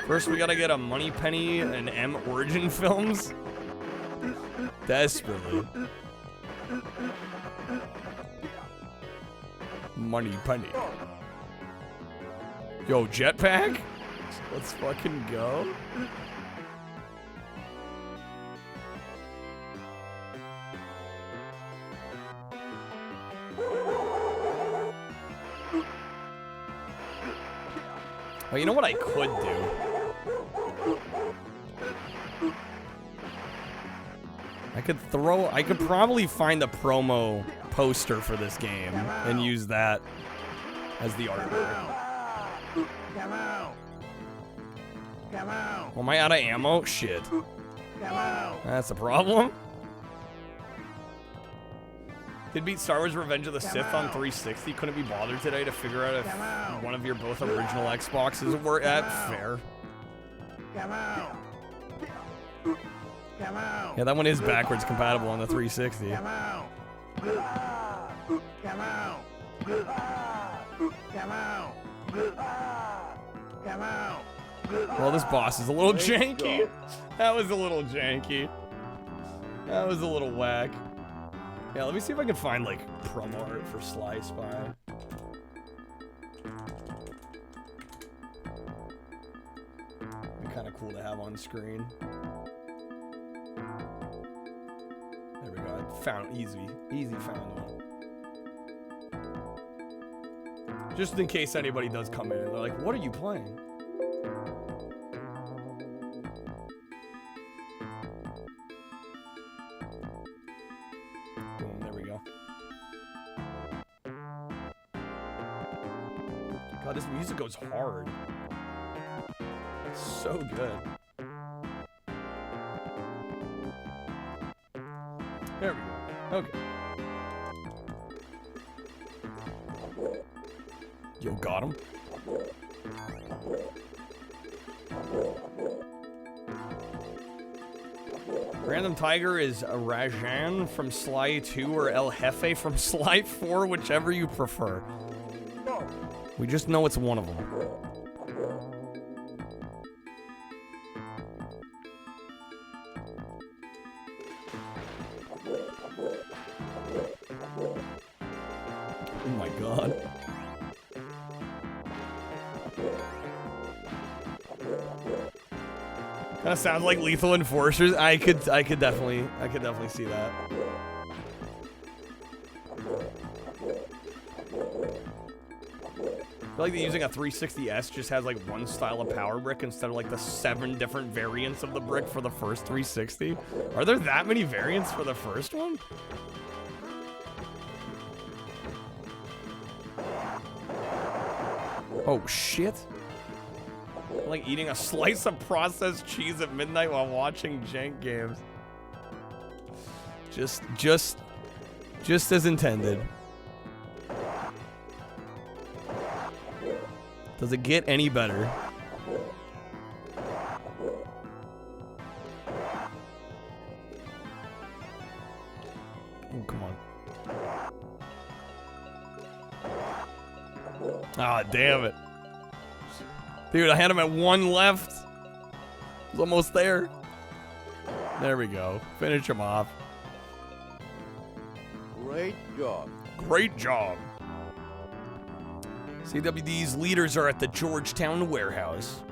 First, we gotta get a Moneypenny and M Origin Films. Desperately. Moneypenny. Yo, jetpack? Let's fucking go. Oh, you know what I could do? I could probably find a promo poster for this game and use that as the artwork. Well, am I out of ammo? Shit. That's a problem. Did beat Star Wars Revenge of the Sith on 360. Couldn't be bothered today to figure out if one of your both original Xboxes were at fair. Yeah, that one is backwards compatible on the 360. Well, this boss is a little janky. That was a little janky. That was a little whack. Yeah, let me see if I can find, like, promo art for Sly Spy. Be kind of cool to have on screen. There we go. I found easy found one. Just in case anybody does come in and they're like, what are you playing? Boom, there we go. God, this music goes hard. It's so good. There we go. Okay. Yo, got him. Random Tiger is a Rajan from Sly 2 or El Jefe from Sly 4, whichever you prefer. We just know it's one of them. Oh my god. Kind of sounds like Lethal Enforcers. I could definitely see that. feel like using a 360S just has like one style of power brick instead of like the 7 different variants of the brick for the first 360. Are there that many variants for the first one? Oh shit. I'm like eating a slice of processed cheese at midnight while watching jank games. Just as intended. Does it get any better? Oh, come on. Ah, damn it. Dude, I had him at 1 left. He's almost there. There we go. Finish him off. Great job. Great job. CWD's leaders are at the Georgetown warehouse.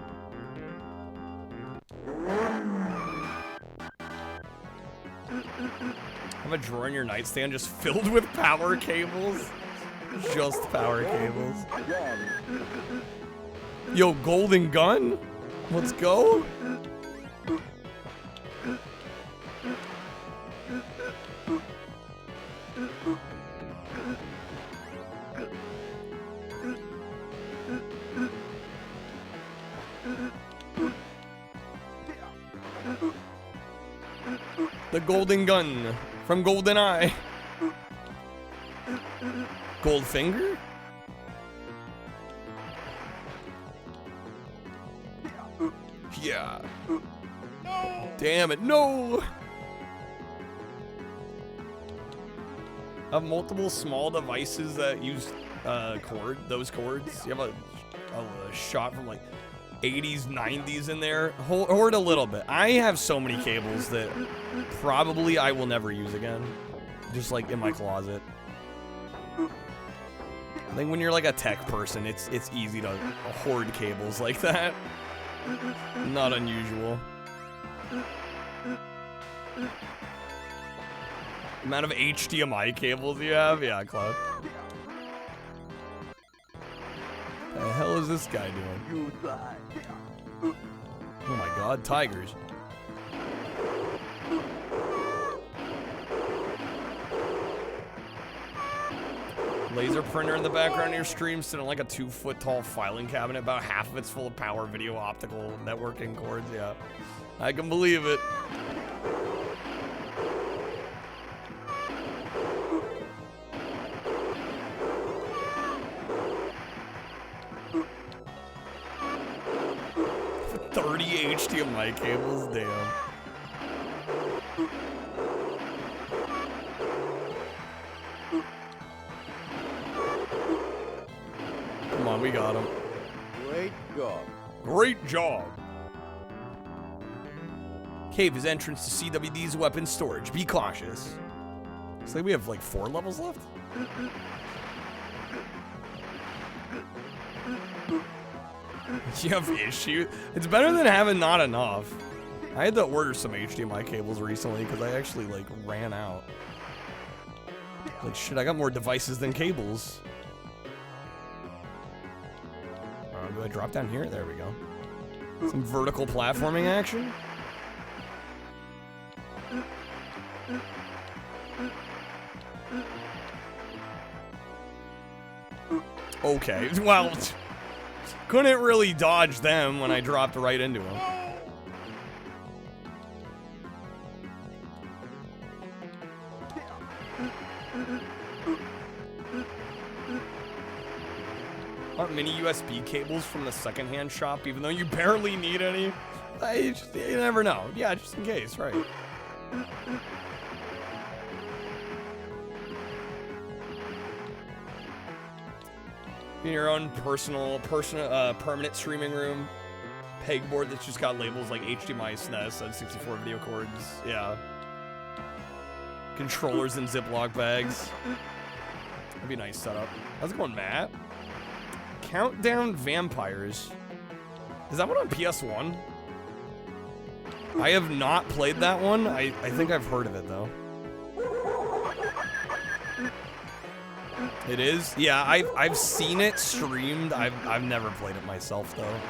Have a drawer in your nightstand just filled with power cables. Just power cables. Yo, golden gun? Let's go. The golden gun from GoldenEye. Goldfinger? Yeah. Damn it, no! I have multiple small devices that use those cords. You have a shot from like 80s, 90s in there. Hoard a little bit. I have so many cables that probably I will never use again. Just like in my closet. I think when you're like a tech person, it's easy to hoard cables like that. Not unusual. Amount of HDMI cables you have? Yeah, Cloud. The hell is this guy doing? Oh my god, tigers. Laser printer in the background of your stream, sitting like a 2-foot tall filing cabinet. About half of it's full of power, video, optical, networking cords. Yeah, I can believe it. HDMI cables, damn. Come on, we got him. Great job. Great job. Cave is entrance to CWD's weapons storage. Be cautious. Looks like we have like 4 levels left. You have issues? It's better than having not enough. I had to order some HDMI cables recently because I actually like ran out. Like shit, I got more devices than cables. Do I drop down here? There we go. Some vertical platforming action. Okay, well, couldn't really dodge them when I dropped right into them. Want mini USB cables from the secondhand shop, even though you barely need any? You never know. Yeah, just in case, right? In your own permanent streaming room, pegboard that's just got labels like HDMI, SNES, and 64 video cords. Yeah. Controllers in Ziploc bags. That'd be a nice setup. How's it going, Matt? Countdown Vampires. Is that one on PS1? I have not played that one. I think I've heard of it, though. It is? Yeah, I've seen it streamed. I've never played it myself though.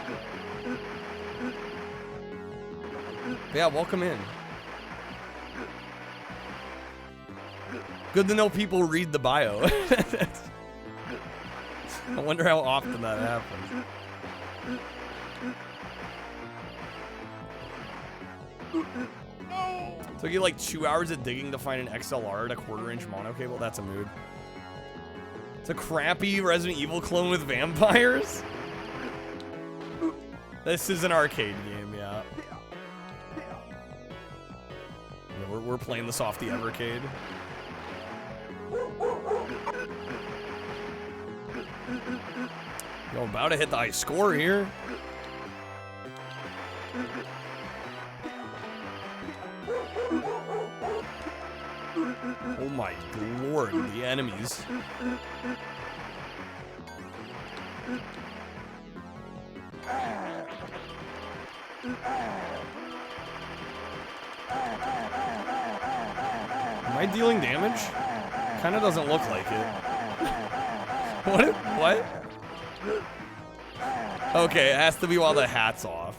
But yeah, welcome in. Good to know people read the bio. I wonder how often that happens. Took you like 2 hours of digging to find an XLR at a 1/4-inch mono cable? That's a mood. It's a crappy Resident Evil clone with vampires? This is an arcade game, yeah. We're playing this off the Evercade. Yo, about to hit the high score here. Oh my lord, the enemies. Am I dealing damage? Kinda doesn't look like it. What? Okay, it has to be while the hat's off.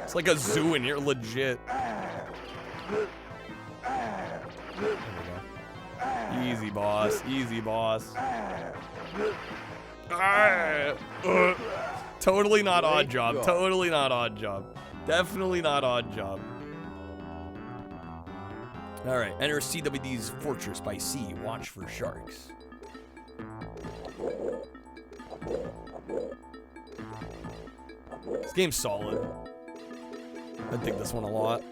It's like a zoo and you're legit. Easy, boss. Easy, boss. Totally not odd job. Totally not odd job. Definitely not odd job. All right, enter CWD's Fortress by Sea. Watch for sharks. This game's solid. I dig this one a lot.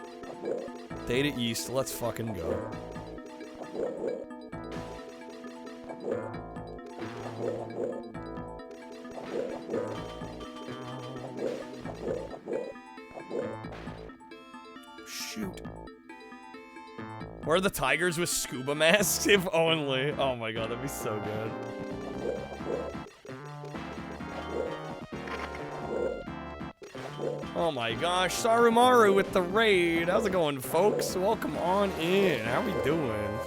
Data East, let's fucking go. Shoot. Where are the tigers with scuba masks? If only. Oh my god, that'd be so good. Oh my gosh, Sarumaru with the raid. How's it going, folks? Welcome on in. How we doing?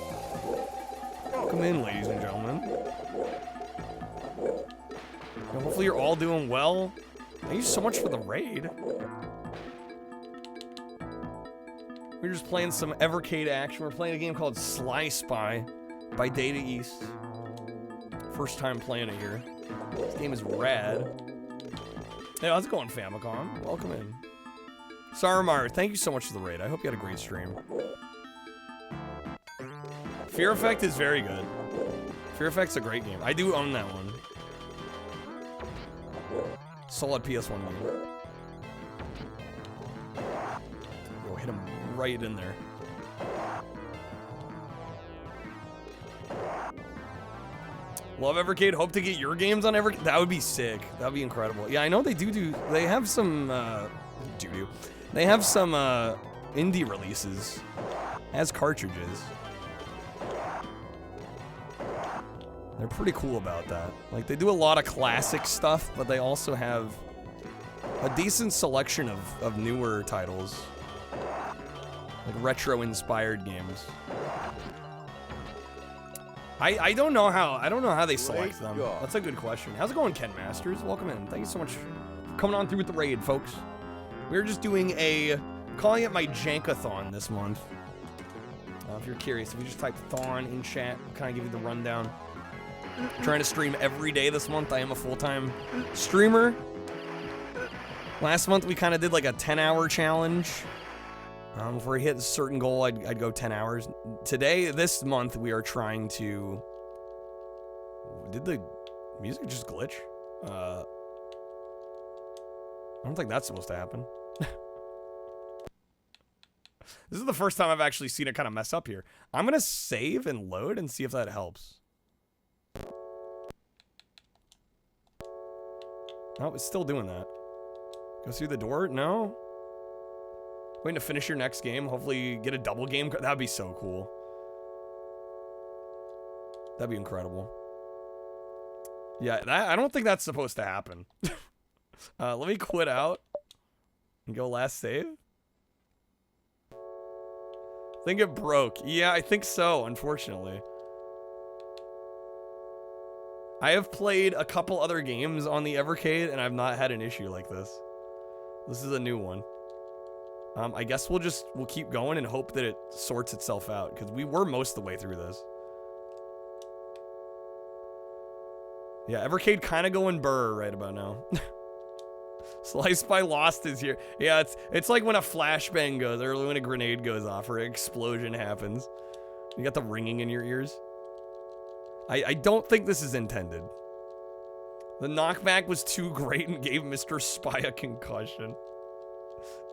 Welcome in, ladies and gentlemen. Yo, hopefully you're all doing well. Thank you so much for the raid. We're just playing some Evercade action. We're playing a game called Sly Spy by Data East. First time playing it here. This game is rad. Hey, how's it going, Famicom? Welcome in. Sarumaru, thank you so much for the raid. I hope you had a great stream. Fear Effect is very good. Fear Effect's a great game. I do own that one. Solid PS1 game. Oh, hit him right in there. Love Evercade. Hope to get your games on Evercade. That would be sick. That would be incredible. Yeah, I know they they have some, they have some, indie releases as cartridges. They're pretty cool about that. Like, they do a lot of classic stuff, but they also have a decent selection of newer titles. Like, retro-inspired games. I don't know how they select them. That's a good question. How's it going, Ken Masters? Welcome in. Thank you so much for coming on through with the raid, folks. We're just doing calling it my JANK-A-THON this month. If you're curious, if you just type Thon in chat, kind of give you the rundown. I'm trying to stream every day this month. I am a full-time streamer. Last month we kind of did like a 10-hour challenge. If we hit a certain goal, I'd go 10 hours. Today, this month, we are trying to... Did the music just glitch? I don't think that's supposed to happen. This is the first time I've actually seen it kind of mess up here. I'm going to save and load and see if that helps. Oh, it's still doing that. Go through the door? No? Waiting to finish your next game. Hopefully you get a double game. That'd be so cool. That'd be incredible. Yeah, I don't think that's supposed to happen. Let me quit out and go last save. think it broke. Yeah, I think so, unfortunately. I have played a couple other games on the Evercade, and I've not had an issue like this. This is a new one. I guess we'll keep going and hope that it sorts itself out, because we were most of the way through this. Yeah, Evercade kind of going burr right about now. Sliced by Lost is here. Yeah, it's like when a flashbang goes, or when a grenade goes off, or an explosion happens. You got the ringing in your ears. I don't think this is intended. The knockback was too great and gave Mr. Spy a concussion.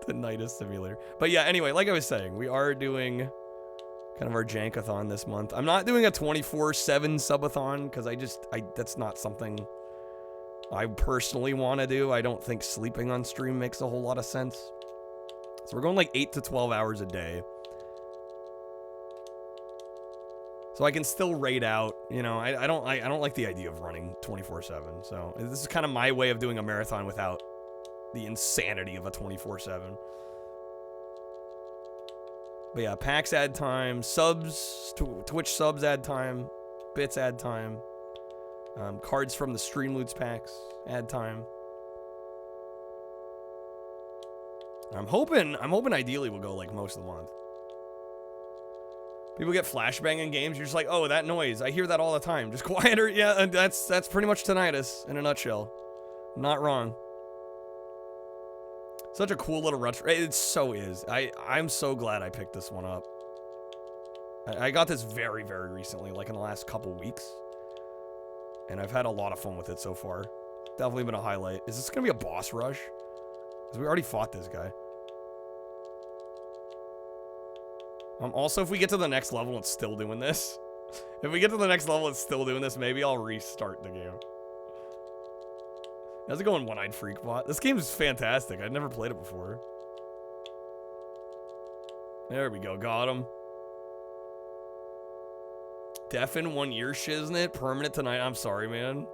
The Nidus Simulator. But yeah, anyway, like I was saying, we are doing kind of our JANK-A-THON this month. I'm not doing a 24/7 subathon because that's not something I personally want to do. I don't think sleeping on stream makes a whole lot of sense. So we're going like 8 to 12 hours a day. So I can still raid out, you know. I don't like the idea of running 24/7. So this is kind of my way of doing a marathon without the insanity of a 24/7. But yeah, packs add time, subs, Twitch subs add time, bits add time, cards from the Stream Loots packs add time. I'm hoping ideally we'll go like most of the month. People get flashbang in games, you're just like, oh, that noise, I hear that all the time. Just quieter. Yeah, that's pretty much tinnitus in a nutshell. Not wrong. Such a cool little retro. It so is. I'm so glad I picked this one up. I got this very, very recently, like in the last couple weeks. And I've had a lot of fun with it so far. Definitely been a highlight. Is this going to be a boss rush? Because we already fought this guy. Also, if we get to the next level, it's still doing this. If we get to the next level, it's still doing this, maybe I'll restart the game. How's it going, One-Eyed Freak Bot? This game is fantastic. I've never played it before. There we go. Got him. Deaf in 1 year, shiznit. Permanent tonight. I'm sorry, man.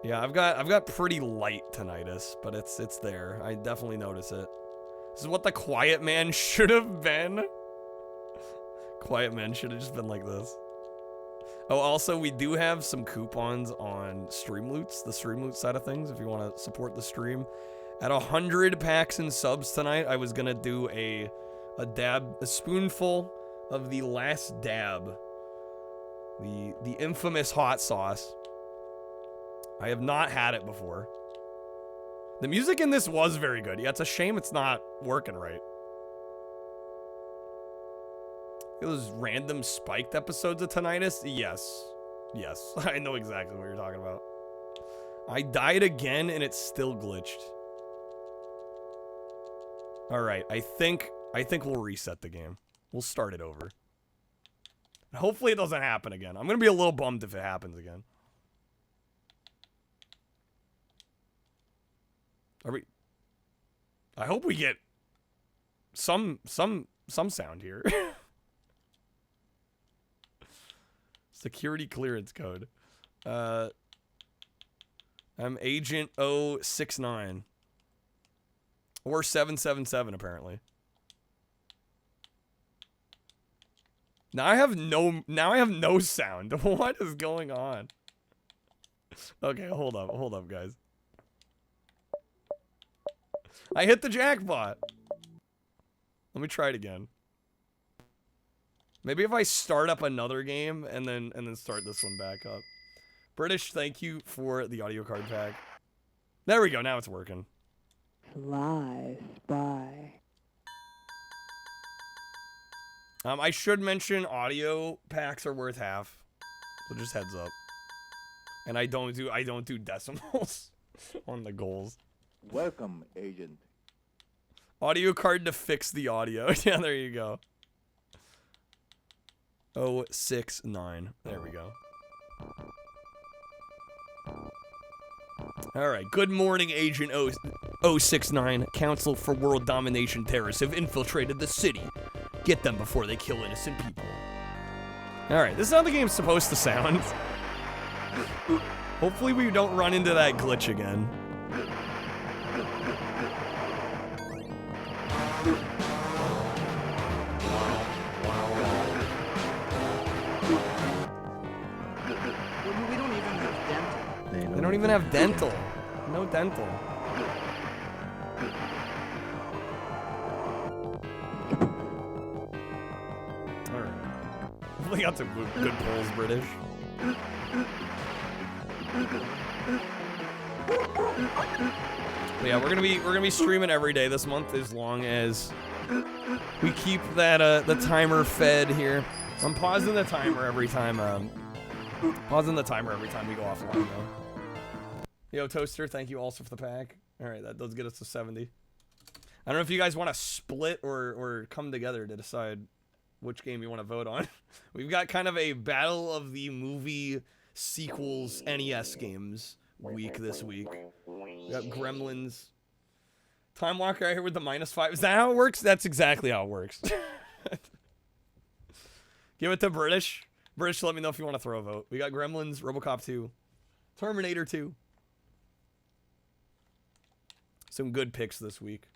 Yeah, I've got pretty light tinnitus, but it's there. I definitely notice it. This is what the Quiet Man should have been. Quiet Man should have just been like this. Oh, also, we do have some coupons on Stream Loots, the Stream Loots side of things, if you want to support the stream. At 100 packs and subs tonight, I was going to do a spoonful of the last dab. The infamous hot sauce. I have not had it before. The music in this was very good. Yeah, it's a shame it's not working right. Those random spiked episodes of tinnitus? Yes. Yes. I know exactly what you're talking about. I died again and it's still glitched. Alright, I think we'll reset the game. We'll start it over. Hopefully it doesn't happen again. I'm gonna be a little bummed if it happens again. Are we... I hope we get some sound here. Security clearance code. I'm Agent 069. Or 777, apparently. Now I have no sound. What is going on? Okay, hold up, guys. I hit the jackpot. Let me try it again. Maybe if I start up another game and then start this one back up. British, thank you for the audio card pack. There we go. Now it's working. Live by. I should mention audio packs are worth half. So just heads up. And I don't do decimals on the goals. Welcome, Agent. Audio card to fix the audio. Yeah, there you go. 069. There we go. Alright, good morning, Agent 069. Council for World Domination terrorists have infiltrated the city. Get them before they kill innocent people. Alright, this is how the game's supposed to sound. Hopefully we don't run into that glitch again. even have dental. No dental. Alright. We got some good polls, British. But yeah, we're gonna be streaming every day this month as long as we keep that the timer fed here. I'm pausing the timer every time we go offline though. Yo, Toaster, thank you also for the pack. Alright, that does get us to 70. I don't know if you guys want to split or come together to decide which game you want to vote on. We've got kind of a battle of the movie sequels NES games week this week. We got Gremlins. Time Walker out here with the -5. Is that how it works? That's exactly how it works. Give it to British. British, let me know if you want to throw a vote. We got Gremlins, RoboCop 2, Terminator 2. Some good picks this week.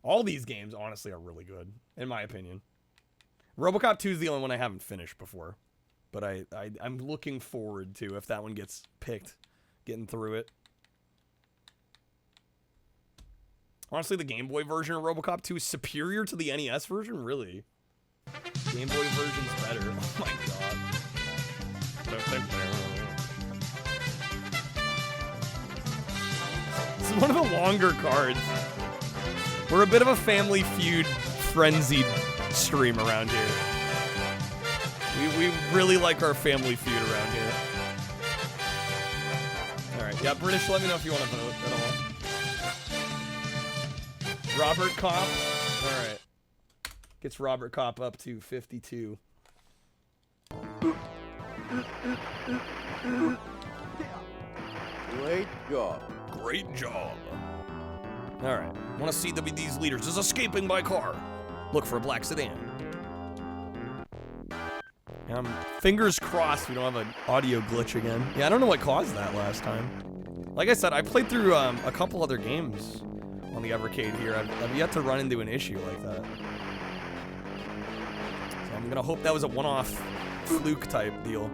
All these games, honestly, are really good, in my opinion. RoboCop 2 is the only one I haven't finished before. But I'm looking forward to, if that one gets picked, getting through it. Honestly, the Game Boy version of RoboCop 2 is superior to the NES version? Really? Game Boy version's better. Oh my god. This is one of the longer cards. We're a bit of a Family Feud frenzied stream around here. We really like our Family Feud around here. Alright, yeah, British, let me know if you want to vote at all. Robert Kopp. Alright. Gets Robert Kopp up to 52. Great job. Great job. Alright. Want to see these leaders is escaping by car. Look for a black sedan. Fingers crossed we don't have an audio glitch again. Yeah, I don't know what caused that last time. Like I said, I played through a couple other games on the Evercade here. I've yet to run into an issue like that. So I'm gonna hope that was a one-off fluke type deal.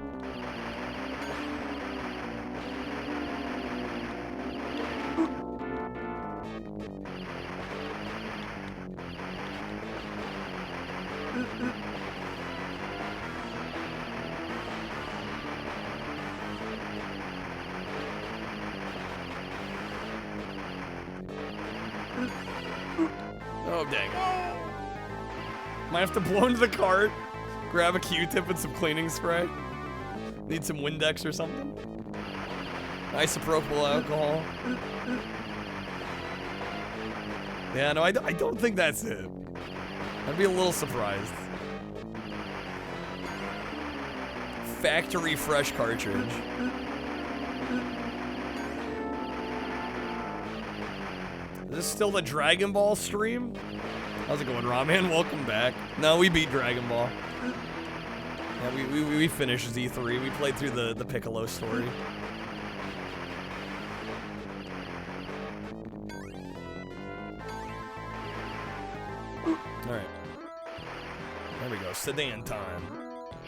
Oh, dang it. Might have to blow into the cart, grab a Q-tip and some cleaning spray. Need some Windex or something. Isopropyl alcohol. Yeah, no, I don't think that's it. I'd be a little surprised. Factory fresh cartridge. Is this still the Dragon Ball stream? How's it going, Ramen? Welcome back. No, we beat Dragon Ball. Yeah, we finished Z3. We played through the Piccolo story. Alright. There we go. Sedan time.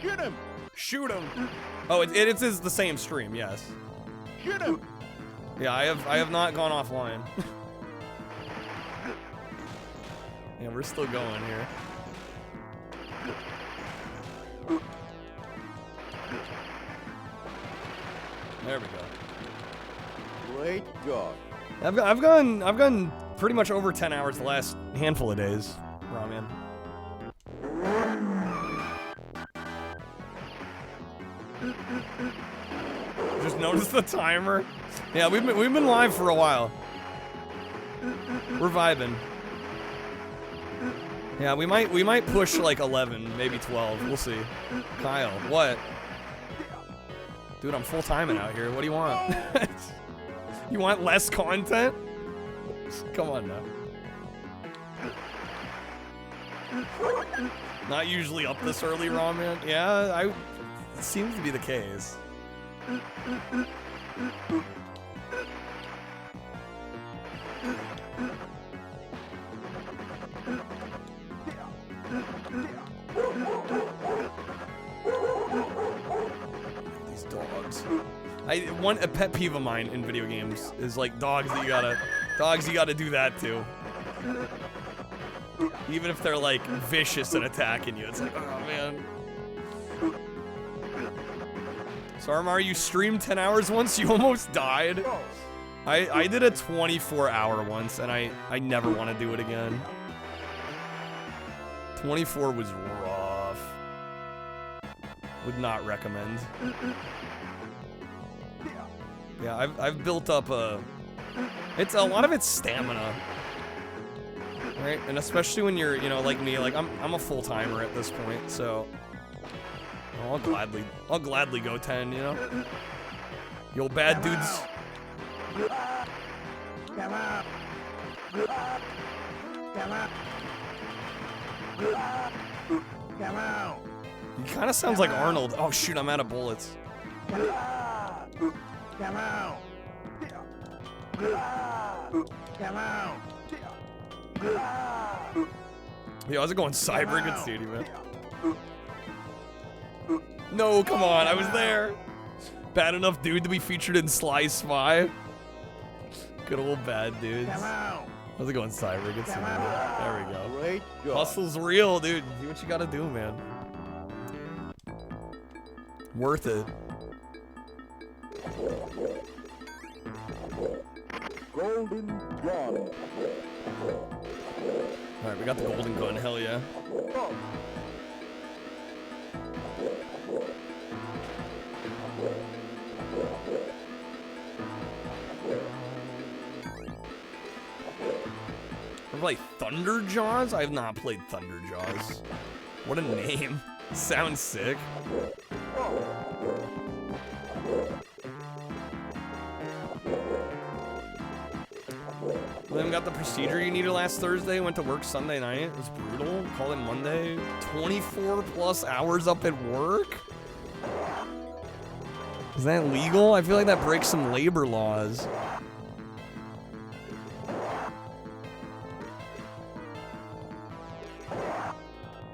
Shoot him! Shoot him! Oh, it is the same stream, yes. Shoot him! Yeah, I have not gone offline. Yeah, we're still going here. There we go. Great job. I've gone pretty much over 10 hours the last handful of days, Ramen. Just notice the timer. Yeah, we've been live for a while. We're vibing. Yeah, we might push like 11, maybe 12. We'll see. Kyle, what? Dude, I'm full timing out here. What do you want? You want less content? Come on now. Not usually up this early, Ramen. Yeah, it seems to be the case. These dogs. A pet peeve of mine in video games is like dogs you gotta do that to. Even if they're like vicious and attacking you, it's like, oh man. So Armar, you streamed 10 hours once, you almost died. I did a 24-hour once, and I never want to do it again. 24 was rough. Would not recommend. Yeah, I've built up a lot of it's stamina. Right? And especially when you're, you know, like me, like I'm a full-timer at this point, so I'll gladly go 10, you know? You old bad dudes. Come out. Come out. He kind of sounds like Arnold. Oh shoot, I'm out of bullets. Come out. Come out. Yo, how's it going, Cyber? Good seeing you, man. No, come on, I was there. Bad enough dude to be featured in Sly Spy. Good old bad dudes. How's it going, Cyber? Good seeing you, man. There we go. Great job. Hustle's real, dude. Do what you gotta do, man. Worth it. Golden gun. Alright, we got the golden gun, hell yeah. Ever play Thunder Jaws? I have not played Thunder Jaws. What a name. Sounds sick. William got the procedure you needed last Thursday, went to work Sunday night. It was brutal. Called in Monday. 24 plus hours up at work? Is that legal? I feel like that breaks some labor laws.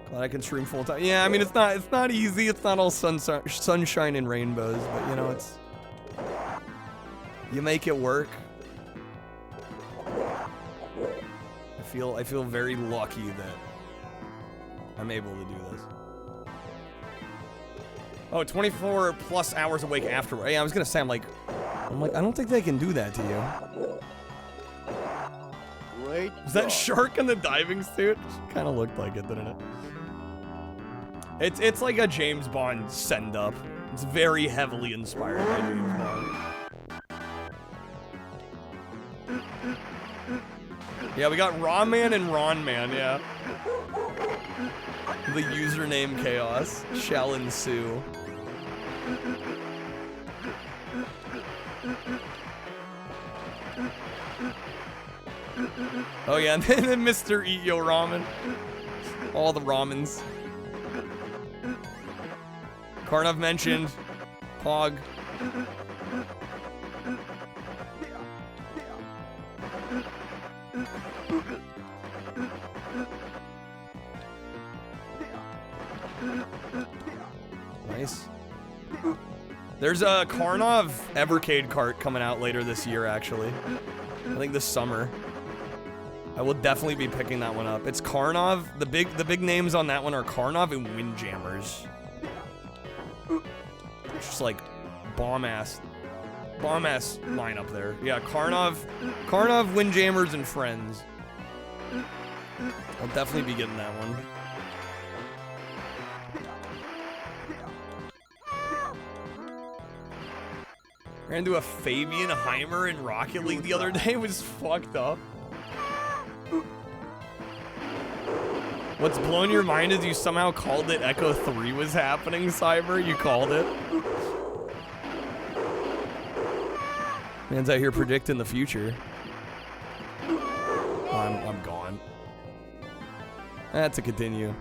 Glad I can stream full time. Yeah, I mean it's not easy. It's not all sunshine and rainbows, but you know you make it work. I feel very lucky that I'm able to do this. Oh, 24 plus hours awake afterward. Yeah, I was gonna say I'm like I don't think they can do that to you. Great. Was that shark in the diving suit? Kind of looked like it, didn't it? It's like a James Bond send-up. It's very heavily inspired by James Bond. Yeah, we got Raw Man and Ron Man, yeah. The username chaos shall ensue. Oh yeah, and then Mr. Eat Yo Ramen. All the ramens. Karnov mentioned. Pog. Nice. There's a Karnov Evercade cart coming out later this year, actually. I think this summer. I will definitely be picking that one up. It's Karnov. The big names on that one are Karnov and Windjammers. It's just like bomb-ass lineup there. Yeah, Karnov, Windjammers, and Friends. I'll definitely be getting that one. Ran into a Fabian Heimer in Rocket League the other day. It was fucked up. What's blown your mind is you somehow called it Echo 3 was happening, Cyber. You called it. Man's out here predicting the future. Oh, I'm gone. That's a continue.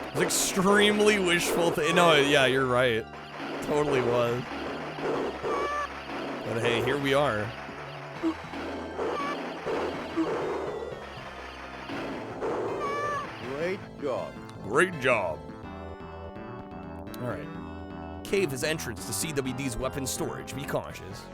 It was extremely wishful. No, yeah, you're right. Totally was. But hey, here we are. job. Great job. All right. Cave is entrance to CWD's weapon storage. Be cautious.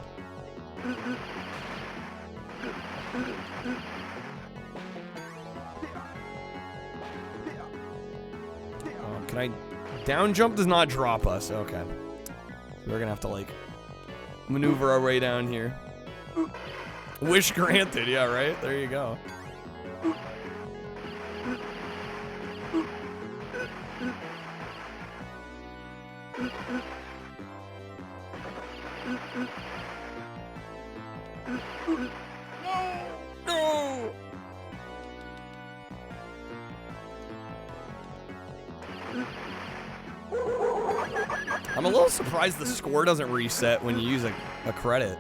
Can I... Down jump does not drop us. Okay. We're gonna have to, like, maneuver our way down here. Wish granted. Yeah, right? There you go. No! I'm a little surprised the score doesn't reset when you use a credit.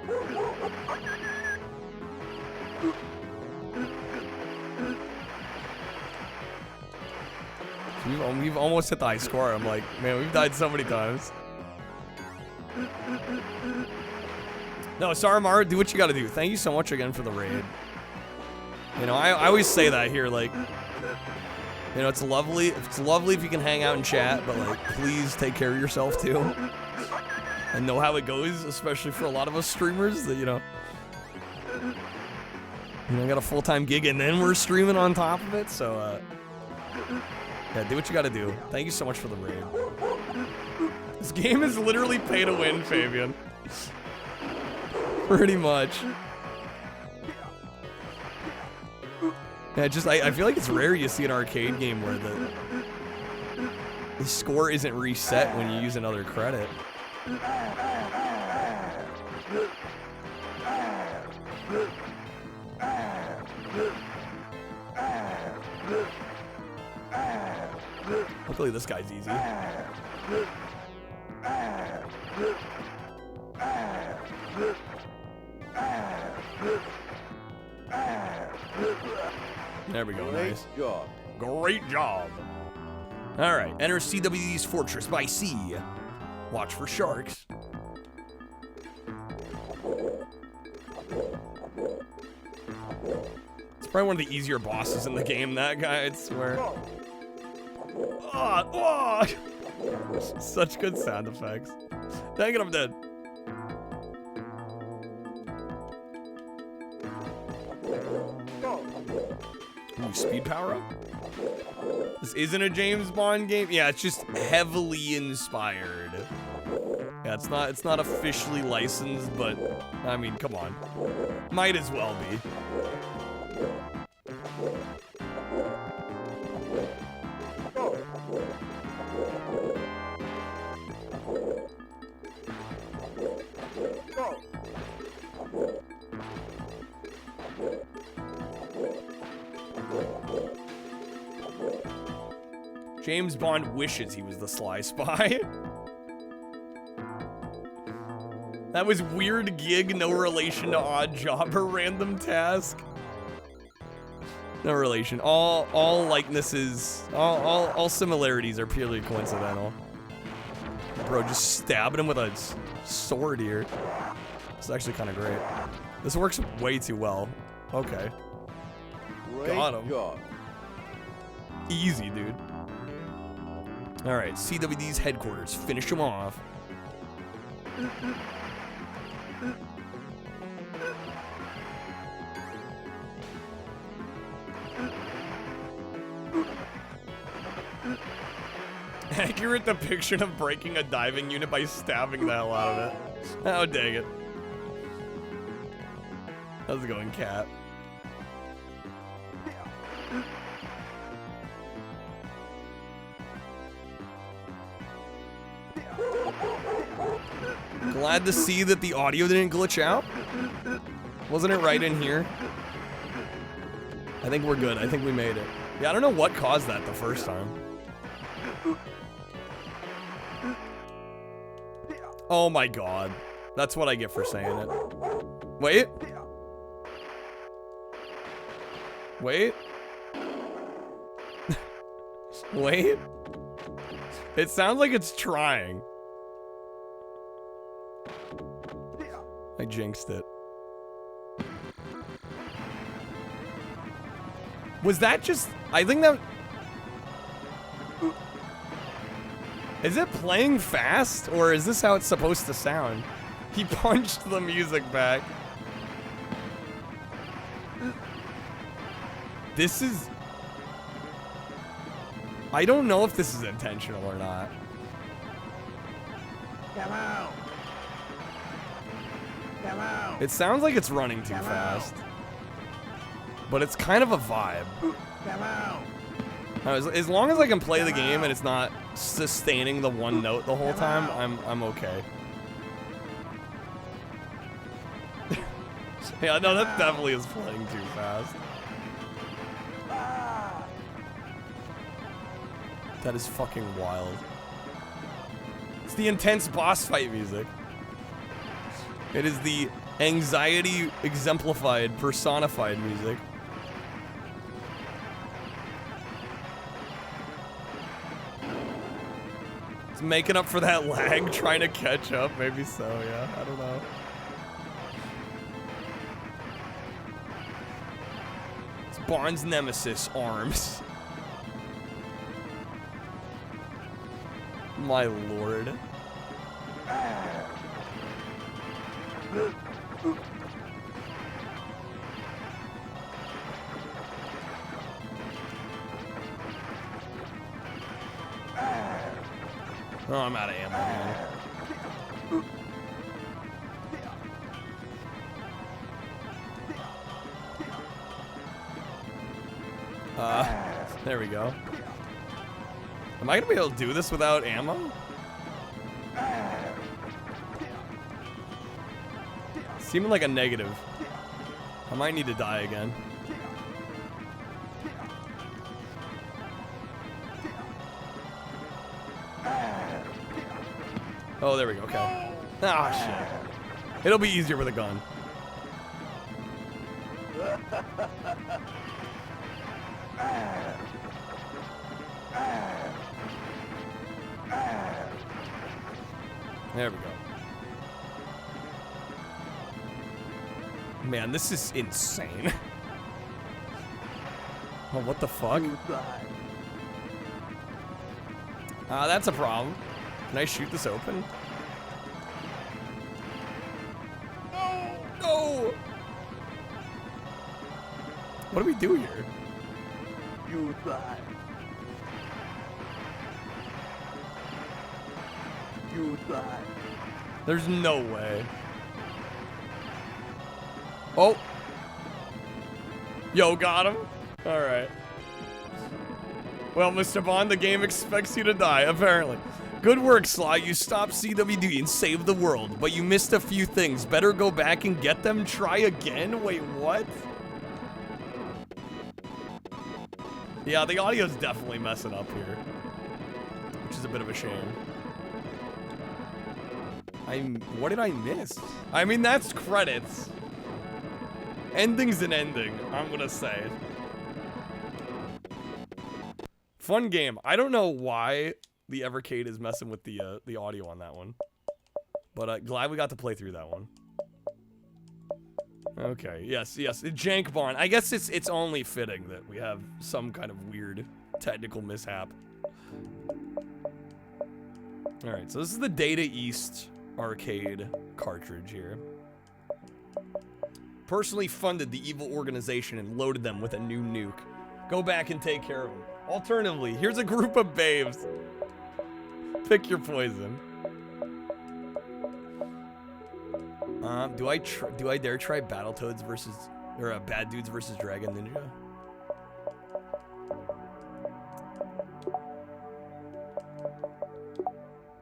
We've almost hit the high score. I'm like, man, we've died so many times. No, Saramaru, do what you gotta do. Thank you so much again for the raid. You know, I always say that here, like, you know, it's lovely if you can hang out and chat, but, like, please take care of yourself, too. And know how it goes, especially for a lot of us streamers that, you know, got a full-time gig and then we're streaming on top of it, so, yeah, do what you gotta do. Thank you so much for the raid. This game is literally pay to win, Fabian. Pretty much. Yeah, just I feel like it's rare you see an arcade game where the score isn't reset when you use another credit. Luckily this guy's easy. There we go, nice. Great job. Great job. All right, enter CWD's Fortress by Sea. Watch for sharks. It's probably one of the easier bosses in the game, that guy, I swear. Oh, such good sound effects. Dang it, I'm dead. Ooh, speed power up? This isn't a James Bond game? Yeah, it's just heavily inspired. Yeah, it's not officially licensed, but I mean, come on. Might as well be. James Bond wishes he was the sly spy. That was weird gig, no relation to odd job or random task. No relation. All likenesses, all similarities are purely coincidental. Bro, just stabbing him with a sword here. It's actually kind of great. This works way too well. Okay. Got him. Job. Easy, dude. All right, CWD's headquarters. Finish him off. Accurate depiction of breaking a diving unit by stabbing the hell out of it. Oh, dang it. How's it going, Cat? Glad to see that the audio didn't glitch out. Wasn't it right in here? I think we're good. I think we made it. Yeah, I don't know what caused that the first time. Oh my god. That's what I get for saying it. Wait. Wait. Wait. It sounds like it's trying. I jinxed it. Was that just... I think that... Is it playing fast, or is this how it's supposed to sound? He punched the music back. This is... I don't know if this is intentional or not. Come out. Come out. It sounds like it's running too fast. But it's kind of a vibe. Come out. As long as I can play the game and it's not sustaining the one note the whole time, I'm okay. Yeah, no, that definitely is playing too fast. That is fucking wild. It's the intense boss fight music. It is the anxiety exemplified, personified music. It's making up for that lag, trying to catch up. Maybe so, yeah. I don't know. It's Barnes' nemesis, Arms. My lord. Oh, I'm out of ammo, man. There we go. Am I gonna be able to do this without ammo? Seeming like a negative. I might need to die again. Oh, there we go. Okay. Ah, shit. It'll be easier with a gun. There we go. Man, this is insane. Oh, what the fuck? That's a problem. Can I shoot this open? No! No! What do we do here? You die. You die. There's no way. Oh. Yo, got him. All right. Well, Mr. Bond, the game expects you to die, apparently. Good work, Sly. You stopped CWD and saved the world, but you missed a few things. Better go back and get them. Try again? Wait, what? Yeah, the audio's definitely messing up here, which is a bit of a shame. What did I miss? I mean, that's credits. Ending's an ending, I'm gonna say. Fun game. I don't know why the Evercade is messing with the audio on that one, but glad we got to play through that one. Okay, yes, Jank Barn. I guess it's only fitting that we have some kind of weird technical mishap. All right, so this is the Data East arcade cartridge here. Personally funded the evil organization and loaded them with a new nuke. Go back and take care of them. Alternatively, here's a group of babes. Pick your poison. Do I dare try Battletoads versus, or Bad Dudes versus Dragon Ninja?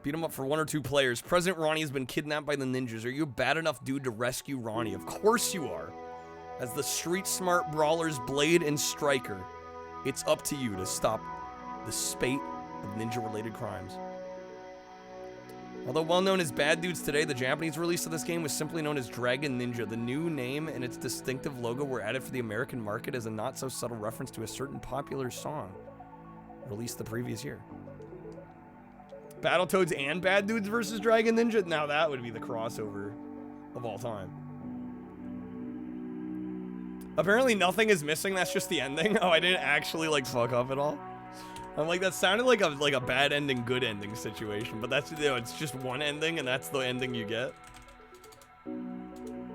Beat him up for 1 or 2 players. President Ronnie has been kidnapped by the ninjas. Are you a bad enough dude to rescue Ronnie? Of course you are. As the street smart brawlers Blade and Striker, it's up to you to stop the spate of ninja-related crimes. Although well known as Bad Dudes today, the Japanese release of this game was simply known as Dragon Ninja. The new name and its distinctive logo were added for the American market as a not-so-subtle reference to a certain popular song released the previous year. Battletoads and Bad Dudes versus Dragon Ninja? Now that would be the crossover of all time. Apparently nothing is missing, that's just the ending. Oh, I didn't actually, like, fuck up at all. I'm like, that sounded like a bad ending, good ending situation, but that's, you know, it's just one ending and that's the ending you get.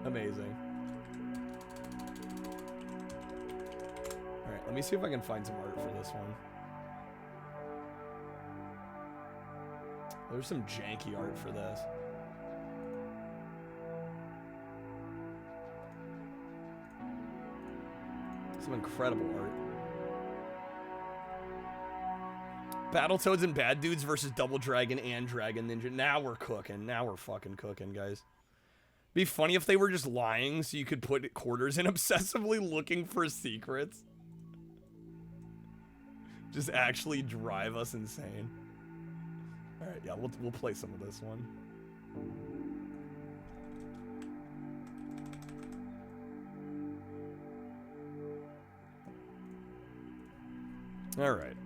Amazing. All right, let me see if I can find some art for this one. There's some janky art for this. Some incredible art. Battletoads and Bad Dudes versus Double Dragon and Dragon Ninja. Now we're cooking. Now we're fucking cooking, guys. Be funny if they were just lying so you could put quarters in obsessively looking for secrets. Just actually drive us insane. All right, yeah, we'll play some of this one. All right.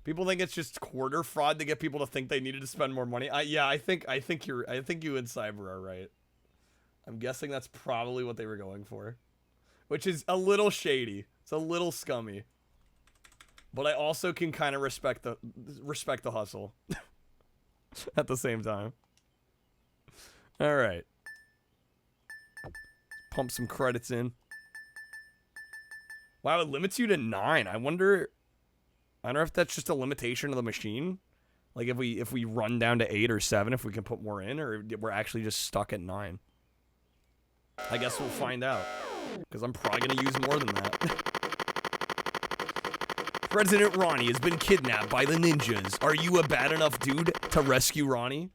People think it's just quarter fraud to get people to think they needed to spend more money. Yeah, I think you and Cyber are right. I'm guessing that's probably what they were going for, which is a little shady. It's a little scummy, but I also can kind of respect the hustle at the same time. All right, pump some credits in. Wow, it limits you to 9. I wonder if that's just a limitation of the machine. Like if we run down to 8 or 7, if we can put more in, or we're actually just stuck at 9. I guess we'll find out, because I'm probably gonna use more than that. President Ronnie has been kidnapped by the ninjas. Are you a bad enough dude to rescue Ronnie?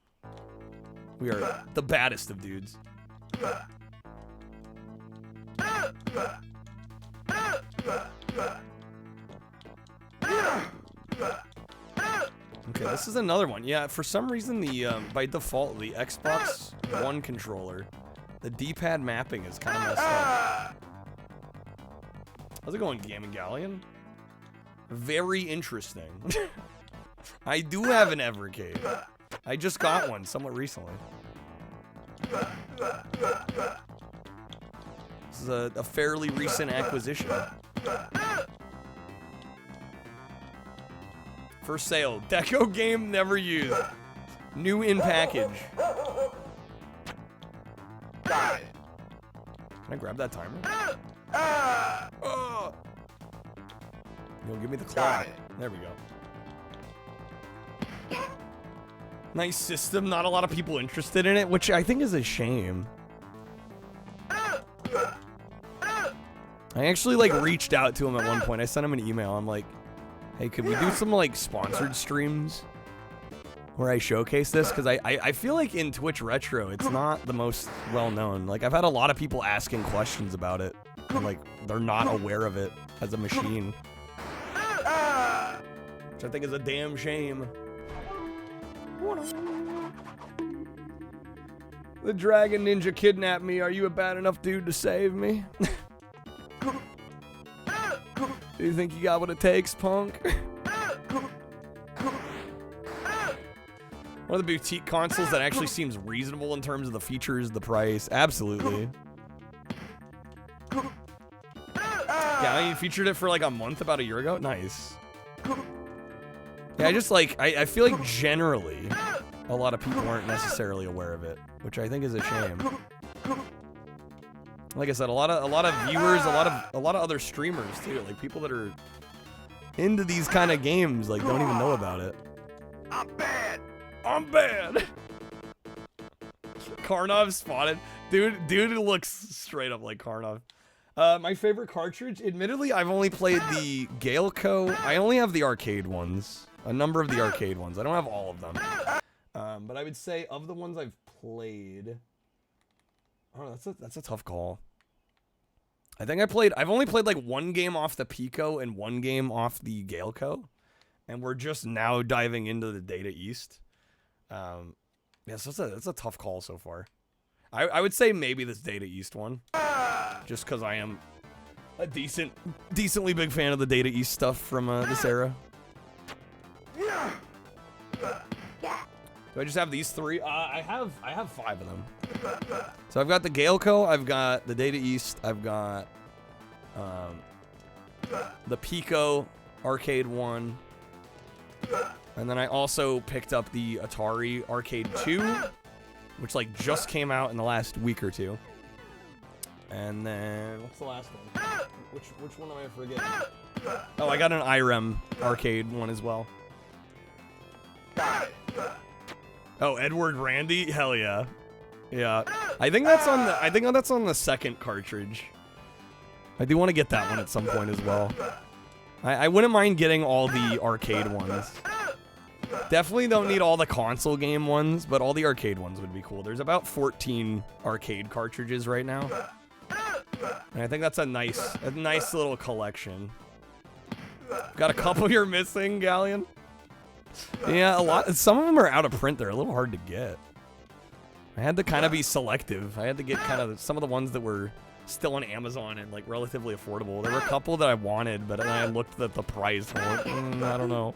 We are the baddest of dudes. Okay, this is another one. Yeah, for some reason the by default the Xbox One controller, the D-pad mapping is kind of messed up. How's it going, Gaming Galleon? Very interesting. I do have an Evercade. I just got one somewhat recently. This is a fairly recent acquisition. For sale. Deco game never used. New in package. Can I grab that timer? Oh. Yo, give me the claw. There we go. Nice system. Not a lot of people interested in it, which I think is a shame. I actually like reached out to him at one point. I sent him an email. I'm like, hey, could we do some like sponsored streams where I showcase this? Because I feel like in Twitch Retro, it's not the most well known. Like I've had a lot of people asking questions about it. And, like they're not aware of it as a machine. Which I think is a damn shame. The Dragon Ninja kidnapped me. Are you a bad enough dude to save me? Do you think you got what it takes, punk? One of the boutique consoles that actually seems reasonable in terms of the features, the price. Absolutely. Yeah, you featured it for like a month about a year ago. Nice. Yeah, I just like, I feel like generally a lot of people aren't necessarily aware of it, which I think is a shame. Like I said, a lot of viewers, a lot of other streamers too, like people that are into these kind of games, like don't even know about it. I'm bad. I'm bad. Karnov spotted. Dude looks straight up like Karnov. My favorite cartridge, admittedly, I've only played the Galeco. I only have the arcade ones. A number of the arcade ones. I don't have all of them. But I would say of the ones I've played, oh, that's a tough call. I think I've only played like one game off the Pico and one game off the Galeco, and we're just now diving into the Data East. Yeah, so that's a tough call so far. I would say maybe this Data East one, just because I am a decently big fan of the Data East stuff from this era. Do I just have these 3? I have 5 of them. So I've got the Galeco, I've got the Data East, I've got the Pico Arcade 1. And then I also picked up the Atari Arcade 2, which like just came out in the last week or two. And then what's the last one? Which one am I forgetting? Oh, I got an IREM Arcade 1 as well. Oh, Edward Randy? Hell yeah. Yeah. I think that's on the second cartridge. I do want to get that one at some point as well. I wouldn't mind getting all the arcade ones. Definitely don't need all the console game ones, but all the arcade ones would be cool. There's about 14 arcade cartridges right now. And I think that's a nice little collection. Got a couple you're missing, Galleon. Yeah, a lot. Some of them are out of print. They're a little hard to get. I had to kind of be selective. I had to get kind of some of the ones that were still on Amazon and like relatively affordable. There were a couple that I wanted, but then I looked at the price. And I went, I don't know.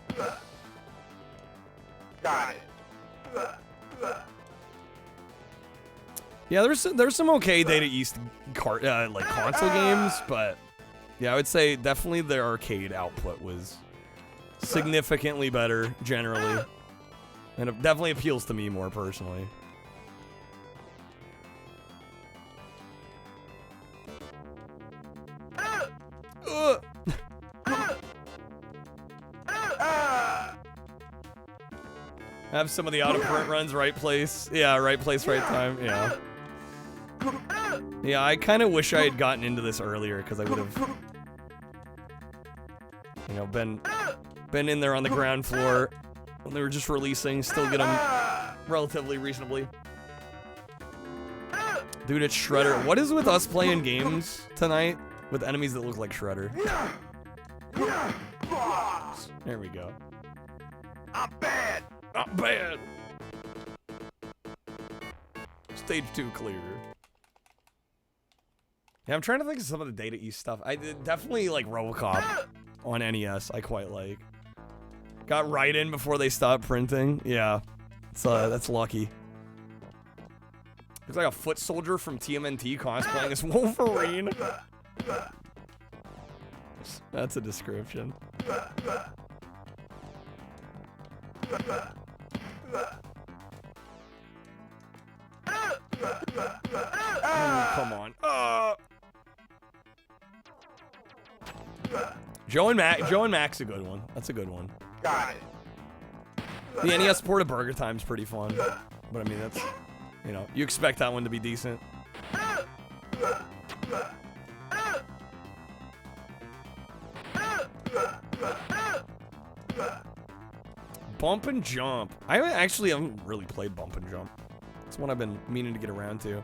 Yeah, there's some okay Data East like console games, but yeah, I would say definitely the arcade output was significantly better generally, and it definitely appeals to me more personally. Have some of the out-of-print runs, right place. Yeah, right place, right time. Yeah. Yeah, I kind of wish I had gotten into this earlier, because I would have, you know, been in there on the ground floor when they were just releasing, still get them relatively reasonably. Dude, it's Shredder. What is with us playing games tonight with enemies that look like Shredder? There we go. I'm bad! I'm bad! Stage 2 clear. Yeah, I'm trying to think of some of the Data East stuff. I definitely like RoboCop on NES. I quite like. Got right in before they stopped printing. Yeah, that's lucky. Looks like a foot soldier from TMNT cosplaying as Wolverine. That's a description. Oh, come on. Joe and Mac's a good one. That's a good one. The NES port of Burger Time's pretty fun. But I mean, that's, you know, you expect that one to be decent. Bump and Jump. I actually haven't really played Bump and Jump. It's one I've been meaning to get around to.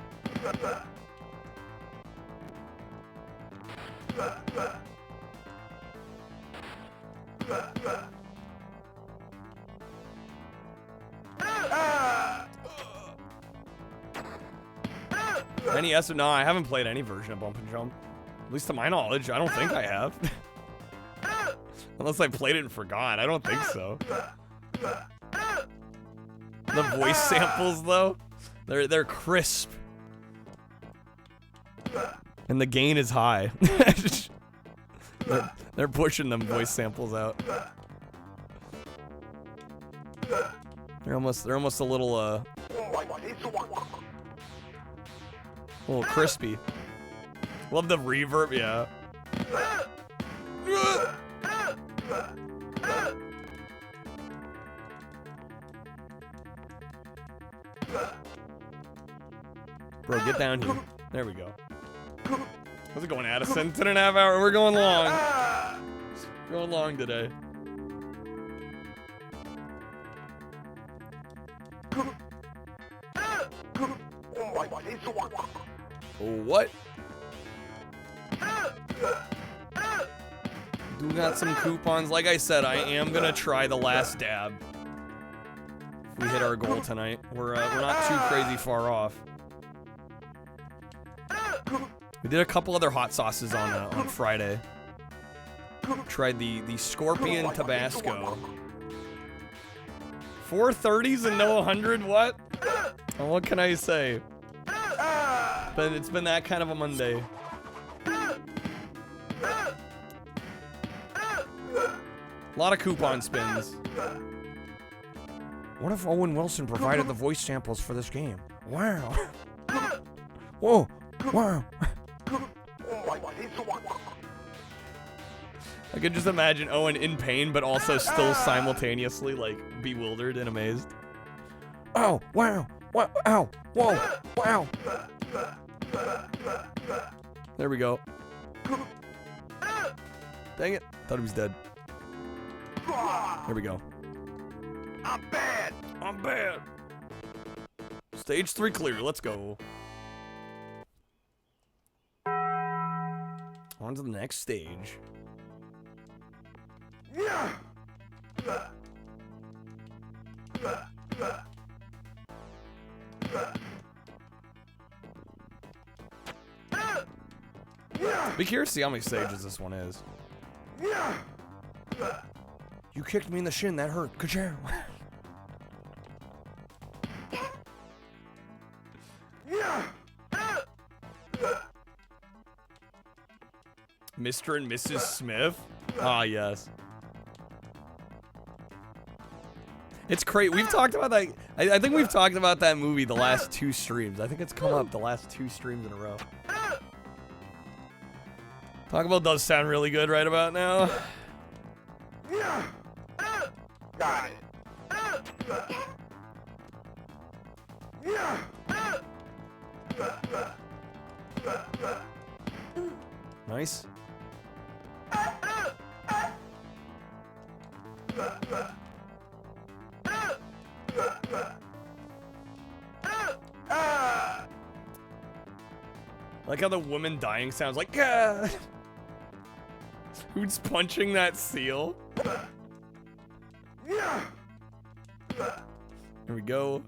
NES? No, I haven't played any version of Bump and Jump. At least to my knowledge, I don't think I have. Unless I played it and forgot. I don't think so. The voice samples, though, they're crisp. And the gain is high. They're pushing them voice samples out. They're almost a little crispy. Love the reverb, yeah. Bro, get down here. There we go. How's it going, Addison? 10.5 hours. We're going long. Going long today. What? Do got some coupons. Like I said, I am gonna try the last dab. If we hit our goal tonight, we're not too crazy far off. We did a couple other hot sauces on Friday. Tried the Scorpion Tabasco. 430s and no 100. What? Well, what can I say? But it's been that kind of a Monday. A lot of coupon spins. What if Owen Wilson provided the voice samples for this game? Wow. Whoa. Wow. I can just imagine Owen in pain, but also still simultaneously, like, bewildered and amazed. Oh, wow. What? Ow. Whoa. Wow. There we go. Dang it. Thought he was dead. Here we go. I'm bad. I'm bad. Stage 3 clear. Let's go. On to the next stage. Be curious to see how many stages this one is. You kicked me in the shin. That hurt. Ka-chow. Mr. and Mrs. Smith? Ah, yes. It's great. We've talked about that. I think we've talked about that movie the last 2 streams. I think it's come up the last 2 streams in a row. Taco Bell does sound really good right about now. Got it. Nice. Like how the woman dying sounds like, "Gah!" Who's punching that seal? Here we go.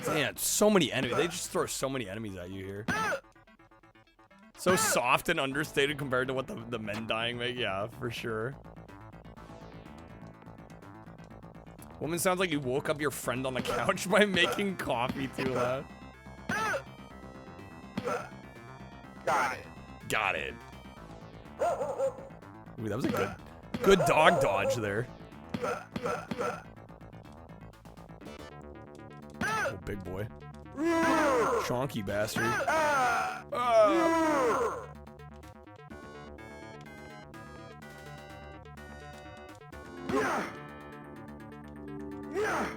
Man, so many enemies. They just throw so many enemies at you here. So soft and understated compared to what the men dying make. Yeah, for sure. Woman sounds like you woke up your friend on the couch by making coffee too loud. Got it. Got it. Ooh, that was a good dog dodge there. Oh, big boy. Chonky bastard.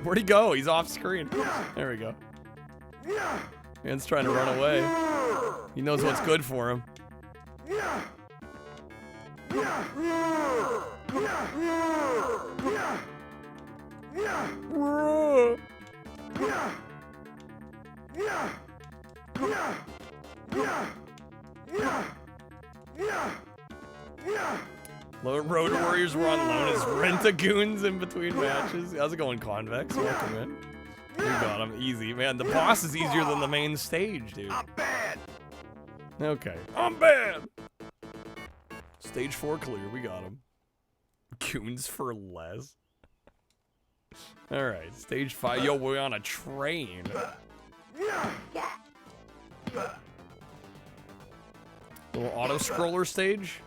Where'd he go? He's off screen. There we go. Man's trying to run away. He knows what's good for him. Road Warriors were on loan as rent-a-goons in between matches. How's it going, Convex? Welcome in. We got him. Easy, man. The boss is easier than the main stage, dude. I'm bad. Okay. I'm bad. Stage 4 clear. We got him. Goons for less. Alright. Stage 5. Yo, we're on a train. Little auto-scroller stage.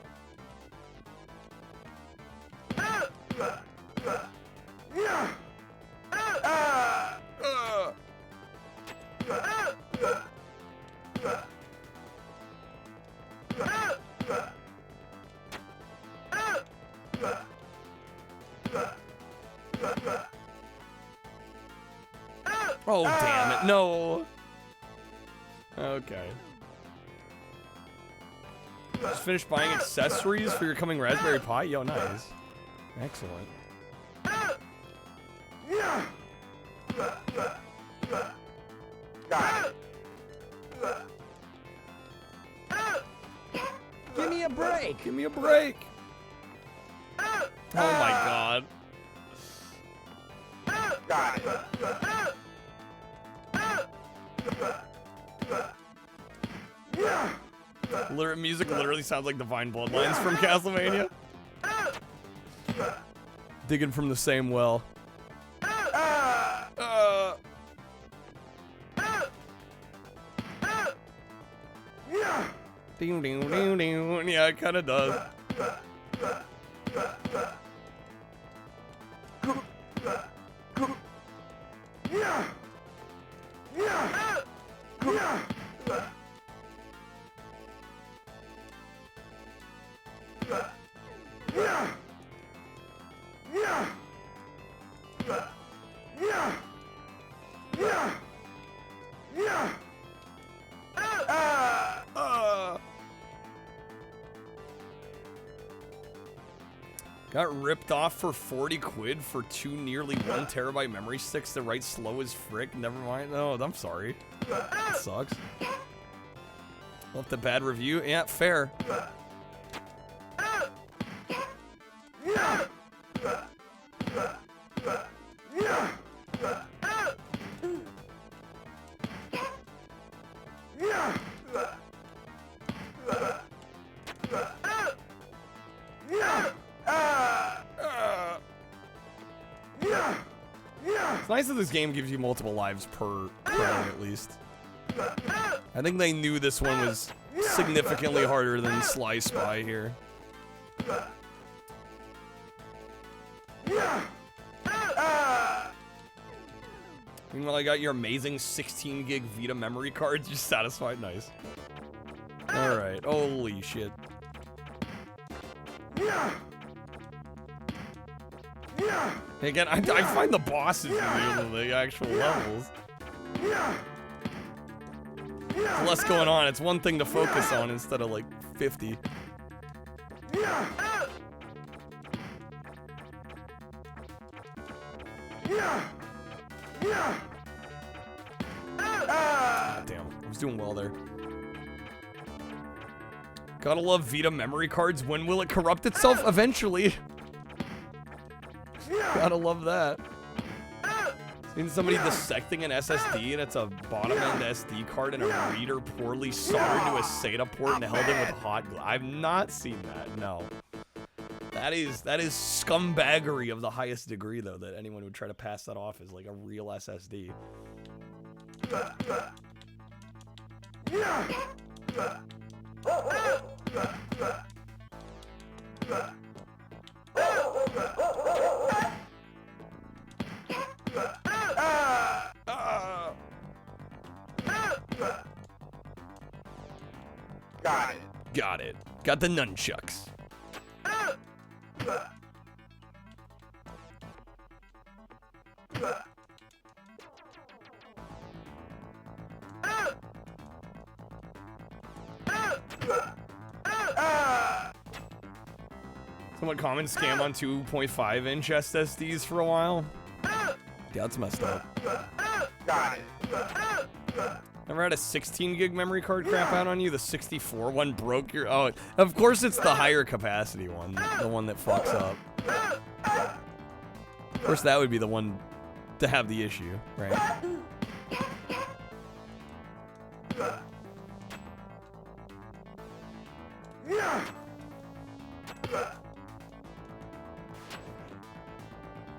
Oh, damn it. No. Okay. Just finished buying accessories for your coming Raspberry Pi? Yo, nice. Excellent. Got it. Give me a break. Give me a break. Oh my god. Got it. Music literally sounds like Divine Bloodlines from Castlevania. Digging from the same well. Ding, ding, ding, ding. Yeah, it kind of does. Got ripped off for 40 quid for 2 nearly 1 terabyte memory sticks that write slow as frick. Never mind. No, I'm sorry. That sucks. Left a bad review. Yeah, fair. It's nice that this game gives you multiple lives per credit, at least. I think they knew this one was significantly harder than Sly Spy here. Meanwhile, I got your amazing 16 gig Vita memory cards. Just satisfied. Nice. Alright. Holy shit. Again, I find the bosses in the actual levels. There's less going on. It's one thing to focus on instead of like 50. Ah, damn, I was doing well there. Gotta love Vita memory cards. When will it corrupt itself? Eventually. Gotta love that. Seen somebody dissecting an SSD and it's a bottom-end SD card and a reader poorly soldered to a SATA port and held in with hot glue. I've not seen that, no. That is scumbaggery of the highest degree, though, that anyone would try to pass that off as like a real SSD. Got it. Got the nunchucks. Somewhat common scam on 2.5-inch SSDs for a while. Yeah, that's messed up. Got it. Never had a 16 gig memory card crap out on you? The 64 one broke your... Oh, of course it's the higher capacity one. The one that fucks up. Of course that would be the one to have the issue, right?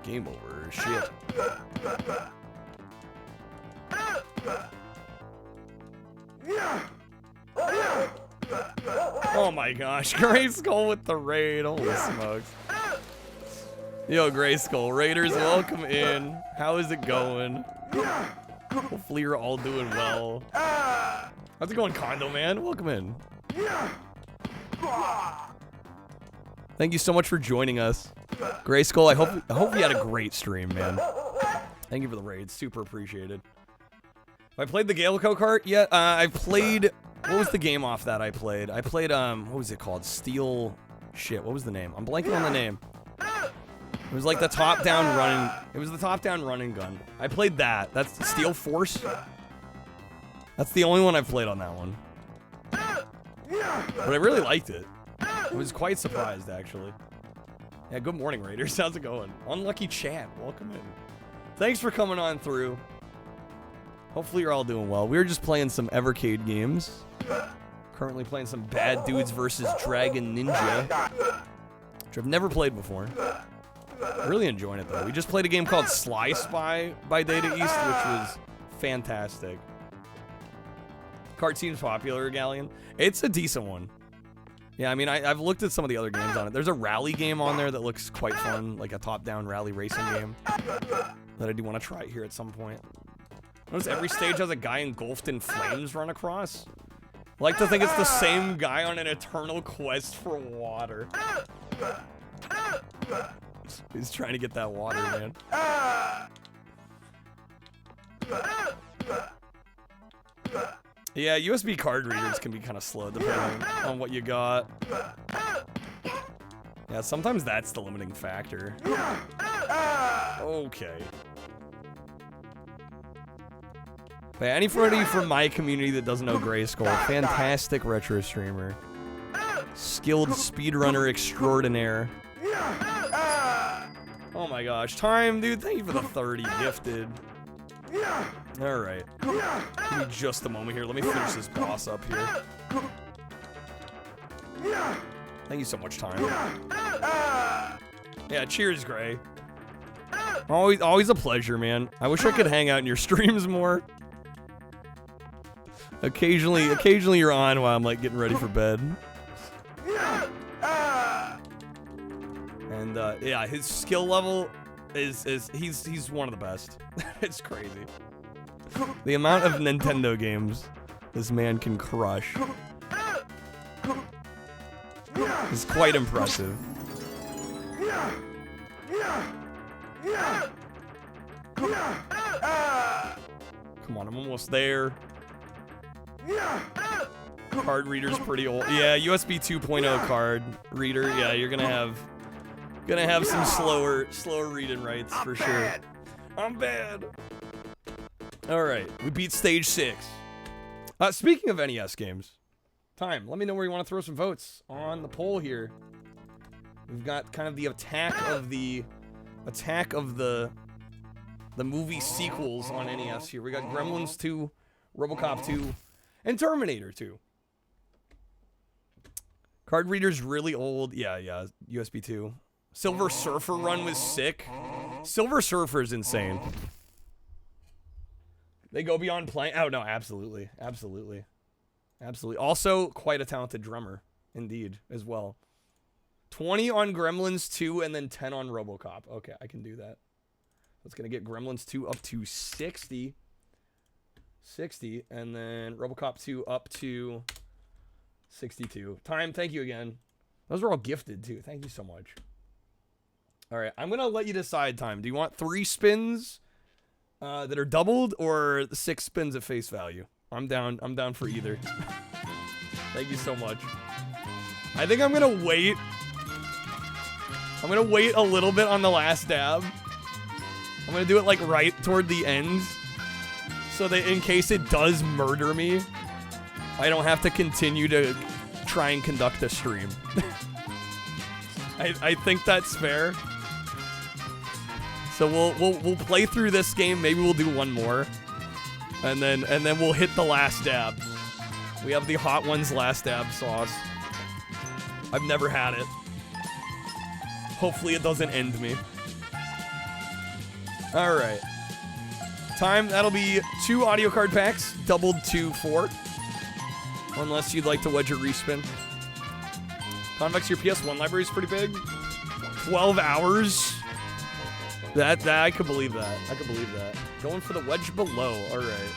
Game over. Shit. Oh my gosh, Gray Skull with the raid. Holy smokes. Yo, Gray Skull, Raiders, welcome in. How is it going? Hopefully you're all doing well. How's it going, Condo Man? Welcome in. Thank you so much for joining us. Gray Skull, I hope you had a great stream, man. Thank you for the raid, super appreciated. Have I played the Galeco cart yet? I played... What was the game off that I played? I played, what was it called? Steel... Shit, what was the name? I'm blanking on the name. It was like the top-down running... It was the top-down running gun. I played that. That's Steel Force. That's the only one I've played on that one. But I really liked it. I was quite surprised, actually. Yeah, good morning, Raiders. How's it going? Unlucky chat. Welcome in. Thanks for coming on through. Hopefully you're all doing well. We were just playing some Evercade games. Currently playing some Bad Dudes versus Dragon Ninja, which I've never played before. Really enjoying it though. We just played a game called Sly Spy by Data East, which was fantastic. Card seems popular, Galleon. It's a decent one. Yeah, I mean, I've looked at some of the other games on it. There's a rally game on there that looks quite fun, like a top-down rally racing game that I do want to try here at some point. Notice every stage has a guy engulfed in flames run across. I like to think it's the same guy on an eternal quest for water. He's trying to get that water, man. Yeah, USB card readers can be kind of slow depending on what you got. Yeah, sometimes that's the limiting factor. Okay. But yeah, anybody from my community that doesn't know Grayskull, fantastic retro streamer. Skilled speedrunner extraordinaire. Oh my gosh, time, dude, thank you for the 30 gifted. Alright. Give me just a moment here. Let me finish this boss up here. Thank you so much, Time. Yeah, cheers, Gray. Always a pleasure, man. I wish I could hang out in your streams more. Occasionally you're on while I'm like getting ready for bed. And yeah, his skill level is he's one of the best. It's crazy. The amount of Nintendo games this man can crush is quite impressive. Come on, I'm almost there. Card reader's pretty old. Yeah, USB 2.0 card reader. Yeah, you're gonna have some slower read and writes for sure. I'm bad. All right, we beat stage 6. Speaking of NES games, Time, let me know where you want to throw some votes on the poll here. We've got kind of the attack of the movie sequels on NES here. We got Gremlins 2, RoboCop 2, and Terminator 2. Card reader's really old. Yeah, USB 2. Silver Surfer run was sick. Silver Surfer is insane. They go beyond playing. Oh, no, absolutely. Also, quite a talented drummer, indeed, as well. 20 on Gremlins 2 and then 10 on RoboCop. Okay, I can do that. That's going to get Gremlins 2 up to 60. 60, and then RoboCop 2 up to 62. Time, thank you again. Those are all gifted, too. Thank you so much. All right, I'm going to let you decide, Time. Do you want 3 spins that are doubled or 6 spins at face value? I'm down for either. Thank you so much. I think I'm going to wait. I'm going to wait a little bit on the last dab. I'm going to do it like right toward the end so that in case it does murder me, I don't have to continue to try and conduct a stream. I think that's fair. So we'll play through this game. Maybe we'll do one more, and then we'll hit the last dab. We have the Hot Ones last dab sauce. I've never had it. Hopefully it doesn't end me. All right. Time, that'll be 2 audio card packs, doubled to 4. Unless you'd like to wedge a respin. Convex, your PS1 library is pretty big. 12 hours. That I could believe that. Going for the wedge below. All right.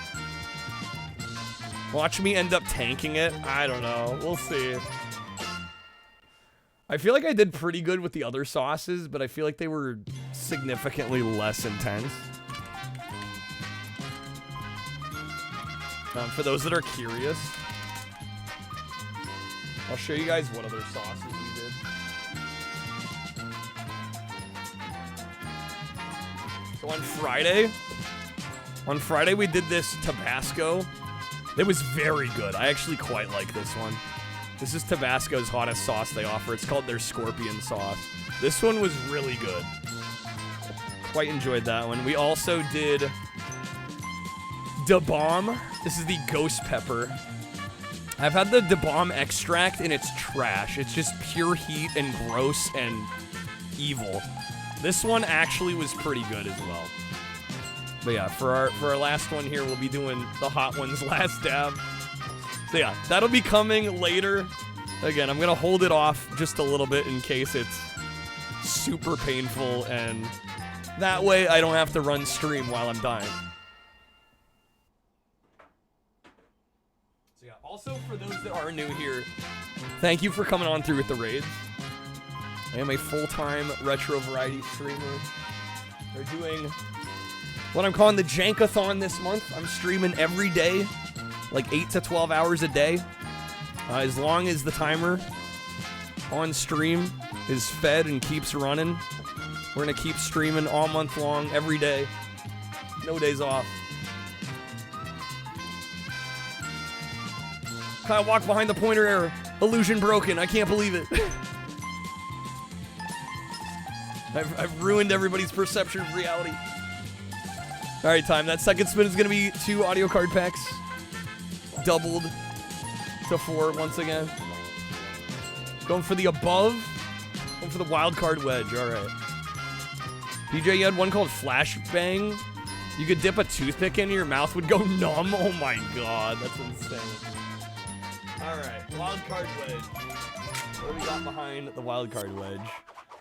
Watch me end up tanking it. I don't know. We'll see. I feel like I did pretty good with the other sauces, but I feel like they were significantly less intense. For those that are curious, I'll show you guys what other sauces we did. So on Friday we did this Tabasco. It was very good. I actually quite like this one. This is Tabasco's hottest sauce they offer. It's called their Scorpion sauce. This one was really good. Quite enjoyed that one. We also did Da Bomb. This is the ghost pepper. I've had the Da Bomb extract and it's trash. It's just pure heat and gross and evil. This one actually was pretty good as well. But yeah, for our last one here, we'll be doing the Hot Ones last dab. So yeah, that'll be coming later. Again, I'm gonna hold it off just a little bit in case it's super painful, and that way I don't have to run stream while I'm dying. So yeah, also for those that are new here, thank you for coming on through with the raids. I am a full-time retro variety streamer. They're doing what I'm calling the JANK-A-THON this month. I'm streaming every day, like 8 to 12 hours a day. As long as the timer on stream is fed and keeps running, we're going to keep streaming all month long, every day. No days off. Kyle walked behind the pointer error. Illusion broken. I can't believe it. I've ruined everybody's perception of reality. All right, time. That second spin is going to be 2 audio card packs. Doubled to 4 once again. Going for the above. Going for the wild card wedge. All right. DJ, you had one called Flashbang. You could dip a toothpick in, your mouth would go numb. Oh my god, that's insane. All right, wild card wedge. What do we got behind the wild card wedge?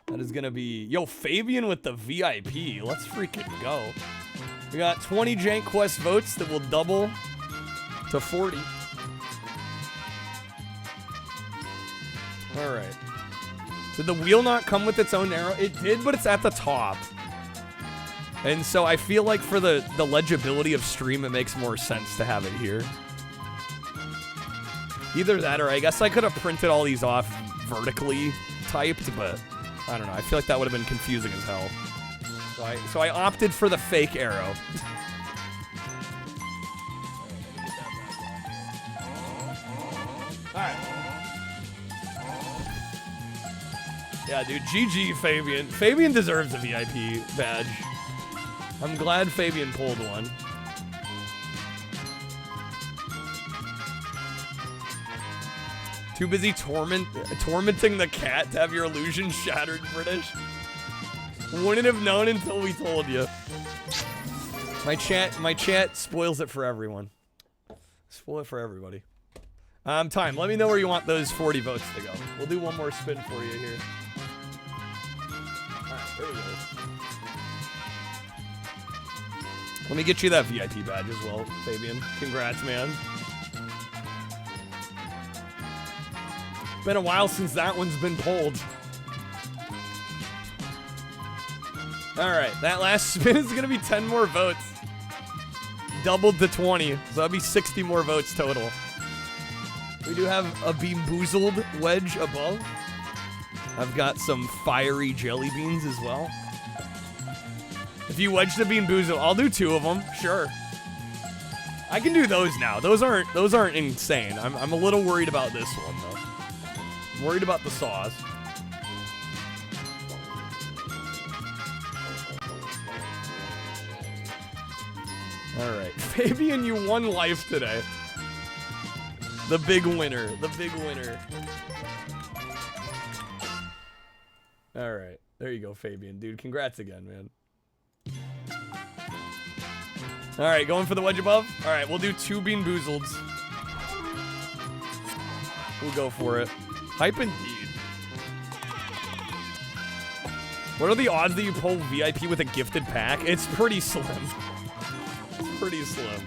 That is gonna be, yo, Fabian with the VIP. Let's freaking go. We got 20 JankQuest votes that will double to 40. All right. Did the wheel not come with its own arrow? It did, but it's at the top. And so I feel like for the legibility of stream, it makes more sense to have it here. Either that, or I guess I could have printed all these off vertically typed, but I don't know. I feel like that would have been confusing as hell. So I opted for the fake arrow. Alright. Yeah, dude, GG Fabian. Fabian deserves a VIP badge. I'm glad Fabian pulled one. Too busy tormenting the cat to have your illusion shattered, British. Wouldn't have known until we told you. My chat spoils it for everyone. Spoil it for everybody. Time. Let me know where you want those 40 votes to go. We'll do one more spin for you here. Alright, there we go. Let me get you that VIP badge as well, Fabian. Congrats, man. Been a while since that one's been pulled. Alright, that last spin is going to be 10 more votes. Doubled to 20, so that'll be 60 more votes total. We do have a Bean-Boozled wedge above. I've got some fiery jelly beans as well. If you wedge the Bean-Boozled, I'll do 2 of them, sure. I can do those now. Those aren't insane. I'm a little worried about this one though. I'm worried about the sauce. All right, Fabian, you won life today. The big winner. The big winner. All right, there you go, Fabian, dude. Congrats again, man. All right, going for the wedge above. All right, we'll do 2 Bean-Boozleds. We'll go for it. Hype indeed. What are the odds that you pull VIP with a gifted pack? It's pretty slim. It's pretty slim.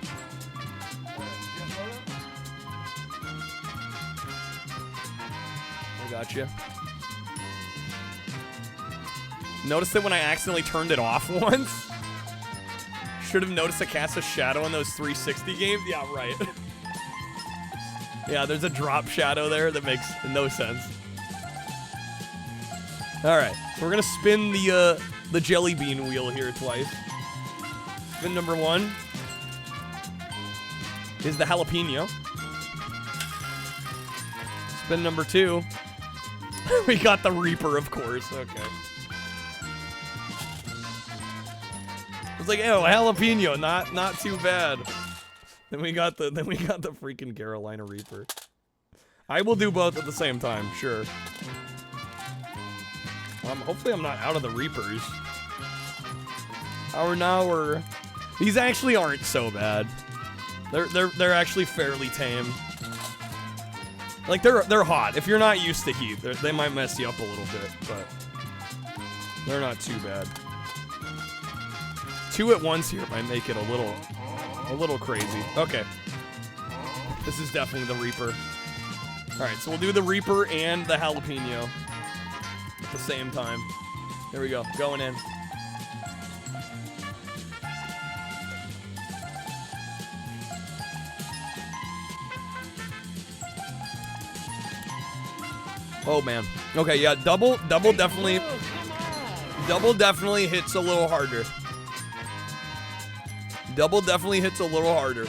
I got you. Notice that when I accidentally turned it off once? Should have noticed a cast of shadow in those 360 games? Yeah, right. Yeah, there's a drop shadow there that makes no sense. Alright, so we're gonna spin the jelly bean wheel here twice. Spin number 1 is the jalapeno. Spin number 2. We got the Reaper, of course. Okay. It's like, oh, jalapeno, not too bad. Then we got the freaking Carolina Reaper. I will do both at the same time, sure. Hopefully I'm not out of the Reapers. These actually aren't so bad. They're actually fairly tame. Like they're hot. If you're not used to heat, they might mess you up a little bit, but they're not too bad. 2 at once here might make it a little crazy. Okay. This is definitely the Reaper. Alright, so we'll do the Reaper and the jalapeno at the same time. Here we go, going in. Oh man. Okay, yeah, double definitely hits a little harder. Double definitely hits a little harder.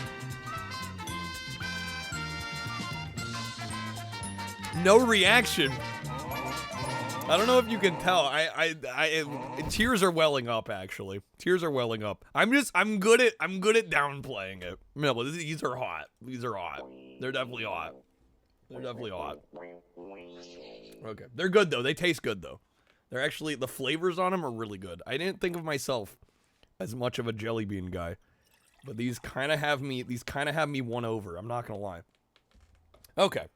No reaction. I don't know if you can tell. Tears are welling up, actually. Tears are welling up. I'm good at downplaying it. No, these are hot. These are hot. They're definitely hot. They're definitely hot. Okay. They're good though. They taste good though. They're actually, the flavors on them are really good. I didn't think of myself as much of a jelly bean guy, but these kind of have me won over. I'm not going to lie. Okay.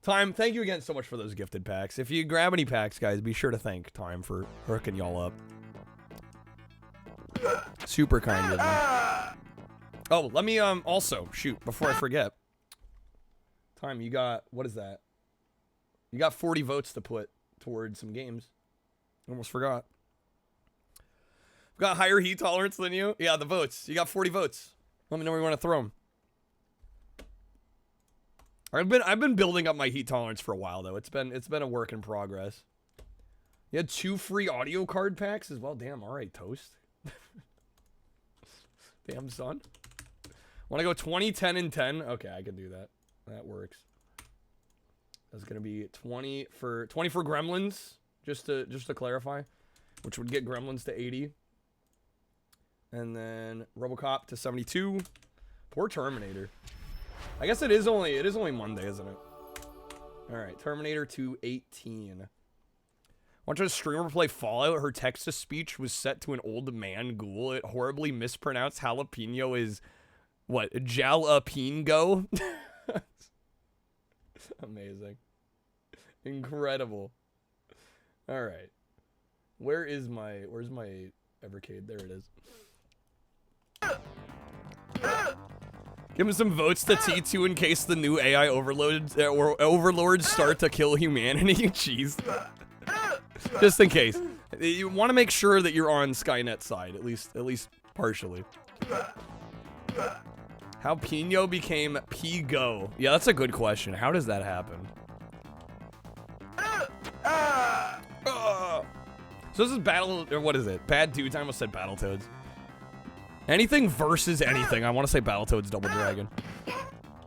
Time, thank you again so much for those gifted packs. If you grab any packs, guys, be sure to thank Time for hooking y'all up. Super kind of me. Oh, let me, also, shoot, before I forget. Time, you got, what is that? You got 40 votes to put towards some games. Almost forgot. I've got higher heat tolerance than you. Yeah, the votes. You got 40 votes. Let me know where you want to throw them. I've been building up my heat tolerance for a while though. It's been a work in progress. You had 2 free audio card packs as well. Damn, all right, Toast. Damn, son. Want to go 20, 10, and 10? Okay, I can do that. That works. That's gonna be 20 for Gremlins, just to clarify, which would get Gremlins to 80, and then RoboCop to 72. Poor Terminator. I guess it is only Monday, isn't it? All right, Terminator to 18. Watch a streamer play Fallout. Her text-to-speech was set to an old man ghoul. It horribly mispronounced jalapeno is what? Jalapeno? Amazing. Incredible. All right. Where's my Evercade? There it is. Give him some votes to T2 in case the new AI overlords start to kill humanity. Jeez. Just in case. You want to make sure that you're on Skynet's side, at least partially. How Pino became P-Go? Yeah, that's a good question. How does that happen? So this is what is it? Bad Dudes? I almost said Battletoads. Anything versus anything. I want to say Battletoads Double Dragon.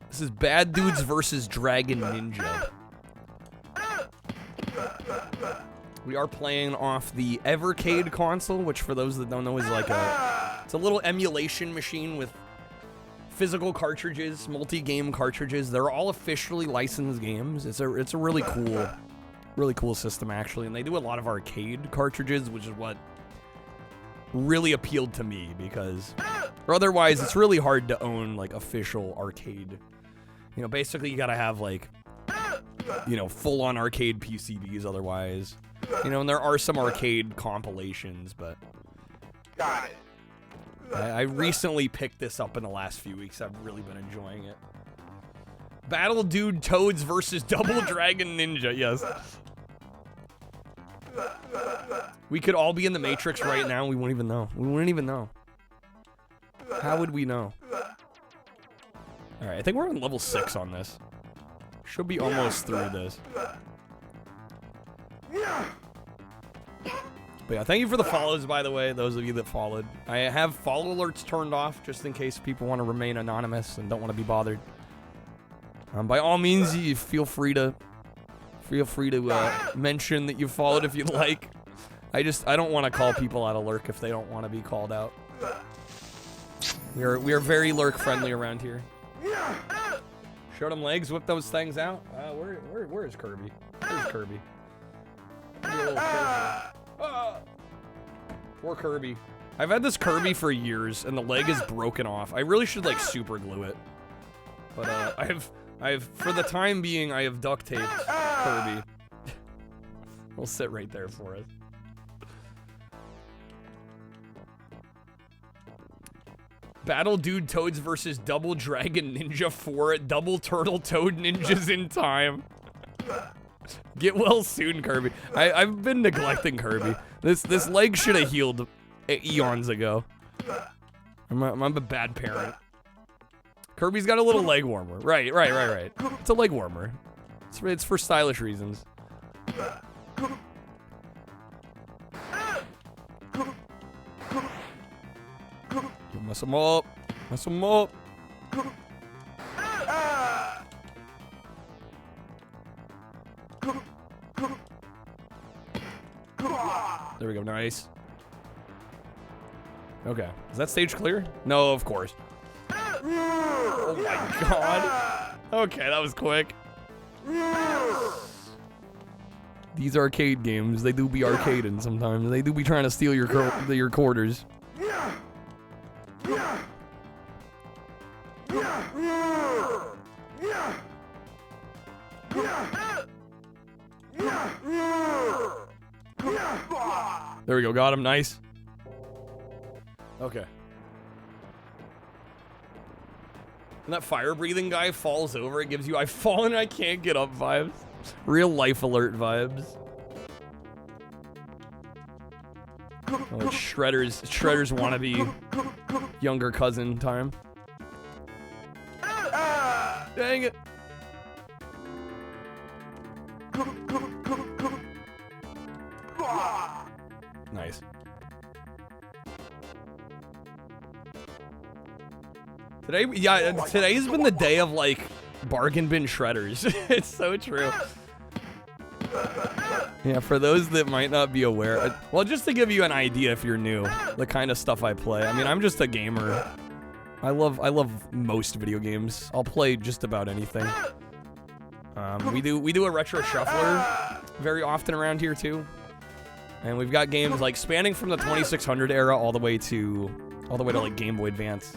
This is Bad Dudes versus Dragon Ninja. We are playing off the Evercade console, which for those that don't know is like it's a little emulation machine with physical cartridges, multi-game cartridges. They're all officially licensed games. It's a really cool system actually, and they do a lot of arcade cartridges, which is what really appealed to me because otherwise it's really hard to own like official arcade. You know, basically you gotta have like, you know, full-on arcade PCBs otherwise. You know, and there are some arcade compilations, but I recently picked this up in the last few weeks. I've really been enjoying it. Battle Dude Toads versus Double Dragon Ninja. Yes. We could all be in the Matrix right now. We wouldn't even know. We wouldn't even know. How would we know? All right, I think we're on level 6 on this. Should be almost through this. But yeah, thank you for the follows, by the way, those of you that followed. I have follow alerts turned off just in case people want to remain anonymous and don't want to be bothered. By all means, you feel free to mention that you followed if you'd like. I don't want to call people out of lurk if they don't want to be called out. We are very lurk friendly around here. Show them legs, whip those things out. Where is Kirby? Where's Kirby? Be a little careful. Poor Kirby. I've had this Kirby for years, and the leg is broken off. I really should like super glue it, but I've for the time being I have duct taped Kirby. We'll sit right there for us. Battle Dude Toads versus Double Dragon Ninja 4 at Double Turtle Toad Ninjas in time. Get well soon, Kirby. I've been neglecting Kirby. This leg should have healed eons ago. I'm a bad parent. Kirby's got a little leg warmer. Right. It's a leg warmer. It's for stylish reasons. Mess him up. Mess him up. There we go. Nice. Okay. Is that stage clear? No, of course. Oh my god. Okay, that was quick. These arcade games, they do be arcading sometimes. They do be trying to steal your quarters. There we go, got him, nice. Okay. And that fire-breathing guy falls over, it gives you I've fallen and I can't get up vibes. Real life alert vibes. Oh, it's Shredder's wannabe younger cousin time. Dang it. Nice. Today's been the day of like bargain bin shredders. It's so true. Yeah, for those that might not be aware, well, just to give you an idea if you're new, the kind of stuff I play. I mean, I'm just a gamer. I love most video games. I'll play just about anything. We do a retro shuffler very often around here too, and we've got games like spanning from the 2600 era all the way to like Game Boy Advance.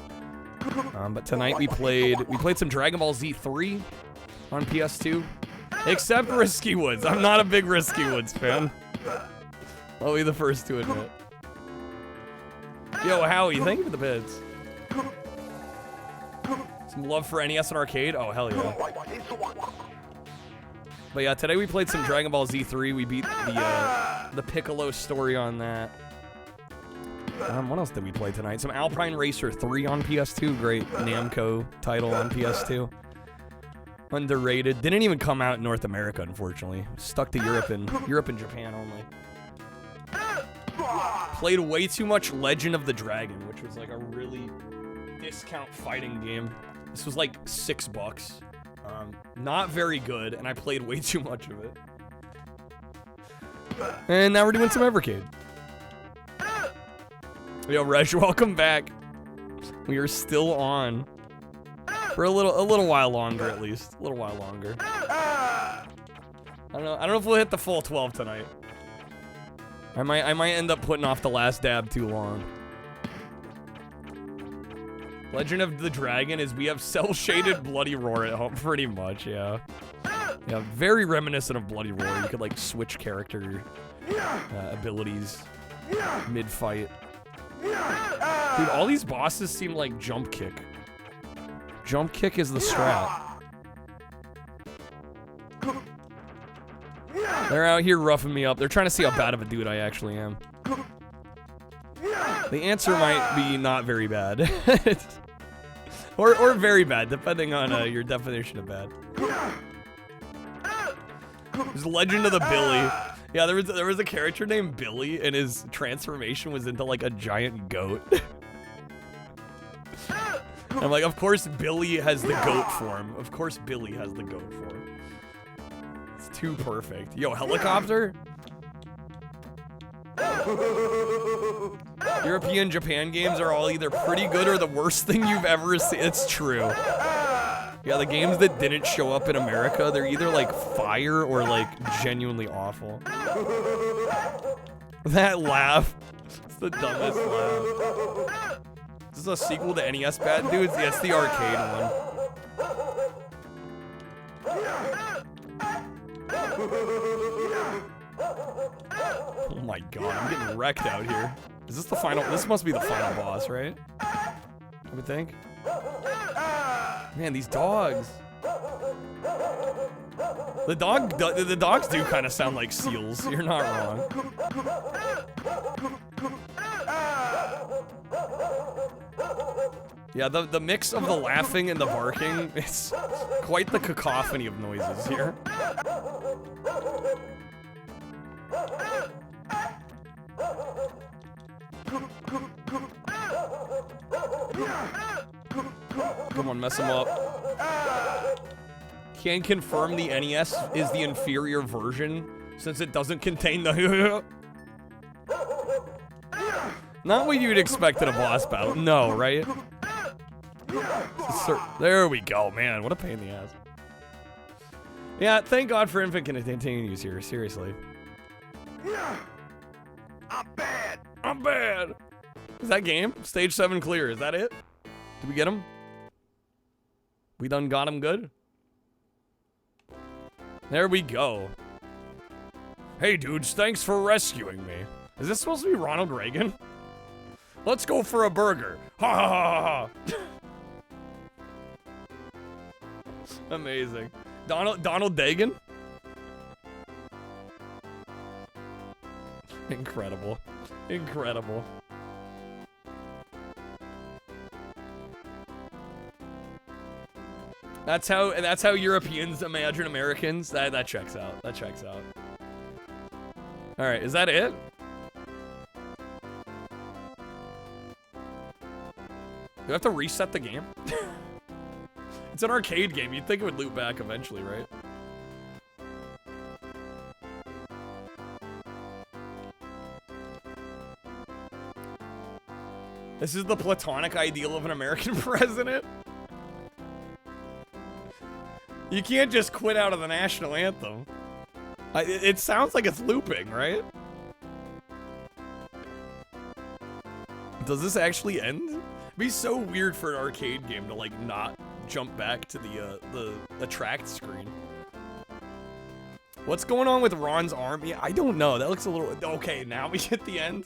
But tonight we played some Dragon Ball Z 3 on PS2. Except Risky Woods. I'm not a big Risky Woods fan. I'll be the first to admit. Yo, Howie, thank you for the bids. Some love for NES and arcade? Oh, hell yeah. But yeah, today we played some Dragon Ball Z3. We beat the Piccolo story on that. What else did we play tonight? Some Alpine Racer 3 on PS2. Great Namco title on PS2. Underrated. Didn't even come out in North America, unfortunately. Stuck to Europe and Japan only. Played way too much Legend of the Dragon, which was like a really discount fighting game. This was like $6. Not very good, and I played way too much of it. And now we're doing some Evercade. Yo, Reg, welcome back. We are still on. For a little while longer, at least. A little while longer. I don't know if we'll hit the full 12 tonight. I might end up putting off the last dab too long. Legend of the Dragon is we have cel-shaded Bloody Roar at home, pretty much, yeah. Yeah, very reminiscent of Bloody Roar. You could like switch character abilities mid-fight. Dude, all these bosses seem like jump kick. Jump kick is the strat. They're out here roughing me up. They're trying to see how bad of a dude I actually am. The answer might be not very bad. or very bad, depending on your definition of bad. There's Legend of the Billy. Yeah, there was a character named Billy, and his transformation was into like a giant goat. I'm like, of course Billy has the goat form. Of course Billy has the goat form. It's too perfect. Yo, helicopter? European Japan games are all either pretty good or the worst thing you've ever seen. It's true. Yeah, the games that didn't show up in America, they're either like fire or like genuinely awful. That laugh. It's the dumbest laugh. Is this a sequel to NES Bad Dudes? Yeah, it's the arcade one. Oh my god, I'm getting wrecked out here. Is this the final? This must be the final boss, right? I would think. Man, these dogs. The dogs do kind of sound like seals. You're not wrong. Yeah, the mix of the laughing and the barking, it's quite the cacophony of noises here. Come on, mess him up. Can confirm the NES is the inferior version since it doesn't contain the Not what you'd expect in a boss battle. No, right? There we go, man. What a pain in the ass. Yeah, thank God for infinite continues here. Seriously. I'm bad. I'm bad. Is that game? Stage 7 clear. Is that it? Did we get him? We done got him good? There we go. Hey, dudes. Thanks for rescuing me. Is this supposed to be Ronald Reagan? Let's go for a burger. Ha ha ha ha. Amazing. Donald Dagan? Incredible. Incredible. That's how Europeans imagine Americans. That checks out. That checks out. All right, is that it? Do I have to reset the game? It's an arcade game. You'd think it would loop back eventually, right? This is the platonic ideal of an American president? You can't just quit out of the national anthem. It sounds like it's looping, right? Does this actually end? It'd be so weird for an arcade game to like not jump back to the attract screen. What's going on with Ron's arm? Yeah, I don't know. That looks a little... Okay, now we hit the end.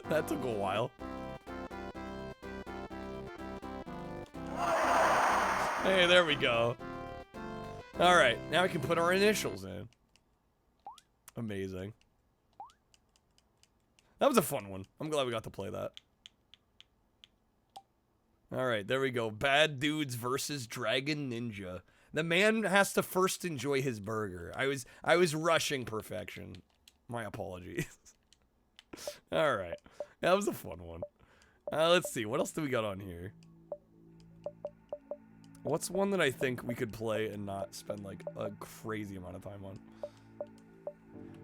That took a while. Hey, there we go. All right, now we can put our initials in. Amazing. That was a fun one. I'm glad we got to play that. All right, there we go. Bad Dudes versus Dragon Ninja. The man has to first enjoy his burger. I was rushing perfection. My apologies. All right, that was a fun one. Let's see, what else do we got on here? What's one that I think we could play and not spend like a crazy amount of time on?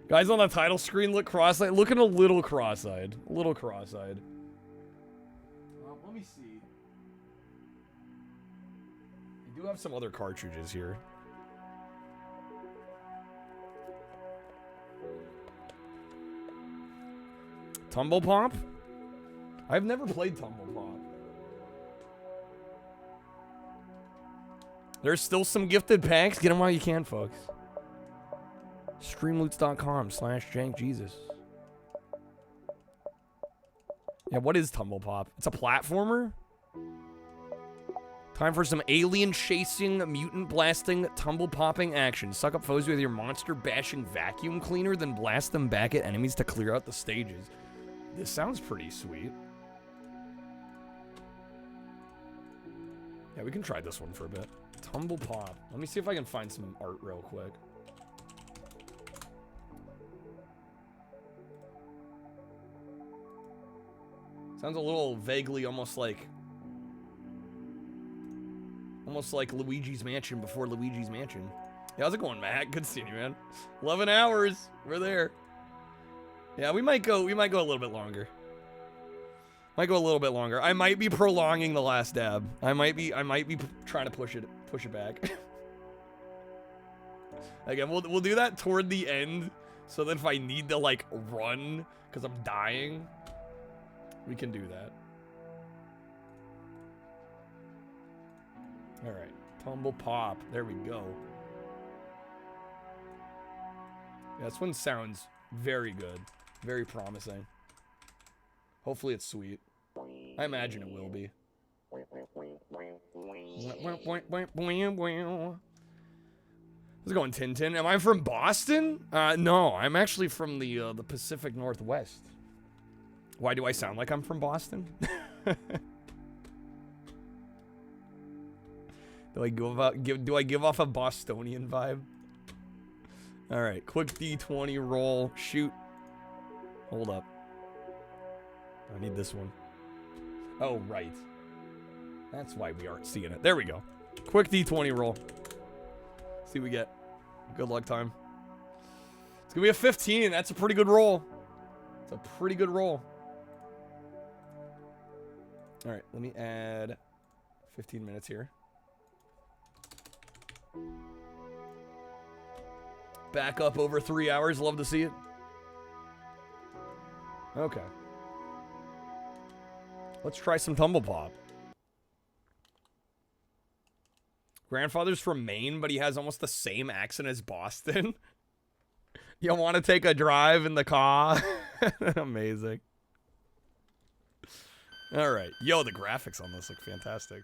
Guys on the title screen look cross-eyed. Looking a little cross-eyed. A little cross-eyed. Let me see. I do have some other cartridges here. Tumble Pop? I've never played Tumble Pop. There's still some gifted packs. Get them while you can, folks. Streamloots.com/JankJesus. Yeah, what is Tumble Pop? It's a platformer? Time for some alien chasing, mutant blasting, tumble popping action. Suck up foes with your monster bashing vacuum cleaner, then blast them back at enemies to clear out the stages. This sounds pretty sweet. Yeah, we can try this one for a bit. Tumble Pop. Let me see if I can find some art real quick. Sounds a little vaguely almost like Luigi's Mansion before Luigi's Mansion. Yeah, how's it going, Matt? Good seeing you, man. 11 hours. We're there. Yeah, we might go a little bit longer. Might go a little bit longer. I might be prolonging the last dab. I might be trying to push it back. Again, we'll do that toward the end, so that if I need to like run because I'm dying, we can do that. All right, tumble pop. There we go. Yeah, this one sounds very good, very promising. Hopefully it's sweet. I imagine it will be. How's it going, Tintin? Am I from Boston? No, I'm actually from the Pacific Northwest. Why do I sound like I'm from Boston? Do I give off a Bostonian vibe? All right, quick D20 roll. Shoot. Hold up. I need this one. Oh, right. That's why we aren't seeing it. There we go. Quick D20 roll. See what we get. Good luck time. It's gonna be a 15. That's a pretty good roll. It's a pretty good roll. All right, let me add 15 minutes here. Back up over 3 hours. Love to see it. Okay. Let's try some tumble pop. Grandfather's from Maine, but he has almost the same accent as Boston. You want to take a drive in the car? Amazing. All right. Yo, the graphics on this look fantastic.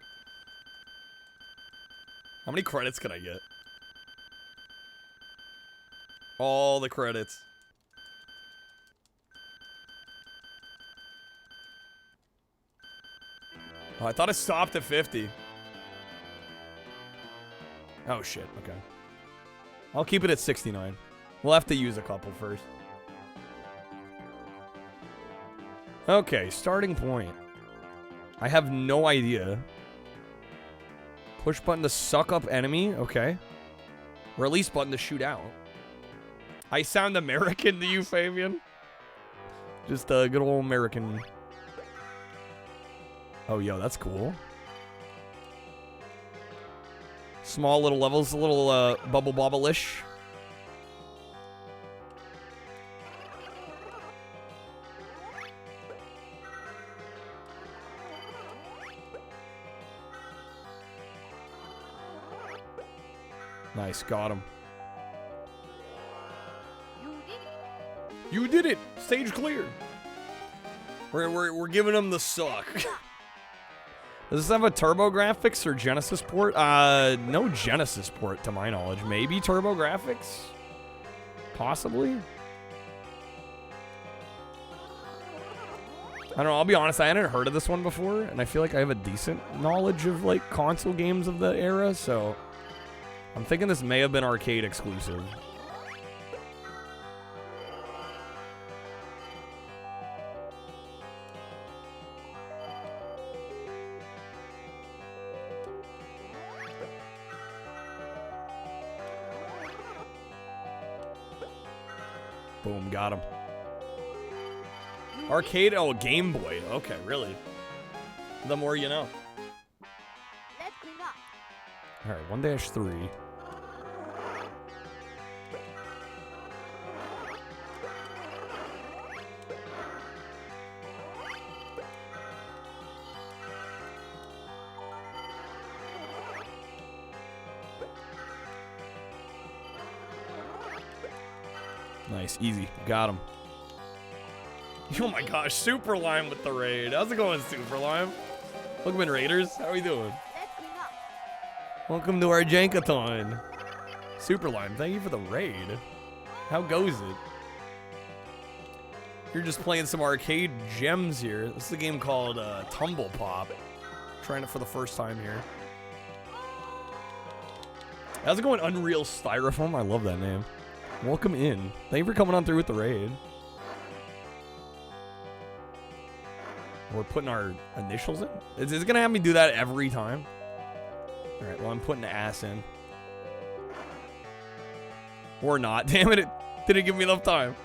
How many credits can I get? All the credits. Oh, I thought it stopped at 50. Oh, shit. Okay. I'll keep it at 69. We'll have to use a couple first. Okay, starting point. I have no idea. Push button to suck up enemy. Okay. Release button to shoot out. I sound American to you, Fabian? Just a good old American. Oh, yo, that's cool. Small little levels, a little bubble bobble-ish. Nice, got him. You did it! Stage clear! We're giving him the suck. Does this have a Turbo Graphics or Genesis port? No Genesis port to my knowledge. Maybe Turbo Graphics? Possibly? I don't know, I'll be honest, I hadn't heard of this one before, and I feel like I have a decent knowledge of, like, console games of the era, so I'm thinking this may have been arcade exclusive. Boom, got him. Arcade, oh, Game Boy. Okay, really? The more you know. Alright, 1-3. Nice, easy. Got him. Oh my gosh, Super Lime with the raid. How's it going, Super Lime? Welcome in, Raiders. How are we doing? Welcome to our JANK-A-THON. Super Lime, thank you for the raid. How goes it? You're just playing some arcade gems here. This is a game called Tumble Pop. Trying it for the first time here. How's it going, Unreal Styrofoam? I love that name. Welcome in. Thank you for coming on through with the raid. We're putting our initials in? Is it gonna have me do that every time? Alright, well, I'm putting the ass in. Or not. Damn it, it didn't give me enough time.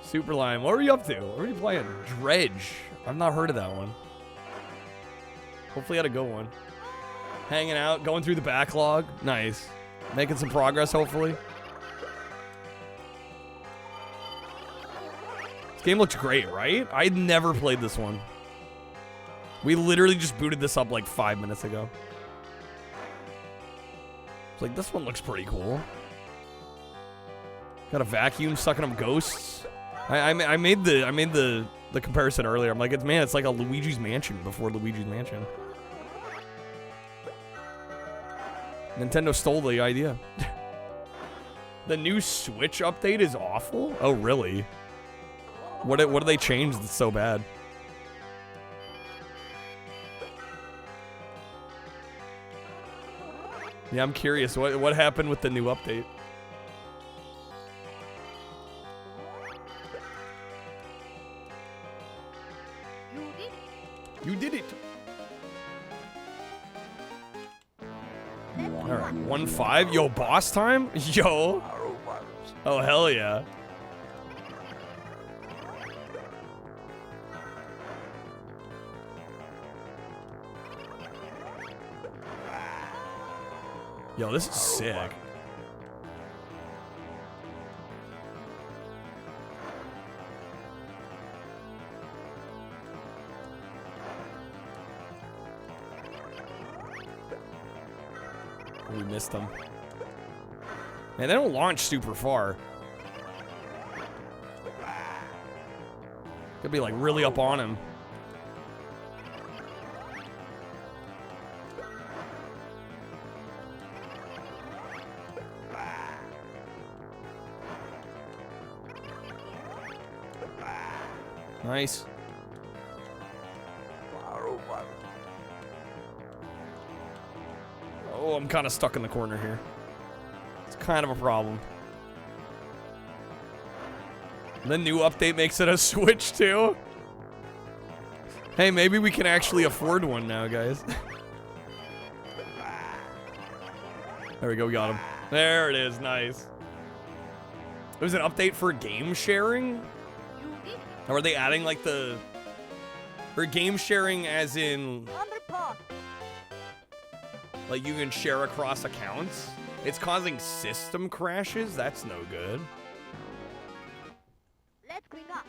Superline, what were you up to? What were you playing? Dredge. I've not heard of that one. Hopefully I had a good one. Hanging out, going through the backlog. Nice. Making some progress, hopefully. This game looks great, right? I'd never played this one. We literally just booted this up like 5 minutes ago. It's like, this one looks pretty cool. Got a vacuum sucking up ghosts. I made the comparison earlier. I'm like, it's like a Luigi's Mansion before Luigi's Mansion. Nintendo stole the idea. The new Switch update is awful? Oh, really? What do they change that's so bad? Yeah, I'm curious. What happened with the new update? You did it. All right, 1-5. Yo, boss time? Yo. Oh, hell yeah. Yo, this is sick. We missed them. Man, they don't launch super far. Could be like really up on him. Nice. Oh, I'm kind of stuck in the corner here. It's kind of a problem. The new update makes it a Switch too. Hey, maybe we can actually afford one now, guys. There we go, we got him. There it is, nice. It was an update for game sharing? Or are they adding like the... Or game sharing as in... Like you can share across accounts? It's causing system crashes? That's no good. Let's clean up.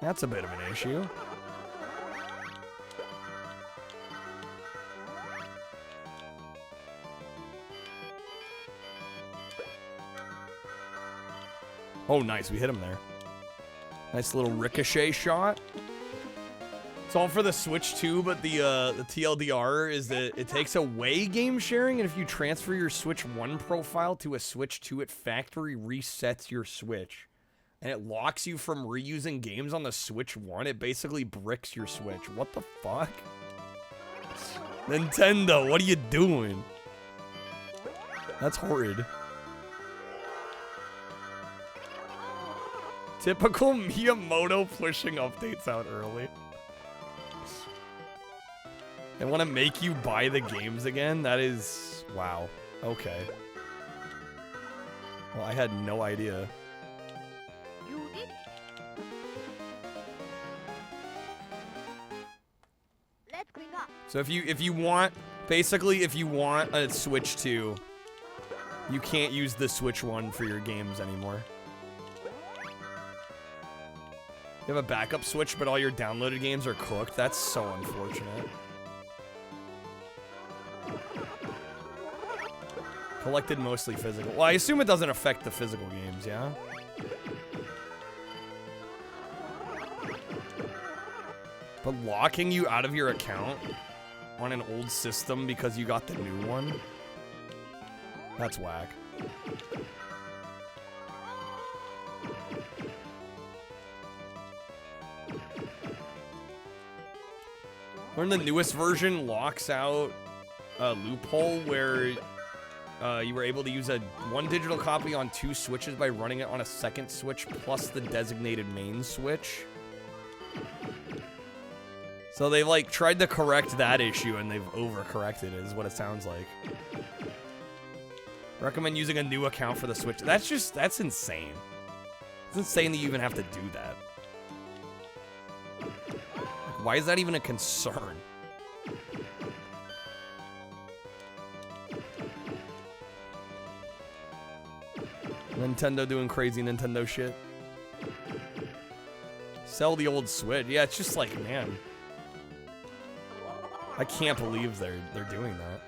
That's a bit of an issue. Oh, nice. We hit him there. Nice little ricochet shot. It's all for the Switch too, but the TLDR is that it takes away game sharing, and if you transfer your Switch 1 profile to a Switch 2, it factory resets your Switch. And it locks you from reusing games on the Switch 1. It basically bricks your Switch. What the fuck? Nintendo, what are you doing? That's horrid. Typical Miyamoto pushing updates out early. They want to make you buy the games again? That is... Wow. Okay. Well, I had no idea. Let's clean up. So if you want... Basically, if you want a Switch 2, you can't use the Switch 1 for your games anymore. You have a backup Switch, but all your downloaded games are cooked. That's so unfortunate. Collected mostly physical. Well, I assume it doesn't affect the physical games, yeah? But locking you out of your account on an old system because you got the new one? That's whack. Or in the newest version, locks out a loophole where you were able to use one digital copy on 2 Switches by running it on a second Switch plus the designated main Switch. So they've like tried to correct that issue and they've overcorrected it, is what it sounds like. Recommend using a new account for the Switch. That's insane. It's insane that you even have to do that. Why is that even a concern? Nintendo doing crazy Nintendo shit. Sell the old Switch. Yeah, it's just like, man. I can't believe they're doing that.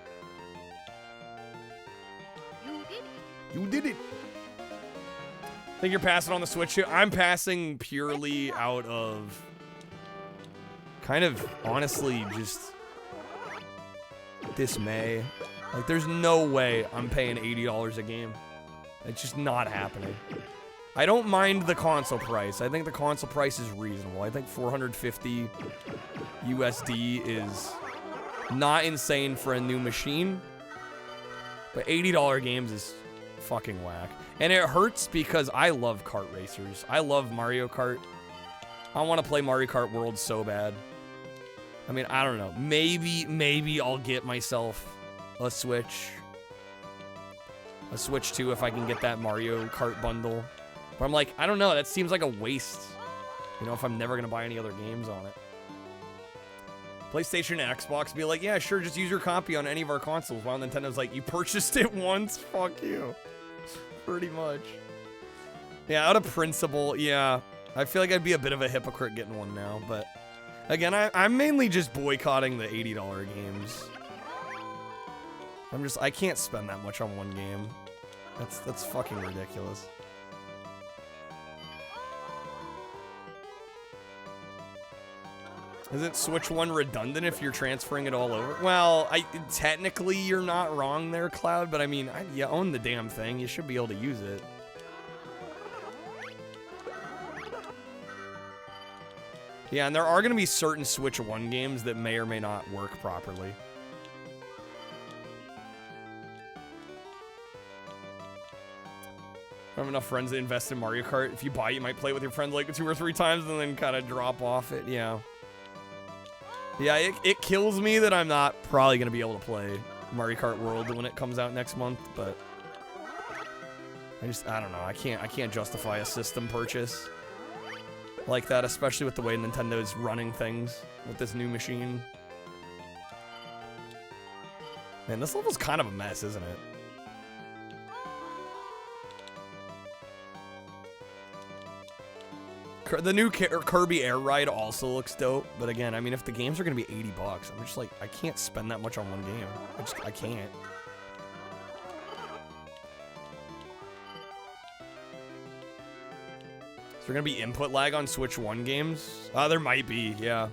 You did it. Think you're passing on the Switch too? I'm passing purely out of kind of honestly just dismay. Like, there's no way I'm paying $80 a game. It's just not happening. I don't mind the console price. I think the console price is reasonable. I think 450 USD is not insane for a new machine. But $80 games is fucking whack. And it hurts because I love kart racers. I love Mario Kart. I want to play Mario Kart World so bad. I mean, I don't know. Maybe I'll get myself a Switch. A Switch 2 if I can get that Mario Kart bundle. But I'm like, I don't know. That seems like a waste. You know, if I'm never going to buy any other games on it. PlayStation and Xbox be like, yeah, sure, just use your copy on any of our consoles. While Nintendo's like, you purchased it once? Fuck you. Pretty much. Yeah, out of principle, yeah. I feel like I'd be a bit of a hypocrite getting one now. But, again, I'm mainly just boycotting the $80 games. I can't spend that much on one game. That's fucking ridiculous. Isn't Switch 1 redundant if you're transferring it all over? Well, technically you're not wrong there, Cloud, but I mean, you own the damn thing. You should be able to use it. Yeah, and there are going to be certain Switch 1 games that may or may not work properly. I have enough friends that invest in Mario Kart. If you buy it, you might play it with your friends like 2 or 3 times and then kind of drop off it. Yeah. Yeah, it kills me that I'm not probably going to be able to play Mario Kart World when it comes out next month, but I don't know. I can't justify a system purchase like that, especially with the way Nintendo is running things with this new machine. Man, this level's kind of a mess, isn't it? The new Kirby Air Ride also looks dope, but again, I mean, if the games are gonna be $80, I'm just like, I can't spend that much on one game. I can't. Is there gonna be input lag on Switch 1 games? There might be, yeah.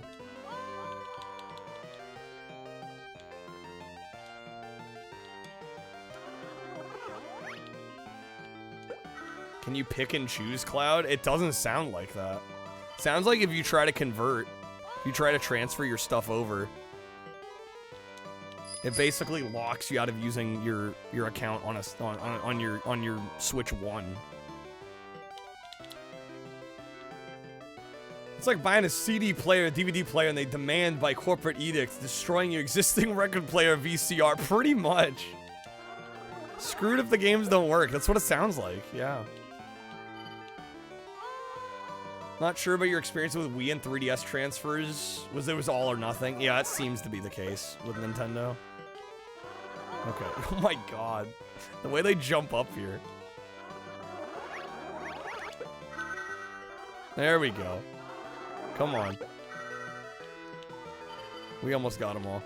Can you pick and choose, Cloud? It doesn't sound like that. Sounds like if you try to convert, you try to transfer your stuff over, it basically locks you out of using your account on your Switch 1. It's like buying a CD player, a DVD player, and they demand by corporate edicts destroying your existing record player VCR. Pretty much. Screwed if the games don't work. That's what it sounds like. Yeah. Not sure about your experience with Wii and 3DS transfers. It was all or nothing? Yeah, it seems to be the case with Nintendo. Okay. Oh my god. The way they jump up here. There we go. Come on. We almost got them all.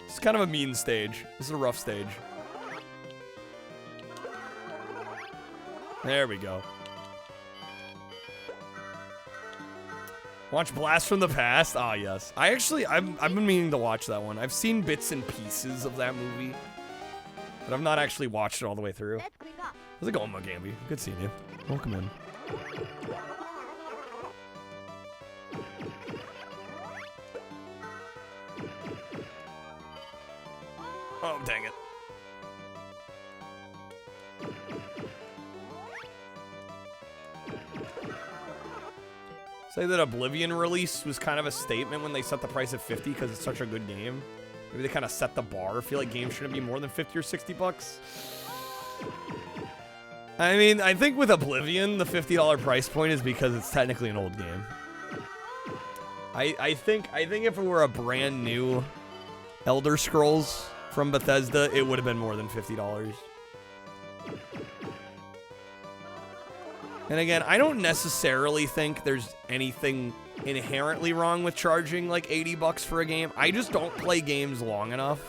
It's kind of a mean stage. This is a rough stage. There we go. Watch Blast from the Past? Ah, yes. I've been meaning to watch that one. I've seen bits and pieces of that movie, but I've not actually watched it all the way through. How's it going, Mogambi? Good seeing you. Welcome in. Oh, dang it. Say that Oblivion release was kind of a statement when they set the price at $50 because it's such a good game. Maybe they kind of set the bar. I feel like games shouldn't be more than 50 or 60 bucks. I mean, I think with Oblivion, the $50 price point is because it's technically an old game. I think if it were a brand new Elder Scrolls from Bethesda, it would have been more than $50. And again, I don't necessarily think there's anything inherently wrong with charging like 80 bucks for a game. I just don't play games long enough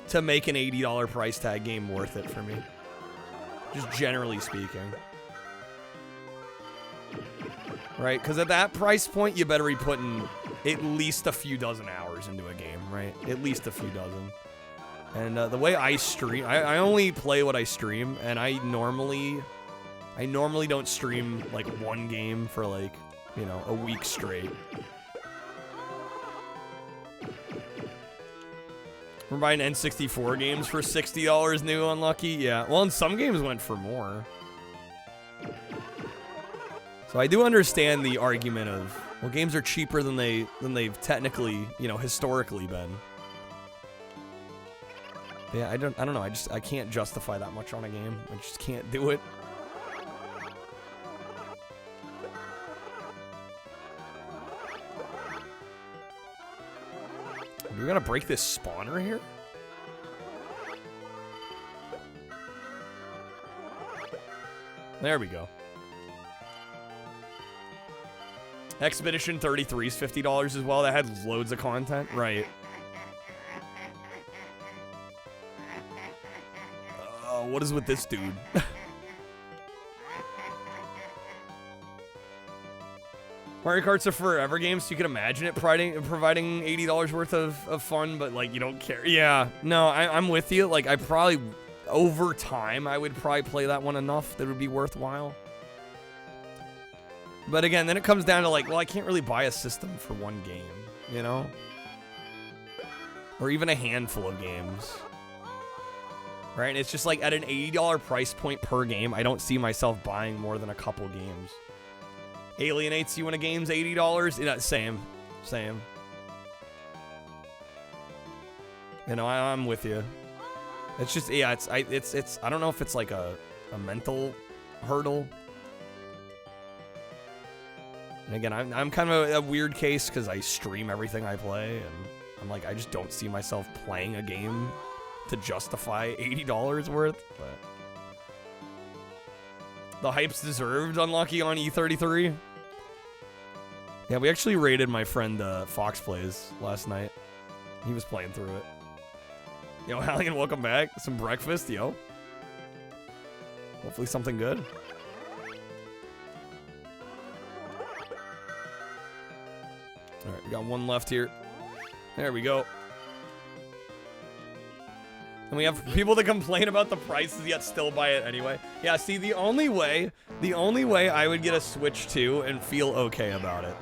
to make an $80 price tag game worth it for me. Just generally speaking. Right? Because at that price point, you better be putting at least a few dozen hours into a game, right? At least a few dozen. And the way I stream, I only play what I stream, and I normally don't stream like one game for like, you know, a week straight. We're buying N64 games for $60 new unlucky? Yeah. Well, and some games went for more. So I do understand the argument of, well, games are cheaper than they've technically, you know, historically been. Yeah, I don't know. I can't justify that much on a game. I just can't do it. Do we gotta break this spawner here? There we go. Expedition 33 is $50 as well. That had loads of content. Right. What is with this dude? Mario Kart's a forever game, so you can imagine it providing $80 worth of fun, but like you don't care. Yeah, no, I'm with you. Like I probably, over time, I would probably play that one enough that it would be worthwhile. But again, then it comes down to like, well, I can't really buy a system for one game, you know? Or even a handful of games. Right? And it's just like at an $80 price point per game, I don't see myself buying more than a couple games. Alienates you when a game's $80? Yeah, same. You know, I'm with you. It's just, yeah, it's I don't know if it's like a mental hurdle. And again, I'm kind of a weird case because I stream everything I play, and I'm like, I just don't see myself playing a game to justify $80 worth, but the hype's deserved. Unlucky on E33. Yeah, we actually raided my friend Fox Plays last night. He was playing through it. Yo, Halligan, welcome back. Some breakfast, yo. Hopefully something good. Alright, we got one left here. There we go. And we have people that complain about the prices yet still buy it anyway. Yeah, see, the only way I would get a Switch 2 and feel okay about it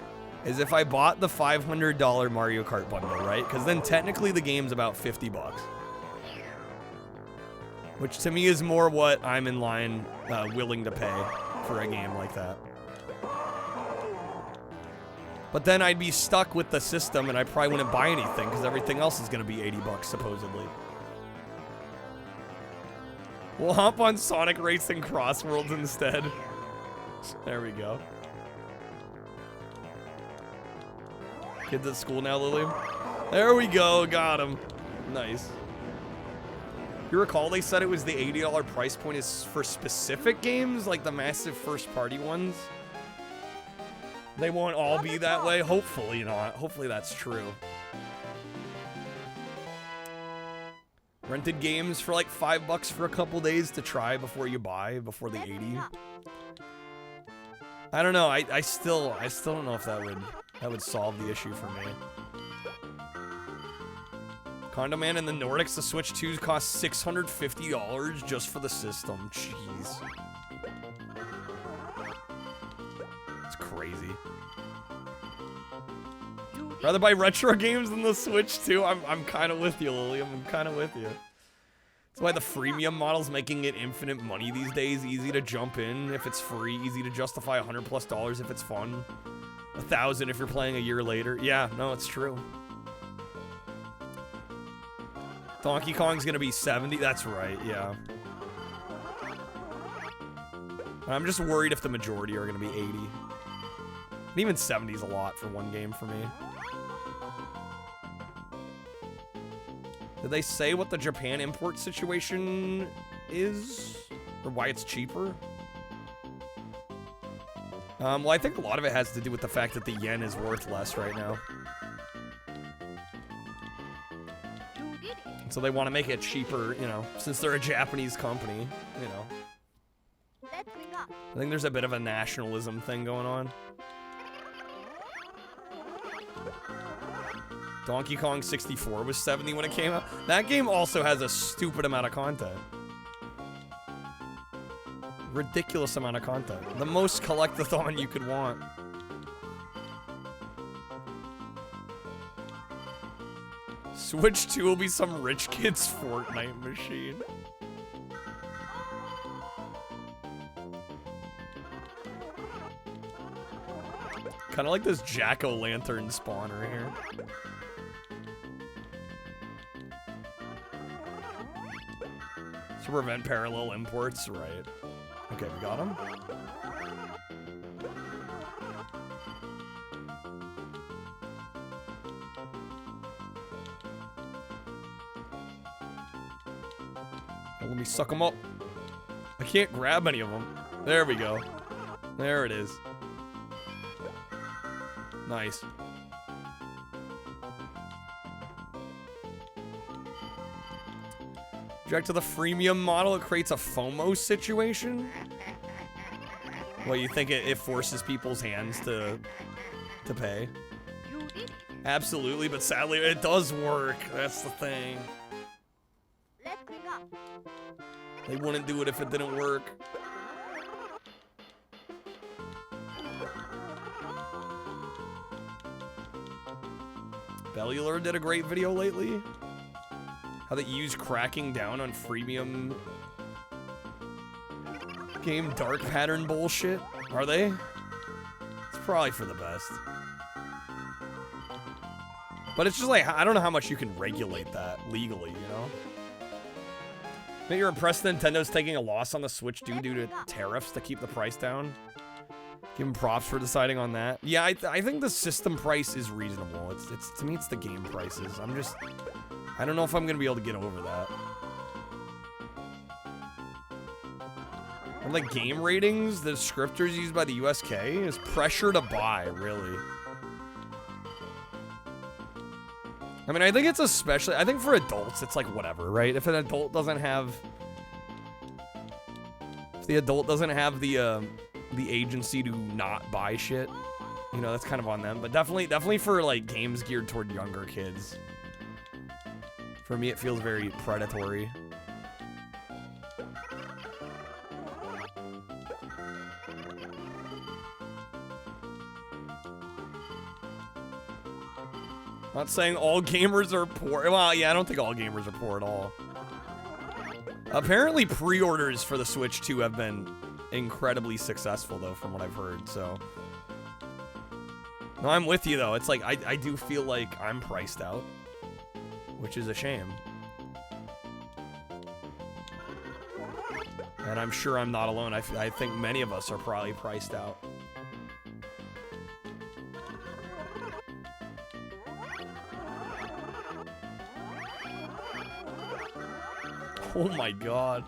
is if I bought the $500 Mario Kart bundle, right? Because then technically the game's about 50 bucks. Which to me is more what I'm in line willing to pay for a game like that. But then I'd be stuck with the system and I probably wouldn't buy anything because everything else is going to be 80 bucks supposedly. We'll hop on Sonic Racing Crossworlds instead. There we go. Kids at school now, Lily? There we go, got him. Nice. You recall they said it was the $80 price point is for specific games, like the massive first-party ones? They won't all be that way. Hopefully not. Hopefully that's true. Rented games for like $5 for a couple days to try before you buy, before the 80. I don't know. I still don't know if that would solve the issue for me. Condo Man in the Nordics, the Switch 2s cost $650 just for the system. Jeez. It's crazy. Rather buy retro games than the Switch 2. I'm kind of with you, Lily. I'm kind of with you. That's why the freemium model's making it infinite money these days. Easy to jump in if it's free. Easy to justify $100+ if it's fun. $1,000 if you're playing a year later. Yeah, no, it's true. Donkey Kong's gonna be 70. That's right, yeah. I'm just worried if the majority are gonna be 80. And even 70 is a lot for one game for me. Did they say what the Japan import situation is? Or why it's cheaper? Well, I think a lot of it has to do with the fact that the yen is worth less right now. So they want to make it cheaper, you know, since they're a Japanese company, you know. I think there's a bit of a nationalism thing going on. Donkey Kong 64 was 70 when it came out. That game also has a stupid amount of content. Ridiculous amount of content. The most collect-a-thon you could want. Switch 2 will be some rich kid's Fortnite machine. Kind of like this jack-o'-lantern spawner here. To prevent parallel imports, right. Okay, we got him. Let me suck them up. I can't grab any of them. There we go. There it is. Nice. Object to the freemium model, it creates a FOMO situation? Well, you think it forces people's hands to pay? Absolutely, but sadly it does work. That's the thing. They wouldn't do it if it didn't work. Bellular did a great video lately. How they use cracking down on freemium game dark pattern bullshit. Are they? It's probably for the best. But it's just like, I don't know how much you can regulate that legally, you know? I think you're impressed that Nintendo's taking a loss on the Switch due to tariffs to keep the price down. Give them props for deciding on that. Yeah, I think the system price is reasonable. It's to me, it's the game prices. I don't know if I'm gonna be able to get over that. And like game ratings, the descriptors used by the USK is pressure to buy, really. I mean, I think it's especially, I think for adults, it's like whatever, right? If an adult doesn't have, if the adult doesn't have the agency to not buy shit, you know, that's kind of on them. But definitely for like games geared toward younger kids. For me, it feels very predatory. Not saying all gamers are poor. Well, yeah, I don't think all gamers are poor at all. Apparently, pre-orders for the Switch 2 have been incredibly successful, though, from what I've heard, so. No, I'm with you, though. It's like, I do feel like I'm priced out, which is a shame. And I'm sure I'm not alone. I think many of us are probably priced out. Oh my god.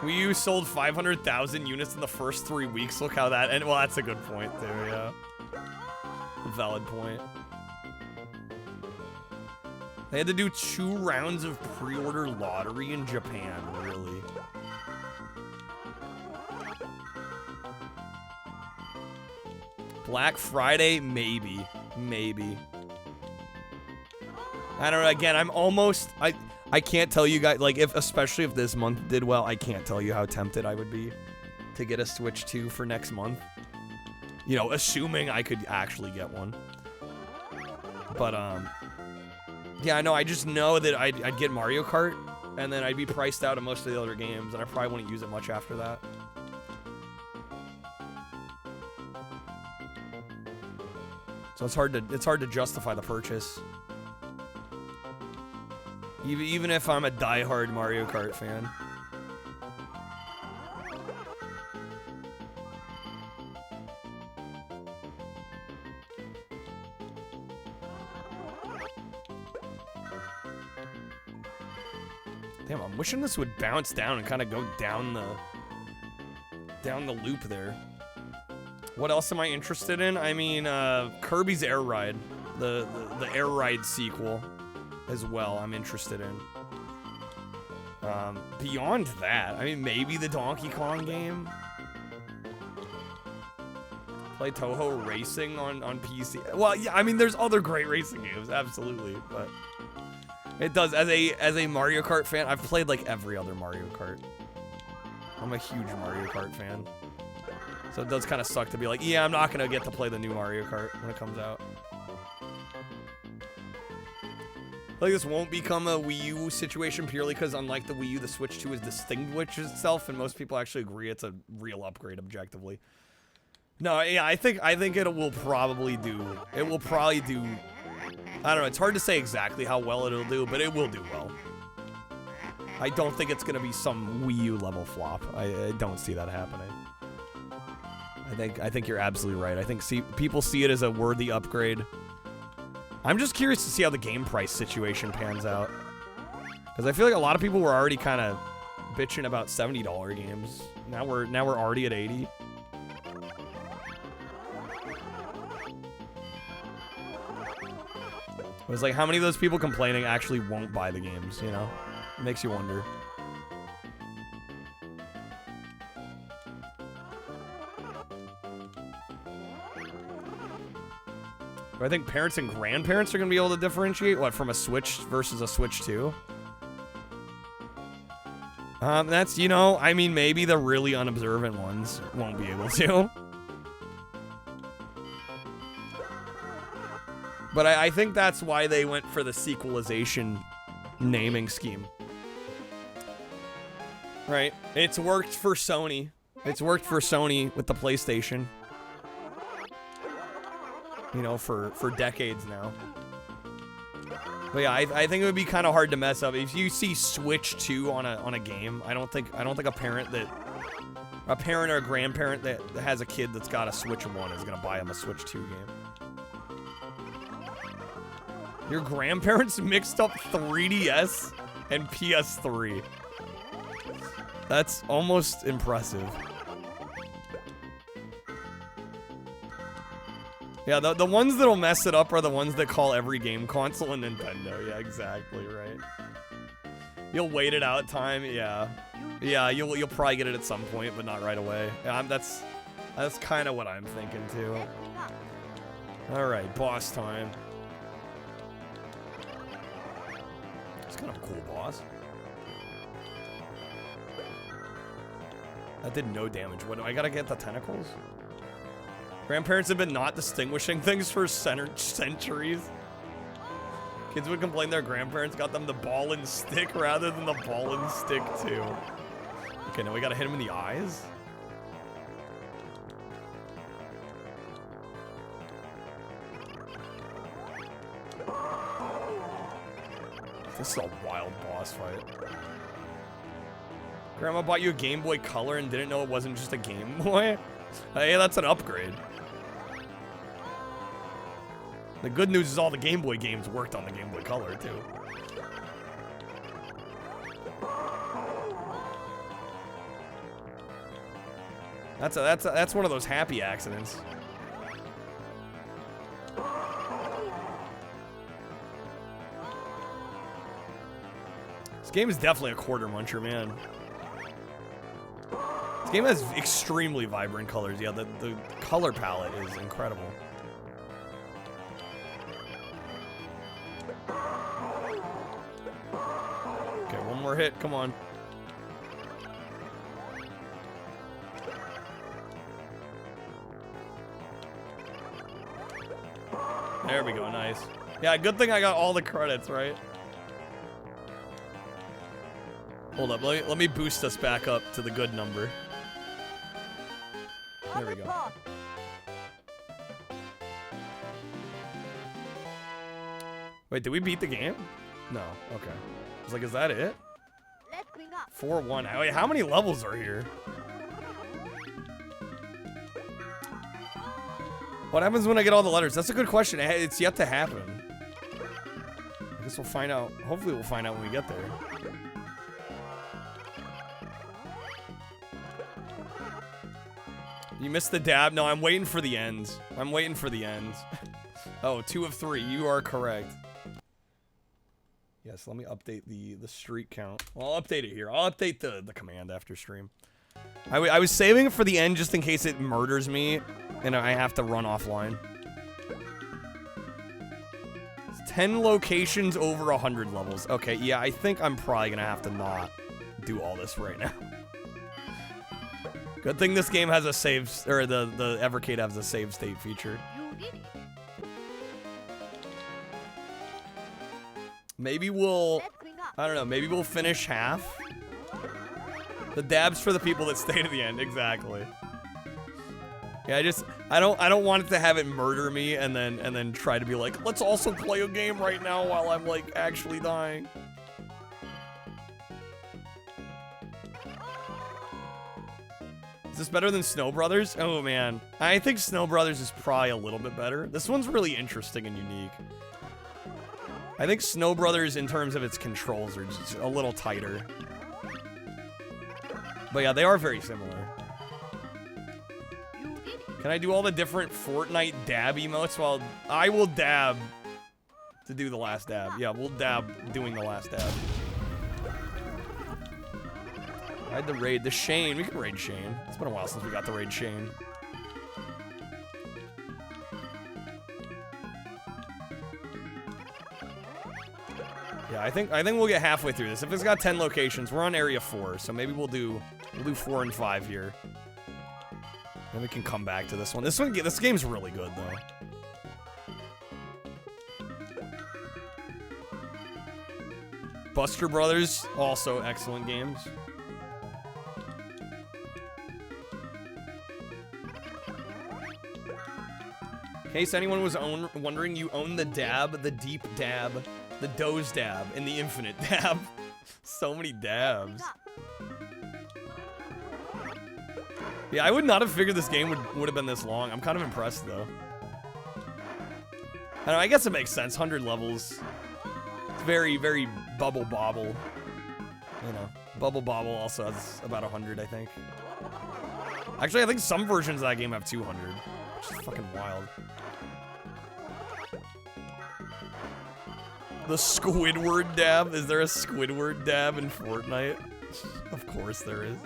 Wii U sold 500,000 units in the first 3 weeks. Look how that... And well, that's a good point, too, yeah. Valid point. They had to do 2 rounds of pre-order lottery in Japan, really. Black Friday, maybe. Maybe. I don't know, again, I'm almost... I can't tell you guys, like, especially if this month did well, I can't tell you how tempted I would be to get a Switch 2 for next month. You know, assuming I could actually get one. But, yeah, I know, I just know that I'd get Mario Kart, and then I'd be priced out of most of the other games, and I probably wouldn't use it much after that. So it's hard to justify the purchase. Even if I'm a diehard Mario Kart fan. Damn, I'm wishing this would bounce down and kind of go down the loop there. What else am I interested in? I mean, Kirby's Air Ride, the Air Ride sequel, as well. I'm interested in. Beyond that, I mean, maybe the Donkey Kong game. Play Toho Racing on PC. Well, yeah, I mean, there's other great racing games, absolutely, but it does. As a Mario Kart fan, I've played like every other Mario Kart. I'm a huge Mario Kart fan. So it does kind of suck to be like, yeah, I'm not going to get to play the new Mario Kart when it comes out. Like, this won't become a Wii U situation purely because, unlike the Wii U, the Switch 2 has distinguished itself, and most people actually agree it's a real upgrade objectively. No, yeah, I think it will probably do. It will probably do. I don't know. It's hard to say exactly how well it'll do, but it will do well. I don't think it's going to be some Wii U level flop. I don't see that happening. I think you're absolutely right. I think people see it as a worthy upgrade. I'm just curious to see how the game price situation pans out. Because I feel like a lot of people were already kind of bitching about $70 games. Now we're already at 80. It was like, how many of those people complaining actually won't buy the games, you know? It makes you wonder. I think parents and grandparents are going to be able to differentiate, what, from a Switch versus a Switch 2? That's, you know, I mean, maybe the really unobservant ones won't be able to. But I think that's why they went for the sequelization naming scheme. Right? It's worked for Sony. It's worked for Sony with the PlayStation. You know, for decades now. But yeah, I think it would be kind of hard to mess up. If you see Switch 2 on a game, I don't think a parent or a grandparent that has a kid that's got a Switch 1 is gonna buy him a Switch 2 game. Your grandparents mixed up 3DS and PS3. That's almost impressive. Yeah, the ones that'll mess it up are the ones that call every game console a Nintendo. Yeah, exactly, right. You'll wait it out time, yeah. Yeah, you'll probably get it at some point, but not right away. Yeah, that's kind of what I'm thinking too. All right, boss time. It's kind of a cool boss. That did no damage. What do I gotta get the tentacles? Grandparents have been not distinguishing things for centuries. Kids would complain their grandparents got them the ball and stick rather than the ball and stick too. Okay, now we gotta hit him in the eyes. This is a wild boss fight. Grandma bought you a Game Boy Color and didn't know it wasn't just a Game Boy? Hey, that's an upgrade. The good news is all the Game Boy games worked on the Game Boy Color, too. That's one of those happy accidents. This game is definitely a quarter muncher, man. This game has extremely vibrant colors. Yeah, the color palette is incredible. Okay, one more hit. Come on. There we go. Nice. Yeah, good thing I got all the credits, right? Hold up. Let me boost us back up to the good number. There we go. Wait, did we beat the game? No. Okay. I was like, is that it? Let's clean up. 4-1. Wait, how many levels are here? What happens when I get all the letters? That's a good question. It's yet to happen. I guess we'll find out. Hopefully we'll find out when we get there. You missed the dab? No, I'm waiting for the end. I'm waiting for the end. Oh, 2 of 3. You are correct. Yes, let me update the streak count. Well, I'll update it here. I'll update the command after stream. I was saving it for the end just in case it murders me and I have to run offline. 10 locations over 100 levels. Okay, yeah, I think I'm probably gonna have to not do all this right now. Good thing this game has a save, or the Evercade has a save state feature. Maybe we'll, I don't know, maybe we'll finish half. The dab's for the people that stay to the end, exactly. Yeah, I don't want it to have it murder me and then try to be like, let's also play a game right now while I'm like actually dying. Is this better than Snow Brothers? Oh man, I think Snow Brothers is probably a little bit better. This one's really interesting and unique. I think Snow Brothers, in terms of its controls, are just a little tighter. But yeah, they are very similar. Can I do all the different Fortnite dab emotes? Well, I will dab to do the last dab. Yeah, we'll dab doing the last dab. I had to raid the Shane. We can raid Shane. It's been a while since we got to raid Shane. Yeah, I think we'll get halfway through this. If it's got 10 locations, we're on area 4, so maybe we'll do 4 and 5 here. Then we can come back to this one. This game's really good though. Buster Brothers, also excellent games. In case anyone was wondering, you own the dab, the deep dab, the doze dab, and the infinite dab. So many dabs. Yeah, I would not have figured this game would have been this long. I'm kind of impressed though. I don't know, I guess it makes sense. 100 levels. It's very, very Bubble Bobble. You know, Bubble Bobble also has about 100, I think. Actually, I think some versions of that game have 200, which is fucking wild. The Squidward dab? Is there a Squidward dab in Fortnite? Of course there is.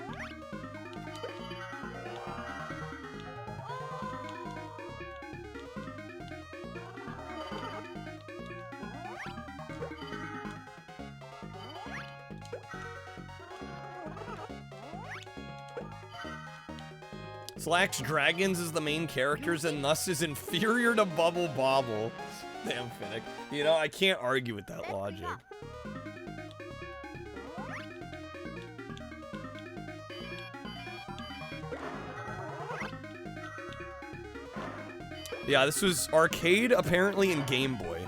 Slack's Dragons is the main characters and thus is inferior to Bubble Bobble. Damn, Finnick. You know, I can't argue with that logic. Yeah, this was arcade, apparently, in Game Boy.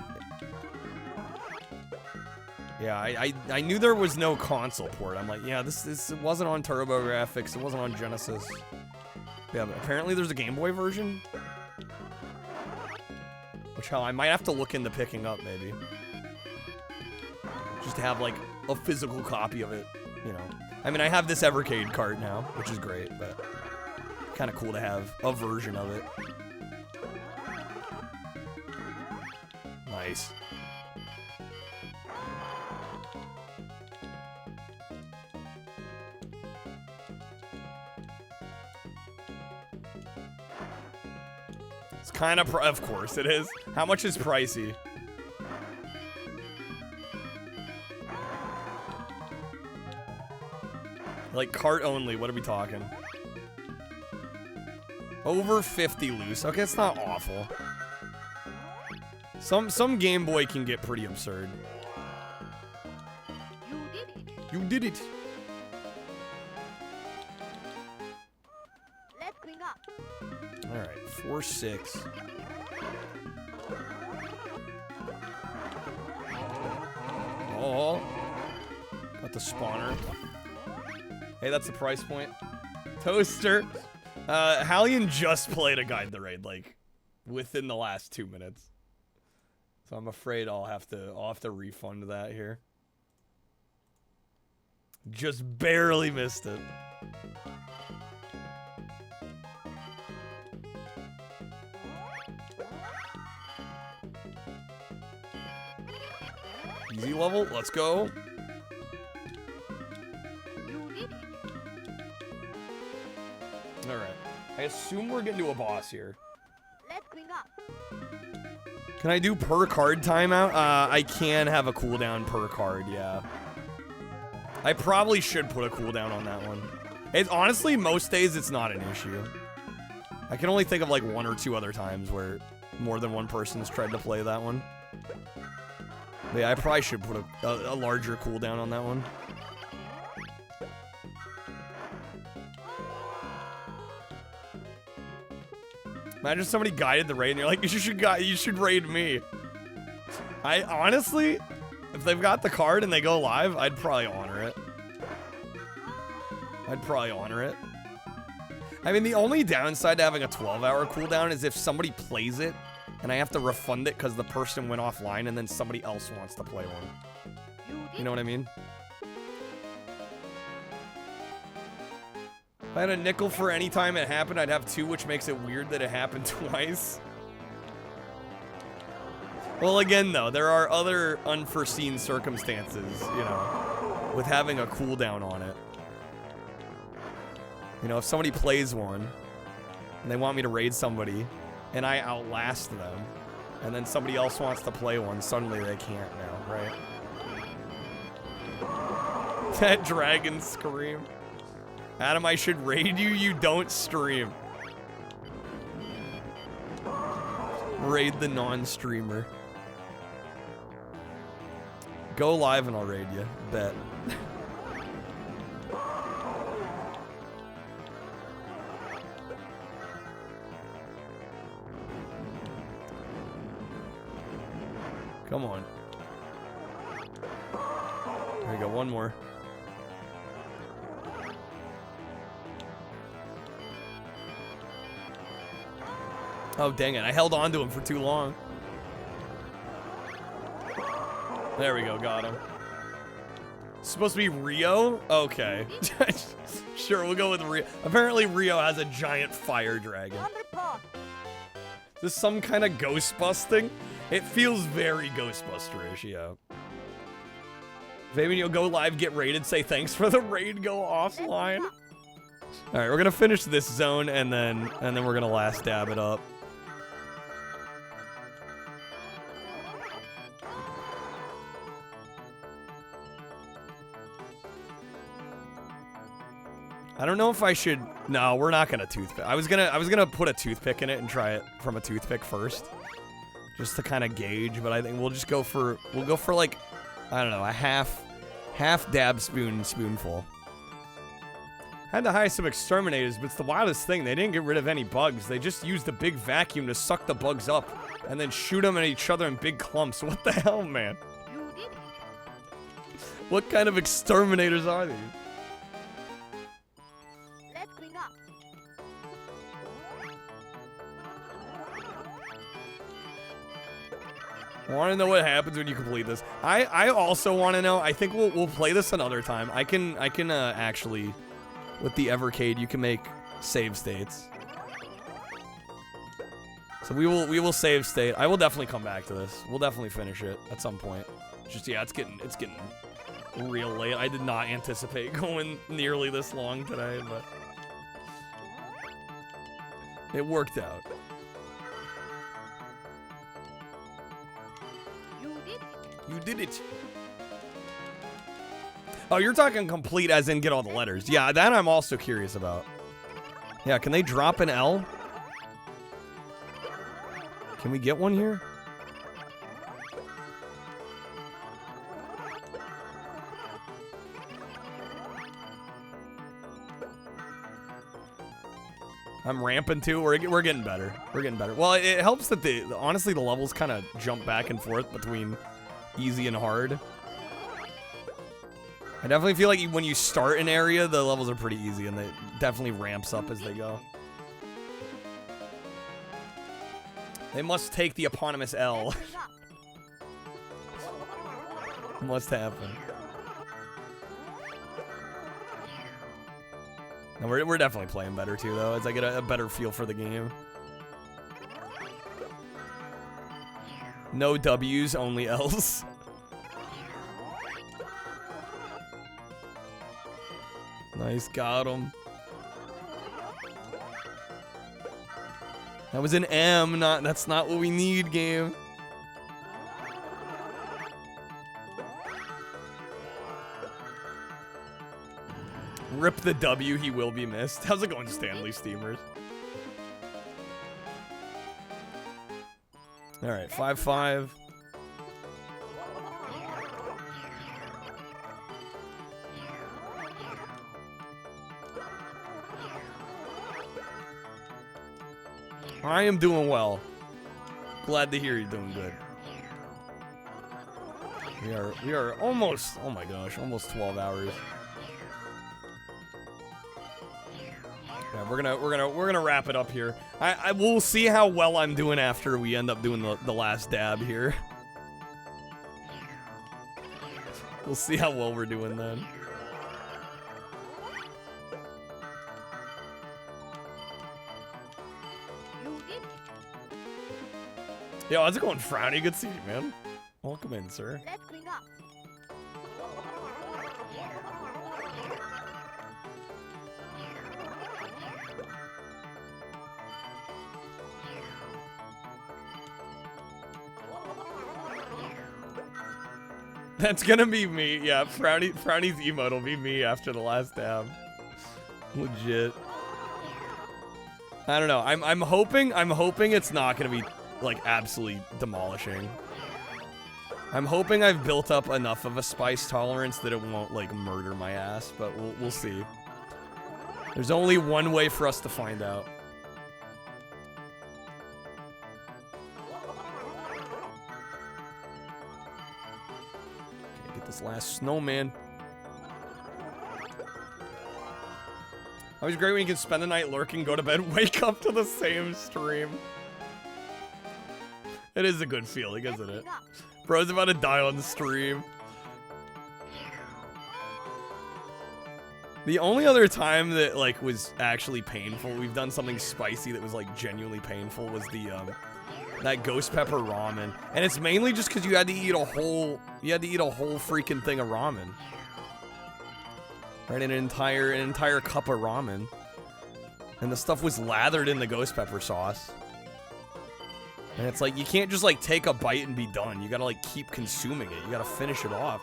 Yeah, I knew there was no console port. I'm like, yeah, this wasn't on TurboGrafx, it wasn't on Genesis. Yeah, but apparently there's a Game Boy version. Which, hell, I might have to look into picking up, maybe. Just to have, like, a physical copy of it, you know. I mean, I have this Evercade cart now, which is great, but kind of cool to have a version of it. Nice. It's kind of course it is. How much is pricey? Like cart only, what are we talking? Over 50 loose. Okay, it's not awful. Some Game Boy can get pretty absurd. You did it. Let's clean up. All right, 4-6. Oh. Got the spawner. Hey, that's the price point. Toaster. Hallian just played a Guide the Raid, like, within the last 2 minutes. So I'm afraid I'll have to refund that here. Just barely missed it. Easy level, let's go. Alright. I assume we're getting to a boss here. Let's bring up. Can I do per card timeout? I can have a cooldown per card, yeah. I probably should put a cooldown on that one. Honestly, most days it's not an issue. I can only think of like 1 or 2 other times where more than one person's tried to play that one. But yeah, I probably should put a larger cooldown on that one. Imagine somebody guided the raid and you're like, you should raid me. I honestly, if they've got the card and they go live, I'd probably honor it. I mean, the only downside to having a 12-hour cooldown is if somebody plays it and I have to refund it because the person went offline and then somebody else wants to play one. You know what I mean? If I had a nickel for any time it happened, I'd have 2, which makes it weird that it happened twice. Well, again, though, there are other unforeseen circumstances, you know, with having a cooldown on it. You know, if somebody plays one, and they want me to raid somebody, and I outlast them, and then somebody else wants to play one, suddenly they can't now, right? That dragon scream. Adam, I should raid you? You don't stream. Raid the non-streamer. Go live and I'll raid you. Bet. Come on. There we go, one more. Oh, dang it. I held on to him for too long. There we go. Got him. It's supposed to be Rio? Okay. Sure, we'll go with Rio. Apparently, Rio has a giant fire dragon. Is this some kind of ghost busting? It feels very Ghostbuster-ish, yeah. Maybe you'll go live, get raided, say thanks for the raid, go offline. All right, we're gonna finish this zone and then we're gonna last dab it up. I don't know if I should. No, we're not gonna toothpick. I was gonna put a toothpick in it and try it from a toothpick first, just to kind of gauge. But I think we'll go for like, I don't know, a half dab spoonful. Had to hire some exterminators, but it's the wildest thing. They didn't get rid of any bugs. They just used a big vacuum to suck the bugs up and then shoot them at each other in big clumps. What the hell, man? What kind of exterminators are these? I want to know what happens when you complete this. I also want to know. I think we'll play this another time. I can actually, with the Evercade, you can make save states. So we will save state. I will definitely come back to this. We'll definitely finish it at some point. Just yeah, it's getting real late. I did not anticipate going nearly this long today, but it worked out. You did it. Oh, you're talking complete as in get all the letters. Yeah, that I'm also curious about. Yeah, can they drop an L? Can we get one here? I'm ramping too. We're getting better. We're getting better. Well, it helps that honestly the levels kind of jump back and forth between easy and hard. I definitely feel like when you start an area, the levels are pretty easy, and it definitely ramps up as they go. They must take the eponymous L. Must happen. No, we're definitely playing better too, though, as I get a better feel for the game. No W's, only L's. Nice, got him. That was an M, that's not what we need, game. Rip the W, he will be missed. How's it going, Stanley Steamers? Alright, 5-5. I am doing well. Glad to hear you're doing good. We are almost, oh my gosh, almost 12 hours. Yeah, we're gonna wrap it up here. I will see how well I'm doing after we end up doing the last dab here. We'll see how well we're doing then. Yo, how's it going, Frowny? Good to see you, man. Welcome in, sir. Let's bring up. That's gonna be me. Yeah, Frowny's emote will be me after the last dab. Legit. I don't know. I'm hoping it's not gonna be like absolutely demolishing. I'm hoping I've built up enough of a spice tolerance that it won't like murder my ass, but we'll see. There's only one way for us to find out. Okay, get this last snowman. Always great when you can spend the night lurking, go to bed, wake up to the same stream. It is a good feeling, isn't it? Bro's about to die on the stream. The only other time that like was actually painful, we've done something spicy that was like genuinely painful, was the that ghost pepper ramen, and it's mainly just because you had to eat a whole freaking thing of ramen, right? An entire cup of ramen, and the stuff was lathered in the ghost pepper sauce. And it's like, you can't just like take a bite and be done. You gotta like keep consuming it. You gotta finish it off.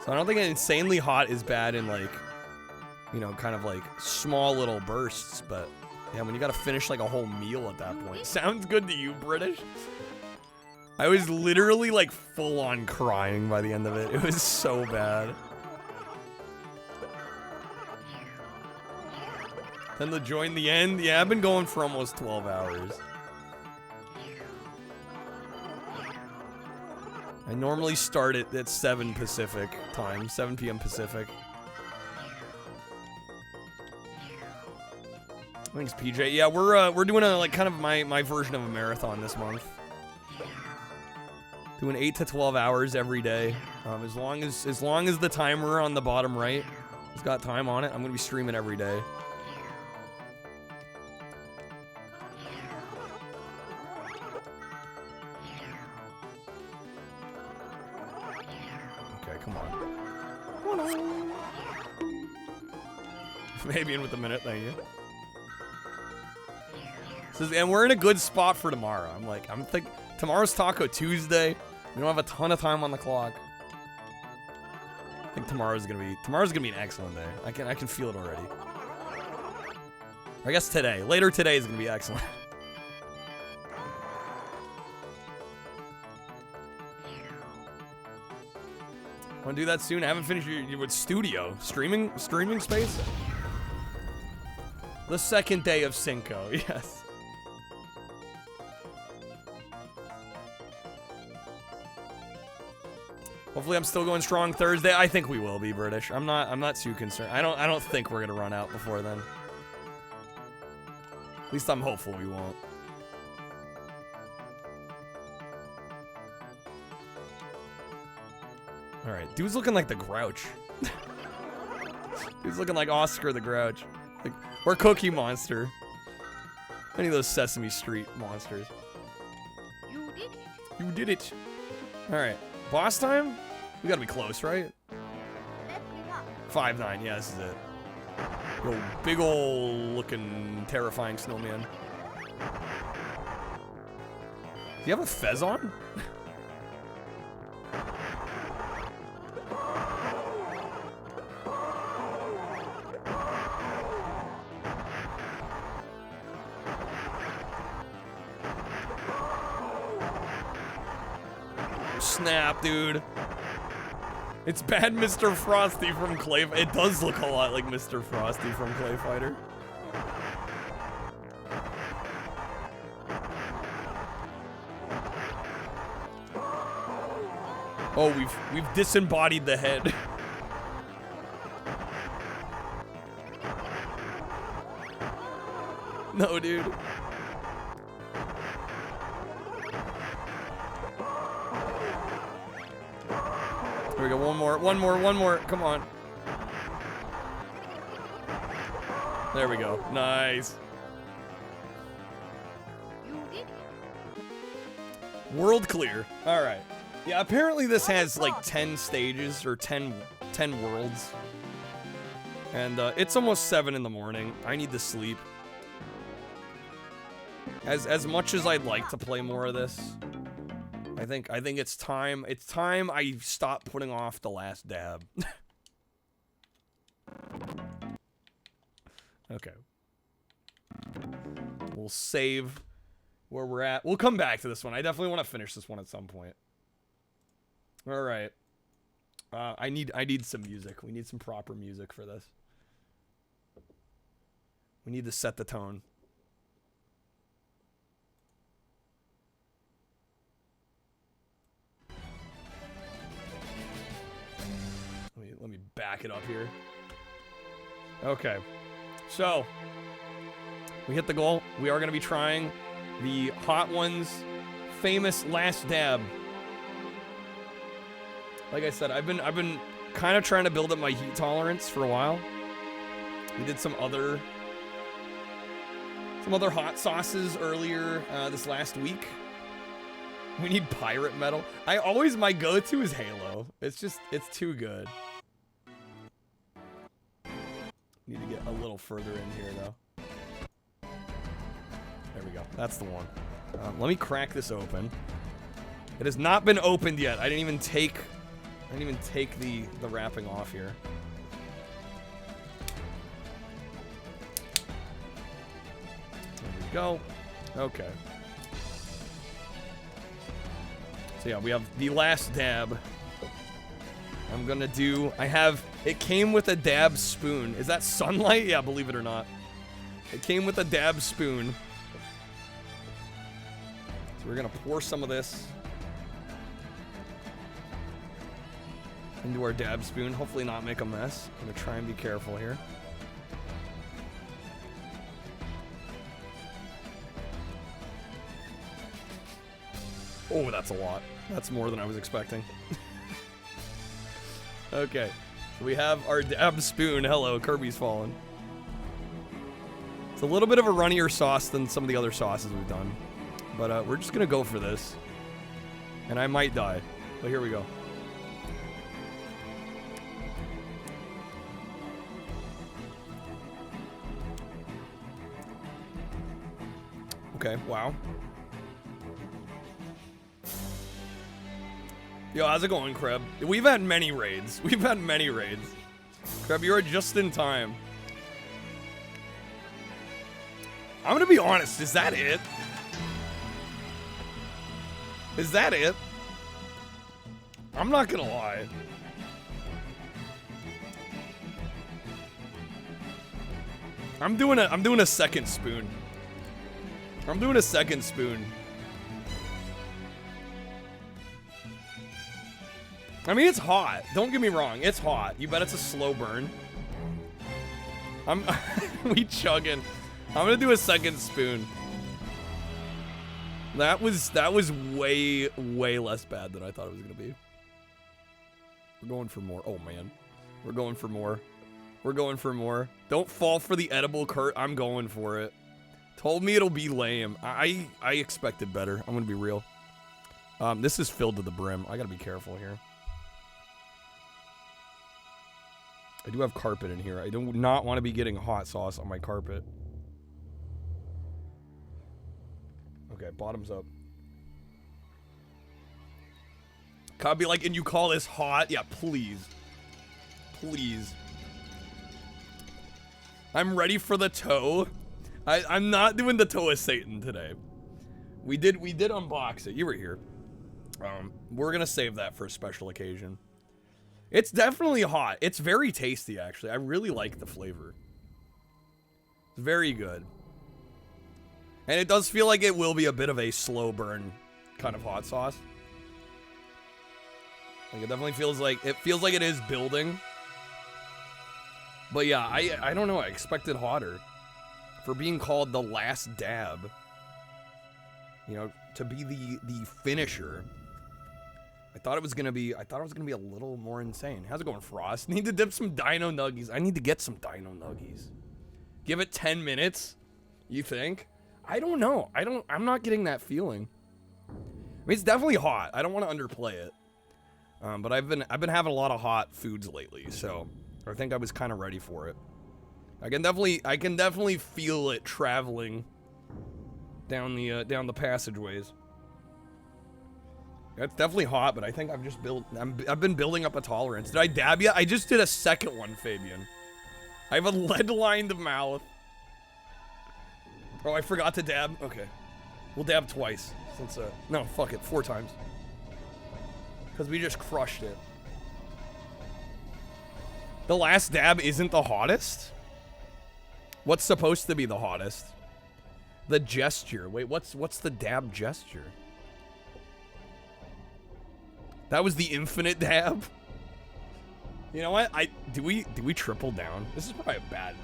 So I don't think insanely hot is bad in like, you know, kind of like small little bursts, but yeah, when you gotta finish like a whole meal at that point. Sounds good to you, British? I was literally like full on crying by the end of it. It was so bad. Then to join the end. Yeah, I've been going for almost 12 hours. I normally start it at 7 Pacific time, 7 p.m. Pacific. Thanks, PJ. Yeah, we're doing a like kind of my version of a marathon this month. Doing 8 to 12 hours every day. As long as the timer on the bottom right has got time on it, I'm gonna be streaming every day. Maybe in with a minute, thank you. And we're in a good spot for tomorrow. I'm thinking tomorrow's Taco Tuesday. We don't have a ton of time on the clock. I think tomorrow's gonna be an excellent day. I can feel it already. I guess later today is gonna be excellent. Want to do that soon? I haven't finished your studio streaming space. The second day of Cinco, yes. Hopefully I'm still going strong Thursday. I think we will be, British. I'm not too concerned. I don't think we're gonna run out before then. At least I'm hopeful we won't. Alright, dude's looking like the Grouch. Dude's looking like Oscar the Grouch. Like, or Cookie Monster. Any of those Sesame Street monsters. You did it. You did it. Alright, boss time? We gotta be close, right? Let me up. 5'9", yeah, this is it. Big ol' looking terrifying snowman. Do you have a fez on? Snap, dude. It's bad Mr. Frosty from Clay. It does look a lot like Mr. Frosty from Clay Fighter. Oh, we've disembodied the head. No, dude. Here we go, one more, come on. There we go, nice. World clear, all right. Yeah, apparently this has like 10 stages or 10 worlds. And it's almost 7 in the morning. I need to sleep. As much as I'd like to play more of this, I think it's time. It's time I stop putting off the last dab. Okay. We'll save where we're at. We'll come back to this one. I definitely want to finish this one at some point. All right. I need some music. We need some proper music for this. We need to set the tone. Let me back it up here. Okay. So, we hit the goal. We are going to be trying the Hot Ones famous last dab. Like I said, I've been kind of trying to build up my heat tolerance for a while. We did some other hot sauces earlier this last week. We need pirate metal. My go-to is Halo. It's too good. Need to get a little further in here though. There we go. That's the one. Let me crack this open. It has not been opened yet. I didn't even take the wrapping off here. There we go. Okay. So yeah, we have the last dab. I'm gonna do, it came with a dab spoon. Is that sunlight? Yeah, believe it or not. It came with a dab spoon. So we're gonna pour some of this into our dab spoon. Hopefully not make a mess. I'm gonna try and be careful here. Oh, that's a lot. That's more than I was expecting. Okay, so we have our dab spoon. Hello, Kirby's fallen. It's a little bit of a runnier sauce than some of the other sauces we've done. But we're just gonna go for this. And I might die, but here we go. Okay, wow. Yo, how's it going, Kreb? We've had many raids. Kreb, you're just in time. I'm gonna be honest, is that it? Is that it? I'm not gonna lie. I'm doing a second spoon. I'm doing a second spoon. I mean, it's hot. Don't get me wrong. It's hot. You bet it's a slow burn. We chugging. I'm gonna do a second spoon. That was way less bad than I thought it was gonna be. We're going for more. Oh man, we're going for more. We're going for more. Don't fall for the edible, Kurt. I'm going for it. Told me it'll be lame. I expected better. I'm gonna be real. This is filled to the brim. I gotta be careful here. I do have carpet in here. I do not want to be getting hot sauce on my carpet. Okay, bottoms up. Could be like, and you call this hot? Yeah, please. Please. I'm ready for the toe. I'm not doing the toe of Satan today. We did unbox it. You were here. We're gonna save that for a special occasion. It's definitely hot. It's very tasty, actually. I really like the flavor. It's very good. And it does feel like it will be a bit of a slow burn kind of hot sauce. Like it definitely feels like it is building. But yeah, I don't know. I expected hotter for being called the last dab. You know, to be the finisher. I thought it was gonna be a little more insane. How's it going, Frost? Need to dip some dino nuggies. I need to get some dino nuggies. Give it 10 minutes. You think? I don't know. I'm not getting that feeling. I mean, it's definitely hot. I don't want to underplay it. But I've been having a lot of hot foods lately, so I think I was kind of ready for it. I can definitely feel it traveling down the passageways. It's definitely hot, but I think I've been building up a tolerance. Did I dab yet? I just did a second one, Fabian. I have a lead-lined mouth. Oh, I forgot to dab? Okay. We'll dab twice. Since, no, fuck it. 4 times. Because we just crushed it. The last dab isn't the hottest? What's supposed to be the hottest? The gesture. Wait, what's the dab gesture? That was the infinite dab? You know what? Do we triple down? This is probably a bad move.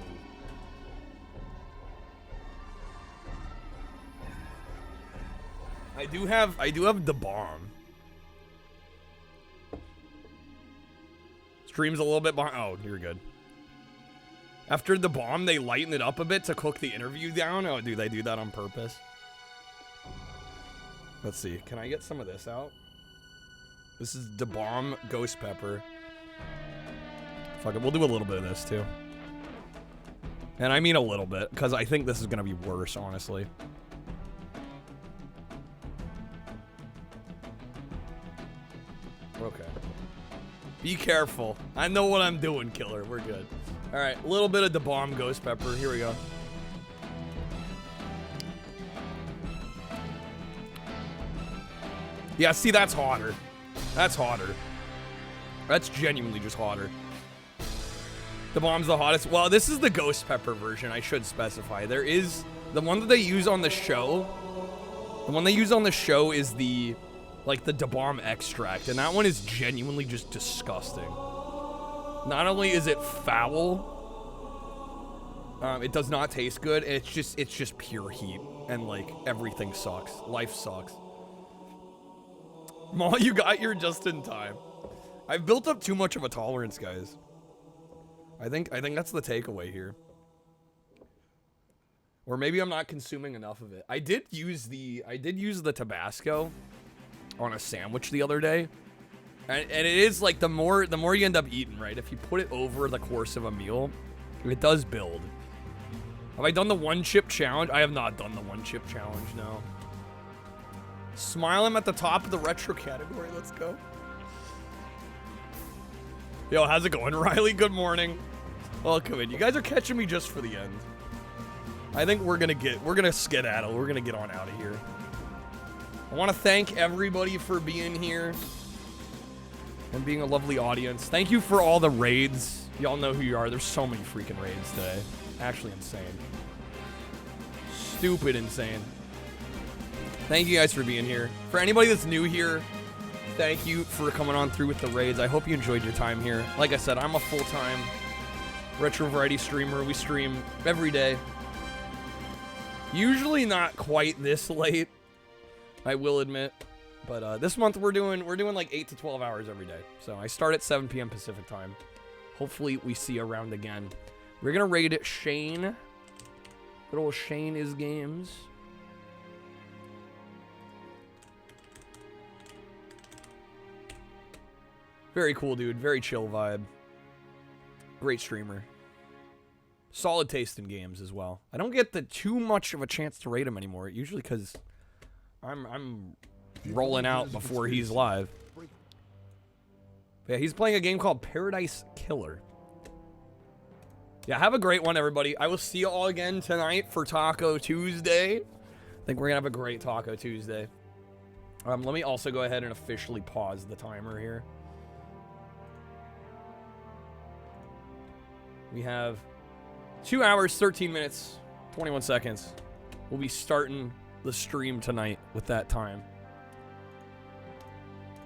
I do have the bomb. Stream's a little bit behind. Oh, you're good. After the bomb, they lighten it up a bit to cook the interview down. Oh, do they do that on purpose? Let's see. Can I get some of this out? This is the bomb ghost pepper. Fuck it. We'll do a little bit of this too. And I mean a little bit, because I think this is going to be worse, honestly. Okay. Be careful. I know what I'm doing, killer. We're good. All right, a little bit of the bomb ghost pepper. Here we go. Yeah, see, that's hotter. That's hotter. That's genuinely just hotter. The bomb's the hottest. Well, this is the ghost pepper version, I should specify. There is the one that they use on the show. The one they use on the show is the Da Bomb extract, and that one is genuinely just disgusting. Not only is it foul, it does not taste good. It's just pure heat, and like everything sucks. Life sucks. Maul, you got here just in time. I've built up too much of a tolerance, guys. I think that's the takeaway here. Or maybe I'm not consuming enough of it. I did use the Tabasco on a sandwich the other day. And it is like the more you end up eating, right? If you put it over the course of a meal, it does build. Have I done the 1-chip challenge? I have not done the 1-chip challenge, no. Smile, I'm at the top of the retro category. Let's go. Yo, how's it going, Riley? Good morning. Welcome in. You guys are catching me just for the end. I think we're gonna skedaddle. We're gonna get on out of here. I want to thank everybody for being here and being a lovely audience. Thank you for all the raids. Y'all know who you are. There's so many freaking raids today. Actually insane. Stupid insane. Thank you guys for being here. For anybody that's new here, thank you for coming on through with the raids. I hope you enjoyed your time here. Like I said, I'm a full-time retro variety streamer. We stream every day. Usually not quite this late, I will admit. But this month we're doing like 8 to 12 hours every day. So I start at 7 p.m. Pacific time. Hopefully we see you around again. We're gonna raid Shane. Good old Shane is games. Very cool dude, very chill vibe. Great streamer. Solid taste in games as well. I don't get too much of a chance to rate him anymore, usually because I'm rolling out before he's live. But yeah, he's playing a game called Paradise Killer. Yeah, have a great one, everybody. I will see you all again tonight for Taco Tuesday. I think we're gonna have a great Taco Tuesday. Let me also go ahead and officially pause the timer here. We have 2 hours, 13 minutes, 21 seconds. We'll be starting the stream tonight with that time.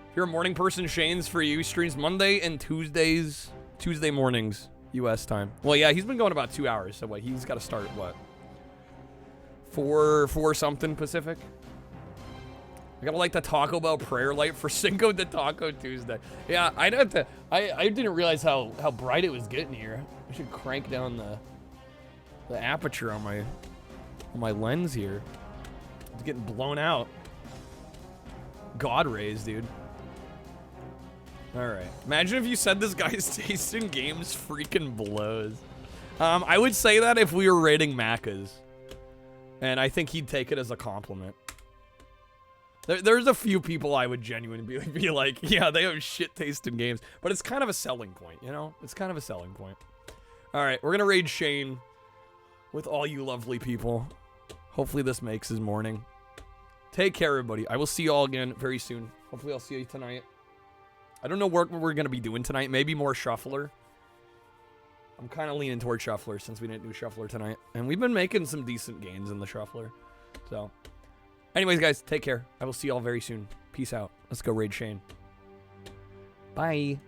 If you're a morning person, Shane's for you. Streams Monday and Tuesday mornings, U.S. time. Well, yeah, he's been going about 2 hours, so what? He's got to start at what? 4 something Pacific? I gotta like the Taco Bell prayer light for Cinco de Taco Tuesday. Yeah, I didn't realize how bright it was getting here. I should crank down the aperture on my lens here. It's getting blown out. God rays, dude. All right. Imagine if you said this guy's taste in games freaking blows. I would say that if we were rating Macca's, and I think he'd take it as a compliment. There's a few people I would genuinely be like, yeah, they have shit taste in games. But it's kind of a selling point, you know? It's kind of a selling point. All right, we're going to raid Shane with all you lovely people. Hopefully this makes his morning. Take care, everybody. I will see you all again very soon. Hopefully I'll see you tonight. I don't know what we're going to be doing tonight. Maybe more Shuffler. I'm kind of leaning toward Shuffler since we didn't do Shuffler tonight. And we've been making some decent gains in the Shuffler. So... anyways, guys, take care. I will see y'all very soon. Peace out. Let's go raid Shane. Bye.